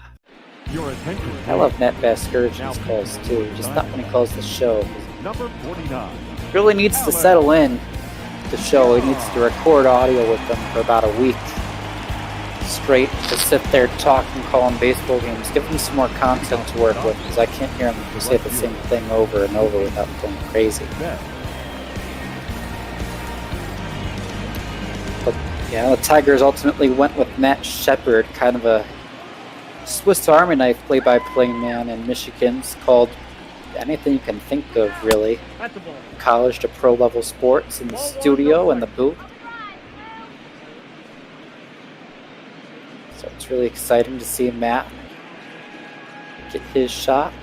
I love Matt Vasgersian's calls too, just not when he calls the show. Number 49. Really needs to settle in the show. He needs to record audio with them for about a week. straight to sit there talking, calling baseball games. Give them some more content to work with, because I can't hear them say the same thing over and over without going crazy. But yeah, the Tigers ultimately went with Matt Shepard, kind of a Swiss Army knife play-by-play man in Michigan's, called anything you can think of, really. College to pro level sports in the studio and the booth. So it's really exciting to see Matt get his shot.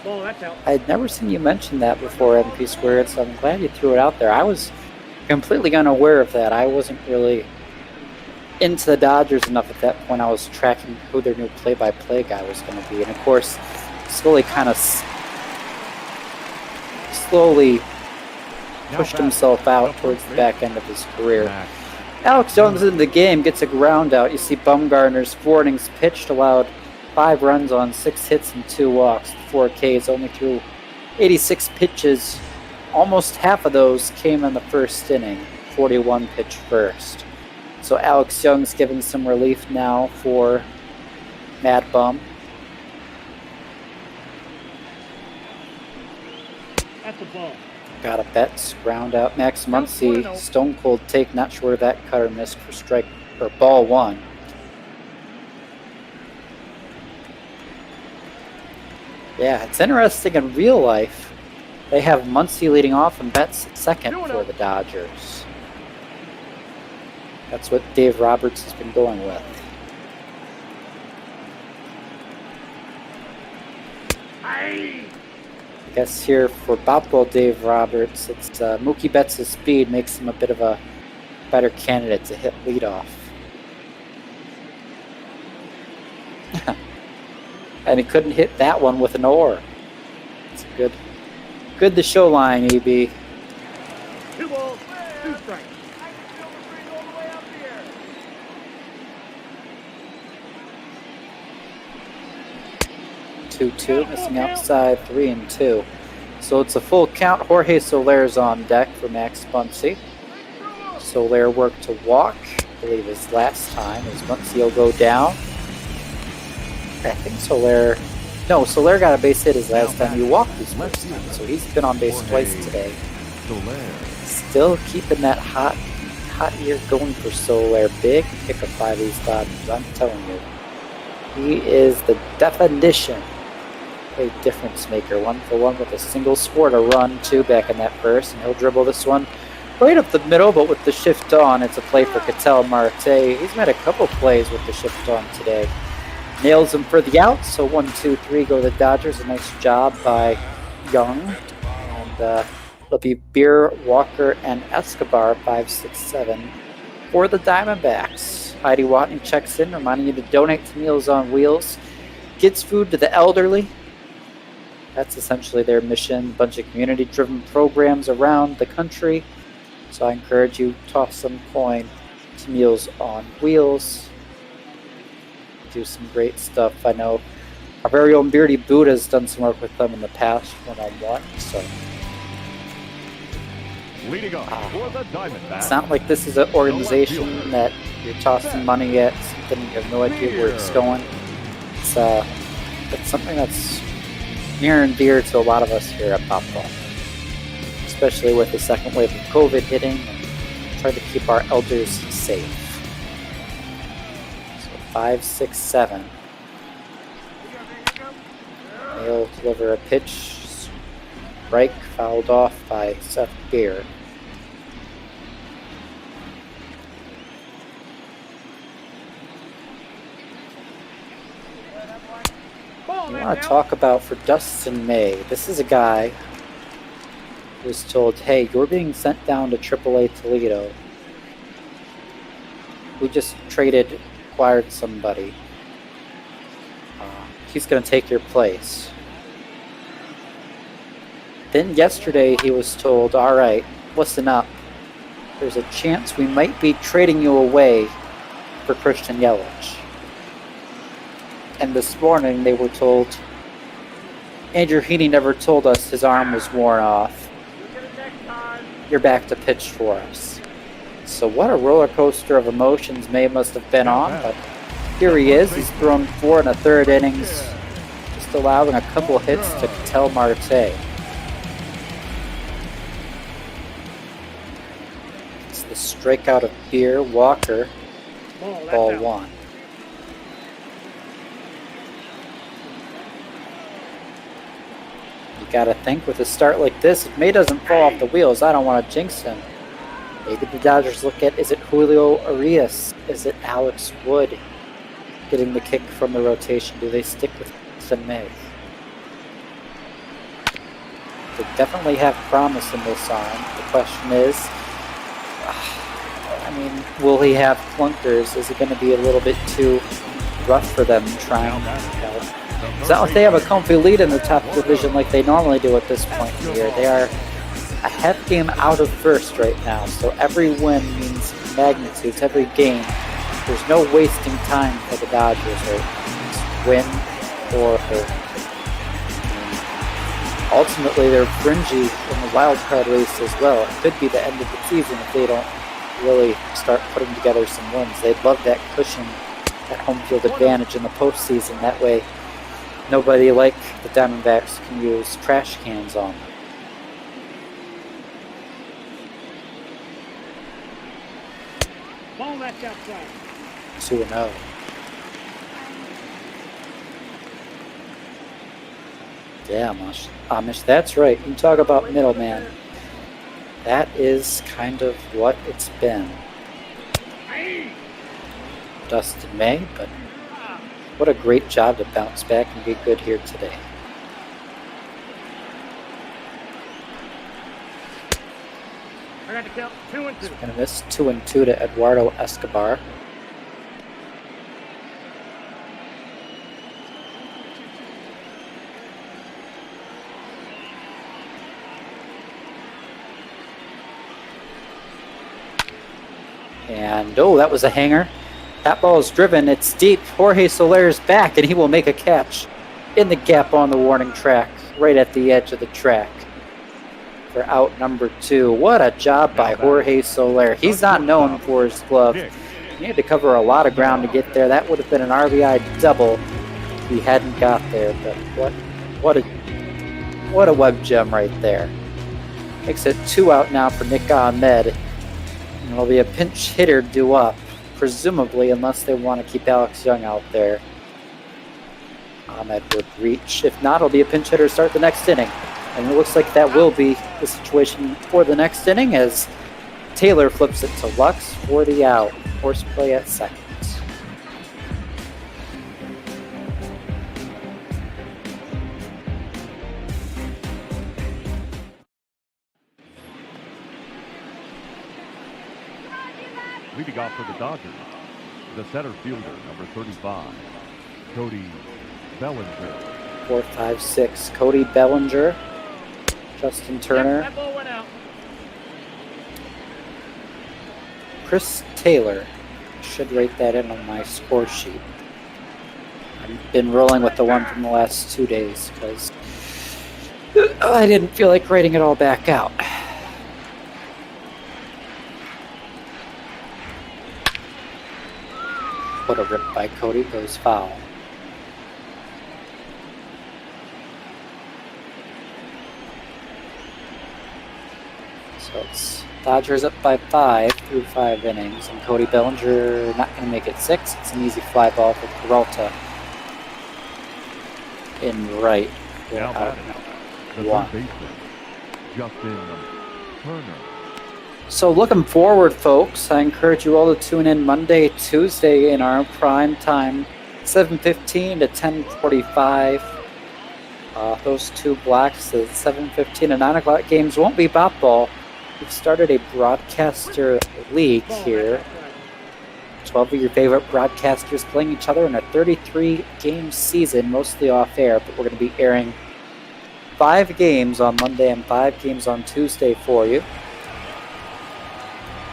Oh, that's out. I'd never seen you mention that before, MP Squared, so I'm glad you threw it out there. I was completely unaware of that. I wasn't really into the Dodgers enough at that point. I was tracking who their new play-by-play guy was going to be. And of course, slowly pushed himself out towards the back end of his career. Alex Jones in the game gets a ground out. You see Bumgarner's 4 innings pitched, allowed 5 runs on 6 hits and 2 walks. 4 Ks, only threw 86 pitches. Almost half of those came in the first inning. 41 pitch first. So Alex Young's giving some relief now for Mad Bum. That's a ball. Got a Betts, ground out. Max Muncy, stone cold take, not sure that cutter missed for strike or ball 1. Yeah, it's interesting in real life. They have Muncy leading off and Betts at second for the Dodgers. That's what Dave Roberts has been going with. I guess here for Boppel Dave Roberts, it's Mookie Betts' speed makes him a bit of a better candidate to hit leadoff. And he couldn't hit that one with an oar. It's good to show line, EB. 2 balls, 2 strikes. 2-2, missing outside, 3-2. So it's a full count. Jorge Soler's on deck for Max Muncy. Soler worked to walk, I believe his last time, as Muncy will go down. I think Soler got a base hit his last time. He walked his first time, so he's been on base twice today. Still keeping that hot year going for Soler. Big pickup by these Dodgers, I'm telling you. He is the definition of a difference maker. 1-for-1 with a single, scored a run, 2 back in that first, and he'll dribble this one right up the middle, but with the shift on, it's a play for Keuchel Marte. He's made a couple plays with the shift on today. Nails him for the out, so 1-2-3 go the Dodgers. A nice job by Young. And it'll be Beer, Walker, and Escobar, 5, 6, 7 for the Diamondbacks. Heidi Watney checks in, reminding you to donate to Meals on Wheels. Gets food to the elderly. That's essentially their mission. A bunch of community-driven programs around the country. So I encourage you, toss some coin to Meals on Wheels. Do some great stuff. I know our very own Beardy Buddha has done some work with them in the past, one-on-one. So leading off for the Diamondbacks. It's not like this is an organization that you're tossing money at, something you have no idea where it's going. It's something that's near and dear to a lot of us here at Pop Ball, especially with the second wave of COVID hitting and trying to keep our elders safe. 5, 6, 7. He'll deliver a pitch. Strike fouled off by Seth Beer. I want to talk about for Dustin May. This is a guy who was told, hey, you're being sent down to AAA Toledo. We just acquired somebody. He's going to take your place. Then yesterday he was told, all right, listen up. There's a chance we might be trading you away for Christian Yelich. And this morning they were told, Andrew Heaney never told us his arm was worn off. You're back to pitch for us. So what a roller coaster of emotions May must have been on, but here he is. He's thrown 4 1/3 innings, just allowing a couple hits to Keuchel Marte. It's the strikeout of Beer, Walker, ball 1. You gotta think with a start like this, if May doesn't fall off the wheels, I don't want to jinx him. Maybe the Dodgers look at, is it Julio Urias? Is it Alex Wood getting the kick from the rotation? Do they stick with May? They definitely have promise in this arm. The question is, I mean, will he have clunkers? Is it going to be a little bit too rough for them trying to help? It's not like they have a comfy lead in the top division like they normally do at this point in the year. They are a half game out of first right now, so every win means magnitudes, every game. There's no wasting time for the Dodgers right now. It's win or hurt. Ultimately, they're fringy in the wild card race as well. It could be the end of the season if they don't really start putting together some wins. They'd love that cushion, that home field advantage in the postseason. That way, nobody like the Diamondbacks can use trash cans on them. Ball left outside. 2-0. Yeah, Amish, that's right. You talk about middleman. That is kind of what it's been. Dustin May, but what a great job to bounce back and be good here today. I got to count 2 and 2. So we're going to miss 2 and 2 to Eduardo Escobar. And, oh, that was a hanger. That ball is driven. It's deep. Jorge Soler's back, and he will make a catch in the gap on the warning track, right at the edge of the track for out number 2. What a job by Jorge Soler. He's not known for his glove. He had to cover a lot of ground to get there. That would have been an RBI double if he hadn't got there. But what a web gem right there. Makes it 2 out now for Nick Ahmed. And it'll be a pinch hitter due up, presumably, unless they want to keep Alex Young out there. Ahmed would reach. If not, it'll be a pinch hitter to start the next inning. And it looks like that will be the situation for the next inning as Taylor flips it to Lux for the out. Horseplay at second. Leading off for the Dodgers, the center fielder, number 35, Cody Bellinger. 4, 5, 6. Cody Bellinger, Justin Turner, That ball went out. Chris Taylor. Should write that in on my score sheet. I've been rolling with the one from the last 2 days because I didn't feel like writing it all back out. What a rip by Cody, goes foul. So it's Dodgers up by 5 through 5 innings, and Cody Bellinger not going to make it 6. It's an easy fly ball for Peralta in right. Now batting, the third baseman, Justin Turner. So looking forward, folks, I encourage you all to tune in Monday, Tuesday in our prime time, 7:15 to 10:45. Those 2 blocks, the 7:15 and 9 o'clock games won't be bop ball. We've started a broadcaster league here. 12 of your favorite broadcasters playing each other in a 33-game season, mostly off air, but we're going to be airing 5 games on Monday and 5 games on Tuesday for you.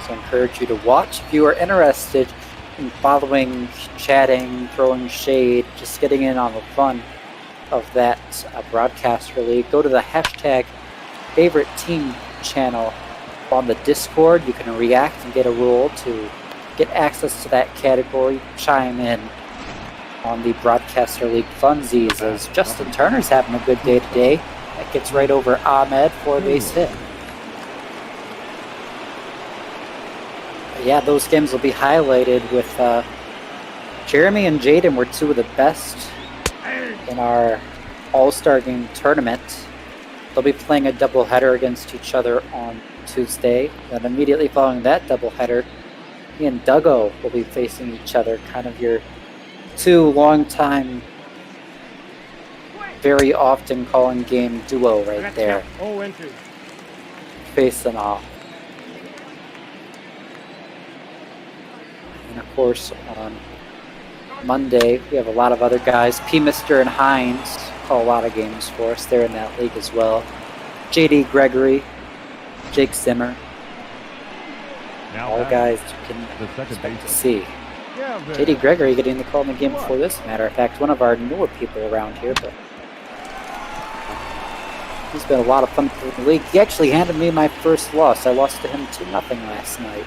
So I encourage you to watch. If you are interested and following, chatting, throwing shade, just getting in on the fun of that broadcaster league, go to the hashtag favorite team channel on the Discord. You can react and get a role to get access to that category, chime in on the broadcaster league funsies as Justin Turner's having a good day today. That gets right over Ahmed for a base hit. Yeah, those games will be highlighted with Jeremy and Jaden were two of the best in our All-Star Game tournament. They'll be playing a doubleheader against each other on Tuesday. And immediately following that doubleheader, me and Duggo will be facing each other, kind of your two long-time, very often calling game duo right there. Facing off. And of course, on Monday, we have a lot of other guys. P. Mister and Hines call a lot of games for us. They're in that league as well. JD Gregory, Jake Zimmer. All guys you can expect to see. JD Gregory getting the call in the game before this. Matter of fact, one of our newer people around here, but he's been a lot of fun for the league. He actually handed me my first loss. I lost to him 2-0 last night.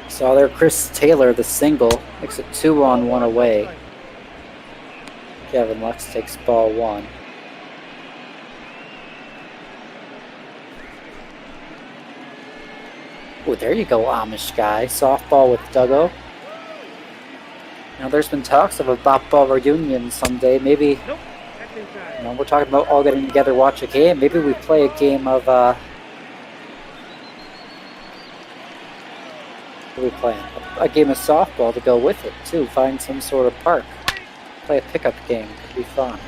Saw there Chris Taylor, the single, makes it 2-on-1 away. Kevin Lux takes ball 1. Oh, there you go, Amish guy. Softball with Duggo. Now, there's been talks of a ball reunion someday. Maybe, we're talking about all getting together, watch a game. Maybe we play a game of, what are we playing? A game of softball to go with it, too. Find some sort of park. Play a pickup game. Could be fun.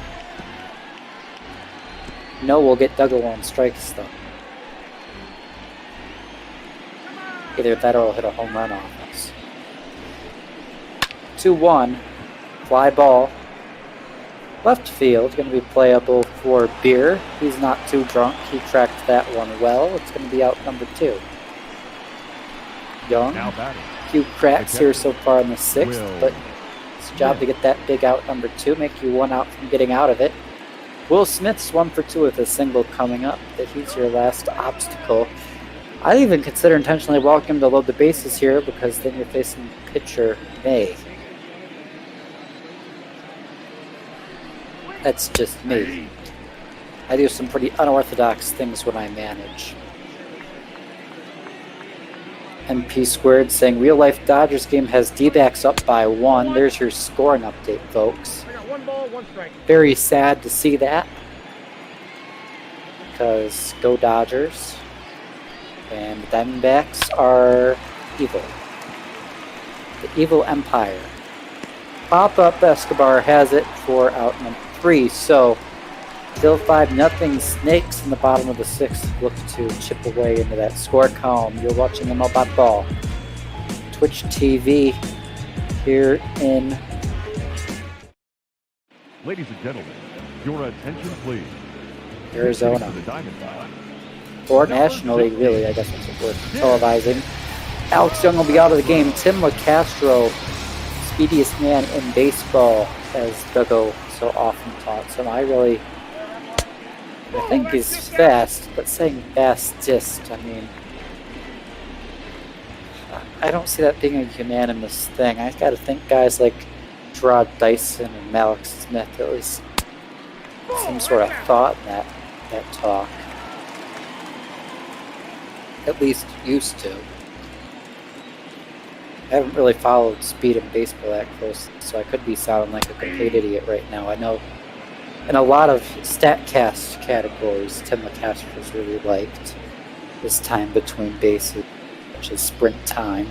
No, we'll get Duggo on strikes, though. Either that or he'll hit a home run off us. 2-1. Fly ball. Left field. Going to be playable for Beer. He's not too drunk. He tracked that one well. It's going to be out number 2. Young. Few cracks here so far in the 6th, but it's a job to get that big out number 2, make you 1 out from getting out of it. Will Smith's 1 for 2 with a single coming up. That he's your last obstacle. I even consider intentionally walking him to load the bases here because then you're facing pitcher May. That's just me. I do some pretty unorthodox things when I manage. MP Squared saying real life Dodgers game has D-backs up by 1. There's your scoring update, folks. Very sad to see that. Because go Dodgers. And the Diamondbacks are evil. The evil empire. Pop-up Escobar has it for out number 3. So still 5-0. Snakes in the bottom of the 6th look to chip away into that score column. You're watching MLB Ball. Twitch TV here in... Ladies and gentlemen, your attention please. Arizona. Or National League, really. I guess that's what we're televising. Alex Young will be out of the game. Tim LaCastro, speediest man in baseball, as Duggo so often taught. So I think he's fast, but saying fastest, I mean, I don't see that being a unanimous thing. I gotta think guys like Gerard Dyson and Malik Smith, at least some sort of thought in that talk. At least used to. I haven't really followed speed in baseball that close, so I could be sounding like a complete idiot right now. I know in a lot of StatCast categories, Tim LaCastro was really liked. This time between bases, which is sprint time.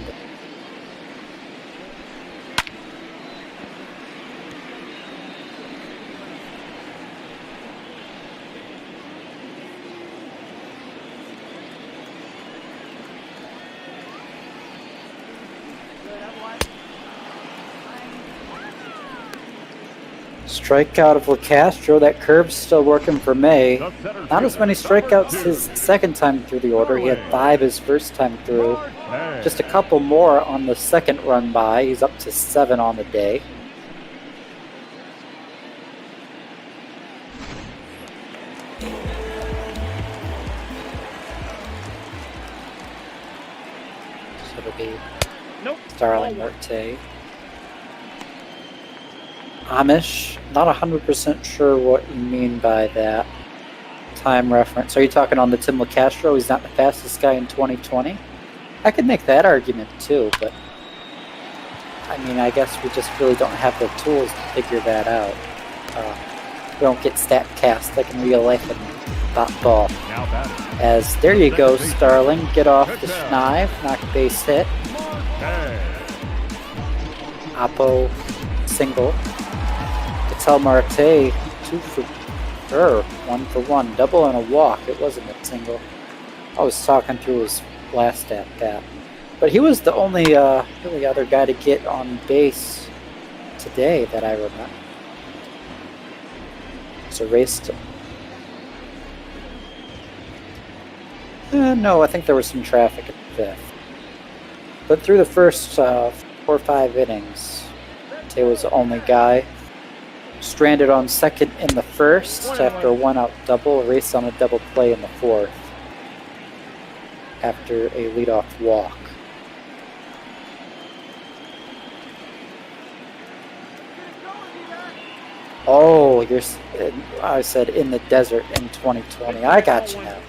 Strikeout of LeCastro. That curve's still working for May. Not as many strikeouts his second time through the order. He had 5 his first time through. Just a couple more on the second run by. He's up to 7 on the day. So it'll be Starling Marte. Amish, not 100% sure what you mean by that time reference. Are you talking on the Tim LeCastro? He's not the fastest guy in 2020? I could make that argument too, but I mean, I guess we just really don't have the tools to figure that out. We don't get StatCast like in real life and bat ball. As there you go, Starling, get off the schneid, knock base hit. Oppo single. Tell Marte 1 for 1, double and a walk. It wasn't a single. I was talking through his last at bat, but he was the only really other guy to get on base today that I remember. So raced. No, I think there was some traffic at the 5th, but through the first 4 or 5 innings, Marte was the only guy. Stranded on second in the first after a 1-out double, race on a double play in the 4th after a leadoff walk. Oh, I said in the desert in 2020. I got you now.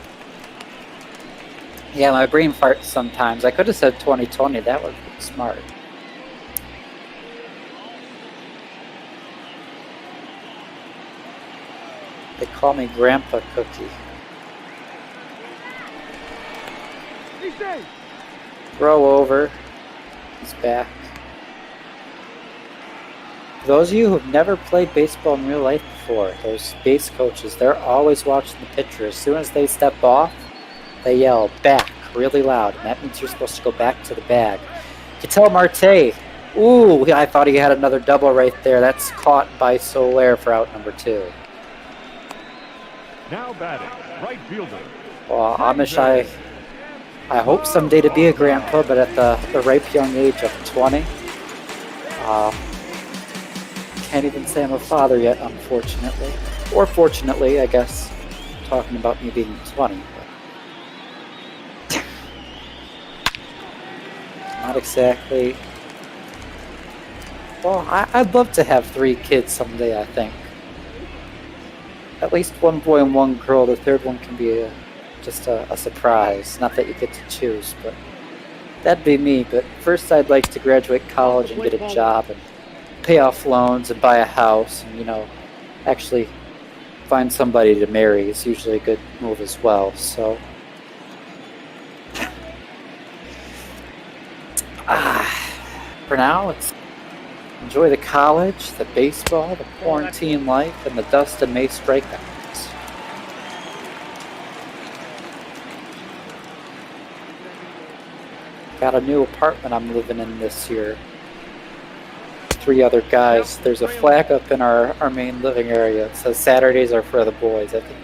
Yeah, my brain farts sometimes. I could have said 2020. That would be smart. They call me Grandpa Cookie. Throw over. He's back. For those of you who've never played baseball in real life before, those base coaches, they're always watching the pitcher. As soon as they step off, they yell back really loud, and that means you're supposed to go back to the bag. Ketel Marte. Ooh, I thought he had another double right there. That's caught by Soler for out number 2. Now batting, right fielder. Well, Amish, I hope someday to be a grandpa, but at the ripe young age of 20. Can't even say I'm a father yet, unfortunately. Or fortunately, I guess, talking about me being 20. But not exactly. Well, I'd love to have 3 kids someday, I think. At least 1 boy and 1 girl. The third one can be just a surprise. Not that you get to choose, but that'd be me. But first I'd like to graduate college and get a job and pay off loans and buy a house and, actually find somebody to marry is usually a good move as well. So, for now, it's enjoy the college, the baseball, the quarantine life, and the dust and May strikeouts. Got a new apartment I'm living in this year. 3 other guys. There's a flag up in our main living area. It says Saturdays are for the boys. I think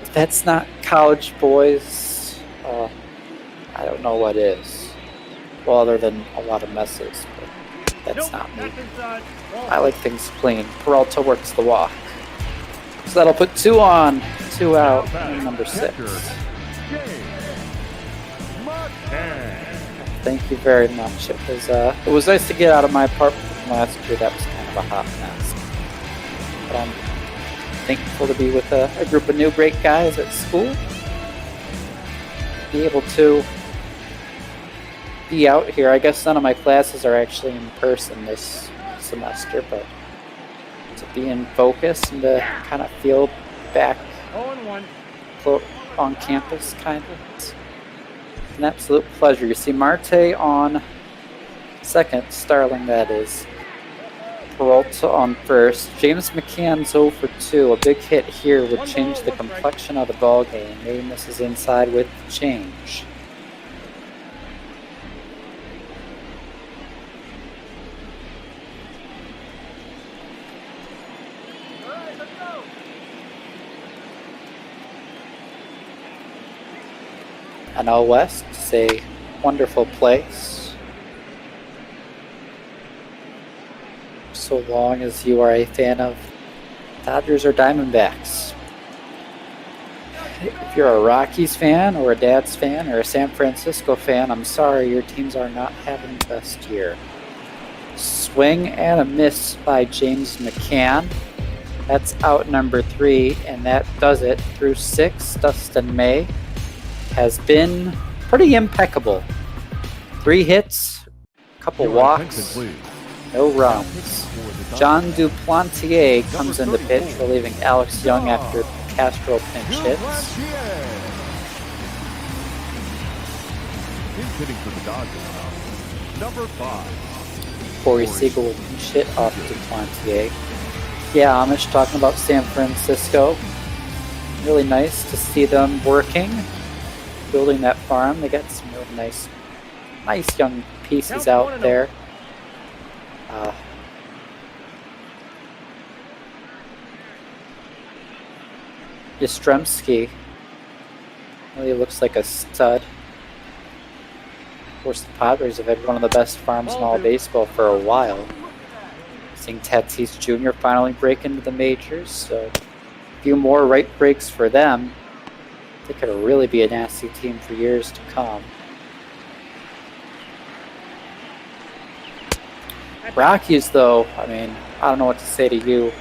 if that's not college boys, I don't know what is. Well, other than a lot of messes, but that's not me. I like things clean. Peralta works the walk. So that'll put 2 on, 2 out, and number 6. Thank you very much. It was nice to get out of my apartment last year. That was kind of a hot mess. But I'm thankful to be with a group of new great guys at school. Be able to be out here. I guess none of my classes are actually in person this semester, but to be in focus and to kind of feel back on campus, kind of. It's an absolute pleasure. You see Marte on second, Starling that is. Peralta on first. James McCann's 0 for 2. A big hit here would change the complexion of the ball game. Maybe misses inside with the change. NL West is a wonderful place, so long as you are a fan of Dodgers or Diamondbacks. If you're a Rockies fan or a Dads fan or a San Francisco fan, I'm sorry, your teams are not having the best year. Swing and a miss by James McCann. That's out number 3, and that does it through 6. Dustin May has been pretty impeccable. 3 hits, a couple walks, no runs. John Duplantier comes into pitch, relieving Alex Young after Castro pinch hits. Hitting for the Dodgers. Number 5. Corey Seager will pinch hit off Duplantier. Yeah, Amish talking about San Francisco. Really nice to see them working, building that farm. They got some really nice young pieces out there. Yastrzemski really looks like a stud. Of course, the Padres have had one of the best farms in all of baseball for a while. Seeing Tatis Jr. finally break into the majors, so a few more right breaks for them. They could really be a nasty team for years to come. Rockies, though, I mean, I don't know what to say to you.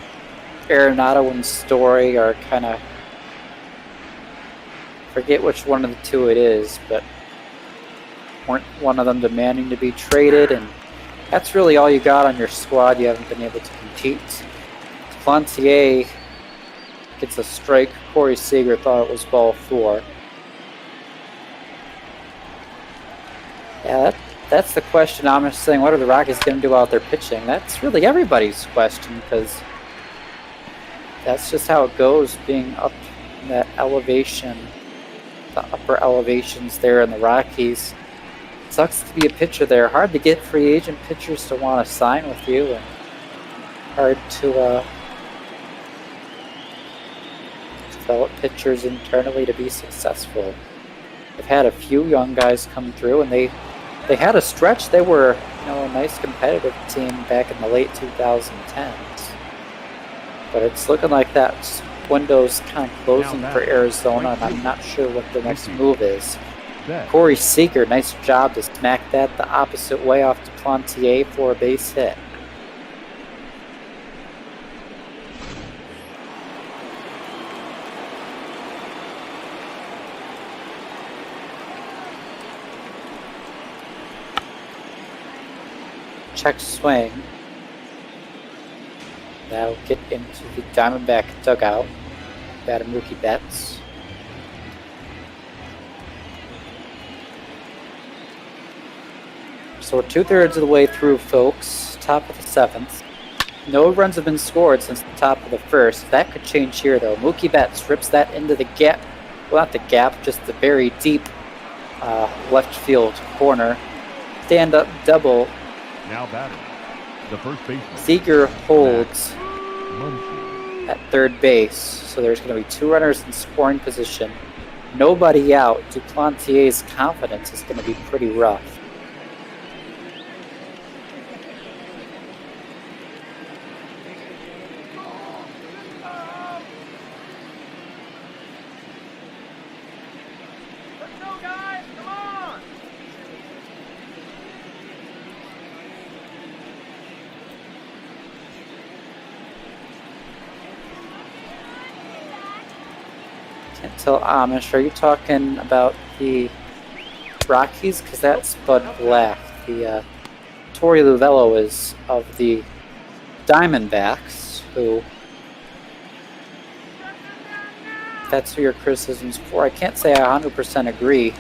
Arenado and Story are kind of, forget which one of the two it is, but weren't one of them demanding to be traded, and that's really all you got on your squad. You haven't been able to compete. Plantier gets a strike. Corey Seager thought it was ball 4. Yeah, that's the question. I'm just saying, what are the Rockies going to do out there pitching? That's really everybody's question, because that's just how it goes, being up in that elevation, the upper elevations there in the Rockies. Sucks to be a pitcher there. Hard to get free agent pitchers to want to sign with you, and hard to develop pitchers internally to be successful. They've had a few young guys come through, and they had a stretch. They were, a nice competitive team back in the late 2010s. But it's looking like that window's kind of closing for Arizona, and I'm not sure what the next move is. Corey Seager, nice job to smack that the opposite way off to Plantier for a base hit. Check swing. That'll get into the Diamondback dugout. Got a Mookie Betts. So we're 2/3 of the way through, folks. Top of the 7th. No runs have been scored since the top of the 1st. That could change here, though. Mookie Betts rips that into the gap. Well, not the gap, just the very deep left field corner. Stand-up double. Now batting, the first baseman. Seager holds at third base, so there's going to be 2 runners in scoring position. Nobody out. Duplantier's confidence is going to be pretty rough. Can't tell Amish, are you talking about the Rockies? Because that's Bud Black. The Torey Luvello is of the Diamondbacks, who, that's who your criticism's for. I can't say I 100% agree.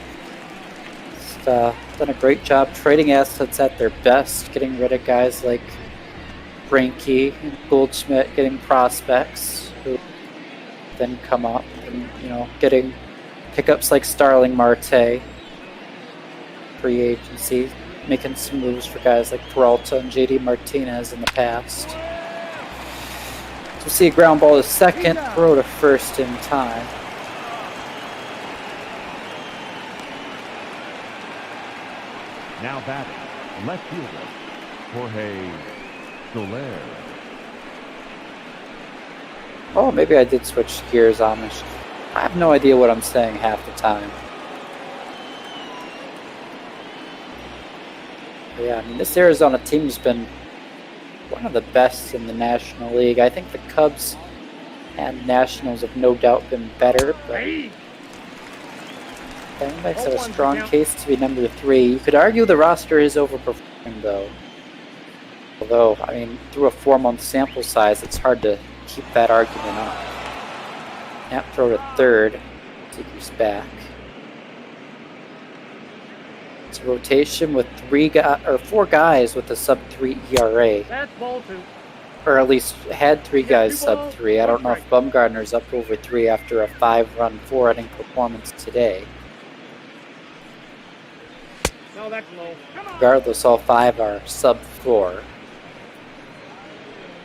Just done a great job trading assets at their best, getting rid of guys like Greinke and Goldschmidt, getting prospects who then come up, and getting pickups like Starling Marte, free agency, making some moves for guys like Peralta and JD Martinez in the past. So we'll see a ground ball to second, throw to first in time. Now batting, left fielder, Jorge Soler. Oh, maybe I did switch gears, Amish. I have no idea what I'm saying half the time. But yeah, I mean, this Arizona team's been one of the best in the National League. I think the Cubs and Nationals have no doubt been better, but Diamondbacks have a strong case to be number 3. You could argue the roster is overperforming, though. Although, I mean, through a 4-month sample size, it's hard to keep that argument up. Snap throw to third. Seeker's back. It's a rotation with 4 guys with a sub-3 ERA. That's ball 2. Or at least had 3 guys sub-3. I don't know if Bumgarner's up over 3 after a 5-run, 4-inning performance today. No, that's low. Regardless, all 5 are sub-4.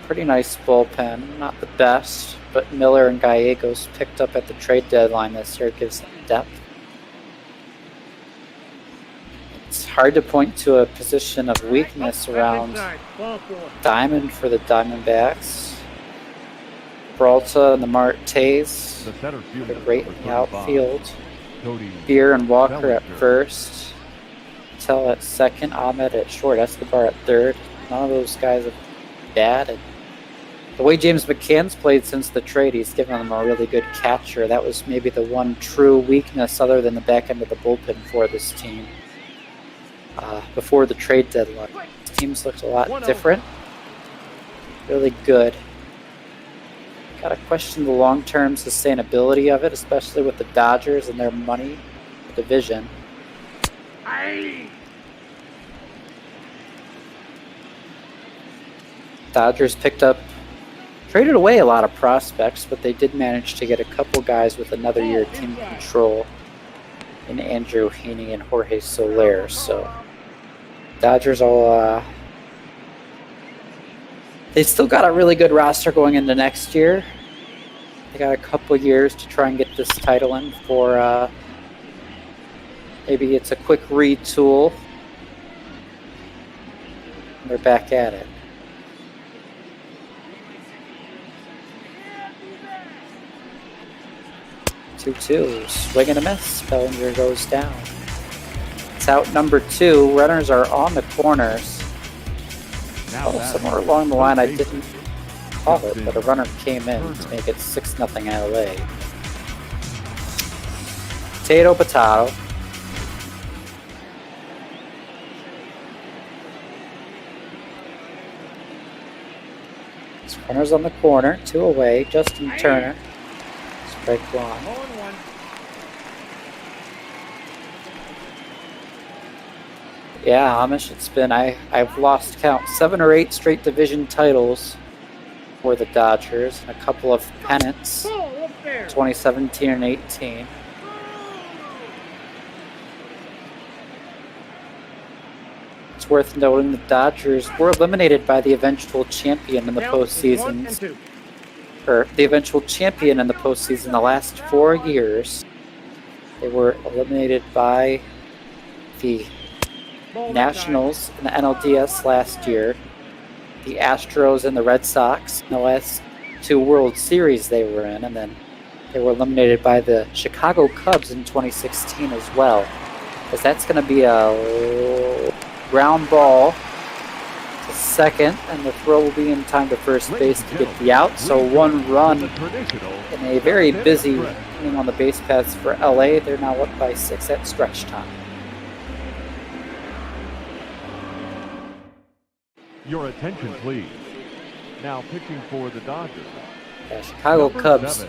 Pretty nice bullpen. Not the best, but Miller and Gallegos picked up at the trade deadline this year. Gives them depth. It's hard to point to a position of weakness around Diamond for the Diamondbacks. Peralta and the Martes are great in the outfield. Beer and Walker at first. Tell at second. Ahmed at short. Escobar at third. None of those guys are bad. And the way James McCann's played since the trade, he's given them a really good catcher. That was maybe the one true weakness other than the back end of the bullpen for this team. Before the trade deadline, this team's looked a lot different. Really good. Gotta question the long-term sustainability of it, especially with the Dodgers and their money division. Dodgers traded away a lot of prospects, but they did manage to get a couple guys with another year of team control in Andrew Heaney and Jorge Soler. So Dodgers they still got a really good roster going into next year. They got a couple years to try and get this title in for maybe it's a quick retool. They're back at it. 2-2. Swing and a miss. Bellinger goes down. It's out number 2. Runners are on the corners. Somewhere along the line I didn't call it, but a runner came in to make it 6-0 LA. Potato. Runners on the corner. 2 away. Justin Turner. Strike 1. Yeah, Amish, it's been, I've lost count, 7 or 8 straight division titles for the Dodgers, and a couple of pennants, 2017 and 18. It's worth noting the Dodgers were eliminated by the eventual champion in the postseason, or the eventual champion in the postseason the last 4 years. They were eliminated by the Nationals in the NLDS last year, the Astros and the Red Sox in the last 2 World Series they were in, and then they were eliminated by the Chicago Cubs in 2016 as well. Because that's going to be a ground ball to second, and the throw will be in time to first base to get the out. So 1 run in a very busy inning on the base paths for LA. They're now up by 6 at stretch time. Your attention, please. Now pitching for the Dodgers. Yeah, Chicago Cubs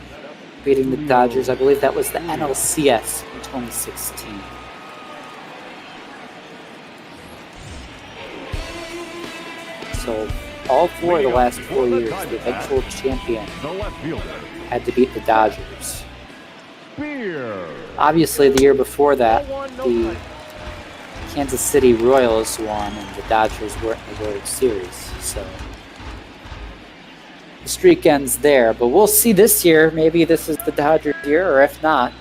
beating the Dodgers. I believe that was the NLCS in 2016. So all 4 of the last 4 years, the eventual champion had to beat the Dodgers. Obviously, the year before that, the Kansas City Royals won and the Dodgers were in the World Series. So the streak ends there, but we'll see this year. Maybe this is the Dodgers year, or if not,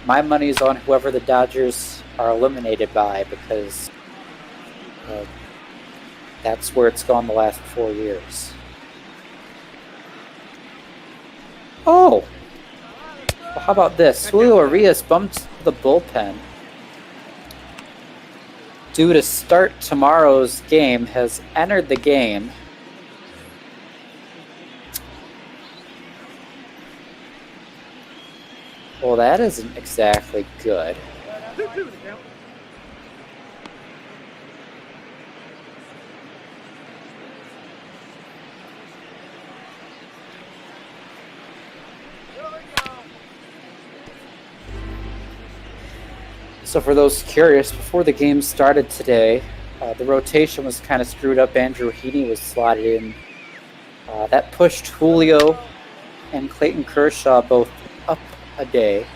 my money's on whoever the Dodgers are eliminated by, because that's where it's gone the last 4 years. Oh! Well, how about this? Julio Urias bumped the bullpen. Due to start tomorrow's game, has entered the game. Well, that isn't exactly good. So for those curious, before the game started today, the rotation was kind of screwed up. Andrew Heaney was slotted in. That pushed Julio and Clayton Kershaw both up a day.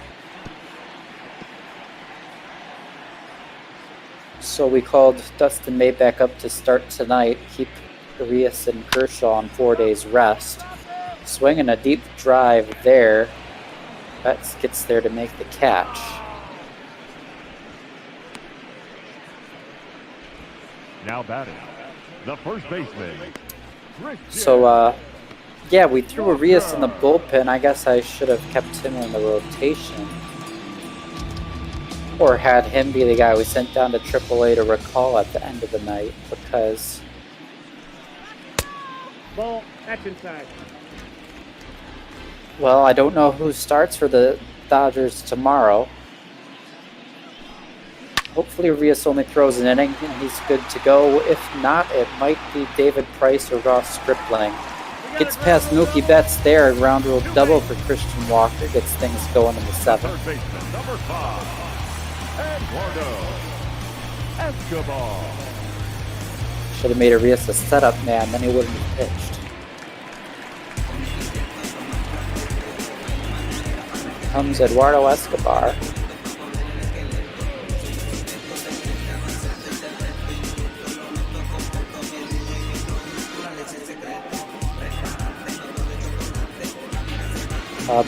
So we called Dustin May back up to start tonight, keep Urias and Kershaw on 4 days rest. Swinging a deep drive there. Betts gets there to make the catch. Now batting, the first baseman. So, yeah, we threw Urias in the bullpen. I guess I should have kept him in the rotation. Or had him be the guy we sent down to AAA to recall at the end of the night, because... Ball, that's inside. Well, I don't know who starts for the Dodgers tomorrow. Hopefully Urias only throws an inning and he's good to go. If not, it might be David Price or Ross Stripling. Gets past Mookie Betts there. Ground rule double for Christian Walker. Gets things going in the seventh. Third baseman, number 5, Eduardo Escobar. Should have made Urias a setup man, then he wouldn't have pitched. Comes Eduardo Escobar.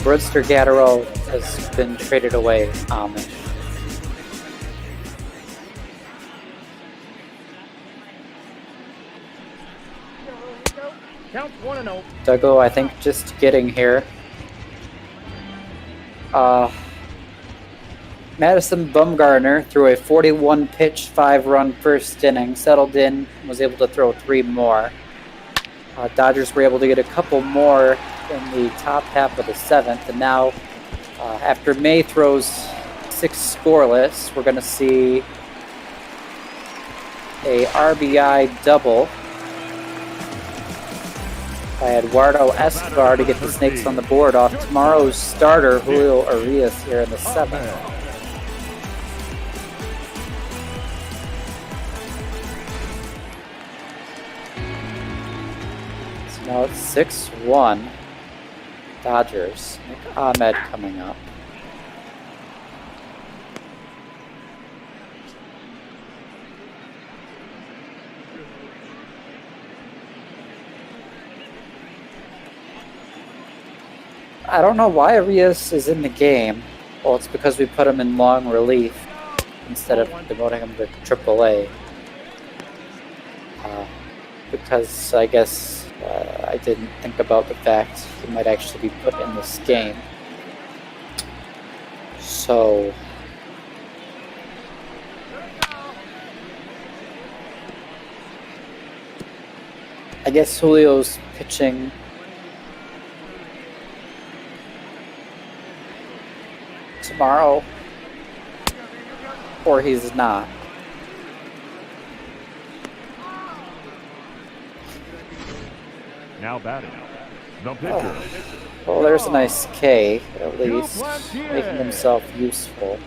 Brewster Gatterow has been traded away, Amish. Counts 1-0. Duggo, I think, just getting here. Madison Bumgarner threw a 41-pitch, 5-run first inning, settled in, was able to throw 3 more. Dodgers were able to get a couple more in the top half of the 7th, and now after May throws 6 scoreless, we're going to see a RBI double by Eduardo Escobar to get the Snakes on the board off tomorrow's starter, Julio Urias, here in the 7th. So now it's 6-1 Dodgers. Nick Ahmed coming up. I don't know why Urias is in the game. Well, it's because we put him in long relief instead of demoting him to AAA. Because I guess I didn't think about the fact he might actually be put in this game. So... I guess Julio's pitching tomorrow, or he's not. Now batting, the pitcher. Well, there's a nice K, at least, making himself useful.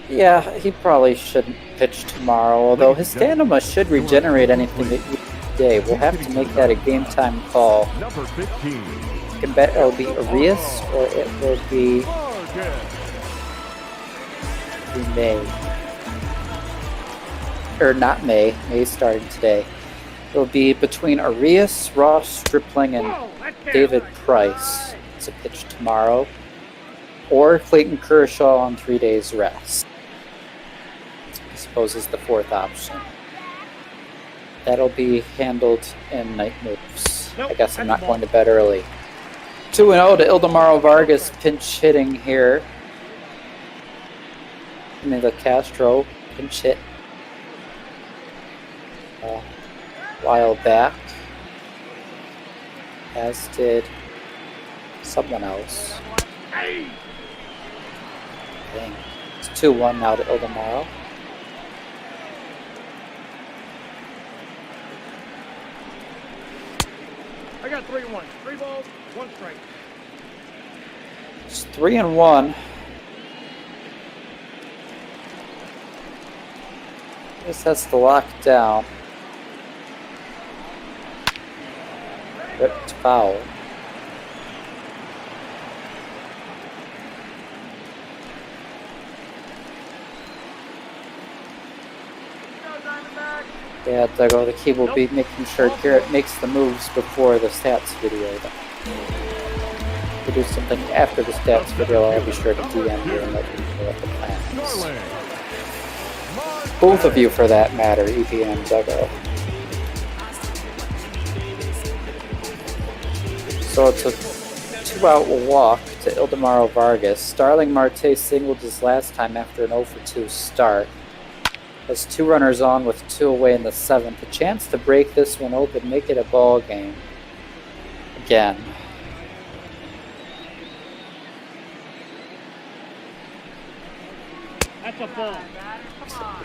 Yeah, he probably shouldn't pitch tomorrow, although his stamina should regenerate anything that day. We'll have to make that a game time call. Number 15. You can bet it'll be Urias, or it will be May. Or not May. May starting today. It'll be between Urias, Ross Stripling, and David Price to pitch tomorrow. or Clayton Kershaw on 3 days rest. I suppose is the fourth option. That'll be handled in night moves. I guess I'm not going to bed early. 2-0 to Ildemaro Vargas, pinch hitting here. Mila Castro, pinch hit a while back, as did someone else. Dang. It's 2-1 now to Ildemaro. I got 3-1. 3 balls, 1 strike. It's 3-1. This has to lock down. Ripped foul. Yeah, Doug, the key will be making sure Garrett makes the moves before the stats video. If we do something after the stats video, I'll be sure to DM you and let you know what the plan is. Both of you, for that matter, EP and Duggo. So it's a 2-out walk to Ildemaro Vargas. Starling Marte singled his last time after an 0-for-2 start. Has 2 runners on with 2 away in the 7th. A chance to break this one open, make it a ball game. Again. That's a ball.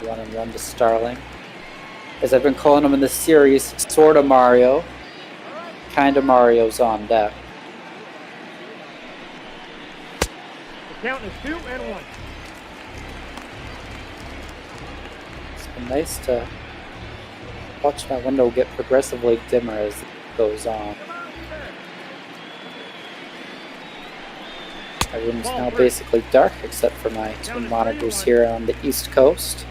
1-1 to Starling. As I've been calling him in this series, sorta Mario. Kinda Mario's on deck. The count is 2-1. It's been nice to watch my window get progressively dimmer as it goes on. My room's now basically dark except for my 2 monitors here on the East Coast.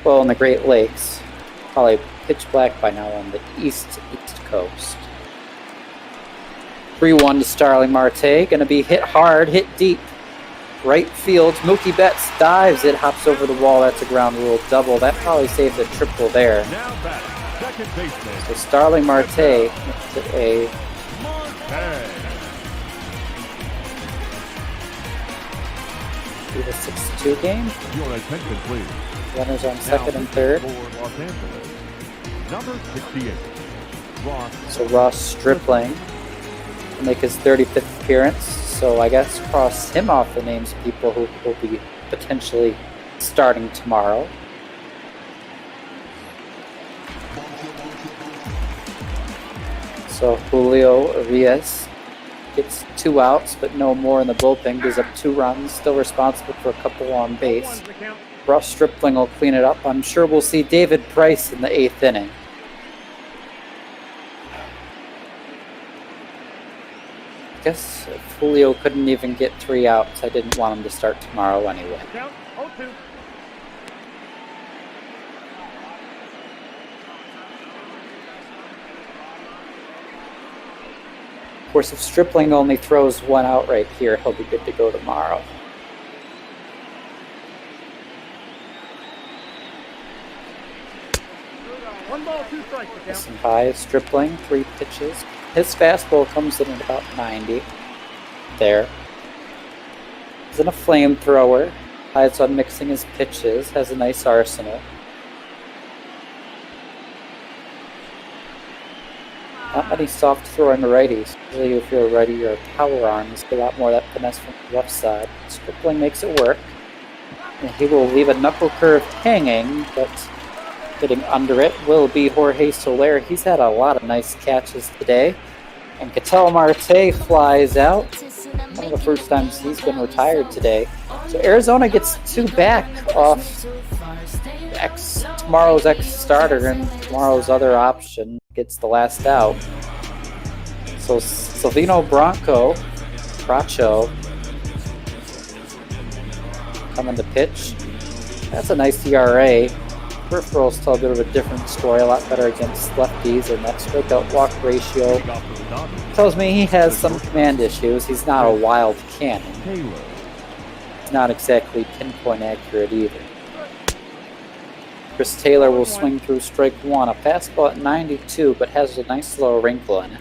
Well, in the Great Lakes. Probably pitch black by now on the East Coast. 3-1 to Starling Marte. Gonna be hit hard, hit deep. Right field. Mookie Betts dives. It hops over the wall. That's a ground rule double. That probably saved a triple there. So Starling Marte makes it a Be the 6-2 game. Your attention, please. Runners on second and third. For Los Angeles, number 68, Ross. So Ross Stripling will make his 35th appearance. So I guess cross him off the names of people who will be potentially starting tomorrow. So Julio Urias gets 2 outs, but no more in the bullpen. Gives up 2 runs, still responsible for a couple on base. Ross Stripling will clean it up. I'm sure we'll see David Price in the 8th inning. I guess if Julio couldn't even get 3 outs, I didn't want him to start tomorrow anyway. Count 0-2. Of course, if Stripling only throws 1 out right here, he'll be good to go tomorrow. One ball, 2 strikes. Listen high, Stripling, 3 pitches. His fastball comes in at about 90. There. He's in a flamethrower. Hides on mixing his pitches. Has a nice arsenal. Not many soft throwing righties. Usually if you're a righty, you're a power arm. There's a lot more of that finesse from the left side. Stripling makes it work. And he will leave a knuckle curve hanging, but hitting under it will be Jorge Soler. He's had a lot of nice catches today. And Ketel Marte flies out. One of the first times he's been retired today. So Arizona gets 2 back off tomorrow's ex-starter, and tomorrow's other option gets the last out. So Silvino Bracho coming to pitch. That's a nice ERA. Peripheral's still a bit of a different story, a lot better against lefties, and that strikeout walk ratio tells me he has some command issues. He's not a wild cannon. not exactly pinpoint accurate either. Chris Taylor will swing through strike one. A fastball at 92, but has a nice little wrinkle in it.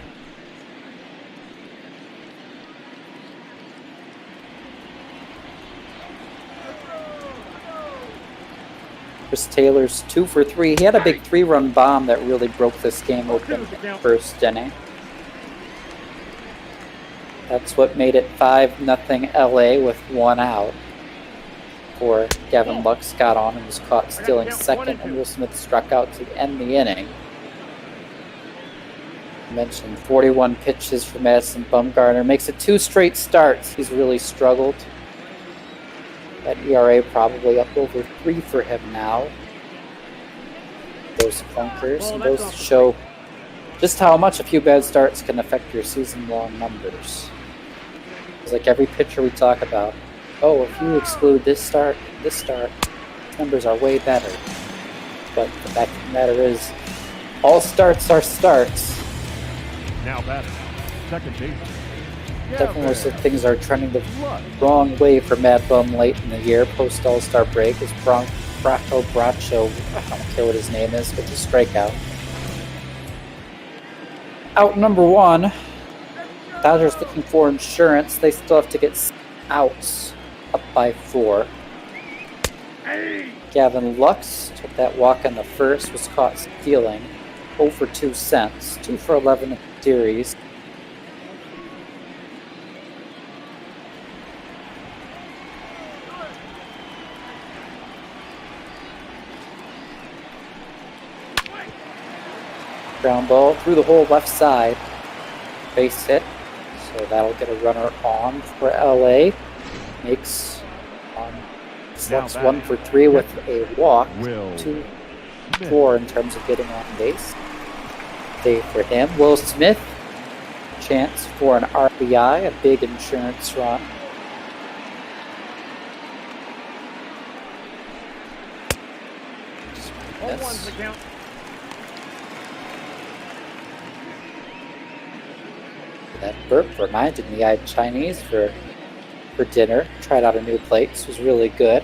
Chris Taylor's 2 for 3. He had a big 3-run bomb that really broke this game open in the first inning. That's what made it 5-0 LA with 1 out. Before Gavin Lux got on and was caught stealing second, and Will Smith struck out to end the inning. I mentioned 41 pitches for Madison Bumgarner. Makes it 2 straight starts. He's really struggled. That ERA probably up over 3 for him now. Those clunkers, and those show just how much a few bad starts can affect your season-long numbers. It's like every pitcher we talk about. Oh, if you exclude this start, numbers are way better. But the fact of the matter is, all starts are starts. Now batter, second baseman. Definitely most of things are trending the wrong way for Mad Bum late in the year, post All-Star break. Is Bracho, I don't care what his name is, gets a strikeout. Out number 1. Dodgers looking for insurance. They still have to get outs, up by 4. Gavin Lux took that walk in the first, was caught stealing. 0 for 2 cents, 2 for 11 in the series. Ground ball through the whole left side. Base hit. So that'll get a runner on for LA. Makes Lux 1 for 3 with a walk. 2 4 in terms of getting on base. Day for him. Will Smith. Chance for an RBI, a big insurance run. Yes. That burp reminded me I had Chinese for dinner. Tried out a new place. It was really good.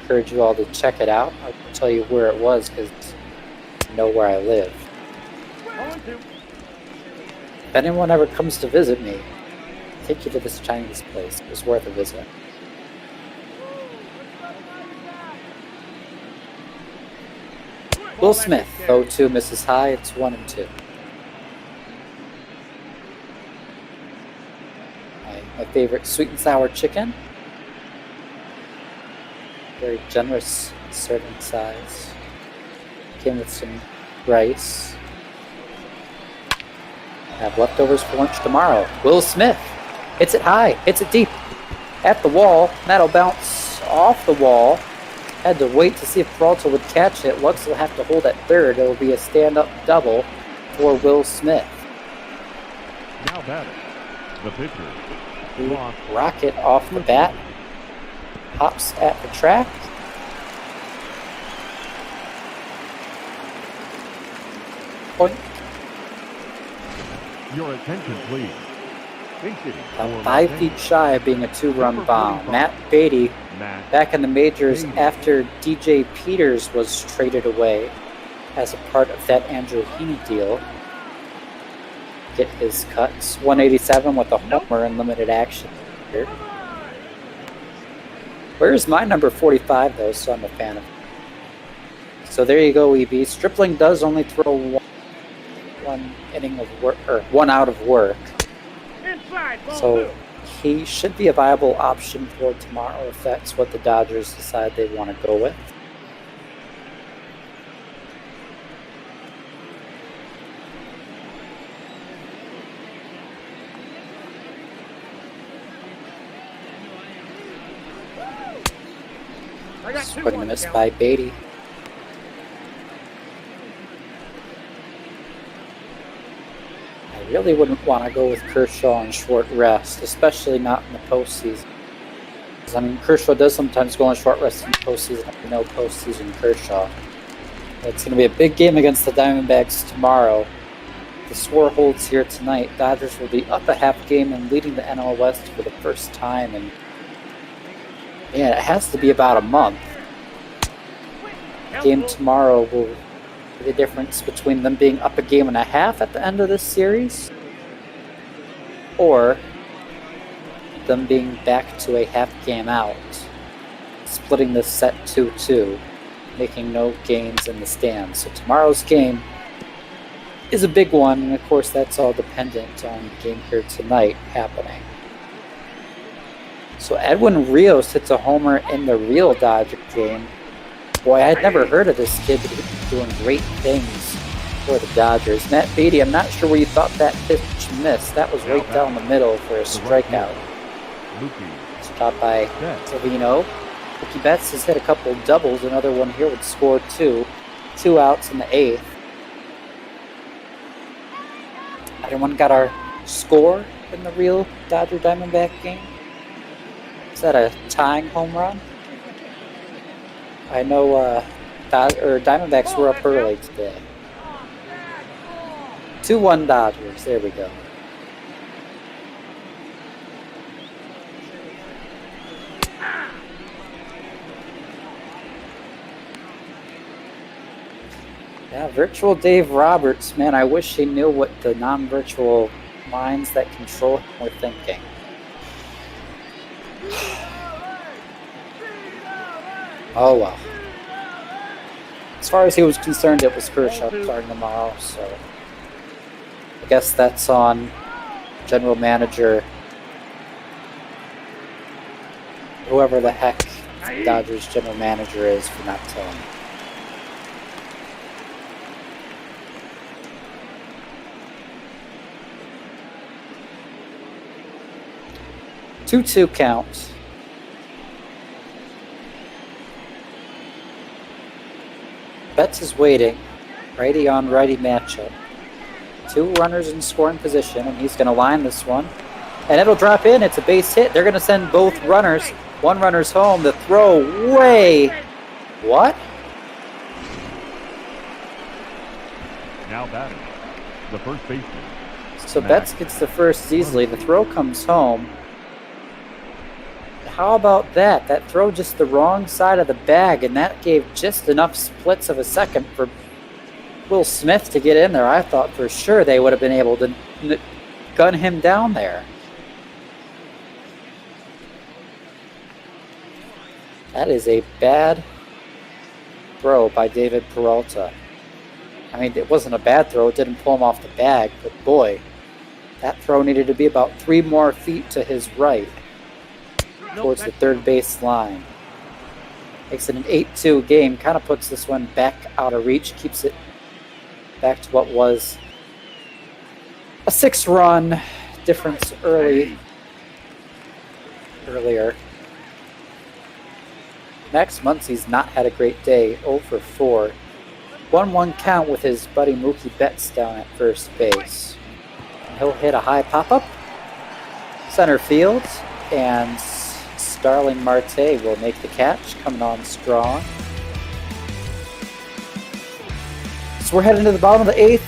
Encourage you all to check it out. I'll tell you where it was because I know where I live. If anyone ever comes to visit me, I'll take you to this Chinese place. It was worth a visit. Will Smith, 0-2 misses high. It's 1-2. My favorite sweet and sour chicken. Very generous serving size. Came with some rice. Have leftovers for lunch tomorrow. Will Smith. Hits it high. Hits it deep. At the wall. That'll bounce off the wall. Had to wait to see if Peralta would catch it. Lux will have to hold at third. It will be a stand-up double for Will Smith. Now batter, the pitcher. Rocket off the bat. Hops at the track. Point. Your attention, please. About 5 feet shy of being a 2-run bomb. Matt Beatty back in the majors after DJ Peters was traded away as a part of that Andrew Heaney deal. Get his cuts. 187 with a homer in limited action here. Where's my number 45 though, so I'm a fan of it. So there you go, EB. Stripling does only throw one inning of work, or 1 out of work. So he should be a viable option for tomorrow if that's what the Dodgers decide they want to go with. Swing and a miss by Beatty. I really wouldn't want to go with Keuchel on short rest, especially not in the postseason. I mean, Keuchel does sometimes go on short rest in the postseason. No postseason Keuchel. It's going to be a big game against the Diamondbacks tomorrow. The score holds here tonight. Dodgers will be up a half game and leading the NL West for the first time in Man, it has to be about a month. Game tomorrow will be the difference between them being up a game and a half at the end of this series, or them being back to a half game out, splitting this set 2-2, making no gains in the stands. So tomorrow's game is a big one, and of course that's all dependent on the game here tonight happening. So Edwin Rios hits a homer in the real Dodger game. Boy, I had never heard of this kid doing great things for the Dodgers. Matt Beatty, I'm not sure where you thought that pitch missed. That was right down the middle for a strikeout. Stopped by Savino. Mookie Betts has hit a couple doubles. Another one here would score 2. 2 outs in the 8th. Everyone got our score in the real Dodger Diamondback game? Is that a tying home run? I know Diamondbacks were up early today. 2-1 Dodgers. There we go. Yeah, virtual Dave Roberts. Man, I wish he knew what the non-virtual minds that control him were thinking. Oh well. As far as he was concerned, it was Kershaw starting tomorrow, so I guess that's on general manager, whoever the heck Dodgers general manager is, for not telling me. Two count. Betts is waiting. Righty on righty matchup. 2 runners in scoring position, and he's going to line this one. And it'll drop in. It's a base hit. They're going to send both runners. One runner's home. The throw way. What? Now batting, the first baseman. So Betts gets the first easily. The throw comes home. How about that? That throw just the wrong side of the bag, and that gave just enough splits of a second for Will Smith to get in there. I thought for sure they would have been able to gun him down there. That is a bad throw by David Peralta. I mean, it wasn't a bad throw. It didn't pull him off the bag, but boy, that throw needed to be about 3 more feet to his right, towards the third base line. Makes it an 8-2 game. Kind of puts this one back out of reach. Keeps it back to what was a 6-run difference earlier. Max Muncy's not had a great day. 0 for 4. 1-1 count with his buddy Mookie Betts down at first base. And he'll hit a high pop-up. Center field. And Starling Marte will make the catch, coming on strong. So we're heading to the bottom of the 8th.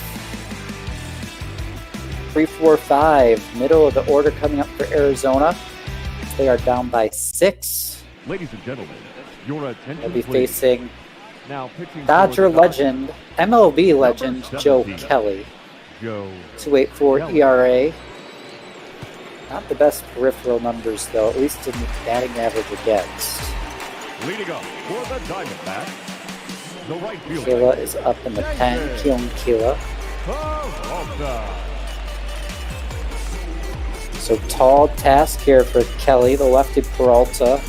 3-4-5, middle of the order coming up for Arizona. They are down by 6. Ladies and gentlemen, your attention. They'll be please. facing Now pitching Dodger for the Dodgers, legend, MLB legend Joe 17. Kelly. Joe 2.84 ERA. Not the best peripheral numbers, though, at least in the batting average against. leading up for the Diamondbacks. The right fielder. Keuchel is up in the pen. Keuchel. So tall task here for Kelly, the lefty Peralta.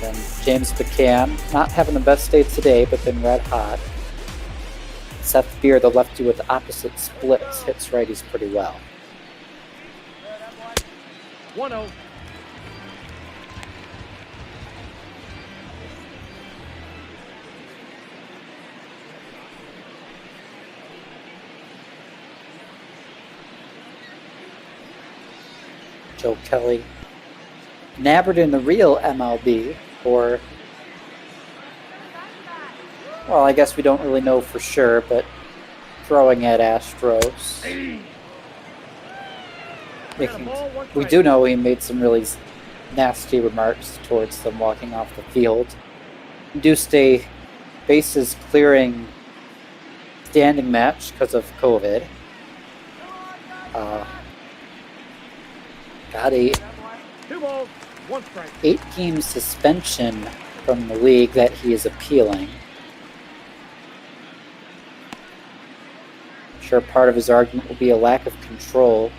Then James McCann, not having the best day today, but been red hot. Seth Beer, the lefty with opposite splits, hits righties pretty well. 1-0. Joe Kelly. Nabbed in the real MLB, or, well, I guess we don't really know for sure, but throwing at Astros. We do know he made some really nasty remarks towards them walking off the field. Induced a bases clearing standing match because of COVID. Got a 2 balls, 1 strike. 8-game suspension from the league that he is appealing. I'm sure part of his argument will be a lack of control.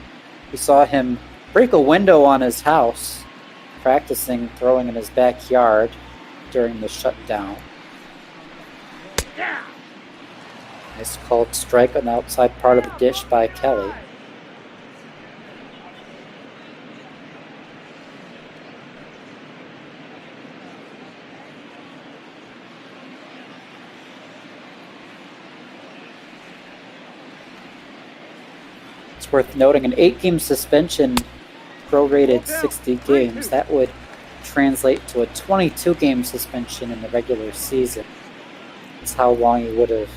We saw him break a window on his house, practicing throwing in his backyard during the shutdown. Nice called strike on the outside part of the dish by Kelly. It's worth noting an 8-game suspension, prorated 60 games. That would translate to a 22-game suspension in the regular season. That's how long he would have.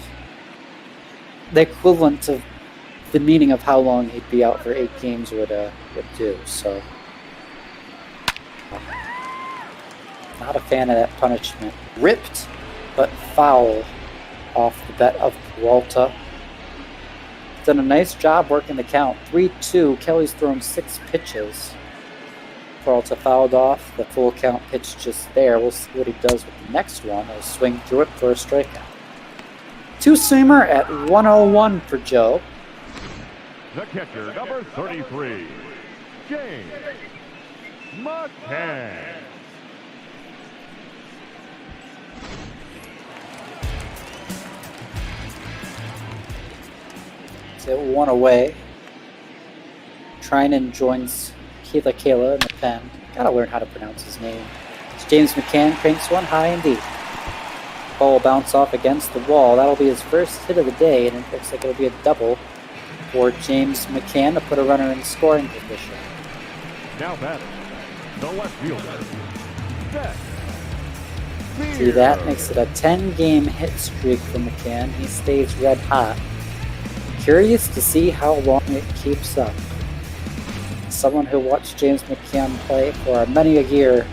The equivalent of the meaning of how long he'd be out for 8 games would do. So, not a fan of that punishment. Ripped, but foul off the bet of Peralta. Done a nice job working the count. 3-2. Kelly's thrown 6 pitches. Peralta fouled off. The full count pitch just there. We'll see what he does with the next one. He'll swing through it for a strikeout. 2-seamer at 101 for Joe. The catcher, number 33, James McCann. So 1 away. Trinan joins Keuchel in the pen. Gotta learn how to pronounce his name. It's James McCann cranks one high and deep. Ball will bounce off against the wall. That'll be his first hit of the day, and it looks like it'll be a double for James McCann to put a runner in scoring position. Now batting, the left fielder, Seth See, that makes it a 10-game hit streak for McCann. He stays red hot. Curious to see how long it keeps up. Someone who watched James McCann play for many a year,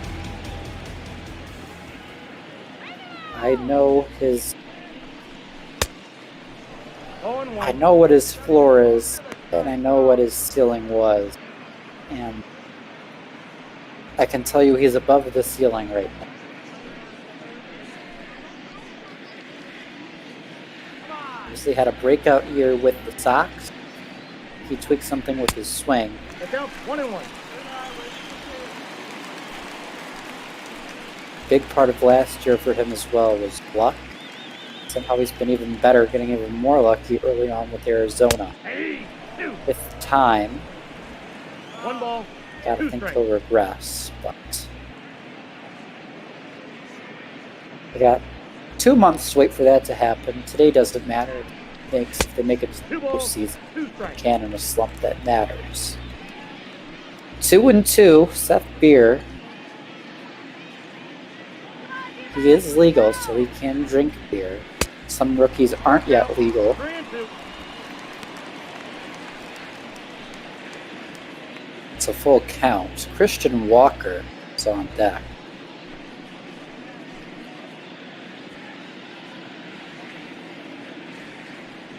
I know what his floor is, and I know what his ceiling was, and I can tell you he's above the ceiling right now. Obviously had a breakout year with the Sox. He tweaked something with his swing. Look out, 1-1. Big part of last year for him as well was luck. Somehow he's been even better, getting even more lucky early on with Arizona. With time, 1 ball, gotta 2 think strikes. he'll regress, but we got 2 months to wait for that to happen. Today doesn't matter. If they make it to the 2 balls, postseason, 2 strikes. can in a slump that matters. 2-2, Seth Beer. He is legal, so he can drink beer. Some rookies aren't yet legal. 3-2. It's a full count. Christian Walker is on deck.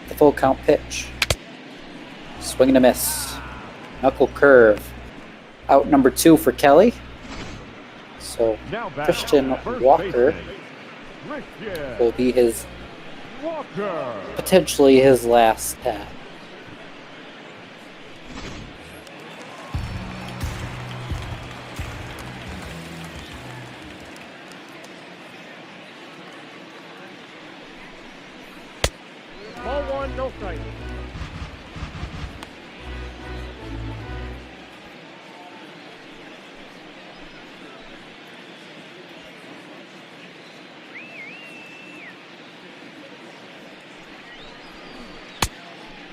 The full count pitch. Swing and a miss. Knuckle curve. Out number 2 for Kelly. So Now batting, Christian first Walker baseman, Christian will be his Walker. potentially his last at. Ball 1, no strike.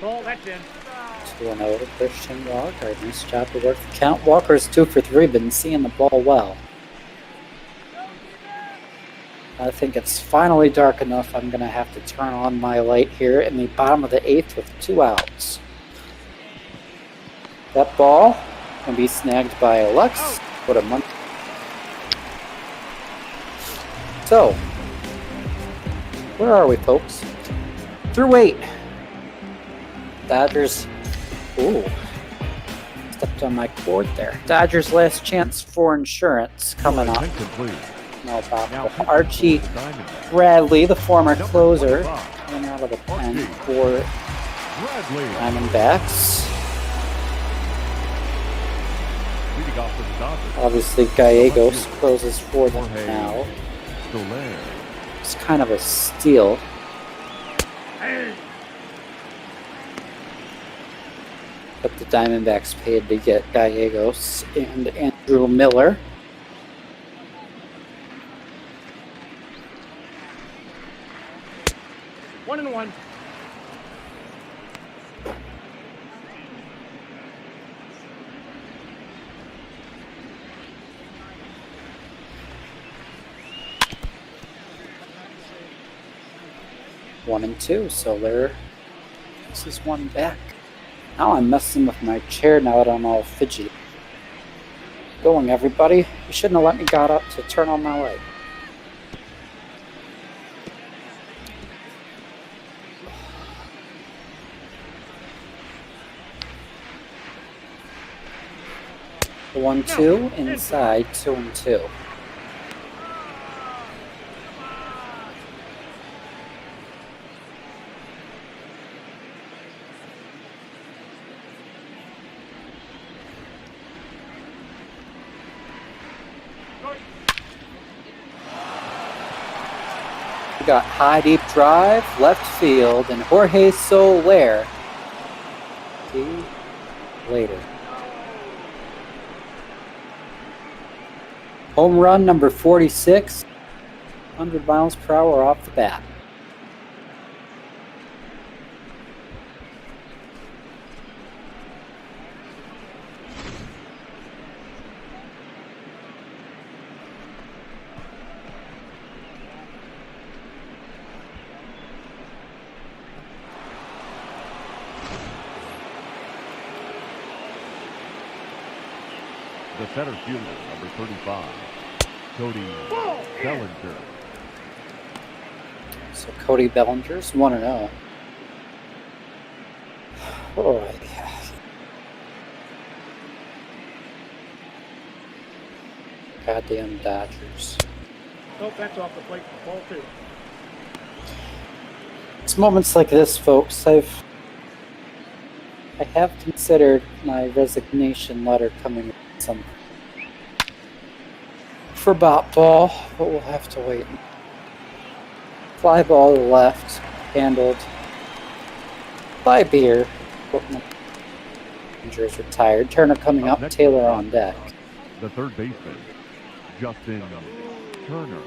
Ball, that's in. 2-0 to Christian Walker. Nice job to work the count. Walker's 2 for 3, been seeing the ball well. I think it's finally dark enough. I'm going to have to turn on my light here in the bottom of the 8th with 2 outs. That ball can be snagged by Alex. What a month. So, where are we, folks? Through 8. Dodgers. Ooh. Stepped on my cord there. Dodgers' last chance for insurance coming up. No problem. Archie Bradley, the former closer, coming out of the pen for Diamondbacks. Obviously, Gallegos closes for them now. It's kind of a steal. But the Diamondbacks paid to get Gallegos and Andrew Miller. One and one. One and two, so this is one back. Now I'm messing with my chair now that I'm all fidgety. Going, everybody. You shouldn't have let me got up to turn on my light. The 1-2 inside, 2-2. We got high deep drive, left field, and Jorge Soler. See later. Home run number 46, 100 miles per hour off the bat. The center fielder, number 35, Cody Bellinger. So Cody Bellinger's 1-0. Oh, yeah. Goddamn Dodgers. Oh, that's off the plate. Ball 2. It's moments like this, folks. I have considered my resignation letter coming some for bot ball, but we'll have to wait. Fly ball to the left, handled by Beer. Rangers retired. Turner coming up, Taylor on deck. The third baseman, Justin Turner.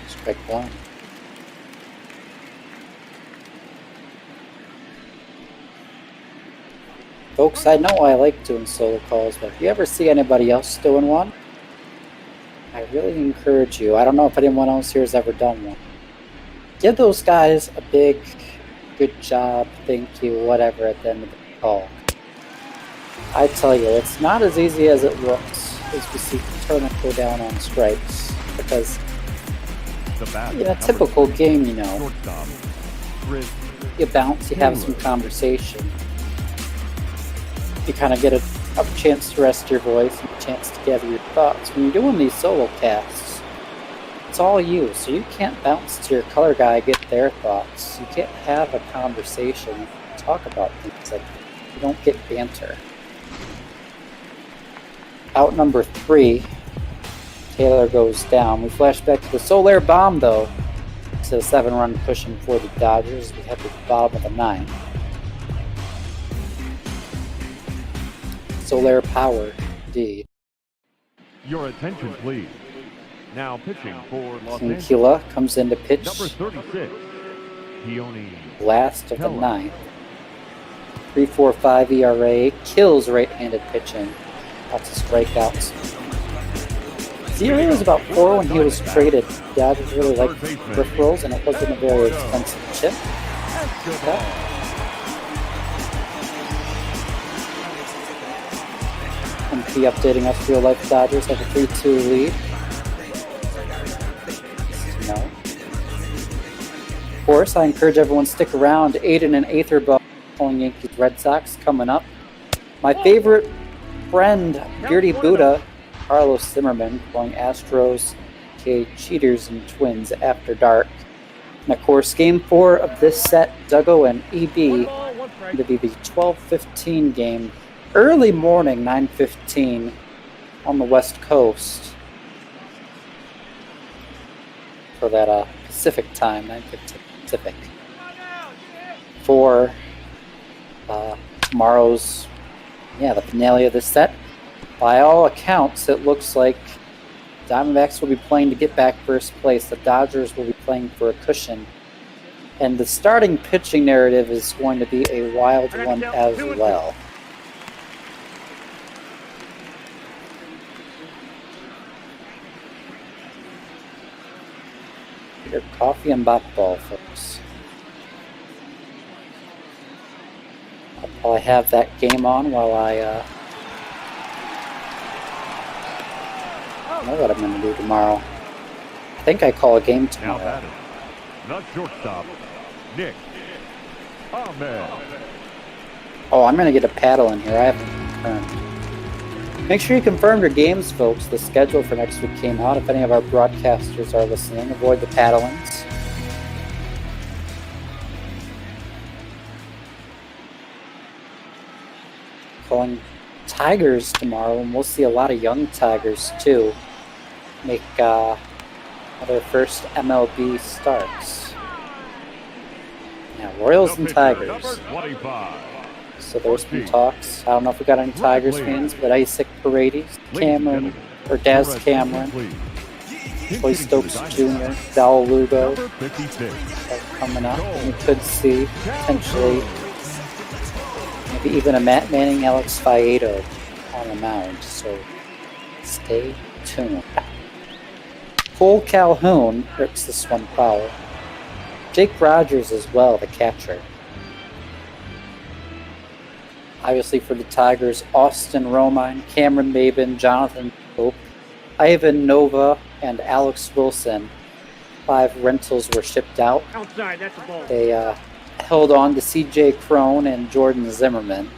Strike one. Folks, I know I like doing solo calls, but if you ever see anybody else doing one, I really encourage you. I don't know if anyone else here has ever done one. Give those guys a big, good job, thank you, whatever at the end of the call. I tell you, it's not as easy as it looks as we see Turner go down on strikes, because in a typical game, you know, you bounce, you have some conversation. You kind of get a chance to rest your voice and a chance to gather your thoughts. When you're doing these solo casts, it's all you, so you can't bounce to your color guy, get their thoughts. You can't have a conversation, talk about things like that. You don't get banter. Out number 3, Taylor goes down. We flash back to the Soler bomb, though. It's a 7-run cushion for the Dodgers. We head to the bottom of the 9th. Soler power, indeed. Your attention, please. Now pitching for Los Angeles. Keuchel comes in to pitch. Number 36, Keone. Last of the 9th. 3.45 ERA. Kills right-handed pitching. Lots of strikeouts. Theory was about 4 when he was traded. Dodgers really liked peripherals, and it wasn't a very expensive chip. Okay. MP updating us, real life Dodgers have a 3-2 lead. No. Of course, I encourage everyone to stick around. Aiden and Aetherbuck calling Yankees Red Sox coming up. My favorite friend, Beardy Buddha, Carlos Zimmerman, calling Astros, Cheaters, and Twins after dark. And of course, game 4 of this set, Duggo and EB, going to be the 12:15 game. Early morning, 9:15 on the West Coast. For that Pacific time, 9:15 Pacific. For tomorrow's, the finale of this set. By all accounts, it looks like Diamondbacks will be playing to get back first place. The Dodgers will be playing for a cushion. And the starting pitching narrative is going to be a wild one as well. Your coffee and ball, folks. I'll probably have that game on while I know what I'm going to do tomorrow. I think I call a game tomorrow. Not shortstop, Nick. Ahmed. Oh, I'm going to get a paddle in here. I haven't confirmed. Make sure you confirm your games, folks. The schedule for next week came out. If any of our broadcasters are listening, avoid the paddlings. Calling Tigers tomorrow, and we'll see a lot of young Tigers too make their first MLB starts. Yeah, Royals and Tigers. So there's some talks. I don't know if we got any Tigers fans, but Isaac Paredes, Cameron, or Daz Cameron, Troy Stokes Jr., Dal Lugo are coming up. And we could see potentially maybe even a Matt Manning, Alex Faedo on the mound. So stay tuned. Cole Calhoun rips this one foul. Jake Rogers as well, the catcher. Obviously for the Tigers, Austin Romine, Cameron Maben, Jonathan Pope, Ivan Nova, and Alex Wilson. 5 rentals were shipped out. Outside, that's a ball. They held on to CJ Crone and Jordan Zimmerman.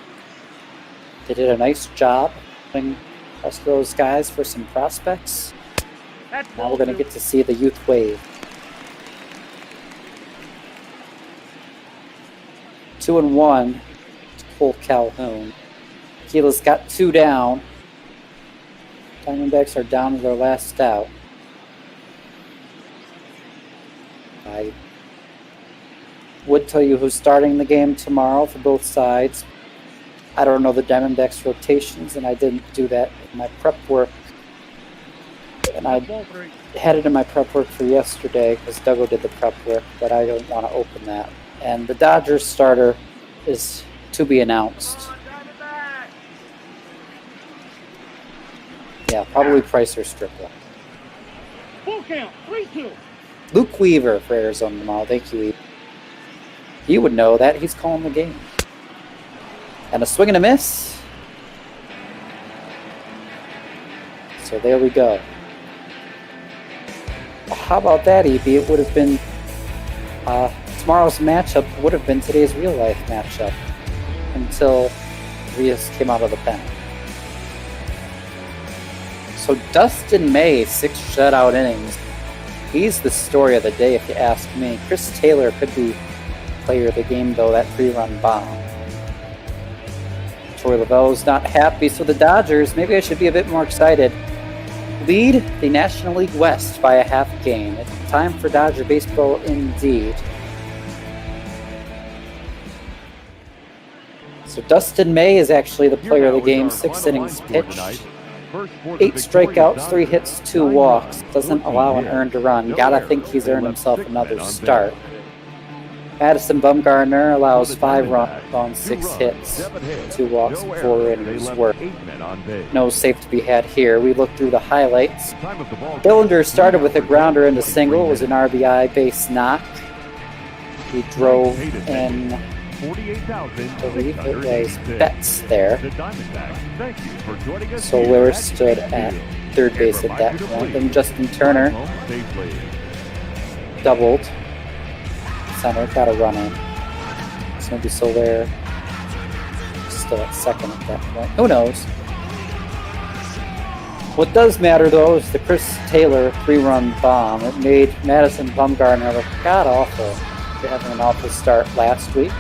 They did a nice job putting the rest of those guys for some prospects. Now we're going to get to see the youth wave. 2-1 to Cole Calhoun. Keela's got 2 down. Diamondbacks are down to their last out. I would tell you who's starting the game tomorrow for both sides. I don't know the Diamondbacks rotations, and I didn't do that in my prep work. And I had it in my prep work for yesterday because Duggo did the prep work, but I don't want to open that. And the Dodgers starter is to be announced. Yeah, probably Price or Strickland. Full count, 3-2. Luke Weaver for Arizona tomorrow. Thank you, Weaver. He would know that. He's calling the game. And a swing and a miss. So there we go. How about that, EB? It would have been tomorrow's matchup would have been today's real life matchup until Urias came out of the pen. So Dustin May, 6 shutout innings. He's the story of the day, if you ask me. Chris Taylor could be player of the game, though, that 3-run bomb. Troy Lavelle's not happy, so the Dodgers, maybe I should be a bit more excited, lead the National League West by a half game. It's time for Dodger baseball indeed. So Dustin May is actually the player of the game, 6 innings pitched. 8 strikeouts, 3 hits, 2 walks. Doesn't allow an earned run. Gotta think he's earned himself another start. Madison Bumgarner allows 5 runs on 6 hits, 2 walks, 4 innings work. No save to be had here. We look through the highlights. Billinger started with a grounder into single, was an RBI base knock. He drove in, I believe it was Betts there. Soler stood at third base at that point. Then Justin Turner doubled. Center got a run in. So maybe Soler still at second at that point. Who knows? What does matter though is the Chris Taylor 3-run bomb. It made Madison Bumgarner look god-awful after having an awful start last week.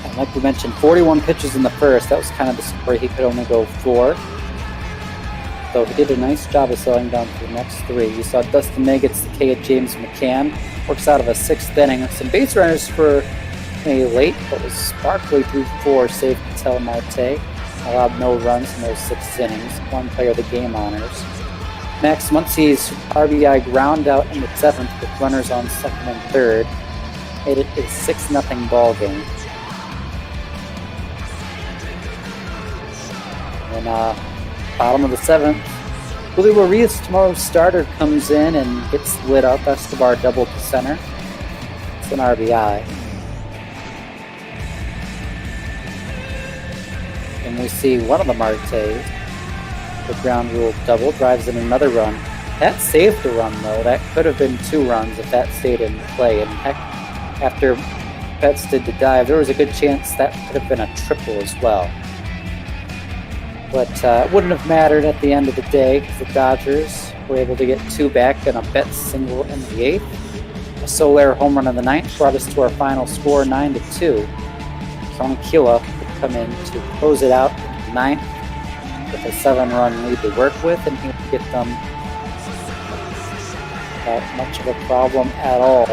And like we mentioned, 41 pitches in the first. That was kind of the story. He could only go 4. Though he did a nice job of slowing down for the next 3. You saw Dustin May gets the K at James McCann. Works out of a 6th inning. Some base runners for a late, but was sparkly through 4. Saved Ketel Marte. Allowed no runs in those 6 innings. 1 player of the game honors. Max Muncy's RBI ground out in the 7th with runners on 2nd and 3rd. Made it a 6-0 ball game. And bottom of the 7th, Willie Urias, tomorrow's starter, comes in and gets lit up. Escobar double to center. It's an RBI. And we see one of the Martes, the ground rule double, drives in another run. That saved a run, though. That could have been 2 runs if that stayed in play. And heck, after Betts did the dive, there was a good chance that could have been a triple as well. But it wouldn't have mattered at the end of the day because the Dodgers were able to get 2 back and a Betts single in the 8th. A Soler home run in the 9th brought us to our final score, 9-2. Tony Keuchel would come in to close it out in the 9th with a 7-run lead to work with, and he would get them without much of a problem at all.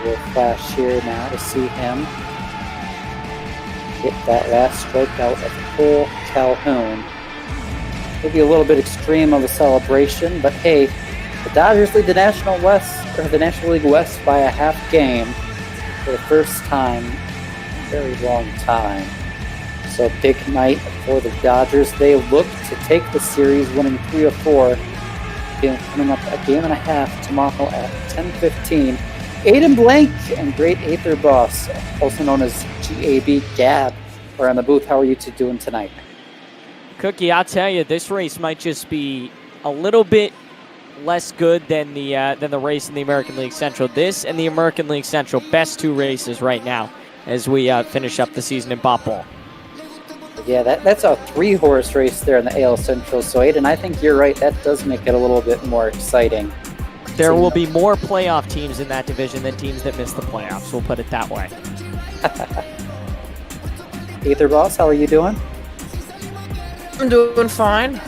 We'll flash here now to see him get that last strikeout of Cole Calhoun. Maybe a little bit extreme of a celebration, but hey, the Dodgers lead the National League West by a half game for the first time in a very long time. So big night for the Dodgers. They look to take the series, winning 3 of 4, coming up a game and a half tomorrow at 10:15. Aiden Blank and Great Aether Boss, also known as GAB Gab, are on the booth. How are you two doing tonight? Cookie, I'll tell you, this race might just be a little bit less good than the race in the American League Central. This and the American League Central, best 2 races right now as we finish up the season in Bop Ball. Yeah, that's a 3-horse race there in the AL Central. So, Aiden, I think you're right. That does make it a little bit more exciting. There will be more playoff teams in that division than teams that miss the playoffs. We'll put it that way. Aether Boss, how are you doing? I'm doing fine.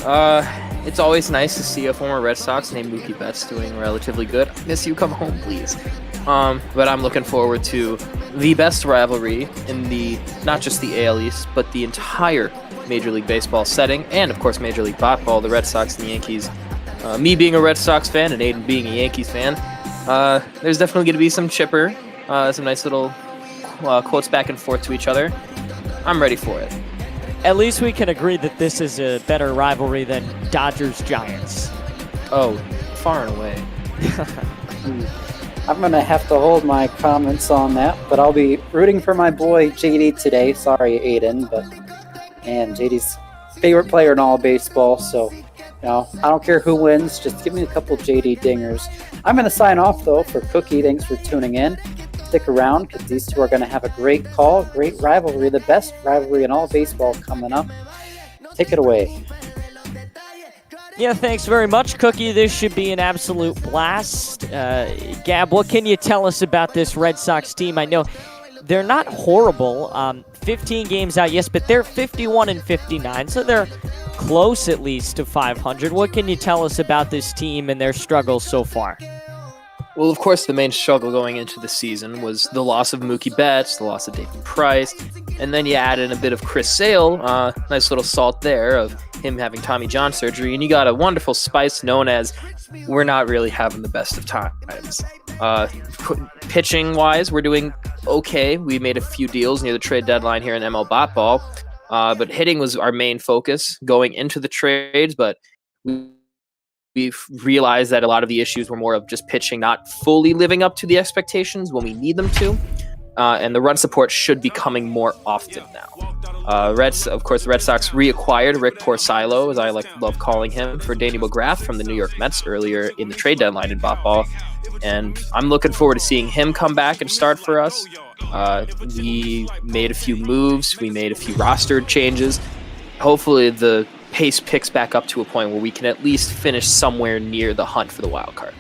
It's always nice to see a former Red Sox named Mookie Betts doing relatively good. Miss you, come home, please. But I'm looking forward to the best rivalry in the not just the AL East, but the entire Major League Baseball setting, and of course Major League Ball, the Red Sox and the Yankees. Me being a Red Sox fan and Aiden being a Yankees fan, there's definitely going to be some chipper, some nice little quotes back and forth to each other. I'm ready for it. At least we can agree that this is a better rivalry than Dodgers-Giants. Oh, far and away. I'm going to have to hold my comments on that, but I'll be rooting for my boy JD today. Sorry, Aiden, but man, JD's favorite player in all of baseball, so I don't care who wins, just give me a couple JD dingers. I'm going to sign off, though, for Cookie. Thanks for tuning in. Stick around, because these two are going to have a great call, great rivalry, the best rivalry in all baseball coming up. Take it away. Yeah, thanks very much, Cookie. This should be an absolute blast. Gab, what can you tell us about this Red Sox team? I know they're not horrible. 15 games out, yes, but they're 51-59, so they're close at least to 500. What can you tell us about this team and their struggles so far? Well, of course, the main struggle going into the season was the loss of Mookie Betts, the loss of David Price, and then you add in a bit of Chris Sale, nice little salt there of him having Tommy John surgery, and you got a wonderful spice known as we're not really having the best of times. Pitching wise, we're doing okay. We made a few deals near the trade deadline here in ML Bot Ball, but hitting was our main focus going into the trades. But we've realized that a lot of the issues were more of just pitching not fully living up to the expectations when we need them to, and the run support should be coming more often now. Of course, the Red Sox reacquired Rick Porcillo, as I love calling him, for Danny McGrath from the New York Mets earlier in the trade deadline in Bot Ball. And I'm looking forward to seeing him come back and start for us. We made a few moves. We made a few roster changes. Hopefully the pace picks back up to a point where we can at least finish somewhere near the hunt for the wild card.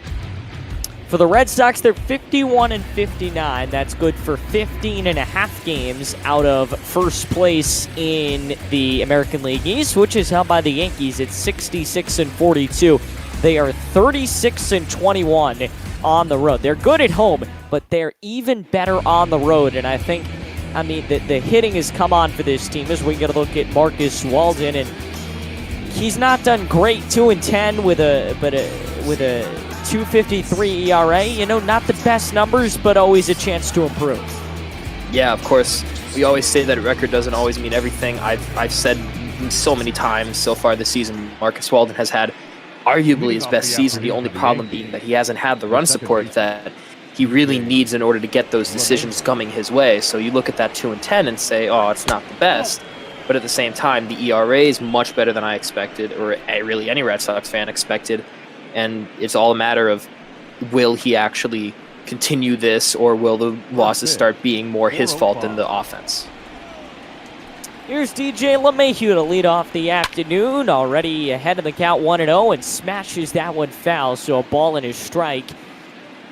For the Red Sox, they're 51-59. That's good for 15 and a half games out of first place in the American League East, which is held by the Yankees at 66-42. They are 36-21 on the road. They're good at home, but they're even better on the road. And I think, the hitting has come on for this team as we get a look at Marcus Walden, and he's not done great. 2-10 with a 2.53 ERA. Not the best numbers, but always a chance to improve. Yeah, of course. We always say that a record doesn't always mean everything. I've said so many times so far this season, Marcus Walden has had arguably his best season. The only problem being that he hasn't had the run support that he really needs in order to get those decisions coming his way. So you look at that 2-10 and say, oh, it's not the best. But at the same time, the ERA is much better than I expected, or really any Red Sox fan expected. And it's all a matter of, will he actually continue this, or will the losses start being more his fault than the offense? Here's DJ LeMahieu to lead off the afternoon, already ahead of the count 1-0, and smashes that one foul, so a ball and a strike.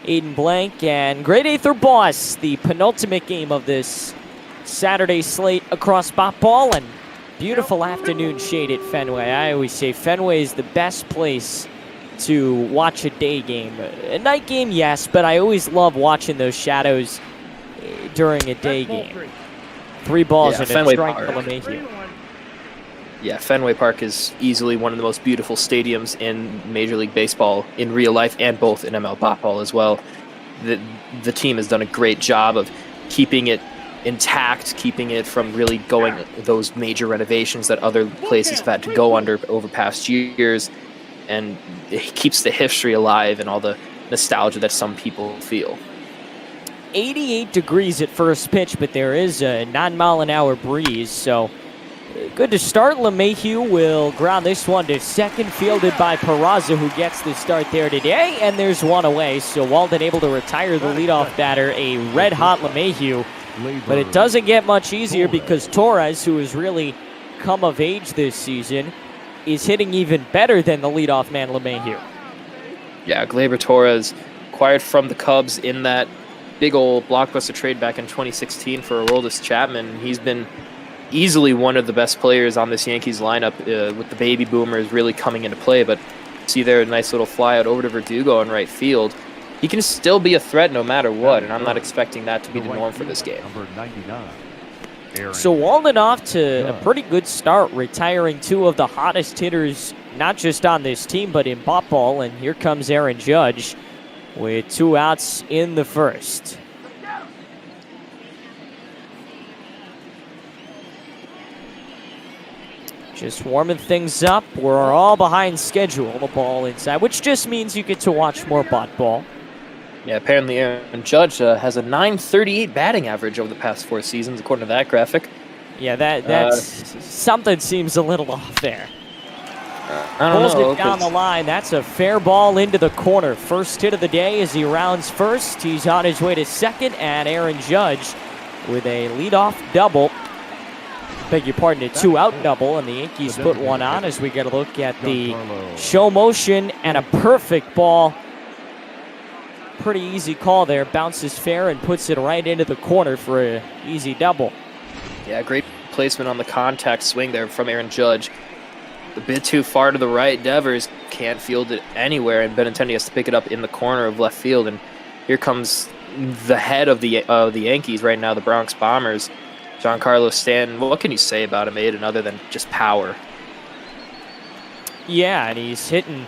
Aiden Blank and Grade Aether Boss, the penultimate game of this Saturday slate across Bot Ball, and beautiful afternoon shade at Fenway. I always say Fenway is the best place to watch a day game. A night game, yes, but I always love watching those shadows during a day game. 3 balls and a strike for LeMahieu. Yeah, Fenway Park is easily one of the most beautiful stadiums in Major League Baseball in real life, and both in ML Bot Ball as well. The team has done a great job of keeping it intact, keeping it from really going those major renovations that other places have had to go under over past years, and it keeps the history alive and all the nostalgia that some people feel. 88 degrees at first pitch, but there is a 9-mile-an-hour breeze, so good to start. LeMahieu will ground this one to second, fielded by Peraza, who gets the start there today, and there's one away, so Walden able to retire the leadoff batter, a red-hot LeMahieu. But it doesn't get much easier because Torres, who has really come of age this season, is hitting even better than the leadoff man LeMahieu. Yeah, Gleyber Torres, acquired from the Cubs in that big old blockbuster trade back in 2016 for Aroldis Chapman. He's been easily one of the best players on this Yankees lineup, with the baby boomers really coming into play. But see there, a nice little fly out over to Verdugo in right field. He can still be a threat no matter what, and I'm not expecting that to be the norm for this game. So Walden off to a pretty good start, retiring 2 of the hottest hitters, not just on this team, but in Bot Ball. And here comes Aaron Judge with 2 outs in the first. Just warming things up. We're all behind schedule. The ball inside, which just means you get to watch more Bot Ball. Yeah, apparently Aaron Judge has a .938 batting average over the past 4 seasons, according to that graphic. Yeah, that's something seems a little off there. I don't know. It down the line. That's a fair ball into the corner. First hit of the day as he rounds first. He's on his way to second, and Aaron Judge with a leadoff double. Beg your pardon, a 2-out double, and the Yankees put one on as we get a look at the show motion, and a perfect ball. Pretty easy call there. Bounces fair and puts it right into the corner for an easy double. Yeah, great placement on the contact swing there from Aaron Judge. A bit too far to the right. Devers can't field it anywhere, and Benintendi has to pick it up in the corner of left field. And here comes the head of the Yankees right now, the Bronx Bombers, Giancarlo Stanton. What can you say about him, Aiden, other than just power? Yeah, and he's hitting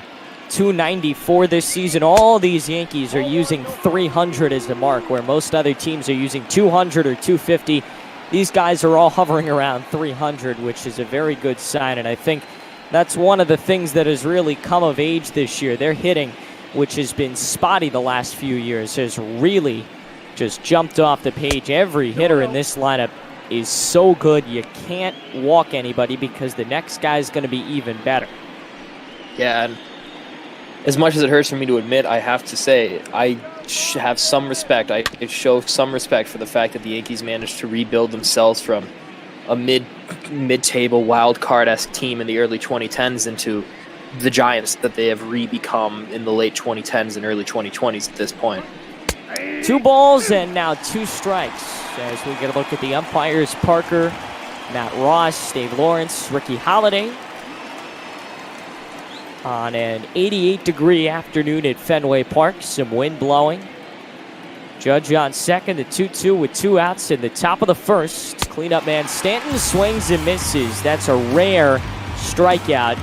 294 this season. All these Yankees are using 300 as the mark, where most other teams are using 200 or 250. These guys are all hovering around 300, which is a very good sign, and I think that's one of the things that has really come of age this year. Their hitting, which has been spotty the last few years, has really just jumped off the page. Every hitter in this lineup is so good, you can't walk anybody because the next guy is going to be even better. Yeah, and as much as it hurts for me to admit, I have to say, I have some respect. I show some respect for the fact that the Yankees managed to rebuild themselves from a mid-table wild card-esque team in the early 2010s into the Giants that they have re-become in the late 2010s and early 2020s at this point. 2 balls and now 2 strikes. As we get a look at the umpires, Parker, Matt Ross, Dave Lawrence, Ricky Holiday. On an 88-degree afternoon at Fenway Park, some wind blowing. Judge on second, the 2-2 with 2 outs in the top of the first. Cleanup man Stanton swings and misses. That's a rare strikeout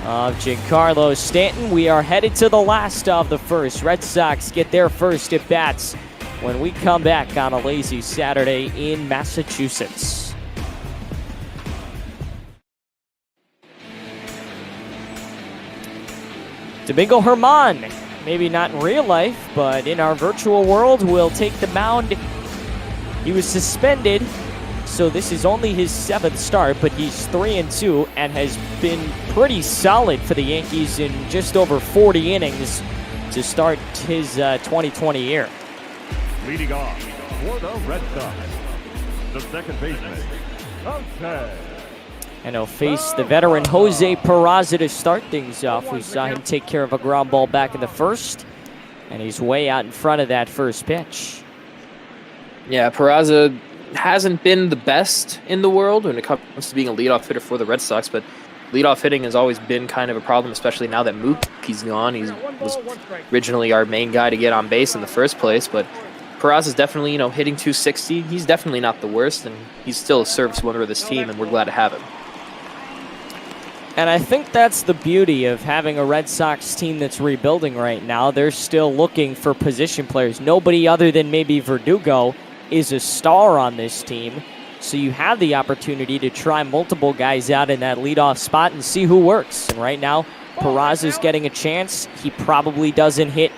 of Giancarlo Stanton. We are headed to the last of the first. Red Sox get their first at bats when we come back on a lazy Saturday in Massachusetts. Domingo Germán, maybe not in real life, but in our virtual world, will take the mound. He was suspended, so this is only his 7th start, but he's 3-2 and has been pretty solid for the Yankees in just over 40 innings to start his 2020 year. Leading off for the Red Sox, the second baseman, okay. And he'll face the veteran Jose Peraza to start things off. We saw him take care of a ground ball back in the first, and he's way out in front of that first pitch. Yeah, Peraza hasn't been the best in the world when it comes to being a leadoff hitter for the Red Sox, but leadoff hitting has always been kind of a problem, especially now that Mookie's gone. He was originally our main guy to get on base in the first place, but Peraza's definitely, hitting 260. He's definitely not the worst, and he's still a service winner of this team, and we're glad to have him. And I think that's the beauty of having a Red Sox team that's rebuilding right now. They're still looking for position players. Nobody other than maybe Verdugo is a star on this team. So you have the opportunity to try multiple guys out in that leadoff spot and see who works. And right now, Peraza's getting a chance. He probably doesn't hit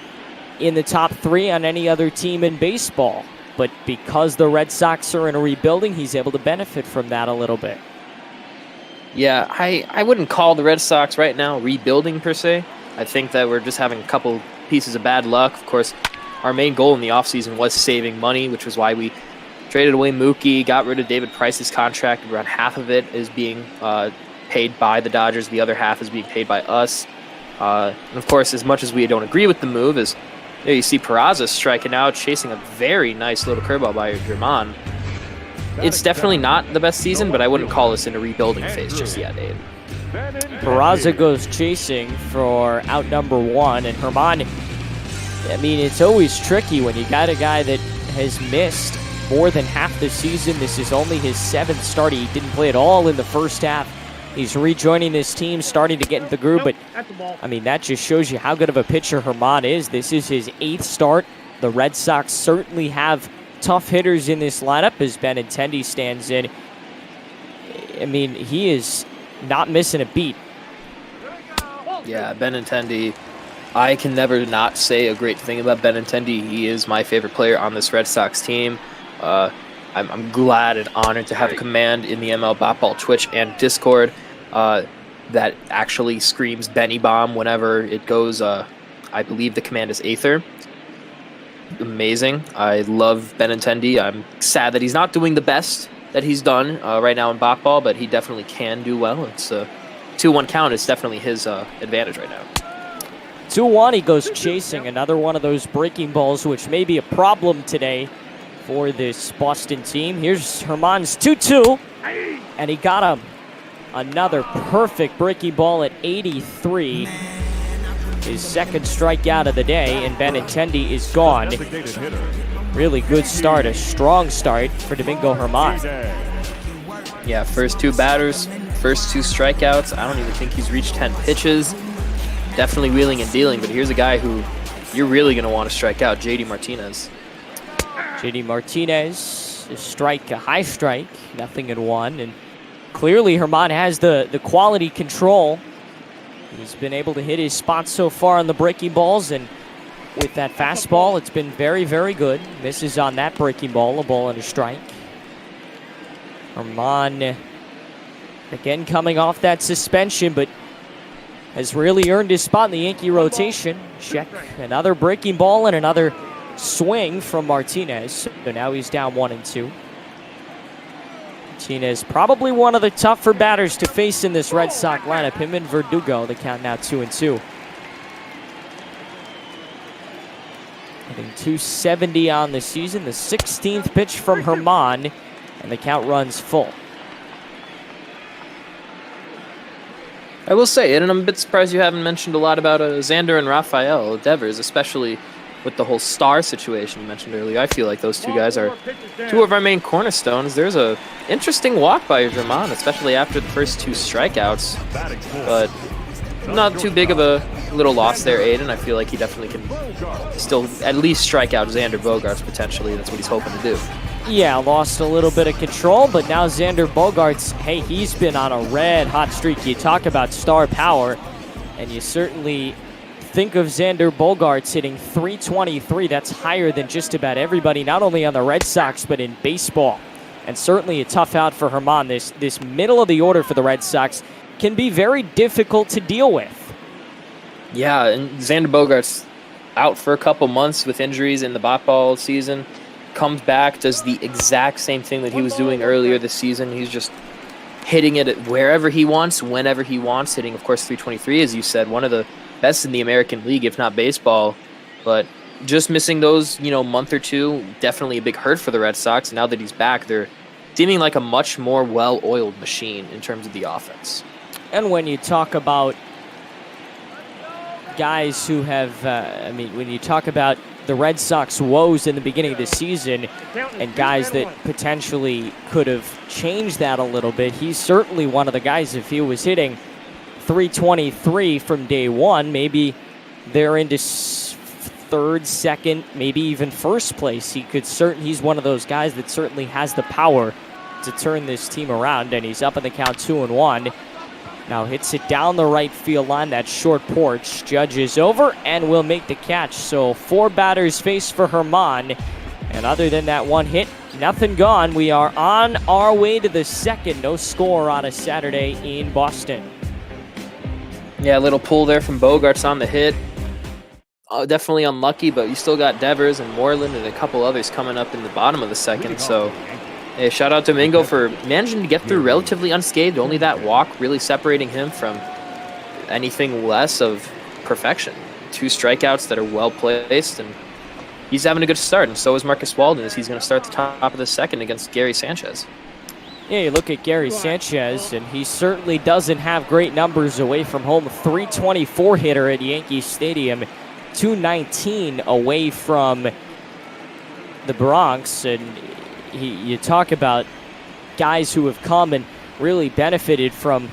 in the top 3 on any other team in baseball. But because the Red Sox are in a rebuilding, he's able to benefit from that a little bit. Yeah, I wouldn't call the Red Sox right now rebuilding per se. I think that we're just having a couple pieces of bad luck. Of course, our main goal in the offseason was saving money, which was why we traded away Mookie, got rid of David Price's contract. Around half of it is being paid by the Dodgers. The other half is being paid by us. And of course, as much as we don't agree with the move, is there you see Peraza striking out, chasing a very nice little curveball by Germán. It's definitely not the best season, but I wouldn't call us in a rebuilding phase just yet, Abe. Peraza goes chasing for out number 1, and Germán, I mean, it's always tricky when you got a guy that has missed more than half the season. This is only his 7th start. He didn't play at all in the first half. He's rejoining this team, starting to get into the groove, but I mean, that just shows you how good of a pitcher Germán is. This is his 8th start. The Red Sox certainly have tough hitters in this lineup as Benintendi stands in. I mean, he is not missing a beat. Yeah, Benintendi, I can never not say a great thing about Benintendi. He is my favorite player on this Red Sox team. I'm glad and honored to have a command in the ML Botball Twitch and Discord that actually screams Benny Bomb whenever it goes. I believe the command is Aether. Amazing. I love Benintendi. I'm sad that he's not doing the best that he's done right now in Botball, but he definitely can do well. It's a 2-1 count. It's definitely his advantage right now. 2-1, he goes chasing another one of those breaking balls, which may be a problem today for this Boston team. Here's Germán's 2-2, and he got him. Another perfect breaking ball at 83. His 2nd strikeout of the day, and Benintendi is gone. Really good start, a strong start for Domingo Germán. Yeah, first 2 batters, first 2 strikeouts. I don't even think he's reached 10 pitches. Definitely wheeling and dealing, but here's a guy who you're really going to want to strike out, JD Martinez. JD Martinez, a high strike, 0-1, and clearly Herman has the quality control. He's been able to hit his spots so far on the breaking balls, and with that fastball, it's been very, very good. Misses on that breaking ball, a ball and a strike. Herman, again, coming off that suspension, but has really earned his spot in the Yankee rotation. Check, another breaking ball and another swing from Martinez. So now he's down 1-2. Martinez, probably one of the tougher batters to face in this Red Sox lineup. Him and Verdugo, the count now 2-2. Hitting 270 on the season, the 16th pitch from Herman, and the count runs full. I will say it, and I'm a bit surprised you haven't mentioned a lot about Xander and Rafael Devers, especially with the whole star situation you mentioned earlier. I feel like those 2 guys are 2 of our main cornerstones. There's a interesting walk by Herman, especially after the first 2 strikeouts, but not too big of a little loss there, Aiden. I feel like he definitely can still at least strike out Xander Bogaerts potentially. That's what he's hoping to do. Yeah, lost a little bit of control, but now Xander Bogaerts, hey, he's been on a red-hot streak. You talk about star power, and you certainly think of Xander Bogaerts hitting 323. That's higher than just about everybody, not only on the Red Sox, but in baseball. And certainly a tough out for Herman. This middle of the order for the Red Sox can be very difficult to deal with. Yeah, and Xander Bogaerts out for a couple months with injuries in the bat ball season. Comes back, does the exact same thing that he was doing earlier this season. He's just hitting it wherever he wants, whenever he wants. Hitting, of course, 323, as you said, one of the best in the American League, if not baseball. But just missing those, month or 2, definitely a big hurt for the Red Sox. Now that he's back, they're seeming like a much more well-oiled machine in terms of the offense. And when you talk about guys who have, when you talk about the Red Sox woes in the beginning of the season and guys that potentially could have changed that a little bit, he's certainly one of the guys. If he was hitting 323 from day one, maybe they're into third, second, maybe even first place. He's one of those guys that certainly has the power to turn this team around, and he's up in the count 2-1. Now hits it down the right field line, that short porch. Judge is over and will make the catch. So 4 batters face for Herman. And other than that one hit, nothing gone. We are on our way to the second. No score on a Saturday in Boston. Yeah, a little pull there from Bogaerts on the hit. Definitely unlucky, but you still got Devers and Moreland and a couple others coming up in the bottom of the second. So hey, shout out to Mingo for managing to get through relatively unscathed. Only that walk really separating him from anything less of perfection. 2 strikeouts that are well placed, and he's having a good start. And so is Marcus Walden, as he's going to start the top of the second against Gary Sanchez. Yeah, you look at Gary Sanchez, and he certainly doesn't have great numbers away from home. 324 hitter at Yankee Stadium, 219 away from the Bronx, and you talk about guys who have come and really benefited from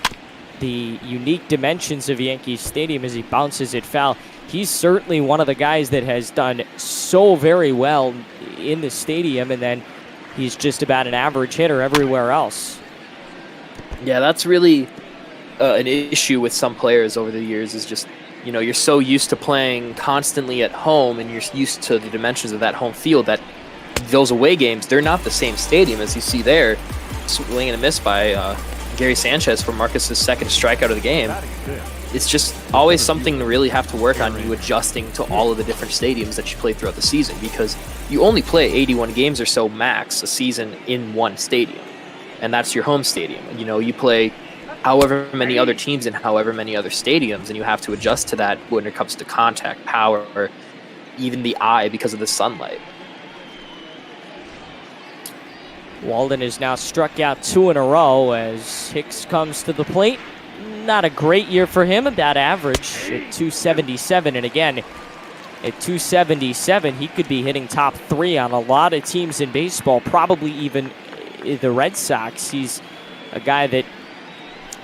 the unique dimensions of Yankee Stadium as he bounces it foul. He's certainly one of the guys that has done so very well in the stadium, and then he's just about an average hitter everywhere else. Yeah, that's really an issue with some players over the years, is just, you're so used to playing constantly at home, and you're used to the dimensions of that home field, that those away games, they're not the same stadium as you see there. Swing and a miss by Gary Sanchez for Marcus's second strikeout of the game. It's just always something to really have to work on, you adjusting to all of the different stadiums that you play throughout the season, because you only play 81 games or so max a season in one stadium, and that's your home stadium. You play however many other teams in however many other stadiums, and you have to adjust to that when it comes to contact, power, or even the eye because of the sunlight. Walden has now struck out 2 in a row as Hicks comes to the plate. Not a great year for him, about average at 277. And again, at 277, he could be hitting top 3 on a lot of teams in baseball, probably even the Red Sox. He's a guy that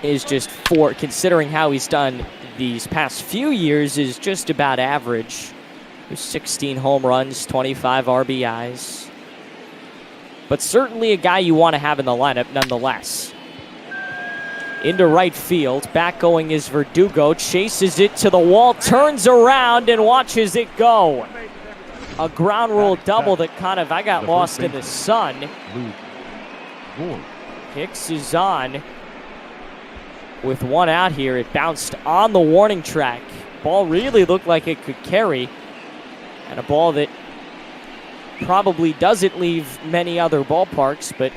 is just considering how he's done these past few years, is just about average. There's 16 home runs, 25 RBIs. But certainly a guy you want to have in the lineup nonetheless. Into right field. Back going is Verdugo. Chases it to the wall, turns around and watches it go. A ground rule double that I got lost in the sun. Hicks is on with one out here. It bounced on the warning track. Ball really looked like it could carry. And a ball that probably doesn't leave many other ballparks, but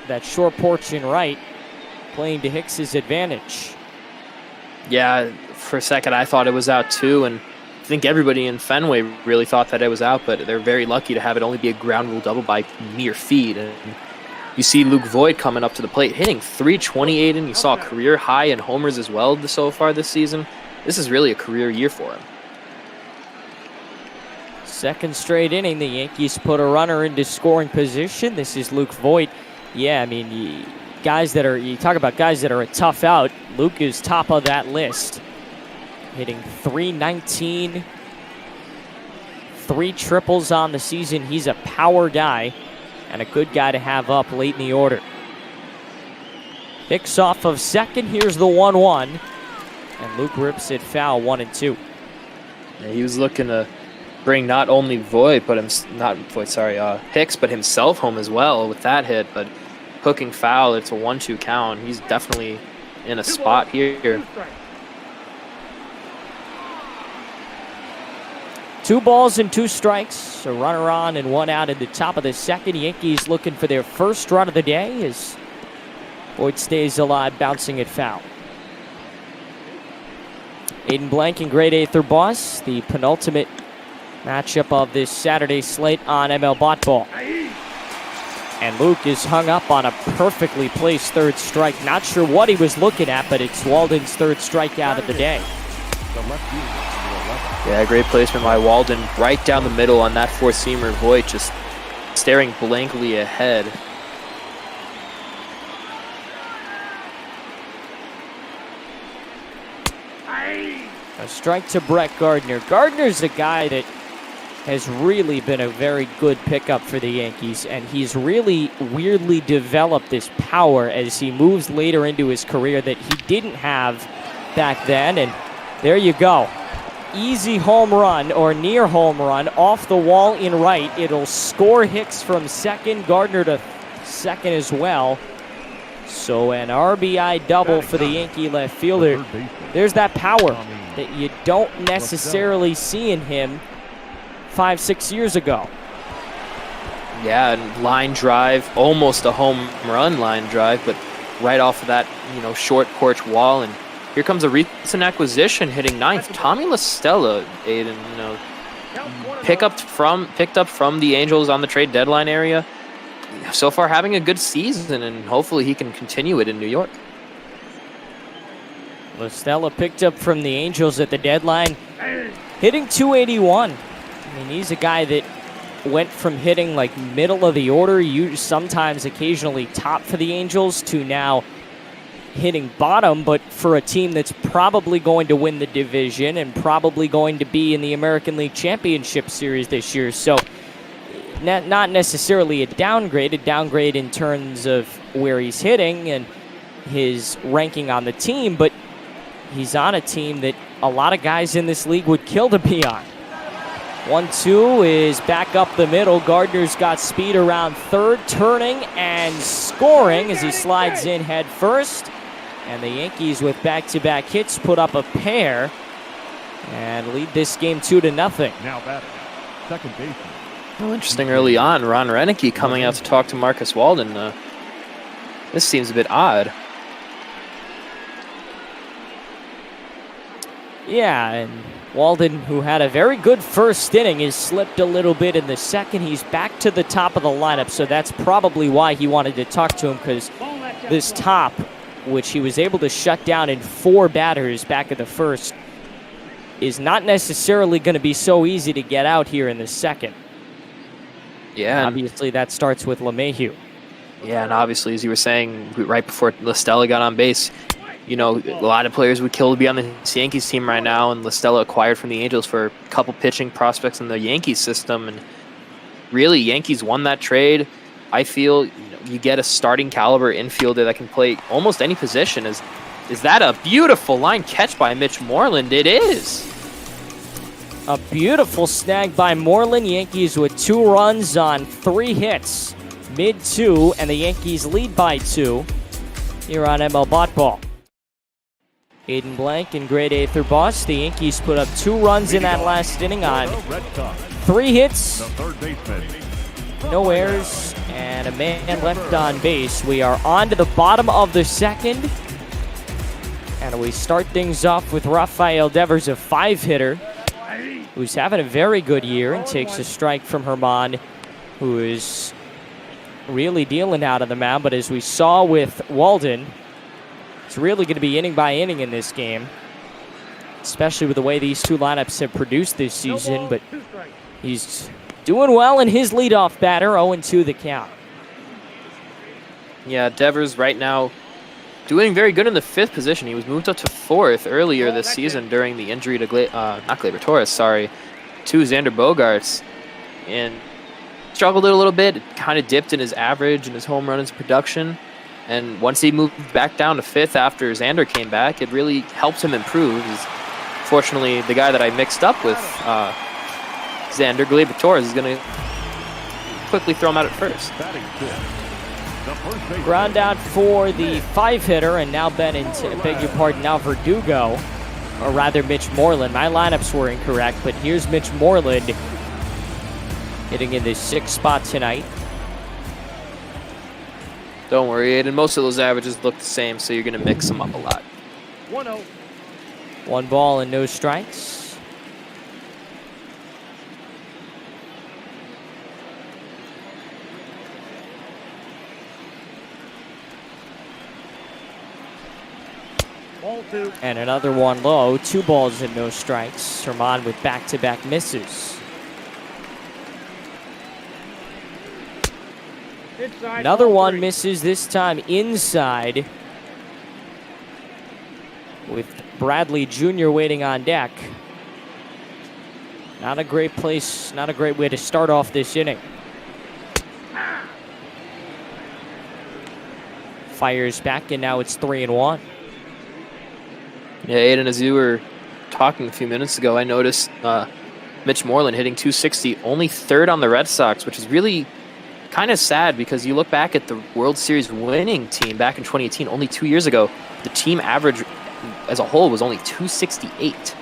that short porch in right playing to Hicks's advantage. Yeah, for a second I thought it was out too, and I think everybody in Fenway really thought that it was out, but they're very lucky to have it only be a ground rule double by mere feet. And you see Luke Voigt coming up to the plate, hitting .328, and you saw a career high in homers as well so far this season. This is really a career year for him. Second straight inning, the Yankees put a runner into scoring position. This is Luke Voigt. Yeah, I mean, you talk about guys that are a tough out. Luke is top of that list. Hitting .319, 3 triples on the season. He's a power guy and a good guy to have up late in the order. Hicks off of second. Here's the 1-1. And Luke rips it foul, 1-2. Yeah, he was looking to bring not only Hicks, but himself home as well with that hit. But hooking foul, it's a 1-2 count. He's definitely in a spot here. 2 balls and 2 strikes. A runner on and 1 out in the top of the second. Yankees looking for their first run of the day as Voigt stays alive, bouncing it foul. Aiden Blank and Grade Aether Boss, the penultimate matchup of this Saturday slate on ML Bot Ball. And Luke is hung up on a perfectly placed third strike. Not sure what he was looking at, but it's Walden's third strikeout of the day. Yeah, great placement by Walden. Right down the middle on that four-seamer. Voigt just staring blankly ahead. A strike to Brett Gardner. Gardner's a guy that has really been a very good pickup for the Yankees, and he's really weirdly developed this power as he moves later into his career that he didn't have back then. And there you go. Easy home run or near home run off the wall in right. It'll score Hicks from second, Gardner to second as well. So an RBI double for the Yankee left fielder. There's that power that you don't necessarily see in him 5-6 years ago. Yeah, and line drive, almost a home run line drive, but right off of that, short porch wall. And here comes a recent acquisition hitting ninth. Tommy La Stella, Aiden, picked up from the Angels on the trade deadline area. So far having a good season, and hopefully he can continue it in New York. La Stella picked up from the Angels at the deadline, hitting .281. I mean, he's a guy that went from hitting like middle of the order, sometimes occasionally top for the Angels, to now hitting bottom, but for a team that's probably going to win the division and probably going to be in the American League Championship Series this year. So not necessarily a downgrade in terms of where he's hitting and his ranking on the team, but he's on a team that a lot of guys in this league would kill to be on. 1-2 is back up the middle. Gardner's got speed around third, turning and scoring as he slides in head first. And the Yankees, with back-to-back hits, put up a pair and lead this game 2-0. Now batting, second baseman. Well, interesting early on, Ron Renicky coming out to talk to Marcus Walden. This seems a bit odd. Yeah, and Walden, who had a very good first inning, has slipped a little bit in the second. He's back to the top of the lineup, so that's probably why he wanted to talk to him, because this top, which he was able to shut down in 4 batters back at the first, is not necessarily going to be so easy to get out here in the second. Yeah. Obviously, that starts with LeMahieu. Yeah, and obviously, as you were saying, right before La Stella got on base, You know, a lot of players would kill to be on this Yankees team right now, and LaStella acquired from the Angels for a couple pitching prospects in the Yankees system. And really, Yankees won that trade. I feel you get a starting caliber infielder that can play almost any position. Is that a beautiful line catch by Mitch Moreland? It is. A beautiful snag by Moreland. Yankees with 2 runs on 3 hits. Mid-2, and the Yankees lead by 2 here on ML Bot Ball. Aiden Blank in grade A through boss. The Yankees put up 2 runs in that last inning on 3 hits, no errors, and a man left on base. We are on to the bottom of the 2nd, and we start things off with Rafael Devers, a 5-hitter, who's having a very good year and takes a strike from Herman, who is really dealing out of the mound. But as we saw with Walden, it's really going to be inning by inning in this game, especially with the way these 2 lineups have produced this season. But he's doing well in his leadoff batter, 0-2 the count. Yeah, Devers right now doing very good in the 5th position. He was moved up to 4th earlier this season during the injury to not Gleyber Torres, sorry, to Xander Bogaerts, and struggled it a little bit. Kind of dipped in his average and his home runs production. And once he moved back down to 5th after Xander came back, it really helped him improve. Fortunately, the guy that I mixed up with, Xander, Gleyber Torres, is going to quickly throw him out at first. Ground out for the 5-hitter, and now beg your pardon, now Verdugo, or rather Mitch Moreland. My lineups were incorrect, but here's Mitch Moreland hitting in the 6th spot tonight. Don't worry, Aiden. Most of those averages look the same, so you're going to mix them up a lot. 1-0. 1 ball and no strikes. Ball 2. And another 1 low. 2 balls and no strikes. Herman with back-to-back misses. Inside, Another ball 1 3. misses, this time inside, with Bradley Jr. waiting on deck. Not a great place, not a great way to start off this inning. Fiers back, and now it's 3-1. Yeah, Aiden, as you were talking a few minutes ago, I noticed Mitch Moreland hitting .260, only 3rd on the Red Sox, which is really kind of sad because you look back at the World Series winning team back in 2018, only 2 years ago, the team average as a whole was only .268.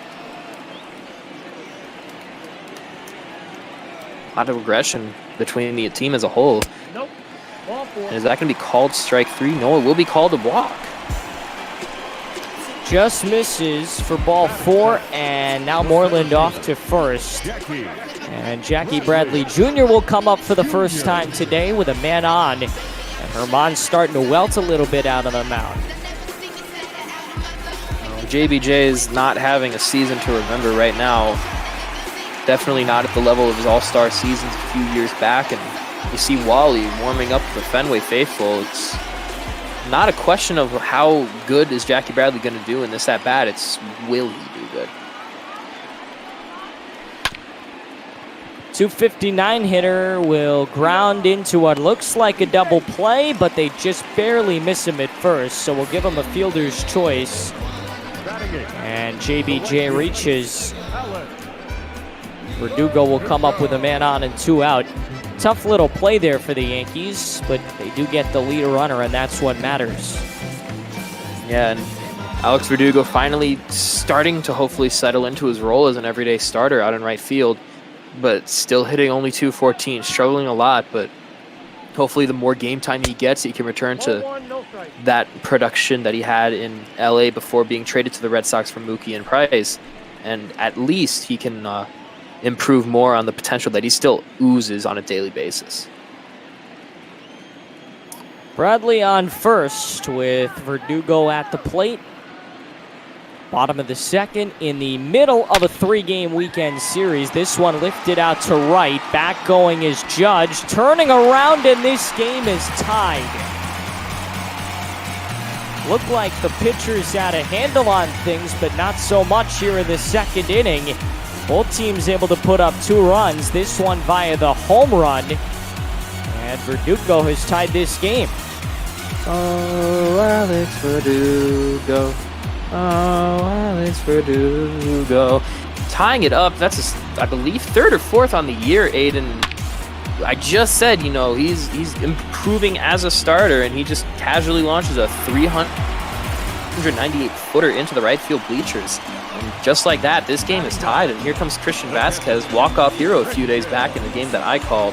A lot of regression between the team as a whole. Nope. Ball 4. And is that going to be called strike 3? No, it will be called a walk. Just misses for ball 4, and now Moreland off to first. And Jackie Bradley Jr. will come up for the first time today with a man on. And Herman's starting to welt a little bit out of the mound. JBJ is not having a season to remember right now. Definitely not at the level of his all-star seasons a few years back. And you see Wally warming up the Fenway faithful. It's not a question of how good is Jackie Bradley going to do in this at-bat. It's will he do good. .259 hitter will ground into what looks like a double play, but they just barely miss him at first, so we'll give him a fielder's choice. And JBJ reaches. Verdugo will come up with a man on and 2 out. Tough little play there for the Yankees, but they do get the leader runner, and that's what matters. Yeah, and Alex Verdugo finally starting to hopefully settle into his role as an everyday starter out in right field, but still hitting only .214, struggling a lot, but hopefully the more game time he gets, he can return to that production that he had in LA before being traded to the Red Sox for Mookie and Price, and at least he can improve more on the potential that he still oozes on a daily basis. Bradley on first with Verdugo at the plate. Bottom of the 2nd in the middle of a 3-game weekend series. This one lifted out to right. Back going is Judge. Turning around, and this game is tied. looked like the pitchers had a handle on things, but not so much here in the second inning. Both teams able to put up 2 runs, this one via the home run. And Verdugo has tied this game. Oh, Alex Verdugo. Oh, Alex Verdugo. Tying it up, that's, I believe, 3rd or 4th on the year, Aiden. I just said, you know, he's improving as a starter, and he just casually launches a 398-footer into the right field bleachers. And just like that, this game is tied, and here comes Christian Vasquez, walk-off hero a few days back in the game that I called,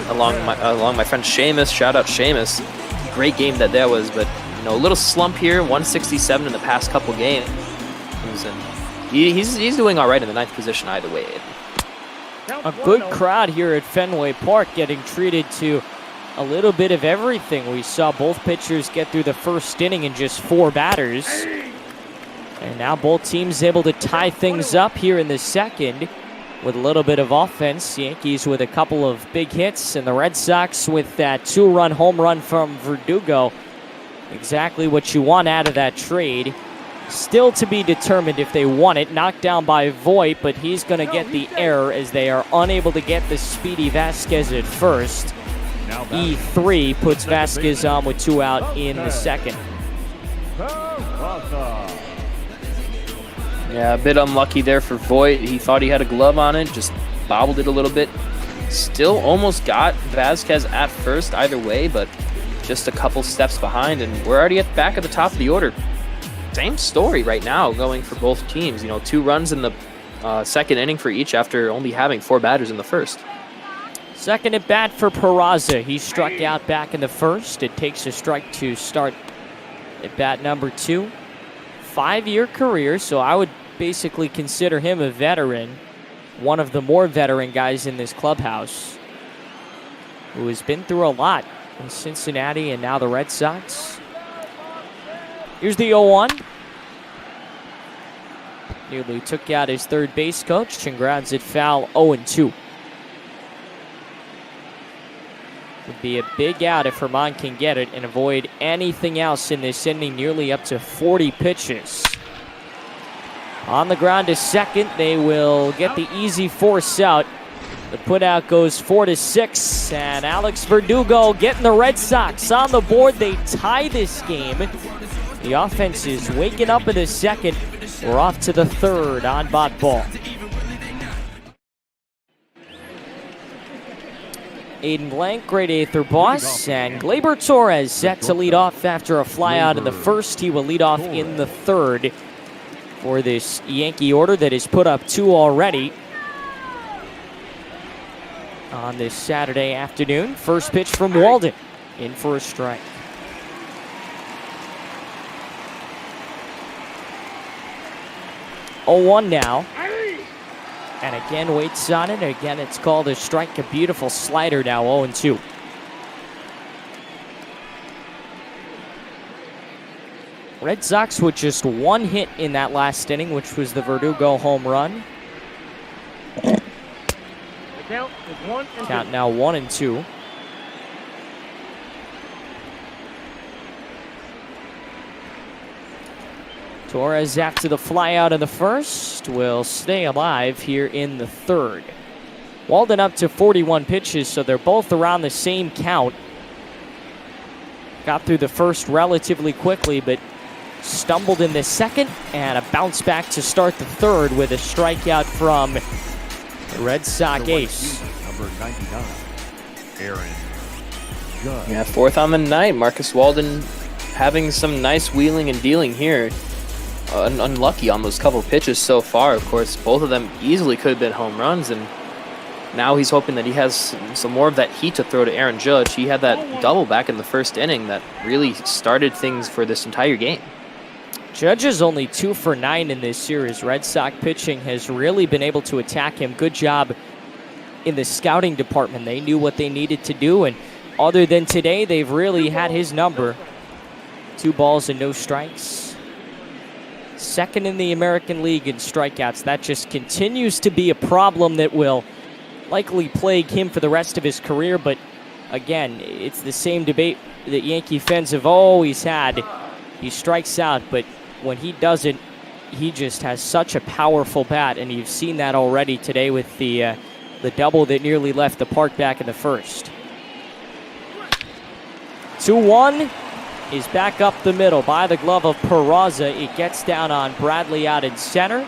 along my friend Seamus. Shout out Seamus. Great game that was, but you know, a little slump here, 167 in the past couple games, and he's doing all right in the 9th position either way. A good crowd here at Fenway Park, getting treated to a little bit of everything. We saw both pitchers get through the first inning in just 4 batters. And now both teams able to tie things up here in the second with a little bit of offense. Yankees with a couple of big hits, and the Red Sox with that 2-run home run from Verdugo. Exactly what you want out of that trade. Still to be determined if they want it. Knocked down by Voit, but he's going to get the error as they are unable to get the speedy Vasquez at first. E3 puts Vasquez on with 2 out in the second. Yeah, a bit unlucky there for Voit. He thought he had a glove on it, just bobbled it a little bit. Still almost got Vasquez at first either way, but just a couple steps behind, and we're already back at the top of the order. Same story right now going for both teams. You know, 2 runs in the second inning for each after only having 4 batters in the first. Second at bat for Peraza. He struck out back in the first. It takes a strike to start at bat number 2. 5-year career, so I would basically consider him a veteran. One of the more veteran guys in this clubhouse, who has been through a lot in Cincinnati and now the Red Sox. Here's the 0-1. Nearly took out his third base coach and grounds it foul. 0-2. Would be a big out if Herman can get it and avoid anything else in this inning. Nearly up to 40 pitches. On the ground to second, they will get the easy force out. The putout goes 4-6, and Alex Verdugo getting the Red Sox on the board. They tie this game. The offense is waking up in the second. We're off to the third on Bot Ball. Aiden Blank, great Aether Boss, and Gleyber Torres set to lead off after a flyout in the first. He will lead off in the third for this Yankee order that has put up 2 already on this Saturday afternoon. First pitch from Walden, in for a strike. Oh, 0-1 now. And again, waits on it. Again, it's called a strike. A beautiful slider now, 0-2. Red Sox with just 1 hit in that last inning, which was the Verdugo home run. The count is 1-2. Count now 1-2. Torres, after the flyout in the first, will stay alive here in the third. Walden up to 41 pitches, so they're both around the same count. Got through the first relatively quickly, but stumbled in the second, and a bounce back to start the third with a strikeout from the Red Sox ace. Number 99, Aaron Judge. Yeah, 4th on the night. Marcus Walden having some nice wheeling and dealing here. Unlucky on those couple pitches so far. Of course, both of them easily could have been home runs, and now he's hoping that he has some more of that heat to throw to Aaron Judge. He had that double back in the first inning that really started things for this entire game. Judge is only 2 for 9 in this series. Red Sox pitching has really been able to attack him. Good job in the scouting department. They knew what they needed to do, and other than today, they've really had his number. 2 balls and no strikes. Second in the American League in strikeouts. That just continues to be a problem that will likely plague him for the rest of his career. But again, it's the same debate that Yankee fans have always had. he strikes out, but when he doesn't, he just has such a powerful bat, and you've seen that already today with the double that nearly left the park back in the first. 2-1 is back up the middle by the glove of Peraza. It gets down on Bradley out in center.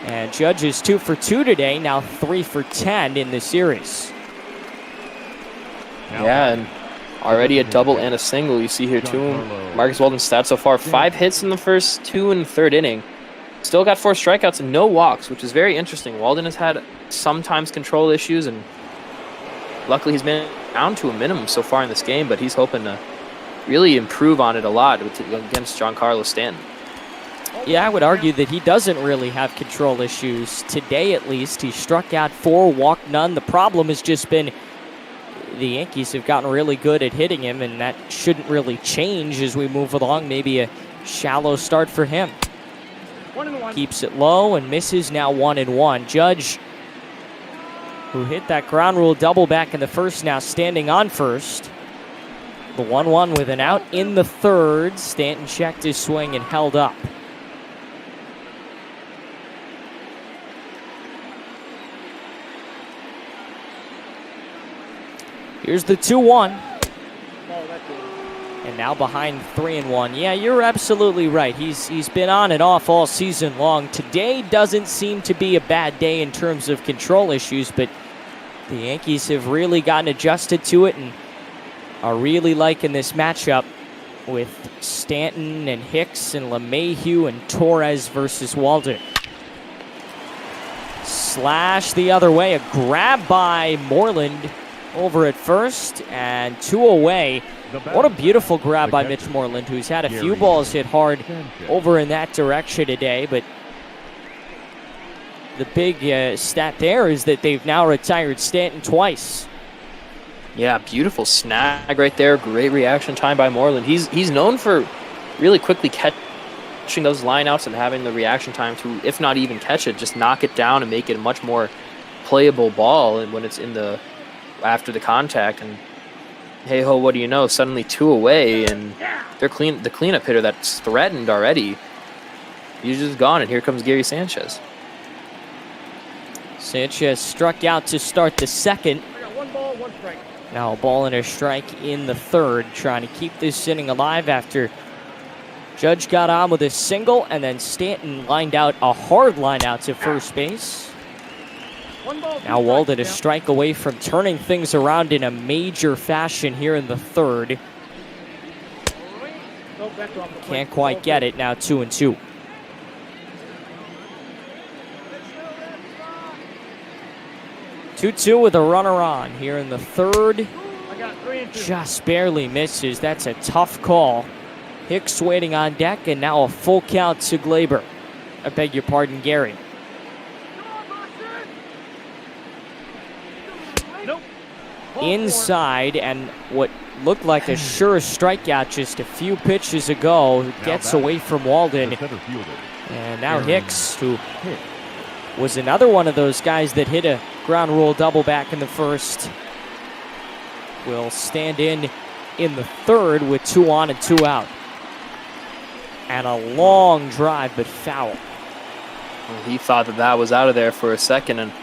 And Judge is 2 for 2 today, now 3 for 10 in the series. Yeah, and already a double and a single. You see here too, Marcus Walden's stats so far, 5 hits in the first 2 and third inning. Still got 4 strikeouts and no walks, which is very interesting. Walden has had sometimes control issues, and luckily he's been down to a minimum so far in this game, but he's hoping to really improve on it a lot against Giancarlo Stanton. Yeah, I would argue that he doesn't really have control issues. Today, at least, he struck out 4, walked none. The problem has just been the Yankees have gotten really good at hitting him, and that shouldn't really change as we move along. Maybe a shallow start for him. Keeps it low and misses, now 1-1. Judge, who hit that ground rule double back in the first, now standing on first. The 1-1 with an out in the third. Stanton checked his swing and held up. Here's the 2-1. And now behind 3-1. Yeah, you're absolutely right. He's been on and off all season long. Today doesn't seem to be a bad day in terms of control issues, but the Yankees have really gotten adjusted to it and are really liking this matchup with Stanton and Hicks and LeMahieu and Torres versus Walden. Slash the other way. A grab by Moreland over at first, and 2 away. What a beautiful grab by Mitch Moreland, who's had a few balls hit hard over in that direction today, but the big stat there is that they've now retired Stanton twice. Yeah, beautiful snag right there. Great reaction time by Moreland. He's known for really quickly catching those lineouts and having the reaction time to, if not even catch it, just knock it down and make it a much more playable ball. And when it's in the after the contact, and hey ho, what do you know? Suddenly 2 away, and the cleanup hitter that's threatened already, he's just gone, and here comes Gary Sanchez. Sanchez struck out to start the second. Now a ball and a strike in the third, trying to keep this inning alive after Judge got on with a single, and then Stanton lined out a hard line out to first base. Now Walden a strike away from turning things around in a major fashion here in the third. Can't quite get it, now 2-2. Two with a runner on here in the third. Just barely misses. That's a tough call. Hicks waiting on deck, and now a full count to Glaber. I beg your pardon, Gary. Inside, and what looked like a sure strikeout just a few pitches ago gets away from Walden. And now Hicks, who was another one of those guys that hit a ground rule double back in the first, will stand in the third with 2 on and 2 out. And a long drive, but foul. Well, he thought that was out of there for a second, and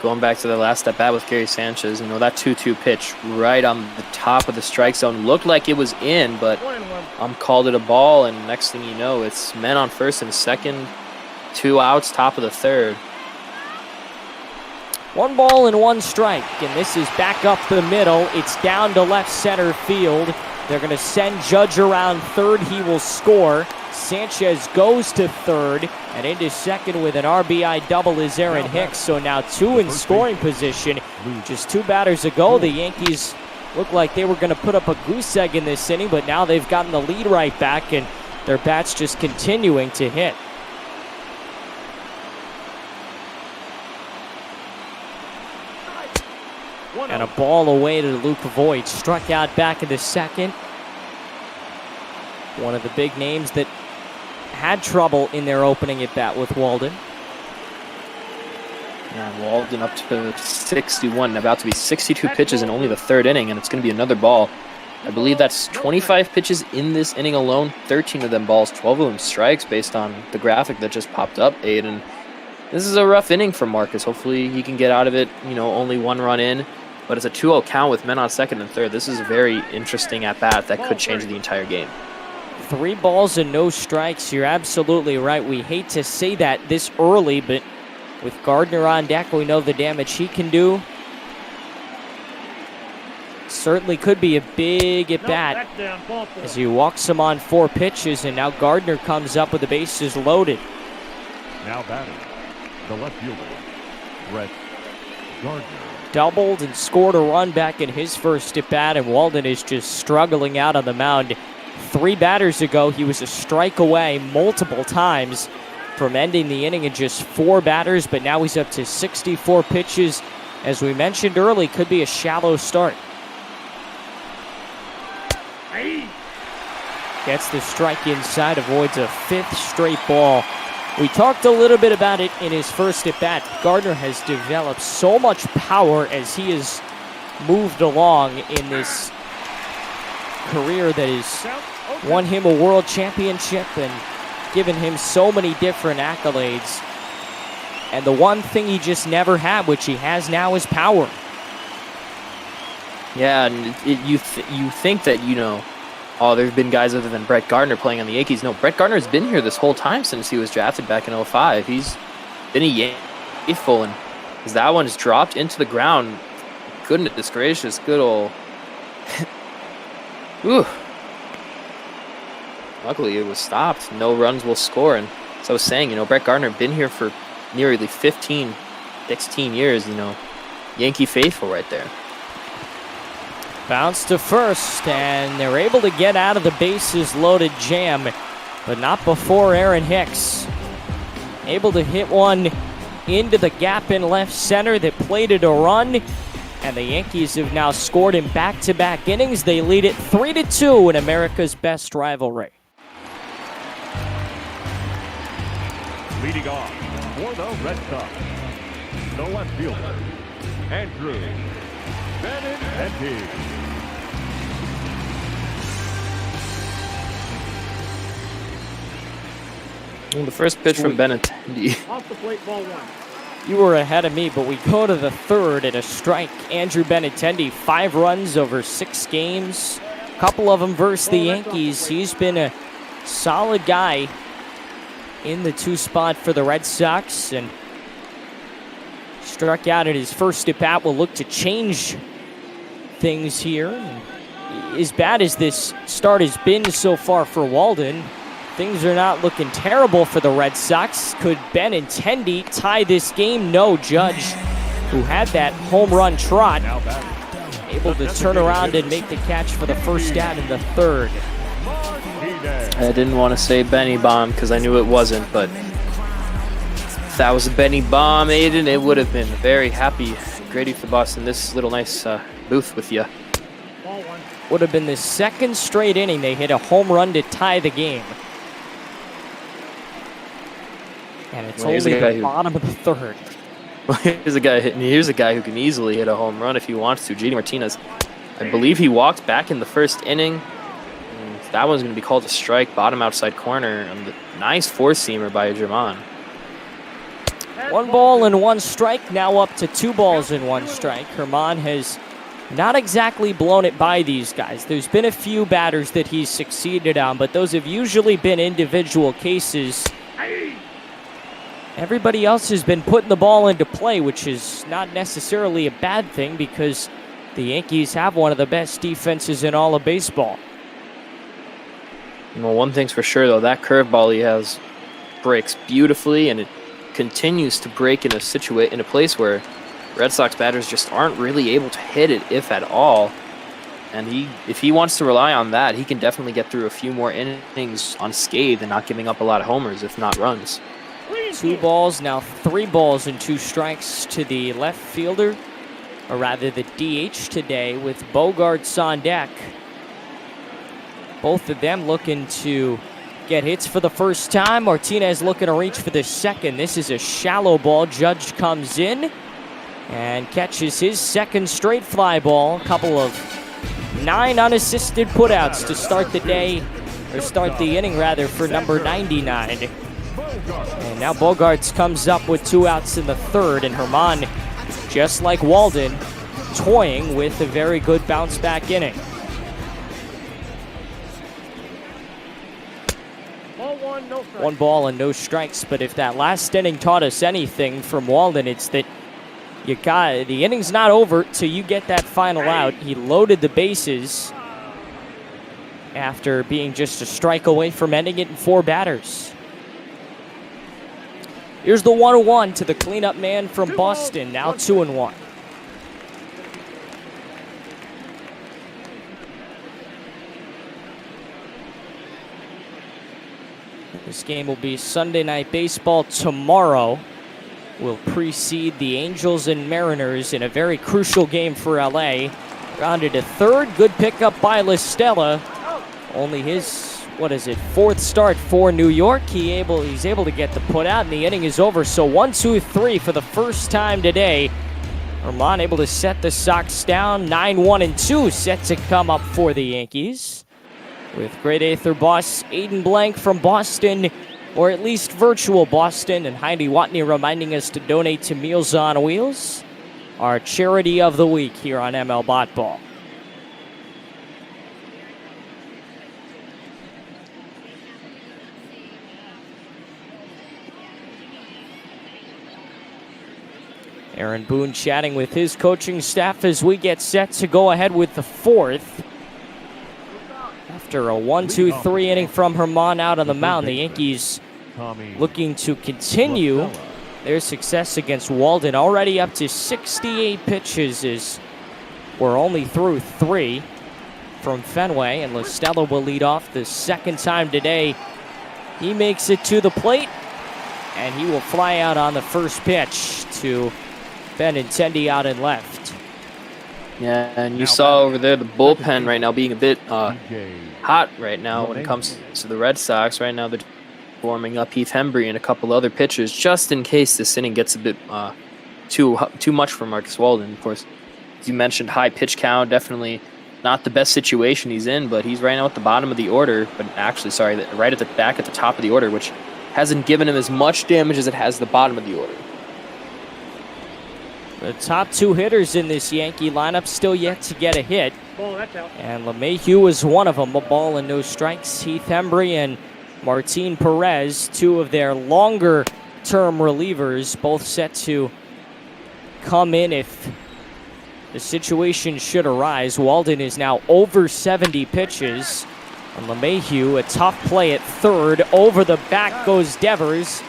going back to the last at bat with Gary Sanchez, that 2-2 pitch right on the top of the strike zone looked like it was in, but called it a ball, and next thing you know, it's men on first and second, 2 outs, top of the third. 1 ball and 1 strike, and this is back up the middle. It's down to left center field. They're going to send Judge around third. He will score. Sanchez goes to third, and into second with an RBI double is Aaron Hicks. So now 2 in scoring position. Just 2 batters ago, the Yankees looked like they were going to put up a goose egg in this inning, but now they've gotten the lead right back, and their bats just continuing to hit. And a ball away to Luke Voigt. Struck out back in the second. One of the big names that had trouble in their opening at bat with Walden. Yeah, Walden up to 61, about to be 62 pitches in only the third inning, and it's going to be another ball. I believe that's 25 pitches in this inning alone, 13 of them balls, 12 of them strikes based on the graphic that just popped up, Aiden. This is a rough inning for Marcus. Hopefully he can get out of it, only 1 run in. But it's a 2-0 count with men on second and third. This is a very interesting at-bat that could change the entire game. 3 balls and no strikes. You're absolutely right. We hate to say that this early, but with Gardner on deck, we know the damage he can do. Certainly could be a big at-bat as he walks him on 4 pitches, and now Gardner comes up with the bases loaded. Now batting, the left fielder, Brett Gardner. Doubled and scored a run back in his first at-bat, and Walden is just struggling out on the mound. 3 batters ago, he was a strike away multiple times from ending the inning in just 4 batters, but now he's up to 64 pitches. As we mentioned early, could be a shallow start. Gets the strike inside, avoids a 5th straight ball. We talked a little bit about it in his first at-bat. Gardner has developed so much power as he has moved along in this career that has won him a world championship and given him so many different accolades. And the one thing he just never had, which he has now, is power. Yeah, and you think that, there's been guys other than Brett Gardner playing on the Yankees. No, Brett Gardner has been here this whole time since he was drafted back in 2005. He's been a Yankee full, and as that one's dropped into the ground, goodness gracious, good old... Whew. Luckily, it was stopped. No runs will score, and as I was saying, Brett Gardner been here for nearly 15, 16 years, Yankee faithful right there. Bounce to first, and they're able to get out of the bases loaded jam, but not before Aaron Hicks. Able to hit one into the gap in left center that plated a run, and the Yankees have now scored in back-to-back innings. They lead it 3-2 in America's best rivalry. Leading off for the Red Sox, the left fielder, Andrew Benintendi. Well, the first pitch from Benintendi. Off the plate, ball 1. You were ahead of me, but we go to the third at a strike. Andrew Benintendi, 5 runs over 6 games. A couple of them versus the Yankees. He's been a solid guy in the 2 spot for the Red Sox, and struck out at his first at-bat. Will look to change things here. As bad as this start has been so far for Walden, things are not looking terrible for the Red Sox. Could Benintendi tie this game? No. Judge, who had that home run trot, able to turn around and make the catch for the first out in the third. I didn't want to say Benny Bomb because I knew it wasn't, but if that was a Benny Bomb, Aiden, it would have been very happy. Grady for Boston, this little nice booth with you. Would have been the 2nd straight inning they hit a home run to tie the game. And it's only the bottom of the 3rd. Well, here's a guy who can easily hit a home run if he wants to. JD Martinez, I believe he walked back in the first inning. And that one's going to be called a strike, bottom outside corner. And the nice 4-seamer by German. 1 ball and 1 strike, now up to 2 balls and 1 strike. Herman has not exactly blown it by these guys. There's been a few batters that he's succeeded on, but those have usually been individual cases. Everybody else has been putting the ball into play, which is not necessarily a bad thing because the Yankees have one of the best defenses in all of baseball. Well, one thing's for sure, though, that curveball he has breaks beautifully, and it continues to break in a place where Red Sox batters just aren't really able to hit it, if at all. And if he wants to rely on that, he can definitely get through a few more innings unscathed and not giving up a lot of homers, if not runs. 2 balls, now 3 balls and 2 strikes to the left fielder, or rather the DH today, with Bogaerts on deck. Both of them looking to get hits for the first time. Martinez looking to reach for the second. This is a shallow ball. Judge comes in and catches his 2nd straight fly ball. A couple of 9 unassisted putouts to start the day, or start the inning rather, for number 99. And now Bogarts comes up with 2 outs in the third, and Herman, just like Walden, toying with a very good bounce back inning. Ball 1, no strikes. 1 ball and no strikes, but if that last inning taught us anything from Walden, it's that the inning's not over till you get that final out. He loaded the bases after being just a strike away from ending it in 4 batters. Here's the 1-1 to the cleanup man from Boston, now 2-1. This game will be Sunday Night Baseball tomorrow. Will precede the Angels and Mariners in a very crucial game for LA. Grounded to third. Good pickup by La Stella. Only his, 4th start for New York. He's able to get the put out, and the inning is over. So 1-2-3 for the first time today. Herman able to set the Sox down. 9-1-2 set to come up for the Yankees. With great Aether boss Aiden Blank from Boston, or at least virtual Boston, and Heidi Watney reminding us to donate to Meals on Wheels, our charity of the week here on ML Bot Ball. Aaron Boone chatting with his coaching staff as we get set to go ahead with the 4th. After a 1-2-3 inning from Herman out on the mound, the Yankees looking to continue their success against Walden, already up to 68 pitches as we're only through 3 from Fenway, and La Stella will lead off the second time today. He makes it to the plate, and he will fly out on the first pitch to Benintendi out and left. Yeah, and you saw over there the bullpen right now being a bit hot right now when it comes to the Red Sox. Right now they're warming up Heath Hembry and a couple other pitchers just in case this inning gets a bit too much for Marcus Walden. Of course, as you mentioned, high pitch count, definitely not the best situation he's in, but he's right now at the bottom of the order, but actually, sorry, right at the back at the top of the order, which hasn't given him as much damage as it has the bottom of the order. The top 2 hitters in this Yankee lineup still yet to get a hit. Ball, that's out. And LeMahieu was one of them, a ball and no strikes. Heath Hembry and Martin Perez, 2 of their longer-term relievers, both set to come in if the situation should arise. Walden is now over 70 pitches. And LeMahieu, a tough play at third. Over the back goes Devers.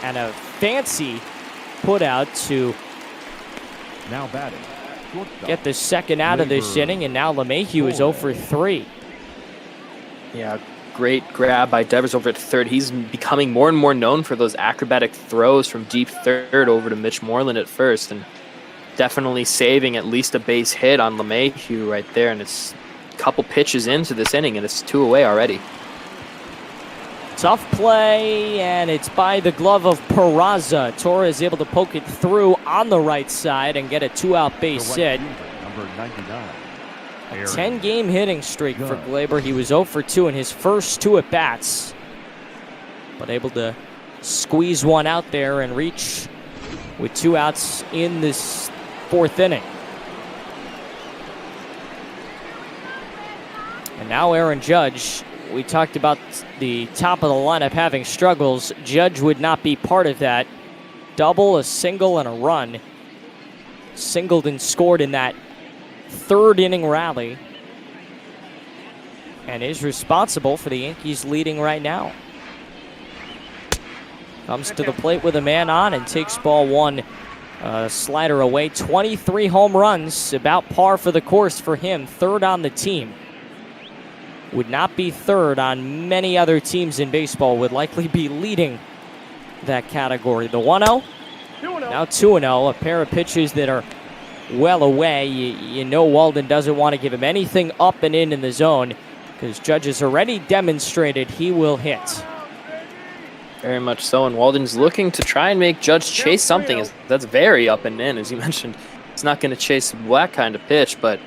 And a fancy put out to now batting, get the second out of this inning, and now LeMahieu is 0 for 3. Yeah, great grab by Devers over at third. He's becoming more and more known for those acrobatic throws from deep third over to Mitch Moreland at first, and definitely saving at least a base hit on LeMahieu right there. And it's a couple pitches into this inning, and it's 2 away already. Tough play, and it's by the glove of Peraza. Torres able to poke it through on the right side and get a 2-out base hit. Number 99. A 10-game hitting streak for Glaber. He was 0 for 2 in his first 2 at-bats, but able to squeeze one out there and reach with 2 outs in this 4th inning. And now Aaron Judge. We talked about the top of the lineup having struggles. Judge would not be part of that. Double, a single, and a run. Singled and scored in that 3rd inning rally, and is responsible for the Yankees leading right now. Comes to the plate with a man on and takes ball 1. Slider away. 23 home runs, about par for the course for him. 3rd on the team. Would not be 3rd on many other teams in baseball. Would likely be leading that category. The 1-0, now 2-0. A pair of pitches that are well away. You know Walden doesn't want to give him anything up and in the zone, because Judge has already demonstrated he will hit. Very much so, and Walden's looking to try and make Judge chase something. That's very up and in, as you mentioned. It's not going to chase that kind of pitch, but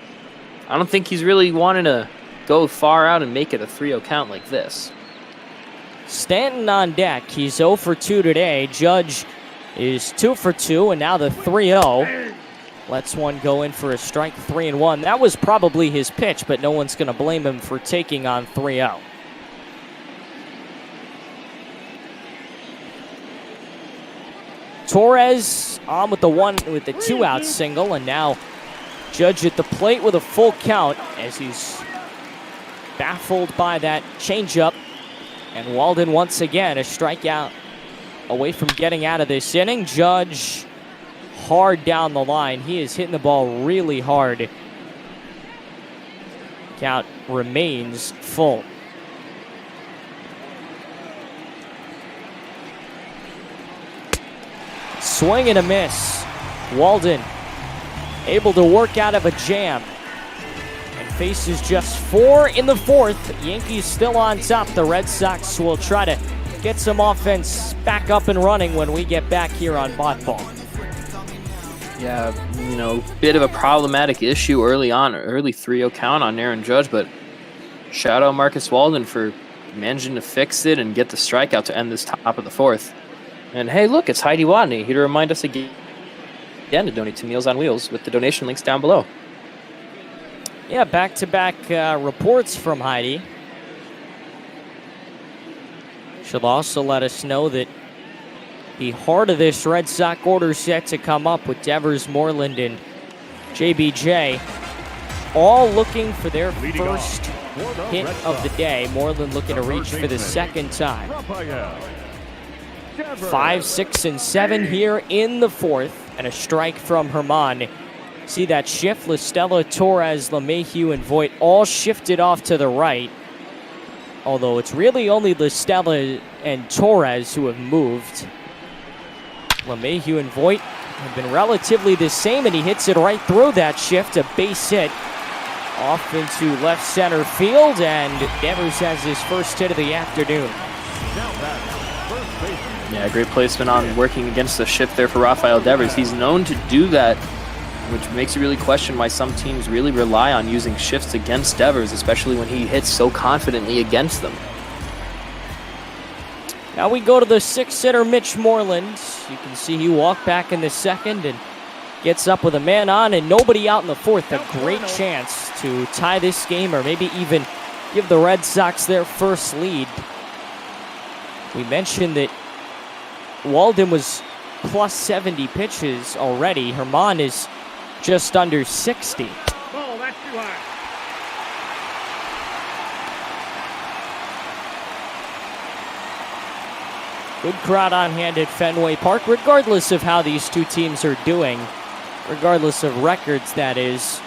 I don't think he's really wanting to go far out and make it a 3-0 count like this. Stanton on deck. He's 0 for 2 today. Judge is 2 for 2, and now the 3-0. Lets one go in for a strike, 3-1. That was probably his pitch, but no one's going to blame him for taking on 3-0. Torres on with the 2-out single, and now Judge at the plate with a full count as he's baffled by that changeup. And Walden once again a strikeout away from getting out of this inning. Judge hard down the line. He is hitting the ball really hard. Count remains full. Swing and a miss. Walden able to work out of a jam and faces just 4 in the 4th. Yankees still on top. The Red Sox will try to get some offense back up and running when we get back here on Bot Ball. Yeah, you know, bit of a problematic issue early on, early 3-0 count on Aaron Judge, but shout out Marcus Walden for managing to fix it and get the strikeout to end this top of the 4th. And hey, look, it's Heidi Watney here to remind us again to donate to Meals on Wheels with the donation links down below. Yeah, back-to-back reports from Heidi. She'll also let us know that the heart of this Red Sox order set to come up with Devers, Moreland, and JBJ, all looking for their first hit of the day. Moreland looking to reach for the second time. 5, 6, and 7 here in the 4th, and a strike from Herman. See that shift? Listella, Torres, LeMahieu, and Voit all shifted off to the right. Although it's really only Listella and Torres who have moved. LeMahieu and Voit have been relatively the same, and he hits it right through that shift. A base hit off into left center field, and Devers has his first hit of the afternoon. Yeah, great placement on working against the shift there for Rafael Devers. He's known to do that, which makes you really question why some teams really rely on using shifts against Devers, especially when he hits so confidently against them. Now we go to the 6th hitter, Mitch Moreland. You can see he walked back in the 2nd and gets up with a man on and nobody out in the 4th. A great chance to tie this game or maybe even give the Red Sox their first lead. We mentioned that Walden was plus 70 pitches already. Herman is just under 60. Oh, that's too high. Good crowd on hand at Fenway Park, regardless of how these two teams are doing, regardless of records, that is.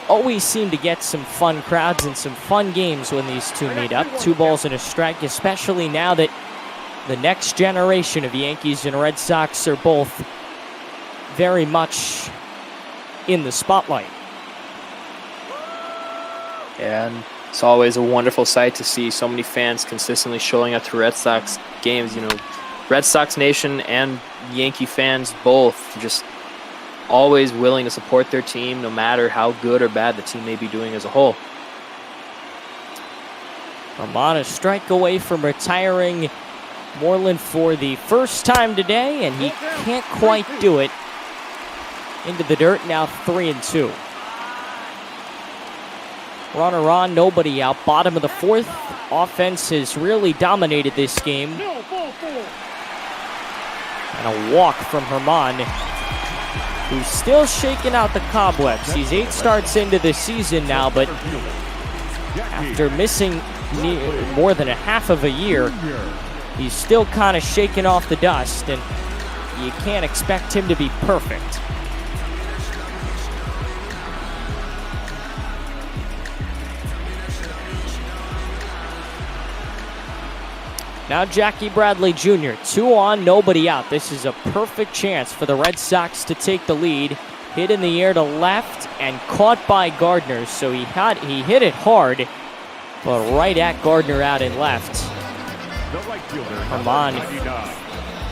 Always seem to get some fun crowds and some fun games when these two meet up. 2 balls and a strike, especially now that the next generation of Yankees and Red Sox are both very much in the spotlight. And it's always a wonderful sight to see so many fans consistently showing up to Red Sox games. You know, Red Sox Nation and Yankee fans both just always willing to support their team no matter how good or bad the team may be doing as a whole. Herman a strike away from retiring Moreland for the first time today, and he can't quite do it. Into the dirt, now 3-2. Runner on, nobody out. Bottom of the 4th. Offense has really dominated this game. And a walk from Herman, who's still shaking out the cobwebs. He's 8 starts into the season now, but after missing more than a half of a year, he's still kind of shaking off the dust, and you can't expect him to be perfect. Now Jackie Bradley Jr., 2 on, nobody out. This is a perfect chance for the Red Sox to take the lead. Hit in the air to left and caught by Gardner. So he hit it hard, but right at Gardner out in left. Herman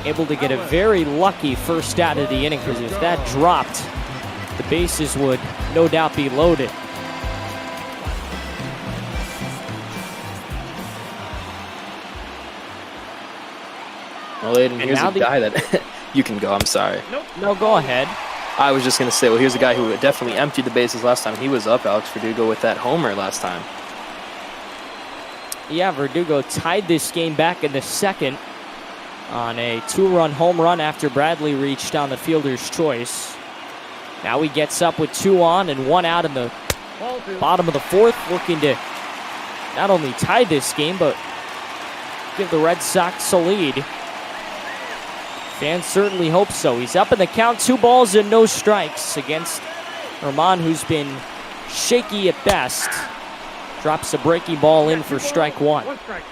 able to get a very lucky first out of the inning, because if that dropped, the bases would no doubt be loaded. Well, Aiden, And here's now a guy that you can go. I'm sorry. No, go ahead. I was just gonna say, well, here's a guy who definitely emptied the bases last time he was up. Alex Verdugo with that homer last time. Yeah, Verdugo tied this game back in the second on a 2-run home run after Bradley reached on the fielder's choice. Now he gets up with 2 on and 1 out in the bottom of the fourth, looking to not only tie this game, but give the Red Sox a lead. Fans certainly hope so. He's up in the count, 2 balls and no strikes against Herman, who's been shaky at best. Drops a breaking ball in for strike 1. 1 strike.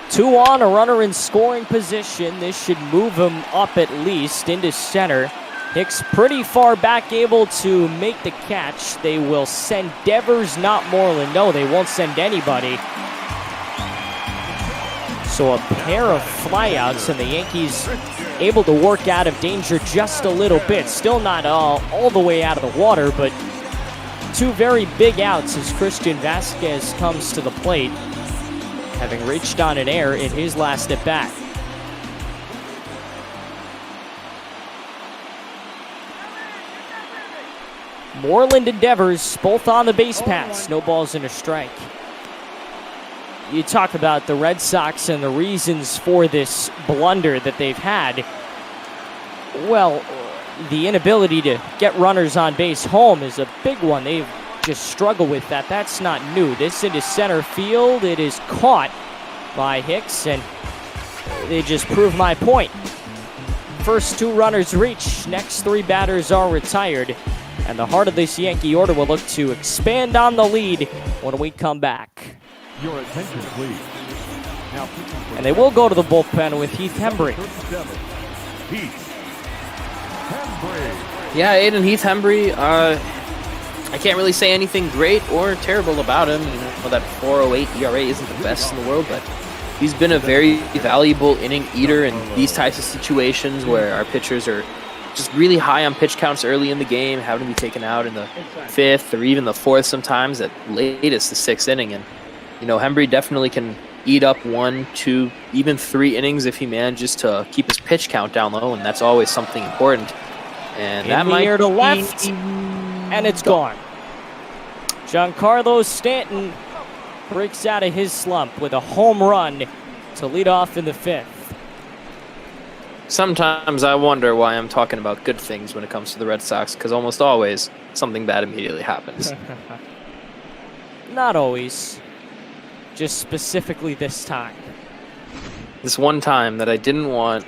Two on, a runner in scoring position. This should move him up at least into center. Hicks pretty far back, able to make the catch. They will send Devers, not Moreland. No, they won't send anybody. So a pair of flyouts, and the Yankees able to work out of danger just a little bit. Still not all the way out of the water, but 2 very big outs as Christian Vasquez comes to the plate, having reached on an error in his last at-bat. Moreland and Devers both on the base paths. No balls and a strike. You talk about the Red Sox and the reasons for this blunder that they've had. Well, the inability to get runners on base home is a big one. They've just struggled with that. That's not new. This into center field. It is caught by Hicks, and they just prove my point. First 2 runners reach. Next 3 batters are retired. And the heart of this Yankee order will look to expand on the lead when we come back. Your attention, please. Now, and they will go to the bullpen with Heath Hembry. Yeah, Aiden Heath Hembry. I can't really say anything great or terrible about him. You know, that 4.08 ERA isn't the best in the world, but he's been a very valuable inning eater in these types of situations where our pitchers are just really high on pitch counts early in the game, having to be taken out in the 5th or even the 4th sometimes, at latest the 6th inning. And, you know, Hembry definitely can eat up 1, 2, even 3 innings if he manages to keep his pitch count down low, and that's always something important. And that might be to left, and it's gone. Giancarlo Stanton breaks out of his slump with a home run to lead off in the 5th. Sometimes I wonder why I'm talking about good things when it comes to the Red Sox, because almost always something bad immediately happens. Not always. Just specifically this time. This one time that I didn't want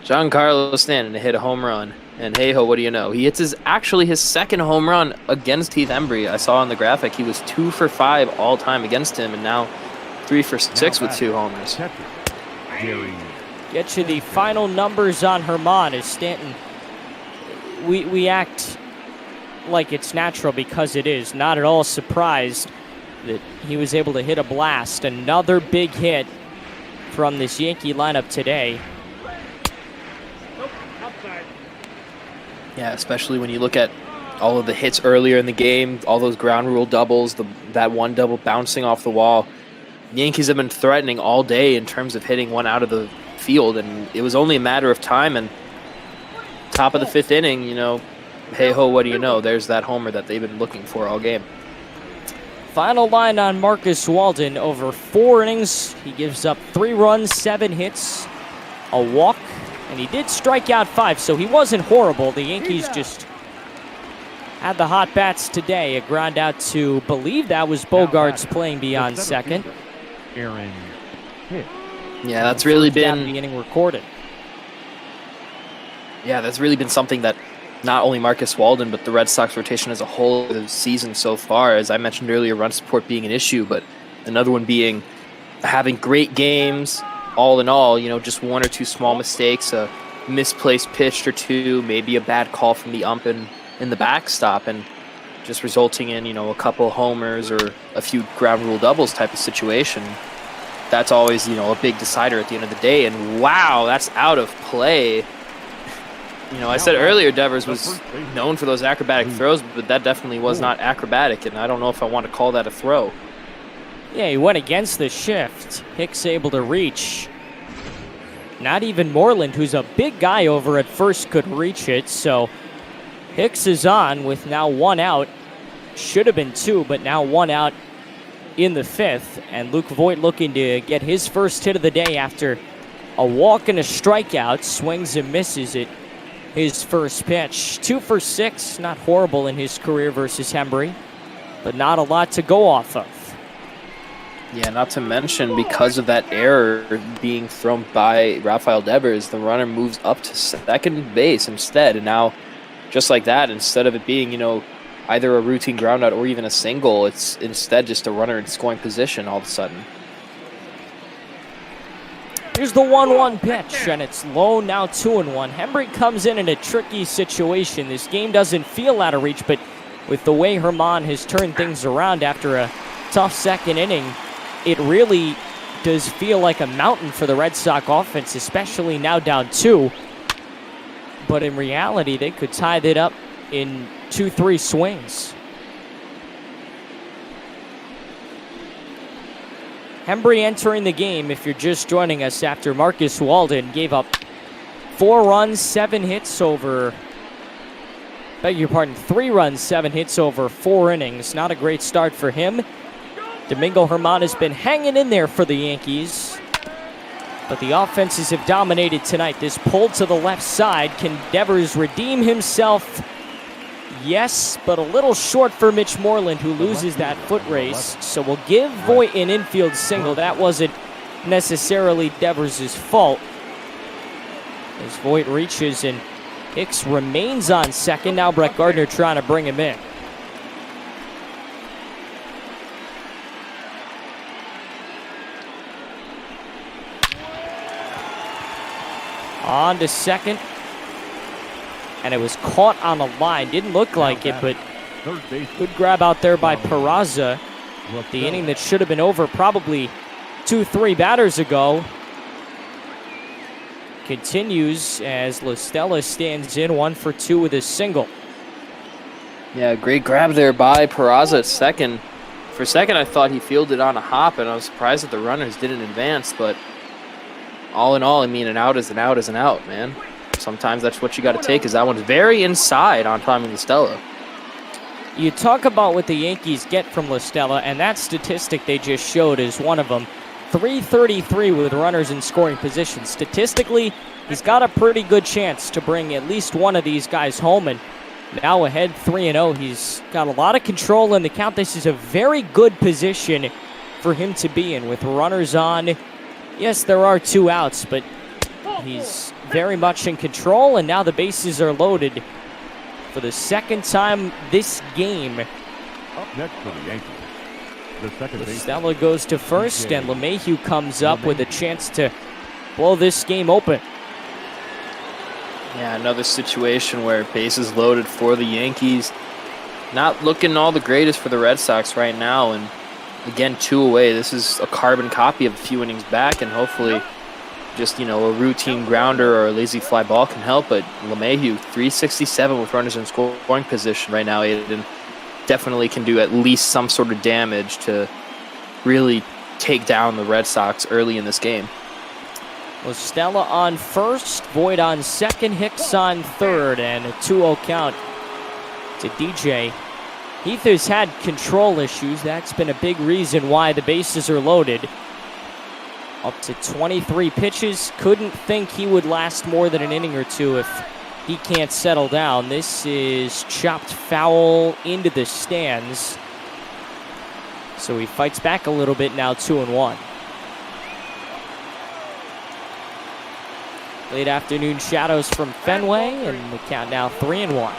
Giancarlo Stanton to hit a home run, and hey-ho, what do you know? He hits actually his 2nd home run against Heath Hembry. I saw on the graphic he was 2 for 5 all time against him, and now 3 for 6 with 2 homers. Get you the final numbers on Herman as Stanton. We act like it's natural because it is. Not at all surprised that he was able to hit a blast. Another big hit from this Yankee lineup today. Yeah, especially when you look at all of the hits earlier in the game, all those ground rule doubles, that 1 double bouncing off the wall. The Yankees have been threatening all day in terms of hitting 1 out of the field, and it was only a matter of time. And top of the 5th inning, you know, hey ho, what do you know? There's that homer that they've been looking for all game. Final line on Marcus Walden. Over 4 innings, he gives up 3 runs, 7 hits, a walk, and he did strike out 5, so he wasn't horrible. The Yankees just had the hot bats today. A ground out to, believe that was Bogarts playing beyond second. Aaron Hicks. Yeah, that's really been the inning recorded. Yeah, that's really been something that not only Marcus Walden, but the Red Sox rotation as a whole this season so far. As I mentioned earlier, run support being an issue, but another one being having great games. All in all, you know, just 1 or 2 small mistakes, a misplaced pitch or 2, maybe a bad call from the ump in the backstop, and just resulting in, you know, a couple homers or a few ground rule doubles type of situation. That's always, you know, a big decider at the end of the day. And wow, that's out of play. I said earlier Devers was known for those acrobatic throws, but that definitely was not acrobatic, and I don't know if I want to call that a throw. Yeah, he went against the shift. Hicks able to reach. Not even Moreland, who's a big guy over at first, could reach it. So Hicks is on with now 1 out. Should have been 2, but now 1 out in the 5th. And Luke Voigt looking to get his first hit of the day after a walk and a strikeout. Swings and misses it. His first pitch. 2 for 6. Not horrible in his career versus Hembry, but not a lot to go off of. Yeah, not to mention, because of that error being thrown by Rafael Devers, the runner moves up to second base instead. And now, just like that, instead of it being, either a routine groundout or even a single, it's instead just a runner in scoring position all of a sudden. Here's the 1-1 pitch, and it's low, now 2-1. Hembry comes in a tricky situation. This game doesn't feel out of reach, but with the way Herman has turned things around after a tough second inning, it really does feel like a mountain for the Red Sox offense, especially now down 2. But in reality, they could tie that up in 2-3 swings. Hembry entering the game, if you're just joining us, after Marcus Walden gave up 4 runs, 7 hits over... Beg your pardon, 3 runs, 7 hits over 4 innings. Not a great start for him. Domingo Germán has been hanging in there for the Yankees, but the offenses have dominated tonight. This pull to the left side. Can Devers redeem himself? Yes, but a little short for Mitch Moreland, who loses that foot race. So we'll give Voigt an infield single. That wasn't necessarily Devers' fault. As Voigt reaches and Hicks remains on second. Now Brett Gardner trying to bring him in. On to second, and it was caught on the line. Didn't look like it, but good grab out there by Peraza. The inning that should have been over probably 2-3 batters ago continues as La Stella stands in 1 for 2 with a single. Yeah, great grab there by Peraza at second. For a second, I thought he fielded on a hop, and I was surprised that the runners didn't advance, but all in all, I mean, an out is an out is an out, man. Sometimes that's what you got to take, because that one's very inside on Tommy La Stella. You talk about what the Yankees get from La Stella, and that statistic they just showed is one of them. 333 with runners in scoring position. Statistically, he's got a pretty good chance to bring at least one of these guys home, and now ahead 3-0. He's got a lot of control in the count. This is a very good position for him to be in with runners on. Yes, there are 2 outs, but he's very much in control, and now the bases are loaded for the second time this game. Up next for the Yankees, the second base. Stella goes to first, and LeMahieu comes up with a chance to blow this game open. Yeah, another situation where bases loaded for the Yankees. Not looking all the greatest for the Red Sox right now, and again, 2 away. This is a carbon copy of a few innings back, and hopefully just, a routine grounder or a lazy fly ball can help. But LeMahieu, 367 with runners in scoring position right now, Aiden, definitely can do at least some sort of damage to really take down the Red Sox early in this game. Well, Stella on first, Voigt on second, Hicks on third, and a 2-0 count to DJ. Heath has had control issues. That's been a big reason why the bases are loaded. Up to 23 pitches. Couldn't think he would last more than an inning or 2 if he can't settle down. This is chopped foul into the stands. So he fights back a little bit, now 2-1. Late afternoon shadows from Fenway, and the count now 3-1.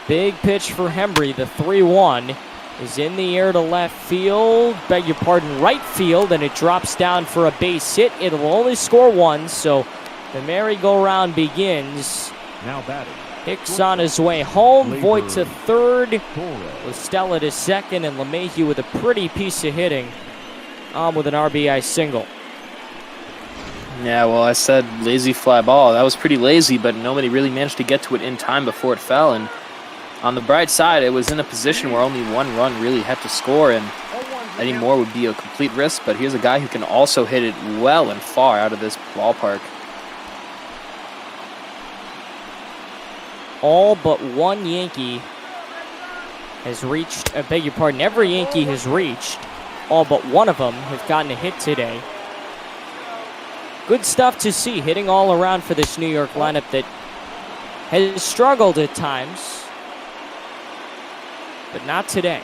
Big pitch for Hembry, the 3-1. is in the air to left field, beg your pardon, right field, and it drops down for a base hit. It'll only score one, so the merry-go-round begins. Now batting. Hicks on his way home, Voigt to third, Stella to second, and LeMahieu with a pretty piece of hitting with an RBI single. Yeah, well, I said lazy fly ball. That was pretty lazy, but nobody really managed to get to it in time before it fell. And on the bright side, it was in a position where only one run really had to score, and any more would be a complete risk. But here's a guy who can also hit it well and far out of this ballpark. All but one Yankee has reached, I beg your pardon, every Yankee has reached. All but one of them have gotten a hit today. Good stuff to see, hitting all around for this New York lineup that has struggled at times, but not today.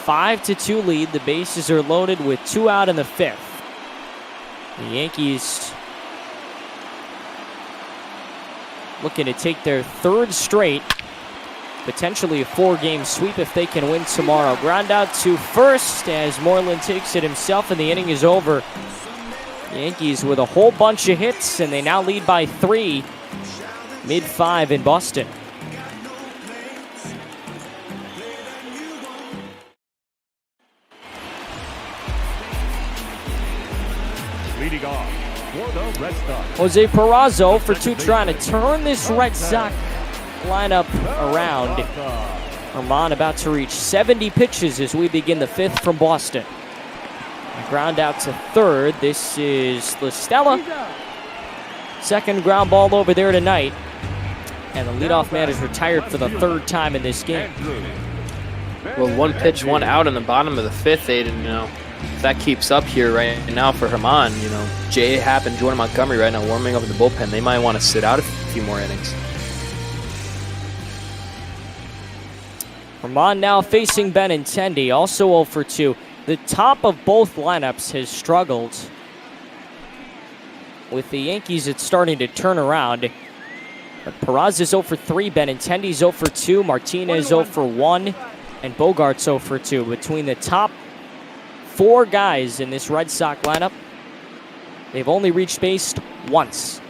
5-2 lead, the bases are loaded with 2 out in the 5th. The Yankees looking to take their 3rd straight, potentially a 4-game sweep if they can win tomorrow. Ground out to first as Morton takes it himself, and the inning is over. Yankees with a whole bunch of hits, and they now lead by 3, mid-5 in Boston. Leading off for the Red Sox. Jose Peraza for 2, trying to turn this Red Sox lineup around. Herman about to reach 70 pitches as we begin the 5th from Boston. Ground out to third. This is LaStella. Second ground ball over there tonight. And the leadoff man is retired for the 3rd time in this game. Well, 1 pitch, 1 out in the bottom of the 5th, Aiden, if that keeps up here right now for Herman, Jay Happ and Jordan Montgomery right now warming up in the bullpen. They might want to sit out a few more innings. Herman now facing Benintendi, also 0 for 2. The top of both lineups has struggled. With the Yankees, it's starting to turn around. But Peraza's 0 for 3, Benintendi's 0 for 2, Martinez 0 for 1, and Bogart's 0 for 2. Between the top 4 guys in this Red Sox lineup, they've only reached base once.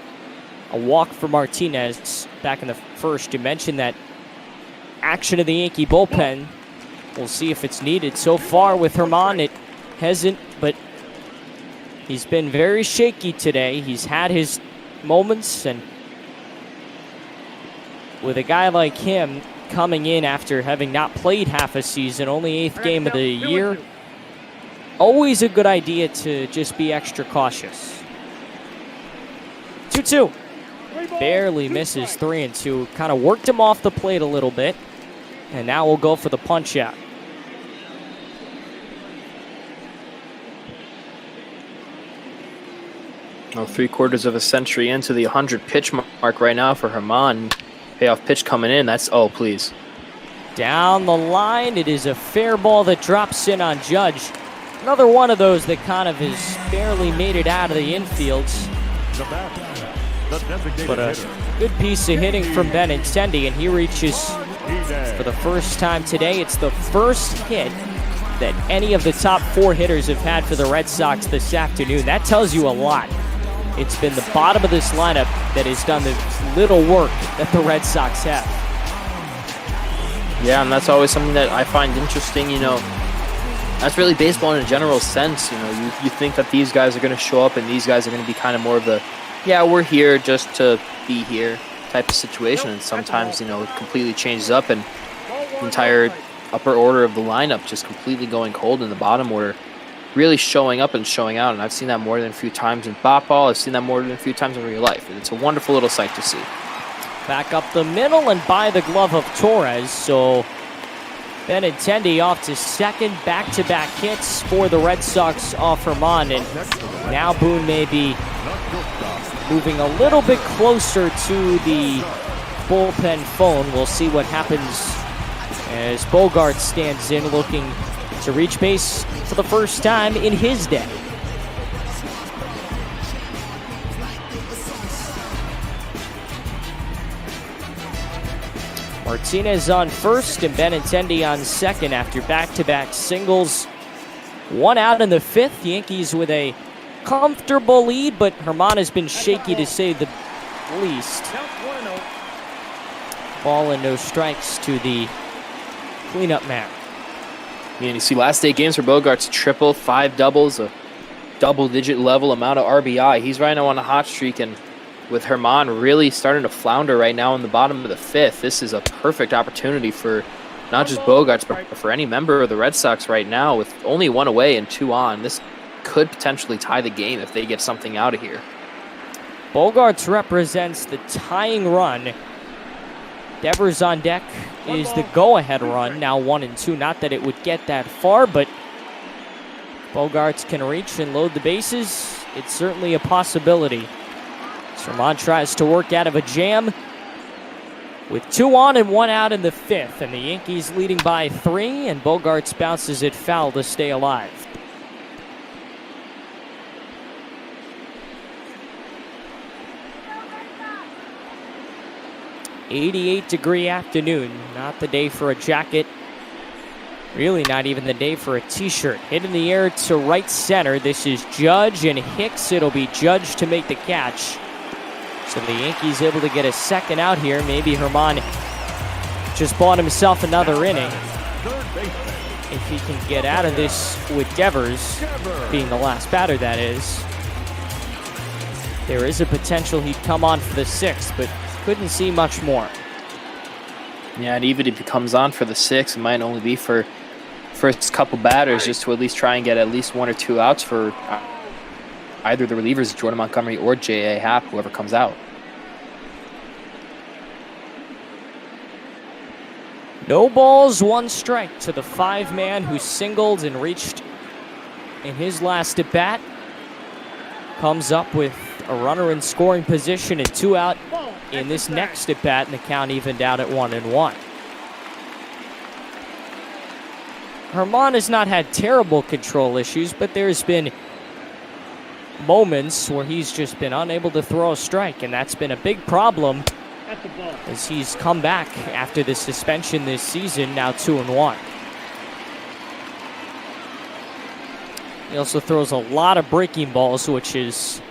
A walk for Martinez back in the 1st. You mentioned that action of the Yankee bullpen. We'll see if it's needed. So far with Herman, it hasn't, but he's been very shaky today. He's had his moments, and with a guy like him coming in after having not played half a season, only 8th game of the year, always a good idea to just be extra cautious. 2-2. Barely misses 3-2. Kind of worked him off the plate a little bit. And now we'll go for the punch out. Well, 3/4 of a century into the 100 pitch mark right now for Herman. Payoff pitch coming in. That's, oh, please. Down the line, it is a fair ball that drops in on Judge. Another one of those that kind of has barely made it out of the infield. But a good piece of hitting from Benintendi, and he reaches for the first time today. It's the first hit that any of the top 4 hitters have had for the Red Sox this afternoon. That tells you a lot. It's been the bottom of this lineup that has done the little work that the Red Sox have. Yeah, and that's always something that I find interesting, That's really baseball in a general sense. You think that these guys are going to show up and these guys are going to be kind of more of the, yeah, we're here just to be here type of situation. And sometimes, it completely changes up and the entire upper order of the lineup just completely going cold in the bottom order, really showing up and showing out. And I've seen that more than a few times in ball. I've seen that more than a few times in real life. And it's a wonderful little sight to see. Back up the middle and by the glove of Torres. So Benintendi off to second. Back-to-back hits for the Red Sox off Herman. And now Boone may be moving a little bit closer to the bullpen phone. We'll see what happens as Bogart stands in looking to reach base for the first time in his day. Martinez on first and Benintendi on second after back-to-back singles. 1 out in the 5th. Yankees with a comfortable lead, but Herman has been shaky to say the least. Ball and no strikes to the cleanup man. And you see last 8 games for Bogart's triple, 5 doubles, a double-digit level amount of RBI. He's right now on a hot streak, and with Herman really starting to flounder right now in the bottom of the 5th, this is a perfect opportunity for not just Bogarts, but for any member of the Red Sox right now. With only 1 away and 2 on, this could potentially tie the game if they get something out of here. Bogarts represents the tying run. Devers on deck is the go-ahead run, now 1 and 2. Not that it would get that far, but Bogarts can reach and load the bases. It's certainly a possibility. Herman tries to work out of a jam with 2 on and 1 out in the 5th, and the Yankees leading by 3, and Bogarts bounces it foul to stay alive. '88-degree afternoon. Not the day for a jacket. Really not even the day for a t-shirt. Hit in the air to right center. This is Judge and Hicks. It'll be Judge to make the catch. So the Yankees able to get a second out here. Maybe Herman just bought himself another inning. If he can get out of this with Devers being the last batter, that is. There is a potential he'd come on for the 6th, but couldn't see much more. Yeah, and even if he comes on for the 6th, it might only be for first couple batters, just to at least try and get at least 1 or 2 outs for either the relievers, Jordan Montgomery or J.A. Happ, whoever comes out. No balls, 1 strike to the 5-man who singled and reached in his last at-bat. Comes up with a runner in scoring position and 2 out in this next at-bat, and the count evened out at 1 and 1. Herman has not had terrible control issues, but there's been moments where he's just been unable to throw a strike, and that's been a big problem as he's come back after the suspension this season, now 2 and 1. He also throws a lot of breaking balls, which is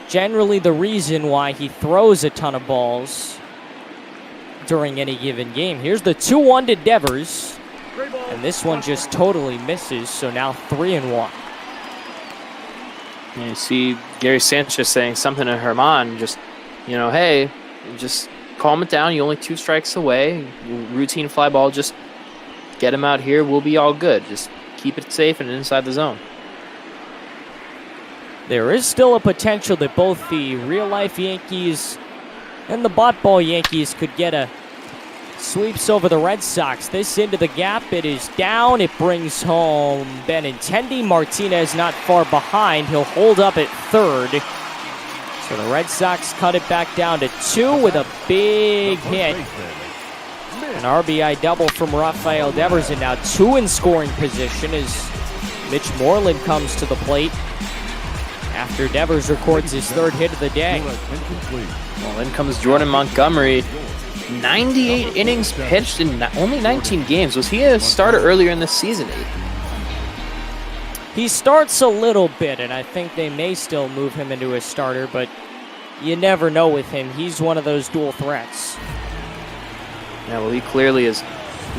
generally the reason why he throws a ton of balls during any given game. Here's the 2-1 to Devers, and this one just totally misses, so now 3 and 1. And you see Gary Sanchez saying something to Herman, just, hey, just calm it down. You're only 2 strikes away. Routine fly ball, just get him out here. We'll be all good. Just keep it safe and inside the zone. There is still a potential that both the real-life Yankees and the bot ball Yankees could get a sweeps over the Red Sox. This into the gap. It is down. It brings home Benintendi. Martinez not far behind. He'll hold up at 3rd. So the Red Sox cut it back down to 2 with a big hit. An RBI double from Rafael Devers, and now 2 in scoring position as Mitch Moreland comes to the plate after Devers records his 3rd hit of the day. Well, in comes Jordan Montgomery. 98 innings pitched in only 19 games. Was he a starter earlier in the season? He starts a little bit, and I think they may still move him into a starter, but you never know with him. He's one of those dual threats. Yeah, well, he clearly has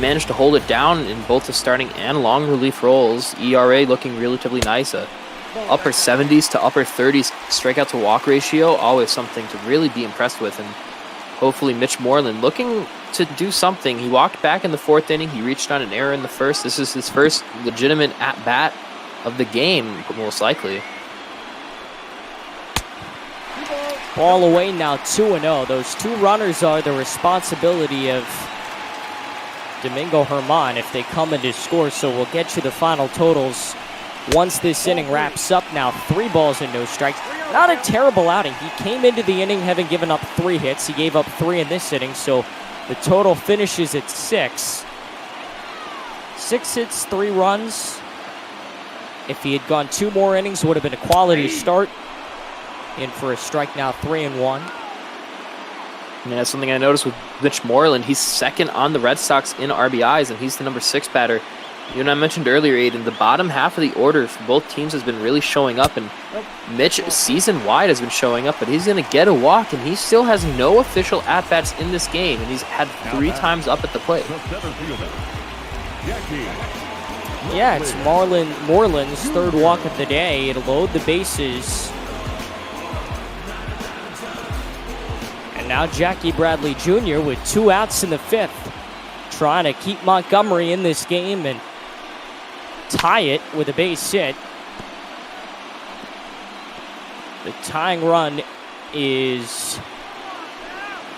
managed to hold it down in both the starting and long relief roles. ERA looking relatively nice. Upper 70s to upper 30s strikeout to walk ratio, always something to really be impressed with. And hopefully Mitch Moreland looking to do something. He walked back in the 4th inning. He reached on an error in the 1st. This is his first legitimate at-bat of the game, most Ball away now, 2-0. Those 2 runners are the responsibility of Domingo Herman if they come into score, so we'll get you the final totals once this inning wraps up. Now 3 balls and no strikes. Not a terrible outing. He came into the inning having given up 3 hits. He gave up 3 in this inning, so the total finishes at 6. 6 hits, 3 runs. If he had gone 2 more innings, would have been a quality start. In for a strike now, 3 and 1. I mean, that's something I noticed with Mitch Moreland. He's second on the Red Sox in RBIs, and he's the number 6 batter. You and I mentioned earlier, Aiden, the bottom half of the order for both teams has been really showing up, and Mitch season-wide has been showing up, but he's going to get a walk, and he still has no official at-bats in this game, and he's had 3 times up at the plate. Yeah, it's Moreland's 3rd walk of the day. It'll load the bases. And now Jackie Bradley Jr. with 2 outs in the 5th, trying to keep Montgomery in this game and tie it with a base hit. The tying run is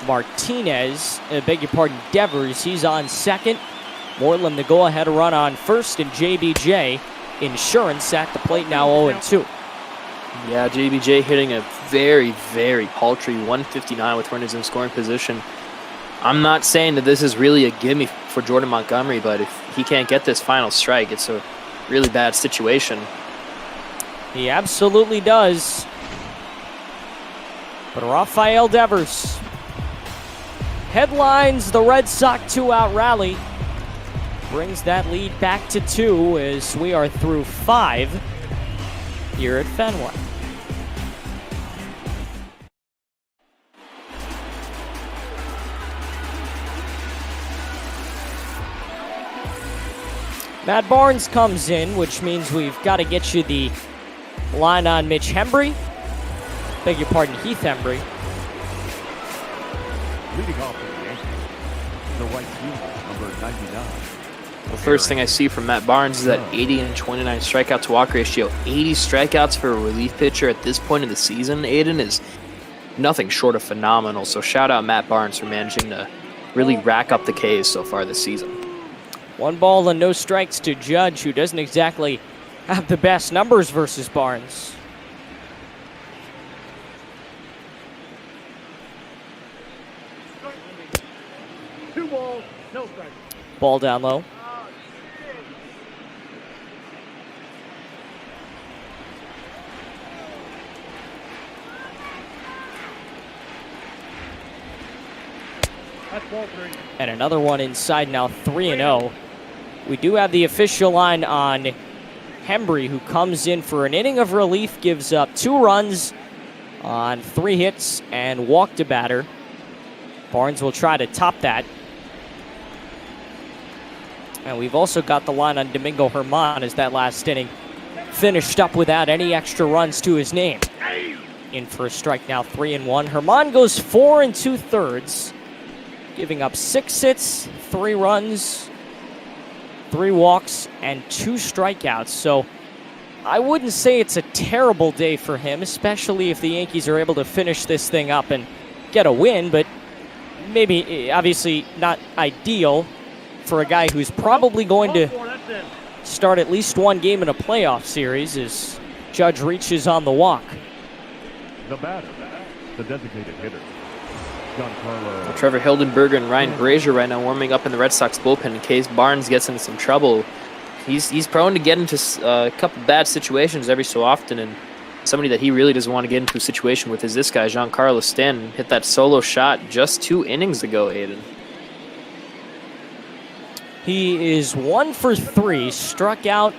Martinez, beg your pardon, Devers. He's on second. Moreland the go-ahead run on first, and JBJ Insurance at the plate now 0-2. Yeah, JBJ hitting a very, very paltry 159 with runners in scoring position. I'm not saying that this is really a gimme for Jordan Montgomery, but if he can't get this final strike, it's a really bad situation. He absolutely does. But Rafael Devers headlines the Red Sox 2-out rally. Brings that lead back to 2 as we are through 5 here at Fenway. Matt Barnes comes in, which means we've got to get you the line on Mitch Hembry. Beg your pardon, Heath Hembry. Leading off for the Yankees, the right fielder, number 99. The first thing I see from Matt Barnes is that 80 and 29 strikeout to walk ratio. 80 strikeouts for a relief pitcher at this point of the season, Aiden, is nothing short of phenomenal. So shout out Matt Barnes for managing to really rack up the Ks so far this season. 1 ball and no strikes to Judge, who doesn't exactly have the best numbers versus Barnes. Two balls, no strikes. Ball down low. That's ball 3. And another one inside now, 3-0. We do have the official line on Hembry, who comes in for an inning of relief, gives up 2 runs on 3 hits and walked a batter. Barnes will try to top that. And we've also got the line on Domingo Germán as that last inning finished up without any extra runs to his name. In for a strike now, 3-1. Germán goes 4 2/3, giving up 6 hits, 3 runs, 3 walks, and 2 strikeouts. So I wouldn't say it's a terrible day for him, especially if the Yankees are able to finish this thing up and get a win, but maybe, obviously, not ideal for a guy who's probably going to start at least 1 game in a playoff series as Judge reaches on the walk. The batter, the designated hitter, Well, Trevor Hildenberger and Ryan Brazier right now warming up in the Red Sox bullpen in case Barnes gets into some trouble. He's prone to get into a couple bad situations every so often, and somebody that he really doesn't want to get into a situation with is this guy, Giancarlo Stanton. Hit that solo shot just 2 innings ago, Aiden. He is 1 for 3, struck out,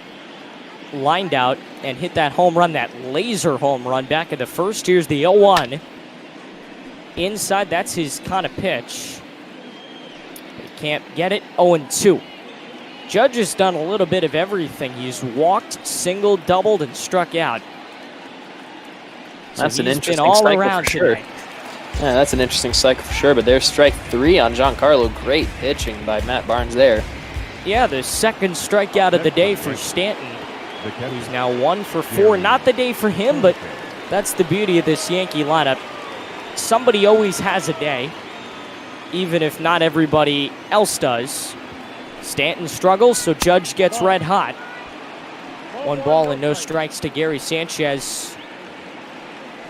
lined out, and hit that home run, that laser home run back in the first. Here's the 0-1. Inside, that's his kind of pitch. He can't get it. 0-2. Judge has done a little bit of everything. He's walked, singled, doubled, and struck out. So that's an interesting all cycle around for sure. tonight. Yeah, that's an interesting cycle for sure, but there's strike 3 on Giancarlo. Great pitching by Matt Barnes there. Yeah, the second strikeout of the day for Stanton. He's now 1 for 4. Not the day for him, but that's the beauty of this Yankee lineup. Somebody always has a day, even if not everybody else does. Stanton struggles, so Judge gets red hot. 1 ball and no strikes to Gary Sanchez.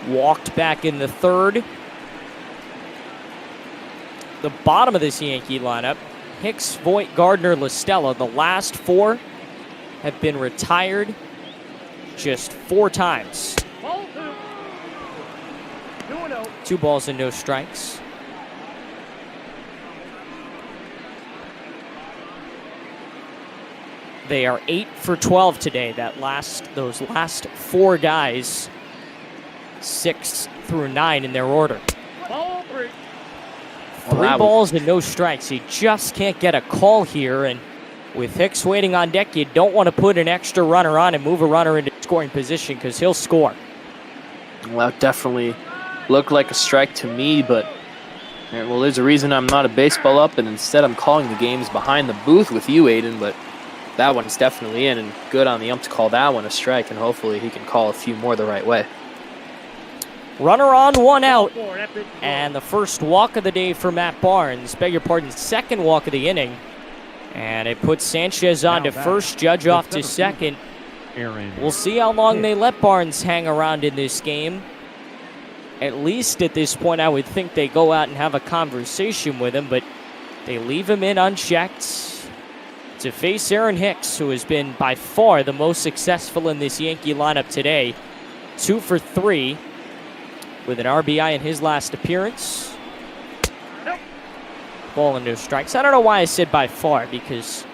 Walked back in the 3rd. The bottom of this Yankee lineup, Hicks, Voit, Gardner, LaStella. The last 4 have been retired just 4 times. Ball 2. 2-0. 2 balls and no strikes. They are 8 for 12 today. Those last 4 guys, 6 through 9 in their order. Ball 3. 3 balls and no strikes. You just can't get a call here, and with Hicks waiting on deck, you don't want to put an extra runner on and move a runner into scoring position because he'll score. Well, that definitely looked like a strike to me, but well, there's a reason I'm not a baseball up, and instead I'm calling the games behind the booth with you, Aiden, but that one's definitely in, and good on the ump to call that one a strike, and hopefully he can call a few more the right way. Runner on, 1 out, and the first walk of the day for Matt Barnes. Beg your pardon, second walk of the inning. And it puts Sanchez on to first, Judge off to second. We'll see how long they let Barnes hang around in this game. At least at this point, I would think they go out and have a conversation with him, but they leave him in unchecked to face Aaron Hicks, who has been by far the most successful in this Yankee lineup today. 2 for 3 with an RBI in his last appearance. Ball and no strikes. I don't know why I said by far, because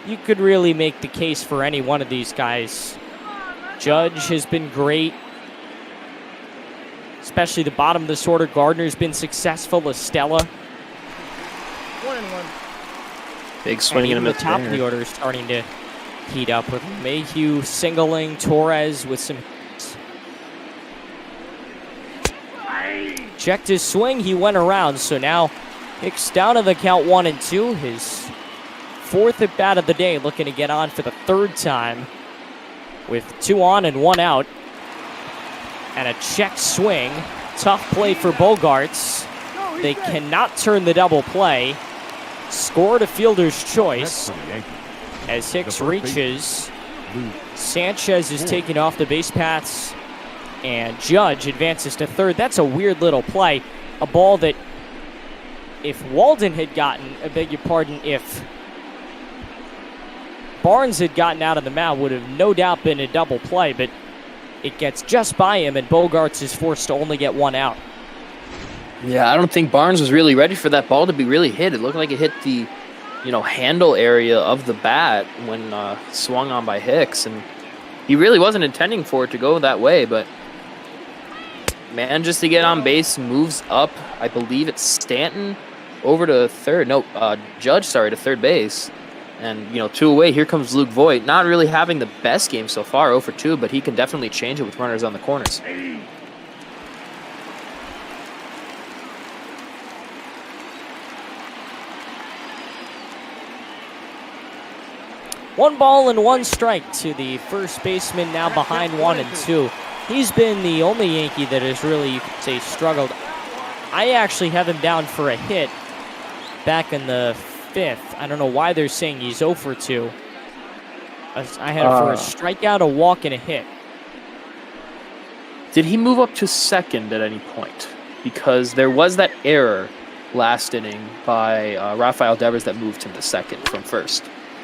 you could really make the case for any one of these guys. Judge has been great, especially the bottom of this order. Gardner's been successful. Estella. 1-1. Big swing and and a the miss. top of the order is starting to heat up with Mayhew singling, Torres with some hits. Checked his swing. He went around, so now Hicks down to the count 1-2. His 4th at bat of the day, looking to get on for the 3rd time with 2 on and 1 out. And a check swing. Tough play for Bogarts. They cannot turn the double play. Scored a fielder's choice as Hicks reaches. Sanchez is taken off the base paths, and Judge advances to 3rd. That's a weird little play. A ball that, if Walden had gotten, I beg your pardon, if Barnes had gotten out of the mound, would have no doubt been a double play, but it gets just by him, and Bogarts is forced to only get 1 out. Yeah, I don't think Barnes was really ready for that ball to be really hit. It looked like it hit the, handle area of the bat when swung on by Hicks, and he really wasn't intending for it to go that way, but manages to get on base, moves up. I believe it's Stanton over to third. No, Judge, to third base. And, 2 away. Here comes Luke Voigt. Not really having the best game so far, 0 for 2, but he can definitely change it with runners on the corners. One ball and 1 strike to the first baseman, now behind 1-2. He's been the only Yankee that has really, you could say, struggled. I actually have him down for a hit back in the 5th. I don't know why they're saying he's 0 for 2. I had him for a strikeout, a walk, and a hit. Did he move up to second at any point? Because there was that error last inning by Rafael Devers that moved him to second from first.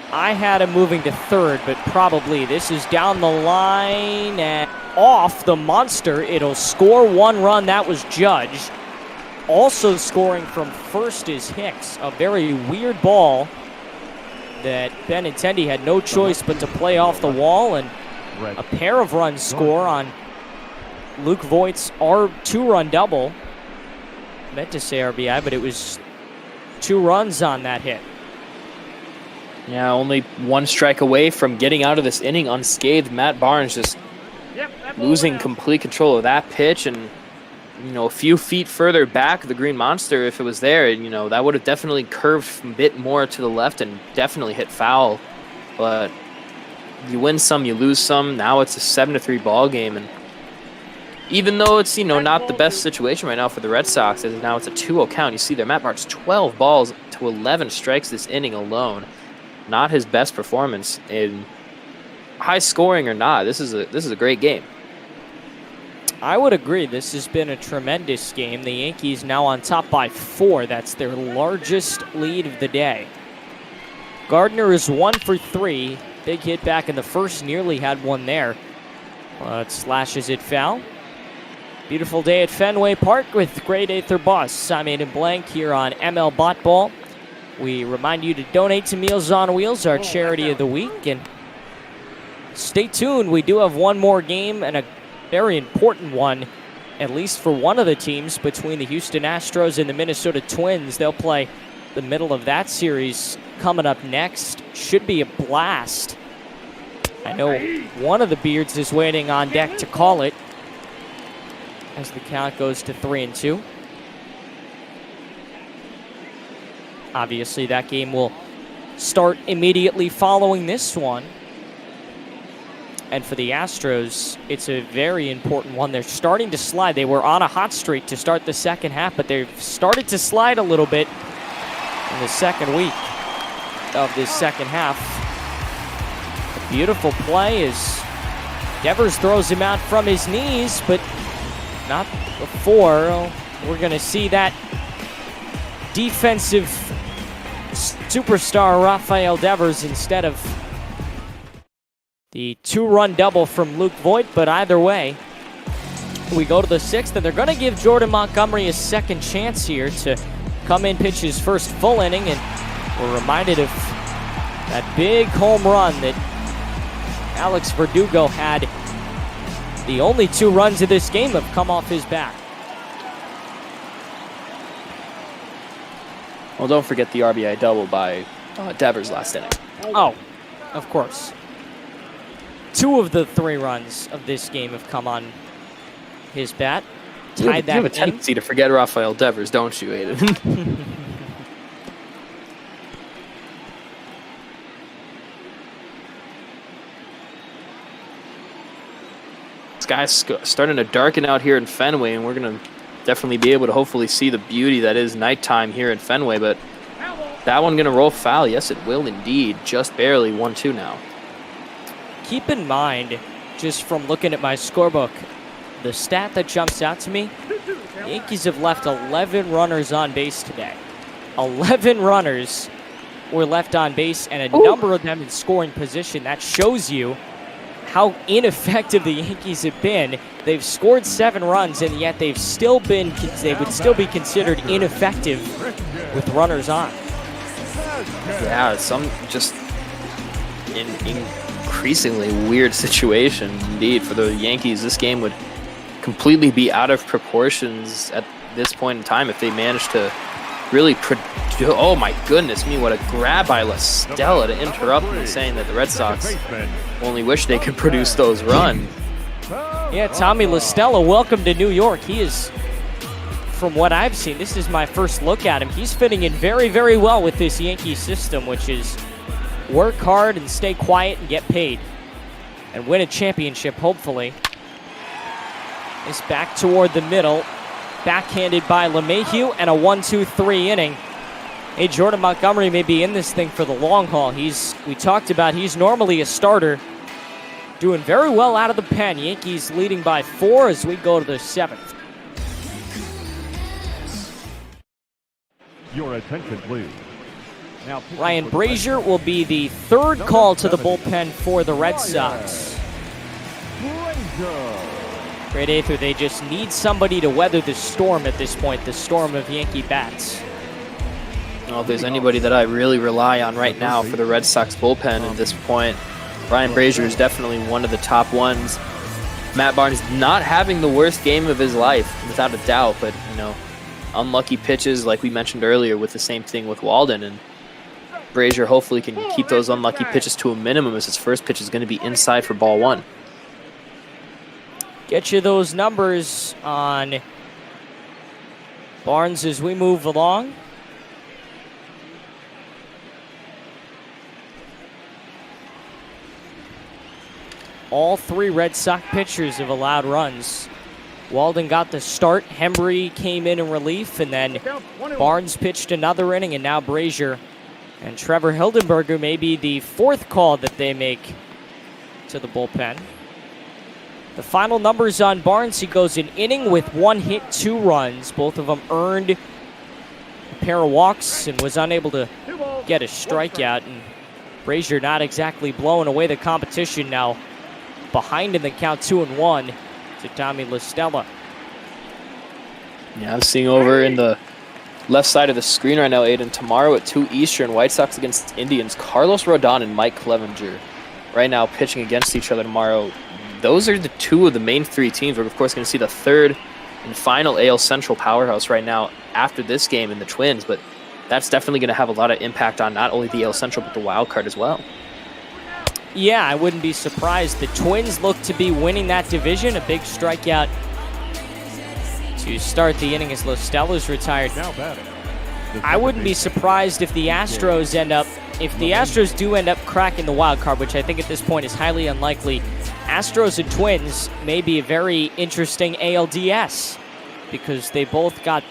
I had him moving to 3rd, but probably this is down the line and off the monster. It'll score 1 run. That was Judge. Also scoring from first is Hicks. A very weird ball that Benintendi had no choice but to play off the wall, and a pair of runs score on Luke Voigt's 2-run double. Meant to say RBI, but it was 2 runs on that hit. Yeah, only 1 strike away from getting out of this inning unscathed. Matt Barnes just losing complete control of that pitch, and a few feet further back, the Green Monster, if it was there, that would have definitely curved a bit more to the left and definitely hit foul. But you win some, you lose some. Now it's a 7-3 ball game, and even though it's not the best situation right now for the Red Sox, as now it's a 2-0 count. You see there, Matt Barnes 12 balls to 11 strikes this inning alone. Not his best performance. In high scoring or not, this is a great game. I would agree. This has been a tremendous game. The Yankees now on top by 4. That's their largest lead of the day. Gardner is 1 for 3. Big hit back in the first. Nearly had one there. But slashes it foul. Beautiful day at Fenway Park with great Aether Boss. I'm Aiden Blank here on ML Bot Ball. we remind you to donate to Meals on Wheels, our charity of the week. And stay tuned. We do have one more game, and a very important one, at least for one of the teams, between the Houston Astros and the Minnesota Twins. They'll play the middle of that series coming up next. Should be a blast. I know one of the Beards is waiting on deck to call it as the count goes to 3-2. Obviously, that game will start immediately following this one. And for the Astros, it's a very important one. They're starting to slide. They were on a hot streak to start the second half, but they've started to slide a little bit in the second week of this second half. A beautiful play as Devers throws him out from his knees, but not before. We're going to see that defensive superstar Rafael Devers instead of the 2-run double from Luke Voigt. But either way, we go to the 6th, and they're going to give Jordan Montgomery a second chance here to come in, pitch his first full inning, and we're reminded of that big home run that Alex Verdugo had. The only 2 runs of this game have come off his bat. Well, don't forget the RBI double by Devers last inning. Oh, of course. 2 of the 3 runs of this game have come on his bat. You have a tendency to forget Rafael Devers, don't you, Aiden? Sky's starting to darken out here in Fenway, and we're going to definitely be able to hopefully see the beauty that is nighttime here in Fenway, but that one going to roll foul. Yes, it will indeed. Just barely 1-2 now. Keep in mind, just from looking at my scorebook, the stat that jumps out to me, the Yankees have left 11 runners on base today. 11 runners were left on base, and a number of them in scoring position. That shows you how ineffective the Yankees have been. They've scored 7 runs, and yet they would still be considered ineffective with runners on. Yeah, some just increasingly weird situation indeed for the Yankees. This game would completely be out of proportions at this point in time if they managed to really oh my goodness me, what a grab by La Stella to interrupt me, saying that the Red Sox only wish they could produce those runs. Yeah, Tommy La Stella, welcome to New York. He is, from what I've seen, this is my first look at him. He's fitting in very, very well with this Yankee system, which is work hard and stay quiet and get paid and win a championship, hopefully. It's back toward the middle, backhanded by LeMahieu, and a 1-2-3 inning. Hey, Jordan Montgomery may be in this thing for the long haul. We talked about he's normally a starter, doing very well out of the pen. Yankees leading by 4 as we go to the 7th. Your attention, please. Now, Ryan Brazier will be the 3rd call to the bullpen for the Red Sox. Great 8th, they just need somebody to weather the storm at this point, the storm of Yankee bats. Well, if there's anybody that I really rely on right now for the Red Sox bullpen at this point, Ryan Brazier is definitely one of the top ones. Matt Barnes not having the worst game of his life, without a doubt, but, unlucky pitches like we mentioned earlier with the same thing with Walden, and Brazier hopefully can keep those unlucky pitches to a minimum as his first pitch is going to be inside for ball 1. Get you those numbers on Barnes as we move along. All 3 Red Sox pitchers have allowed runs. Walden got the start, Hembry came in relief, and then Barnes pitched another inning, and now Brazier and Trevor Hildenberger may be the 4th call that they make to the bullpen. The final numbers on Barnes, he goes an inning with 1 hit, 2 runs. Both of them earned a pair of walks and was unable to get a strikeout. And Brazier not exactly blowing away the competition now. Behind in the count 2-1 to Tommy La Stella. Yeah, I'm seeing over in the left side of the screen right now, Aiden. Tomorrow at 2 Eastern, White Sox against Indians. Carlos Rodon and Mike Clevenger right now pitching against each other tomorrow. Those are the two of the main 3 teams. We're, of course, going to see the third and final AL Central powerhouse right now after this game in the Twins, but that's definitely going to have a lot of impact on not only the AL Central, but the wild card as well. Yeah, I wouldn't be surprised. The Twins look to be winning that division. A big strikeout to start the inning as Lostella's retired. I wouldn't be surprised if the Astros do end up cracking the wild card, which I think at this point is highly unlikely. Astros and Twins may be a very interesting ALDS because they both got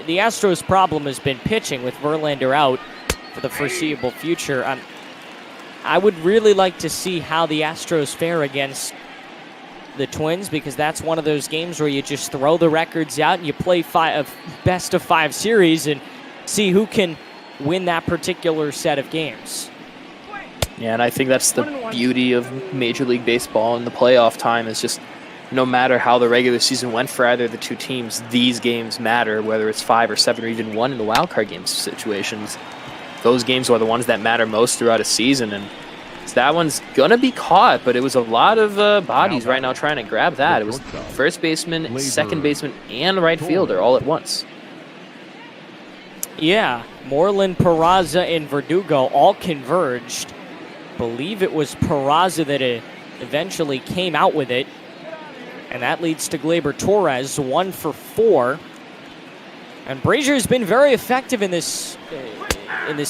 the Astros' problem has been pitching with Verlander out for the foreseeable future. I would really like to see how the Astros fare against the Twins, because that's one of those games where you just throw the records out and you play a best of 5 series and see who can win that particular set of games. Yeah, and I think that's the beauty of Major League Baseball in the playoff time is just no matter how the regular season went for either of the 2 teams, these games matter, whether it's 5 or 7 or even 1 in the wild card game situations. Those games are the ones that matter most throughout a season, and that one's going to be caught, but it was a lot of bodies right now trying to grab that. It was first baseman, second baseman, and right fielder all at once. Yeah, Moreland, Peraza, and Verdugo all converged. Believe it was Peraza that eventually came out with it, and that leads to Gleyber Torres, 1 for 4. And Brazier's been very effective in this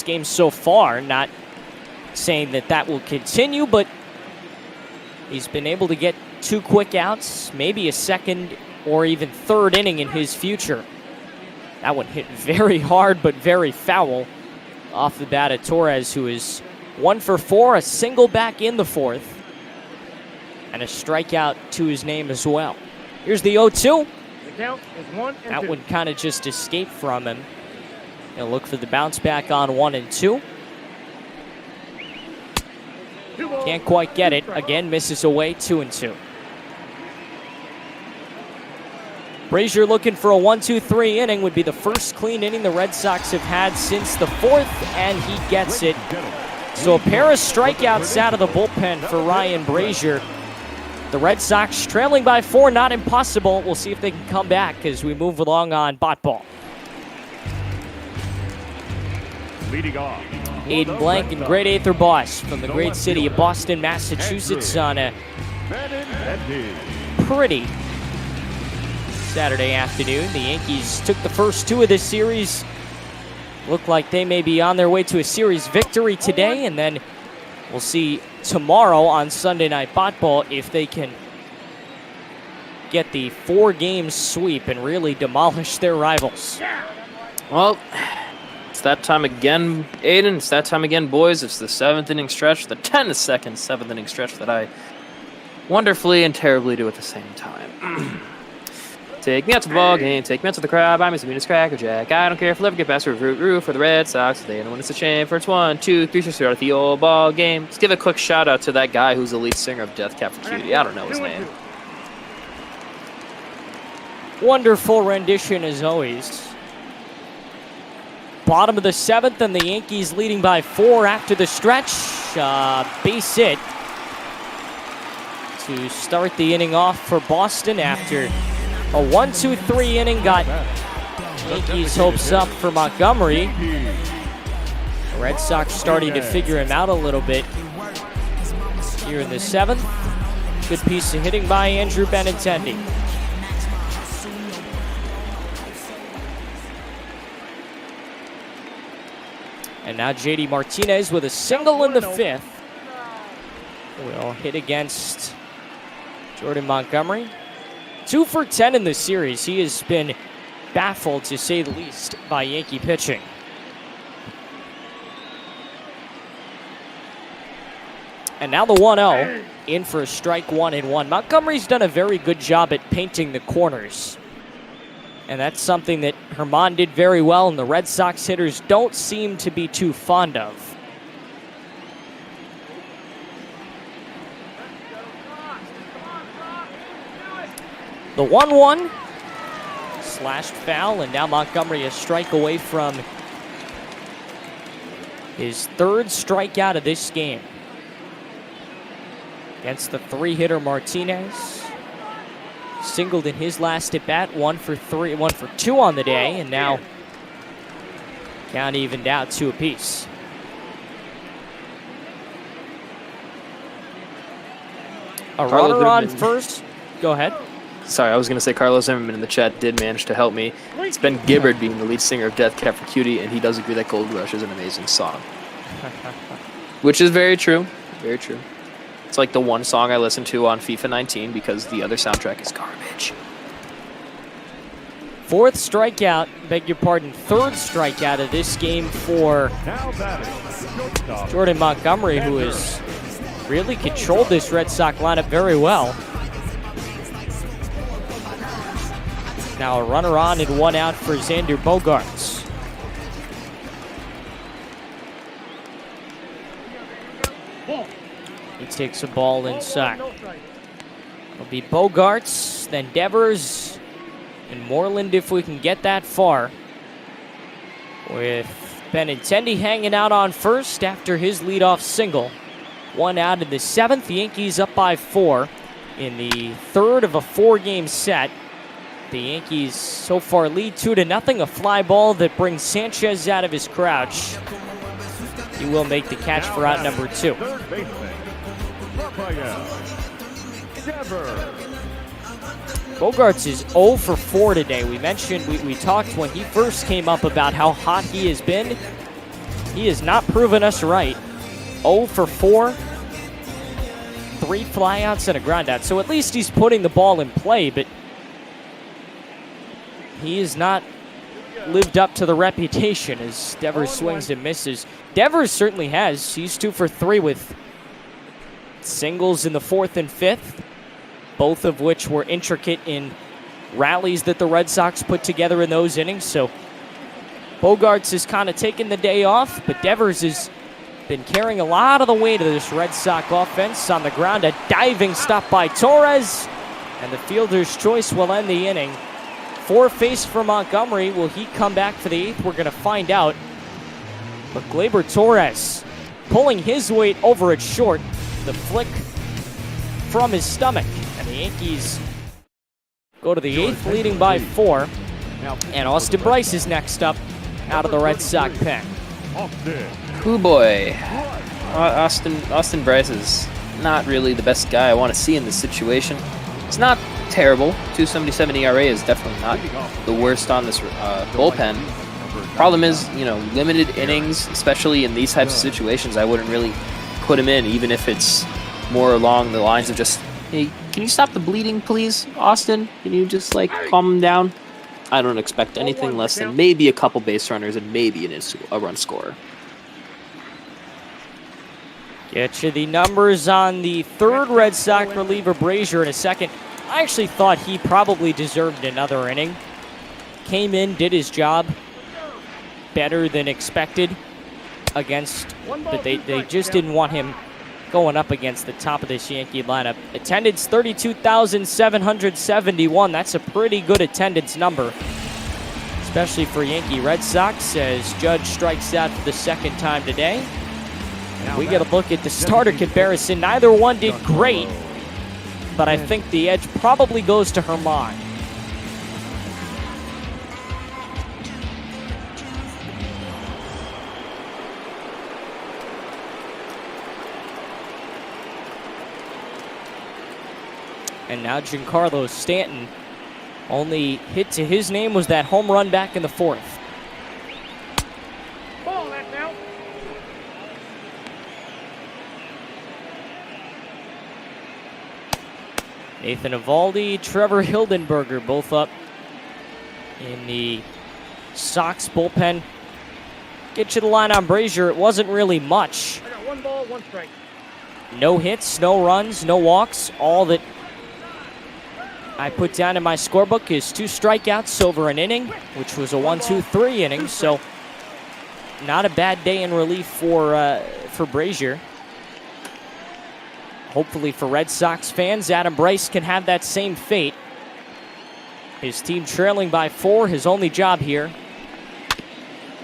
game so far. Not saying that will continue, but he's been able to get 2 quick outs, maybe a second or even third inning in his future. That one hit very hard but very foul off the bat of Torres, who is 1 for 4, a single back in the 4th, and a strikeout to his name as well. Here's the 0-2. That one kind of just escaped from him. He'll look for the bounce back on 1 and 2. Can't quite get it. Again, misses away, 2 and 2. Brazier looking for a 1-2-3 inning. Would be the first clean inning the Red Sox have had since the 4th, and he gets it. So a pair of strikeouts out of the bullpen for Ryan Brazier. The Red Sox trailing by 4, not impossible. We'll see if they can come back as we move along on Bot Ball. Leading off, Aiden Blank and Great Aether Boss from the great city of Boston, Massachusetts on a pretty Saturday afternoon. The Yankees took the first 2 of this series. Look like they may be on their way to a series victory today, and then we'll see tomorrow on Sunday Night Bot Ball if they can get the 4-game sweep and really demolish their rivals. Well, it's that time again, Aiden. It's that time again, boys. It's the 7th inning stretch, the 10-second 7th inning stretch that I wonderfully and terribly do at the same time. Take me out to the ball game, take me out to the crowd, buy me some Venus Cracker Jack. I don't care if I'll ever get past root for the Red Sox. They don't win, it's a shame. For it's 1, 2, 3, 4, start the old ball game. Let's give a quick shout out to that guy who's the lead singer of Death Cab for Cutie. I don't know his name. Wonderful rendition as always. Bottom of the 7th, and the Yankees leading by 4 after the stretch. Base hit to start the inning off for Boston after a 1-2-3 inning. Got Yankees' hopes up for Montgomery. The Red Sox starting to figure him out a little bit here in the 7th. Good piece of hitting by Andrew Benintendi. And now J.D. Martinez with a single in the 5th. Will hit against Jordan Montgomery. 2 for 10 in this series. He has been baffled, to say the least, by Yankee pitching. And now the 1-0, in for a strike 1-1. Montgomery's done a very good job at painting the corners. And that's something that Herman did very well, and the Red Sox hitters don't seem to be too fond of. The 1-1. slashed foul, and now Montgomery a strike away from his third strikeout of this game. Against the three-hitter Martinez. Singled in his last at-bat, 1 for 2 on the day, and now count evened out 2 apiece. A runner on first. Go ahead. Sorry, I was going to say Carlos Zimmerman in the chat did manage to help me. It's Ben Gibbard being the lead singer of Death Cab for Cutie, and he does agree that Gold Rush is an amazing song. Which is very true. Very true. It's like the one song I listen to on FIFA 19 because the other soundtrack is garbage. Fourth strikeout, beg your pardon, third strikeout of this game for Jordan Montgomery, who has really controlled this Red Sox lineup very well. Now a runner on and 1 out for Xander Bogaerts. He takes a ball inside. It'll be Bogaerts, then Devers, and Moreland if we can get that far. With Benintendi hanging out on first after his leadoff single. 1 out in the 7th. The Yankees up by 4 in the third of a 4-game set. The Yankees so far lead 2-0. A fly ball that brings Sanchez out of his crouch. He will make the catch for out number 2. Bogaerts is 0 for 4 today. We mentioned, we talked when he first came up about how hot he has been. He has not proven us right. 0 for 4. 3 flyouts and a groundout. So at least he's putting the ball in play, but he has not lived up to the reputation as Devers swings and misses. Devers certainly has. He's 2 for 3 with singles in the 4th and 5th, both of which were intricate in rallies that the Red Sox put together in those innings. So Bogaerts has kind of taken the day off, but Devers has been carrying a lot of the weight of this Red Sox offense. On the ground, a diving stop by Torres, and the fielder's choice will end the inning. 4 face for Montgomery. Will he come back for the 8th? We're going to find out. But Gleyber Torres pulling his weight over at short. The flick from his stomach. And the Yankees go to the 8th, leading by 4. And Austin Bryce is next up out of the Red Sox pen. Hoo boy. Austin Bryce is not really the best guy I want to see in this situation. It's not terrible. 2.77 ERA is definitely not the worst on this bullpen. Problem is, limited innings, especially in these types of situations, I wouldn't really put him in, even if it's more along the lines of just, hey, can you stop the bleeding, please, Austin? Can you just, calm him down? I don't expect anything less than maybe a couple base runners and maybe a run scorer. Get you the numbers on the third Red Sox reliever, Brazier, in a second. I actually thought he probably deserved another inning. Came in, did his job better than expected against, but they just didn't want him going up against the top of this Yankee lineup. Attendance 32,771. That's a pretty good attendance number, especially for Yankee Red Sox, as Judge strikes out for the 2nd time today. And we get a look at the starter comparison. Neither one did great, but I think the edge probably goes to Herman. And now Giancarlo Stanton. Only hit to his name was that home run back in the 4th. Ball that now. Nathan Eovaldi, Trevor Hildenberger, both up in the Sox bullpen. Get you the line on Brazier. It wasn't really much. I got 1 ball, 1 strike. No hits, no runs, no walks. All that I put down in my scorebook is 2 strikeouts over an inning, which was a 1-2-3 inning. So not a bad day in relief for Brazier. Hopefully for Red Sox fans, Adam Bryce can have that same fate. His team trailing by 4. His only job here,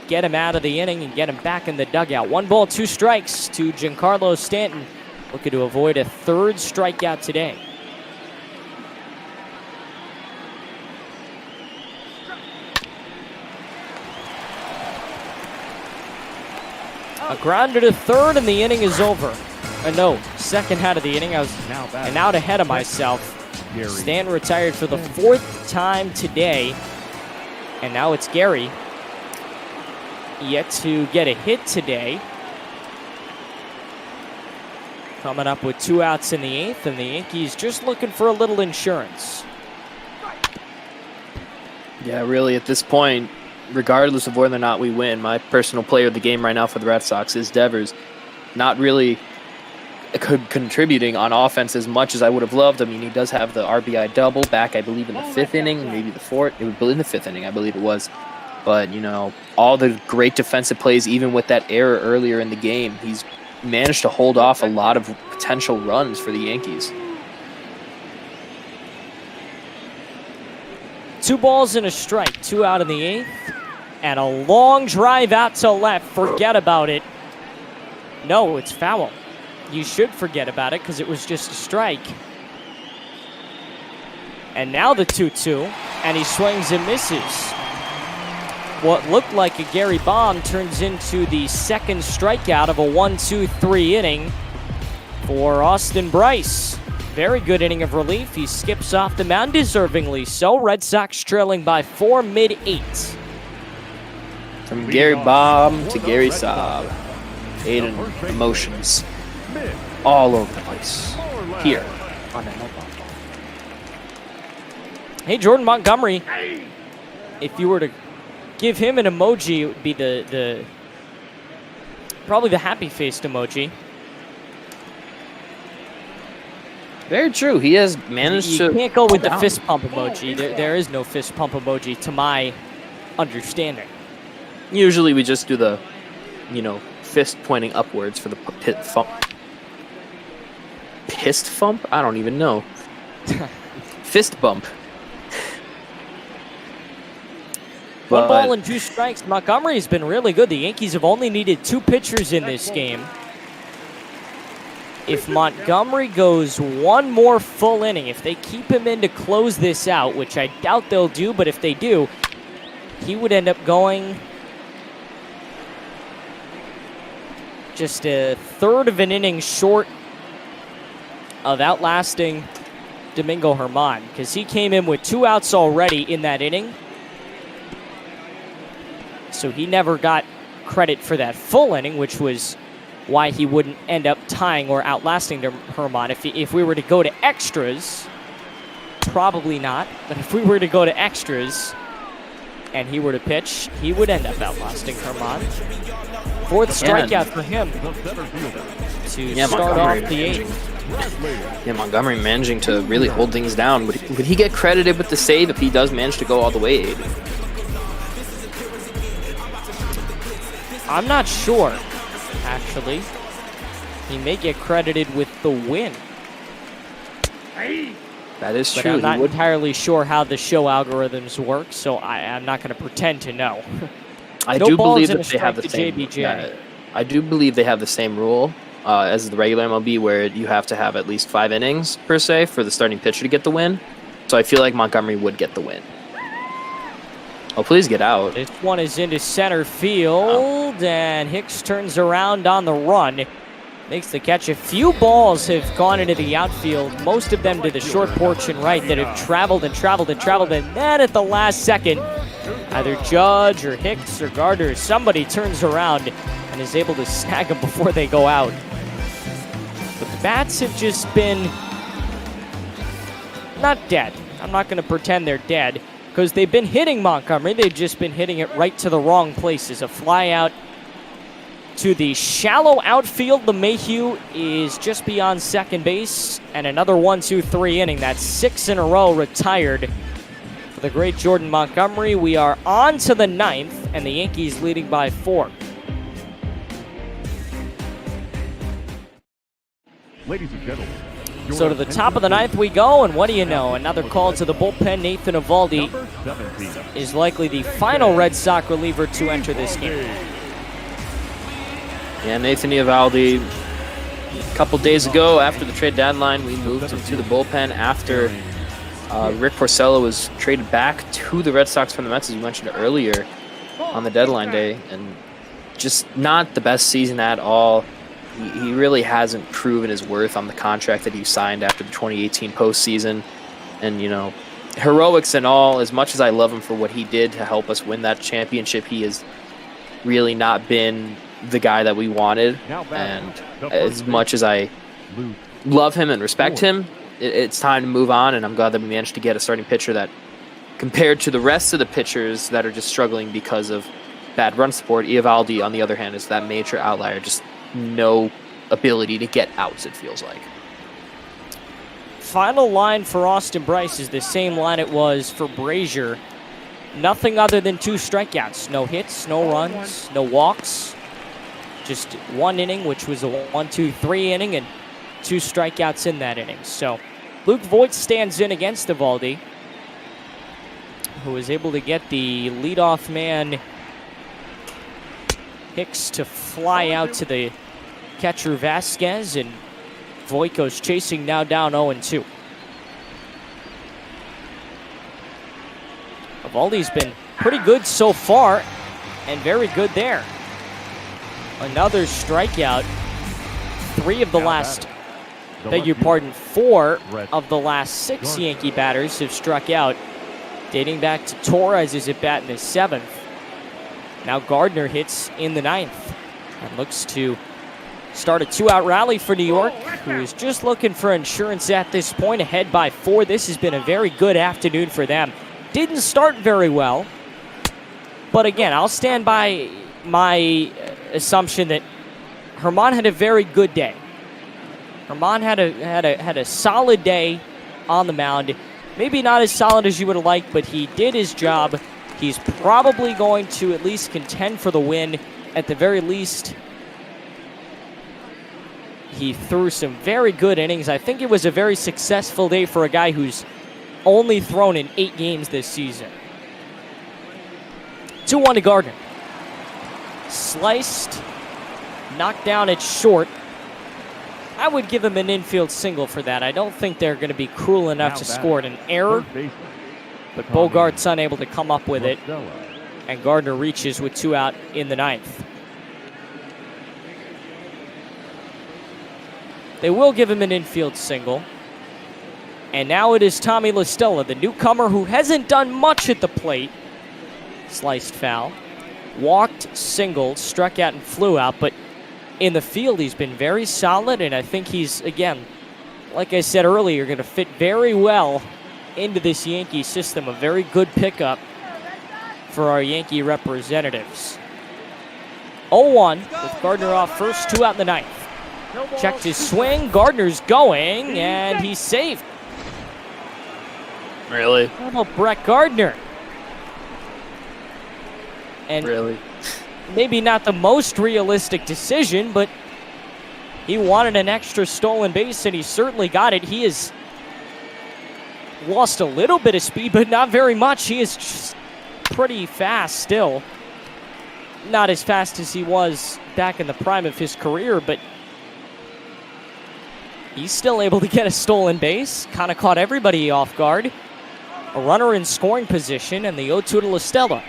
get him out of the inning and get him back in the dugout. 1 ball, 2 strikes to Giancarlo Stanton, looking to avoid a 3rd strikeout today. A grounder to 3rd, and the inning is over. No, 2nd out of the inning. I was an out ahead of myself. Stanton retired for the 4th time today, and now it's Gary. Yet to get a hit today. Coming up with 2 outs in the 8th, and the Yankees just looking for a little insurance. Yeah, really, at this point, regardless of whether or not we win, my personal player of the game right now for the Red Sox is Devers. Not really contributing on offense as much as I would have loved. I mean, he does have the RBI double back, I believe, in the 5th inning, maybe the 4th. It was in the 5th inning, I believe it was. But, you know, all the great defensive plays, even with that error earlier in the game, he's managed to hold off a lot of potential runs for the Yankees. 2 balls and a strike, 2 out in the 8th, and a long drive out to left. Forget about it. No, it's foul. You should forget about it because it was just a strike. And now the 2-2, and he swings and misses. What looked like a Gary bomb turns into the 2nd strikeout of a 1-2-3 inning for Austin Bryce. Very good inning of relief. He skips off the mound, deservingly so. Red Sox trailing by 4, mid-8. From Gary Bomb to Gary Saab. Aiden emotions all over the place here on that mobile. Hey, Jordan Montgomery. If you were to give him an emoji, it would be the probably the happy-faced emoji. Very true. He has managed to... You can't go with the fist pump emoji. There is no fist pump emoji, to my understanding. Usually we just do the, you know, fist pointing upwards for the pit thump. Pissed thump? I don't even know. Fist bump. 1 ball and 2 strikes. Montgomery's been really good. The Yankees have only needed 2 pitchers in this game. If Montgomery goes 1 more full inning, if they keep him in to close this out, which I doubt they'll do, but if they do, he would end up going just a 1/3 of an inning short of outlasting Domingo Germán, because he came in with 2 outs already in that inning. So he never got credit for that full inning, which was why he wouldn't end up tying or outlasting Germán. If we were to go to extras, probably not. But if we were to go to extras and he were to pitch, he would end up outlasting Germán. 4th strikeout for him to start off the 8th. Yeah, Montgomery managing to really hold things down. Would he get credited with the save if he does manage to go all the way, Aiden? I'm not sure, actually. He may get credited with the win. That is but true. I'm not entirely sure how the show algorithms work, so I'm not going to pretend to know. I No do balls believe and that a they have the strike to same. JBJ. I do believe they have the same rule as the regular MLB, where you have to have at least 5 innings per se for the starting pitcher to get the win. So I feel like Montgomery would get the win. Oh, please get out. This one is into center field, and Hicks turns around on the run. Makes the catch. A few balls have gone into the outfield, most of them to the short porch and right, that have traveled and traveled and traveled, and then at the last second, either Judge or Hicks or Gardner, somebody turns around and is able to snag them before they go out. But the bats have just been not dead. I'm not going to pretend they're dead, because they've been hitting Montgomery. They've just been hitting it right to the wrong places. A fly out to the shallow outfield. LeMahieu is just beyond second base. And another 1-2-3 inning. That's 6 in a row retired for the great Jordan Montgomery. We are on to the 9th, and the Yankees leading by 4. Ladies and gentlemen, So to the top of the ninth we go, and what do you know? Another call to the bullpen. Nathan Eovaldi is likely the final Red Sox reliever to enter this game. Yeah, Nathan Eovaldi, a couple days ago after the trade deadline, we moved him to the bullpen after Rick Porcello was traded back to the Red Sox from the Mets, as you mentioned earlier, on the deadline day. And just not the best season at all. He really hasn't proven his worth on the contract that he signed after the 2018 postseason. And, you know, heroics and all, as much as I love him for what he did to help us win that championship, he has really not been the guy that we wanted. And as much as I love him and respect him, it's time to move on. And I'm glad that we managed to get a starting pitcher that, compared to the rest of the pitchers that are just struggling because of bad run support, Eovaldi, on the other hand, is that major outlier. Just no ability to get outs, it feels like. Final line for Austin Bryce is the same line it was for Brazier. Nothing other than 2 strikeouts. No hits, no runs, no walks. Just 1 inning, which was a 1-2-3 inning, and 2 strikeouts in that inning. So Luke Voigt stands in against Eovaldi, who was able to get the leadoff man Hicks to fly out to the catcher Vasquez, and Voigt goes chasing, now down 0-2. Eovaldi's been pretty good so far, and very good there. Another strikeout. 3 of the last, beg your pardon, 4 of the last 6 Yankee batters have struck out, dating back to Torres' at bat in the 7th. Now Gardner hits in the 9th and looks to start a 2-out rally for New York, who is just looking for insurance at this point, ahead by 4. This has been a very good afternoon for them. Didn't start very well, but again, I'll stand by my assumption that Germán had a very good day. Germán had a solid day on the mound. Maybe not as solid as you would have liked, but he did his job. He's probably going to at least contend for the win. At the very least, he threw some very good innings. I think it was a very successful day for a guy who's only thrown in 8 games this season. 2-1 to Gardner. Sliced, knocked down at short. I would give him an infield single for that. I don't think they're going to be cruel enough to score an error. But Bogart's unable to come up with it, and Gardner reaches with 2 out in the 9th. They will give him an infield single. And now it is Tommy La Stella, the newcomer who hasn't done much at the plate. Sliced foul. Walked, singled, struck out, and flew out. But in the field, he's been very solid, and I think he's, again, like I said earlier, going to fit very well into this Yankee system. A very good pickup for our Yankee representatives. 0-1 with Gardner off first, 2 out in the 9th. Checked his swing. Gardner's going, and he's safe. Really? How about Brett Gardner? And really? Maybe not the most realistic decision, but he wanted an extra stolen base, and he certainly got it. He has lost a little bit of speed, but not very much. He is just pretty fast still. Not as fast as he was back in the prime of his career, but he's still able to get a stolen base. Kind of caught everybody off guard. A runner in scoring position, and the 0-2 to La Stella.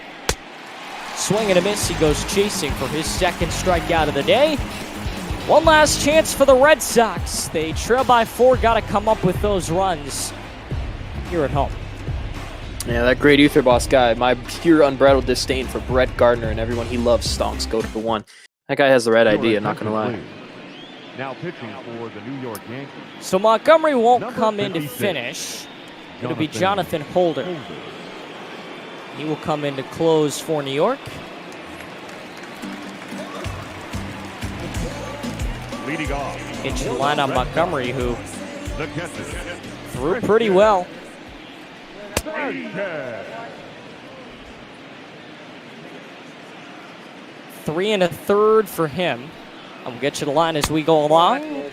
Swing and a miss. He goes chasing for his 2nd strikeout of the day. One last chance for the Red Sox. They trail by 4. Got to come up with those runs here at home. Yeah, that great Ether Boss guy. My pure unbridled disdain for Brett Gardner and everyone he loves stonks. Go to the 1. That guy has the right idea, not going to lie. Now pitching for the New York Yankees. So Montgomery won't come in to finish. It'll be Jonathan Holder. He will come in to close for New York. Leading off. Into the lineup, Montgomery, who threw pretty well. 3 1/3 for him. I'll get you the line as we go along.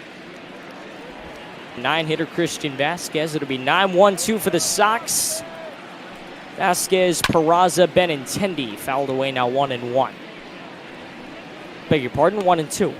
9-hitter Christian Vasquez. It'll be 9-1-2 for the Sox. Vasquez, Peraza, Benintendi fouled away now 1-1. Beg your pardon, 1-2.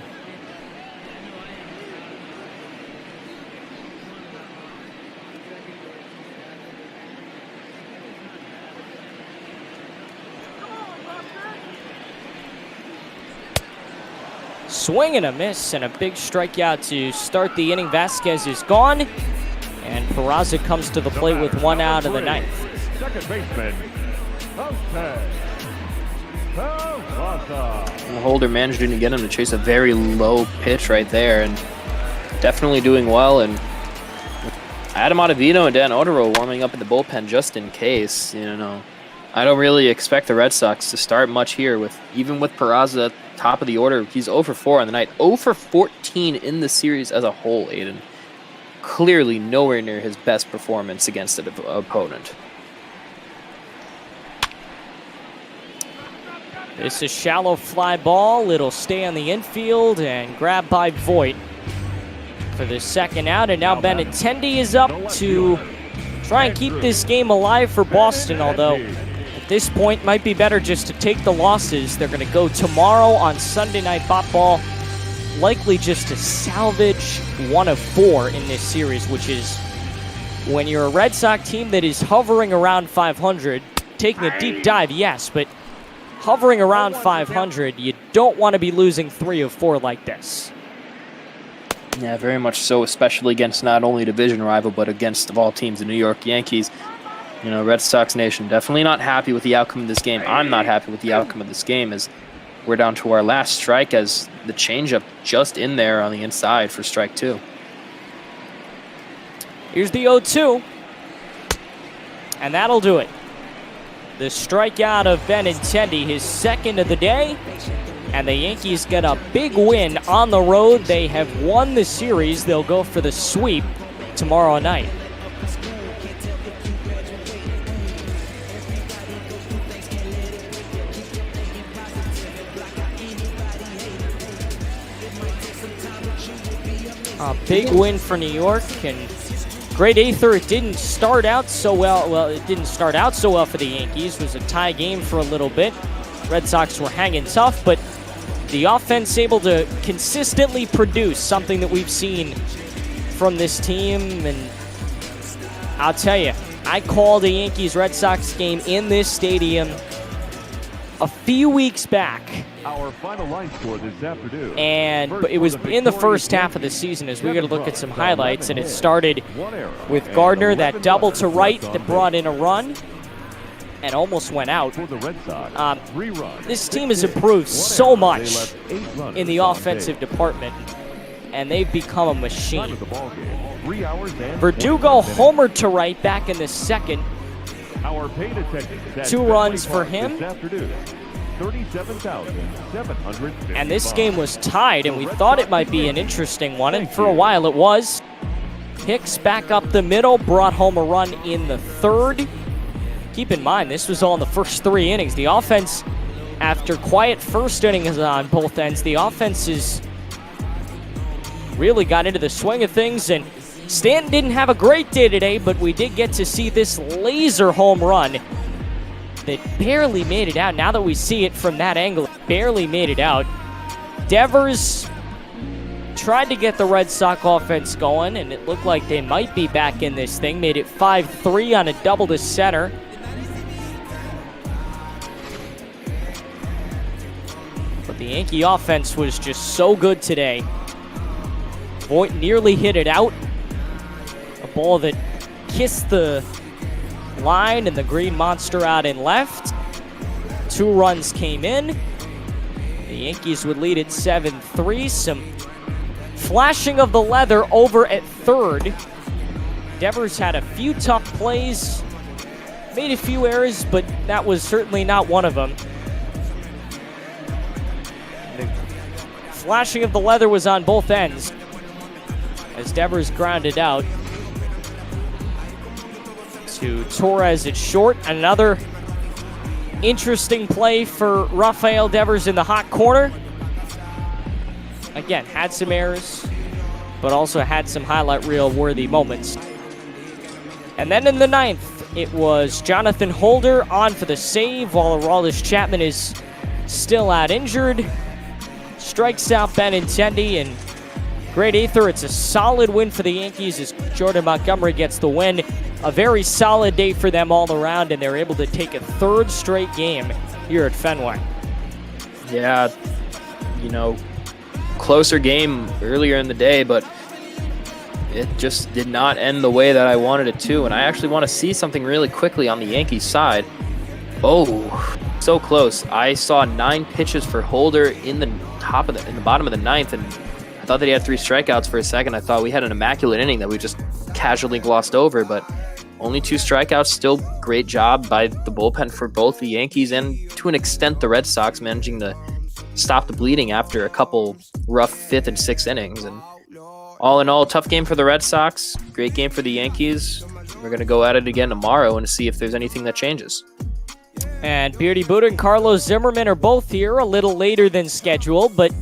Swing and a miss, and a big strikeout to start the inning. Vasquez is gone, and Peraza comes to the plate with 1 out in the 9th. Second baseman, The holder managed to get him to chase a very low pitch right there, and definitely doing well. And Adam Ottavino and Dan Odero warming up in the bullpen just in case. I don't really expect the Red Sox to start much here. Even with Peraza top of the order, he's 0 for 4 on the night, 0 for 14 in the series as a whole. Aiden, clearly nowhere near his best performance against an opponent. It's a shallow fly ball. It'll stay on the infield and grabbed by Voigt for the second out. And now Benintendi is up to try and keep this game alive for Boston, although at this point might be better just to take the losses. They're going to go tomorrow on Sunday Night Football, likely just to salvage 1 of 4 in this series, which is, when you're a Red Sox team that is hovering around 500, taking a deep dive, yes, but hovering around 500, you don't want to be losing 3 of 4 like this. Yeah, very much so, especially against not only division rival, but against, of all teams, the New York Yankees. Red Sox Nation definitely not happy with the outcome of this game. I'm not happy with the outcome of this game, as we're down to our last strike, as the changeup just in there on the inside for strike 2. Here's the 0-2, and that'll do it. The strikeout of Benintendi, his second of the day, and the Yankees get a big win on the road. They have won the series. They'll go for the sweep tomorrow night. A big win for New York, and great eighth-er. It didn't start out so well. Well, it didn't start out so well for the Yankees. It was a tie game for a little bit. Red Sox were hanging tough, but the offense able to consistently produce, something that we've seen from this team. And I'll tell you, I called a Yankees-Red Sox game in this stadium a few weeks back. Our final line score this afternoon. But it was in the first half of the season, as we're going to look at some highlights, and it started with Gardner, that double to right that brought in a run and almost went out. This team has improved so much in the offensive department, and they've become a machine. Verdugo homered to right back in the second. 2 runs for him. And this game was tied, and we thought it might be an interesting one, and for a while it was. Hicks back up the middle, brought home a run in the third. Keep in mind, this was all in the first 3 innings. The offense, after quiet first innings on both ends, the offense has really got into the swing of things, and Stanton didn't have a great day today, but we did get to see this laser home run that barely made it out. Now that we see it from that angle, it barely made it out. Devers tried to get the Red Sox offense going, and it looked like they might be back in this thing. Made it 5-3 on a double to center. But the Yankee offense was just so good today. Voigt nearly hit it out. A ball that kissed the line and the green monster out in left. 2 runs came in. The Yankees would lead at 7-3. Some flashing of the leather over at third. Devers had a few tough plays, made a few errors, but that was certainly not one of them. The flashing of the leather was on both ends as Devers grounded out to Torres at short. Another interesting play for Rafael Devers in the hot corner. Again, had some errors, but also had some highlight reel worthy moments. And then in the 9th, it was Jonathan Holder on for the save while Aroldis Chapman is still out injured. Strikes out Benintendi, and Great Ether, it's a solid win for the Yankees as Jordan Montgomery gets the win. A very solid day for them all around, and they're able to take a 3rd straight game here at Fenway. Yeah, you know, closer game earlier in the day, but it just did not end the way that I wanted it to, and I actually want to see something really quickly on the Yankees side. Oh, so close. I saw 9 pitches for Holder in the bottom of the 9th, and I thought that he had 3 strikeouts for a second. I thought we had an immaculate inning that we just casually glossed over, but only 2 strikeouts. Still great job by the bullpen for both the Yankees and, to an extent, the Red Sox, managing to stop the bleeding after a couple rough 5th and 6th innings. And all in all, tough game for the Red Sox. Great game for the Yankees. We're going to go at it again tomorrow and see if there's anything that changes. And Beardy Buddha and Carlos Zimmerman are both here a little later than scheduled, but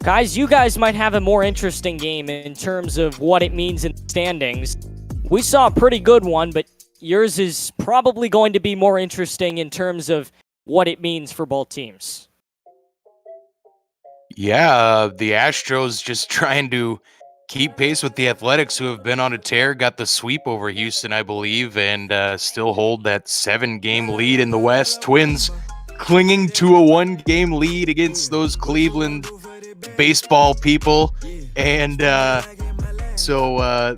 guys, you guys might have a more interesting game in terms of what it means in the standings. We saw a pretty good one, but yours is probably going to be more interesting in terms of what it means for both teams. Yeah, the Astros just trying to keep pace with the Athletics, who have been on a tear, got the sweep over Houston, I believe, and still hold that 7-game lead in the West. Twins clinging to a 1-game lead against those Cleveland baseball people, and so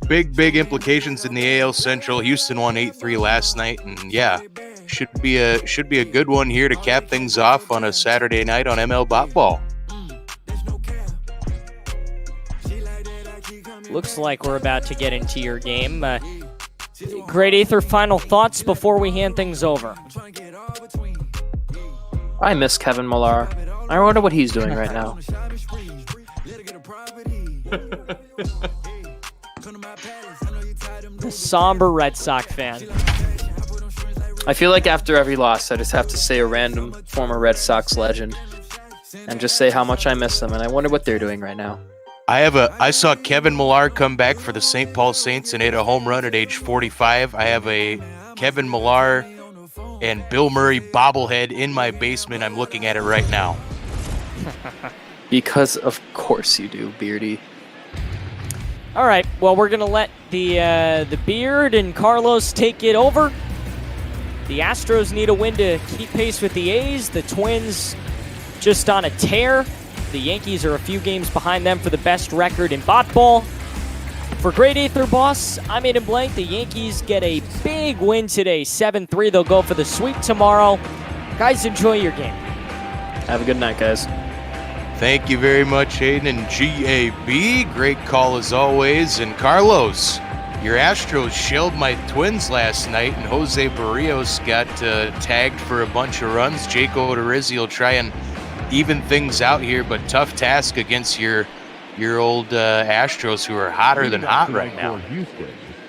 big implications in the AL Central. Houston won 8-3 last night, and yeah, should be a good one here to cap things off on a Saturday night on ML Bot Ball. Looks like we're about to get into your game. Great Ether, final thoughts before we hand things over. I miss Kevin Millar. I wonder what he's doing right now. The somber Red Sox fan. I feel like after every loss, I just have to say a random former Red Sox legend and just say how much I miss them, and I wonder what they're doing right now. I saw Kevin Millar come back for the St. Paul Saints and hit a home run at age 45. I have a Kevin Millar and Bill Murray bobblehead in my basement. I'm looking at it right now. Because of course you do, Beardy. All right, well, we're going to let the Beard and Carlos take it over. The Astros need a win to keep pace with the A's. The Twins just on a tear. The Yankees are a few games behind them for the best record in bot ball. For Great Ether Boss, I'm Aiden Blank. The Yankees get a big win today, 7-3. They'll go for the sweep tomorrow. Guys, enjoy your game. Have a good night, guys. Thank you very much, Hayden and GAB. Great call as always. And Carlos, your Astros shelled my Twins last night, and Jose Barrios got tagged for a bunch of runs. Jake Odorizzi will try and even things out here, but tough task against your old Astros, who are hotter than hot right now.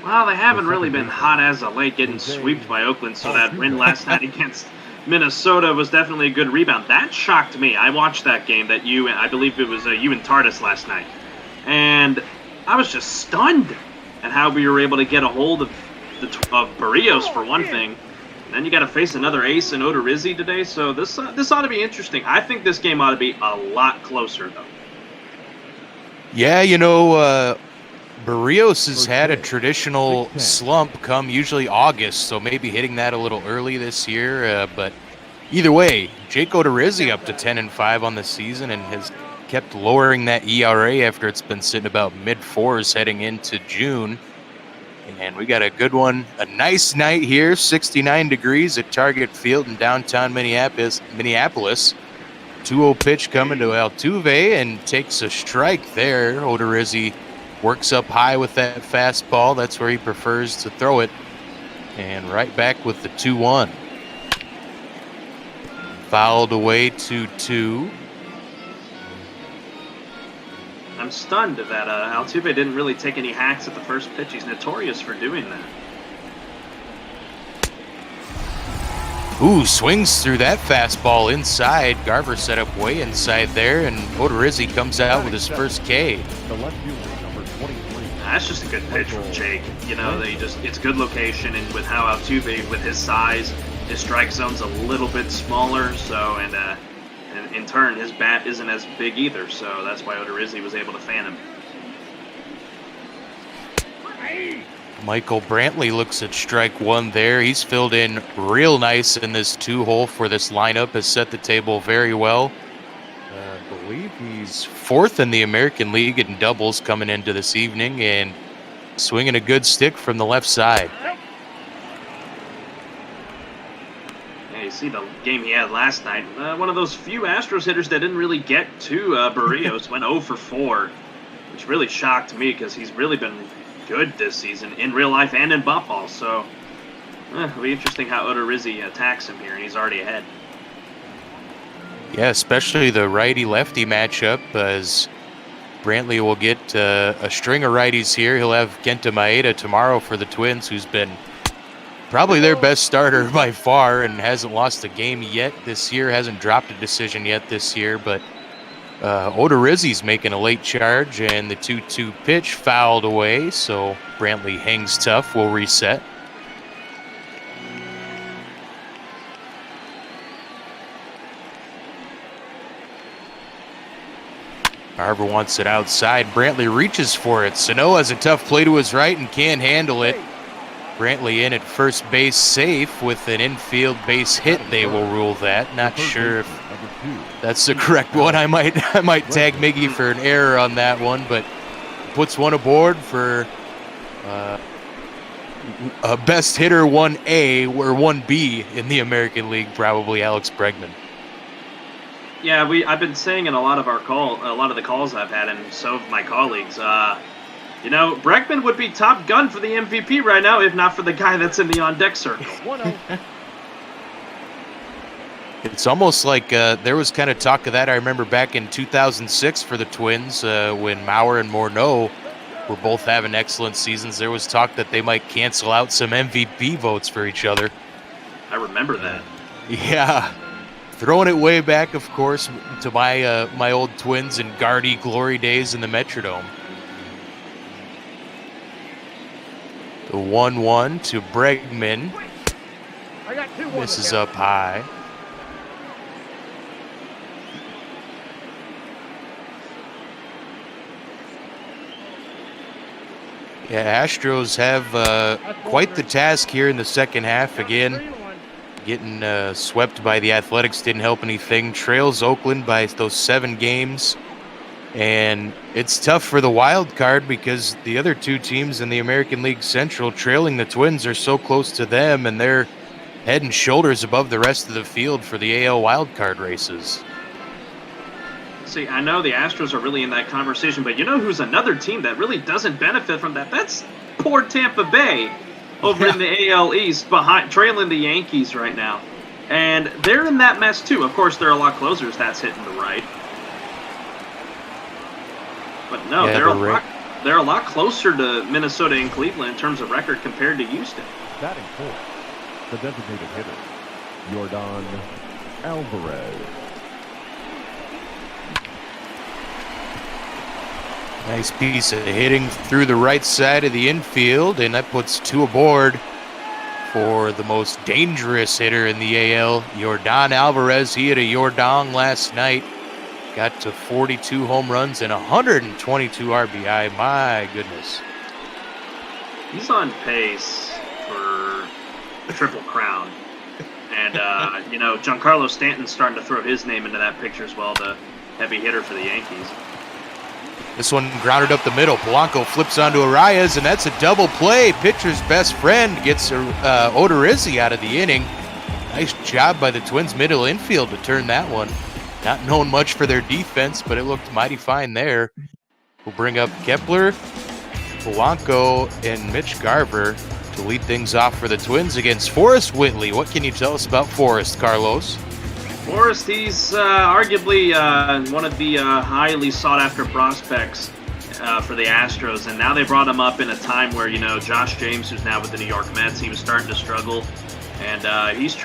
Well, they haven't really been hot as of late, getting swept by Oakland, so that win last night against Minnesota was definitely a good rebound. That shocked me. I watched that game that I believe it was you and Tardis last night, and I was just stunned at how we were able to get a hold of Barrios for one thing. And then you got to face another ace in Odorizzi today, so this ought to be interesting. I think this game ought to be a lot closer, though. Yeah, Barrios has had a traditional slump come usually August, so maybe hitting that a little early this year. But either way, Jake Odorizzi up to 10-5 on the season and has kept lowering that ERA after it's been sitting about mid-4s heading into June. And we got a good one, a nice night here, 69 degrees at Target Field in downtown Minneapolis. 2-0 pitch coming to Altuve and takes a strike there. Odorizzi works up high with that fastball. That's where he prefers to throw it. And right back with the 2-1. Fouled away 2-2. I'm stunned that Altuve didn't really take any hacks at the first pitch. He's notorious for doing that. Ooh, swings through that fastball inside. Garver set up way inside there, and Odorizzi comes out with his first K. The left fielder, number 23. That's just a good pitch from Jake. You know, it's good location, and with how Altuve, with his size, his strike zone's a little bit smaller, so, and in turn, his bat isn't as big either, so that's why Odorizzi was able to fan him. Michael Brantley looks at strike one there. He's filled in real nice in this 2-hole for this lineup, has set the table very well. I believe he's 4th in the American League in doubles coming into this evening, and swinging a good stick from the left side. Yeah, you see the game he had last night. One of those few Astros hitters that didn't really get to Barrios, went 0 for 4, which really shocked me because he's really been good this season in real life and in bump ball. So it'll be interesting how Odorizzi attacks him here, and he's already ahead. Yeah, especially the righty-lefty matchup, as Brantley will get a string of righties here. He'll have Kenta Maeda tomorrow for the Twins, who's been probably their best starter by far and hasn't lost a game yet this year, hasn't dropped a decision yet this year, but Odorizzi's making a late charge, and the 2-2 pitch fouled away, so Brantley hangs tough, will reset. Garver wants it outside. Brantley reaches for it. Sano has a tough play to his right and can't handle it. Brantley in at first base safe with an infield base hit, they will rule that. Not sure if that's the correct one. I might tag Miggy for an error on that one, but puts one aboard for a best hitter 1A or 1B in the American League, probably Alex Bregman. Yeah, I've been saying in a lot of the calls I've had, and so have my colleagues. You know, Bregman would be top gun for the MVP right now, if not for the guy that's in the on-deck circle. It's almost like there was kind of talk of that. I remember back in 2006 for the Twins when Mauer and Morneau were both having excellent seasons. There was talk that they might cancel out some MVP votes for each other. I remember that. Yeah. Throwing it way back, of course, to my old Twins and Gardy glory days in the Metrodome. The 1-1 to Bregman. This is up high. Yeah, Astros have quite the task here in the second half. Again, getting swept by the Athletics didn't help anything. Trails Oakland by those 7 games. And it's tough for the wild card because the other 2 teams in the American League Central trailing the Twins are so close to them, and they're head and shoulders above the rest of the field for the AL wild card races. See, I know the Astros are really in that conversation, but you know who's another team that really doesn't benefit from that? That's poor Tampa Bay over in the AL East, trailing the Yankees right now. And they're in that mess too. Of course, they're a lot closer as that's hitting the right. But no, yeah, they're a lot closer to Minnesota and Cleveland in terms of record compared to Houston. Batting fourth, the designated hitter, Yordan Alvarez. Nice piece of hitting through the right side of the infield, and that puts 2 aboard for the most dangerous hitter in the AL, Yordan Alvarez. He hit a Yordan last night. Got to 42 home runs and 122 RBI. My goodness. He's on pace for the Triple Crown. And, you know, Giancarlo Stanton's starting to throw his name into that picture as well, the heavy hitter for the Yankees. This one grounded up the middle. Polanco flips onto Urias, and that's a double play. Pitcher's best friend gets Odorizzi out of the inning. Nice job by the Twins' middle infield to turn that one. Not known much for their defense, but it looked mighty fine there. We'll bring up Kepler, Polanco, and Mitch Garver to lead things off for the Twins against Forrest Whitley. What can you tell us about Forrest, Carlos? Forrest, he's arguably one of the highly sought-after prospects for the Astros, and now they brought him up in a time where, you know, Josh James, who's now with the New York Mets, he was starting to struggle. And he's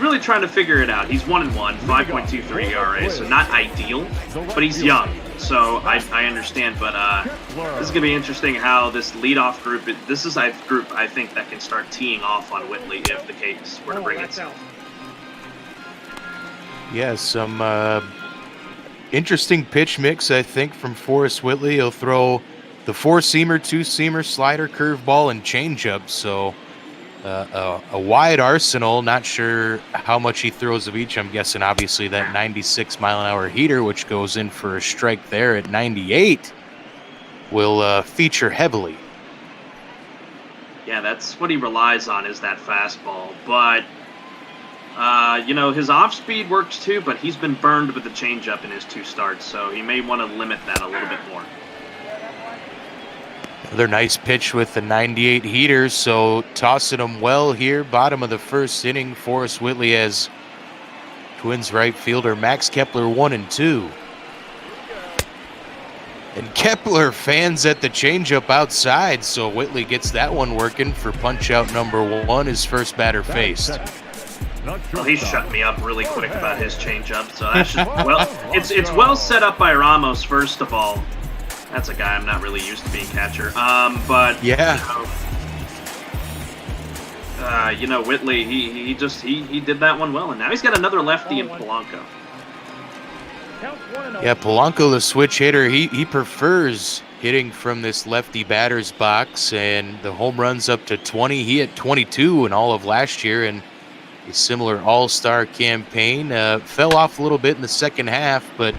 really trying to figure it out. He's 1-1, 5.23 ERA, so not ideal, but he's young, so I understand. But this is gonna be interesting how this leadoff group. This is a group I think that can start teeing off on Whitley if the case were to bring itself. Yeah, some interesting pitch mix, I think, from Forrest Whitley. He'll throw the 4-seamer, 2-seamer, slider, curveball, and changeup. So a wide arsenal. Not sure how much he throws of each. I'm guessing, obviously, that 96-mile-an-hour heater, which goes in for a strike there at 98, will feature heavily. Yeah, that's what he relies on, is that fastball. But his off speed works too, but he's been burned with the changeup in his 2 starts, so he may want to limit that a little bit more. Another nice pitch with the 98 heater, so tossing him well here. Bottom of the 1st inning, Forrest Whitley has Twins right fielder Max Kepler 1-2. And Kepler fans at the changeup outside, so Whitley gets that one working for punch out number 1, his first batter faced. Well, he shut me up really quick about his changeup, so that's just it's well set up by Ramos. First of all, that's a guy I'm not really used to being catcher. But yeah, Whitley, he did that one well, and now he's got another lefty in Polanco. Yeah, Polanco, the switch hitter, he prefers hitting from this lefty batter's box, and the home runs up to 20. He had 22 in all of last year, and a similar all-star campaign. Fell off a little bit in the second half, but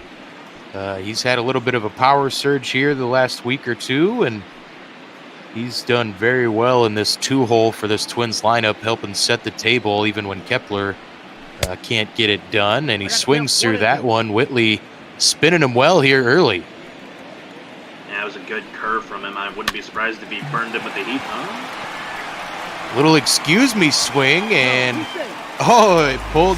he's had a little bit of a power surge here the last week or two, and he's done very well in this 2-hole for this Twins lineup, helping set the table even when Kepler can't get it done, and he swings through that one. Whitley spinning him well here early. Yeah, it was a good curve from him. I wouldn't be surprised if he burned him with the heat. Little excuse me swing, and it pulled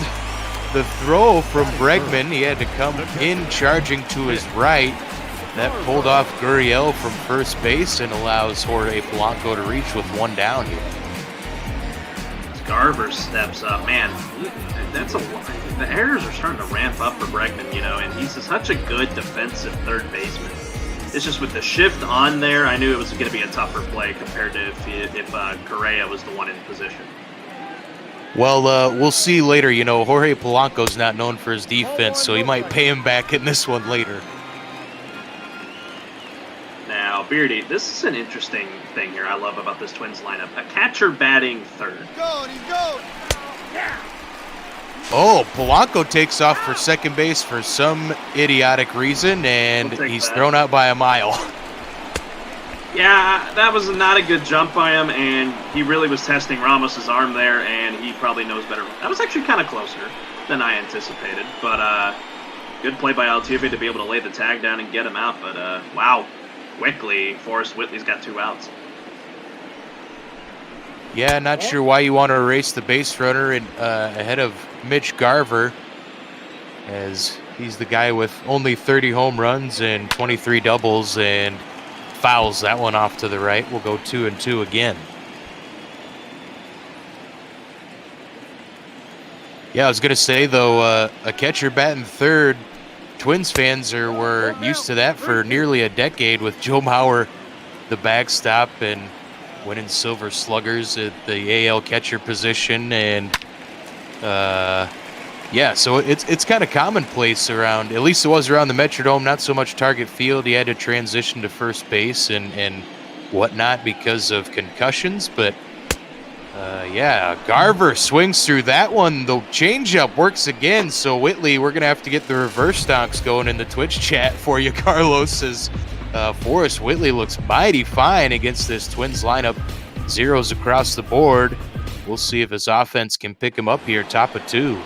the throw from Bregman. He had to come in charging to his right. That pulled off Gurriel from first base and allows Jorge Polanco to reach with 1 down here. Garver steps up. Man, that's the errors are starting to ramp up for Bregman, and he's such a good defensive third baseman. It's just with the shift on there, I knew it was going to be a tougher play compared to if Correa was the one in position. Well, we'll see later. Jorge Polanco's not known for his defense, so he might pay him back in this one later. Now, Beardy, this is an interesting thing here I love about this Twins lineup. A catcher batting third. He's going! Yeah. Oh, Polanco takes off for second base for some idiotic reason, and he's thrown out by a mile. Yeah, that was not a good jump by him, and he really was testing Ramos's arm there, and he probably knows better. That was actually kind of closer than I anticipated, but good play by Altuve to be able to lay the tag down and get him out, but wow, quickly, Forrest Whitley's got 2 outs. Yeah, not sure why you want to erase the base runner ahead of Mitch Garver, as he's the guy with only 30 home runs and 23 doubles, and fouls that one off to the right. We'll go 2-2 again. Yeah, I was going to say, though, a catcher batting third, Twins fans were used to that for nearly a decade with Joe Mauer, the backstop, and winning Silver Sluggers at the AL catcher position. And so it's kind of commonplace around, at least it was around the Metrodome, not so much Target Field. He had to transition to first base and whatnot because of concussions, but Garver swings through that one. The changeup works again, so Whitley, we're going to have to get the reverse stonks going in the Twitch chat for you, Carlos, as Forrest Whitley looks mighty fine against this Twins lineup. Zeros across the board. We'll see if his offense can pick him up here, top of 2.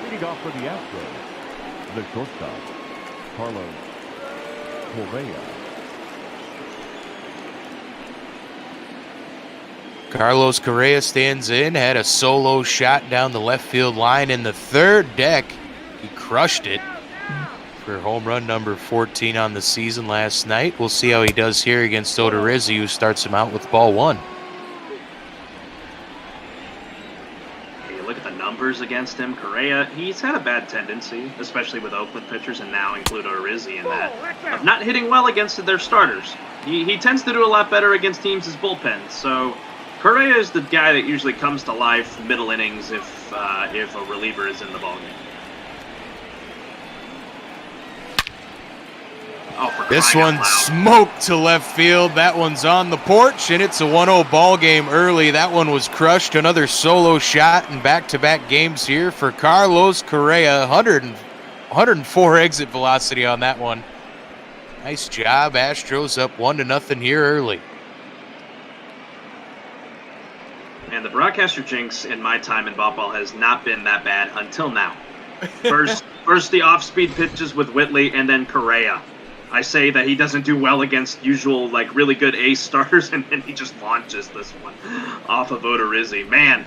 Leading off for the Astros, the shortstop, Carlos Correa. Carlos Correa stands in, had a solo shot down the left field line in the third deck. He crushed it for home run number 14 on the season last night. We'll see how he does here against Odorizzi, who starts him out with ball 1. against him. Correa, he's had a bad tendency, especially with Oakland pitchers, and now include Odorizzi in that, of not hitting well against their starters. He tends to do a lot better against teams' bullpens, so Correa is the guy that usually comes to life middle innings if a reliever is in the ballgame. Oh, this one smoked to left field. That one's on the porch, and it's a 1-0 ball game early. That one was crushed. Another solo shot in back-to-back games here for Carlos Correa. 104 exit velocity on that one. Nice job. Astros up 1-0 here early. And the broadcaster jinx in my time in ball has not been that bad until now. First the off-speed pitches with Whitley, and then Correa. I say that he doesn't do well against usual, like, really good ace starters, and then he just launches this one off of Odorizzi. Man,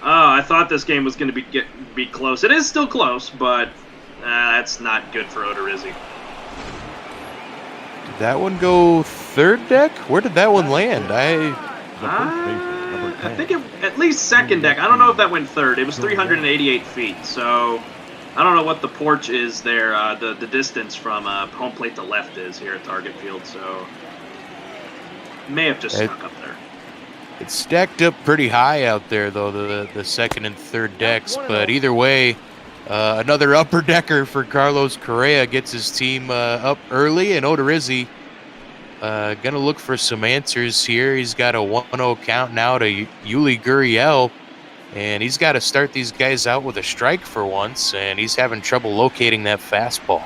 I thought this game was going to be close. It is still close, but that's not good for Odorizzi. Did that one go third deck? Where did that one land? I think at least second deck. I don't know if that went third. It was 388 feet, so I don't know what the porch is there, the distance from home plate to left is here at Target Field, so may have just stuck up there. It's stacked up pretty high out there, though, the second and third decks, but either way, another upper decker for Carlos Correa gets his team up early, and Odorizzi going to look for some answers here. He's got a 1-0 count now to Urias. And he's got to start these guys out with a strike for once, and he's having trouble locating that fastball.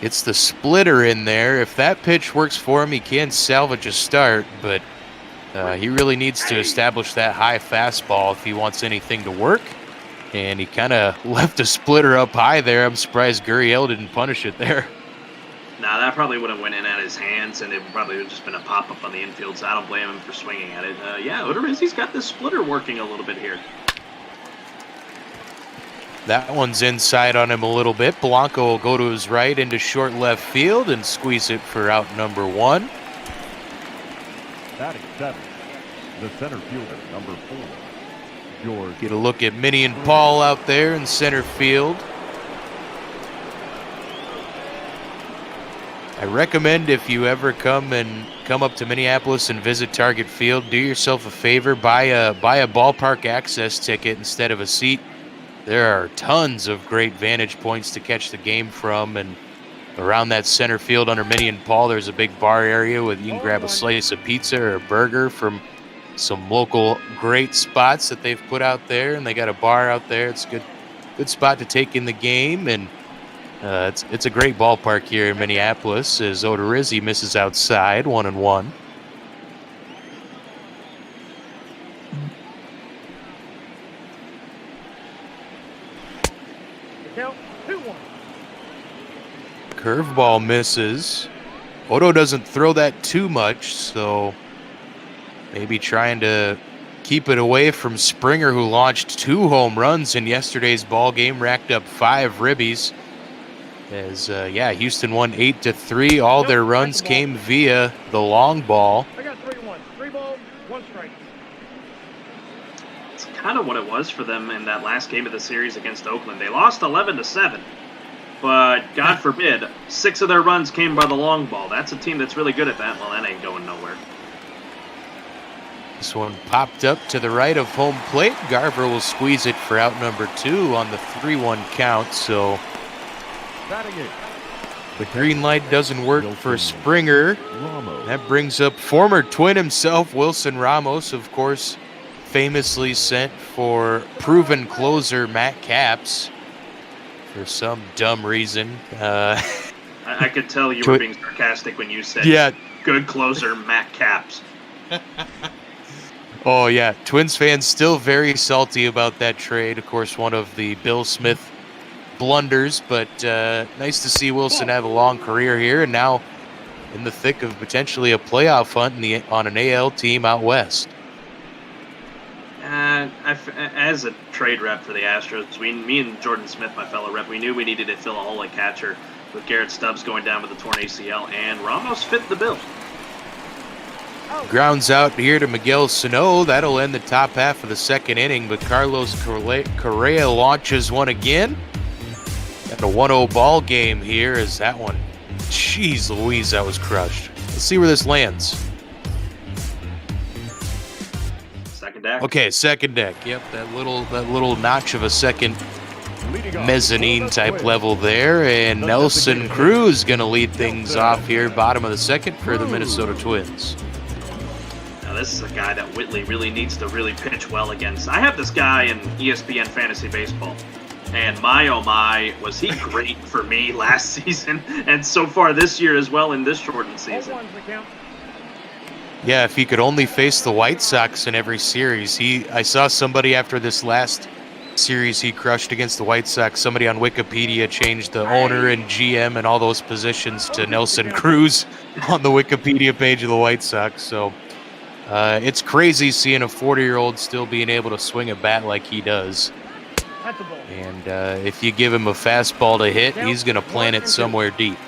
Gets the splitter in there. If that pitch works for him, he can salvage a start, but he really needs to establish that high fastball if he wants anything to work. And he kind of left a splitter up high there. I'm surprised Gurriel didn't punish it there. Nah, that probably would have went in at his hands, and it probably would have just been a pop-up on the infield, so I don't blame him for swinging at it. Yeah, Odorizzi's got this splitter working a little bit here. That one's inside on him a little bit. Blanco will go to his right into short left field and squeeze it for out number 1. Batting 7, the center fielder, number 4, George. Get a look at Minnie and Paul out there in center field. I recommend if you ever come up to Minneapolis and visit Target Field, do yourself a favor, buy a ballpark access ticket instead of a seat. There are tons of great vantage points to catch the game from, and around that center field under Minnie and Paul, there's a big bar area where you can grab a slice of pizza or a burger from some local great spots that they've put out there, and they got a bar out there. It's a good spot to take in the game, and it's a great ballpark here in Minneapolis as Odorizzi misses outside, 1-1. Curveball misses. Odo doesn't throw that too much, so maybe trying to keep it away from Springer, who launched 2 home runs in yesterday's ball game, racked up 5 ribbies. As Houston won 8-3. All their runs came via the long ball. I got 3-1. 3 balls, 1 strike. It's kind of what it was for them in that last game of the series against Oakland. They lost 11-7, but God forbid, 6 of their runs came by the long ball. That's a team that's really good at that. Well, that ain't going nowhere. This one popped up to the right of home plate. Garver will squeeze it for out number 2 on the 3-1 count. So the green light doesn't work for Springer. That brings up former Twin himself, Wilson Ramos, of course, famously sent for proven closer Matt Capps for some dumb reason. I could tell you were being sarcastic when you said good closer Matt Capps. Oh, yeah. Twins fans still very salty about that trade. Of course, one of the Bill Smith blunders, but nice to see Wilson have a long career here and now in the thick of potentially a playoff hunt on an AL team out west. As a trade rep for the Astros, me and Jordan Smith, my fellow rep, we knew we needed to fill a hole at catcher with Garrett Stubbs going down with a torn ACL, and Ramos fit the bill. grounds out here to Miguel Sano. That'll end the top half of the second inning, but Carlos Correa launches one again. And a 1-0 ball game here is that one. Jeez Louise, that was crushed. Let's see where this lands. Second deck. Okay, second deck. Yep, that little notch of a second mezzanine type level there, and Nelson Cruz gonna lead things off here, bottom of the second for the Minnesota Twins. Now this is a guy that Whitley really needs to really pitch well against. I have this guy in ESPN Fantasy Baseball, and my oh my, was he great for me last season, and so far this year as well in this shortened season. Yeah, if he could only face the White Sox in every series. I saw somebody after this last series he crushed against the White Sox, somebody on Wikipedia changed the owner and GM and all those positions to Nelson Cruz on the Wikipedia page of the White Sox. So it's crazy seeing a 40-year-old still being able to swing a bat like he does. And if you give him a fastball to hit, he's going to plant it somewhere deep.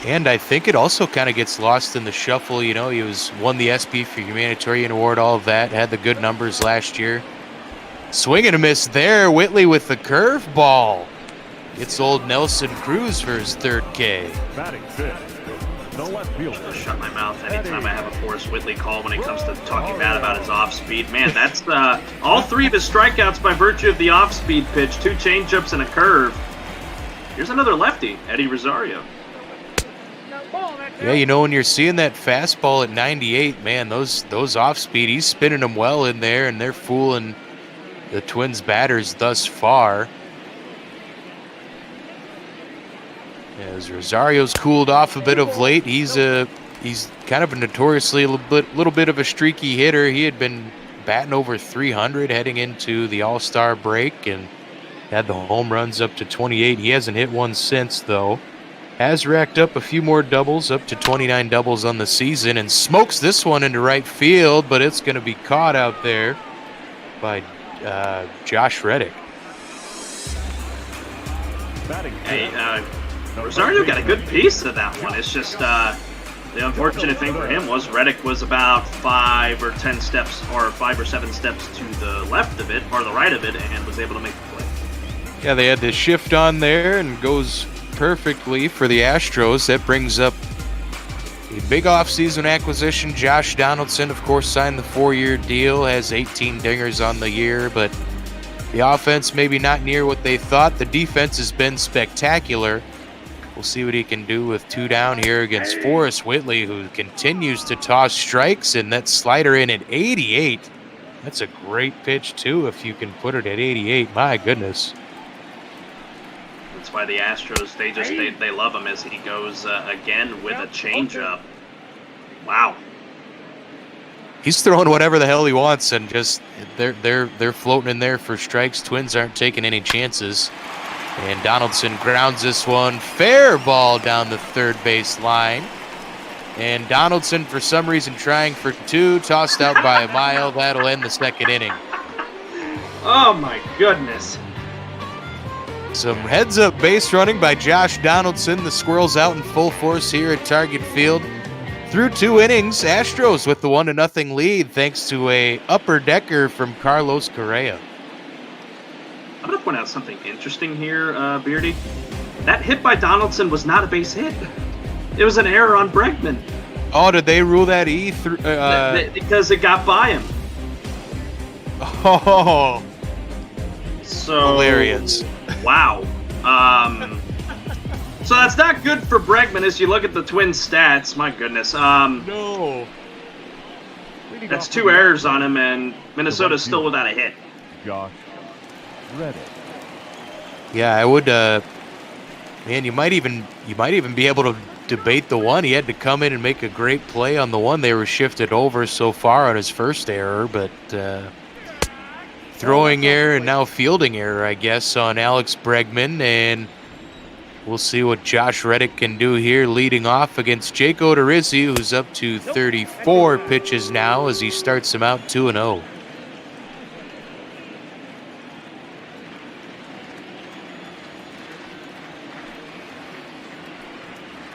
And I think it also kind of gets lost in the shuffle. You know, he won the SP for Humanitarian Award, all of that, had the good numbers last year. Swing and a miss there. Whitley with the curveball. Gets old Nelson Cruz for his third K. Batting fifth, the left fielder. I'll shut my mouth anytime I have a Forrest Whitley call when it comes to talking bad about his off-speed. Man, that's all three of his strikeouts by virtue of the off-speed pitch, 2 changeups and a curve. Here's another lefty, Eddie Rosario. Yeah, you know, when you're seeing that fastball at 98, man, those off-speed, he's spinning them well in there, and they're fooling the Twins batters thus far. As Rosario's cooled off a bit of late, he's kind of a notoriously little bit of a streaky hitter. He had been batting over 300 heading into the All-Star break and had the home runs up to 28. He hasn't hit one since, though. Has racked up a few more doubles, up to 29 doubles on the season, and smokes this one into right field, but it's going to be caught out there by Josh Reddick. Hey, Rosario got a good piece of that one. It's just the unfortunate thing for him was Reddick was about 5 or 10 steps, or 5 or 7 steps to the left of it, or the right of it, and was able to make the play. Yeah, they had this shift on there and goes perfectly for the Astros. That brings up a big offseason acquisition. Josh Donaldson, of course, signed the 4-year deal, has 18 dingers on the year, but the offense maybe not near what they thought. The defense has been spectacular. We'll see what he can do with 2 down here against Forrest Whitley, who continues to toss strikes, and that slider in at 88. That's a great pitch, too, if you can put it at 88. My goodness. That's why the Astros, they love him as he goes again with a changeup. Wow. He's throwing whatever the hell he wants, and just they're floating in there for strikes. Twins aren't taking any chances. And Donaldson grounds this one. Fair ball down the third base line. And Donaldson, for some reason, trying for 2, tossed out by a mile. That'll end the second inning. Oh, my goodness. Some heads-up base running by Josh Donaldson. The Squirrels out in full force here at Target Field. Through 2 innings, Astros with the 1-0 lead thanks to a upper decker from Carlos Correa. I'm going to point out something interesting here, Beardy. That hit by Donaldson was not a base hit. It was an error on Bregman. Oh, did they rule that E? Because it got by him. Oh. So hilarious. Wow. So that's not good for Bregman as you look at the Twins' stats. My goodness. No. That's 2 errors on him, and Minnesota's still without a hit. Josh Reddick. Yeah, I would. Man, you might even be able to debate the one. He had to come in and make a great play on the one. They were shifted over so far on his first error, but throwing error and now fielding error, I guess, on Alex Bregman, and we'll see what Josh Reddick can do here, leading off against Jake Odorizzi, who's up to 34 pitches now as he starts him out 2-0.